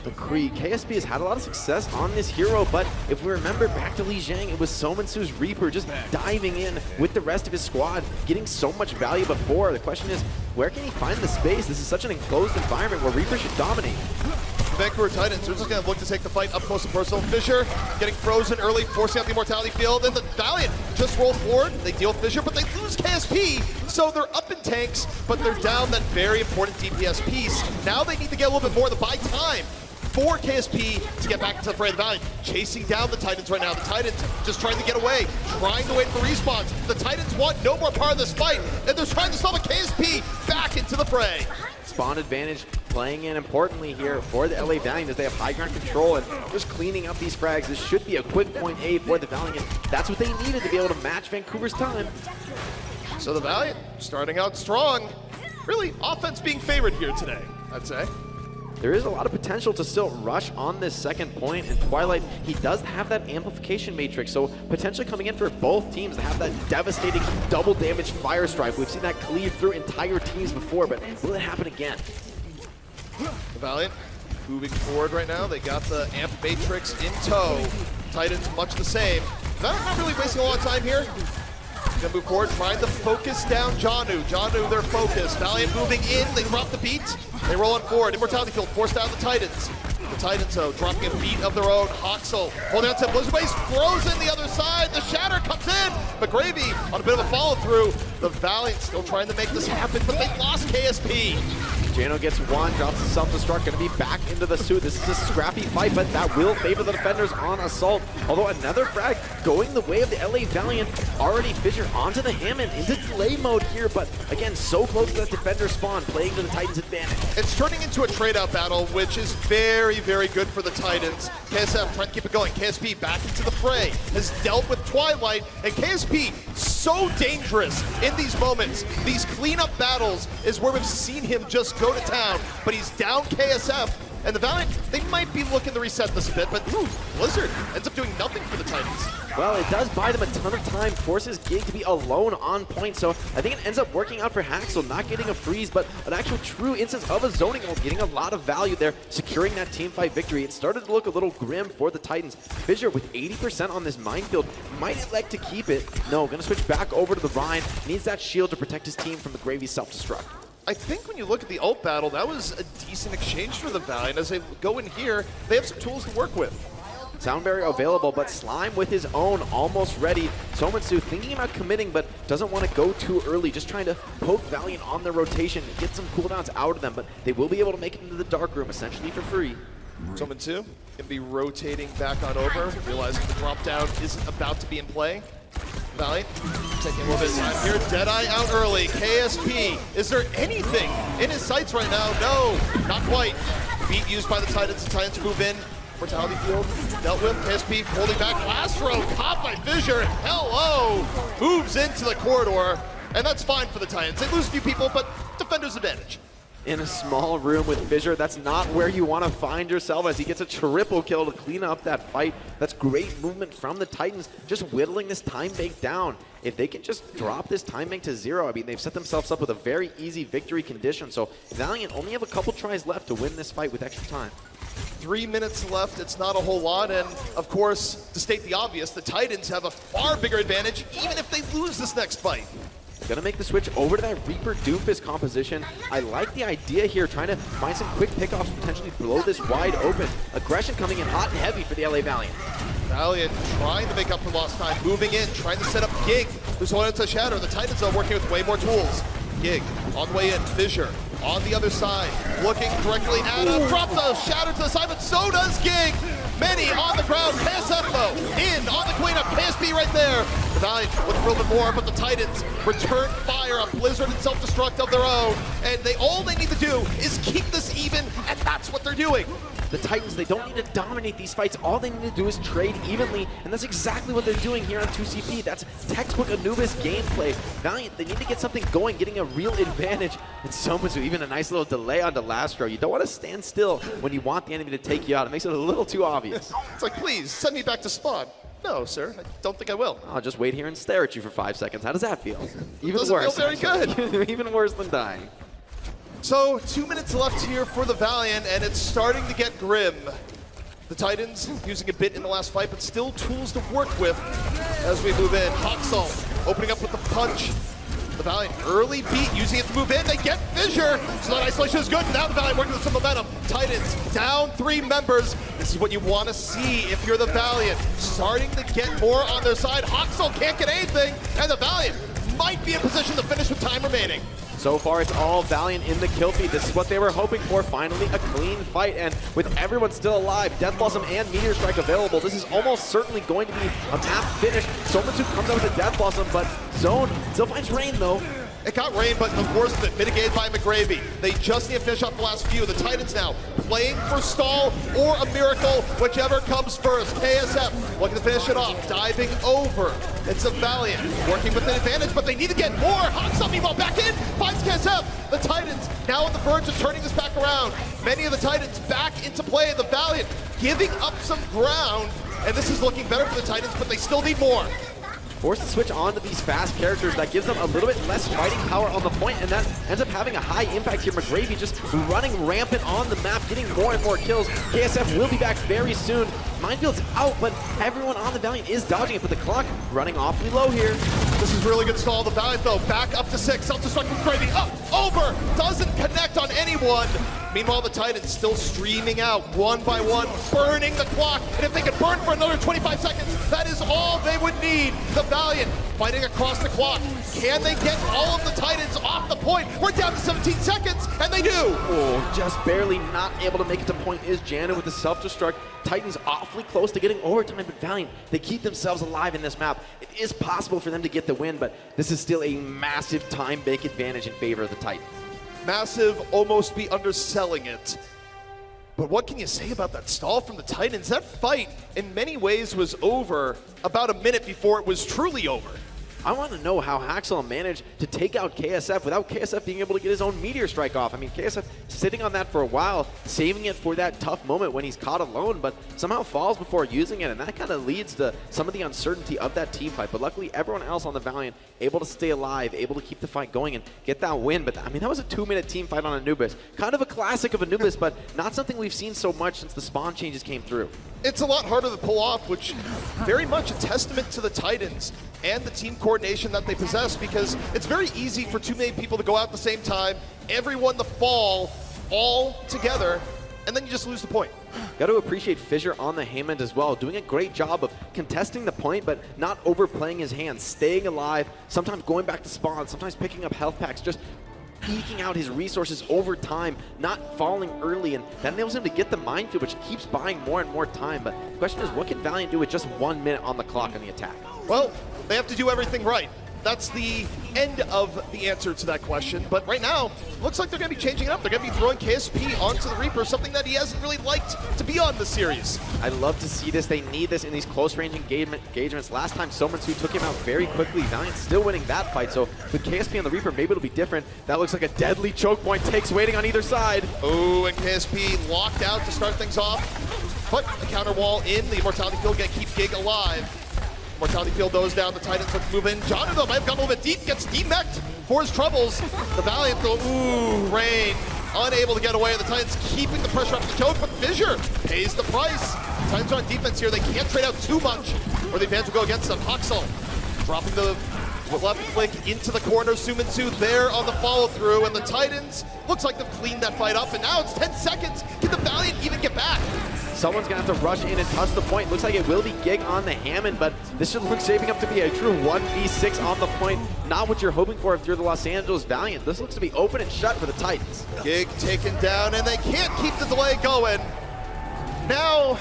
McCree, KSP has had a lot of success on this hero, but if we remember back to Li Jiang, it was Somansu's Reaper just diving in with the rest of his squad, getting so much value before. The question is, where can he find the space? This is such an enclosed environment where Reaper should dominate. The Vancouver Titans are just going to look to take the fight up close and personal. Fissure getting frozen early, forcing out the Immortality field, and the Valiant just roll forward. They deal with Fissure, but they lose KSP, so they're up in tanks, but they're down that very important DPS piece. Now they need to get a little bit more to buy time for KSP to get back into the fray. The Valiant chasing down the Titans right now. The Titans just trying to get away, trying to wait for respawns. The Titans want no more part of this fight, and they're trying to stop a KSP back into the fray. Spawn advantage playing in importantly here for the LA Valiant as they have high ground control and just cleaning up these frags. This should be a quick point A for the Valiant. That's what they needed to be able to match Vancouver's time. So the Valiant starting out strong. Really, offense being favored here today, I'd say. There is a lot of potential to still rush on this second point, and Twilight, he does have that amplification matrix, so potentially coming in for both teams to have that devastating double damage fire strike. We've seen that cleave through entire teams before, but will it happen again? The Valiant moving forward right now. They got the amp matrix in tow. Titans much the same. Valiant not really wasting a lot of time here. Gonna move forward, trying to focus down Janu. Janu, their focus. Valiant moving in, they drop the beat. They roll on forward. Immortality field forced out the Titans. The Titans, though, dropping a beat of their own. NYXL holding on to Blizzard Base, frozen the other side. The Shatter comes in, but Gravy on a bit of a follow-through. The Valiant still trying to make this happen, but they lost KSP. Jano gets one, drops the self-destruct, gonna be back into the suit. This is a scrappy fight, but that will favor the defenders on Assault. Although another frag going the way of the LA Valiant, already Fissure onto the Hammond, into delay mode here, but again, so close to that defender spawn, playing to the Titans' advantage. It's turning into a trade-out battle, which is very, very good for the Titans. KSF trying to keep it going. KSP back into the fray, has dealt with Twilight, and KSP so dangerous in these moments. These cleanup battles is where we've seen him just go to town, but he's down KSF, and the Valiant, they might be looking to reset this a bit, but Blizzard ends up doing nothing for the Titans. Well, it does buy them a ton of time, forces Gig to be alone on point, so I think it ends up working out for NYXL, not getting a freeze, but an actual true instance of a zoning ult, getting a lot of value there, securing that teamfight victory. It started to look a little grim for the Titans. Fissure with 80% on this minefield, might elect to keep it. No, gonna switch back over to the Rhine, needs that shield to protect his team from the Gravy self-destruct. I think when you look at the ult battle, that was a decent exchange for the Valiant. As they go in here, they have some tools to work with. Sound barrier available, but Slime with his own almost ready. Somansu thinking about committing, but doesn't want to go too early, just trying to poke Valiant on their rotation, get some cooldowns out of them, but they will be able to make it into the dark room essentially for free. Somansu gonna be rotating back on over, realizing the drop down isn't about to be in play. Valiant taking a little bit of time here. Deadeye out early. KSP, is there anything in his sights right now? No, not quite. Beat used by the Titans. The Titans move in. Mortality Field dealt with. KSP holding back. Lastro caught by Fissure. Hello! Moves into the corridor, and that's fine for the Titans. They lose a few people, but defender's advantage. In a small room with Fissure, that's not where you want to find yourself as he gets a triple kill to clean up that fight. That's great movement from the Titans, just whittling this time bank down. If they can just drop this time bank to 0, I mean, they've set themselves up with a very easy victory condition. So Valiant only have a couple tries left to win this fight with extra time. 3 minutes left, it's not a whole lot, and of course, to state the obvious, the Titans have a far bigger advantage even if they lose this next fight. Gonna make the switch over to that Reaper Doofus composition. I like the idea here, trying to find some quick pickoffs, potentially blow this wide open. Aggression coming in hot and heavy for the LA Valiant. Valiant trying to make up for lost time, moving in, trying to set up Gig, who's holding to Shatter. The Titans are working with way more tools. Gig on the way in, Fissure on the other side, looking directly at him, drops a Shatter to the side, but so does Gig. Many on the ground, KSF though, in on the cleanup, KSP right there. The Valiant looking for a little bit more, but the Titans return fire, a blizzard and self-destruct of their own, and all they need to do is keep this even, and that's what they're doing. The Titans, they don't need to dominate these fights. All they need to do is trade evenly, and that's exactly what they're doing here on 2CP. That's textbook Anubis gameplay. Valiant, they need to get something going, getting a real advantage. And Somazu, even a nice little delay onto Lastro. You don't want to stand still when you want the enemy to take you out. It makes it a little too obvious. It's like, please, send me back to spawn. No, sir, I don't think I will. I'll just wait here and stare at you for 5 seconds. How does that feel? Even doesn't worse. feel very good. Even worse than dying. So 2 minutes left here for the Valiant, and it's starting to get grim. The Titans using a bit in the last fight, but still tools to work with as we move in. NYXL opening up with the punch. The Valiant early beat, using it to move in. They get Fissure, so that isolation is good. Now the Valiant working with some momentum. Titans down 3 members. This is what you want to see if you're the Valiant. Starting to get more on their side. NYXL can't get anything, and the Valiant might be in position to finish with time remaining. So far, it's all Valiant in the kill feed. This is what they were hoping for. Finally, a clean fight. And with everyone still alive, Death Blossom and Meteor Strike available, this is almost certainly going to be a map finish. Somazu comes out with a Death Blossom, but Zone still finds Rain, though. It got Rain, but of course it's mitigated by McGravy. They just need to finish off the last few. The Titans now playing for stall or a miracle, whichever comes first. KSF looking to finish it off, diving over. It's a Valiant working with an advantage, but they need to get more. NYXL meanwhile back in, finds KSF. The Titans now on the verge of turning this back around. Many of the Titans back into play. The Valiant giving up some ground, and this is looking better for the Titans, but they still need more. Forced to switch on to these fast characters. That gives them a little bit less fighting power on the point, and that ends up having a high impact here. McGravy just running rampant on the map, getting more and more kills. KSF will be back very soon. Minefield's out, but everyone on the Valiant is dodging it, but the clock running awfully low here. This is really good stall. The Valiant, though, back up to 6. Self-destruct from McGravy. Up, over, doesn't connect on anyone. Meanwhile, the Titans still streaming out one by one, burning the clock. And if they can burn for another 25 seconds, that is all they would need. The Valiant fighting across the clock. Can they get all of the Titans off the point? We're down to 17 seconds, and they do. Oh, just barely not able to make it to point is Jana with the self-destruct. Titans awfully close to getting overtime, but Valiant, they keep themselves alive in this map. It is possible for them to get the win, but this is still a massive time bank advantage in favor of the Titans. Massive, almost be underselling it. But what can you say about that stall from the Titans? That fight, in many ways, was over about a minute before it was truly over. I want to know how NYXL managed to take out KSF without KSF being able to get his own Meteor Strike off. I mean, KSF sitting on that for a while, saving it for that tough moment when he's caught alone, but somehow falls before using it, and that kind of leads to some of the uncertainty of that team fight. But luckily, everyone else on the Valiant able to stay alive, able to keep the fight going and get that win. But I mean, that was a 2-minute team fight on Anubis. Kind of a classic of Anubis, but not something we've seen so much since the spawn changes came through. It's a lot harder to pull off, which very much a testament to the Titans and the team coordination that they possess, because it's very easy for too many people to go out at the same time, everyone to fall all together, and then you just lose the point. Got to appreciate Fissure on the Hammond as well, doing a great job of contesting the point, but not overplaying his hands, staying alive, sometimes going back to spawn, sometimes picking up health packs, just eking out his resources over time, not falling early, and that enables him to get the minefield, which keeps buying more and more time. But the question is, what can Valiant do with just 1 minute on the clock on the attack? Well, they have to do everything right. that's the end of the answer to that question. But right now, looks like they're going to be changing it up. They're going to be throwing KSP onto the Reaper, something that he hasn't really liked to be on the series. I love to see this. They need this in these close-range engagements. Last time, Somersu took him out very quickly. Valiant still winning that fight, so with KSP on the Reaper, maybe it'll be different. That looks like a deadly choke point. Takes waiting on either side. Oh, and KSP locked out to start things off. But the counter wall in, the Immortality Field going to keep Gig alive. Mortality Field goes down, the Titans look to move in. John, though, might have gone a little bit deep, gets demeched for his troubles. The Valiant, though, ooh, Rain, unable to get away. The Titans keeping the pressure up the choke, but Fissure pays the price. The Titans are on defense here. They can't trade out too much, or the advantage will go against them. Huxel dropping the left flick into the corner. Suminsu there on the follow-through, and the Titans, looks like they've cleaned that fight up, and now it's 10 seconds. Can the Valiant even get back? Someone's going to have to rush in and touch the point. Looks like it will be Gig on the Hammond, but this should look shaping up to be a true 1v6 on the point. Not what you're hoping for if you're the Los Angeles Valiant. This looks to be open and shut for the Titans. Gig taken down, and they can't keep the delay going. Now,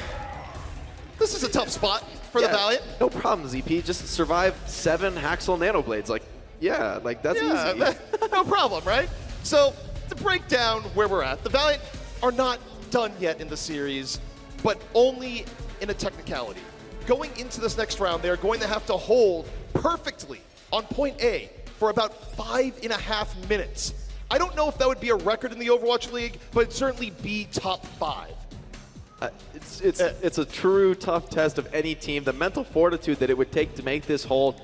this is a tough spot for the Valiant. No problem, ZP. Just survive 7 Haxel Nanoblades. Like, yeah, like that's easy. No problem, right? So, to break down where we're at, the Valiant are not done yet in the series, but only in a technicality. Going into this next round, they're going to have to hold perfectly on point A for about 5.5 minutes. I don't know if that would be a record in the Overwatch League, but it'd certainly be top 5. It's a true tough test of any team. The mental fortitude that it would take to make this hold,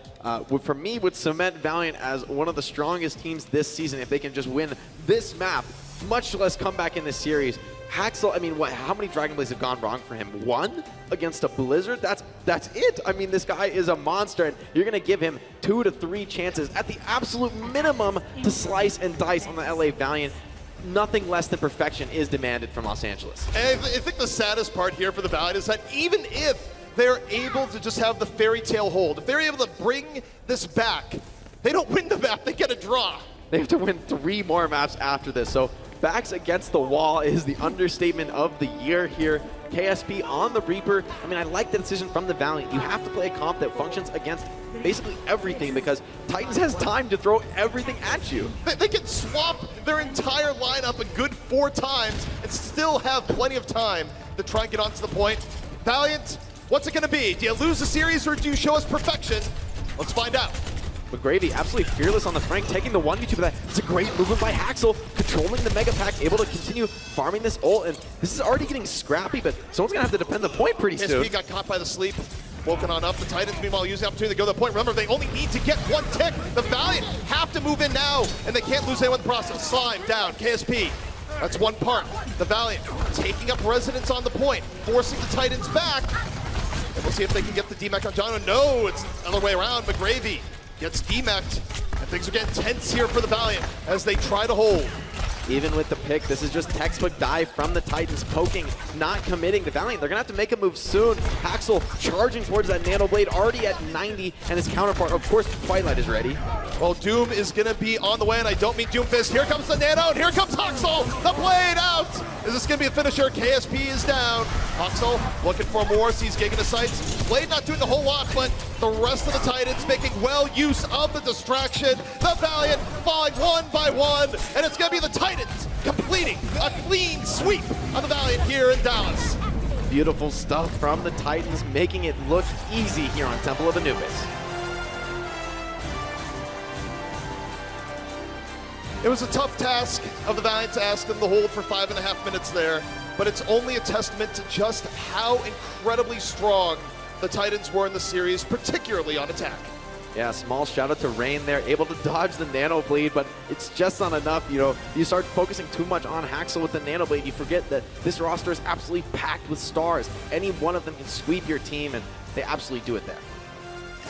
for me, would cement Valiant as one of the strongest teams this season if they can just win this map, much less come back in this series. Haxel, I mean, how many Dragon Blades have gone wrong for him? 1 against a Blizzard? That's it. I mean, this guy is a monster, and you're going to give him 2 to 3 chances at the absolute minimum to slice and dice on the LA Valiant. Nothing less than perfection is demanded from Los Angeles. And I think the saddest part here for the Valiant is that even if they're able to just have the fairy tale hold, if they're able to bring this back, they don't win the map, they get a draw. They have to win 3 more maps after this, so backs against the wall is the understatement of the year here. KSP on the Reaper. I mean, I like the decision from the Valiant. You have to play a comp that functions against basically everything because Titans has time to throw everything at you. They can swap their entire lineup a good 4 times and still have plenty of time to try and get onto the point. Valiant, what's it going to be? Do you lose the series or do you show us perfection? Let's find out. But Gravy absolutely fearless on the Frank, taking the 1v2 for that. It's a great movement by Haxel, controlling the Mega Pack, able to continue farming this ult, and this is already getting scrappy, but someone's gonna have to defend the point pretty soon. He got caught by the sleep, woken on up. The Titans, meanwhile, using the opportunity to go to the point. Remember, they only need to get 1 tick. The Valiant have to move in now, and they can't lose anyone in the process. Slime down, KSP. That's 1 part. The Valiant taking up residence on the point, forcing the Titans back. And we'll see if they can get the DMAC on John. No, it's the other way around. McGravy gets DMAC'd, and things are getting tense here for the Valiant as they try to hold. Even with the pick, this is just textbook dive from the Titans, poking, not committing. The Valiant, they're gonna have to make a move soon. Haxel charging towards that Nano Blade, already at 90, and his counterpart, of course, Twilight is ready. Well, Doom is gonna be on the way, and I don't mean Doomfist. Here comes the Nano, and here comes Huxel, the Blade out! Is this gonna be a finisher? KSP is down. Huxel looking for more, sees Gig in the sights. Blade not doing a whole lot, but the rest of the Titans making well use of the distraction. The Valiant falling 1 by 1, and it's gonna be the Titans completing a clean sweep on the Valiant here in Dallas. Beautiful stuff from the Titans, making it look easy here on Temple of Anubis. It was a tough task of the Valiant to ask them to hold for 5.5 minutes there, but it's only a testament to just how incredibly strong the Titans were in the series, particularly on attack. Yeah, small shout out to Rain there, able to dodge the Nano Blade, but it's just not enough. You know, you start focusing too much on Haxel with the Nano Blade, you forget that this roster is absolutely packed with stars. Any one of them can sweep your team, and they absolutely do it there.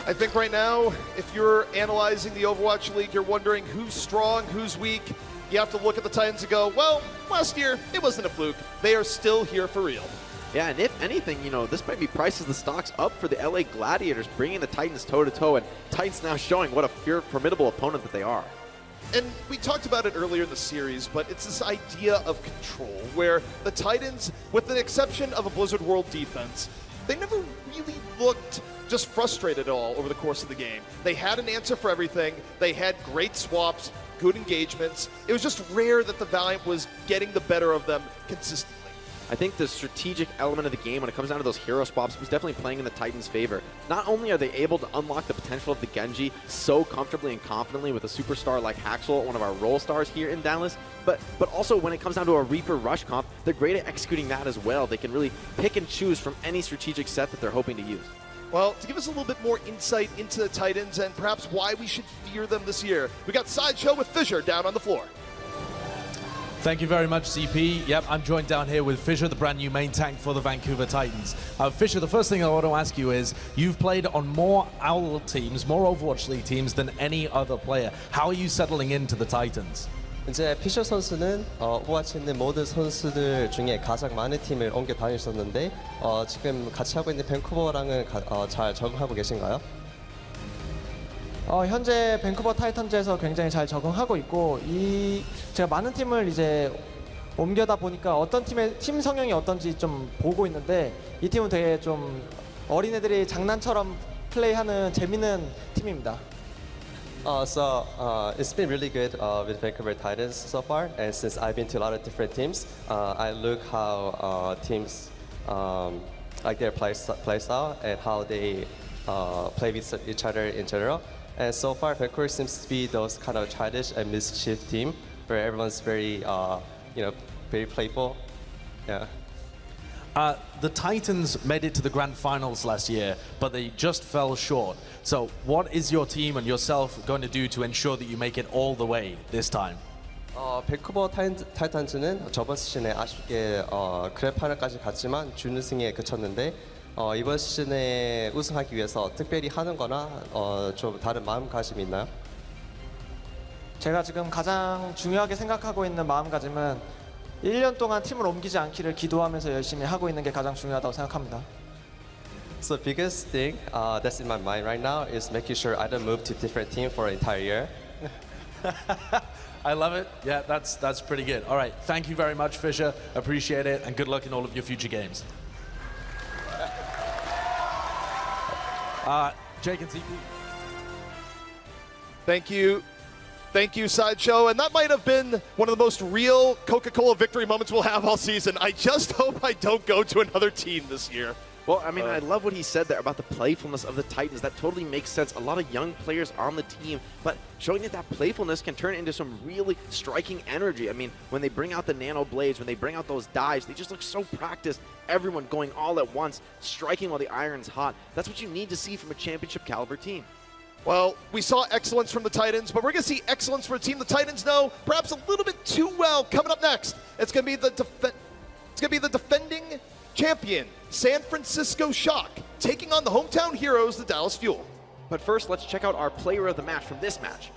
I think right now, if you're analyzing the Overwatch League, you're wondering who's strong, who's weak. You have to look at the Titans and go, well, last year, it wasn't a fluke. They are still here for real. Yeah, and if anything, you know, this might be prices the stocks up for the LA Gladiators, bringing the Titans toe-to-toe, and Titans now showing what a formidable opponent that they are. And we talked about it earlier in the series, but it's this idea of control, where the Titans, with the exception of a Blizzard World defense, they never really looked just frustrated at all over the course of the game. They had an answer for everything. They had great swaps, good engagements. It was just rare that the Valiant was getting the better of them consistently. I think the strategic element of the game when it comes down to those hero swaps was definitely playing in the Titans' favor. Not only are they able to unlock the potential of the Genji so comfortably and confidently with a superstar like Haxel, one of our role stars here in Dallas, but also when it comes down to a Reaper rush comp, they're great at executing that as well. They can really pick and choose from any strategic set that they're hoping to use. Well, to give us a little bit more insight into the Titans and perhaps why we should fear them this year, we got Sideshow with Fissure down on the floor. Thank you very much, CP. Yep, I'm joined down here with Fissure, the brand new main tank for the Vancouver Titans. Fissure, the first thing I want to ask you is, you've played on more OWL teams, more Overwatch League teams than any other player. How are you settling into the Titans? 이제 피셔 선수는 오버워치 있는 모든 선수들 중에 가장 많은 팀을 옮겨 다니셨는데 지금 같이 하고 있는 밴쿠버랑은 잘 적응하고 계신가요? 현재 밴쿠버 타이탄즈에서 굉장히 잘 적응하고 있고 제가 많은 팀을 이제 옮겨다 보니까 어떤 팀의 팀 성향이 어떤지 좀 보고 있는데 이 팀은 되게 좀 어린애들이 장난처럼 플레이하는 재밌는 팀입니다. So it's been really good with Vancouver Titans so far, and since I've been to a lot of different teams, I look how teams like their play style and how they play with each other in general. And so far, Vancouver seems to be those kind of childish and mischief team where everyone's very, very playful. Yeah. The Titans made it to the grand finals last year, but they just fell short. So what is your team and yourself going to do to ensure that you make it all the way this time? 밴쿠버 타이탄즈는 저번 시즌에 아쉽게 그랜드 파이널까지 갔지만 준우승에 그쳤는데 이번 시즌에 우승하기 위해서 특별히 하는 거나 좀 다른 마음가짐이 있나요? 제가 지금 가장 중요하게 생각하고 있는 마음가짐은 1년 동안 팀을 옮기지 않기를 기도하면서 열심히 하고 있는 게 가장 중요하다고 생각합니다. So the biggest thing that's in my mind right now is making sure I don't move to different team for an entire year. I love it. Yeah, that's pretty good. All right, thank you very much, Fissure. Appreciate it, and good luck in all of your future games. Jake and CP. Thank you. Thank you, Sideshow. And that might have been one of the most real Coca-Cola victory moments we'll have all season. I just hope I don't go to another team this year. Well, I mean, I love what he said there about the playfulness of the Titans. That totally makes sense. A lot of young players on the team, but showing that playfulness can turn into some really striking energy. I mean, when they bring out the nano blades, when they bring out those dives, they just look so practiced. Everyone going all at once, striking while the iron's hot. That's what you need to see from a championship caliber team. Well, we saw excellence from the Titans, but we're going to see excellence from a team the Titans know perhaps a little bit too well. Coming up next, it's going to be the defending champion, San Francisco Shock, taking on the hometown heroes, the Dallas Fuel. But first, let's check out our player of the match from this match.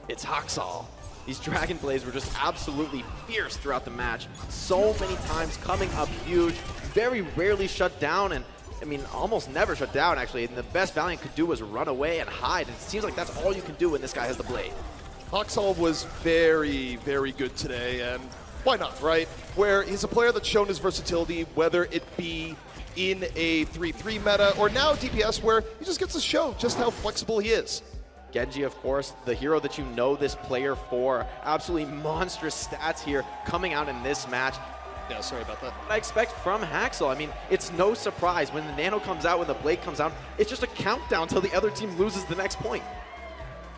It's Haxel. These Dragon Blades were just absolutely fierce throughout the match. So many times coming up huge, very rarely shut down, and I mean, almost never shut down, actually. And the best Valiant could do was run away and hide. And it seems like that's all you can do when this guy has the blade. Haxel was very, very good today, and why not, right? Where he's a player that's shown his versatility, whether it be in a 3-3 meta or now DPS, where he just gets to show just how flexible he is. Genji, of course, the hero that you know this player for. Absolutely monstrous stats here coming out in this match. Yeah, sorry about that. What I expect from Haxel, I mean, it's no surprise. When the nano comes out, when the blade comes out, it's just a countdown till the other team loses the next point.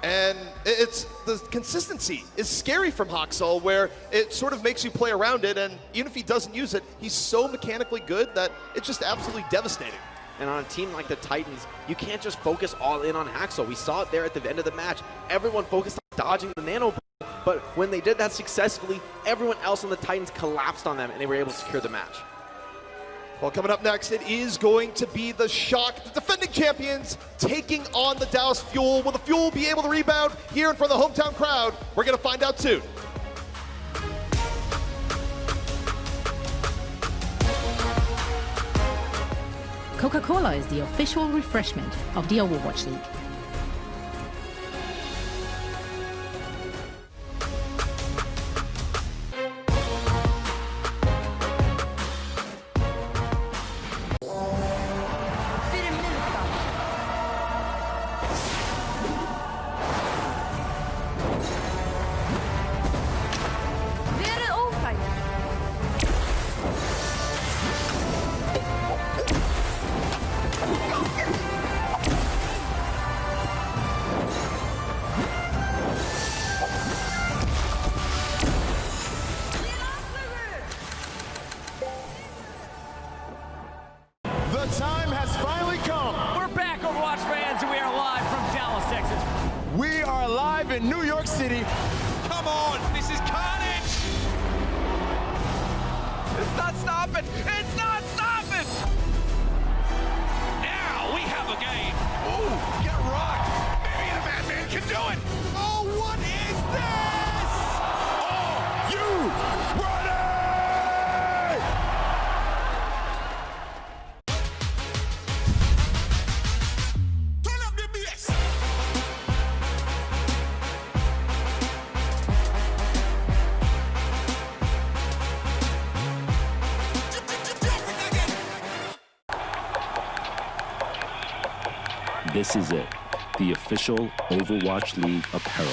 And it's the consistency is scary from Haxel, where it sort of makes you play around it, and even if he doesn't use it, he's so mechanically good that it's just absolutely devastating. And on a team like the Titans, you can't just focus all in on Haxel. We saw it there at the end of the match. Everyone focused on dodging the nano, but when they did that successfully, everyone else on the Titans collapsed on them, and they were able to secure the match. Well, coming up next, it is going to be the Shock, the defending champions, taking on the Dallas Fuel. Will the Fuel be able to rebound here in front of the hometown crowd? We're going to find out soon. Coca-Cola is the official refreshment of the Overwatch League. time has finally come. We're back, Overwatch fans, and we are live from Dallas, Texas. We are live in New York City. Come on, this is carnage! It's not stopping. It's not stopping. Now we have a game. Ooh, get rocked. Maybe the Madman can do it. Oh, what is this? Are you ready? Turn up the bass. This is it, the official Overwatch League apparel.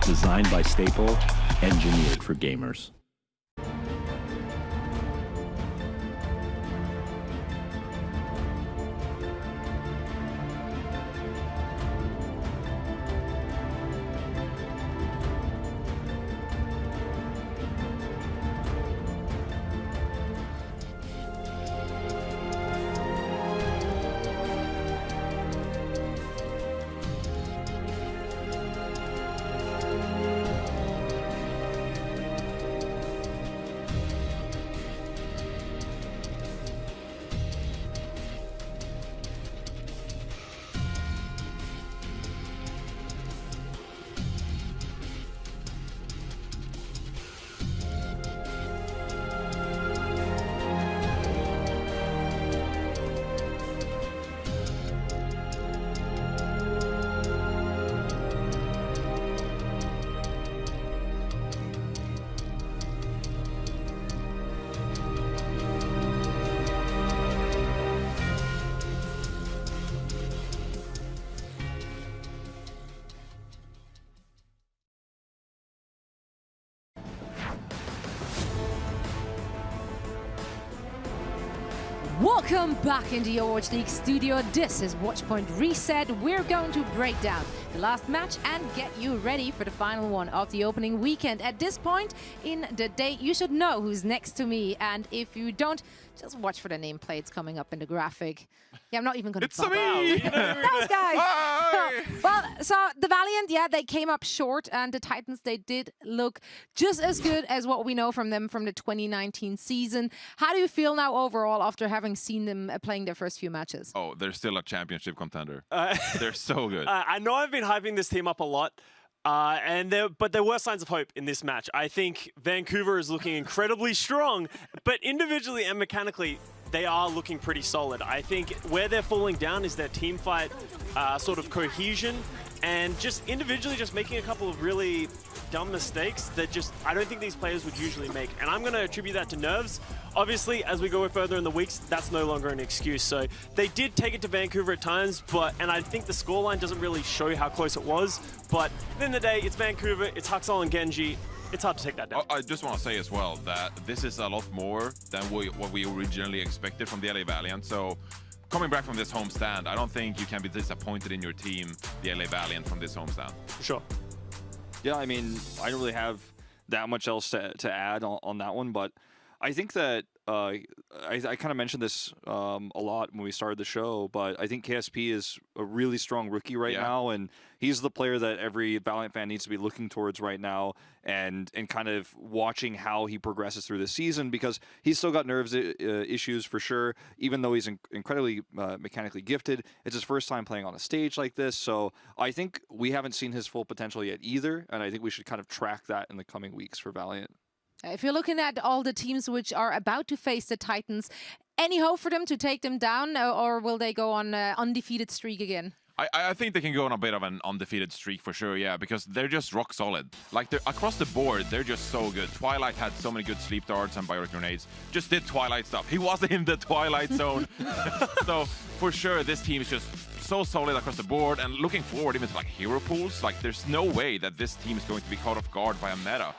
Designed by Staple, engineered for gamers. Welcome back in the Overwatch League studio. This is Watchpoint Reset. We're going to break down the last match and get you ready for the final one of the opening weekend. At this point in the day, you should know who's next to me, and if you don't, just watch for the nameplates coming up in the graphic. Yeah, I'm not even going to bother. It's me! Those guys! Well, so the Valiant, yeah, they came up short, and the Titans, they did look just as good as what we know from them from the 2019 season. How do you feel now overall after having seen them playing their first few matches? Oh, they're still a championship contender. They're so good. I know I've been hyping this team up a lot, but there were signs of hope in this match. I think Vancouver is looking incredibly strong, but individually and mechanically, they are looking pretty solid. I think where they're falling down is their team fight sort of cohesion, and just individually just making a couple of really dumb mistakes that just I don't think these players would usually make. And I'm going to attribute that to nerves. Obviously, as we go further in the weeks, that's no longer an excuse. So they did take it to Vancouver at times, and I think the scoreline doesn't really show how close it was. But at the end of the day, it's Vancouver, it's Huxall and Genji. It's hard to take that down. I just want to say as well that this is a lot more than what we originally expected from the LA Valiant. So coming back from this homestand, I don't think you can be disappointed in your team, the LA Valiant, from this homestand. Sure. Yeah, I mean, I don't really have that much else to add on that one, but I think that I kind of mentioned this a lot when we started the show, but I think KSP is a really strong rookie right now, and he's the player that every Valiant fan needs to be looking towards right now, and kind of watching how he progresses through the season, because he's still got nerves issues for sure, even though he's incredibly mechanically gifted. It's his first time playing on a stage like this, so I think we haven't seen his full potential yet either, and I think we should kind of track that in the coming weeks for Valiant. If you're looking at all the teams which are about to face the Titans, any hope for them to take them down, or will they go on an undefeated streak again? I think they can go on a bit of an undefeated streak for sure, yeah, because they're just rock solid. Like, they're across the board, they're just so good. Twilight had so many good sleep darts and bio grenades. Just did Twilight stuff. He was in the Twilight zone. So, for sure, this team is just so solid across the board, and looking forward even to, like, hero pools. Like, there's no way that this team is going to be caught off guard by a meta.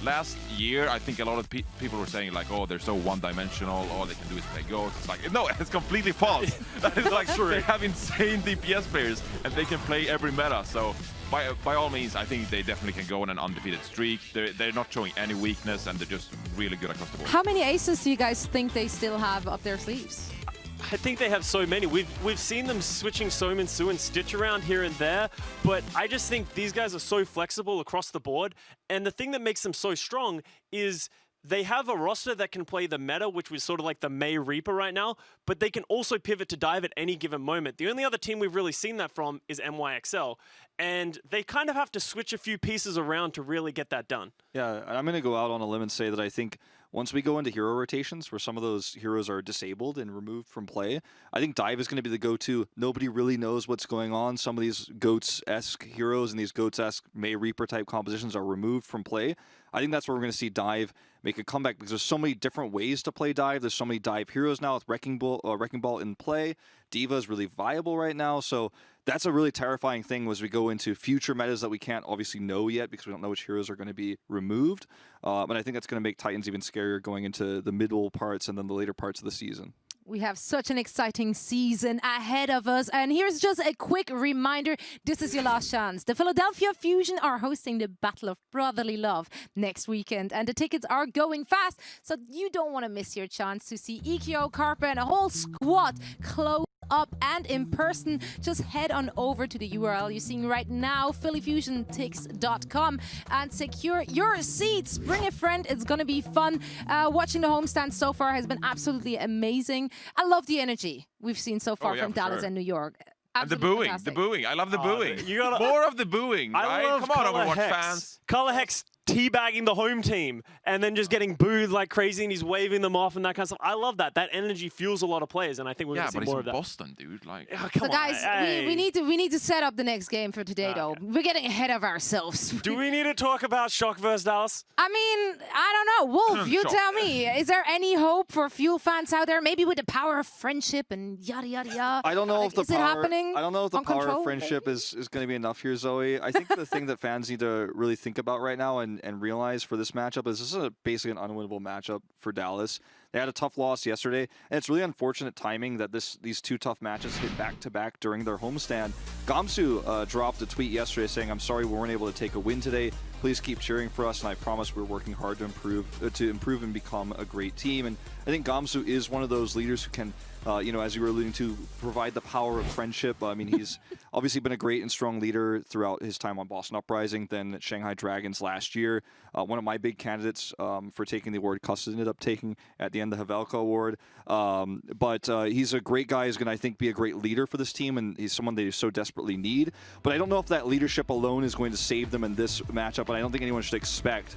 last year, I think a lot of people were saying like, oh, they're so one-dimensional. All they can do is play ghosts. It's like, no, it's completely false. That is like true. They have insane DPS players, and they can play every meta. So by all means, I think they definitely can go on an undefeated streak. They're not showing any weakness, and they're just really good across the board. How many aces do you guys think they still have up their sleeves? I think they have so many. We've seen them switching Somin, Su, and Stitch around here and there, but I just think these guys are so flexible across the board. And the thing that makes them so strong is they have a roster that can play the meta, which was sort of like the May Reaper right now, but they can also pivot to dive at any given moment. The only other team we've really seen that from is NYXL, and they kind of have to switch a few pieces around to really get that done. Yeah, I'm going to go out on a limb and say that I think once we go into hero rotations where some of those heroes are disabled and removed from play, I think dive is going to be the go-to. Nobody really knows what's going on. Some of these GOATS-esque heroes and these GOATS-esque May Reaper type compositions are removed from play. I think that's where we're going to see dive make a comeback because there's so many different ways to play dive. There's so many dive heroes now with Wrecking Ball in play. D.Va is really viable right now, so that's a really terrifying thing as we go into future metas that we can't obviously know yet because we don't know which heroes are going to be removed. But I think that's going to make Titans even scarier going into the middle parts and then the later parts of the season. We have such an exciting season ahead of us. And here's just a quick reminder. This is your last chance. The Philadelphia Fusion are hosting the Battle of Brotherly Love next weekend. And the tickets are going fast. So you don't want to miss your chance to see Ikyo, Carpe, and a whole squad close up and in person. Just head on over to the URL you're seeing right now, phillyfusiontix.com, and secure your seats. Bring a friend. It's going to be fun. Watching the homestand so far has been absolutely amazing. I love the energy we've seen so far from Dallas and New York. And the booing, fantastic. the booing. I love the booing. You gotta, more of the booing, I right? love Come on, Color Overwatch Hex. fans. Color Hex teabagging the home team and then just getting booed like crazy, and he's waving them off and that kind of stuff. I love that. That energy fuels a lot of players, and I think we're going to see more of that. Yeah, but it's in Boston, dude. Like, oh, so guys, we need to set up the next game for today, though. We're getting ahead of ourselves. Do we need to talk about Shock versus Dallas? I mean, I don't know. Wolf, you tell me. Is there any hope for Fuel fans out there? Maybe with the power of friendship and yada yada yada. I don't know if the is it happening? I don't know if the power control? of friendship is going to be enough here, Zoe. I think the thing that fans need to really think about right now and realize for this matchup is this is basically an unwinnable matchup for Dallas. They had a tough loss yesterday, and it's really unfortunate timing that these two tough matches hit back-to-back during their homestand. Gamsu dropped a tweet yesterday saying, "I'm sorry we weren't able to take a win today. Please keep cheering for us, and I promise we're working hard to improve and become a great team." And I think Gamsu is one of those leaders who can, as you were alluding to, provide the power of friendship. I mean, he's obviously been a great and strong leader throughout his time on Boston Uprising, then at Shanghai Dragons last year. One of my big candidates for taking the award, Custis ended up taking at the end the Havelka Award. But he's a great guy. He's going to, I think, be a great leader for this team, and he's someone they so desperately need. But I don't know if that leadership alone is going to save them in this matchup, and I don't think anyone should expect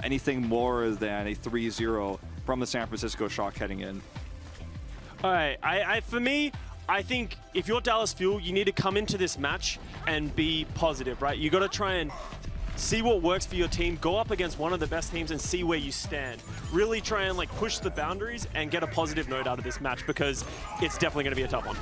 anything more than a 3-0 from the San Francisco Shock heading in. All right, for me, I think if you're Dallas Fuel, you need to come into this match and be positive, right? You got to try and see what works for your team, go up against one of the best teams and see where you stand. Really try and push the boundaries and get a positive note out of this match because it's definitely going to be a tough one.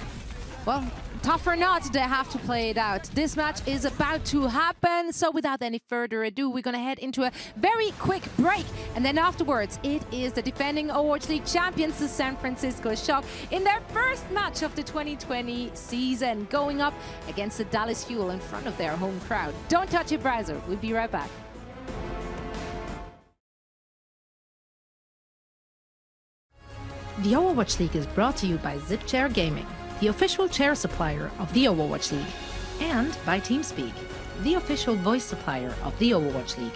Well, tough or not, they have to play it out. This match is about to happen. So without any further ado, we're going to head into a very quick break. And then afterwards, it is the defending Overwatch League champions, the San Francisco Shock, in their first match of the 2020 season, going up against the Dallas Fuel in front of their home crowd. Don't touch your browser. We'll be right back. The Overwatch League is brought to you by ZipChair Gaming, the official chair supplier of the Overwatch League, and by TeamSpeak, the official voice supplier of the Overwatch League.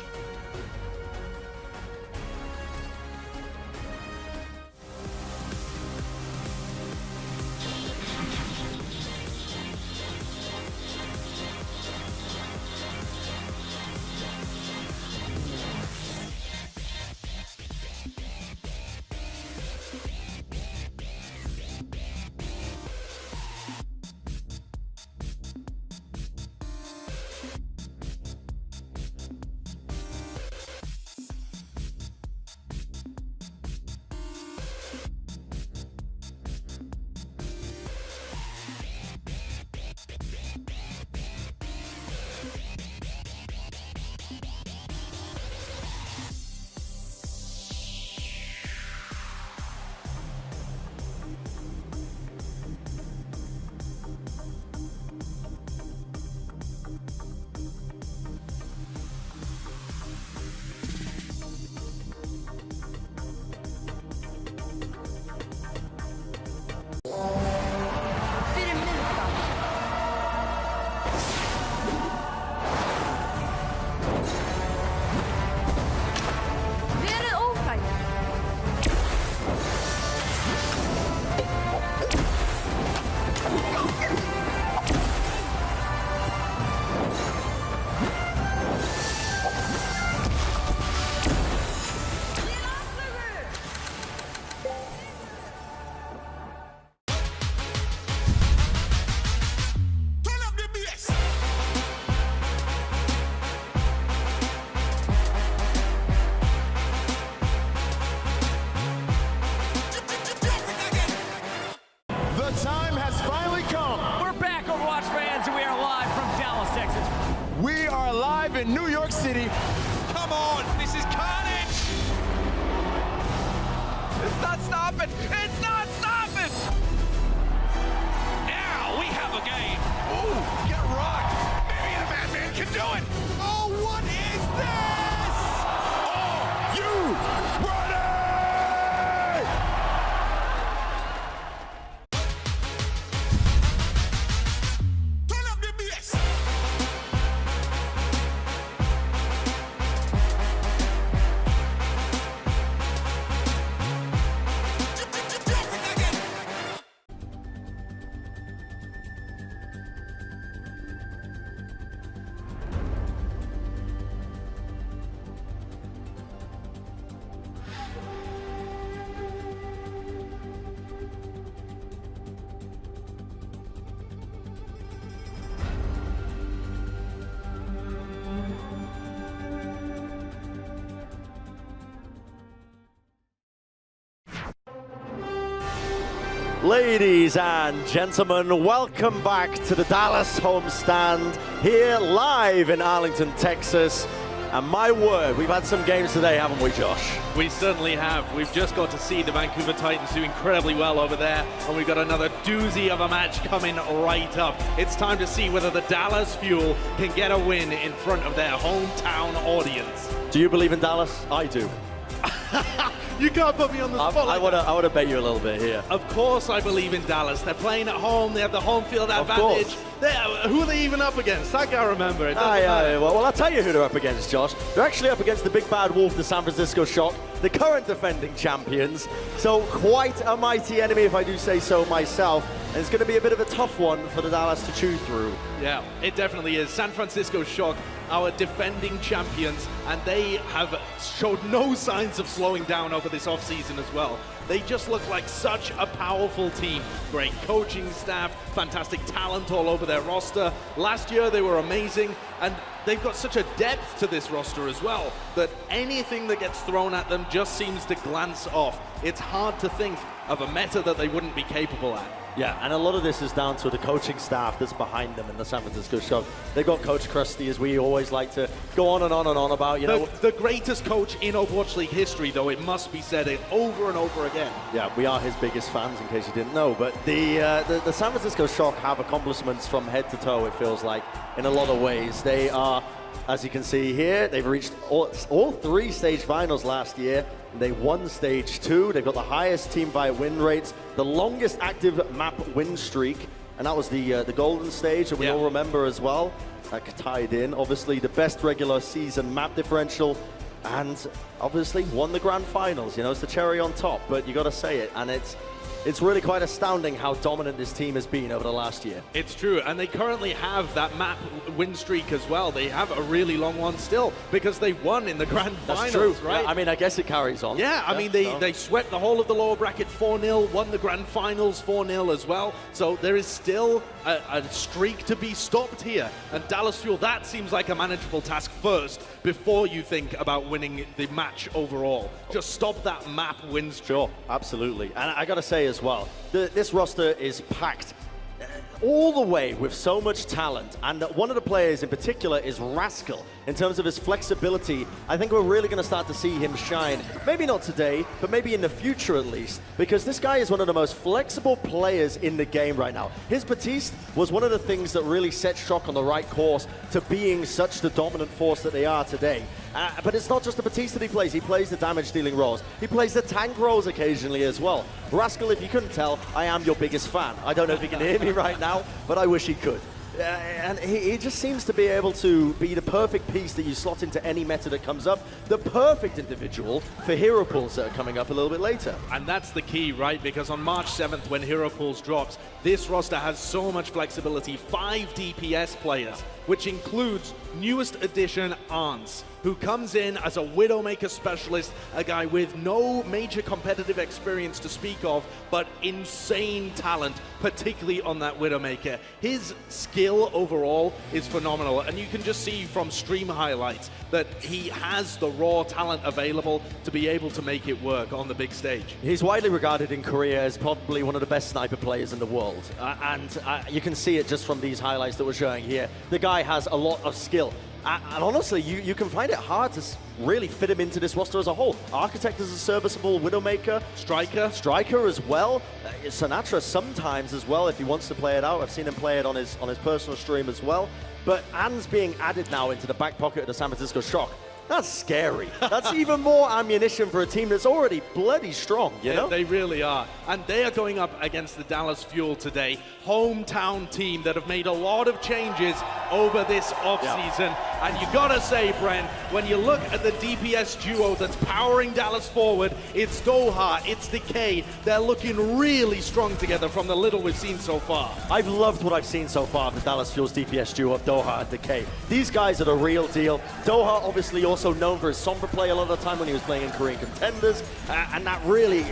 not stopping. It's not stopping. Now we have a game. Ooh, get rocked. Maybe the Madman can do it. Oh, what is this? Are you ready? Turn up the bass. Ladies and gentlemen, welcome back to the Dallas homestand here live in Arlington, Texas. And my word, we've had some games today, haven't we, Josh? We certainly have. We've just got to see the Vancouver Titans do incredibly well over there, and we've got another doozy of a match coming right up. It's time to see whether the Dallas Fuel can get a win in front of their hometown audience. Do you believe in Dallas? I do. You can't put me on the spot. I want to bet you a little bit here. Of course I believe in Dallas. They're playing at home. They have the home field advantage. Who are they even up against? I can't remember. Well, I'll tell you who they're up against, Josh. They're actually up against the big bad wolf, the San Francisco Shock, the current defending champions. So quite a mighty enemy, if I do say so myself. And it's going to be a bit of a tough one for the Dallas to chew through. Yeah, it definitely is. San Francisco Shock, our defending champions, and they have showed no signs of slowing down over this offseason as well. They just look like such a powerful team. Great coaching staff, fantastic talent all over their roster. Last year they were amazing, and they've got such a depth to this roster as well that anything that gets thrown at them just seems to glance off. It's hard to think of a meta that they wouldn't be capable at. Yeah, and a lot of this is down to the coaching staff that's behind them in the San Francisco Shock. They've got Coach Krusty, as we always like to go on and on and on about. You know, the greatest coach in Overwatch League history, though, it must be said over and over again. Yeah, we are his biggest fans, in case you didn't know. But the San Francisco Shock have accomplishments from head to toe, it feels like, in a lot of ways. They are, as you can see here, they've reached all three stage finals last year. They won stage 2. They've got the highest team fight win rates, the longest active map win streak, and that was the golden stage that we all remember as well. That tied in, obviously, the best regular season map differential, and obviously won the grand finals. You know, it's the cherry on top, but you got to say it, and it's really quite astounding how dominant this team has been over the last year. It's true, and they currently have that map win streak as well. They have a really long one still because they won in the grand finals, true. right? Yeah, I mean, I guess it carries on. Yeah, I mean, they swept the whole of the lower bracket 4-0, won the grand finals 4-0 as well. So there is still a streak to be stopped here. And Dallas Fuel, that seems like a manageable task first before you think about winning the match overall. Just stop that map win streak. Sure, absolutely. And I got to say as well, this roster is packed all the way with so much talent, and one of the players in particular is Rascal. In terms of his flexibility, I think we're really going to start to see him shine. Maybe not today, but maybe in the future at least, because this guy is one of the most flexible players in the game right now. His Batiste was one of the things that really set Shock on the right course to being such the dominant force that they are today. But it's not just the Batiste that he plays the damage-dealing roles. He plays the tank roles occasionally as well. Rascal, if you couldn't tell, I am your biggest fan. I don't know if he can hear me right now, but I wish he could. And he just seems to be able to be the perfect piece that you slot into any meta that comes up, the perfect individual for hero pools that are coming up a little bit later. And that's the key, right? Because on March 7th, when hero pools drops, this roster has so much flexibility. 5 DPS players, which includes newest addition Arns, who comes in as a Widowmaker specialist, a guy with no major competitive experience to speak of, but insane talent, particularly on that Widowmaker. His skill overall is phenomenal, and you can just see from stream highlights that he has the raw talent available to be able to make it work on the big stage. He's widely regarded in Korea as probably one of the best sniper players in the world, and you can see it just from these highlights that we're showing here. The guy has a lot of skill. And honestly, you can find it hard to really fit him into this roster as a whole. Architect is a serviceable Widowmaker. Striker as well. Sinatra sometimes as well if he wants to play it out. I've seen him play it on his personal stream as well. But Anne's being added now into the back pocket of the San Francisco Shock. That's scary. That's even more ammunition for a team that's already bloody strong, you know? They really are. And they are going up against the Dallas Fuel today. Hometown team that have made a lot of changes over this offseason. And you gotta say, Brent, when you look at the DPS duo that's powering Dallas forward, it's Doha, it's Decay. They're looking really strong together from the little we've seen so far. I've loved what I've seen so far of the Dallas Fuel's DPS duo of Doha and Decay. These guys are the real deal. Doha obviously also known for his Sombra play a lot of the time when he was playing in Korean Contenders, and that really,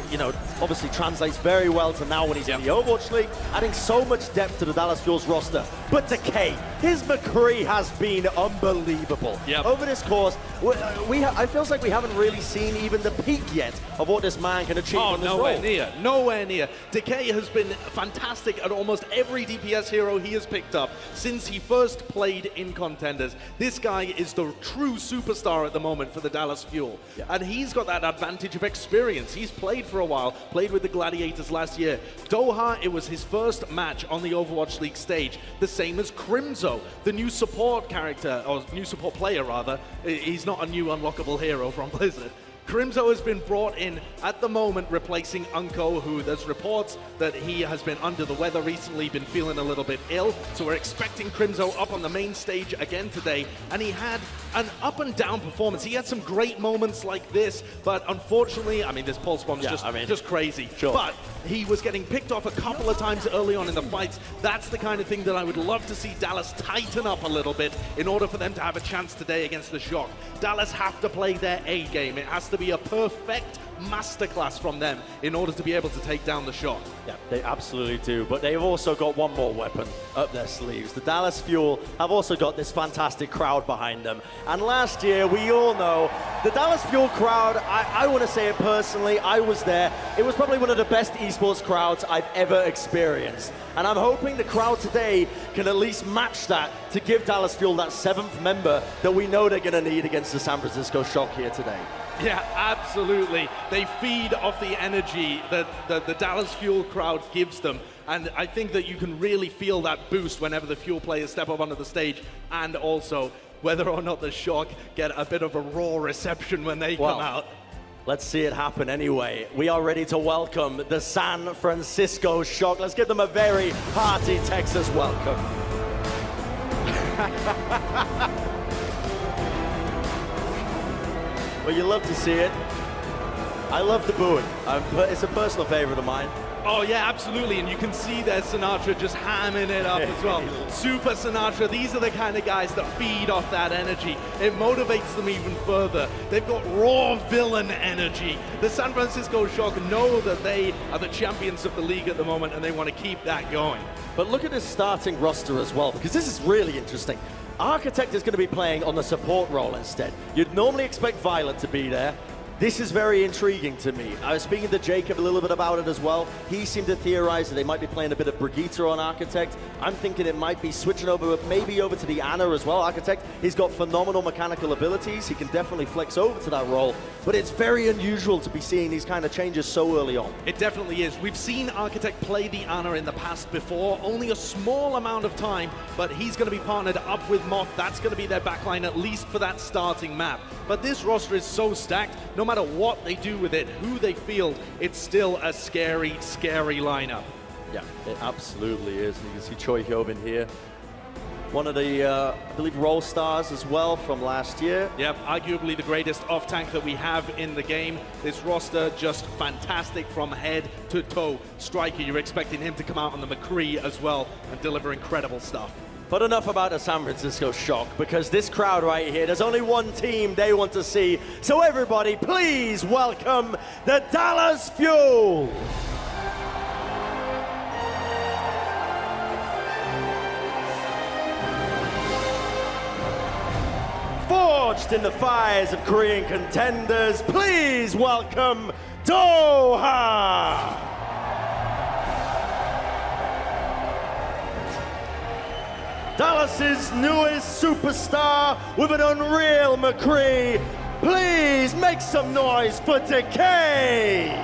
obviously translates very well to now when he's in the Overwatch League, adding so much depth to the Dallas Fuel's roster. But Decay, his McCree has been unbelievable. Over this course, I feels like we haven't really seen even the peak yet of what this man can achieve on this role. Nowhere near. Decay has been fantastic at almost every DPS hero he has picked up since he first played in Contenders. This guy is the true superstar at the moment for the Dallas Fuel. And he's got that advantage of experience. He's played for a while, played with the Gladiators last year. Doha, it was his first match on the Overwatch League stage. The same as Crimzo, the new support character, or new support player rather. He's not a new unlockable hero from Blizzard. Crimzo has been brought in at the moment, replacing Unko, who there's reports that he has been under the weather recently, been feeling a little bit ill. So we're expecting Crimzo up on the main stage again today. And he had an up and down performance. He had some great moments like this, but unfortunately, I mean, this pulse bomb is just crazy. But he was getting picked off a couple of times early on in the fights. That's the kind of thing that I would love to see Dallas tighten up a little bit in order for them to have a chance today against the Shock. Dallas have to play their A game. It has to be a perfect masterclass from them in order to be able to take down the Shock. Yeah, they absolutely do, but they've also got one more weapon up their sleeves. The Dallas Fuel have also got this fantastic crowd behind them. And last year, we all know, the Dallas Fuel crowd, I want to say it personally, I was there. It was probably one of the best esports crowds I've ever experienced. And I'm hoping the crowd today can at least match that to give Dallas Fuel that 7th member that we know they're going to need against the San Francisco Shock here today. Yeah, absolutely. They feed off the energy that the Dallas Fuel crowd gives them. And I think that you can really feel that boost whenever the Fuel players step up onto the stage, and also whether or not the Shock get a bit of a raw reception when they come out. Let's see it happen anyway. We are ready to welcome the San Francisco Shock. Let's give them a very hearty Texas welcome. Well, you love to see it. I love the booing. It's a personal favorite of mine. Oh yeah, absolutely, and you can see there Sinatra just hamming it up as well. Super Sinatra, these are the kind of guys that feed off that energy. It motivates them even further. They've got raw villain energy. The San Francisco Shock know that they are the champions of the league at the moment, and they want to keep that going. But look at this starting roster as well, because this is really interesting. Architect is going to be playing on the support role instead. You'd normally expect Violet to be there. This is very intriguing to me. I was speaking to Jacob a little bit about it as well. He seemed to theorize that they might be playing a bit of Brigitte on Architect. I'm thinking it might be switching over, maybe over to the Ana as well. Architect, he's got phenomenal mechanical abilities. He can definitely flex over to that role. But it's very unusual to be seeing these kind of changes so early on. It definitely is. We've seen Architect play the Ana in the past before, only a small amount of time, but he's going to be partnered up with Moth. That's going to be their backline, at least for that starting map. But this roster is so stacked, no matter what they do with it, who they field, it's still a scary, scary lineup. Yeah, it absolutely is. You can see Choi Hyobin here. One of the, I believe, role stars as well from last year. Yep, arguably the greatest off-tank that we have in the game. This roster just fantastic from head to toe. Striker, you're expecting him to come out on the McCree as well and deliver incredible stuff. But enough about the San Francisco Shock, because this crowd right here, there's only one team they want to see. So everybody, please welcome the Dallas Fuel. Forged in the fires of Korean Contenders, please welcome Doha. Dallas's newest superstar with an unreal McCree. Please make some noise for Decay.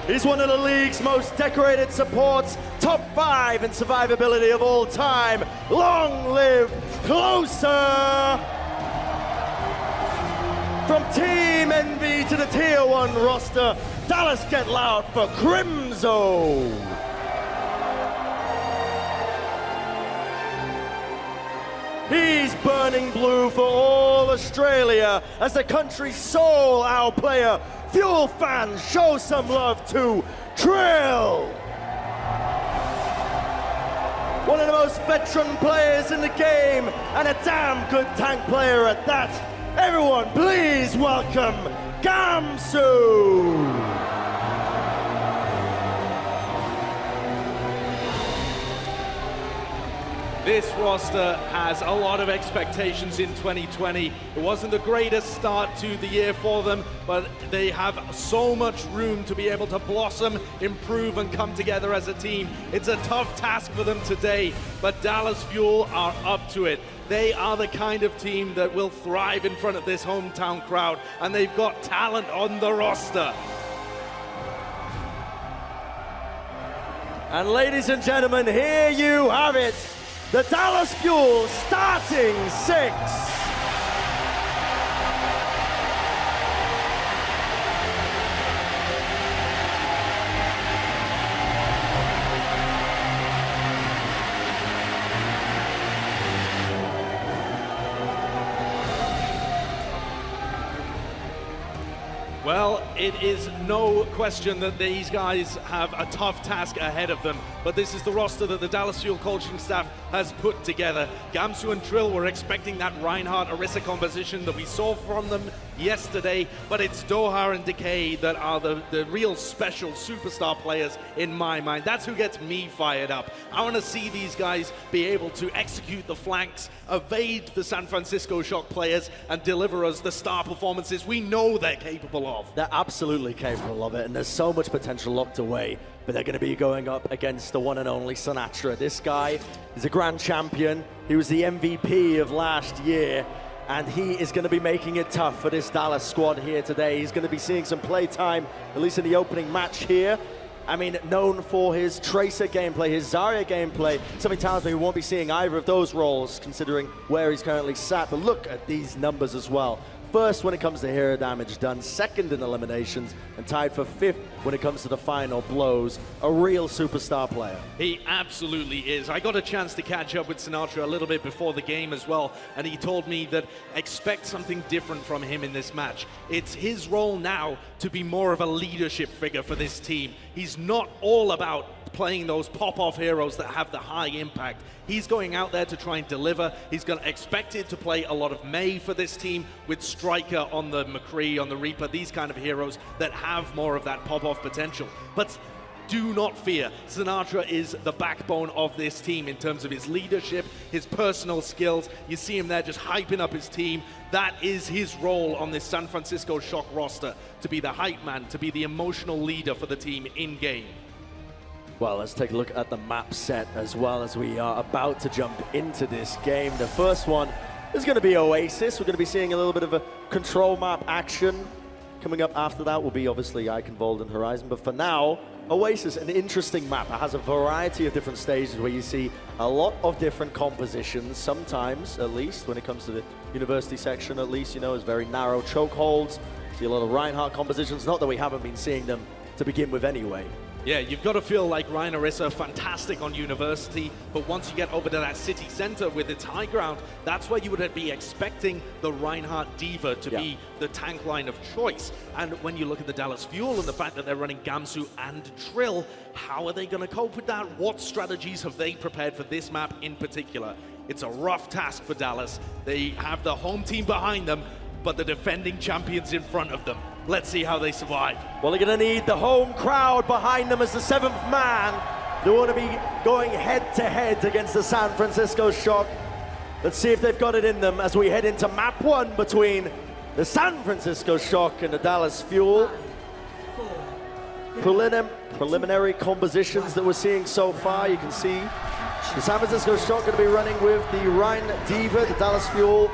He's one of the league's most decorated supports, top 5 in survivability of all time. Long live Closer! From Team Envy to the Tier 1 roster, Dallas get loud for Crimzo! He's burning blue for all Australia as the country's sole OWL player. Fuel fans, show some love to Trill! One of the most veteran players in the game and a damn good tank player at that. Everyone, please welcome Gamsu! This roster has a lot of expectations in 2020. It wasn't the greatest start to the year for them, but they have so much room to be able to blossom, improve, and come together as a team. It's a tough task for them today, but Dallas Fuel are up to it. They are the kind of team that will thrive in front of this hometown crowd, and they've got talent on the roster. And ladies and gentlemen, here you have it. The Dallas Fuel starting 6. Well, it is no question that these guys have a tough task ahead of them, but this is the roster that the Dallas Fuel coaching staff has put together. Gamsu and Trill were expecting that Reinhardt-Orisa composition that we saw from them yesterday, but it's Doha and Decay that are the real special superstar players in my mind. That's who gets me fired up. I want to see these guys be able to execute the flanks, evade the San Francisco Shock players, and deliver us the star performances we know they're capable of. They're absolutely capable of it, and there's so much potential locked away, but they're going to be going up against the one and only Sinatra. This guy is a grand champion. He was the MVP of last year, and he is going to be making it tough for this Dallas squad here today. He's going to be seeing some play time, at least in the opening match here. I mean, known for his Tracer gameplay, his Zarya gameplay. Something tells me we won't be seeing either of those roles, considering where he's currently sat. But look at these numbers as well. First when it comes to hero damage done, second in eliminations, and tied for 5th when it comes to the final blows. A real superstar player. He absolutely is. I got a chance to catch up with Sinatra a little bit before the game as well, and he told me that expect something different from him in this match. It's his role now to be more of a leadership figure for this team. He's not all about playing those pop-off heroes that have the high impact. He's going out there to try and deliver. He's going to expect it to play a lot of Mei for this team, with Striker on the McCree, on the Reaper, these kind of heroes that have more of that pop-off potential. But do not fear. Sinatra is the backbone of this team in terms of his leadership, his personal skills. You see him there just hyping up his team. That is his role on this San Francisco Shock roster, to be the hype man, to be the emotional leader for the team in-game. Well, let's take a look at the map set as well, as we are about to jump into this game. The first one is going to be Oasis. We're going to be seeing a little bit of a control map action. Coming up after that will be obviously Eichenwald and Horizon, but for now, Oasis, an interesting map. It has a variety of different stages where you see a lot of different compositions, sometimes, at least, when it comes to the university section, at least, you know, it's very narrow chokeholds. See a lot of Reinhardt compositions, not that we haven't been seeing them to begin with anyway. Yeah, you've got to feel like Reinhardt-Orisa, fantastic on University, but once you get over to that city center with its high ground, that's where you would be expecting the Reinhardt Diva to be the tank line of choice. And when you look at the Dallas Fuel and the fact that they're running Gamsu and Trill, how are they going to cope with that? What strategies have they prepared for this map in particular? It's a rough task for Dallas. They have the home team behind them, but the defending champions in front of them. Let's see how they survive. Well, they're going to need the home crowd behind them as the 7th man. They want to be going head-to-head against the San Francisco Shock. Let's see if they've got it in them as we head into map 1 between the San Francisco Shock and the Dallas Fuel. 5, 4, preliminary compositions that we're seeing so far. You can see the San Francisco Shock going to be running with the Rhine Diva, the Dallas Fuel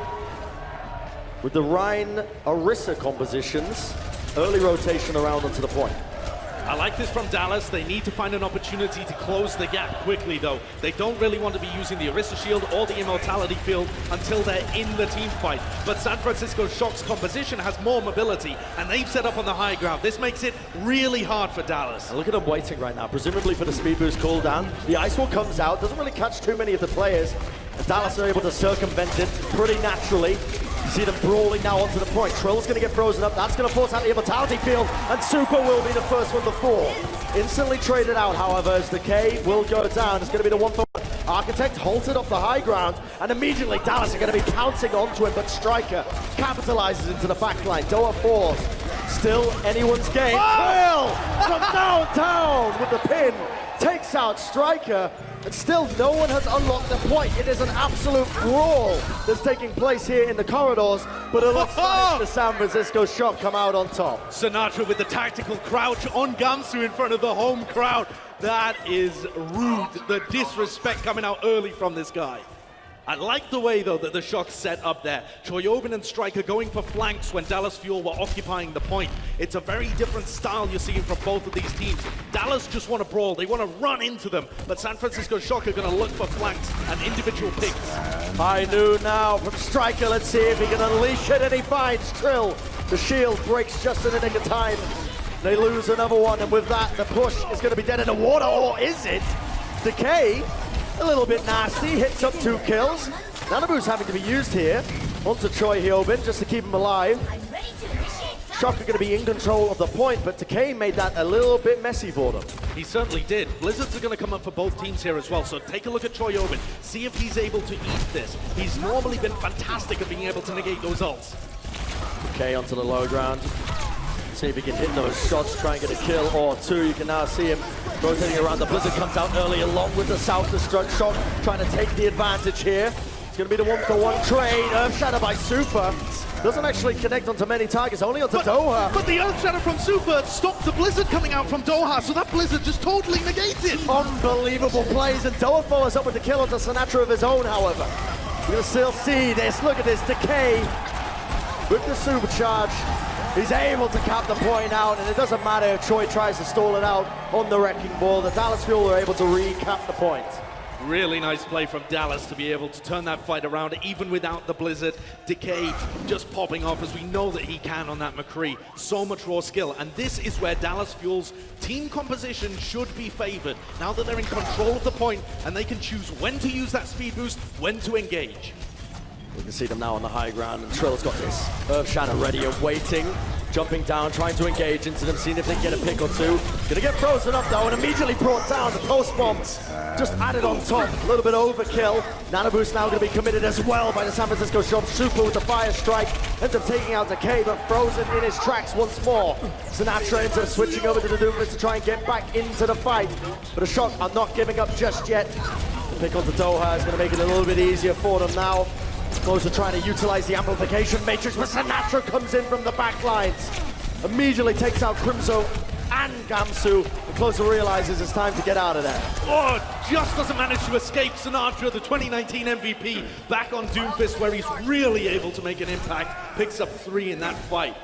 with the Rhine Orisa compositions. Early rotation around onto the point. I like this from Dallas. They need to find an opportunity to close the gap quickly, though. They don't really want to be using the Orisa Shield or the Immortality Field until they're in the team fight. But San Francisco Shock's composition has more mobility, and they've set up on the high ground. This makes it really hard for Dallas. And look at them waiting right now, presumably for the speed boost cooldown. The Ice Wall comes out, doesn't really catch too many of the players. And Dallas are able to circumvent it pretty naturally. You see them brawling now onto the point. Trill's going to get frozen up. That's going to force out the Immortality Field, and Super will be the first one to fall. Instantly traded out, however, as Decay will go down. It's going to be the 1-for-1. Architect halted off the high ground, and immediately Dallas are going to be pouncing onto him, but Striker capitalizes into the backline. Doha falls. Still anyone's game. Trill from downtown with the pin. Takes out Striker, and still no one has unlocked the point. It is an absolute brawl that's taking place here in the corridors, but it looks like the San Francisco Shock come out on top. Sinatra with the tactical crouch on Gamsu in front of the home crowd. That is rude. The disrespect coming out early from this guy. I like the way, though, that the Shock set up there. Choyobin and Striker going for flanks when Dallas Fuel were occupying the point. It's a very different style you're seeing from both of these teams. Dallas just want to brawl. They want to run into them. But San Francisco Shock are going to look for flanks and individual picks. High noon now from Striker. Let's see if he can unleash it, and he finds Trill. The shield breaks just in the nick of time. They lose another one, and with that, the push is going to be dead in the water, or is it? Decay, a little bit nasty, hits up 2 kills. Nanabu's having to be used here onto Choi Hyobin just to keep him alive. Shock are going to be in control of the point, but Decay made that a little bit messy for them. He certainly did. Blizzards are going to come up for both teams here as well, so take a look at Choyobin. See if he's able to eat this. He's normally been fantastic at being able to negate those ults. Decay onto the low ground. See if he can hit those shots, try and get a kill or 2. You can now see him rotating around. The Blizzard comes out early along with the South Destruct Shock, trying to take the advantage here. It's going to be the 1-for-1 trade. Earthshatter by Super. Doesn't actually connect onto many targets, only onto Doha. But the Earthshatter from Super stopped the Blizzard coming out from Doha, so that Blizzard just totally negated. Unbelievable plays, and Doha follows up with the kill onto Sinatra of his own, however. You're going to still see this. Look at this. Decay with the supercharge. He's able to cap the point out, and it doesn't matter if Choi tries to stall it out on the Wrecking Ball. The Dallas Fuel are able to recap the point. Really nice play from Dallas to be able to turn that fight around, even without the Blizzard. Decay just popping off, as we know that he can on that McCree. So much raw skill, and this is where Dallas Fuel's team composition should be favored. Now that they're in control of the point, and they can choose when to use that speed boost, when to engage. We can see them now on the high ground, and Trill's got this Earthshatter ready and waiting. Jumping down, trying to engage into them, seeing if they can get a pick or 2. Gonna get frozen up though, and immediately brought down. The post bomb just added on top. A little bit overkill. Nanabu's now gonna be committed as well by the San Francisco Shock. Super with the fire strike. Ends up taking out Decay, but frozen in his tracks once more. Sinatra ends up switching over to the Doomfist to try and get back into the fight. But the Shock are not giving up just yet. The pick onto Doha is gonna make it a little bit easier for them now. Closer trying to utilize the amplification matrix, but Sinatra comes in from the back lines. Immediately takes out Crimzo and Gamsu. And Closer realizes it's time to get out of there. Oh, just doesn't manage to escape. Sinatra, the 2019 MVP, back on Doomfist, where he's really able to make an impact. Picks up 3 in that fight.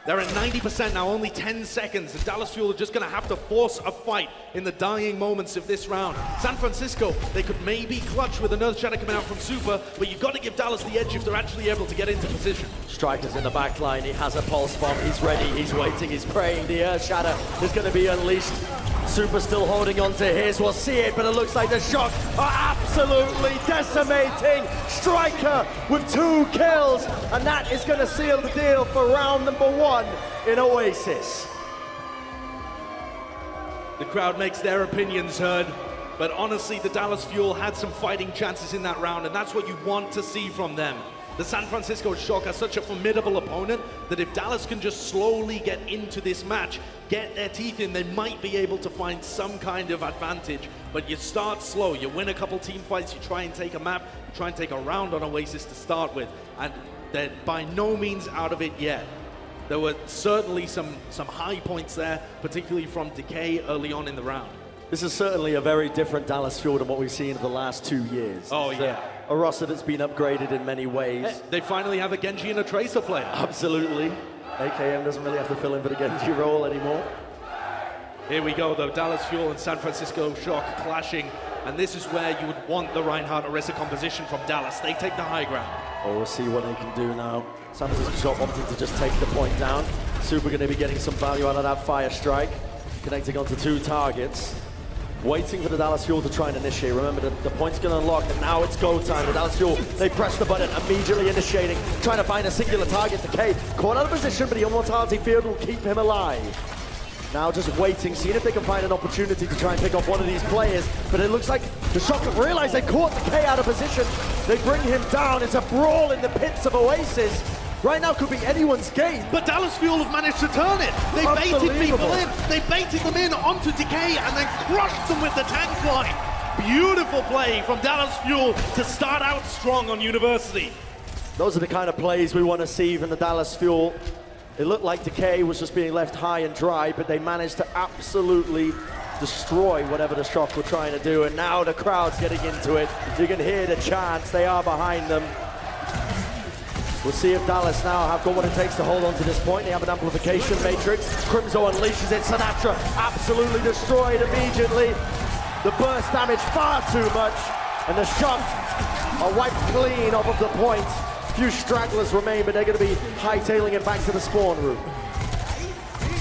They're at 90% now, only 10 seconds. The Dallas Fuel are just going to have to force a fight in the dying moments of this round. San Francisco, they could maybe clutch with an Earthshatter coming out from Super, but you've got to give Dallas the edge if they're actually able to get into position. Striker's in the back line. He has a pulse bomb. He's ready. He's waiting. He's praying. The Earthshatter is going to be unleashed. Super still holding on to his. We'll see it, but it looks like the Shock are absolutely decimating. Striker with 2 kills, and that is going to seal the deal for round number 1 in Oasis. The crowd makes their opinions heard, but honestly, the Dallas Fuel had some fighting chances in that round, and that's what you want to see from them. The San Francisco Shock are such a formidable opponent that if Dallas can just slowly get into this match, get their teeth in, they might be able to find some kind of advantage. But you start slow, you win a couple team fights, you try and take a map, you try and take a round on Oasis to start with, and they're by no means out of it yet. there were certainly some high points there, particularly from Decay early on in the round. This is certainly a very different Dallas Fuel than what we've seen in the last 2 years. Oh, It's yeah. A roster that's been upgraded in many ways. They finally have a Genji and a Tracer player. Absolutely. AKM doesn't really have to fill in for the Genji role anymore. Here we go, though. Dallas Fuel and San Francisco Shock clashing. And this is where you would want the Reinhardt Orisa composition from Dallas. They take the high ground. Oh, we'll see what they can do now. San Francisco Shock wanting to just take the point down. Super going to be getting some value out of that Fire Strike. Connecting onto 2 targets. Waiting for the Dallas Fuel to try and initiate. Remember, the point's going to unlock, and now it's go time. The Dallas Fuel, they press the button, immediately initiating, trying to find a singular target. Decay caught out of position, but the Immortality Field will keep him alive. Now just waiting, seeing if they can find an opportunity to try and pick off one of these players. But it looks like the Shock have realized they caught Decay out of position. They bring him down. It's a brawl in the pits of Oasis. Right now could be anyone's game. But Dallas Fuel have managed to turn it. They baited people in. They baited them in onto Decay and then crushed them with the tank line. Beautiful play from Dallas Fuel to start out strong on University. Those are the kind of plays we want to see from the Dallas Fuel. It looked like Decay was just being left high and dry, but they managed to absolutely destroy whatever the Shock were trying to do. And now the crowd's getting into it. You can hear the chants. They are behind them. We'll see if Dallas now have got what it takes to hold on to this point. They have an amplification matrix. Crimzo unleashes it. Sinatra absolutely destroyed immediately. The burst damage far too much. And the Shock are wiped clean off of the point. Few stragglers remain, but they're going to be hightailing it back to the spawn room.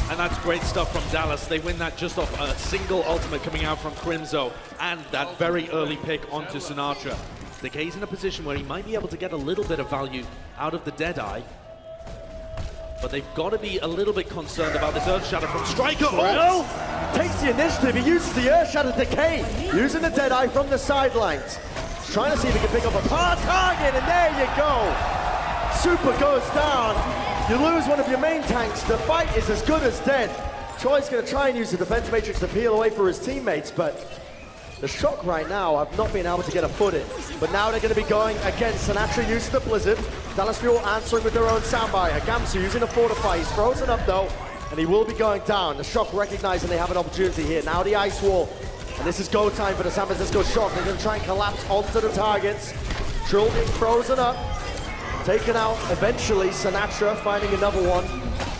And that's great stuff from Dallas. They win that just off a single ultimate coming out from Crimzo and that very early pick onto Sinatra. Decay's in a position where he might be able to get a little bit of value out of the Deadeye. But they've got to be a little bit concerned about this Earth Shatter from Striker. Oh! Takes the initiative. He uses the Earth Shatter Decay, using the Deadeye from the sidelines. Trying to see if he can pick up a target, and there you go. Super goes down. You lose one of your main tanks. The fight is as good as dead. Troy's going to try and use the defense matrix to peel away for his teammates, but the Shock right now have not been able to get a foot in. But now they're going to be going against Sinatra using the Blizzard. Dallas Fuel answering with their own soundbite. Gamsu using a Fortify. He's frozen up though, and he will be going down. The Shock recognizing they have an opportunity here. Now the Ice Wall. And this is go time for the San Francisco Shock. They're going to try and collapse onto the targets. Trill being frozen up. Taken out eventually. Sinatra finding another one.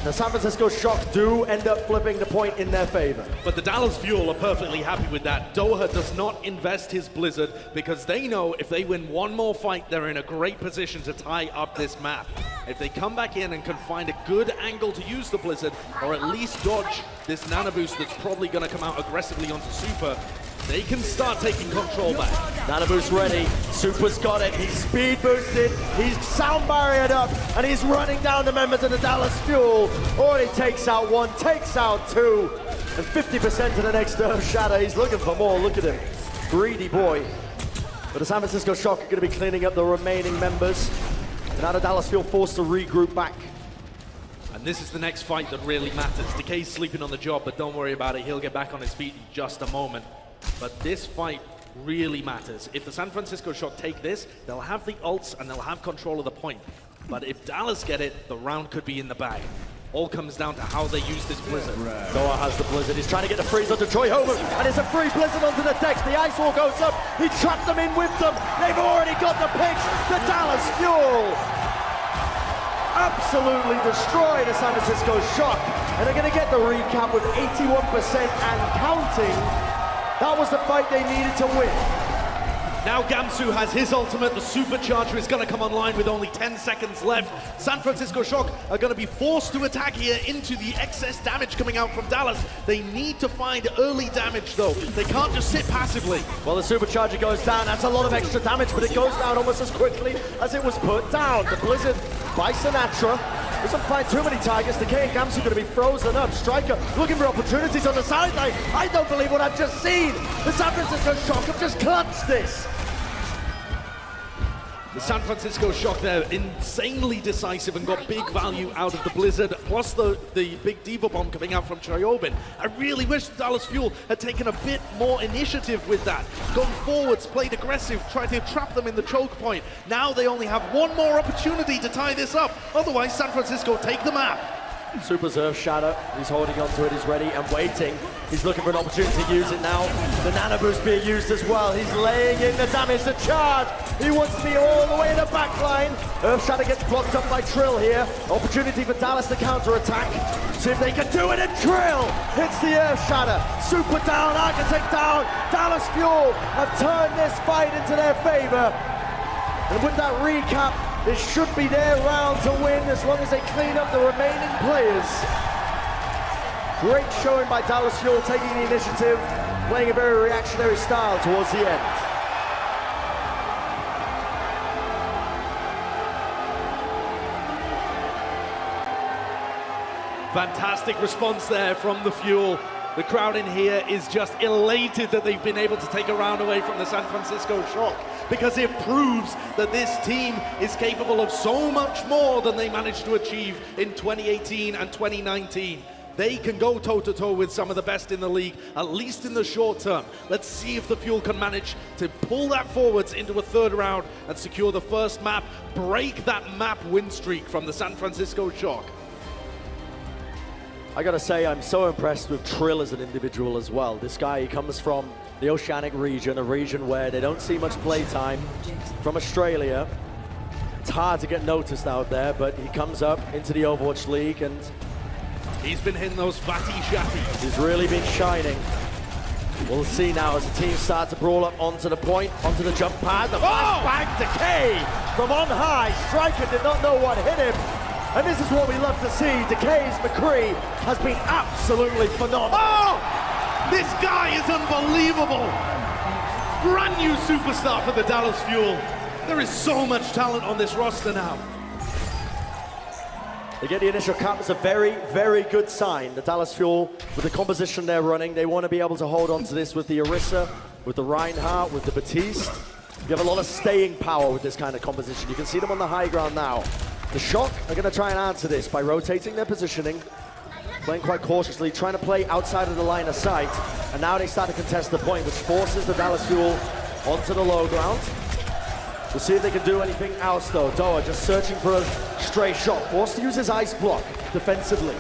The San Francisco Shock do end up flipping the point in their favor. But the Dallas Fuel are perfectly happy with that. Doha does not invest his Blizzard because they know if they win one more fight, they're in a great position to tie up this map. If they come back in and can find a good angle to use the Blizzard, or at least dodge this Nano Boost that's probably going to come out aggressively onto Super, they can start taking control back. Nano Boost ready. Super's got it. He's speed boosted. He's sound barriered up. And he's running down the members of the Dallas Fuel. Already takes out one, takes out two. And 50% to the next Earth Shatter. He's looking for more. Look at him. Greedy boy. But the San Francisco Shock are going to be cleaning up the remaining members. And now the Dallas Fuel forced to regroup back. And this is the next fight that really matters. Decay's sleeping on the job, but don't worry about it. He'll get back on his feet in just a moment. But this fight really matters. If the San Francisco Shock take this, they'll have the ults and they'll have control of the point. But if Dallas get it, the round could be in the bag. All comes down to how they use this Blizzard. Noah has the Blizzard. He's trying to get the freeze onto Troy Homer. And it's a free Blizzard onto the decks. The Ice Wall goes up. He trapped them in with them. They've already got the picks. The Dallas Fuel absolutely destroy the San Francisco Shock. And they're going to get the recap with 81% and counting. That was the fight they needed to win. Now Gamsu has his ultimate. The supercharger is going to come online with only 10 seconds left. San Francisco Shock are going to be forced to attack here into the excess damage coming out from Dallas. They need to find early damage though. They can't just sit passively. Well, the supercharger goes down. That's a lot of extra damage, but it goes down almost as quickly as it was put down. The Blizzard by Sinatra doesn't find too many targets. Decay and Gamsu going to be frozen up. Striker looking for opportunities on the sideline. I don't believe what I've just seen. The San Francisco Shock have just clutched this. The San Francisco Shock, they're insanely decisive and got big value out of the Blizzard, plus the big Diva Bomb coming out from Chryobin. I really wish the Dallas Fuel had taken a bit more initiative with that. Gone forwards, played aggressive, tried to trap them in the choke point. Now they only have one more opportunity to tie this up. Otherwise, San Francisco take the map. Super's Earth Shatter. He's holding onto it. He's ready and waiting. He's looking for an opportunity to use it now. The Nano Boost being used as well. He's laying in the damage to charge. He wants to be all the way in the back line. Earth Shatter gets blocked up by Trill here. Opportunity for Dallas to counter-attack. See if they can do it, and Trill hits the Earth Shatter. Super down, Architect down. Dallas Fuel have turned this fight into their favor. And with that recap, this should be their round to win as long as they clean up the remaining players. Great showing by Dallas Fuel, taking the initiative, playing a very reactionary style towards the end. Fantastic response there from the Fuel. The crowd in here is just elated that they've been able to take a round away from the San Francisco Shock, because it proves that this team is capable of so much more than they managed to achieve in 2018 and 2019. They can go toe-to-toe with some of the best in the league, at least in the short term. Let's see if the Fuel can manage to pull that forwards into a third round and secure the first map, break that map win streak from the San Francisco Shock. I gotta say, I'm so impressed with Trill as an individual as well. This guy, he comes from the Oceanic region, a region where they don't see much playtime. From Australia, it's hard to get noticed out there, but he comes up into the Overwatch League and he's been hitting those fatty shatties. He's really been shining. We'll see now as the team start to brawl up onto the point, onto the jump pad. The flashbang Decay from on high. Striker did not know what hit him. And this is what we love to see. Decay's McCree has been absolutely phenomenal. Oh! This guy is unbelievable. Brand new superstar for the Dallas Fuel. There is so much talent on this roster now. They get the initial cap. It's a very, very good sign. The Dallas Fuel, with the composition they're running, they want to be able to hold on to this with the Orisa, with the Reinhardt, with the Batiste. You have a lot of staying power with this kind of composition. You can see them on the high ground now. The Shock are going to try and answer this by rotating their positioning, playing quite cautiously, trying to play outside of the line of sight. And now they start to contest the point, which forces the Dallas Fuel onto the low ground. We'll see if they can do anything else though. Doa just searching for a stray shot, forced to use his ice block defensively.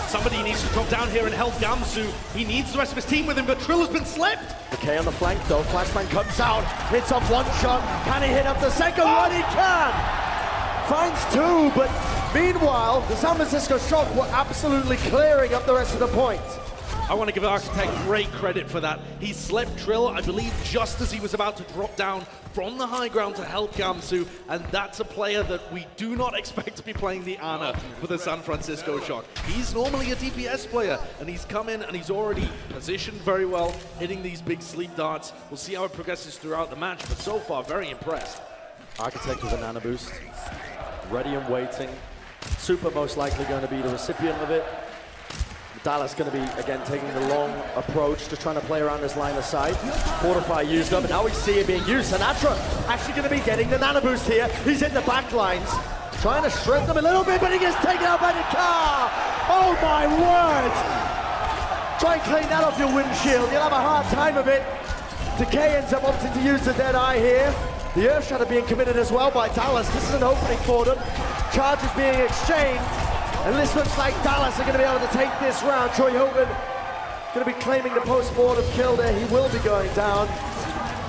Somebody needs to drop down here and help Gamsu. He needs the rest of his team with him, but Trill has been slipped. Decay on the flank though, Flashbang comes out, hits off one shot. Can he hit up the second one? He can! Finds two, but meanwhile, the San Francisco Shock were absolutely clearing up the rest of the point. I want to give Architect great credit for that. He slept Trill, I believe, just as he was about to drop down from the high ground to help Gamsu, and that's a player that we do not expect to be playing the Ana for the San Francisco Shock. He's normally a DPS player, and he's come in and he's already positioned very well, hitting these big sleep darts. We'll see how it progresses throughout the match, but so far, very impressed. Architect with a nano boost, ready and waiting. Super most likely going to be the recipient of it. Dallas going to be, again, taking the long approach, just trying to play around this line of sight. Fortify used up, and now we see it being used. Sinatra actually going to be getting the nano boost here. He's in the back lines, trying to shred them a little bit, but he gets taken out by the car. Oh my word! Try and clean that off your windshield. You'll have a hard time of it. Decay ends up opting to use the dead eye here. The Earth Shatter being committed as well by Dallas. This is an opening for them. Charges being exchanged. And this looks like Dallas are going to be able to take this round. Troy Hogan going to be claiming the post-mortem kill there. He will be going down.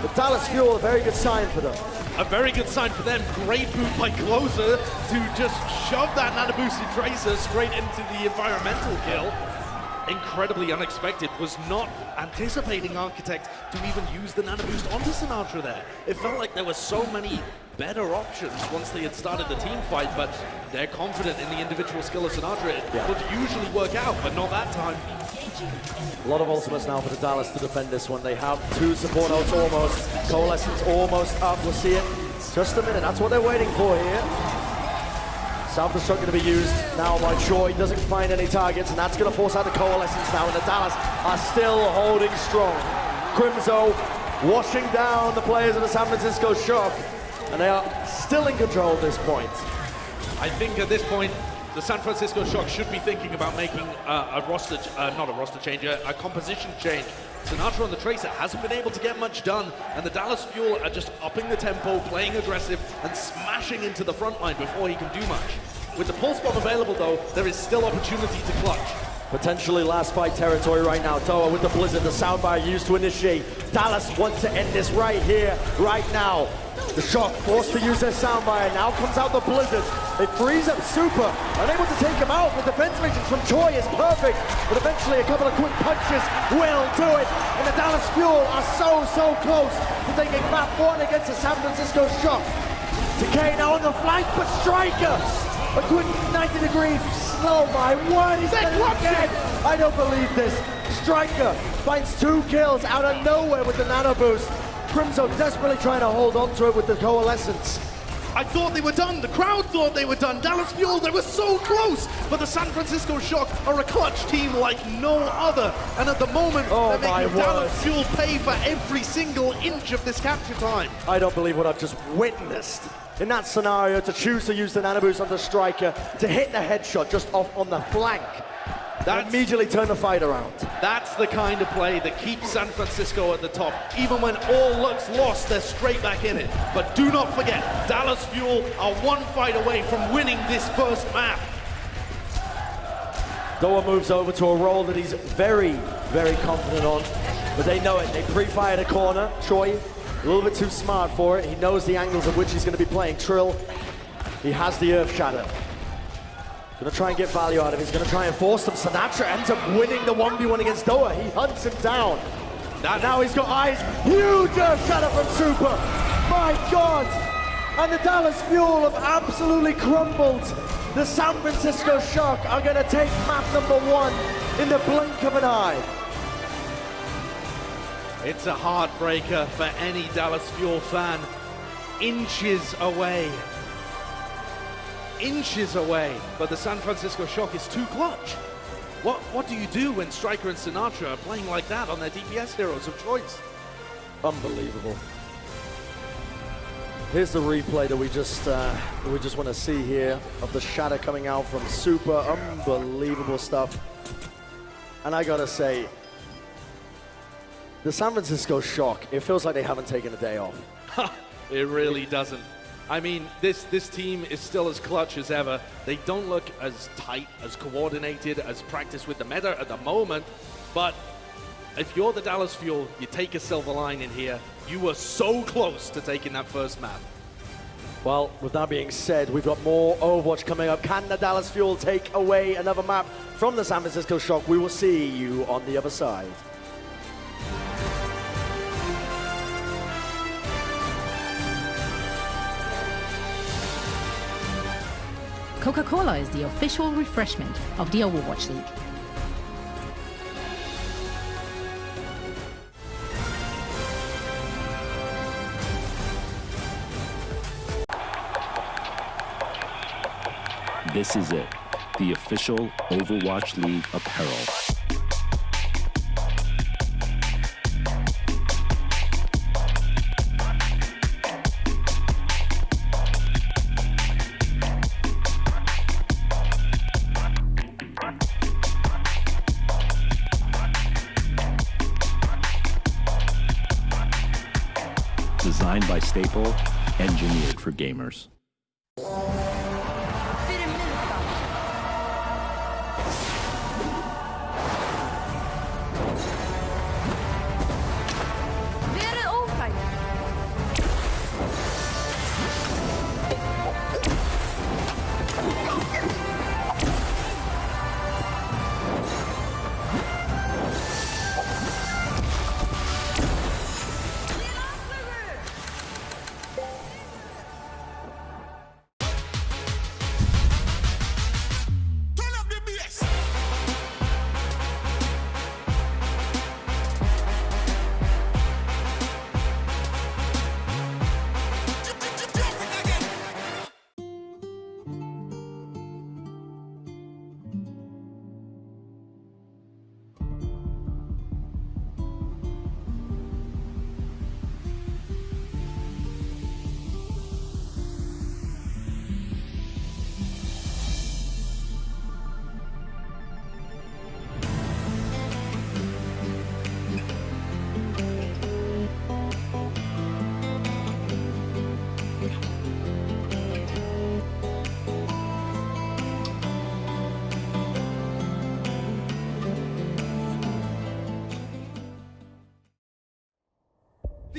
But Dallas Fuel, a very good sign for them. A very good sign for them. Great boot by Closer to just shove that nano-boosted Tracer straight into the environmental kill. Incredibly unexpected. Was not anticipating Architect to even use the nano boost onto Sinatra there. It felt like there were so many better options once they had started the team fight, but they're confident in the individual skill of Sinatra. It would usually work out, but not that time. A lot of ultimates now for the Dallas to defend this one. They have two support notes almost. Coalescence almost up. We'll see it. Just a minute. That's what they're waiting for here. Self-destruct going to be used now by Choi. Doesn't find any targets, and that's going to force out the Coalescence now, and the Dallas are still holding strong. Crimzo washing down the players of the San Francisco Shock, and they are still in control at this point. I think at this point, the San Francisco Shock should be thinking about making a roster, not a roster change, a composition change. Sinatra on the Tracer hasn't been able to get much done, and the Dallas Fuel are just upping the tempo, playing aggressive, and smashing into the front line before he can do much. With the pulse bomb available though, there is still opportunity to clutch. Potentially last fight territory right now. Toa with the Blizzard, the soundbite used to initiate. Dallas wants to end this right here, right now. The Shock forced to use their soundbite. Now comes out the Blizzard. It frees up Super. Unable to take him out. The defense matrix from Choi is perfect. But eventually a couple of quick punches will do it. And the Dallas Fuel are so close to taking map 1 against the San Francisco Shock. Decay now on the flank, but Striker. A quick 90-degree slow by one. He's done it again. I don't believe this. Striker finds 2 kills out of nowhere with the nano boost. Crimzo desperately trying to hold on to it with the coalescence. I thought they were done. The crowd thought they were done. Dallas Fuel, they were so close. But the San Francisco Shock are a clutch team like no other. And at the moment, they're making Dallas Fuel pay for every single inch of this capture time. I don't believe what I've just witnessed. In that scenario, to choose to use the nano boost on the Striker, to hit the headshot just off on the flank. That immediately turned the fight around. That's the kind of play that keeps San Francisco at the top. Even when all looks lost, they're straight back in it. But do not forget, Dallas Fuel are 1 fight away from winning this first map. Doa moves over to a role that he's very confident on, but they know it. They pre-fired a corner. Choi, a little bit too smart for it. He knows the angles of which he's going to be playing. Trill, he has the Earth Shatter. Gonna try and get value out of it. He's gonna try and force them. Sinatra ends up winning the 1v1 against Doa. He hunts him down. Now he's got eyes. Huge Earth Shatter from Super. My God. And the Dallas Fuel have absolutely crumbled. The San Francisco Shock are gonna take map number 1 in the blink of an eye. It's a heartbreaker for any Dallas Fuel fan. Inches away. Inches away, but the San Francisco Shock is too clutch. What do you do when Striker and Sinatra are playing like that on their DPS heroes of choice? Unbelievable. Here's the replay that we just want to see here of the shatter coming out from Super. Unbelievable stuff. And I gotta say, the San Francisco Shock, it feels like they haven't taken a day off. It really doesn't. I mean, this team is still as clutch as ever. They don't look as tight, as coordinated, as practiced with the meta at the moment. But if you're the Dallas Fuel, you take a silver line in here. You were so close to taking that first map. Well, with that being said, we've got more Overwatch coming up. Can the Dallas Fuel take away another map from the San Francisco Shock? We will see you on the other side. Coca-Cola is the official refreshment of the Overwatch League. This is it, the official Overwatch League apparel. Designed by Staple, engineered for gamers.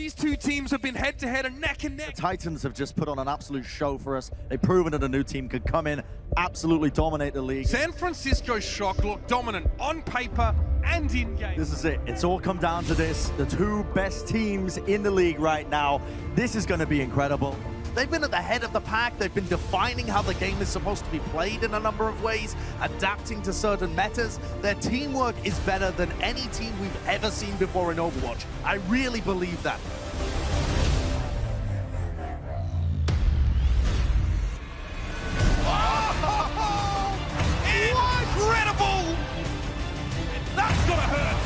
These two teams have been head-to-head and neck and neck. The Titans have just put on an absolute show for us. They've proven that a new team could come in, absolutely dominate the league. San Francisco Shock look dominant on paper and in-game. This is it. It's all come down to this. The two best teams in the league right now. This is going to be incredible. They've been at the head of the pack. They've been defining how the game is supposed to be played in a number of ways, adapting to certain metas. Their teamwork is better than any team we've ever seen before in Overwatch. I really believe that. Oh, incredible! That's gonna hurt.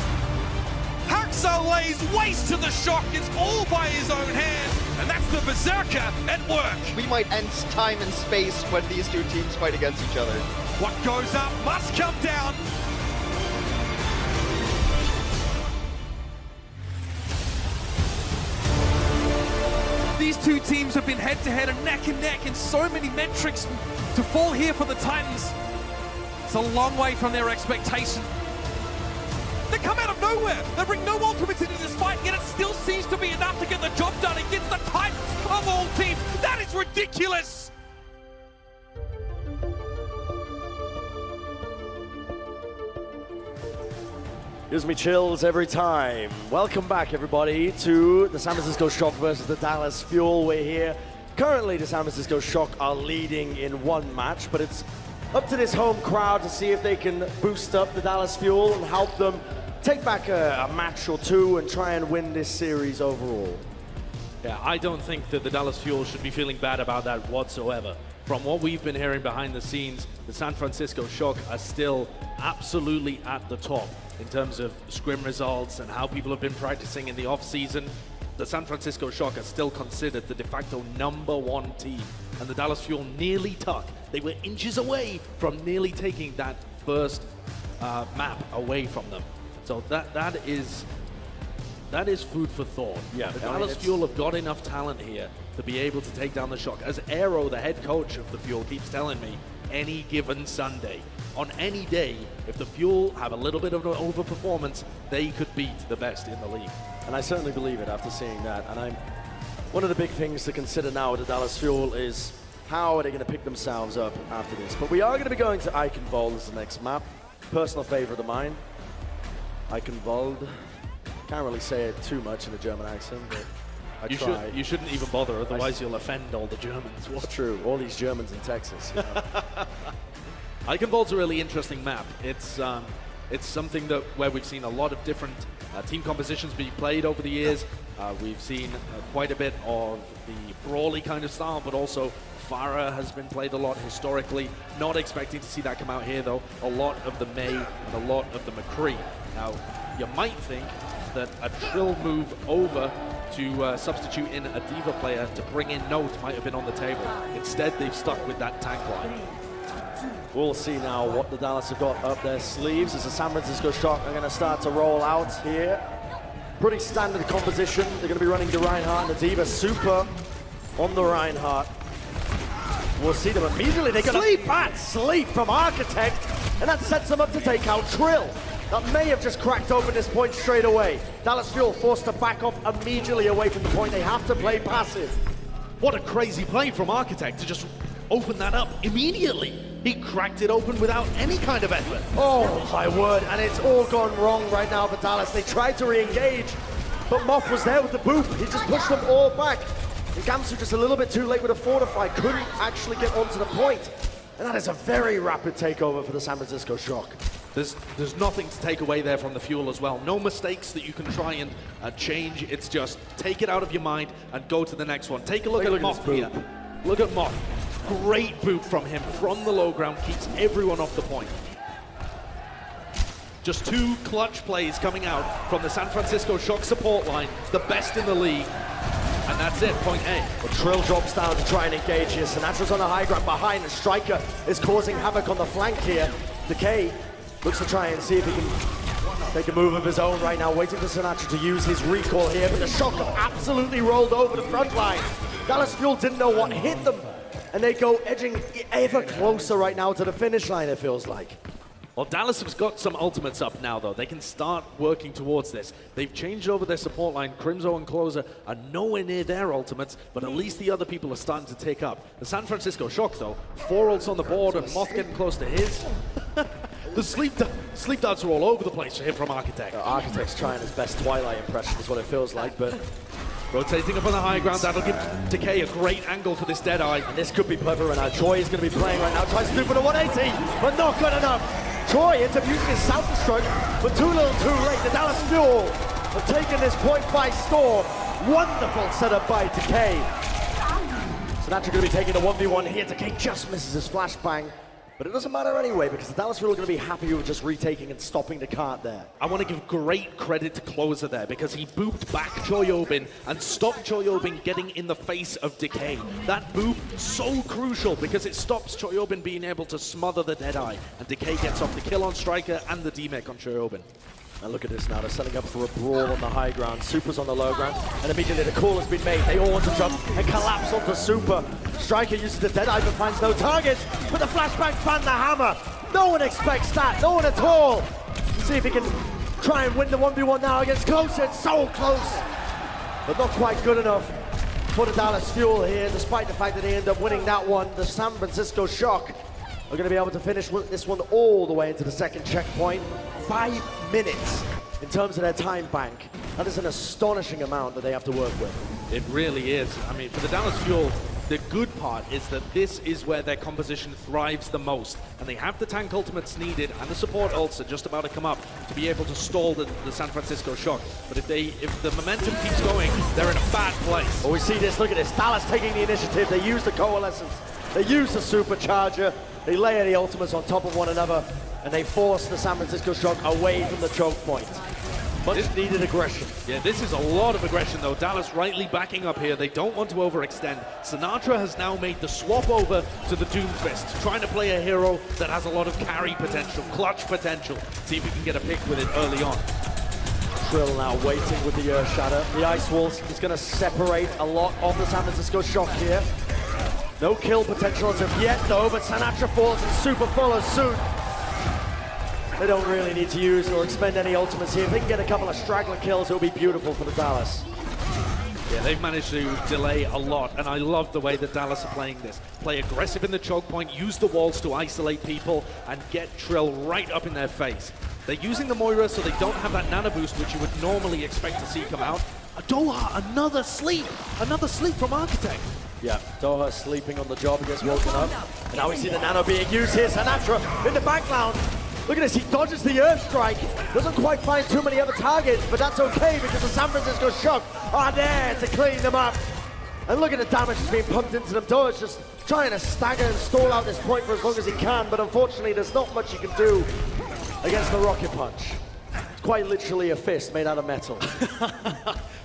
Haxo lays waste to the Shock. It's all by his own hand. And that's the Berserker at work. We might end time and space when these two teams fight against each other. What goes up must come down. These two teams have been head-to-head and neck in so many metrics. To fall here for the Titans, it's a long way from their expectations. They come out of nowhere. They bring no ultimates into this fight, yet it still seems to be enough to get the job done against the Titans of all teams. That is ridiculous. Gives me chills every time. Welcome back, everybody, to the San Francisco Shock versus the Dallas Fuel. We're here. Currently, the San Francisco Shock are leading in one match, but it's up to this home crowd to see if they can boost up the Dallas Fuel and help them take back a match or two and try and win this series overall. Yeah, I don't think that the Dallas Fuel should be feeling bad about that whatsoever. From what we've been hearing behind the scenes, the San Francisco Shock are still absolutely at the top in terms of scrim results and how people have been practicing in the off-season. The San Francisco Shock are still considered the de facto #1 team, and the Dallas Fuel nearly took. They were inches away from nearly taking that first map away from them. So that is food for thought. Yeah, the Dallas Fuel have got enough talent here to be able to take down the Shock. As Aero, the head coach of the Fuel, keeps telling me, any given Sunday, on any day, if the Fuel have a little bit of an overperformance, they could beat the best in the league. And I certainly believe it after seeing that. And one of the big things to consider now with the Dallas Fuel is how are they going to pick themselves up after this. But we are going to be going to Eichenwald as the next map. Personal favorite of mine. Eichenwald. Can't really say it too much in a German accent, but I try. You shouldn't even bother, otherwise you'll offend all the Germans. What's true? All these Germans in Texas. You know? Eichenwald's a really interesting map. It's something where we've seen a lot of different team compositions being played over the years. We've seen quite a bit of the brawly kind of style, but also Farah has been played a lot historically. Not expecting to see that come out here though. A lot of the Mei and a lot of the McCree. Now, you might think that a Trill move over to substitute in a Diva player to bring in Note might have been on the table. Instead, they've stuck with that tank line. We'll see now what the Dallas have got up their sleeves as the San Francisco Shock are going to start to roll out here. Pretty standard composition. They're going to be running the Reinhardt and the Diva super on the Reinhardt. We'll see them immediately. They're going to sleep from Architect, and that sets them up to take out Trill. That may have just cracked open this point straight away. Dallas Fuel forced to back off immediately away from the point. They have to play passive. What a crazy play from Architect to just open that up immediately. He cracked it open without any kind of effort. Oh my word, and it's all gone wrong right now for Dallas. They tried to re-engage, but Moth was there with the boop. He just pushed them all back. And Gamsu just a little bit too late with a fortify, couldn't actually get onto the point. And that is a very rapid takeover for the San Francisco Shock. There's nothing to take away there from the Fuel as well. No mistakes that you can try and change. It's just take it out of your mind and go to the next one. Take a look at Moth here. Look at Moth. Great boot from him from the low ground, keeps everyone off the point. Just two clutch plays coming out from the San Francisco Shock support line, the best in the league. And that's it, point A. Well, Trill drops down to try and engage here. Sinatra's on the high ground behind, and Striker is causing havoc on the flank here. Decay looks to try and see if he can take a move of his own right now, waiting for Sinatra to use his recall here, but the Shock have absolutely rolled over the front line. Dallas Fuel didn't know what hit them, and they go edging ever closer right now to the finish line, it feels like. Well, Dallas has got some ultimates up now, though. They can start working towards this. They've changed over their support line. Crimzo and Closer are nowhere near their ultimates, but at least the other people are starting to take up. The San Francisco Shock, though, 4 ults on the board and Moth getting close to his. The sleep darts are all over the place here from Architect. Architect's trying his best Twilight impression is what it feels like, but rotating up on the high ground, that'll give Decay a great angle for this Deadeye. And this could be clever, and Troy is going to be playing right now. Tries to do for the 180, but not good enough. Troy ends up using his self-destruct, but too little too late. The Dallas Fuel have taken this point by storm. Wonderful setup by Decay. So Sinatra going to be taking the 1v1 here. Decay just misses his flashbang. But it doesn't matter anyway, because the Dallas Fuel are going to be happy with just retaking and stopping the cart there. I want to give great credit to Closer there, because he booped back Choyobin and stopped Choyobin getting in the face of Decay. That boop, so crucial, because it stops Choyobin being able to smother the Deadeye, and Decay gets off the kill on Striker and the DMEC on Choyobin. And look at this now, they're setting up for a brawl on the high ground. Super's on the low ground, and immediately the call has been made. They all want to jump and collapse onto Super. Striker uses the Deadeye but finds no targets, but the flashbang found the hammer. No one expects that, no one at all. Let's see if he can try and win the 1v1 now against Close. It's so close, but not quite good enough for the Dallas Fuel here, despite the fact that they end up winning that one. The San Francisco Shock are going to be able to finish this one all the way into the second checkpoint. 5 minutes in terms of their time bank. That is an astonishing amount that they have to work with. It really is. I mean, for the Dallas Fuel, the good part is that this is where their composition thrives the most, and they have the tank ultimates needed, and the support ults are just about to come up to be able to stall the San Francisco Shock. But if the momentum keeps going, they're in a bad place. Well, we see this, look at this, Dallas taking the initiative. They use the Coalescence, they use the Supercharger, they layer the ultimates on top of one another, and they force the San Francisco Shock away from the choke point. Much needed aggression. Yeah, this is a lot of aggression, though. Dallas rightly backing up here. They don't want to overextend. Sinatra has now made the swap over to the Doomfist, trying to play a hero that has a lot of carry potential, clutch potential. See if he can get a pick with it early on. Trill now waiting with the Earth Shatter. The Ice Walls is going to separate a lot of the San Francisco Shock here. No kill potential as of yet, though, but Sinatra falls and Super follows suit. They don't really need to use or expend any ultimates here. If they can get a couple of straggler kills, it'll be beautiful for the Dallas. Yeah, they've managed to delay a lot, and I love the way that Dallas are playing this. Play aggressive in the choke point, use the walls to isolate people, and get Trill right up in their face. They're using the Moira so they don't have that nano boost, which you would normally expect to see come out. Doha, another sleep from Architect. Yeah, Doha sleeping on the job, gets woken up. And now we see the nano being used here. Sinatra in the background. Look at this, he dodges the Earth Strike. Doesn't quite find too many other targets, but that's okay because the San Francisco Shock are there to clean them up. And look at the damage that's being pumped into them. Doha's just trying to stagger and stall out this point for as long as he can, but unfortunately there's not much he can do against the Rocket Punch. It's quite literally a fist made out of metal.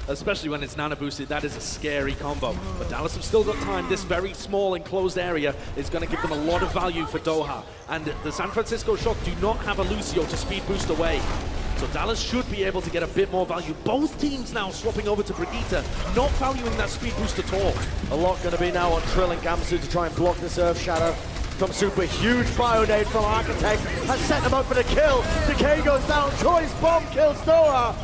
Especially when it's nano boosted, that is a scary combo. But Dallas have still got time. This very small enclosed area is going to give them a lot of value for Doha. And the San Francisco Shock do not have a Lucio to speed boost away. So Dallas should be able to get a bit more value. Both teams now swapping over to Brigitte, not valuing that speed boost at all. A lot going to be now on Trill and Gamsu to try and block this Earth Shadow from Super. Huge Bionade from Architect has set them up for the kill. Decay goes down, Troy's bomb kills Doha.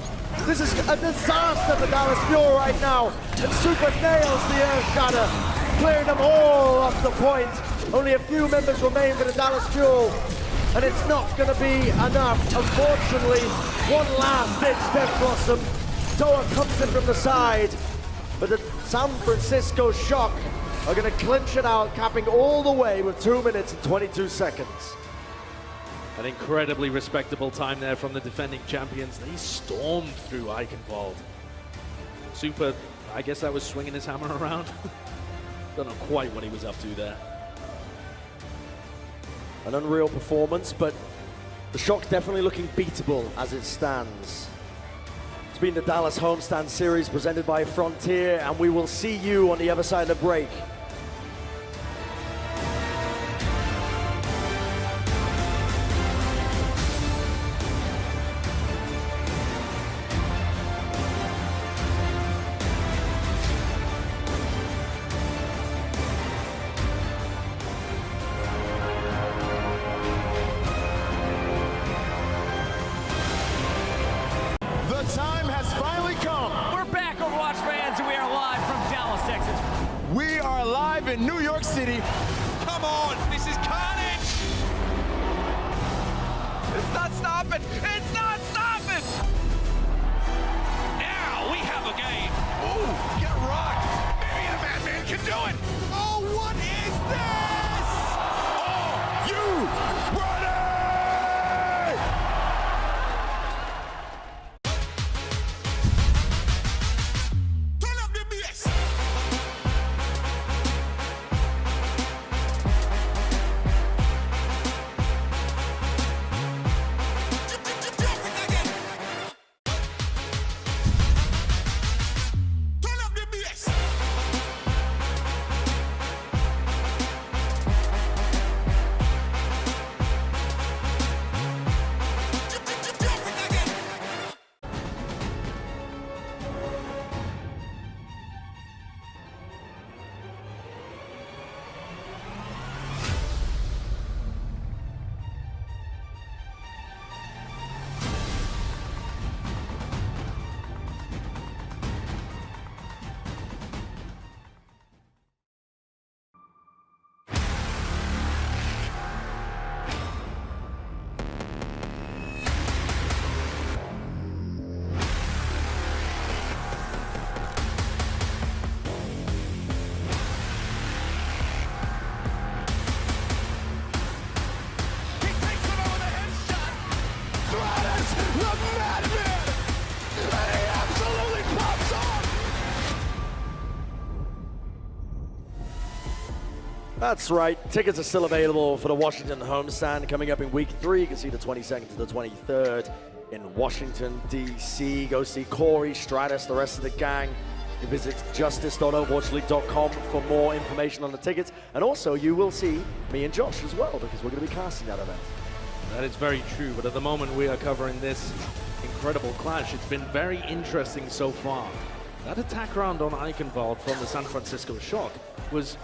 This is a disaster for Dallas Fuel right now. And Super nails the Earth Shatter, clearing them all off the point. Only a few members remain for the Dallas Fuel. And it's not going to be enough. Unfortunately, one last ditch Death Blossom. Doha comes in from the side. But the San Francisco Shock are going to clinch it out, capping all the way with 2 minutes and 22 seconds. An incredibly respectable time there from the defending champions. They stormed through Eichenwald. Super, I guess that was swinging his hammer around. Don't know quite what he was up to there. An unreal performance, but the Shock definitely looking beatable as it stands. It's been the Dallas Homestand Series presented by Frontier, and we will see you on the other side of the break. in New York City. Come on, this is carnage! It's not stopping! It's not stopping! Now we have a game. Ooh, get rocked! Maybe the Madman can do it! Oh, what is this? Oh, you ready? Turn up the bass! Turn up the bass! That's right. Tickets are still available for the Washington homestand coming up in week 3. You can see the 22nd to the 23rd in Washington, D.C. Go see Corey, Stratus, the rest of the gang. You visit justice.overwatchleague.com for more information on the tickets. And also, you will see me and Josh as well, because we're going to be casting that event. That is very true, but at the moment we are covering this incredible clash. It's been very interesting so far. That attack round on Eichenwald from the San Francisco Shock was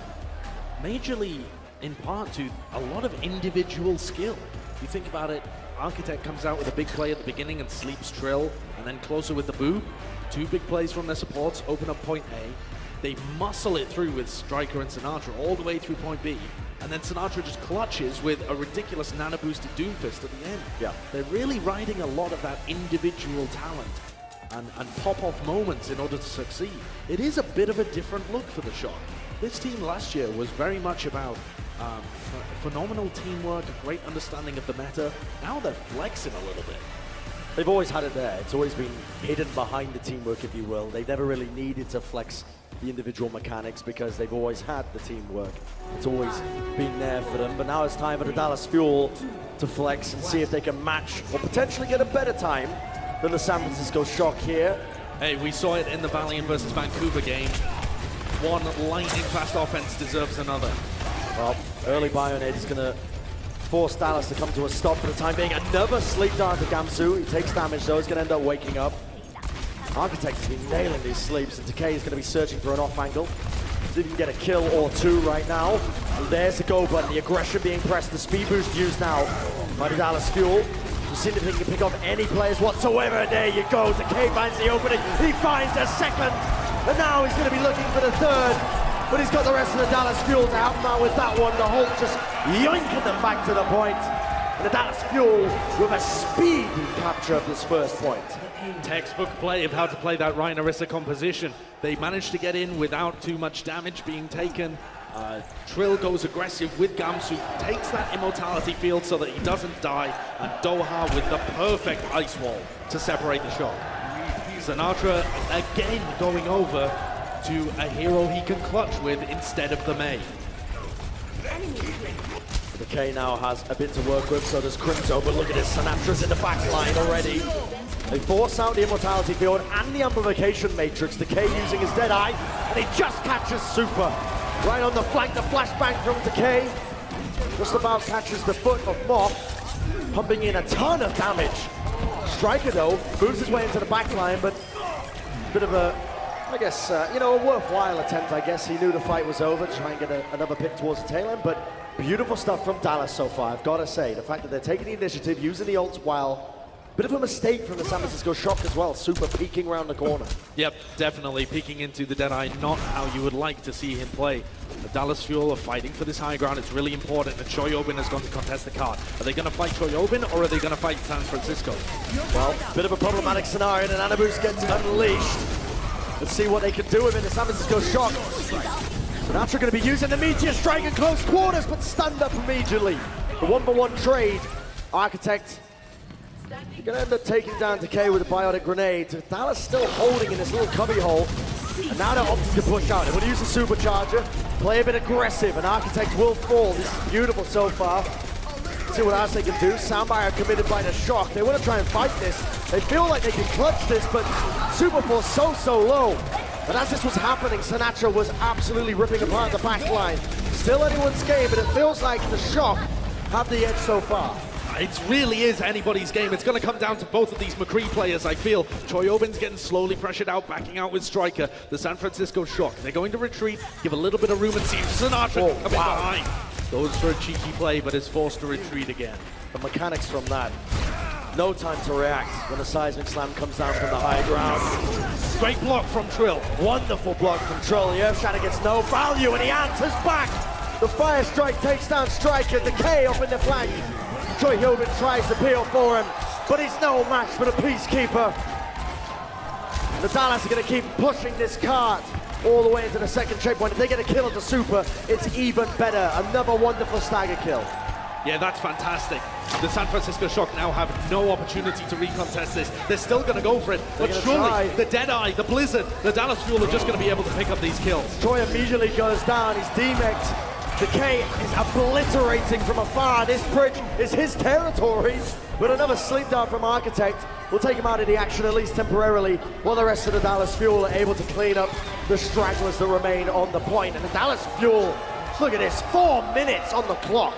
majorly in part to a lot of individual skill. If you think about it, Architect comes out with a big play at the beginning and sleeps Trill, and then closer with the Boo. 2 big plays from their supports, open up point A. They muscle it through with Striker and Sinatra all the way through point B. And then Sinatra just clutches with a ridiculous nano-boosted Doomfist at the end. Yeah. They're really riding a lot of that individual talent and pop-off moments in order to succeed. It is a bit of a different look for the Shock. This team last year was very much about phenomenal teamwork, a great understanding of the meta. Now they're flexing a little bit. They've always had it there. It's always been hidden behind the teamwork, if you will. They've never really needed to flex the individual mechanics because they've always had the teamwork. It's always been there for them. But now it's time for the Dallas Fuel to flex and see if they can match or potentially get a better time than the San Francisco Shock here. Hey, we saw it in the Valiant versus Vancouver game. One lightning-fast offense deserves another. Well, early Bionade is going to force Dallas to come to a stop for the time being. Another sleep dart to Gamsu. He takes damage, though. He's going to end up waking up. Architect has been nailing these sleeps, and Takei is going to be searching for an off angle. See if he can get a kill or 2 right now. And there's the go button. The aggression being pressed. The speed boost used now by the Dallas Fuel. To see if he can pick off any players whatsoever. There you go. Takei finds the opening. He finds a second. And now he's going to be looking for the 3rd. But he's got the rest of the Dallas Fuel to help him out with that one. The Hulk just yoinking them back to the point. And the Dallas Fuel with a speedy capture of this first point. Textbook play of how to play that Ryan Orisa composition. They managed to get in without too much damage being taken. Trill goes aggressive with Gamsu, takes that immortality field so that he doesn't die, and Doha with the perfect ice wall to separate the Shock. Sinatra again going over to a hero he can clutch with instead of the Mei. The K now has a bit to work with, so does Crypto, but look at this, Sinatra's in the back line already. They force out the immortality field and the amplification matrix. The K using his Deadeye, and he just catches Super. Right on the flank, the flashbang from Takei. Just about catches the foot of Moth, pumping in a ton of damage. Striker, though, moves his way into the back line, but a bit of a, I guess, a worthwhile attempt, I guess. He knew the fight was over, to try and get another pick towards the tail end, but beautiful stuff from Dallas so far, I've got to say. The fact that they're taking the initiative, using the ults while Bit of a mistake from the San Francisco Shock as well. Super peeking around the corner. Yep, definitely peeking into the Deadeye, not how you would like to see him play. The Dallas Fuel are fighting for this high ground. It's really important that Choyobin has gone to contest the card. Are they going to fight Choyobin or are they going to fight San Francisco? Well, bit of a problematic scenario, and Anabus gets unleashed. Let's see what they can do with it. The San Francisco Shock. Sinatra going to be using the Meteor Strike in close quarters, but stunned up immediately. The 1-for-1 trade. Architect going to end up taking down Decay with a biotic grenade. Dallas still holding in this little cubby hole. And now they're opting to push out. They want to use the supercharger, play a bit aggressive, and Architect will fall. This is beautiful so far. Let's see what else they can do. Soundbire committed by the Shock. They want to try and fight this. They feel like they can clutch this, but Superforce so low. But as this was happening, Sinatra was absolutely ripping apart the back line. Still anyone's game, but it feels like the Shock have the edge so far. It really is anybody's game. It's going to come down to both of these McCree players, I feel. Choyobin's getting slowly pressured out, backing out with Striker. The San Francisco Shock, they're going to retreat, give a little bit of room and see if Sinatra coming behind. Goes for a cheeky play, but is forced to retreat again. The mechanics from that. No time to react when the seismic slam comes down from the high ground. Great block from Trill. Wonderful block from Trill. The Earth Shatter gets no value, and he answers back. The Fire Strike takes down Striker. Decay up in the flank. Choyobin tries to peel for him, but he's no match for the Peacekeeper. The Dallas are going to keep pushing this cart all the way into the second checkpoint. If they get a kill at the Super, it's even better. Another wonderful stagger kill. Yeah, that's fantastic. The San Francisco Shock now have no opportunity to recontest this. They're still going to go for it, but surely the Deadeye, the Blizzard, the Dallas Fuel are just going to be able to pick up these kills. Troy immediately goes down. He's demeched. Decay is obliterating from afar. This bridge is his territory, but another sleep dart from Architect will take him out of the action, at least temporarily, while the rest of the Dallas Fuel are able to clean up the stragglers that remain on the point. And the Dallas Fuel, look at this, 4 minutes on the clock.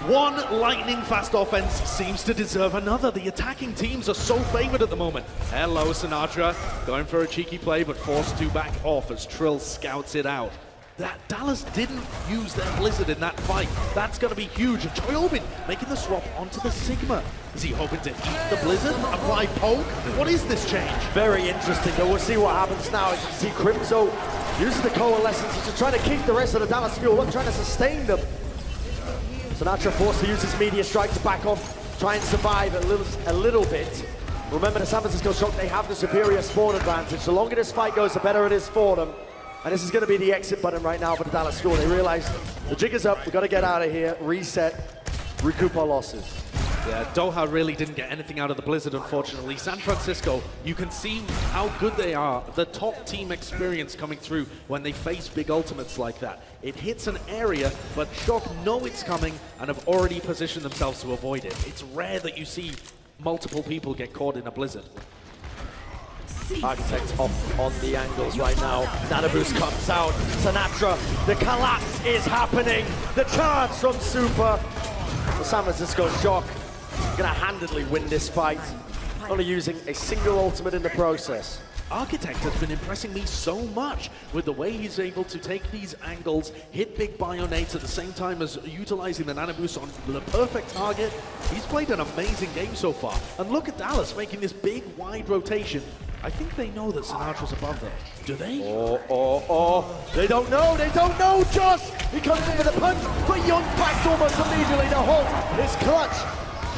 One lightning-fast offense seems to deserve another. The attacking teams are so favored at the moment. Hello, Sinatra, going for a cheeky play, but forced to back off as Trill scouts it out. That Dallas didn't use their Blizzard in that fight. That's going to be huge. And Choyobin making the swap onto the Sigma. Is he hoping to eat the Blizzard, apply poke? What is this change? Very interesting, though. We'll see what happens now. As you can see, Crimzo uses the Coalescence to try to keep the rest of the Dallas Fuel up, trying to sustain them. Sinatra forced to use his Meteor Strike to back off, try and survive a little bit. Remember, the San Francisco Shock, they have the superior spawn advantage. The longer this fight goes, the better it is for them. And this is going to be the exit button right now for the Dallas Fuel. They realize the jig is up, we've got to get out of here, reset, recoup our losses. Yeah, Doha really didn't get anything out of the Blizzard, unfortunately. San Francisco, you can see how good they are. The top team experience coming through when they face big ultimates like that. It hits an area, but Shock know it's coming and have already positioned themselves to avoid it. It's rare that you see multiple people get caught in a Blizzard. Architect off on the angles right now. Nanoboost comes out. Sinatra, the collapse is happening. The charge from Super. The San Francisco Shock gonna handedly win this fight, only using a single ultimate in the process. Architect has been impressing me so much with the way he's able to take these angles, hit big bionates at the same time as utilizing the nanoboost on the perfect target. He's played an amazing game so far. And look at Dallas making this big, wide rotation. I think they know that Sinatra's above them. Do they? They don't know, Josh! He comes in with a punch, but Young backs almost immediately to halt his clutch.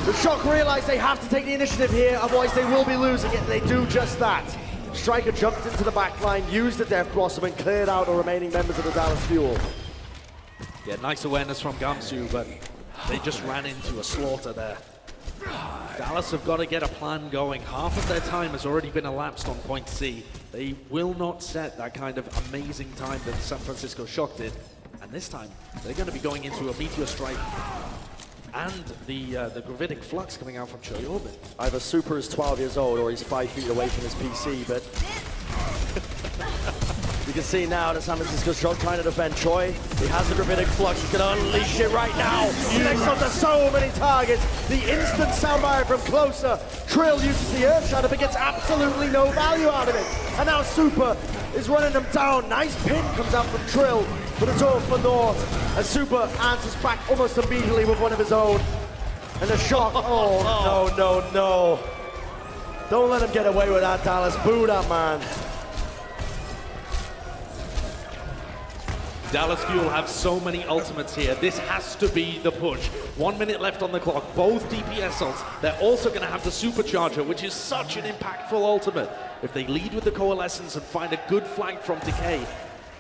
The Shock realize they have to take the initiative here, otherwise they will be losing it, and they do just that. Striker jumped into the back line, used the Death Blossom, and cleared out the remaining members of the Dallas Fuel. Yeah, nice awareness from Gamsu, but they just ran into a slaughter there. Dallas have got to get a plan going. Half of their time has already been elapsed on point C. They will not set that kind of amazing time that San Francisco Shock did. And this time, they're going to be going into a Meteor Strike and the gravitic flux coming out from Choyobin. Either Super is 12 years old or he's 5 feet away from his PC, but you can see now that San Francisco Shock trying to defend Choi. He has the gravitic flux, he's going to unleash it right now. Next onto so many targets. The instant soundbite from closer. Trill uses the Earth Shatter but gets absolutely no value out of it. And now Super is running them down. Nice pin comes out from Trill, but it's all for naught. And Super answers back almost immediately with one of his own. And the Shock, oh no. Don't let him get away with that, Dallas. Boo that man. Dallas Fuel have so many ultimates here. This has to be the push. 1 minute left on the clock. Both DPS ults. They're also going to have the Supercharger, which is such an impactful ultimate. If they lead with the Coalescence and find a good flank from Decay,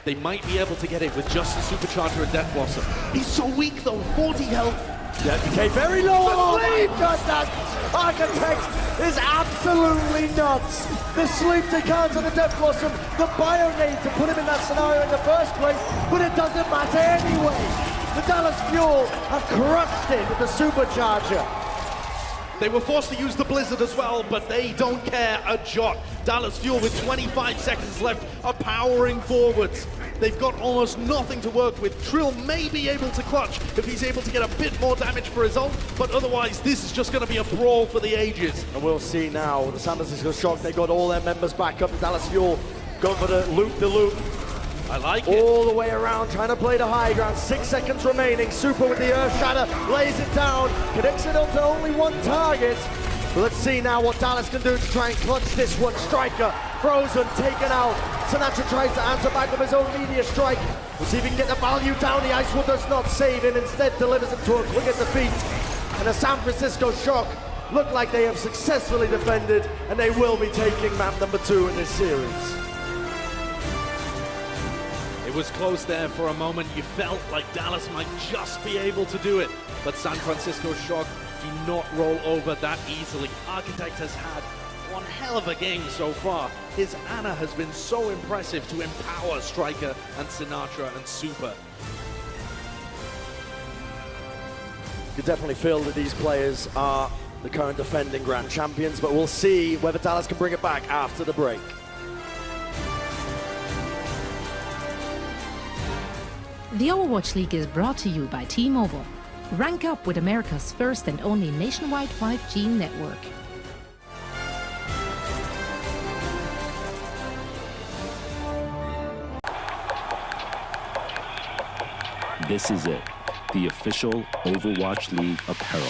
they might be able to get it with just the Supercharger and Death Blossom. He's so weak though, 40 health. Yeah, Decay very low. Oh, sleep just that. Architect is absolutely nuts. The sleep decans on the Death Blossom, the Bionade to put him in that scenario in the first place, but it doesn't matter anyway. The Dallas Fuel have crushed it with the Supercharger. They were forced to use the Blizzard as well, but they don't care a jot. Dallas Fuel with 25 seconds left are powering forwards. They've got almost nothing to work with. Trill may be able to clutch if he's able to get a bit more damage for his ult, but otherwise this is just going to be a brawl for the ages. And we'll see now with the San Francisco Shock, they got all their members back up. The Dallas Fuel going for the loop-de-loop. I like it. All the way around, trying to play the high ground. 6 seconds remaining. Super with the Earth Shatter, lays it down, connects it onto only one target. But let's see now what Dallas can do to try and clutch this one. Striker, frozen, taken out. Sinatra tries to answer back with his own meteor strike. We'll see if he can get the value down. The Icewood does not save him, instead delivers him to a quicker defeat. And the San Francisco Shock look like they have successfully defended, and they will be taking map number 2 in this series. It was close there for a moment. You felt like Dallas might just be able to do it, but San Francisco Shock do not roll over that easily. Architect has had one hell of a game so far. His Ana has been so impressive to empower Striker and Sinatra and Super. You definitely feel that these players are the current defending grand champions, but we'll see whether Dallas can bring it back after the break. The Overwatch League is brought to you by T-Mobile. Rank up with America's first and only nationwide 5G network. This is it, the official Overwatch League apparel.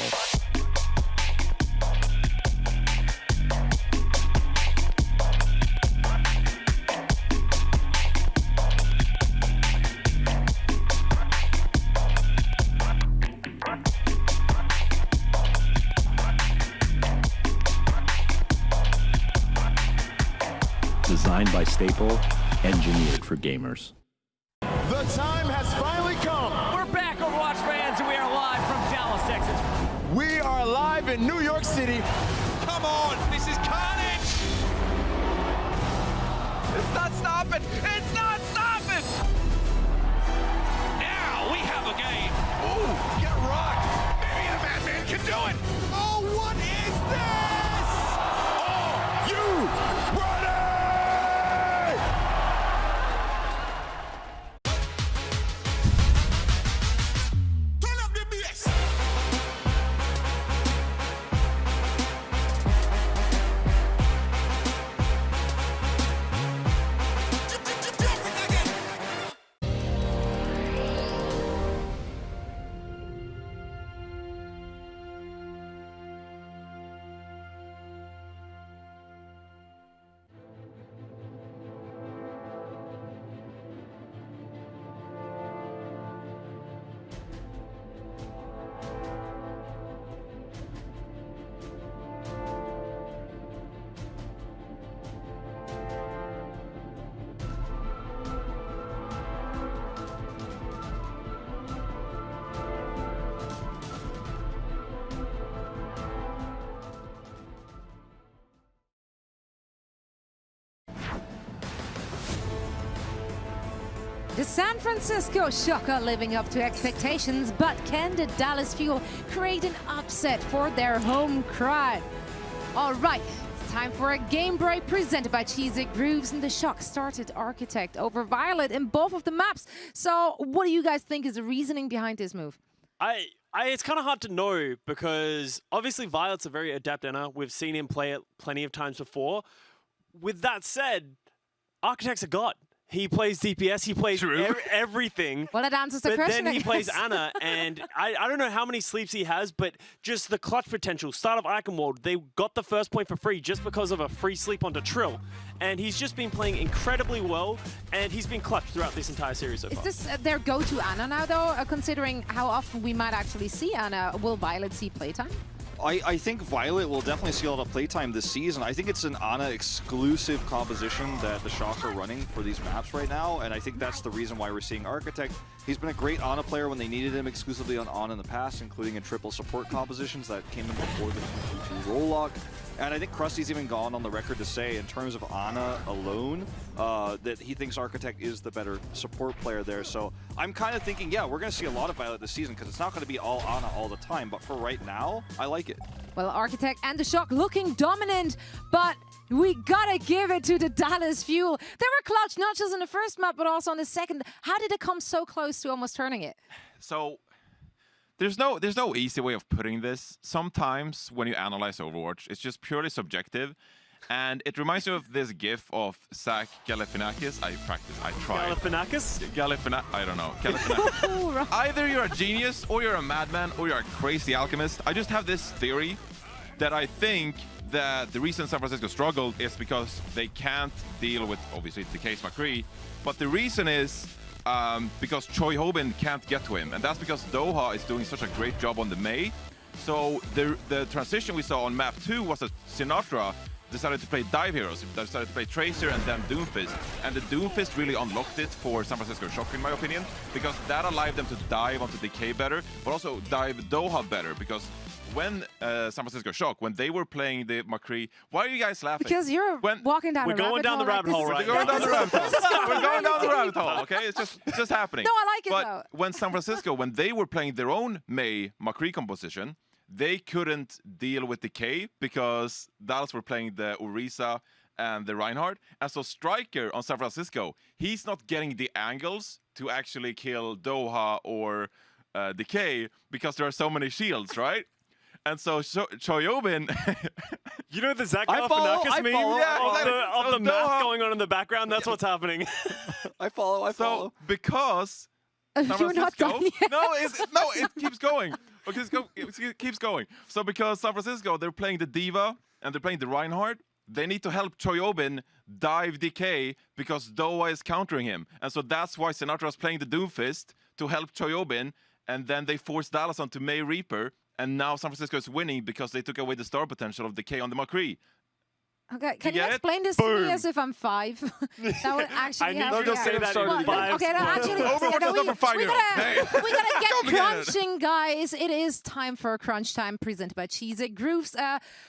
Designed by Staple, engineered for gamers. The time has finally come. We're back, Overwatch fans, and we are live from Dallas, Texas. We are live in New York City. Come on, this is carnage. It's not stopping. It's not stopping. Now we have a game. Ooh, get rocked. Maybe the Madman can do it. Oh, what is this? Are you ready? The San Francisco Shock are living up to expectations, but can the Dallas Fuel create an upset for their home crowd? All right, it's time for a game break presented by Cheesy Grooves, and the Shock started Architect over Violet in both of the maps. So what do you guys think is the reasoning behind this move? It's kind of hard to know because obviously Violet's a very adept Ana. We've seen him play it plenty of times before. With that said, Architect's a god. He plays DPS, he plays everything. Well, that answers the but question. Then he plays Ana, and I don't know how many sleeps he has, but just the clutch potential. Start of Eichenwald, they got the first point for free just because of a free sleep onto Trill. And he's just been playing incredibly well, and he's been clutch throughout this entire series so far. Is this their go-to Ana now, though, considering how often we might actually see Ana? Will Violet see playtime? I think Violet will definitely see a lot of playtime this season. I think it's an Ana exclusive composition that the Shock are running for these maps right now, and I think that's the reason why we're seeing Architect. He's been a great Ana player when they needed him exclusively on Ana in the past, including in triple support compositions that came in before the 2-2 roll lock. And I think Krusty's even gone on the record to say, in terms of Ana alone, that he thinks Architect is the better support player there. So I'm kind of thinking, yeah, we're going to see a lot of Violet this season because it's not going to be all Ana all the time. But for right now, I like it. Well, Architect and the Shock looking dominant, but we gotta give it to the Dallas Fuel. They were clutch, not just in the first map, but also on the second. How did it come so close to almost turning it? So there's no easy way of putting this. Sometimes when you analyze Overwatch, it's just purely subjective. And it reminds me of this gif of Zach Galifianakis. I tried. Galifianakis? I don't know. Galifianakis. Either you're a genius, or you're a madman, or you're a crazy alchemist. I just have this theory that I think that the reason San Francisco struggled is because they can't deal with, obviously, the case McCree. But the reason is because Choi Hobin can't get to him. And that's because Doha is doing such a great job on the Mei. So the transition we saw on map 2 was that Sinatra decided to play dive heroes. They decided to play Tracer and then Doomfist. And the Doomfist really unlocked it for San Francisco Shock, in my opinion, because that allowed them to dive onto Decay better, but also dive Doha better, because when San Francisco Shock, when they were playing the McCree, why are you guys laughing? Because you're walking down We're going down the rabbit hole right now. We're going down the rabbit hole. We're going down the rabbit hole, okay? It's just happening. No, I like it, but though. when San Francisco, when they were playing their own Mei McCree composition, they couldn't deal with Decay because Dallas were playing the Orisa and the Reinhardt. And so Striker on San Francisco, he's not getting the angles to actually kill Doha or Decay because there are so many shields, right? And so Choyobin... You know the Zach Galifianakis meme? Yeah, of the math going on in the background? That's what's happening. I follow. So, because... You're not done yet. No, it keeps going. Okay, it keeps going. So because San Francisco, they're playing the Diva and they're playing the Reinhardt, they need to help Choyobin dive Decay because Doha is countering him. And so that's why Sinatra's playing the Doomfist to help Choyobin, and then they force Dallas onto May Reaper, and now San Francisco is winning because they took away the star potential of Decay on the McCree. Okay, can you explain this to me as if I'm 5? That would actually help. No, don't say that in 5. Okay, no, actually, Overwatch is not for 5-year-olds. We gotta get crunching, guys. It is time for Crunch Time, presented by Cheez-It Grooves.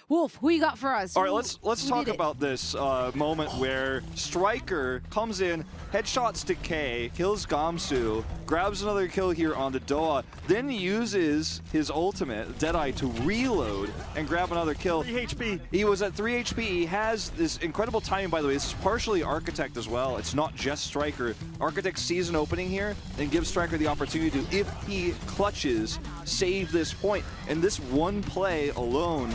Wolf, who you got for us? All right, let's talk about this moment where Striker comes in, headshots Decay, kills Gamsu, grabs another kill here on the Doha, then uses his ultimate, Deadeye, to reload and grab another kill. 3 HP. He was at 3 HP. He has this incredible timing, by the way. This is partially Architect as well. It's not just Striker. Architect sees an opening here and gives Striker the opportunity to, if he clutches, save this point. And this one play alone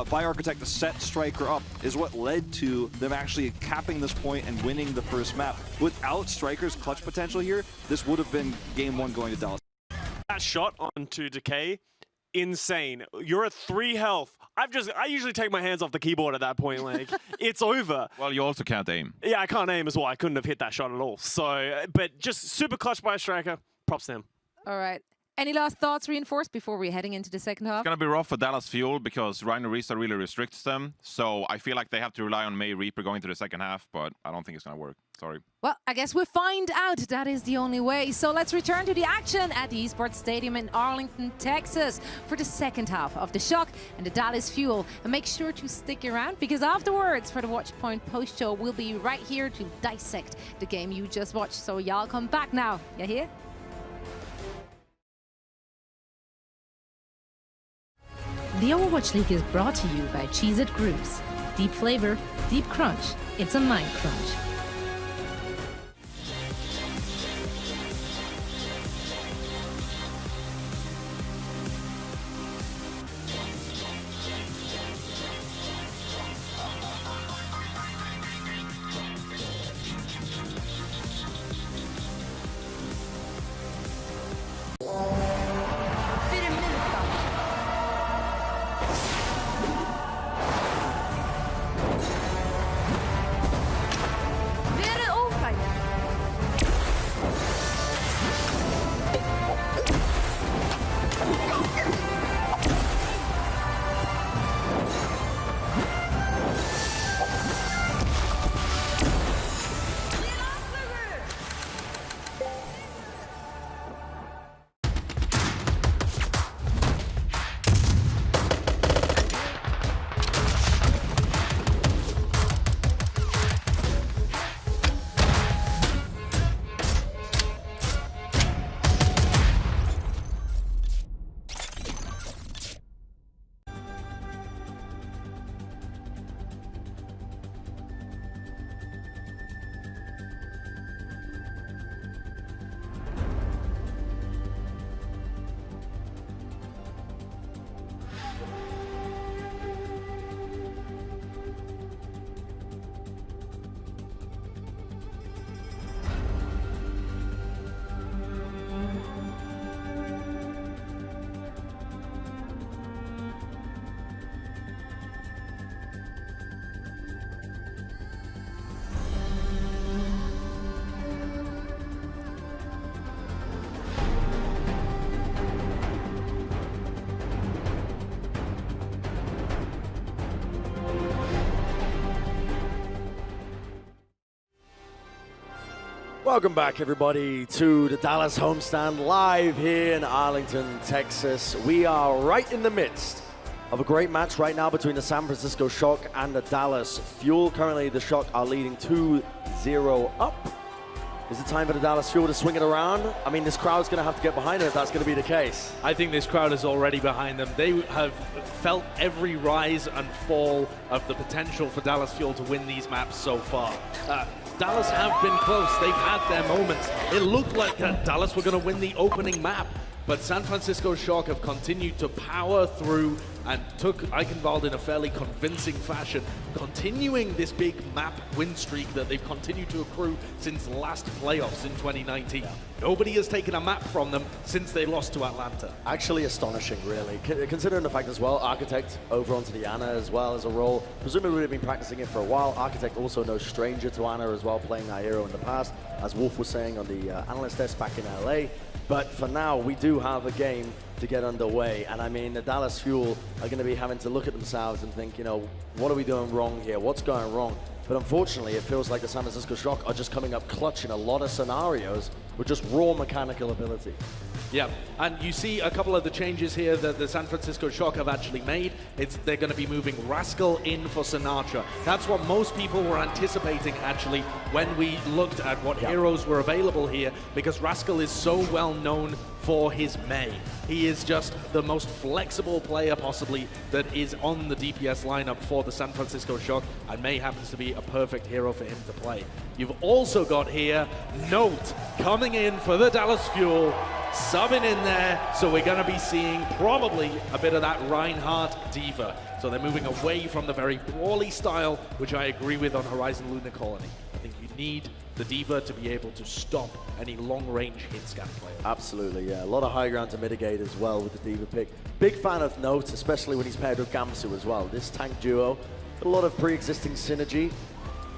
by Architect to set Striker up is what led to them actually capping this point and winning the first map. Without Striker's clutch potential here, this would have been game 1 going to Dallas. That shot onto Decay, insane. You're at 3 health. I usually take my hands off the keyboard at that point. Like, it's over. Well, you also can't aim. Yeah, I can't aim as well. I couldn't have hit that shot at all. So, but just super clutch by a Striker. Props to him. All right. Any last thoughts, Reinforced, before we're heading into the second half? It's going to be rough for Dallas Fuel because Rhino Risa really restricts them. So I feel like they have to rely on May Reaper going to the second half, but I don't think it's going to work. Sorry. Well, I guess we'll find out. That is the only way. So let's return to the action at the Esports Stadium in Arlington, Texas for the second half of the Shock and the Dallas Fuel. And make sure to stick around because afterwards for the Watchpoint post-show, we'll be right here to dissect the game you just watched. So y'all come back now. You hear? The Overwatch League is brought to you by Cheez-It Grooves. Deep flavor, deep crunch. It's a mind crunch. Welcome back, everybody, to the Dallas homestand live here in Arlington, Texas. We are right in the midst of a great match right now between the San Francisco Shock and the Dallas Fuel. Currently, the Shock are leading 2-0 up. Is it time for the Dallas Fuel to swing it around? I mean, this crowd's going to have to get behind it if that's going to be the case. I think this crowd is already behind them. They have felt every rise and fall of the potential for Dallas Fuel to win these maps so far. Dallas have been close. They've had their moments. It looked like Dallas were going to win the opening map, but San Francisco Shock have continued to power through and took Eichenwald in a fairly convincing fashion, continuing this big map win streak that they've continued to accrue since last playoffs in 2019. Nobody has taken a map from them since they lost to Atlanta. Actually astonishing, really, considering the fact as well, Architect over onto the Ana as well as a role. Presumably they've been practicing it for a while. Architect also no stranger to Ana as well, playing that hero in the past, as Wolf was saying on the analyst desk back in LA. But for now, we do have a game to get underway. And I mean, the Dallas Fuel are going to be having to look at themselves and think, you know, what are we doing wrong here? What's going wrong? But unfortunately, it feels like the San Francisco Shock are just coming up clutch in a lot of scenarios with just raw mechanical ability. Yeah, and you see a couple of the changes here that the San Francisco Shock have actually made. They're going to be moving Rascal in for Sinatra. That's what most people were anticipating, actually, when we looked at what heroes were available here, because Rascal is so well known for his Mei. He is just the most flexible player possibly that is on the DPS lineup for the San Francisco Shock, and Mei happens to be a perfect hero for him to play. You've also got here Note coming in for the Dallas Fuel, subbing in there, so we're going to be seeing probably a bit of that Reinhardt Diva. So they're moving away from the very brawly style, which I agree with on Horizon Lunar Colony. I think you need the Diva to be able to stop any long-range hit scan players. Absolutely, yeah. A lot of high ground to mitigate as well with the Diva pick. Big fan of Note, especially when he's paired with Gamsu as well. This tank duo, a lot of pre-existing synergy.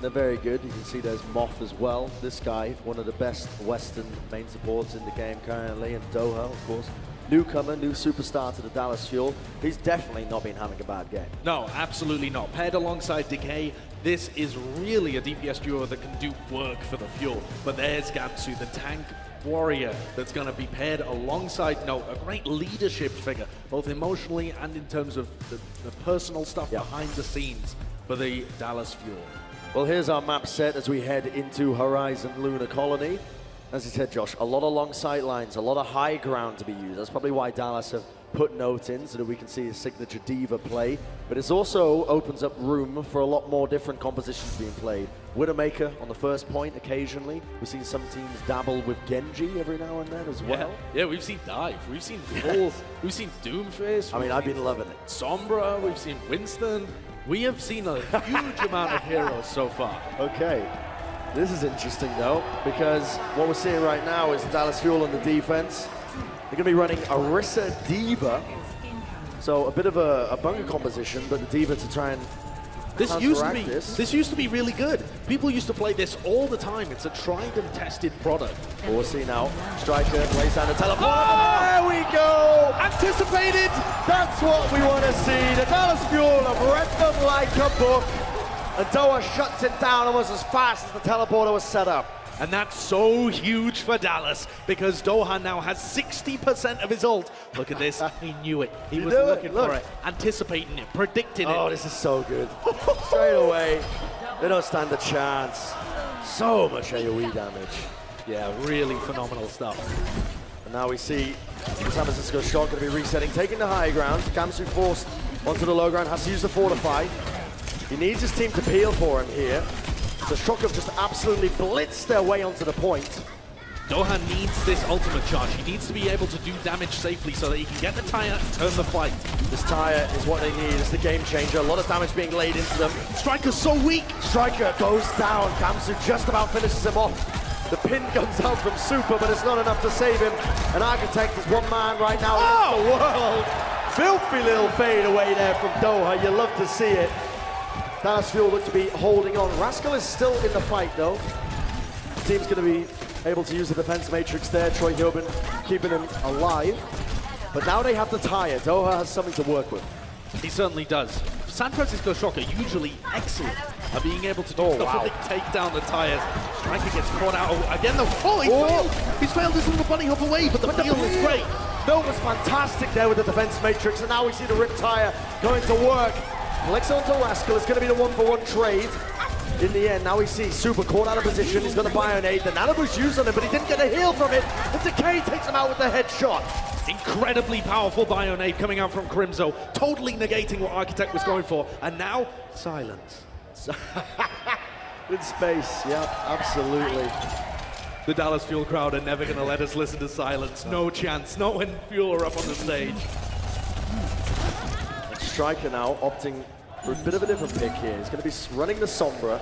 They're very good. You can see there's Moth as well. This guy, one of the best Western main supports in the game currently, and Doha, of course. Newcomer, new superstar to the Dallas Fuel. He's definitely not been having a bad game. No, absolutely not. Paired alongside Decay, this is really a DPS duo that can do work for the Fuel. But there's Gamsu, the tank warrior that's going to be paired alongside Note, a great leadership figure, both emotionally and in terms of the personal stuff behind the scenes for the Dallas Fuel. Well, here's our map set as we head into Horizon Lunar Colony. As you said, Josh, a lot of long sight lines, a lot of high ground to be used. That's probably why Dallas have put Note in, so that we can see his signature Diva play. But it also opens up room for a lot more different compositions being played. Widowmaker on the first point occasionally. We've seen some teams dabble with Genji every now and then as well. Yeah, we've seen Dive, we've seen Full, we've seen Doomfist. I mean, I've been loving it. Sombra, we've seen Winston. We have seen a huge amount of heroes so far. Okay. This is interesting though, because what we're seeing right now is Dallas Fuel on the defense. They're going to be running Orisa Diva. So a bit of a bunker composition, but the Diva to try and This used to be really good. People used to play this all the time. It's a tried and tested product. We'll see now. Striker plays down the teleport. Oh, there we go! Anticipated! That's what we want to see. The Dallas Fuel have read them like a book. And Doha shuts it down almost as fast as the teleporter was set up. And that's so huge for Dallas because Doha now has 60% of his ult. Look at this. He knew it. He was looking for it, anticipating it, predicting it. Oh, this is so good. Straight away. They don't stand a chance. So much AoE damage. Yeah, really phenomenal stuff. And now we see the San Francisco Shock going to be resetting, taking the high ground. Gamsu forced onto the low ground, has to use the Fortify. He needs his team to peel for him here. The Shock have just absolutely blitzed their way onto the point. Doha needs this ultimate charge. He needs to be able to do damage safely so that he can get the tire and turn the fight. This tire is what they need. It's the game changer. A lot of damage being laid into them. Striker's so weak. Striker goes down. Gamsu just about finishes him off. The pin comes out from Super, but it's not enough to save him. And Architect is one man right now in the world. Filthy little fade away there from Doha. You love to see it. Dallas Fuel look to be holding on. Rascal is still in the fight though. The team's going to be able to use the defense matrix there. Troy Hilbin keeping him alive. But now they have the tire. Doha has something to work with. He certainly does. San Francisco Shock are usually excellent at being able to do stuff that they take down the tires. Striker gets caught out again though. Oh, he failed! He's failed his little bunny hop away, but the peel is great. Bill was fantastic there with the defense matrix, and now we see the rip tire going to work. Collects onto Rascal. It's going to be the one-for-one trade. In the end, now we see Super caught out of position. He's got the Bionade. The Nano Boost used on him, but he didn't get a heal from it. And Decay takes him out with the headshot. Incredibly powerful Bionade coming out from Crimzo, totally negating what Architect was going for. And now, silence. Good space, yeah, absolutely. The Dallas Fuel crowd are never going to let us listen to silence. No chance, not when Fuel are up on the stage. Striker now opting for a bit of a different pick here. He's going to be running the Sombra,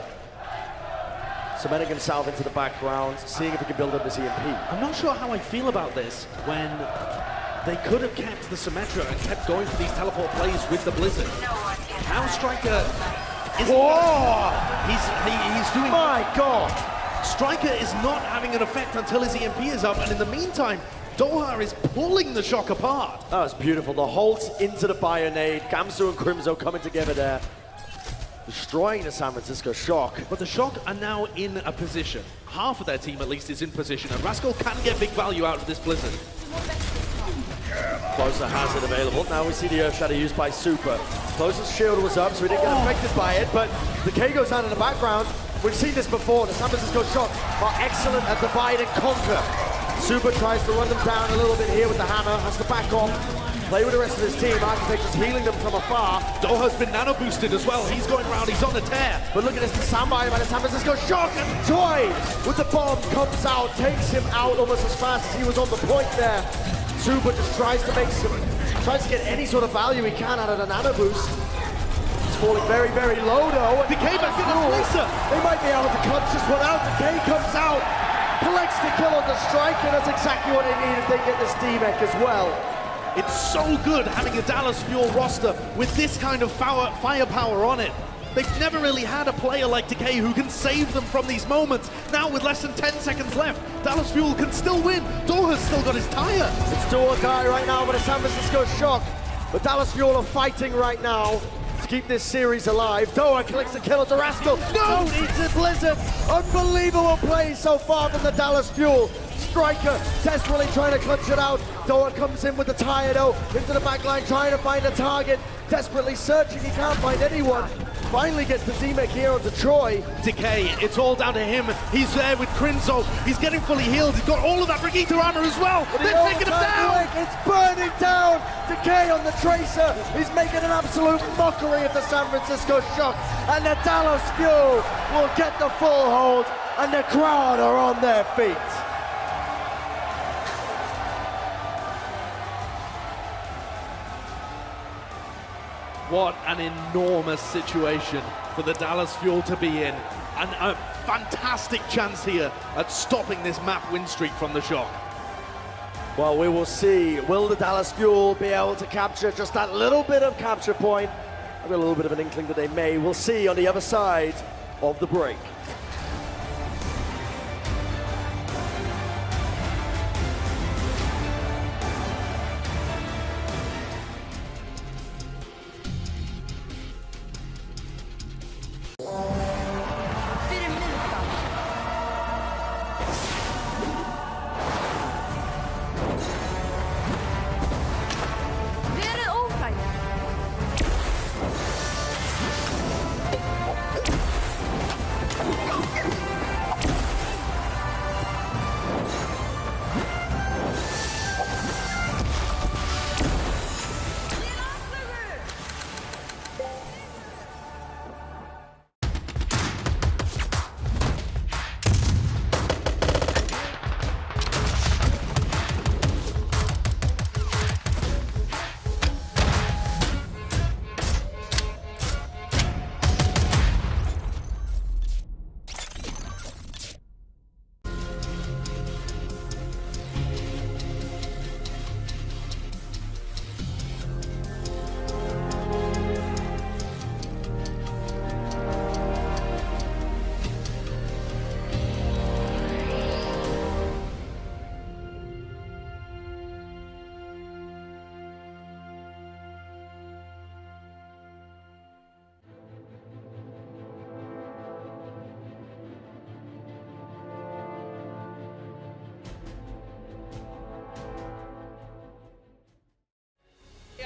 cementing himself into the background, seeing if he can build up his EMP. I'm not sure how I feel about this when they could have kept the Symmetra and kept going for these teleport plays with the Blizzard. Now Striker is... He's doing... My God! Striker is not having an effect until his EMP is up, and in the meantime, Doha is pulling the Shock apart. That was beautiful. The Holt into the Bionade. Gamsu and Crimzo coming together there. Destroying the San Francisco Shock. But the Shock are now in a position. Half of their team at least is in position, and Rascal can get big value out of this Blizzard. Closer has it available. Now we see the Earth Shadow used by Super. Closer's shield was up, so he didn't get affected by it, but the K goes down in the background. We've seen this before. The San Francisco Shock are excellent at divide and conquer. Super tries to run them down a little bit here with the hammer, has to back off, play with the rest of his team. Architect is healing them from afar. Doha's been nano boosted as well. He's going around, he's on a tear. But look at this, the soundbite by the San Francisco Shock, and Joy with the bomb comes out, takes him out almost as fast as he was on the point there. Super just tries to get any sort of value he can out of the nano boost. He's falling very, very low though. Decay back in the Blizzard. They might be able to clutch this one out. Decay comes out. Collects the kill on the Striker. That's exactly what they needed. They get this D-Mech as well. It's so good having a Dallas Fuel roster with this kind of firepower on it. They've never really had a player like Decay who can save them from these moments. Now with less than 10 seconds left, Dallas Fuel can still win. Doha's still got his tire. It's Doha guy right now with a San Francisco Shock. But Dallas Fuel are fighting right now to keep this series alive. Doha collects the kill onto Rascal. No! Needs it, Blizzard. Unbelievable play so far from the Dallas Fuel. Striker desperately trying to clutch it out. Doha comes in with the tire though, into the back line trying to find a target. Desperately searching, he can't find anyone. Finally gets the D-Mech here onto Troy. Decay, it's all down to him. He's there with Crimzo. He's getting fully healed. He's got all of that Brigitte armor as well. They're taking him down. It's burning down. Decay on the Tracer. He's making an absolute mockery of the San Francisco Shock. And the Dallas Fuel will get the full hold. And the crowd are on their feet. What an enormous situation for the Dallas Fuel to be in. And a fantastic chance here at stopping this map win streak from the Shock. Well, we will see. Will the Dallas Fuel be able to capture just that little bit of capture point? I've got a little bit of an inkling that they may. We'll see on the other side of the break.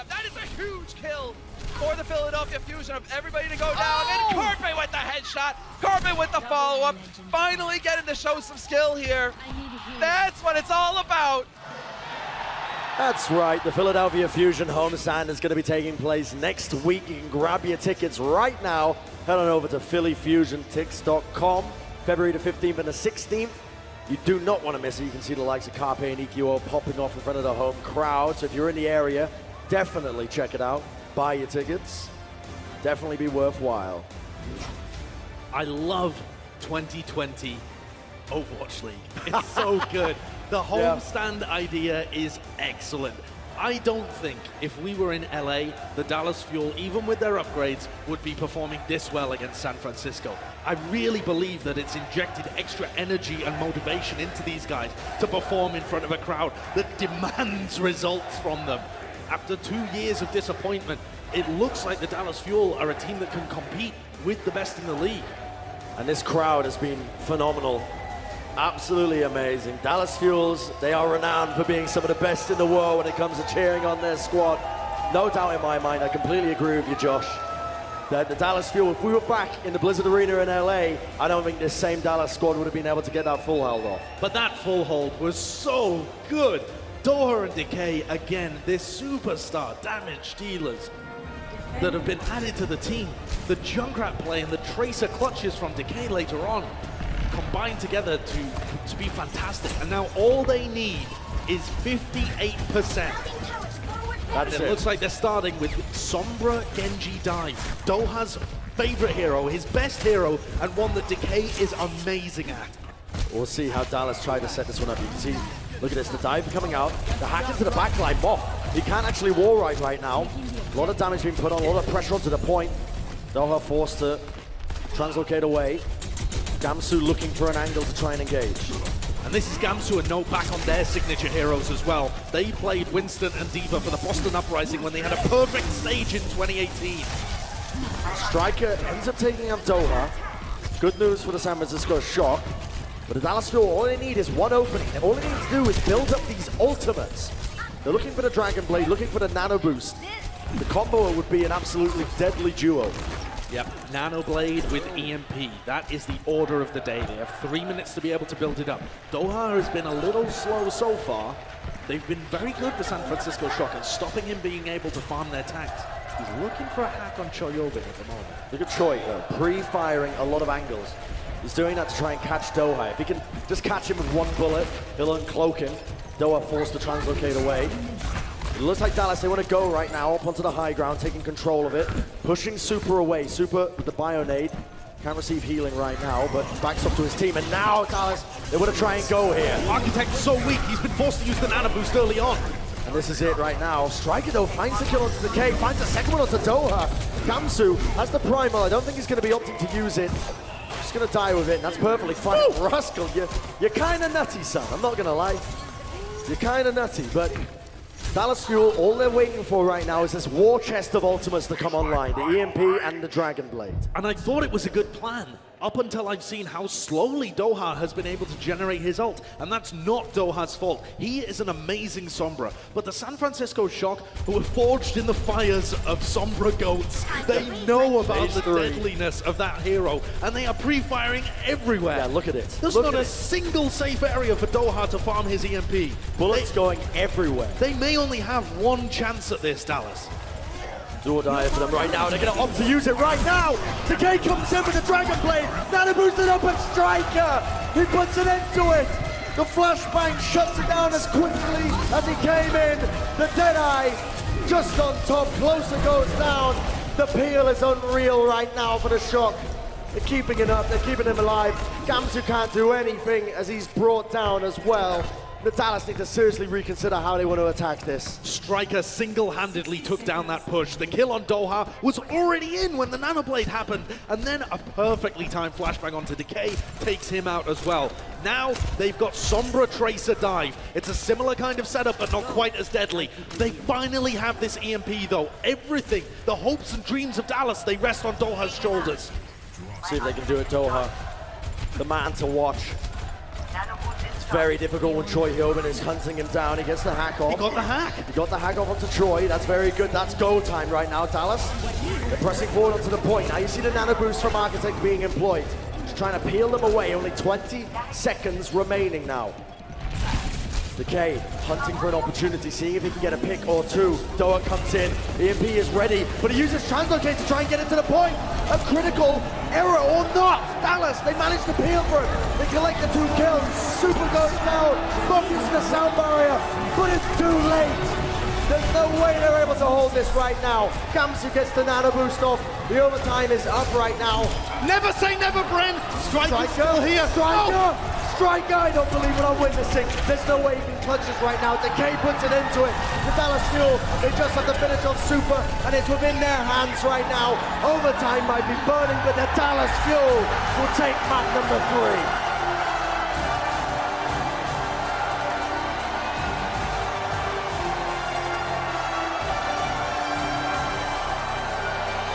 That is a huge kill for the Philadelphia Fusion of everybody to go down. And Carpe with the headshot. Carpe with the follow-up. Finally getting to show some skill here. That's what it's all about. That's right, the Philadelphia Fusion homestand is going to be taking place next week. You can grab your tickets right now. Head on over to phillyfusiontix.com, February the 15th and the 16th. You do not want to miss it. You can see the likes of Carpe and EQO popping off in front of the home crowd. So if you're in the area, definitely check it out. Buy your tickets. Definitely be worthwhile. I love 2020 Overwatch League. It's so good. The homestand idea is excellent. I don't think if we were in LA, the Dallas Fuel, even with their upgrades, would be performing this well against San Francisco. I really believe that it's injected extra energy and motivation into these guys to perform in front of a crowd that demands results from them. After 2 years of disappointment, it looks like the Dallas Fuel are a team that can compete with the best in the league. And this crowd has been phenomenal. Absolutely amazing. Dallas Fuels, they are renowned for being some of the best in the world when it comes to cheering on their squad. No doubt in my mind, I completely agree with you, Josh, that the Dallas Fuel, if we were back in the Blizzard Arena in LA, I don't think this same Dallas squad would have been able to get that full hold off. But that full hold was so good. Doha and Decay, again, this superstar damage dealers that have been added to the team. The Junkrat play and the Tracer clutches from Decay later on combined together to be fantastic. And now all they need is 58%. That's it. Looks like they're starting with Sombra, Genji, Dive. Doha's favorite hero, his best hero, and one that Decay is amazing at. We'll see how Dallas try to set this one up. You can see, look at this, the dive coming out, the hack into the backline. Moff, he can't actually wall right now. A lot of damage being put on, a lot of pressure onto the point. Doha forced to translocate away. Gamsu looking for an angle to try and engage. And this is Gamsu and note back on their signature heroes as well. They played Winston and D.Va for the Boston Uprising when they had a perfect stage in 2018. Striker ends up taking out Doha. Good news for the San Francisco Shock. But the Dallas Fuel, all they need is one opening. And all they need to do is build up these ultimates. They're looking for the Dragon Blade, looking for the Nano Boost. The combo would be an absolutely deadly duo. Yep, Nano Blade with EMP. That is the order of the day. They have 3 minutes to be able to build it up. Doha has been a little slow so far. They've been very good for San Francisco Shock and stopping him being able to farm their tanks. He's looking for a hack on Choyobin at the moment. Look at Choi, though, pre-firing a lot of angles. He's doing that to try and catch Doha. If he can just catch him with one bullet, he'll uncloak him. Doha forced to translocate away. It looks like Dallas, they want to go right now up onto the high ground, taking control of it, pushing Super away. Super with the Bionade. Can't receive healing right now, but backs up to his team, and now Dallas, they want to try and go here. Architect's so weak, he's been forced to use the nano boost early on. And this is it right now. Striker, though, finds the kill onto Decay, finds the second one onto Doha. Gamsu has the primal. I don't think he's going to be opting to use it. Just going to die with it, and that's perfectly fine. Rascal, you're kind of nutty, son. I'm not going to lie. You're kind of nutty, but Dallas Fuel, all they're waiting for right now is this war chest of ultimates to come online, the EMP and the Dragon Blade. And I thought it was a good plan, up until I've seen how slowly Doha has been able to generate his ult. And that's not Doha's fault. He is an amazing Sombra. But the San Francisco Shock, who were forged in the fires of Sombra goats, they know about the deadliness of that hero. And they are pre-firing everywhere. Yeah, look at it. There's not a single safe area for Doha to farm his EMP. Bullets going everywhere. They may only have one chance at this, Dallas. Do or die for them right now. They're going to opt to use it right now. Decay comes in with the Dragon Blade. Nano boosted up at Striker. He puts an end to it. The flashbang shuts it down as quickly as he came in. The Deadeye just on top. Closer goes down. The peel is unreal right now for the Shock. They're keeping it up. They're keeping him alive. Gamsu can't do anything as he's brought down as well. The Dallas need to seriously reconsider how they want to attack this. Striker single-handedly took down that push. The kill on Doha was already in when the nanoblade happened, and then a perfectly timed flashbang onto Decay takes him out as well. Now they've got Sombra Tracer Dive. It's a similar kind of setup, but not quite as deadly. They finally have this EMP though. Everything, the hopes and dreams of Dallas, they rest on Doha's shoulders. See if they can do it, Doha. The man to watch. Very difficult when Troy Hillman is hunting him down. He gets the hack off. He got the hack. He got the hack off onto Troy. That's very good. That's go time right now, Dallas. They're pressing forward onto the point. Now you see the nano boost from Architect being employed. Just trying to peel them away. Only 20 seconds remaining now. Decay hunting for an opportunity, seeing if he can get a pick or two. Doha comes in. EMP is ready, but he uses Translocate to try and get it to the point. A critical error or not. Dallas, they managed to peel for it. They collect the 2 kills. Super goes down. Focus the sound barrier, but it's too late. There's no way they're able to hold this right now. Gamsu gets the nano boost off. The overtime is up right now. Never say never, Bren. Striker's still here. Striker. Oh. Striker, I don't believe what I'm witnessing. There's no way he can clutch this right now. Decay puts it into it. The Dallas Fuel, they just have the finish on Super, and it's within their hands right now. Overtime might be burning, but the Dallas Fuel will take map number 3.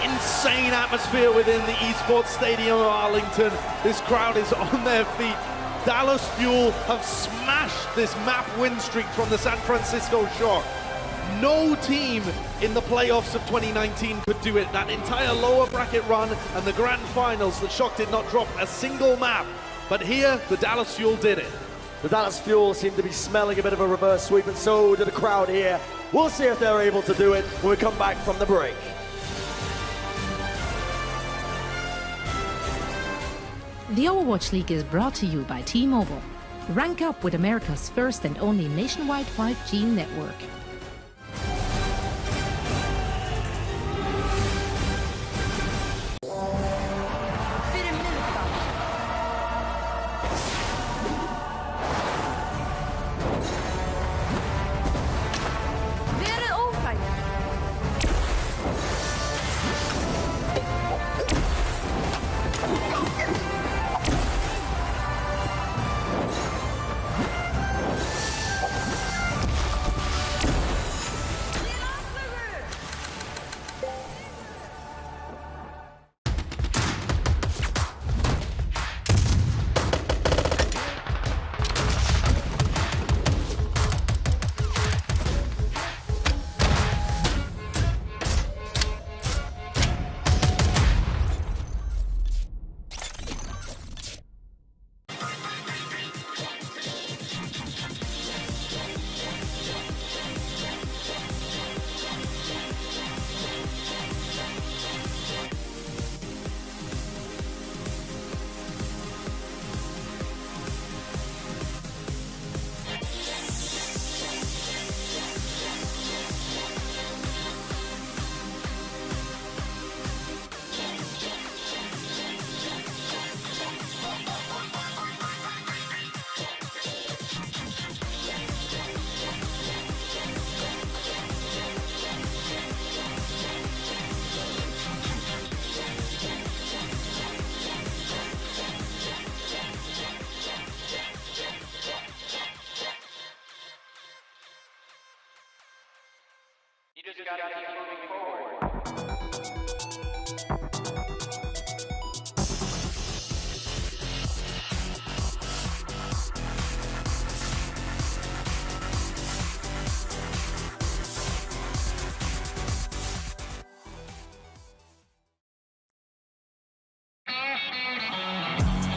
Insane atmosphere within the Esports Stadium of Arlington. This crowd is on their feet. Dallas Fuel have smashed this map win streak from the San Francisco Shock. No team in the playoffs of 2019 could do it. That entire lower bracket run and the grand finals, the Shock did not drop a single map. But here, the Dallas Fuel did it. The Dallas Fuel seem to be smelling a bit of a reverse sweep, and so do the crowd here. We'll see if they're able to do it when we come back from the break. The Overwatch League is brought to you by T-Mobile. Rank up with America's first and only nationwide 5G network.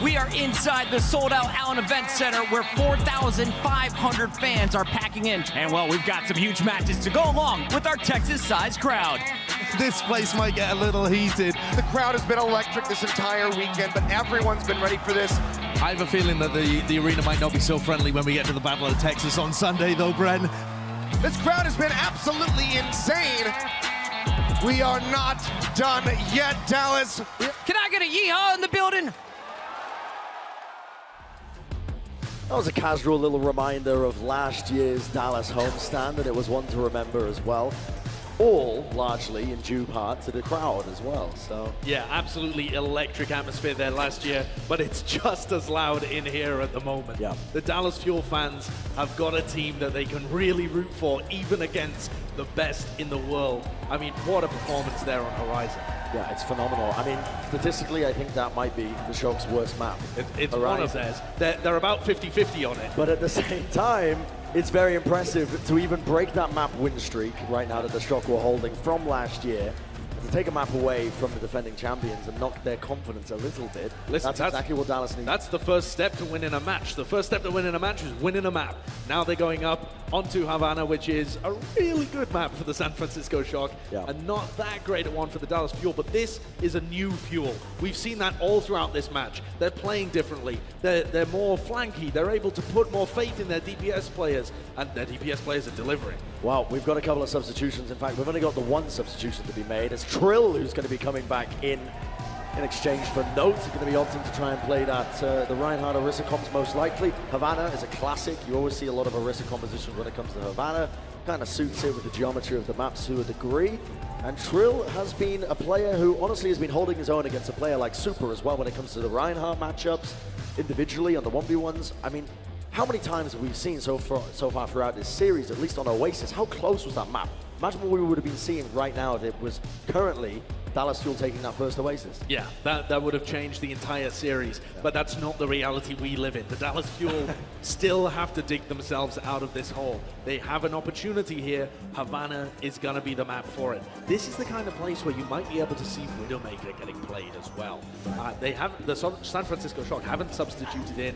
We are inside the sold-out Allen Event Center where 4,500 fans are packing in. And, well, we've got some huge matches to go along with our Texas-sized crowd. This place might get a little heated. The crowd has been electric this entire weekend, but everyone's been ready for this. I have a feeling that the arena might not be so friendly when we get to the Battle of Texas on Sunday, though, Bren. This crowd has been absolutely insane. We are not done yet, Dallas. Can I get a yeehaw in the building? That was a casual little reminder of last year's Dallas homestand, and it was one to remember as well. All largely in due part to the crowd as well. So yeah, absolutely electric atmosphere there last year, but it's just as loud in here at the moment. Yeah. The Dallas Fuel fans have got a team that they can really root for, even against the best in the world. I mean, what a performance there on Horizon. yeah, it's phenomenal. I mean, statistically, I think that might be the Shock's worst map. It's one of theirs. They're about 50-50 on it. But at the same time, it's very impressive to even break that map win streak right now that the Shock were holding from last year, to take a map away from the defending champions and knock their confidence a little bit. Listen, that's exactly what Dallas needs. That's the first step to winning a match. The first step to winning a match is winning a map. Now they're going up onto Havana, which is a really good map for the San Francisco Shock, and not that great a one for the Dallas Fuel, but this is a new Fuel. We've seen that all throughout this match. They're playing differently. They're more flanky. They're able to put more faith in their DPS players, and their DPS players are delivering. Wow, we've got a couple of substitutions. In fact, we've only got the one substitution to be made. It's Trill who's going to be coming back in exchange for Note. He's going to be opting to try and play that the Reinhardt Orisa comps most likely. Havana is a classic. You always see a lot of Orisa compositions when it comes to Havana. Kind of suits it with the geometry of the maps to a degree. And Trill has been a player who honestly has been holding his own against a player like Super as well when it comes to the Reinhardt matchups individually on the 1v1s. I mean, how many times have we seen so far throughout this series, at least on Oasis? How close was that map? Imagine what we would have been seeing right now if it was currently Dallas Fuel taking that first Oasis. Yeah, that would have changed the entire series, but that's not the reality we live in. The Dallas Fuel still have to dig themselves out of this hole. They have an opportunity here. Havana is going to be the map for it. This is the kind of place where you might be able to see Widowmaker getting played as well. The San Francisco Shock haven't substituted in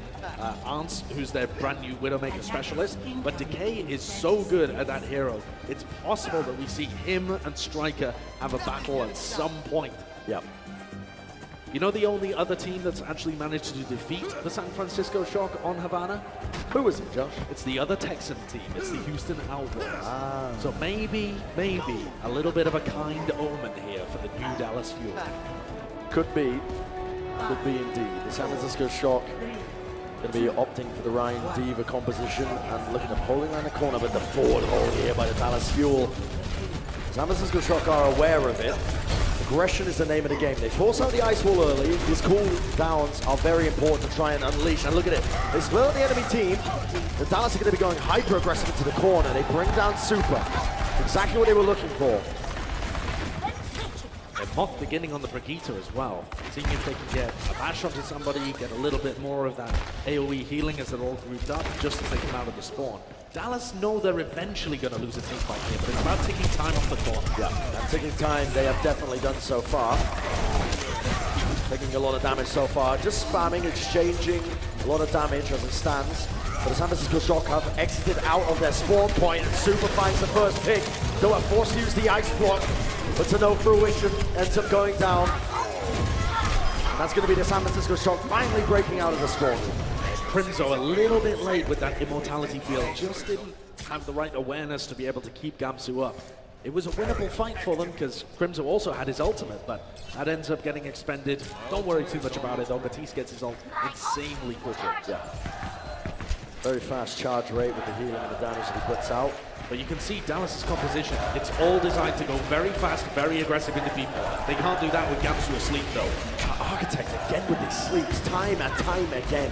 Arns, who's their brand new Widowmaker specialist, but Decay is so good at that hero. It's possible that we see him and Striker have a battle at some point. Yep. You know the only other team that's actually managed to defeat the San Francisco Shock on Havana? Who is it, Josh? It's the other Texan team. It's the Houston Outlaws. So maybe a little bit of a kind omen here for the new Dallas Fuel. Could be indeed. The San Francisco Shock going to be opting for the Ryan Diva composition and looking at holding around the corner, but the forward hold here by the Dallas Fuel. San Francisco Shock are aware of it. Aggression is the name of the game. They force out the ice wall early. These cool downs are very important to try and unleash. And look at it. They split on the enemy team. The Dallas are going to be going hyper-aggressive into the corner. They bring down Super. Exactly what they were looking for. And Moth beginning on the Brigitte as well. Seeing if they can get a bash onto somebody, get a little bit more of that AoE healing as they're all grouped up, just as they come out of the spawn. Dallas know they're eventually going to lose a team fight here, but it's about taking time off the clock. Yeah, and taking time, they have definitely done so far. Taking a lot of damage so far, just spamming, exchanging a lot of damage as it stands. But the San Francisco Shock have exited out of their spawn point, and Super finds the first pick. Though are forced to use the ice block, but to no fruition, ends up going down. And that's going to be the San Francisco Shock finally breaking out of the spawn. Crimzo a little bit late with that immortality field, just didn't have the right awareness to be able to keep Gamsu up. It was a winnable fight for them because Crimzo also had his ultimate, but that ends up getting expended. Don't worry too much about it though, Matisse gets his ult insanely quickly. Yeah. Very fast charge rate with the healing and the damage that he puts out. But you can see Dallas's composition. It's all designed to go very fast, very aggressive into people. They can't do that with Gamsu asleep though. Architect again with these sleeps, time and time again.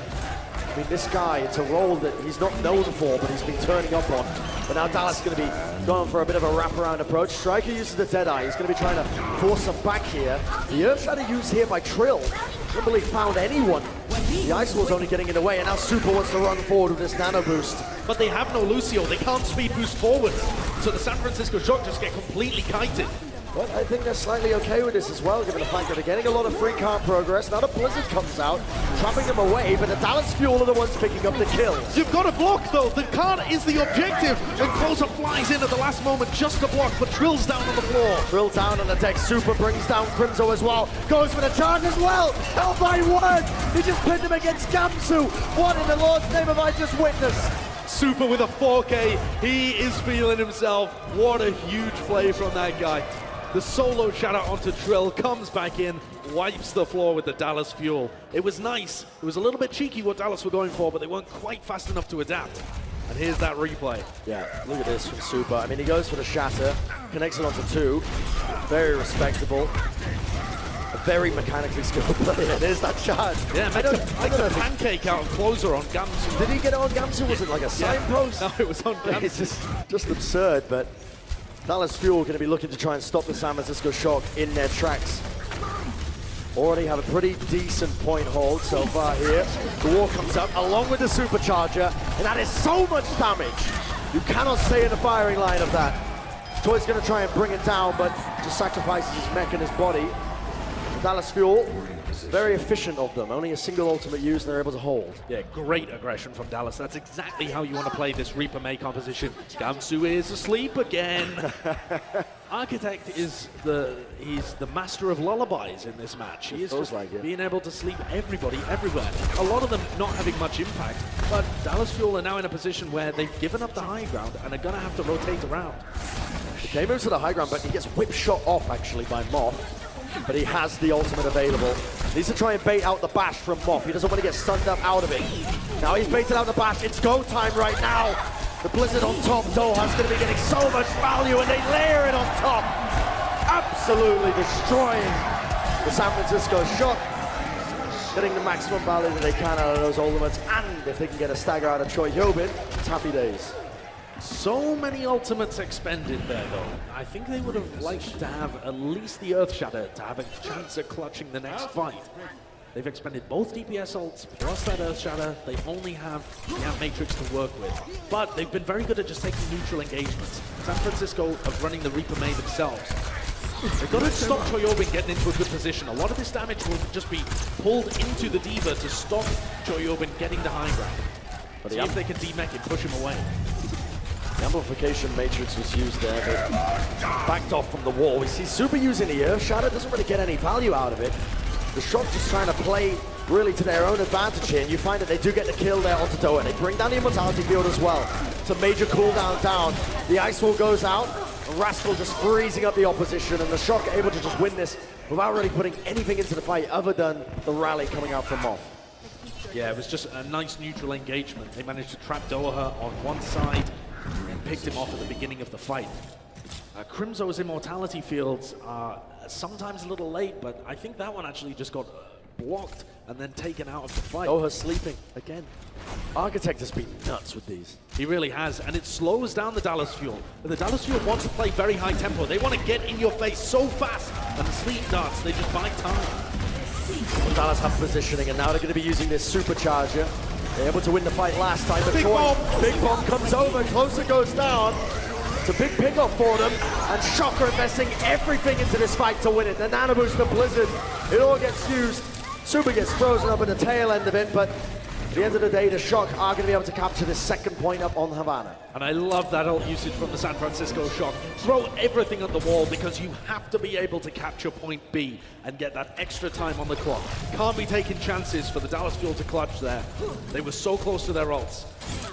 I mean, this guy, it's a role that he's not known for, but he's been turning up on. But now Dallas is going to be going for a bit of a wraparound approach. Striker uses the Deadeye. He's going to be trying to force them back here. The Earthshatter used here by Trill. Couldn't believe found anyone. The Ice Wall's only getting in the way, and now Super wants to run forward with this nano boost. But they have no Lucio. They can't speed boost forward. So the San Francisco Shock just get completely kited. But I think they're slightly okay with this as well, given the fact that they're getting a lot of free card progress. Now the Blizzard comes out, trapping them away, but the Dallas Fuel are the ones picking up the kills. You've got to block, though. The card is the objective. And Closer flies in at the last moment just to block, but Drill's down on the floor. Drill down on the deck. Super brings down Crimzo as well. Goes for the charge as well. Held by one. He just pinned him against Gamsu. What in the Lord's name have I just witnessed? Super with a 4K. He is feeling himself. What a huge play from that guy. The solo shatter onto Drill, comes back in, wipes the floor with the Dallas Fuel. It was nice. It was a little bit cheeky what Dallas were going for, but they weren't quite fast enough to adapt. And here's that replay. Yeah, look at this from Super. I mean, he goes for the shatter, connects it onto 2. Very respectable. A very mechanically skilled player. There's that charge. Yeah, makes a pancake out of Closer on Gamsu. Did he get it on Gamsu? Was it like a signpost? No, it was on Gamsu. It's just absurd, but Dallas Fuel going to be looking to try and stop the San Francisco Shock in their tracks. Already have a pretty decent point hold so far here. The wall comes up along with the supercharger, and that is so much damage. You cannot stay in the firing line of that. Toy's going to try and bring it down, but just sacrifices his mech and his body. Dallas Fuel, very efficient of them. Only a single ultimate used, and they're able to hold. Yeah, great aggression from Dallas. That's exactly how you want to play this Reaper May composition. Gamsu is asleep again. Architect is he's the master of lullabies in this match. He is just being able to sleep everybody everywhere. A lot of them not having much impact, but Dallas Fuel are now in a position where they've given up the high ground and are going to have to rotate around. He moves to the high ground, but he gets whip shot off actually by Moth. But he has the ultimate available. Needs to try and bait out the bash from Moth. He doesn't want to get stunned up out of it. Now he's baited out the bash. It's go time right now. The Blizzard on top. Doha's going to be getting so much value, and they layer it on top. Absolutely destroying the San Francisco Shock. Getting the maximum value that they can out of those ultimates, and if they can get a stagger out of Choi Hyobin, it's happy days. So many ultimates expended there, though. I think they would have liked to have at least the Earth Shatter to have a chance at clutching the next fight. They've expended both DPS ults plus that Earth Shatter. They only have the Amp Matrix to work with. But they've been very good at just taking neutral engagements. San Francisco are running the Reaper May themselves. They've got to stop Choyobin getting into a good position. A lot of this damage will just be pulled into the Diva to stop Choyobin getting the high ground. But see if they can demech him, push him away. The amplification matrix was used there, but backed off from the wall. We see Super using the Earth Shatter, doesn't really get any value out of it. The Shock just trying to play really to their own advantage here, and you find that they do get the kill there onto Doha. They bring down the Immortality Field as well. It's a major cooldown down. The Ice Wall goes out, and Rascal just freezing up the opposition, and the Shock are able to just win this without really putting anything into the fight other than the rally coming out from Moth. Yeah, it was just a nice neutral engagement. They managed to trap Doha on one side, and picked him off at the beginning of the fight. Crimzo's Immortality Fields are sometimes a little late, but I think that one actually just got blocked and then taken out of the fight. Doha sleeping again. Architect has been nuts with these. He really has, and it slows down the Dallas Fuel. But the Dallas Fuel want to play very high tempo. They want to get in your face so fast, and the sleep darts, they just buy time. Well, Dallas have positioning, and now they're going to be using this supercharger. They're able to win the fight last time, but Big Bomb comes over, Closer goes down. It's a big pickup for them, and Shock are investing everything into this fight to win it. The Nano Boost, the Blizzard, it all gets used. Super gets frozen up at the tail end of it, but at the end of the day, the Shock are going to be able to capture this second point up on Havana. And I love that ult usage from the San Francisco Shock. Throw everything at the wall because you have to be able to capture point B and get that extra time on the clock. Can't be taking chances for the Dallas Fuel to clutch there. They were so close to their ults.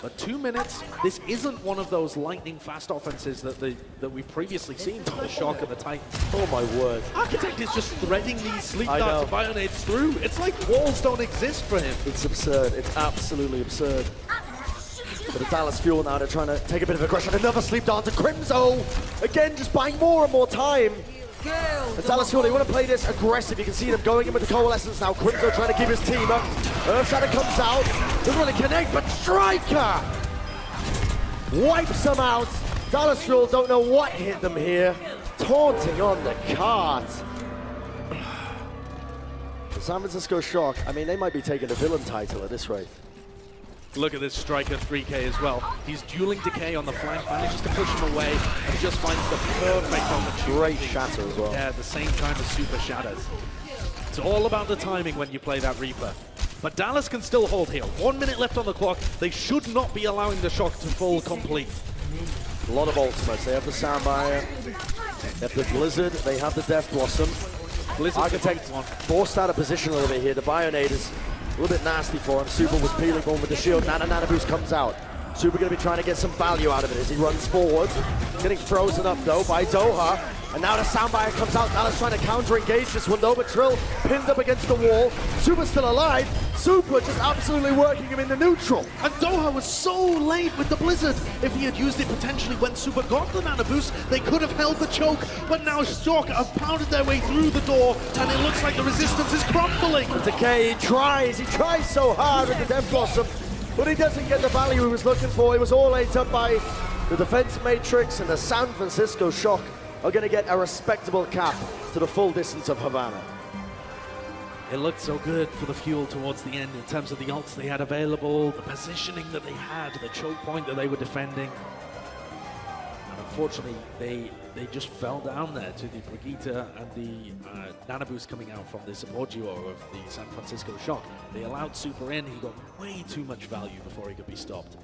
But 2 minutes, this isn't one of those lightning fast offenses that we've previously seen from the Shock and the Titans. Oh my word. Architect is just threading these sleep darts and bionades through. It's like walls don't exist for him. It's absurd. It's absolutely absurd. But the Dallas Fuel now, they're trying to take a bit of aggression. Another sleep dart to Crimzo. Again, just buying more and more time. The Dallas Fuel, they want to play this aggressive. You can see them going in with the Coalescence now. Crimzo trying to keep his team up. Earth Shatter comes out. Doesn't really connect, but Striker wipes them out. Dallas Fuel don't know what hit them here. Taunting on the cart. The San Francisco Shock, I mean, they might be taking the villain title at this rate. Look at this Striker 3K as well. He's dueling Decay on the flank, manages to push him away, and just finds the perfect opportunity. Great shatter as well. Yeah, the same kind of super shatters. It's all about the timing when you play that Reaper. But Dallas can still hold here. 1 minute left on the clock. They should not be allowing the shock to full complete. A lot of ultimates. They have the Soundbire, they have the Blizzard, they have the Death Blossom. Architect forced out of position a little bit here. The Bionade is a little bit nasty for him. Super was peeling on with the shield. Nana Boost comes out. Super going to be trying to get some value out of it as he runs forward. Getting frozen up though by Doha. And now the Soundbire comes out. Dallas trying to counter-engage this one though, but Trill pinned up against the wall. Super's still alive. Super just absolutely working him into neutral. And Doha was so late with the Blizzard. If he had used it potentially when Super got the Nana Boost, they could have held the choke. But now Shock have pounded their way through the door, and it looks like the resistance is crumbling. Decay, he tries so hard with the Death Blossom, but he doesn't get the value he was looking for. He was all ate up by the Defense Matrix, and the San Francisco Shock are going to get a respectable cap to the full distance of Havana. It looked so good for the Fuel towards the end in terms of the ults they had available, the positioning that they had, the choke point that they were defending. And unfortunately, they just fell down there to the Brigitte and the Nana Boost coming out from the support duo of the San Francisco Shock. They allowed Super in, he got way too much value before he could be stopped.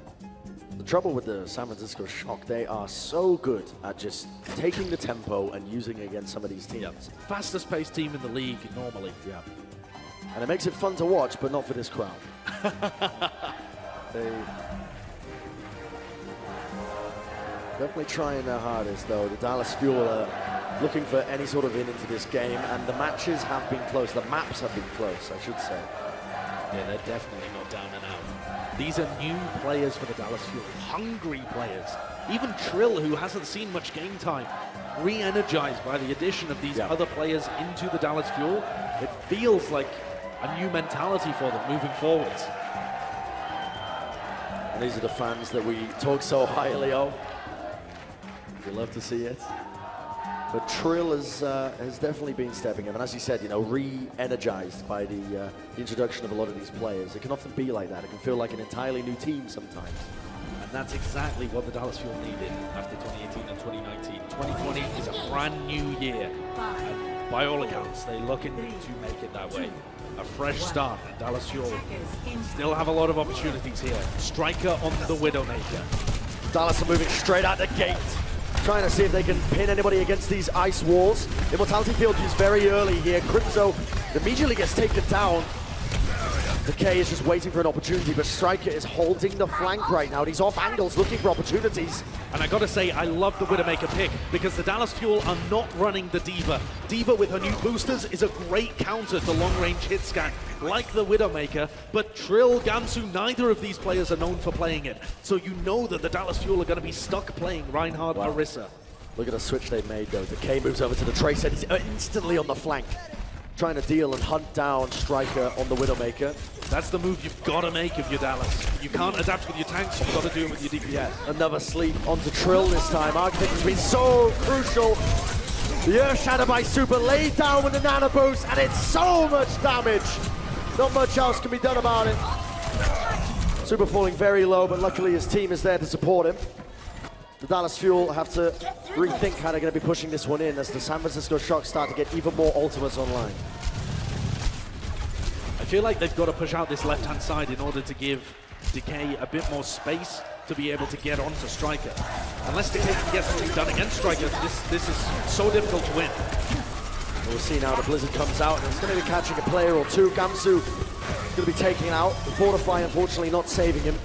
The trouble with the San Francisco Shock, they are so good at just taking the tempo and using it against some of these teams. Yep. Fastest paced team in the league normally. Yeah. And it makes it fun to watch, but not for this crowd. They definitely trying their hardest though. The Dallas Fuel are looking for any sort of in into this game, and the matches have been close. The maps have been close, I should say. Yeah, they're definitely not down and out. These are new players for the Dallas Fuel, hungry players. Even Trill, who hasn't seen much game time, re-energized by the addition of these other players into the Dallas Fuel. It feels like a new mentality for them moving forwards. And these are the fans that we talk so highly of. We love to see it. But Trill has definitely been stepping up, and as you said, you know, re-energized by the introduction of a lot of these players. It can often be like that. It can feel like an entirely new team sometimes. And that's exactly what the Dallas Fuel needed after 2018 and 2019. 2020 is a brand new year, and by all accounts, they're looking to make it that way. A fresh start, and Dallas Fuel still have a lot of opportunities here. Striker on the Widowmaker. Dallas are moving straight out the gate, trying to see if they can pin anybody against these ice walls. Immortality Field used very early here. Crypto immediately gets taken down. Decay is just waiting for an opportunity, but Striker is holding the flank right now. He's off angles looking for opportunities. And I gotta say, I love the Widowmaker pick, because the Dallas Fuel are not running the D.Va. D.Va with her new boosters is a great counter to long-range hit scan, like the Widowmaker, but Trill, Gamsu, neither of these players are known for playing it. So you know that the Dallas Fuel are gonna be stuck playing Reinhardt Orisa. Look at the switch they've made though. Decay moves over to the Tracer, he's instantly on the flank, trying to deal and hunt down Striker on the Widowmaker. That's the move you've got to make if you're Dallas. You can't adapt with your tanks, you've got to do it with your DPS. Another sleep onto Trill this time. Architect has been so crucial. The Earth Shatter by Super laid down with the Nano Boost, and it's so much damage. Not much else can be done about it. Super falling very low, but luckily his team is there to support him. The Dallas Fuel have to rethink how they're going to be pushing this one in as the San Francisco Shock start to get even more ultimates online. I feel like they've got to push out this left-hand side in order to give Decay a bit more space to be able to get onto Striker. Unless Decay can get something done against Striker, this is so difficult to win. We'll see now the Blizzard comes out, and it's going to be catching a player or two. Gamsu going to be taken out. The Fortify, unfortunately, not saving him.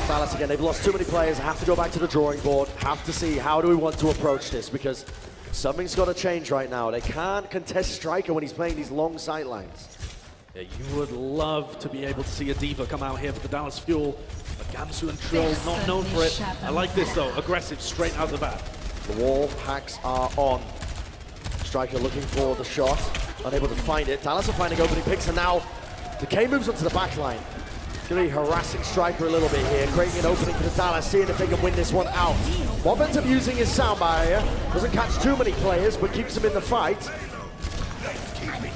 Dallas again, they've lost too many players. Have to go back to the drawing board. Have to see how do we want to approach this, because something's got to change right now. They can't contest Striker when he's playing these long sight lines. Yeah, you would love to be able to see a D.Va come out here for the Dallas Fuel, but Gamsu and Trill not known for it. I like this though, aggressive straight out the bat. The wall hacks are on. Striker looking for the shot, unable to find it. Dallas are finding opening picks, and now Decay moves onto the back line. Going to be harassing Striker a little bit here, creating an opening for the Dallas, seeing if they can win this one out. Bob ends up using his sound barrier, doesn't catch too many players, but keeps him in the fight.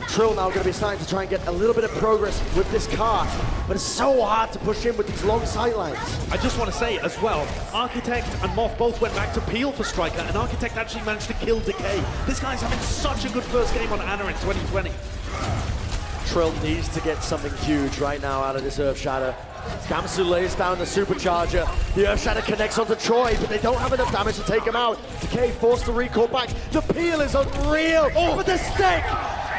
Trill now going to be starting to try and get a little bit of progress with this cart, but it's so hard to push in with these long sightlines. I just want to say as well, Architect and Moth both went back to peel for Striker, and Architect actually managed to kill Decay. This guy's having such a good first game on Ana in 2020. Trill needs to get something huge right now out of this Earth Shatter. Gamsu lays down the supercharger. The Earth Shatter connects onto Troy, but they don't have enough damage to take him out. Decay forced to recall back. The peel is unreal, but the stick!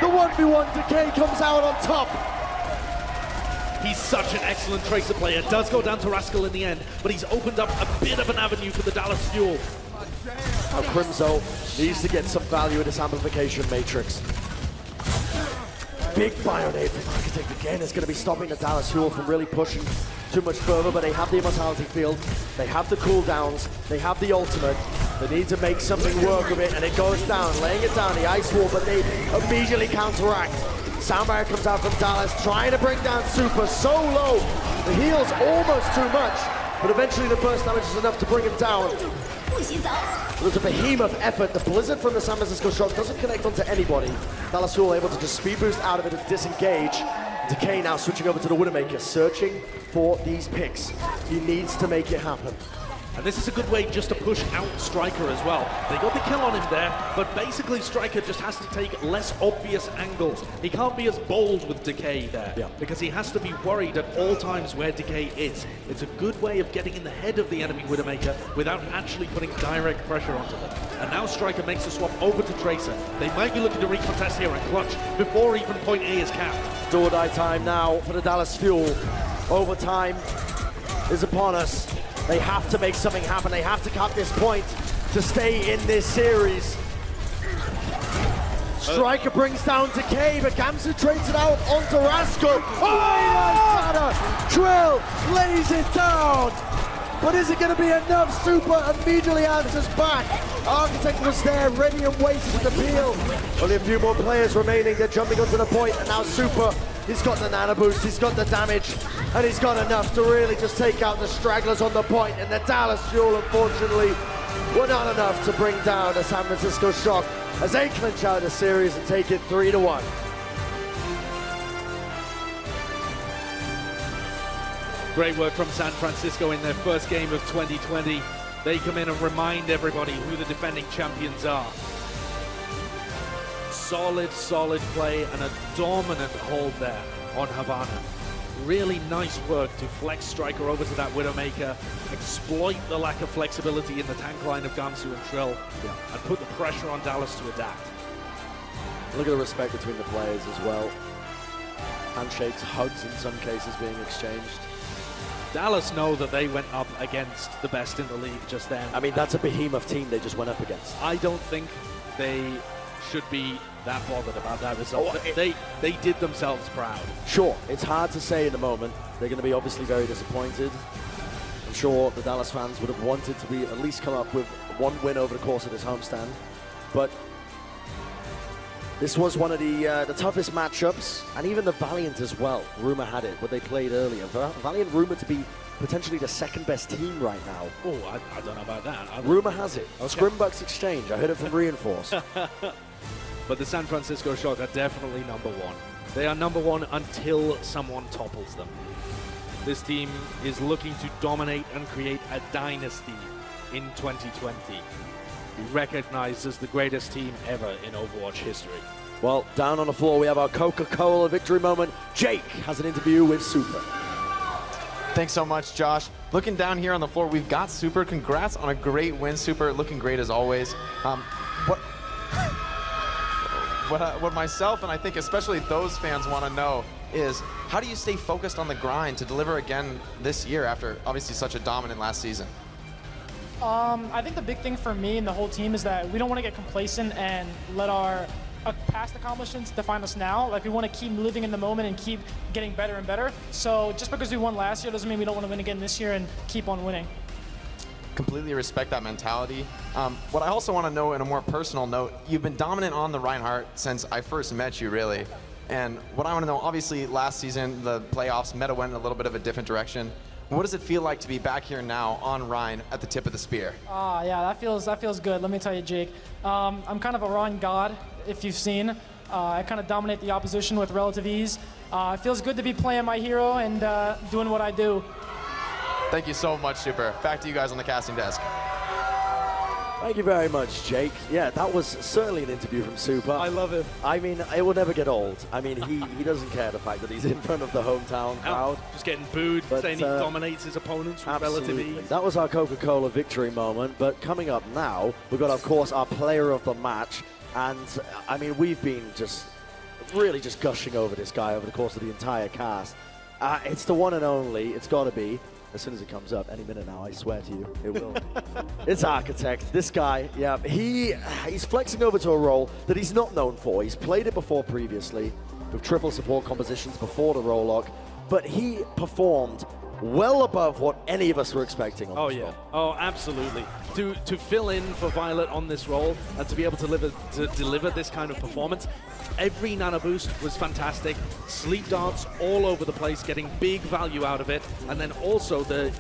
The 1v1 Decay comes out on top. He's such an excellent Tracer player. Does go down to Rascal in the end, but he's opened up a bit of an avenue for the Dallas Fuel. Now Crimzo needs to get some value in this amplification matrix. Big Bionade from Architect again is going to be stopping the Dallas Fuel from really pushing too much further, but they have the Immortality Field, they have the cooldowns, they have the ultimate. They need to make something work of it, and it goes down, laying it down, the Ice Wall, but they immediately counteract. Soundbarrier comes out from Dallas, trying to bring down Super so low. The heal's almost too much, but eventually the burst damage is enough to bring him down. There's a behemoth effort. The Blizzard from the San Francisco Shock doesn't connect onto anybody. Dallas Fuel able to just speed boost out of it and disengage. Decay now switching over to the Widowmaker, searching for these picks. He needs to make it happen. And this is a good way just to push out Striker as well. They got the kill on him there, but basically Striker just has to take less obvious angles. He can't be as bold with Decay there, because he has to be worried at all times where Decay is. It's a good way of getting in the head of the enemy Widowmaker without actually putting direct pressure onto them. And now Striker makes the swap over to Tracer. They might be looking to recontest here and clutch before even point A is capped. Do or die time now for the Dallas Fuel. Overtime is upon us. They have to make something happen. They have to cap this point to stay in this series. Striker brings down Decay, but Gamsu trades it out onto Rascal. Oh, Trill lays it down. But is it going to be enough? Super immediately answers back. Architect was there, ready and waiting with the peel. Only a few more players remaining. They're jumping onto the point, and now Super, he's got the nano boost, he's got the damage, and he's got enough to really just take out the stragglers on the point. And the Dallas Fuel, unfortunately, were not enough to bring down the San Francisco Shock as they clinch out the series and take it 3-1. Great work from San Francisco in their first game of 2020. They come in and remind everybody who the defending champions are. Solid play and a dominant hold there on Havana. Really nice work to flex Striker over to that Widowmaker, exploit the lack of flexibility in the tank line of Gamsu and Trill, and put the pressure on Dallas to adapt. Look at the respect between the players as well. Handshakes, hugs in some cases being exchanged. Dallas know that they went up against the best in the league just then. I mean, that's a behemoth team they just went up against. I don't think they should be that bothered about that result. They did themselves proud. Sure, it's hard to say in the moment. They're going to be obviously very disappointed. I'm sure the Dallas fans would have wanted to be at least come up with one win over the course of this homestand. But this was one of the toughest matchups, and even the Valiant as well. Rumor had it, what they played earlier. Valiant rumored to be potentially the second best team right now. Oh, I don't know about that. Rumor has it. Okay. Scrimbucks Exchange. I heard it from Reinforce. But the San Francisco Shock are definitely number one. They are number one until someone topples them. This team is looking to dominate and create a dynasty in 2020. Recognized as the greatest team ever in Overwatch history. Well, down on the floor we have our Coca-Cola victory moment. Jake has an interview with Super. Thanks so much, Josh. Looking down here on the floor, we've got Super. Congrats on a great win, Super. Looking great as always. What myself and I think especially those fans want to know is how do you stay focused on the grind to deliver again this year after obviously such a dominant last season? I think the big thing for me and the whole team is that we don't want to get complacent and let our past accomplishments define us now. Like, we want to keep living in the moment and keep getting better and better. So just because we won last year doesn't mean we don't want to win again this year and keep on winning. Completely respect that mentality. What I also want to know in a more personal note, you've been dominant on the Reinhardt since I first met you, really. And what I want to know, obviously last season, the playoffs, meta went in a little bit of a different direction. What does it feel like to be back here now on Rhine at the tip of the spear? Yeah, that feels good. Let me tell you, Jake. I'm kind of a Rhine god, if you've seen. I kind of dominate the opposition with relative ease. It feels good to be playing my hero and doing what I do. Thank you so much, Super. Back to you guys on the casting desk. Thank you very much, Jake. Yeah, that was certainly an interview from Super. I love him. I mean, it will never get old. I mean, he doesn't care the fact that he's in front of the hometown crowd. Just getting booed, saying he dominates his opponents with relative ease. That was our Coca-Cola victory moment. But coming up now, we've got, of course, our player of the match. And, I mean, we've been just really just gushing over this guy over the course of the entire cast. It's the one and only. It's got to be. As soon as it comes up, any minute now, I swear to you, it will. It's Architect. This guy, yeah, he's flexing over to a role that he's not known for. He's played it before previously with triple support compositions before the role lock, but he performed well above what any of us were expecting on this role. Oh, absolutely. To fill in for Violet on this role and to be able to deliver this kind of performance, every nano boost was fantastic. Sleep darts all over the place, getting big value out of it, and then also the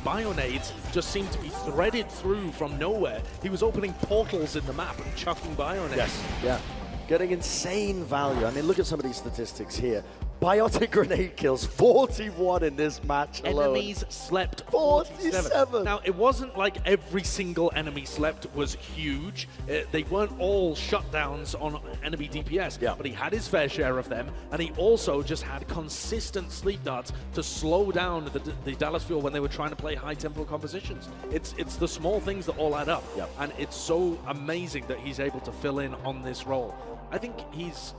Bionades just seemed to be threaded through from nowhere. He was opening portals in the map and chucking Bionades. Yes, yeah. Getting insane value. I mean, look at some of these statistics here. Biotic grenade kills, 41 in this match alone. Enemies slept 47. Now, it wasn't like every single enemy slept was huge. They weren't all shutdowns on enemy DPS, but he had his fair share of them, and he also just had consistent sleep darts to slow down the Dallas Fuel when they were trying to play high tempo compositions. It's the small things that all add up, and it's so amazing that he's able to fill in on this role. I think he's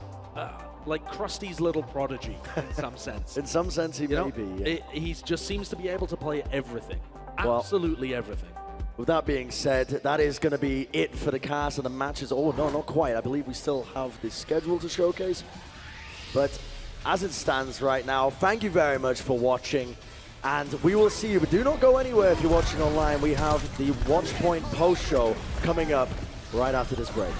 like Krusty's little prodigy in some sense. In some sense, he may be. Yeah. He just seems to be able to play everything. Absolutely everything. With that being said, that is going to be it for the cast and the matches. Oh, no, not quite. I believe we still have the schedule to showcase. But as it stands right now, thank you very much for watching. And we will see you. But do not go anywhere if you're watching online. We have the Watchpoint post-show coming up right after this break.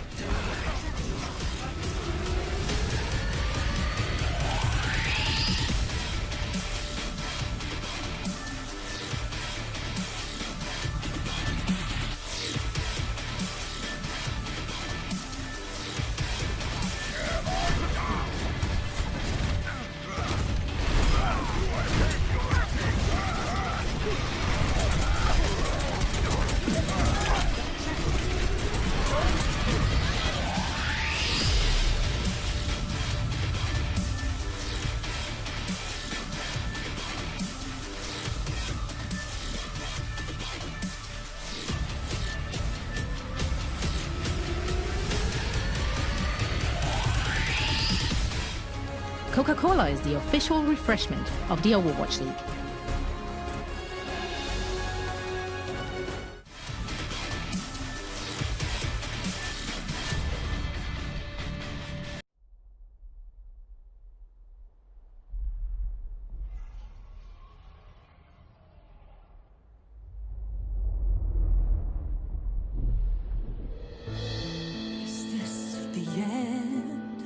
Coca-Cola is the official refreshment of the Overwatch League. Is this the end?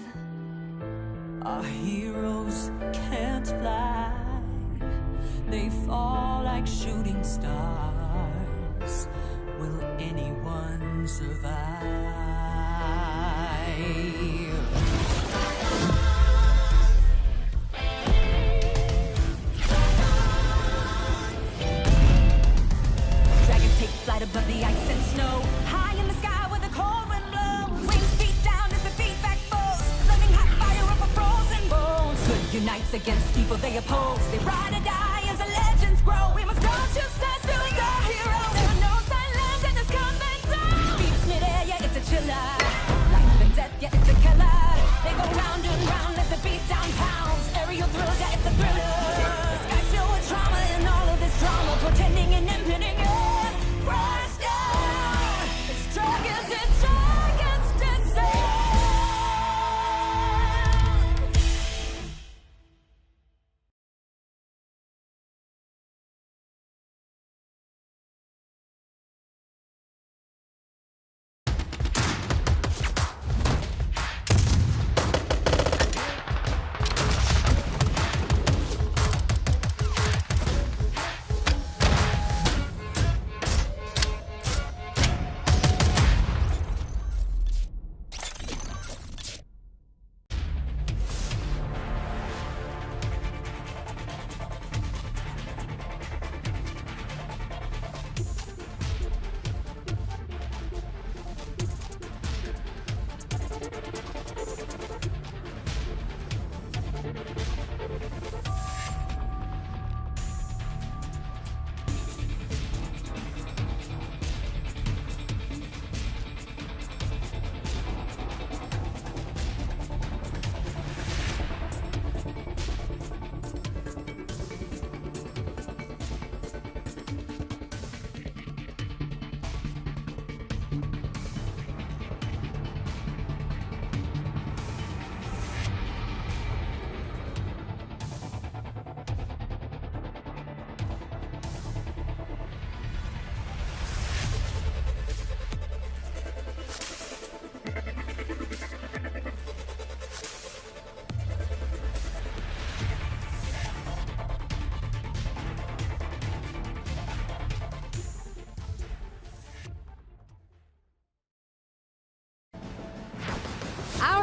Our heroes can't fly. They fall like shooting stars. Will anyone survive? Dragons take flight above the ice and snow. High in the sky where the cold wind blows. Wings beat down as the feedback falls. Loving hot fire up a frozen bones. Good unites against evil they oppose. They ride or die as the legends grow. We must go to sense, doing our heroes. There are no silence in this combat zone. Beats mid-air, yeah, it's a chiller. Life and death, yeah, it's a killer. They go round and round as the beat down pounds. Aerial thrills, yeah, it's a thriller. The sky's filled with trauma and all of this drama. Pretending and impending, yeah. Crush down. It's dragons and dragons descend.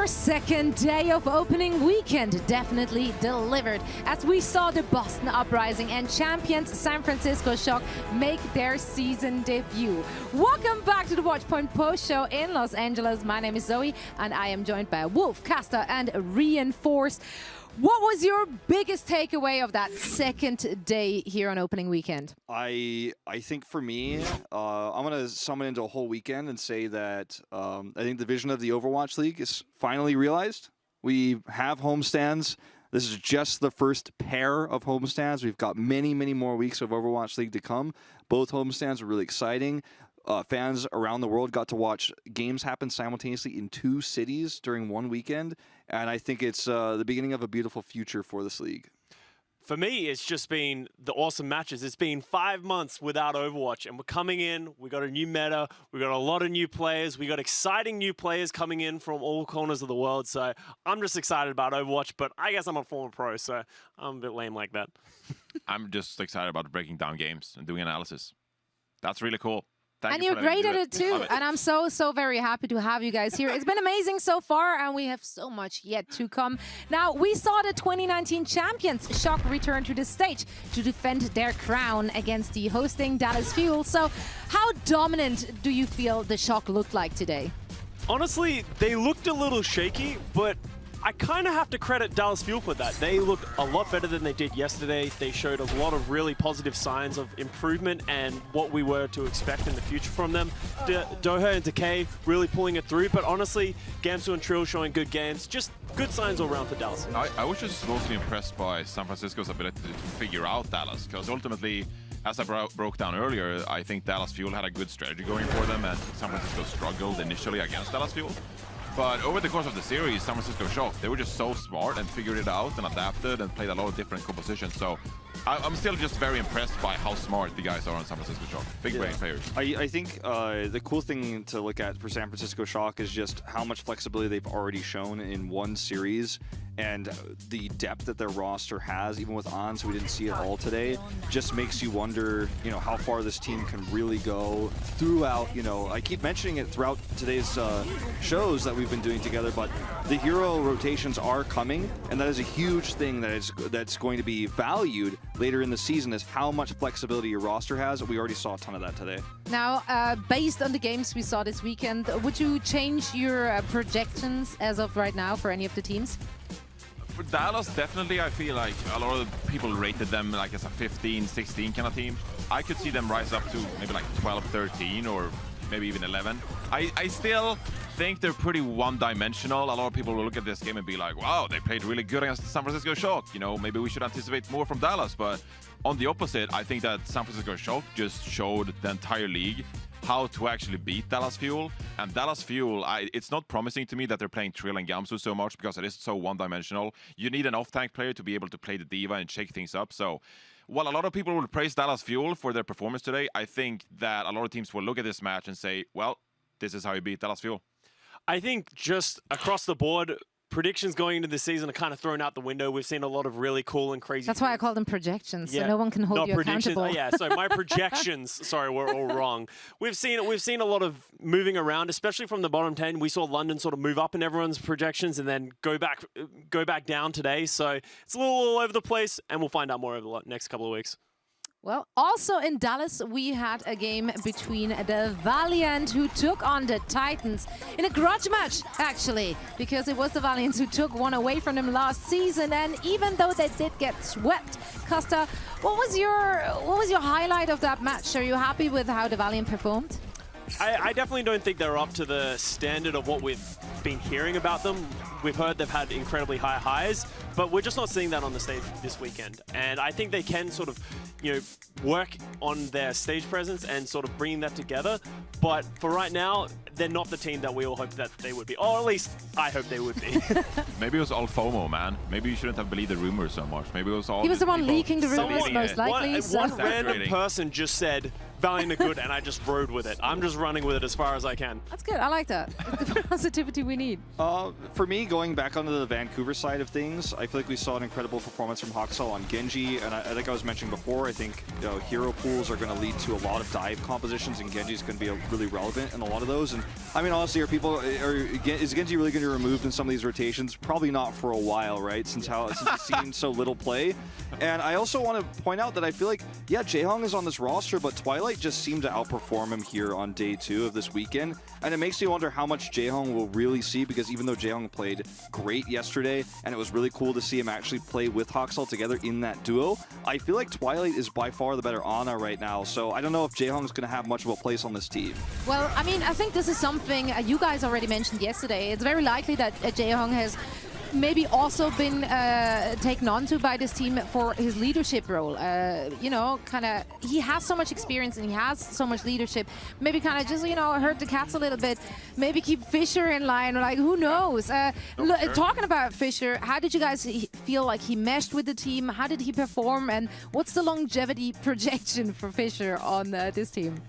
Our second day of opening weekend definitely delivered, as we saw the Boston Uprising and champions San Francisco Shock make their season debut. Welcome back to the Watchpoint Post Show in Los Angeles. My name is Zoe, and I am joined by Wolf, Casta, and Reinforced. What was your biggest takeaway of that second day here on opening weekend? I think for me, I'm going to sum it into a whole weekend and say that I think the vision of the Overwatch League is finally realized. We have homestands. This is just the first pair of homestands. We've got many, many more weeks of Overwatch League to come. Both homestands are really exciting. Fans around the world got to watch games happen simultaneously in 2 cities during one weekend, and I think it's the beginning of a beautiful future for this league. For me, it's just been the awesome matches. It's been 5 months without Overwatch, and we're coming in. We got a new meta. We got a lot of new players. We got exciting new players coming in from all corners of the world. So I'm just excited about Overwatch, but I guess I'm a former pro, so I'm a bit lame like that. I'm just excited about breaking down games and doing analysis. That's really cool. And you're great at it too. And I'm so very happy to have you guys here. It's been amazing so far, and we have so much yet to come. Now, we saw the 2019 champions Shock return to the stage to defend their crown against the hosting Dallas Fuel. So how dominant do you feel the Shock looked like today? Honestly, they looked a little shaky, but I kind of have to credit Dallas Fuel for that. They looked a lot better than they did yesterday. They showed a lot of really positive signs of improvement and what we were to expect in the future from them. Doha and Decay really pulling it through, but honestly, Gamsu and Trill showing good games. Just good signs all around for Dallas. I was just mostly impressed by San Francisco's ability to figure out Dallas, because ultimately, as I broke down earlier, I think Dallas Fuel had a good strategy going for them, and San Francisco struggled initially against Dallas Fuel. But over the course of the series, San Francisco Shock, they were just so smart and figured it out and adapted and played a lot of different compositions. So I'm still just very impressed by how smart the guys are on San Francisco Shock. Big brain players. I think the cool thing to look at for San Francisco Shock is just how much flexibility they've already shown in one series, and the depth that their roster has, even with Ons, we didn't see it all today, just makes you wonder, how far this team can really go throughout, I keep mentioning it throughout today's shows that we've been doing together, but the hero rotations are coming, and that is a huge thing that's going to be valued later in the season, is how much flexibility your roster has. We already saw a ton of that today. Now, based on the games we saw this weekend, would you change your projections as of right now for any of the teams? For Dallas, definitely, I feel like a lot of people rated them like as a 15, 16 kind of team. I could see them rise up to maybe like 12, 13, or maybe even 11. I still think they're pretty one-dimensional. A lot of people will look at this game and be like, wow, they played really good against the San Francisco Shock. Maybe we should anticipate more from Dallas. But on the opposite, I think that San Francisco Shock just showed the entire league how to actually beat Dallas Fuel. And Dallas Fuel, it's not promising to me that they're playing Trill and Gamsu so much, because it is so one-dimensional. You need an off-tank player to be able to play the Diva and shake things up. So while a lot of people will praise Dallas Fuel for their performance today, I think that a lot of teams will look at this match and say, well, this is how you beat Dallas Fuel. I think just across the board, predictions going into the season are kind of thrown out the window. We've seen a lot of really cool and crazy. That's why I call them projections, so no one can hold you accountable. Yeah, so my projections, sorry, were all wrong. We've seen a lot of moving around, especially from the bottom 10. We saw London sort of move up in everyone's projections and then go back down today. So it's a little all over the place, and we'll find out more over the next couple of weeks. Well, also in Dallas, we had a game between the Valiant, who took on the Titans in a grudge match, actually, because it was the Valiants who took one away from them last season. And even though they did get swept, Costa, what was your highlight of that match? Are you happy with how the Valiant performed? I definitely don't think they're up to the standard of what we've been hearing about them. We've heard they've had incredibly high highs, but we're just not seeing that on the stage this weekend. And I think they can sort of, work on their stage presence and sort of bring that together. But for right now, they're not the team that we all hoped that they would be. Or at least I hope they would be. Maybe it was all FOMO, man. Maybe you shouldn't have believed the rumors so much. Maybe it was all... He was the one leaking the rumors, most likely. One random person just said, Valiant are good, and I just rode with it. I'm just running with it as far as I can. That's good. I like that. The positivity we need. For me, going back onto the Vancouver side of things, I feel like we saw an incredible performance from NYXL on Genji, and I think I was mentioning before, I think hero pools are going to lead to a lot of dive compositions, and Genji is going to be really relevant in a lot of those. And I mean, honestly, is Genji really going to be removed in some of these rotations? Probably not for a while, right? Since he's seen so little play. And I also want to point out that I feel like, yeah, Jaehong is on this roster, but Twilight just seemed to outperform him here on day 2 of this weekend. And it makes me wonder how much Jaehong will really see, because even though Jaehong played great yesterday, and it was really cool to see him actually play with NYXL together in that duo, I feel like Twilight is by far the better Ana right now. So I don't know if Jaehong is going to have much of a place on this team. Well, I mean, I think this is something you guys already mentioned yesterday. It's very likely that Jaehong has maybe also been taken on to by this team for his leadership role. You know, kind of, he has so much experience and he has so much leadership. Maybe kind of just, you know, hurt the cats a little bit. Maybe keep Fisher in line, or like, who knows? Talking about Fisher, how did you guys feel like he meshed with the team? How did he perform? And what's the longevity projection for Fisher on this team?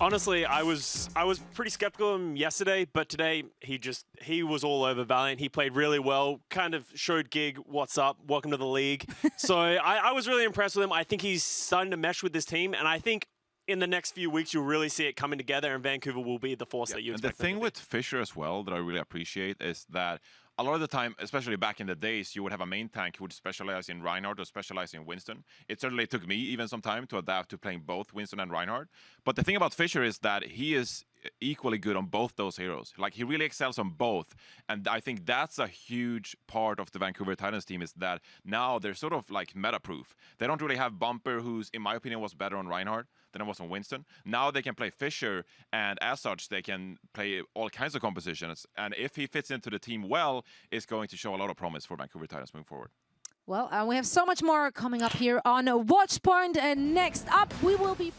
Honestly, I was pretty skeptical of him yesterday, but today he was all over Valiant. He played really well, kind of showed Gig, what's up, welcome to the league. So I was really impressed with him. I think he's starting to mesh with this team, and I think in the next few weeks you'll really see it coming together, and Vancouver will be the force that you expect. And the thing with Fisher as well that I really appreciate is that a lot of the time, especially back in the days, you would have a main tank who would specialize in Reinhardt or specialize in Winston. It certainly took me even some time to adapt to playing both Winston and Reinhardt. But the thing about Fisher is that he is equally good on both those heroes. Like, he really excels on both. And I think that's a huge part of the Vancouver Titans team, is that now they're sort of like meta-proof. They don't really have Bumper, who's, in my opinion, was better on Reinhardt than it was on Winston. Now they can play Fisher, and as such, they can play all kinds of compositions. And if he fits into the team well, it's going to show a lot of promise for Vancouver Titans moving forward. Well, we have so much more coming up here on Watchpoint. And next up, we will be...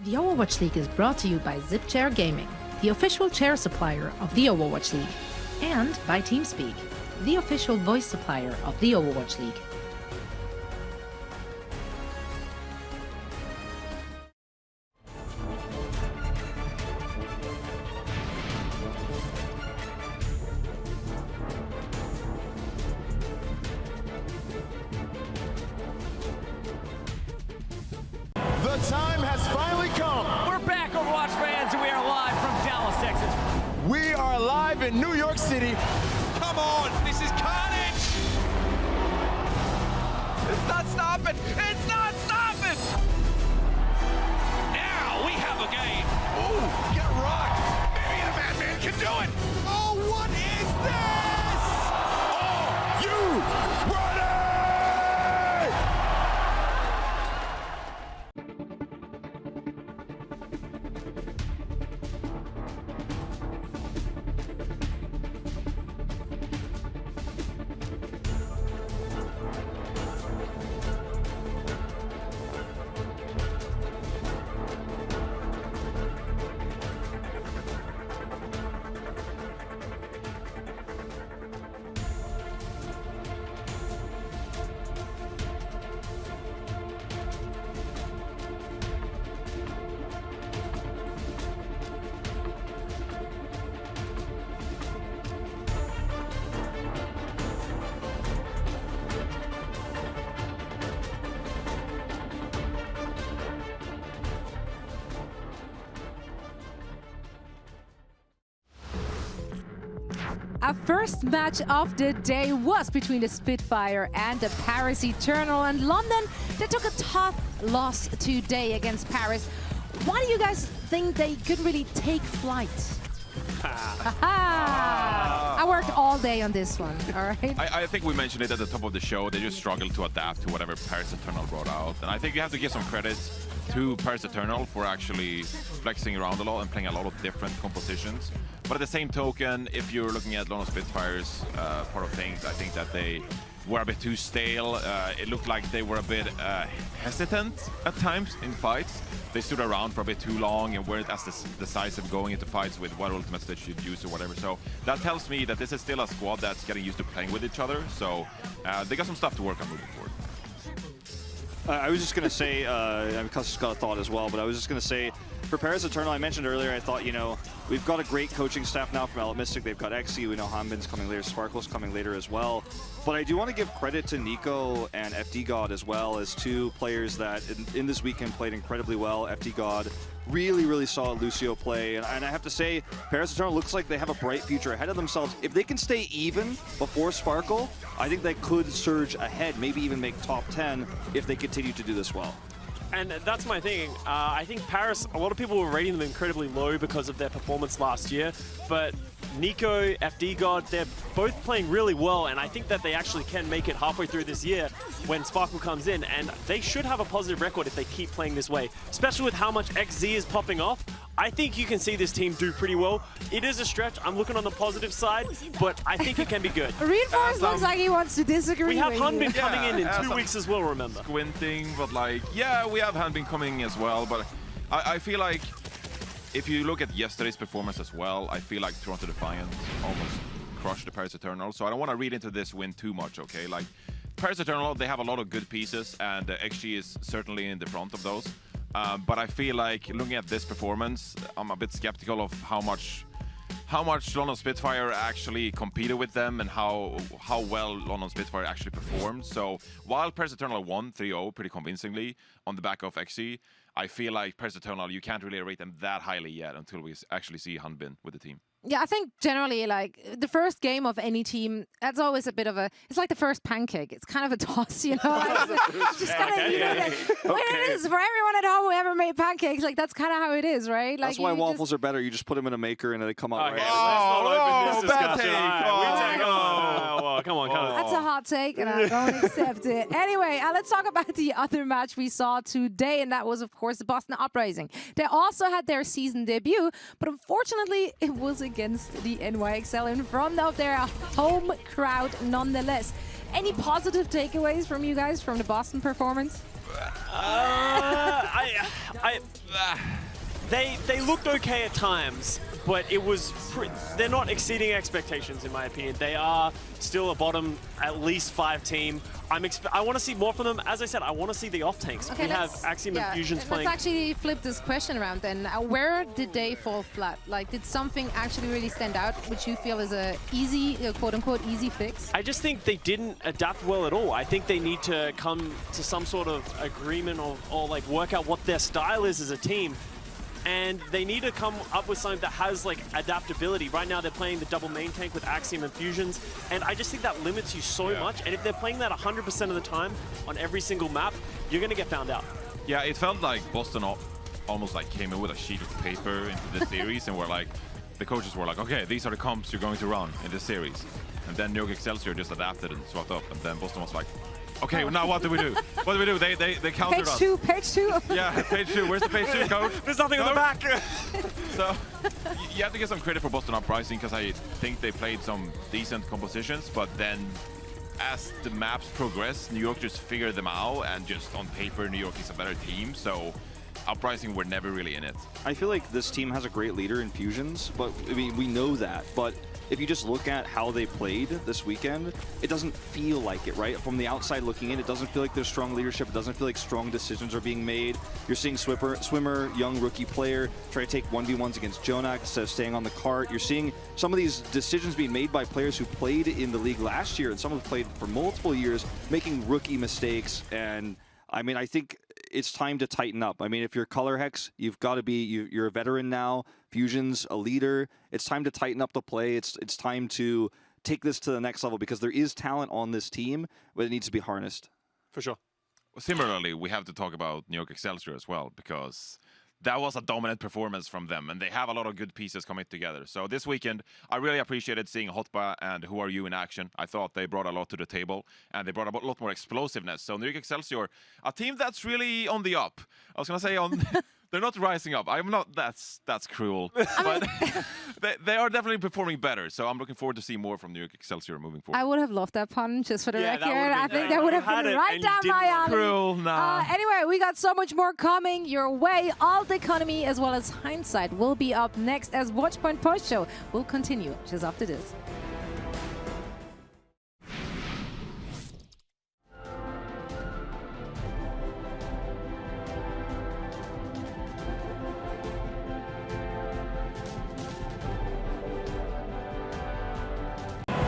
The Overwatch League is brought to you by ZipChair Gaming, the official chair supplier of the Overwatch League, and by TeamSpeak, the official voice supplier of the Overwatch League. The time has finally come. We're back, Overwatch fans, and we are live from Dallas, Texas. We are live in New York City. Come on, this is carnage. It's not stopping. It's not stopping. Now we have a game. Ooh, get rocked. Maybe the Madman can do it. Oh, what is this? Are you ready? Our first match of the day was between the Spitfire and the Paris Eternal, and London, they took a tough loss today against Paris. Why do you guys think they could really take flight? I worked all day on this one, all right? I think we mentioned it at the top of the show. They just struggled to adapt to whatever Paris Eternal brought out. And I think you have to give some credit to Paris Eternal for actually flexing around a lot and playing a lot of different compositions. But at the same token, if you're looking at London Spitfire's part of things, I think that they were a bit too stale. It looked like they were a bit hesitant at times in fights. they stood around for a bit too long and weren't as decisive going into fights with what ultimates they should use or whatever. So that tells me that this is still a squad that's getting used to playing with each other. So they got some stuff to work on moving forward. I was just going to say, Custom's got a thought as well, but I was just going to say, for Paris Eternal, I mentioned earlier, I thought, we've got a great coaching staff now from Mystic. They've got XE, we know Hanbin's coming later, Sparkle's coming later as well. But I do want to give credit to Nico and FD God as well as two players that in this weekend played incredibly well. FD God really saw Lucio play, and I have to say, Paris Eternal looks like they have a bright future ahead of themselves. If they can stay even before Sparkle, I think they could surge ahead, maybe even make top 10 if they continue to do this well. And that's my thing. I think Paris, a lot of people were rating them incredibly low because of their performance last year, but Nico, FD God, they're both playing really well, and I think that they actually can make it halfway through this year when Sparkle comes in, and they should have a positive record if they keep playing this way, especially with how much XZ is popping off. I think you can see this team do pretty well. It is a stretch. I'm looking on the positive side, but I think it can be good. Reinforce looks like he wants to disagree. We have with Hanbin you. coming in 2 weeks as well, remember. Squinting, but like, yeah, we have Hanbin coming as well, but I feel like if you look at yesterday's performance as well, I feel like Toronto Defiant almost crushed the Paris Eternal, so I don't want to read into this win too much, okay? Like, Paris Eternal, they have a lot of good pieces, and XG is certainly in the front of those. But I feel like looking at this performance, I'm a bit skeptical of how much London Spitfire actually competed with them and how well London Spitfire actually performed. So while Paris Eternal won 3-0 pretty convincingly on the back of XC, I feel like Paris Eternal, you can't really rate them that highly yet until we actually see Hanbin with the team. Yeah, I think generally, like, the first game of any team, that's always a bit of it's like the first pancake. It's kind of a toss, Like, just kind of, it is for everyone at home who ever made pancakes. Like, that's kind of how it is, right? Like, that's why waffles are better. You just put them in a maker and they come out right. Come on. That's a hot take, and I don't accept it. Anyway, let's talk about the other match we saw today, and that was, of course, the Boston Uprising. They also had their season debut, but unfortunately, it was against the NYXL in front of their home crowd nonetheless. Any positive takeaways from you guys from the Boston performance? They looked okay at times, but it was they're not exceeding expectations in my opinion. They are still a bottom at least 5 team. I want to see more from them. As I said, I want to see the off tanks. Okay, we have Axiom and Fusions playing. Let's actually flip this question around then. Where did they fall flat? Like, did something actually really stand out, which you feel is a easy, quote-unquote, easy fix? I just think they didn't adapt well at all. I think they need to come to some sort of agreement or like work out what their style is as a team. And they need to come up with something that has like adaptability. Right now they're playing the double main tank with Axiom and Fusions, and I just think that limits you so much. And if they're playing that 100% of the time on every single map, you're gonna get found out. Yeah, it felt like Boston almost like came in with a sheet of paper into this series, and the coaches were like, okay, these are the comps you're going to run in this series. And then NYXL just adapted and swapped up, and then Boston was like, okay, now what do we do? What do we do? They countered us. Page two. Yeah, page 2. Where's the page 2, coach? There's nothing on the back. So you have to get some credit for Boston Uprising because I think they played some decent compositions, but then as the maps progress, New York just figured them out, and just on paper, New York is a better team. So Uprising were never really in it. I feel like this team has a great leader in Fusions, but I mean, we know that. But if you just look at how they played this weekend, it doesn't feel like it, right? From the outside looking in, it doesn't feel like there's strong leadership. It doesn't feel like strong decisions are being made. You're seeing Swimmer, young rookie player, try to take 1v1s against Jonak instead of staying on the cart. You're seeing some of these decisions being made by players who played in the league last year and some have played for multiple years, making rookie mistakes. And I mean, I think it's time to tighten up. I mean, if you're Color Hex, you've got to be, you're a veteran now. Fusion's a leader. It's time to tighten up the play. It's time to take this to the next level because there is talent on this team, but it needs to be harnessed. For sure. Well, similarly, we have to talk about New York Excelsior as well, because that was a dominant performance from them, and they have a lot of good pieces coming together. So this weekend, I really appreciated seeing Hotba and Who Are You in action. I thought they brought a lot to the table, and they brought a lot more explosiveness. So New York Excelsior, a team that's really on the up. I was going to say they're not rising up. I'm not. That's cruel. But they are definitely performing better. So I'm looking forward to see more from New York Excelsior moving forward. I would have loved that pun, just for the Yeah, that record. would've been I think great. that would You have had been it right and you down didn't my like alley. it. Cruel, nah. Anyway, we got so much more coming your way. Alt Economy as well as Hindsight will be up next as Watchpoint Post Show will continue just after this.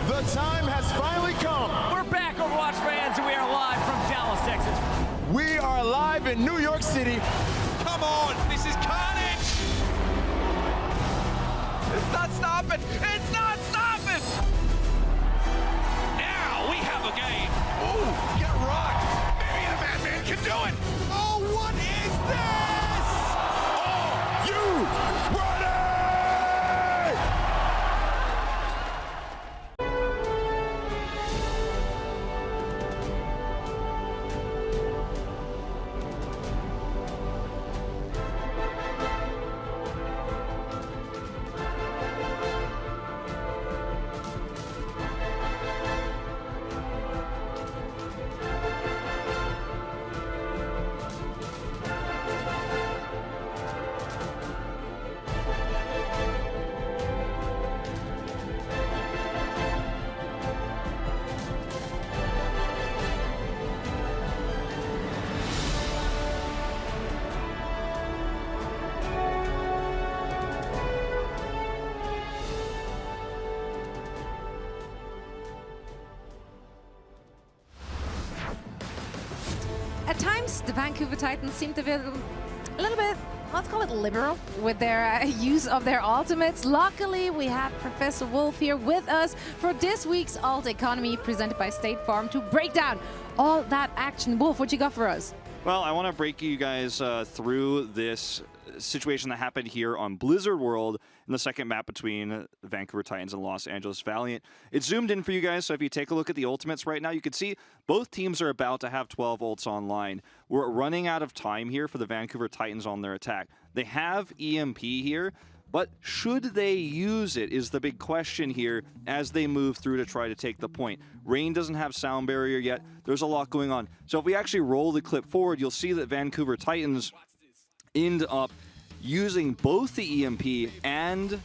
The time has finally come. We're back, Overwatch fans, and we are live from Dallas, Texas. We are live in New York City. Come on, this is carnage! It's not stopping! It's not stopping! Now we have a game. Ooh, get rocked. Maybe the Madman can do it. Oh, what is this? Oh, you ready? At times, the Vancouver Titans seem to be a little bit, let's call it liberal, with their use of their ultimates. Luckily, we have Professor Wolf here with us for this week's Alt Economy presented by State Farm to break down all that action. Wolf, what you got for us? Well, I want to break you guys through this situation that happened here on Blizzard World in the second map between the Vancouver Titans and Los Angeles Valiant. It's zoomed in for you guys, so if you take a look at the ultimates right now, you can see both teams are about to have 12 ults online. We're running out of time here for the Vancouver Titans on their attack. They have EMP here, but should they use it is the big question here as they move through to try to take the point. Rain doesn't have sound barrier yet. There's a lot going on. So if we actually roll the clip forward, you'll see that Vancouver Titans end up using both the EMP and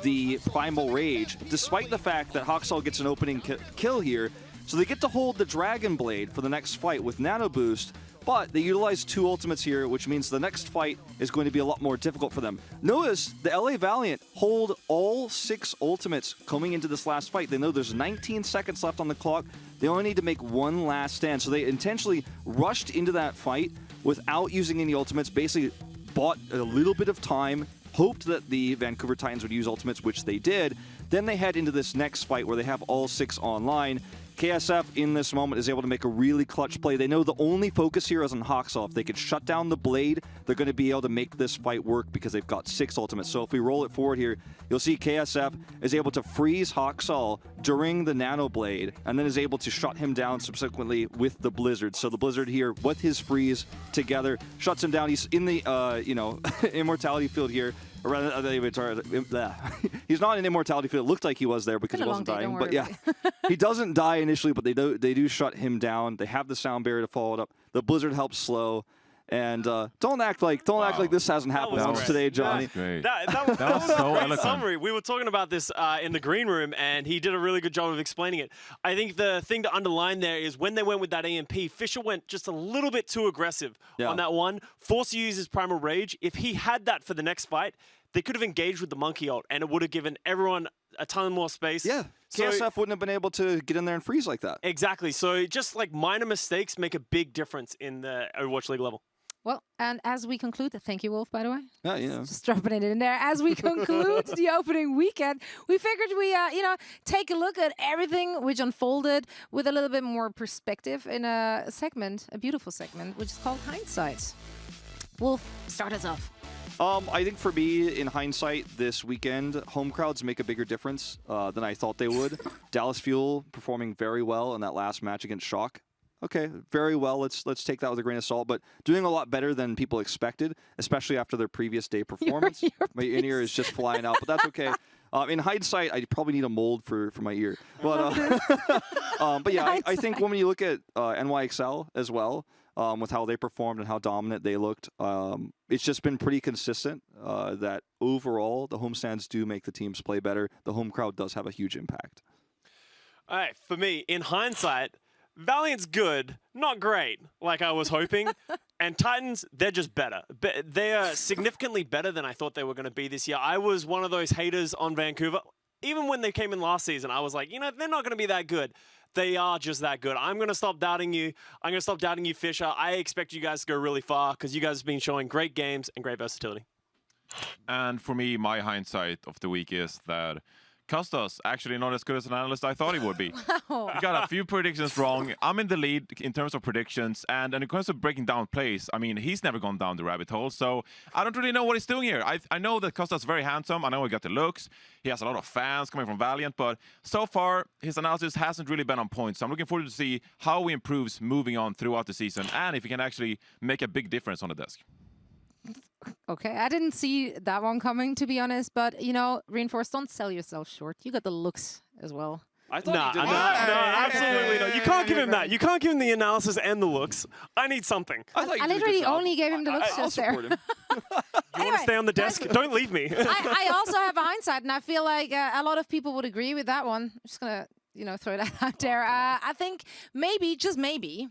the Primal Rage, despite the fact that NYXL gets an opening kill here. So they get to hold the Dragon Blade for the next fight with Nano Boost, but they utilize 2 ultimates here, which means the next fight is going to be a lot more difficult for them. Notice the LA Valiant hold all 6 ultimates coming into this last fight. They know there's 19 seconds left on the clock. They only need to make one last stand. So they intentionally rushed into that fight without using any ultimates, basically bought a little bit of time, hoped that the Vancouver Titans would use ultimates, which they did. Then they head into this next fight where they have all 6 online. KSF in this moment is able to make a really clutch play. They know the only focus here is on NYXL. If they could shut down the Blade, they're going to be able to make this fight work because they've got 6 ultimates. So if we roll it forward here, you'll see KSF is able to freeze NYXL during the Nano Blade and then is able to shut him down subsequently with the Blizzard. So the Blizzard here with his freeze together shuts him down. He's in the immortality field here. Or rather, he's not in immortality field. It looked like he was there because he wasn't dying. But yeah, he doesn't die initially, but they do shut him down. They have the sound barrier to follow it up. The Blizzard helps slow. And don't act like this hasn't happened once today, Johnny. That was so a great eloquent. summary. We were talking about this in the green room, and he did a really good job of explaining it. I think the thing to underline there is when they went with that EMP, Fisher went just a little bit too aggressive on that one. Forced to use his Primal Rage. If he had that for the next fight, they could have engaged with the Monkey ult, and it would have given everyone a ton more space. Yeah, KSF wouldn't have been able to get in there and freeze like that. Exactly. So just like minor mistakes make a big difference in the Overwatch League level. Well, and as we conclude, thank you, Wolf, by the way. Yeah, you know. Just dropping it in there. As we conclude the opening weekend, we figured we, take a look at everything which unfolded with a little bit more perspective in a segment, a beautiful segment, which is called Hindsight. Wolf, start us off. I think for me, in hindsight, this weekend, home crowds make a bigger difference than I thought they would. Dallas Fuel performing very well in that last match against Shock. Okay, very well. Let's take that with a grain of salt. But doing a lot better than people expected, especially after their previous day performance. My in-ear is just flying out, but that's okay. In hindsight, I probably need a mold for my ear. But but yeah, I think when you look at NYXL as well, with how they performed and how dominant they looked, it's just been pretty consistent that overall the homestands do make the teams play better. The home crowd does have a huge impact. All right, for me, in hindsight, Valiant's good, not great, like I was hoping. And Titans, they're just better. They are significantly better than I thought they were going to be this year. I was one of those haters on Vancouver. Even when they came in last season, I was like, you know, they're not going to be that good. They are just that good. I'm going to stop doubting you. I'm going to stop doubting you, Fisher. I expect you guys to go really far because you guys have been showing great games and great versatility. And for me, my hindsight of the week is that Costas actually not as good as an analyst I thought he would be. Wow. He got a few predictions wrong. I'm in the lead in terms of predictions, and when it comes to breaking down plays, I mean, he's never gone down the rabbit hole, so I don't really know what he's doing here. I know that Costas is very handsome. I know he got the looks. He has a lot of fans coming from Valiant, but so far, his analysis hasn't really been on point, so I'm looking forward to see how he improves moving on throughout the season, and if he can actually make a big difference on the desk. Okay, I didn't see that one coming, to be honest. But, you know, Reinforce, don't sell yourself short. You got the looks as well. I thought no, absolutely not. You can't give him that. You can't give him the analysis and the looks. I need something. I literally only gave him the looks just there. You want to stay on the desk? Don't leave me. I also have a hindsight, and I feel like a lot of people would agree with that one. I'm just going to, you know, throw that out there. I think maybe, just maybe,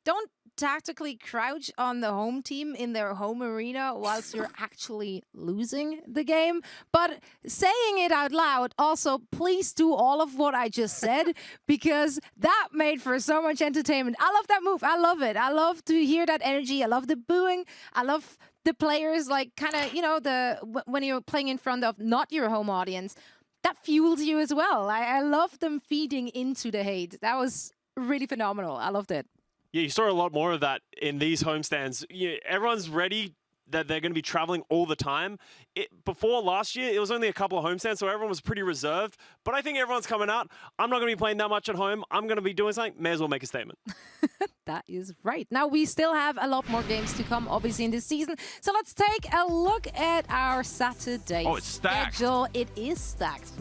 don't tactically crouch on the home team in their home arena whilst you're actually losing the game. But saying it out loud, also, please do all of what I just said, because that made for so much entertainment. I love that move. I love it. I love to hear that energy. I love the booing. I love the players, like, kind of, you know, when you're playing in front of not your home audience, that fuels you as well. I love them feeding into the hate. That was really phenomenal. I loved it. Yeah, you saw a lot more of that in these homestands. Everyone's ready that they're going to be traveling all the time. Before last year, it was only a couple of homestands, so everyone was pretty reserved. But I think everyone's coming out. I'm not going to be playing that much at home. I'm going to be doing something. May as well make a statement. That is right. Now, we still have a lot more games to come, obviously, in this season. So let's take a look at our Saturday schedule. It is stacked.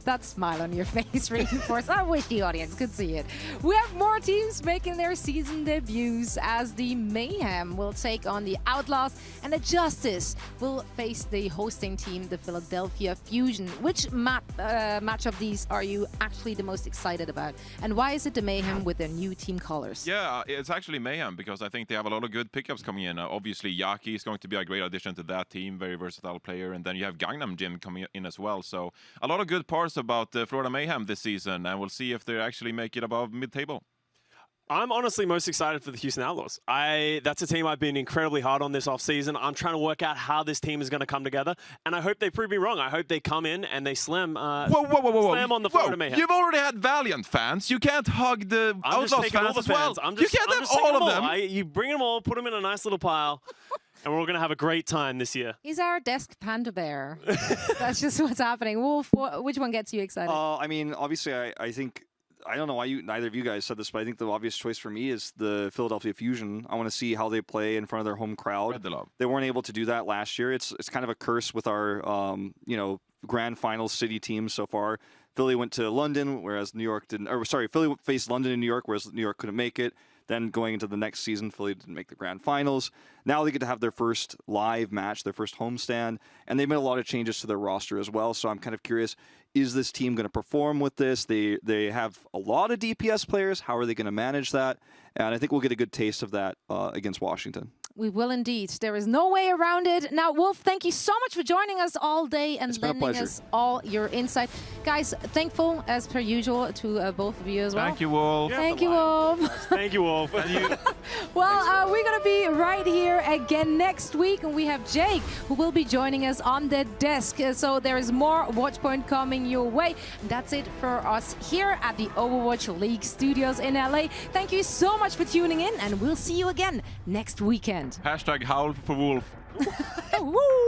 That smile on your face, Reinforce. I wish the audience could see it. We have more teams making their season debuts, as the Mayhem will take on the Outlaws, and the Justice will face the hosting team, the Philadelphia Fusion. Which match of these are you actually the most excited about? And why is it the Mayhem with their new team colors? Yeah, it's actually Mayhem, because I think they have a lot of good pickups coming in. Obviously, Yaki is going to be a great addition to that team, very versatile player. And then you have Gangnam Jim coming in as well. So a lot of good parts about Florida Mayhem this season, and we'll see if they actually make it above mid-table. I'm honestly most excited for the Houston Outlaws. That's a team I've been incredibly hard on this offseason. I'm trying to work out how this team is going to come together, and I hope they prove me wrong. I hope they come in and they slam slam on the Florida Mayhem. You've already had Valiant fans. You can't hug the Outlaws fans as well. You can't have all of them. You bring them all, put them in a nice little pile, and we're all going to have a great time this year. He's our desk panda bear. That's just what's happening. Wolf, which one gets you excited? I mean, obviously, I think, I don't know why neither of you guys said this, but I think the obvious choice for me is the Philadelphia Fusion. I want to see how they play in front of their home crowd. They weren't able to do that last year. It's kind of a curse with our, you know, grand final city teams so far. Philly went to London, whereas New York didn't. Or sorry, Philly faced London and New York, whereas New York couldn't make it. Then going into the next season, Philly didn't make the grand finals. Now they get to have their first live match, their first homestand, and they made a lot of changes to their roster as well. So I'm kind of curious, is this team going to perform with this? They have a lot of DPS players. How are they going to manage that? And I think we'll get a good taste of that against Washington. We will indeed. There is no way around it. Now, Wolf, thank you so much for joining us all day and lending us all your insight. Guys, thankful, as per usual, to both of you as well. Thank you, Wolf. Thank you, Wolf. Thank you, Wolf. Well, we're going to be right here again next week, and we have Jake, who will be joining us on the desk. So there is more Watchpoint coming your way. That's it for us here at the Overwatch League studios in LA. Thank you so much for tuning in, and we'll see you again next weekend. Hashtag howl for Wolf. Woo!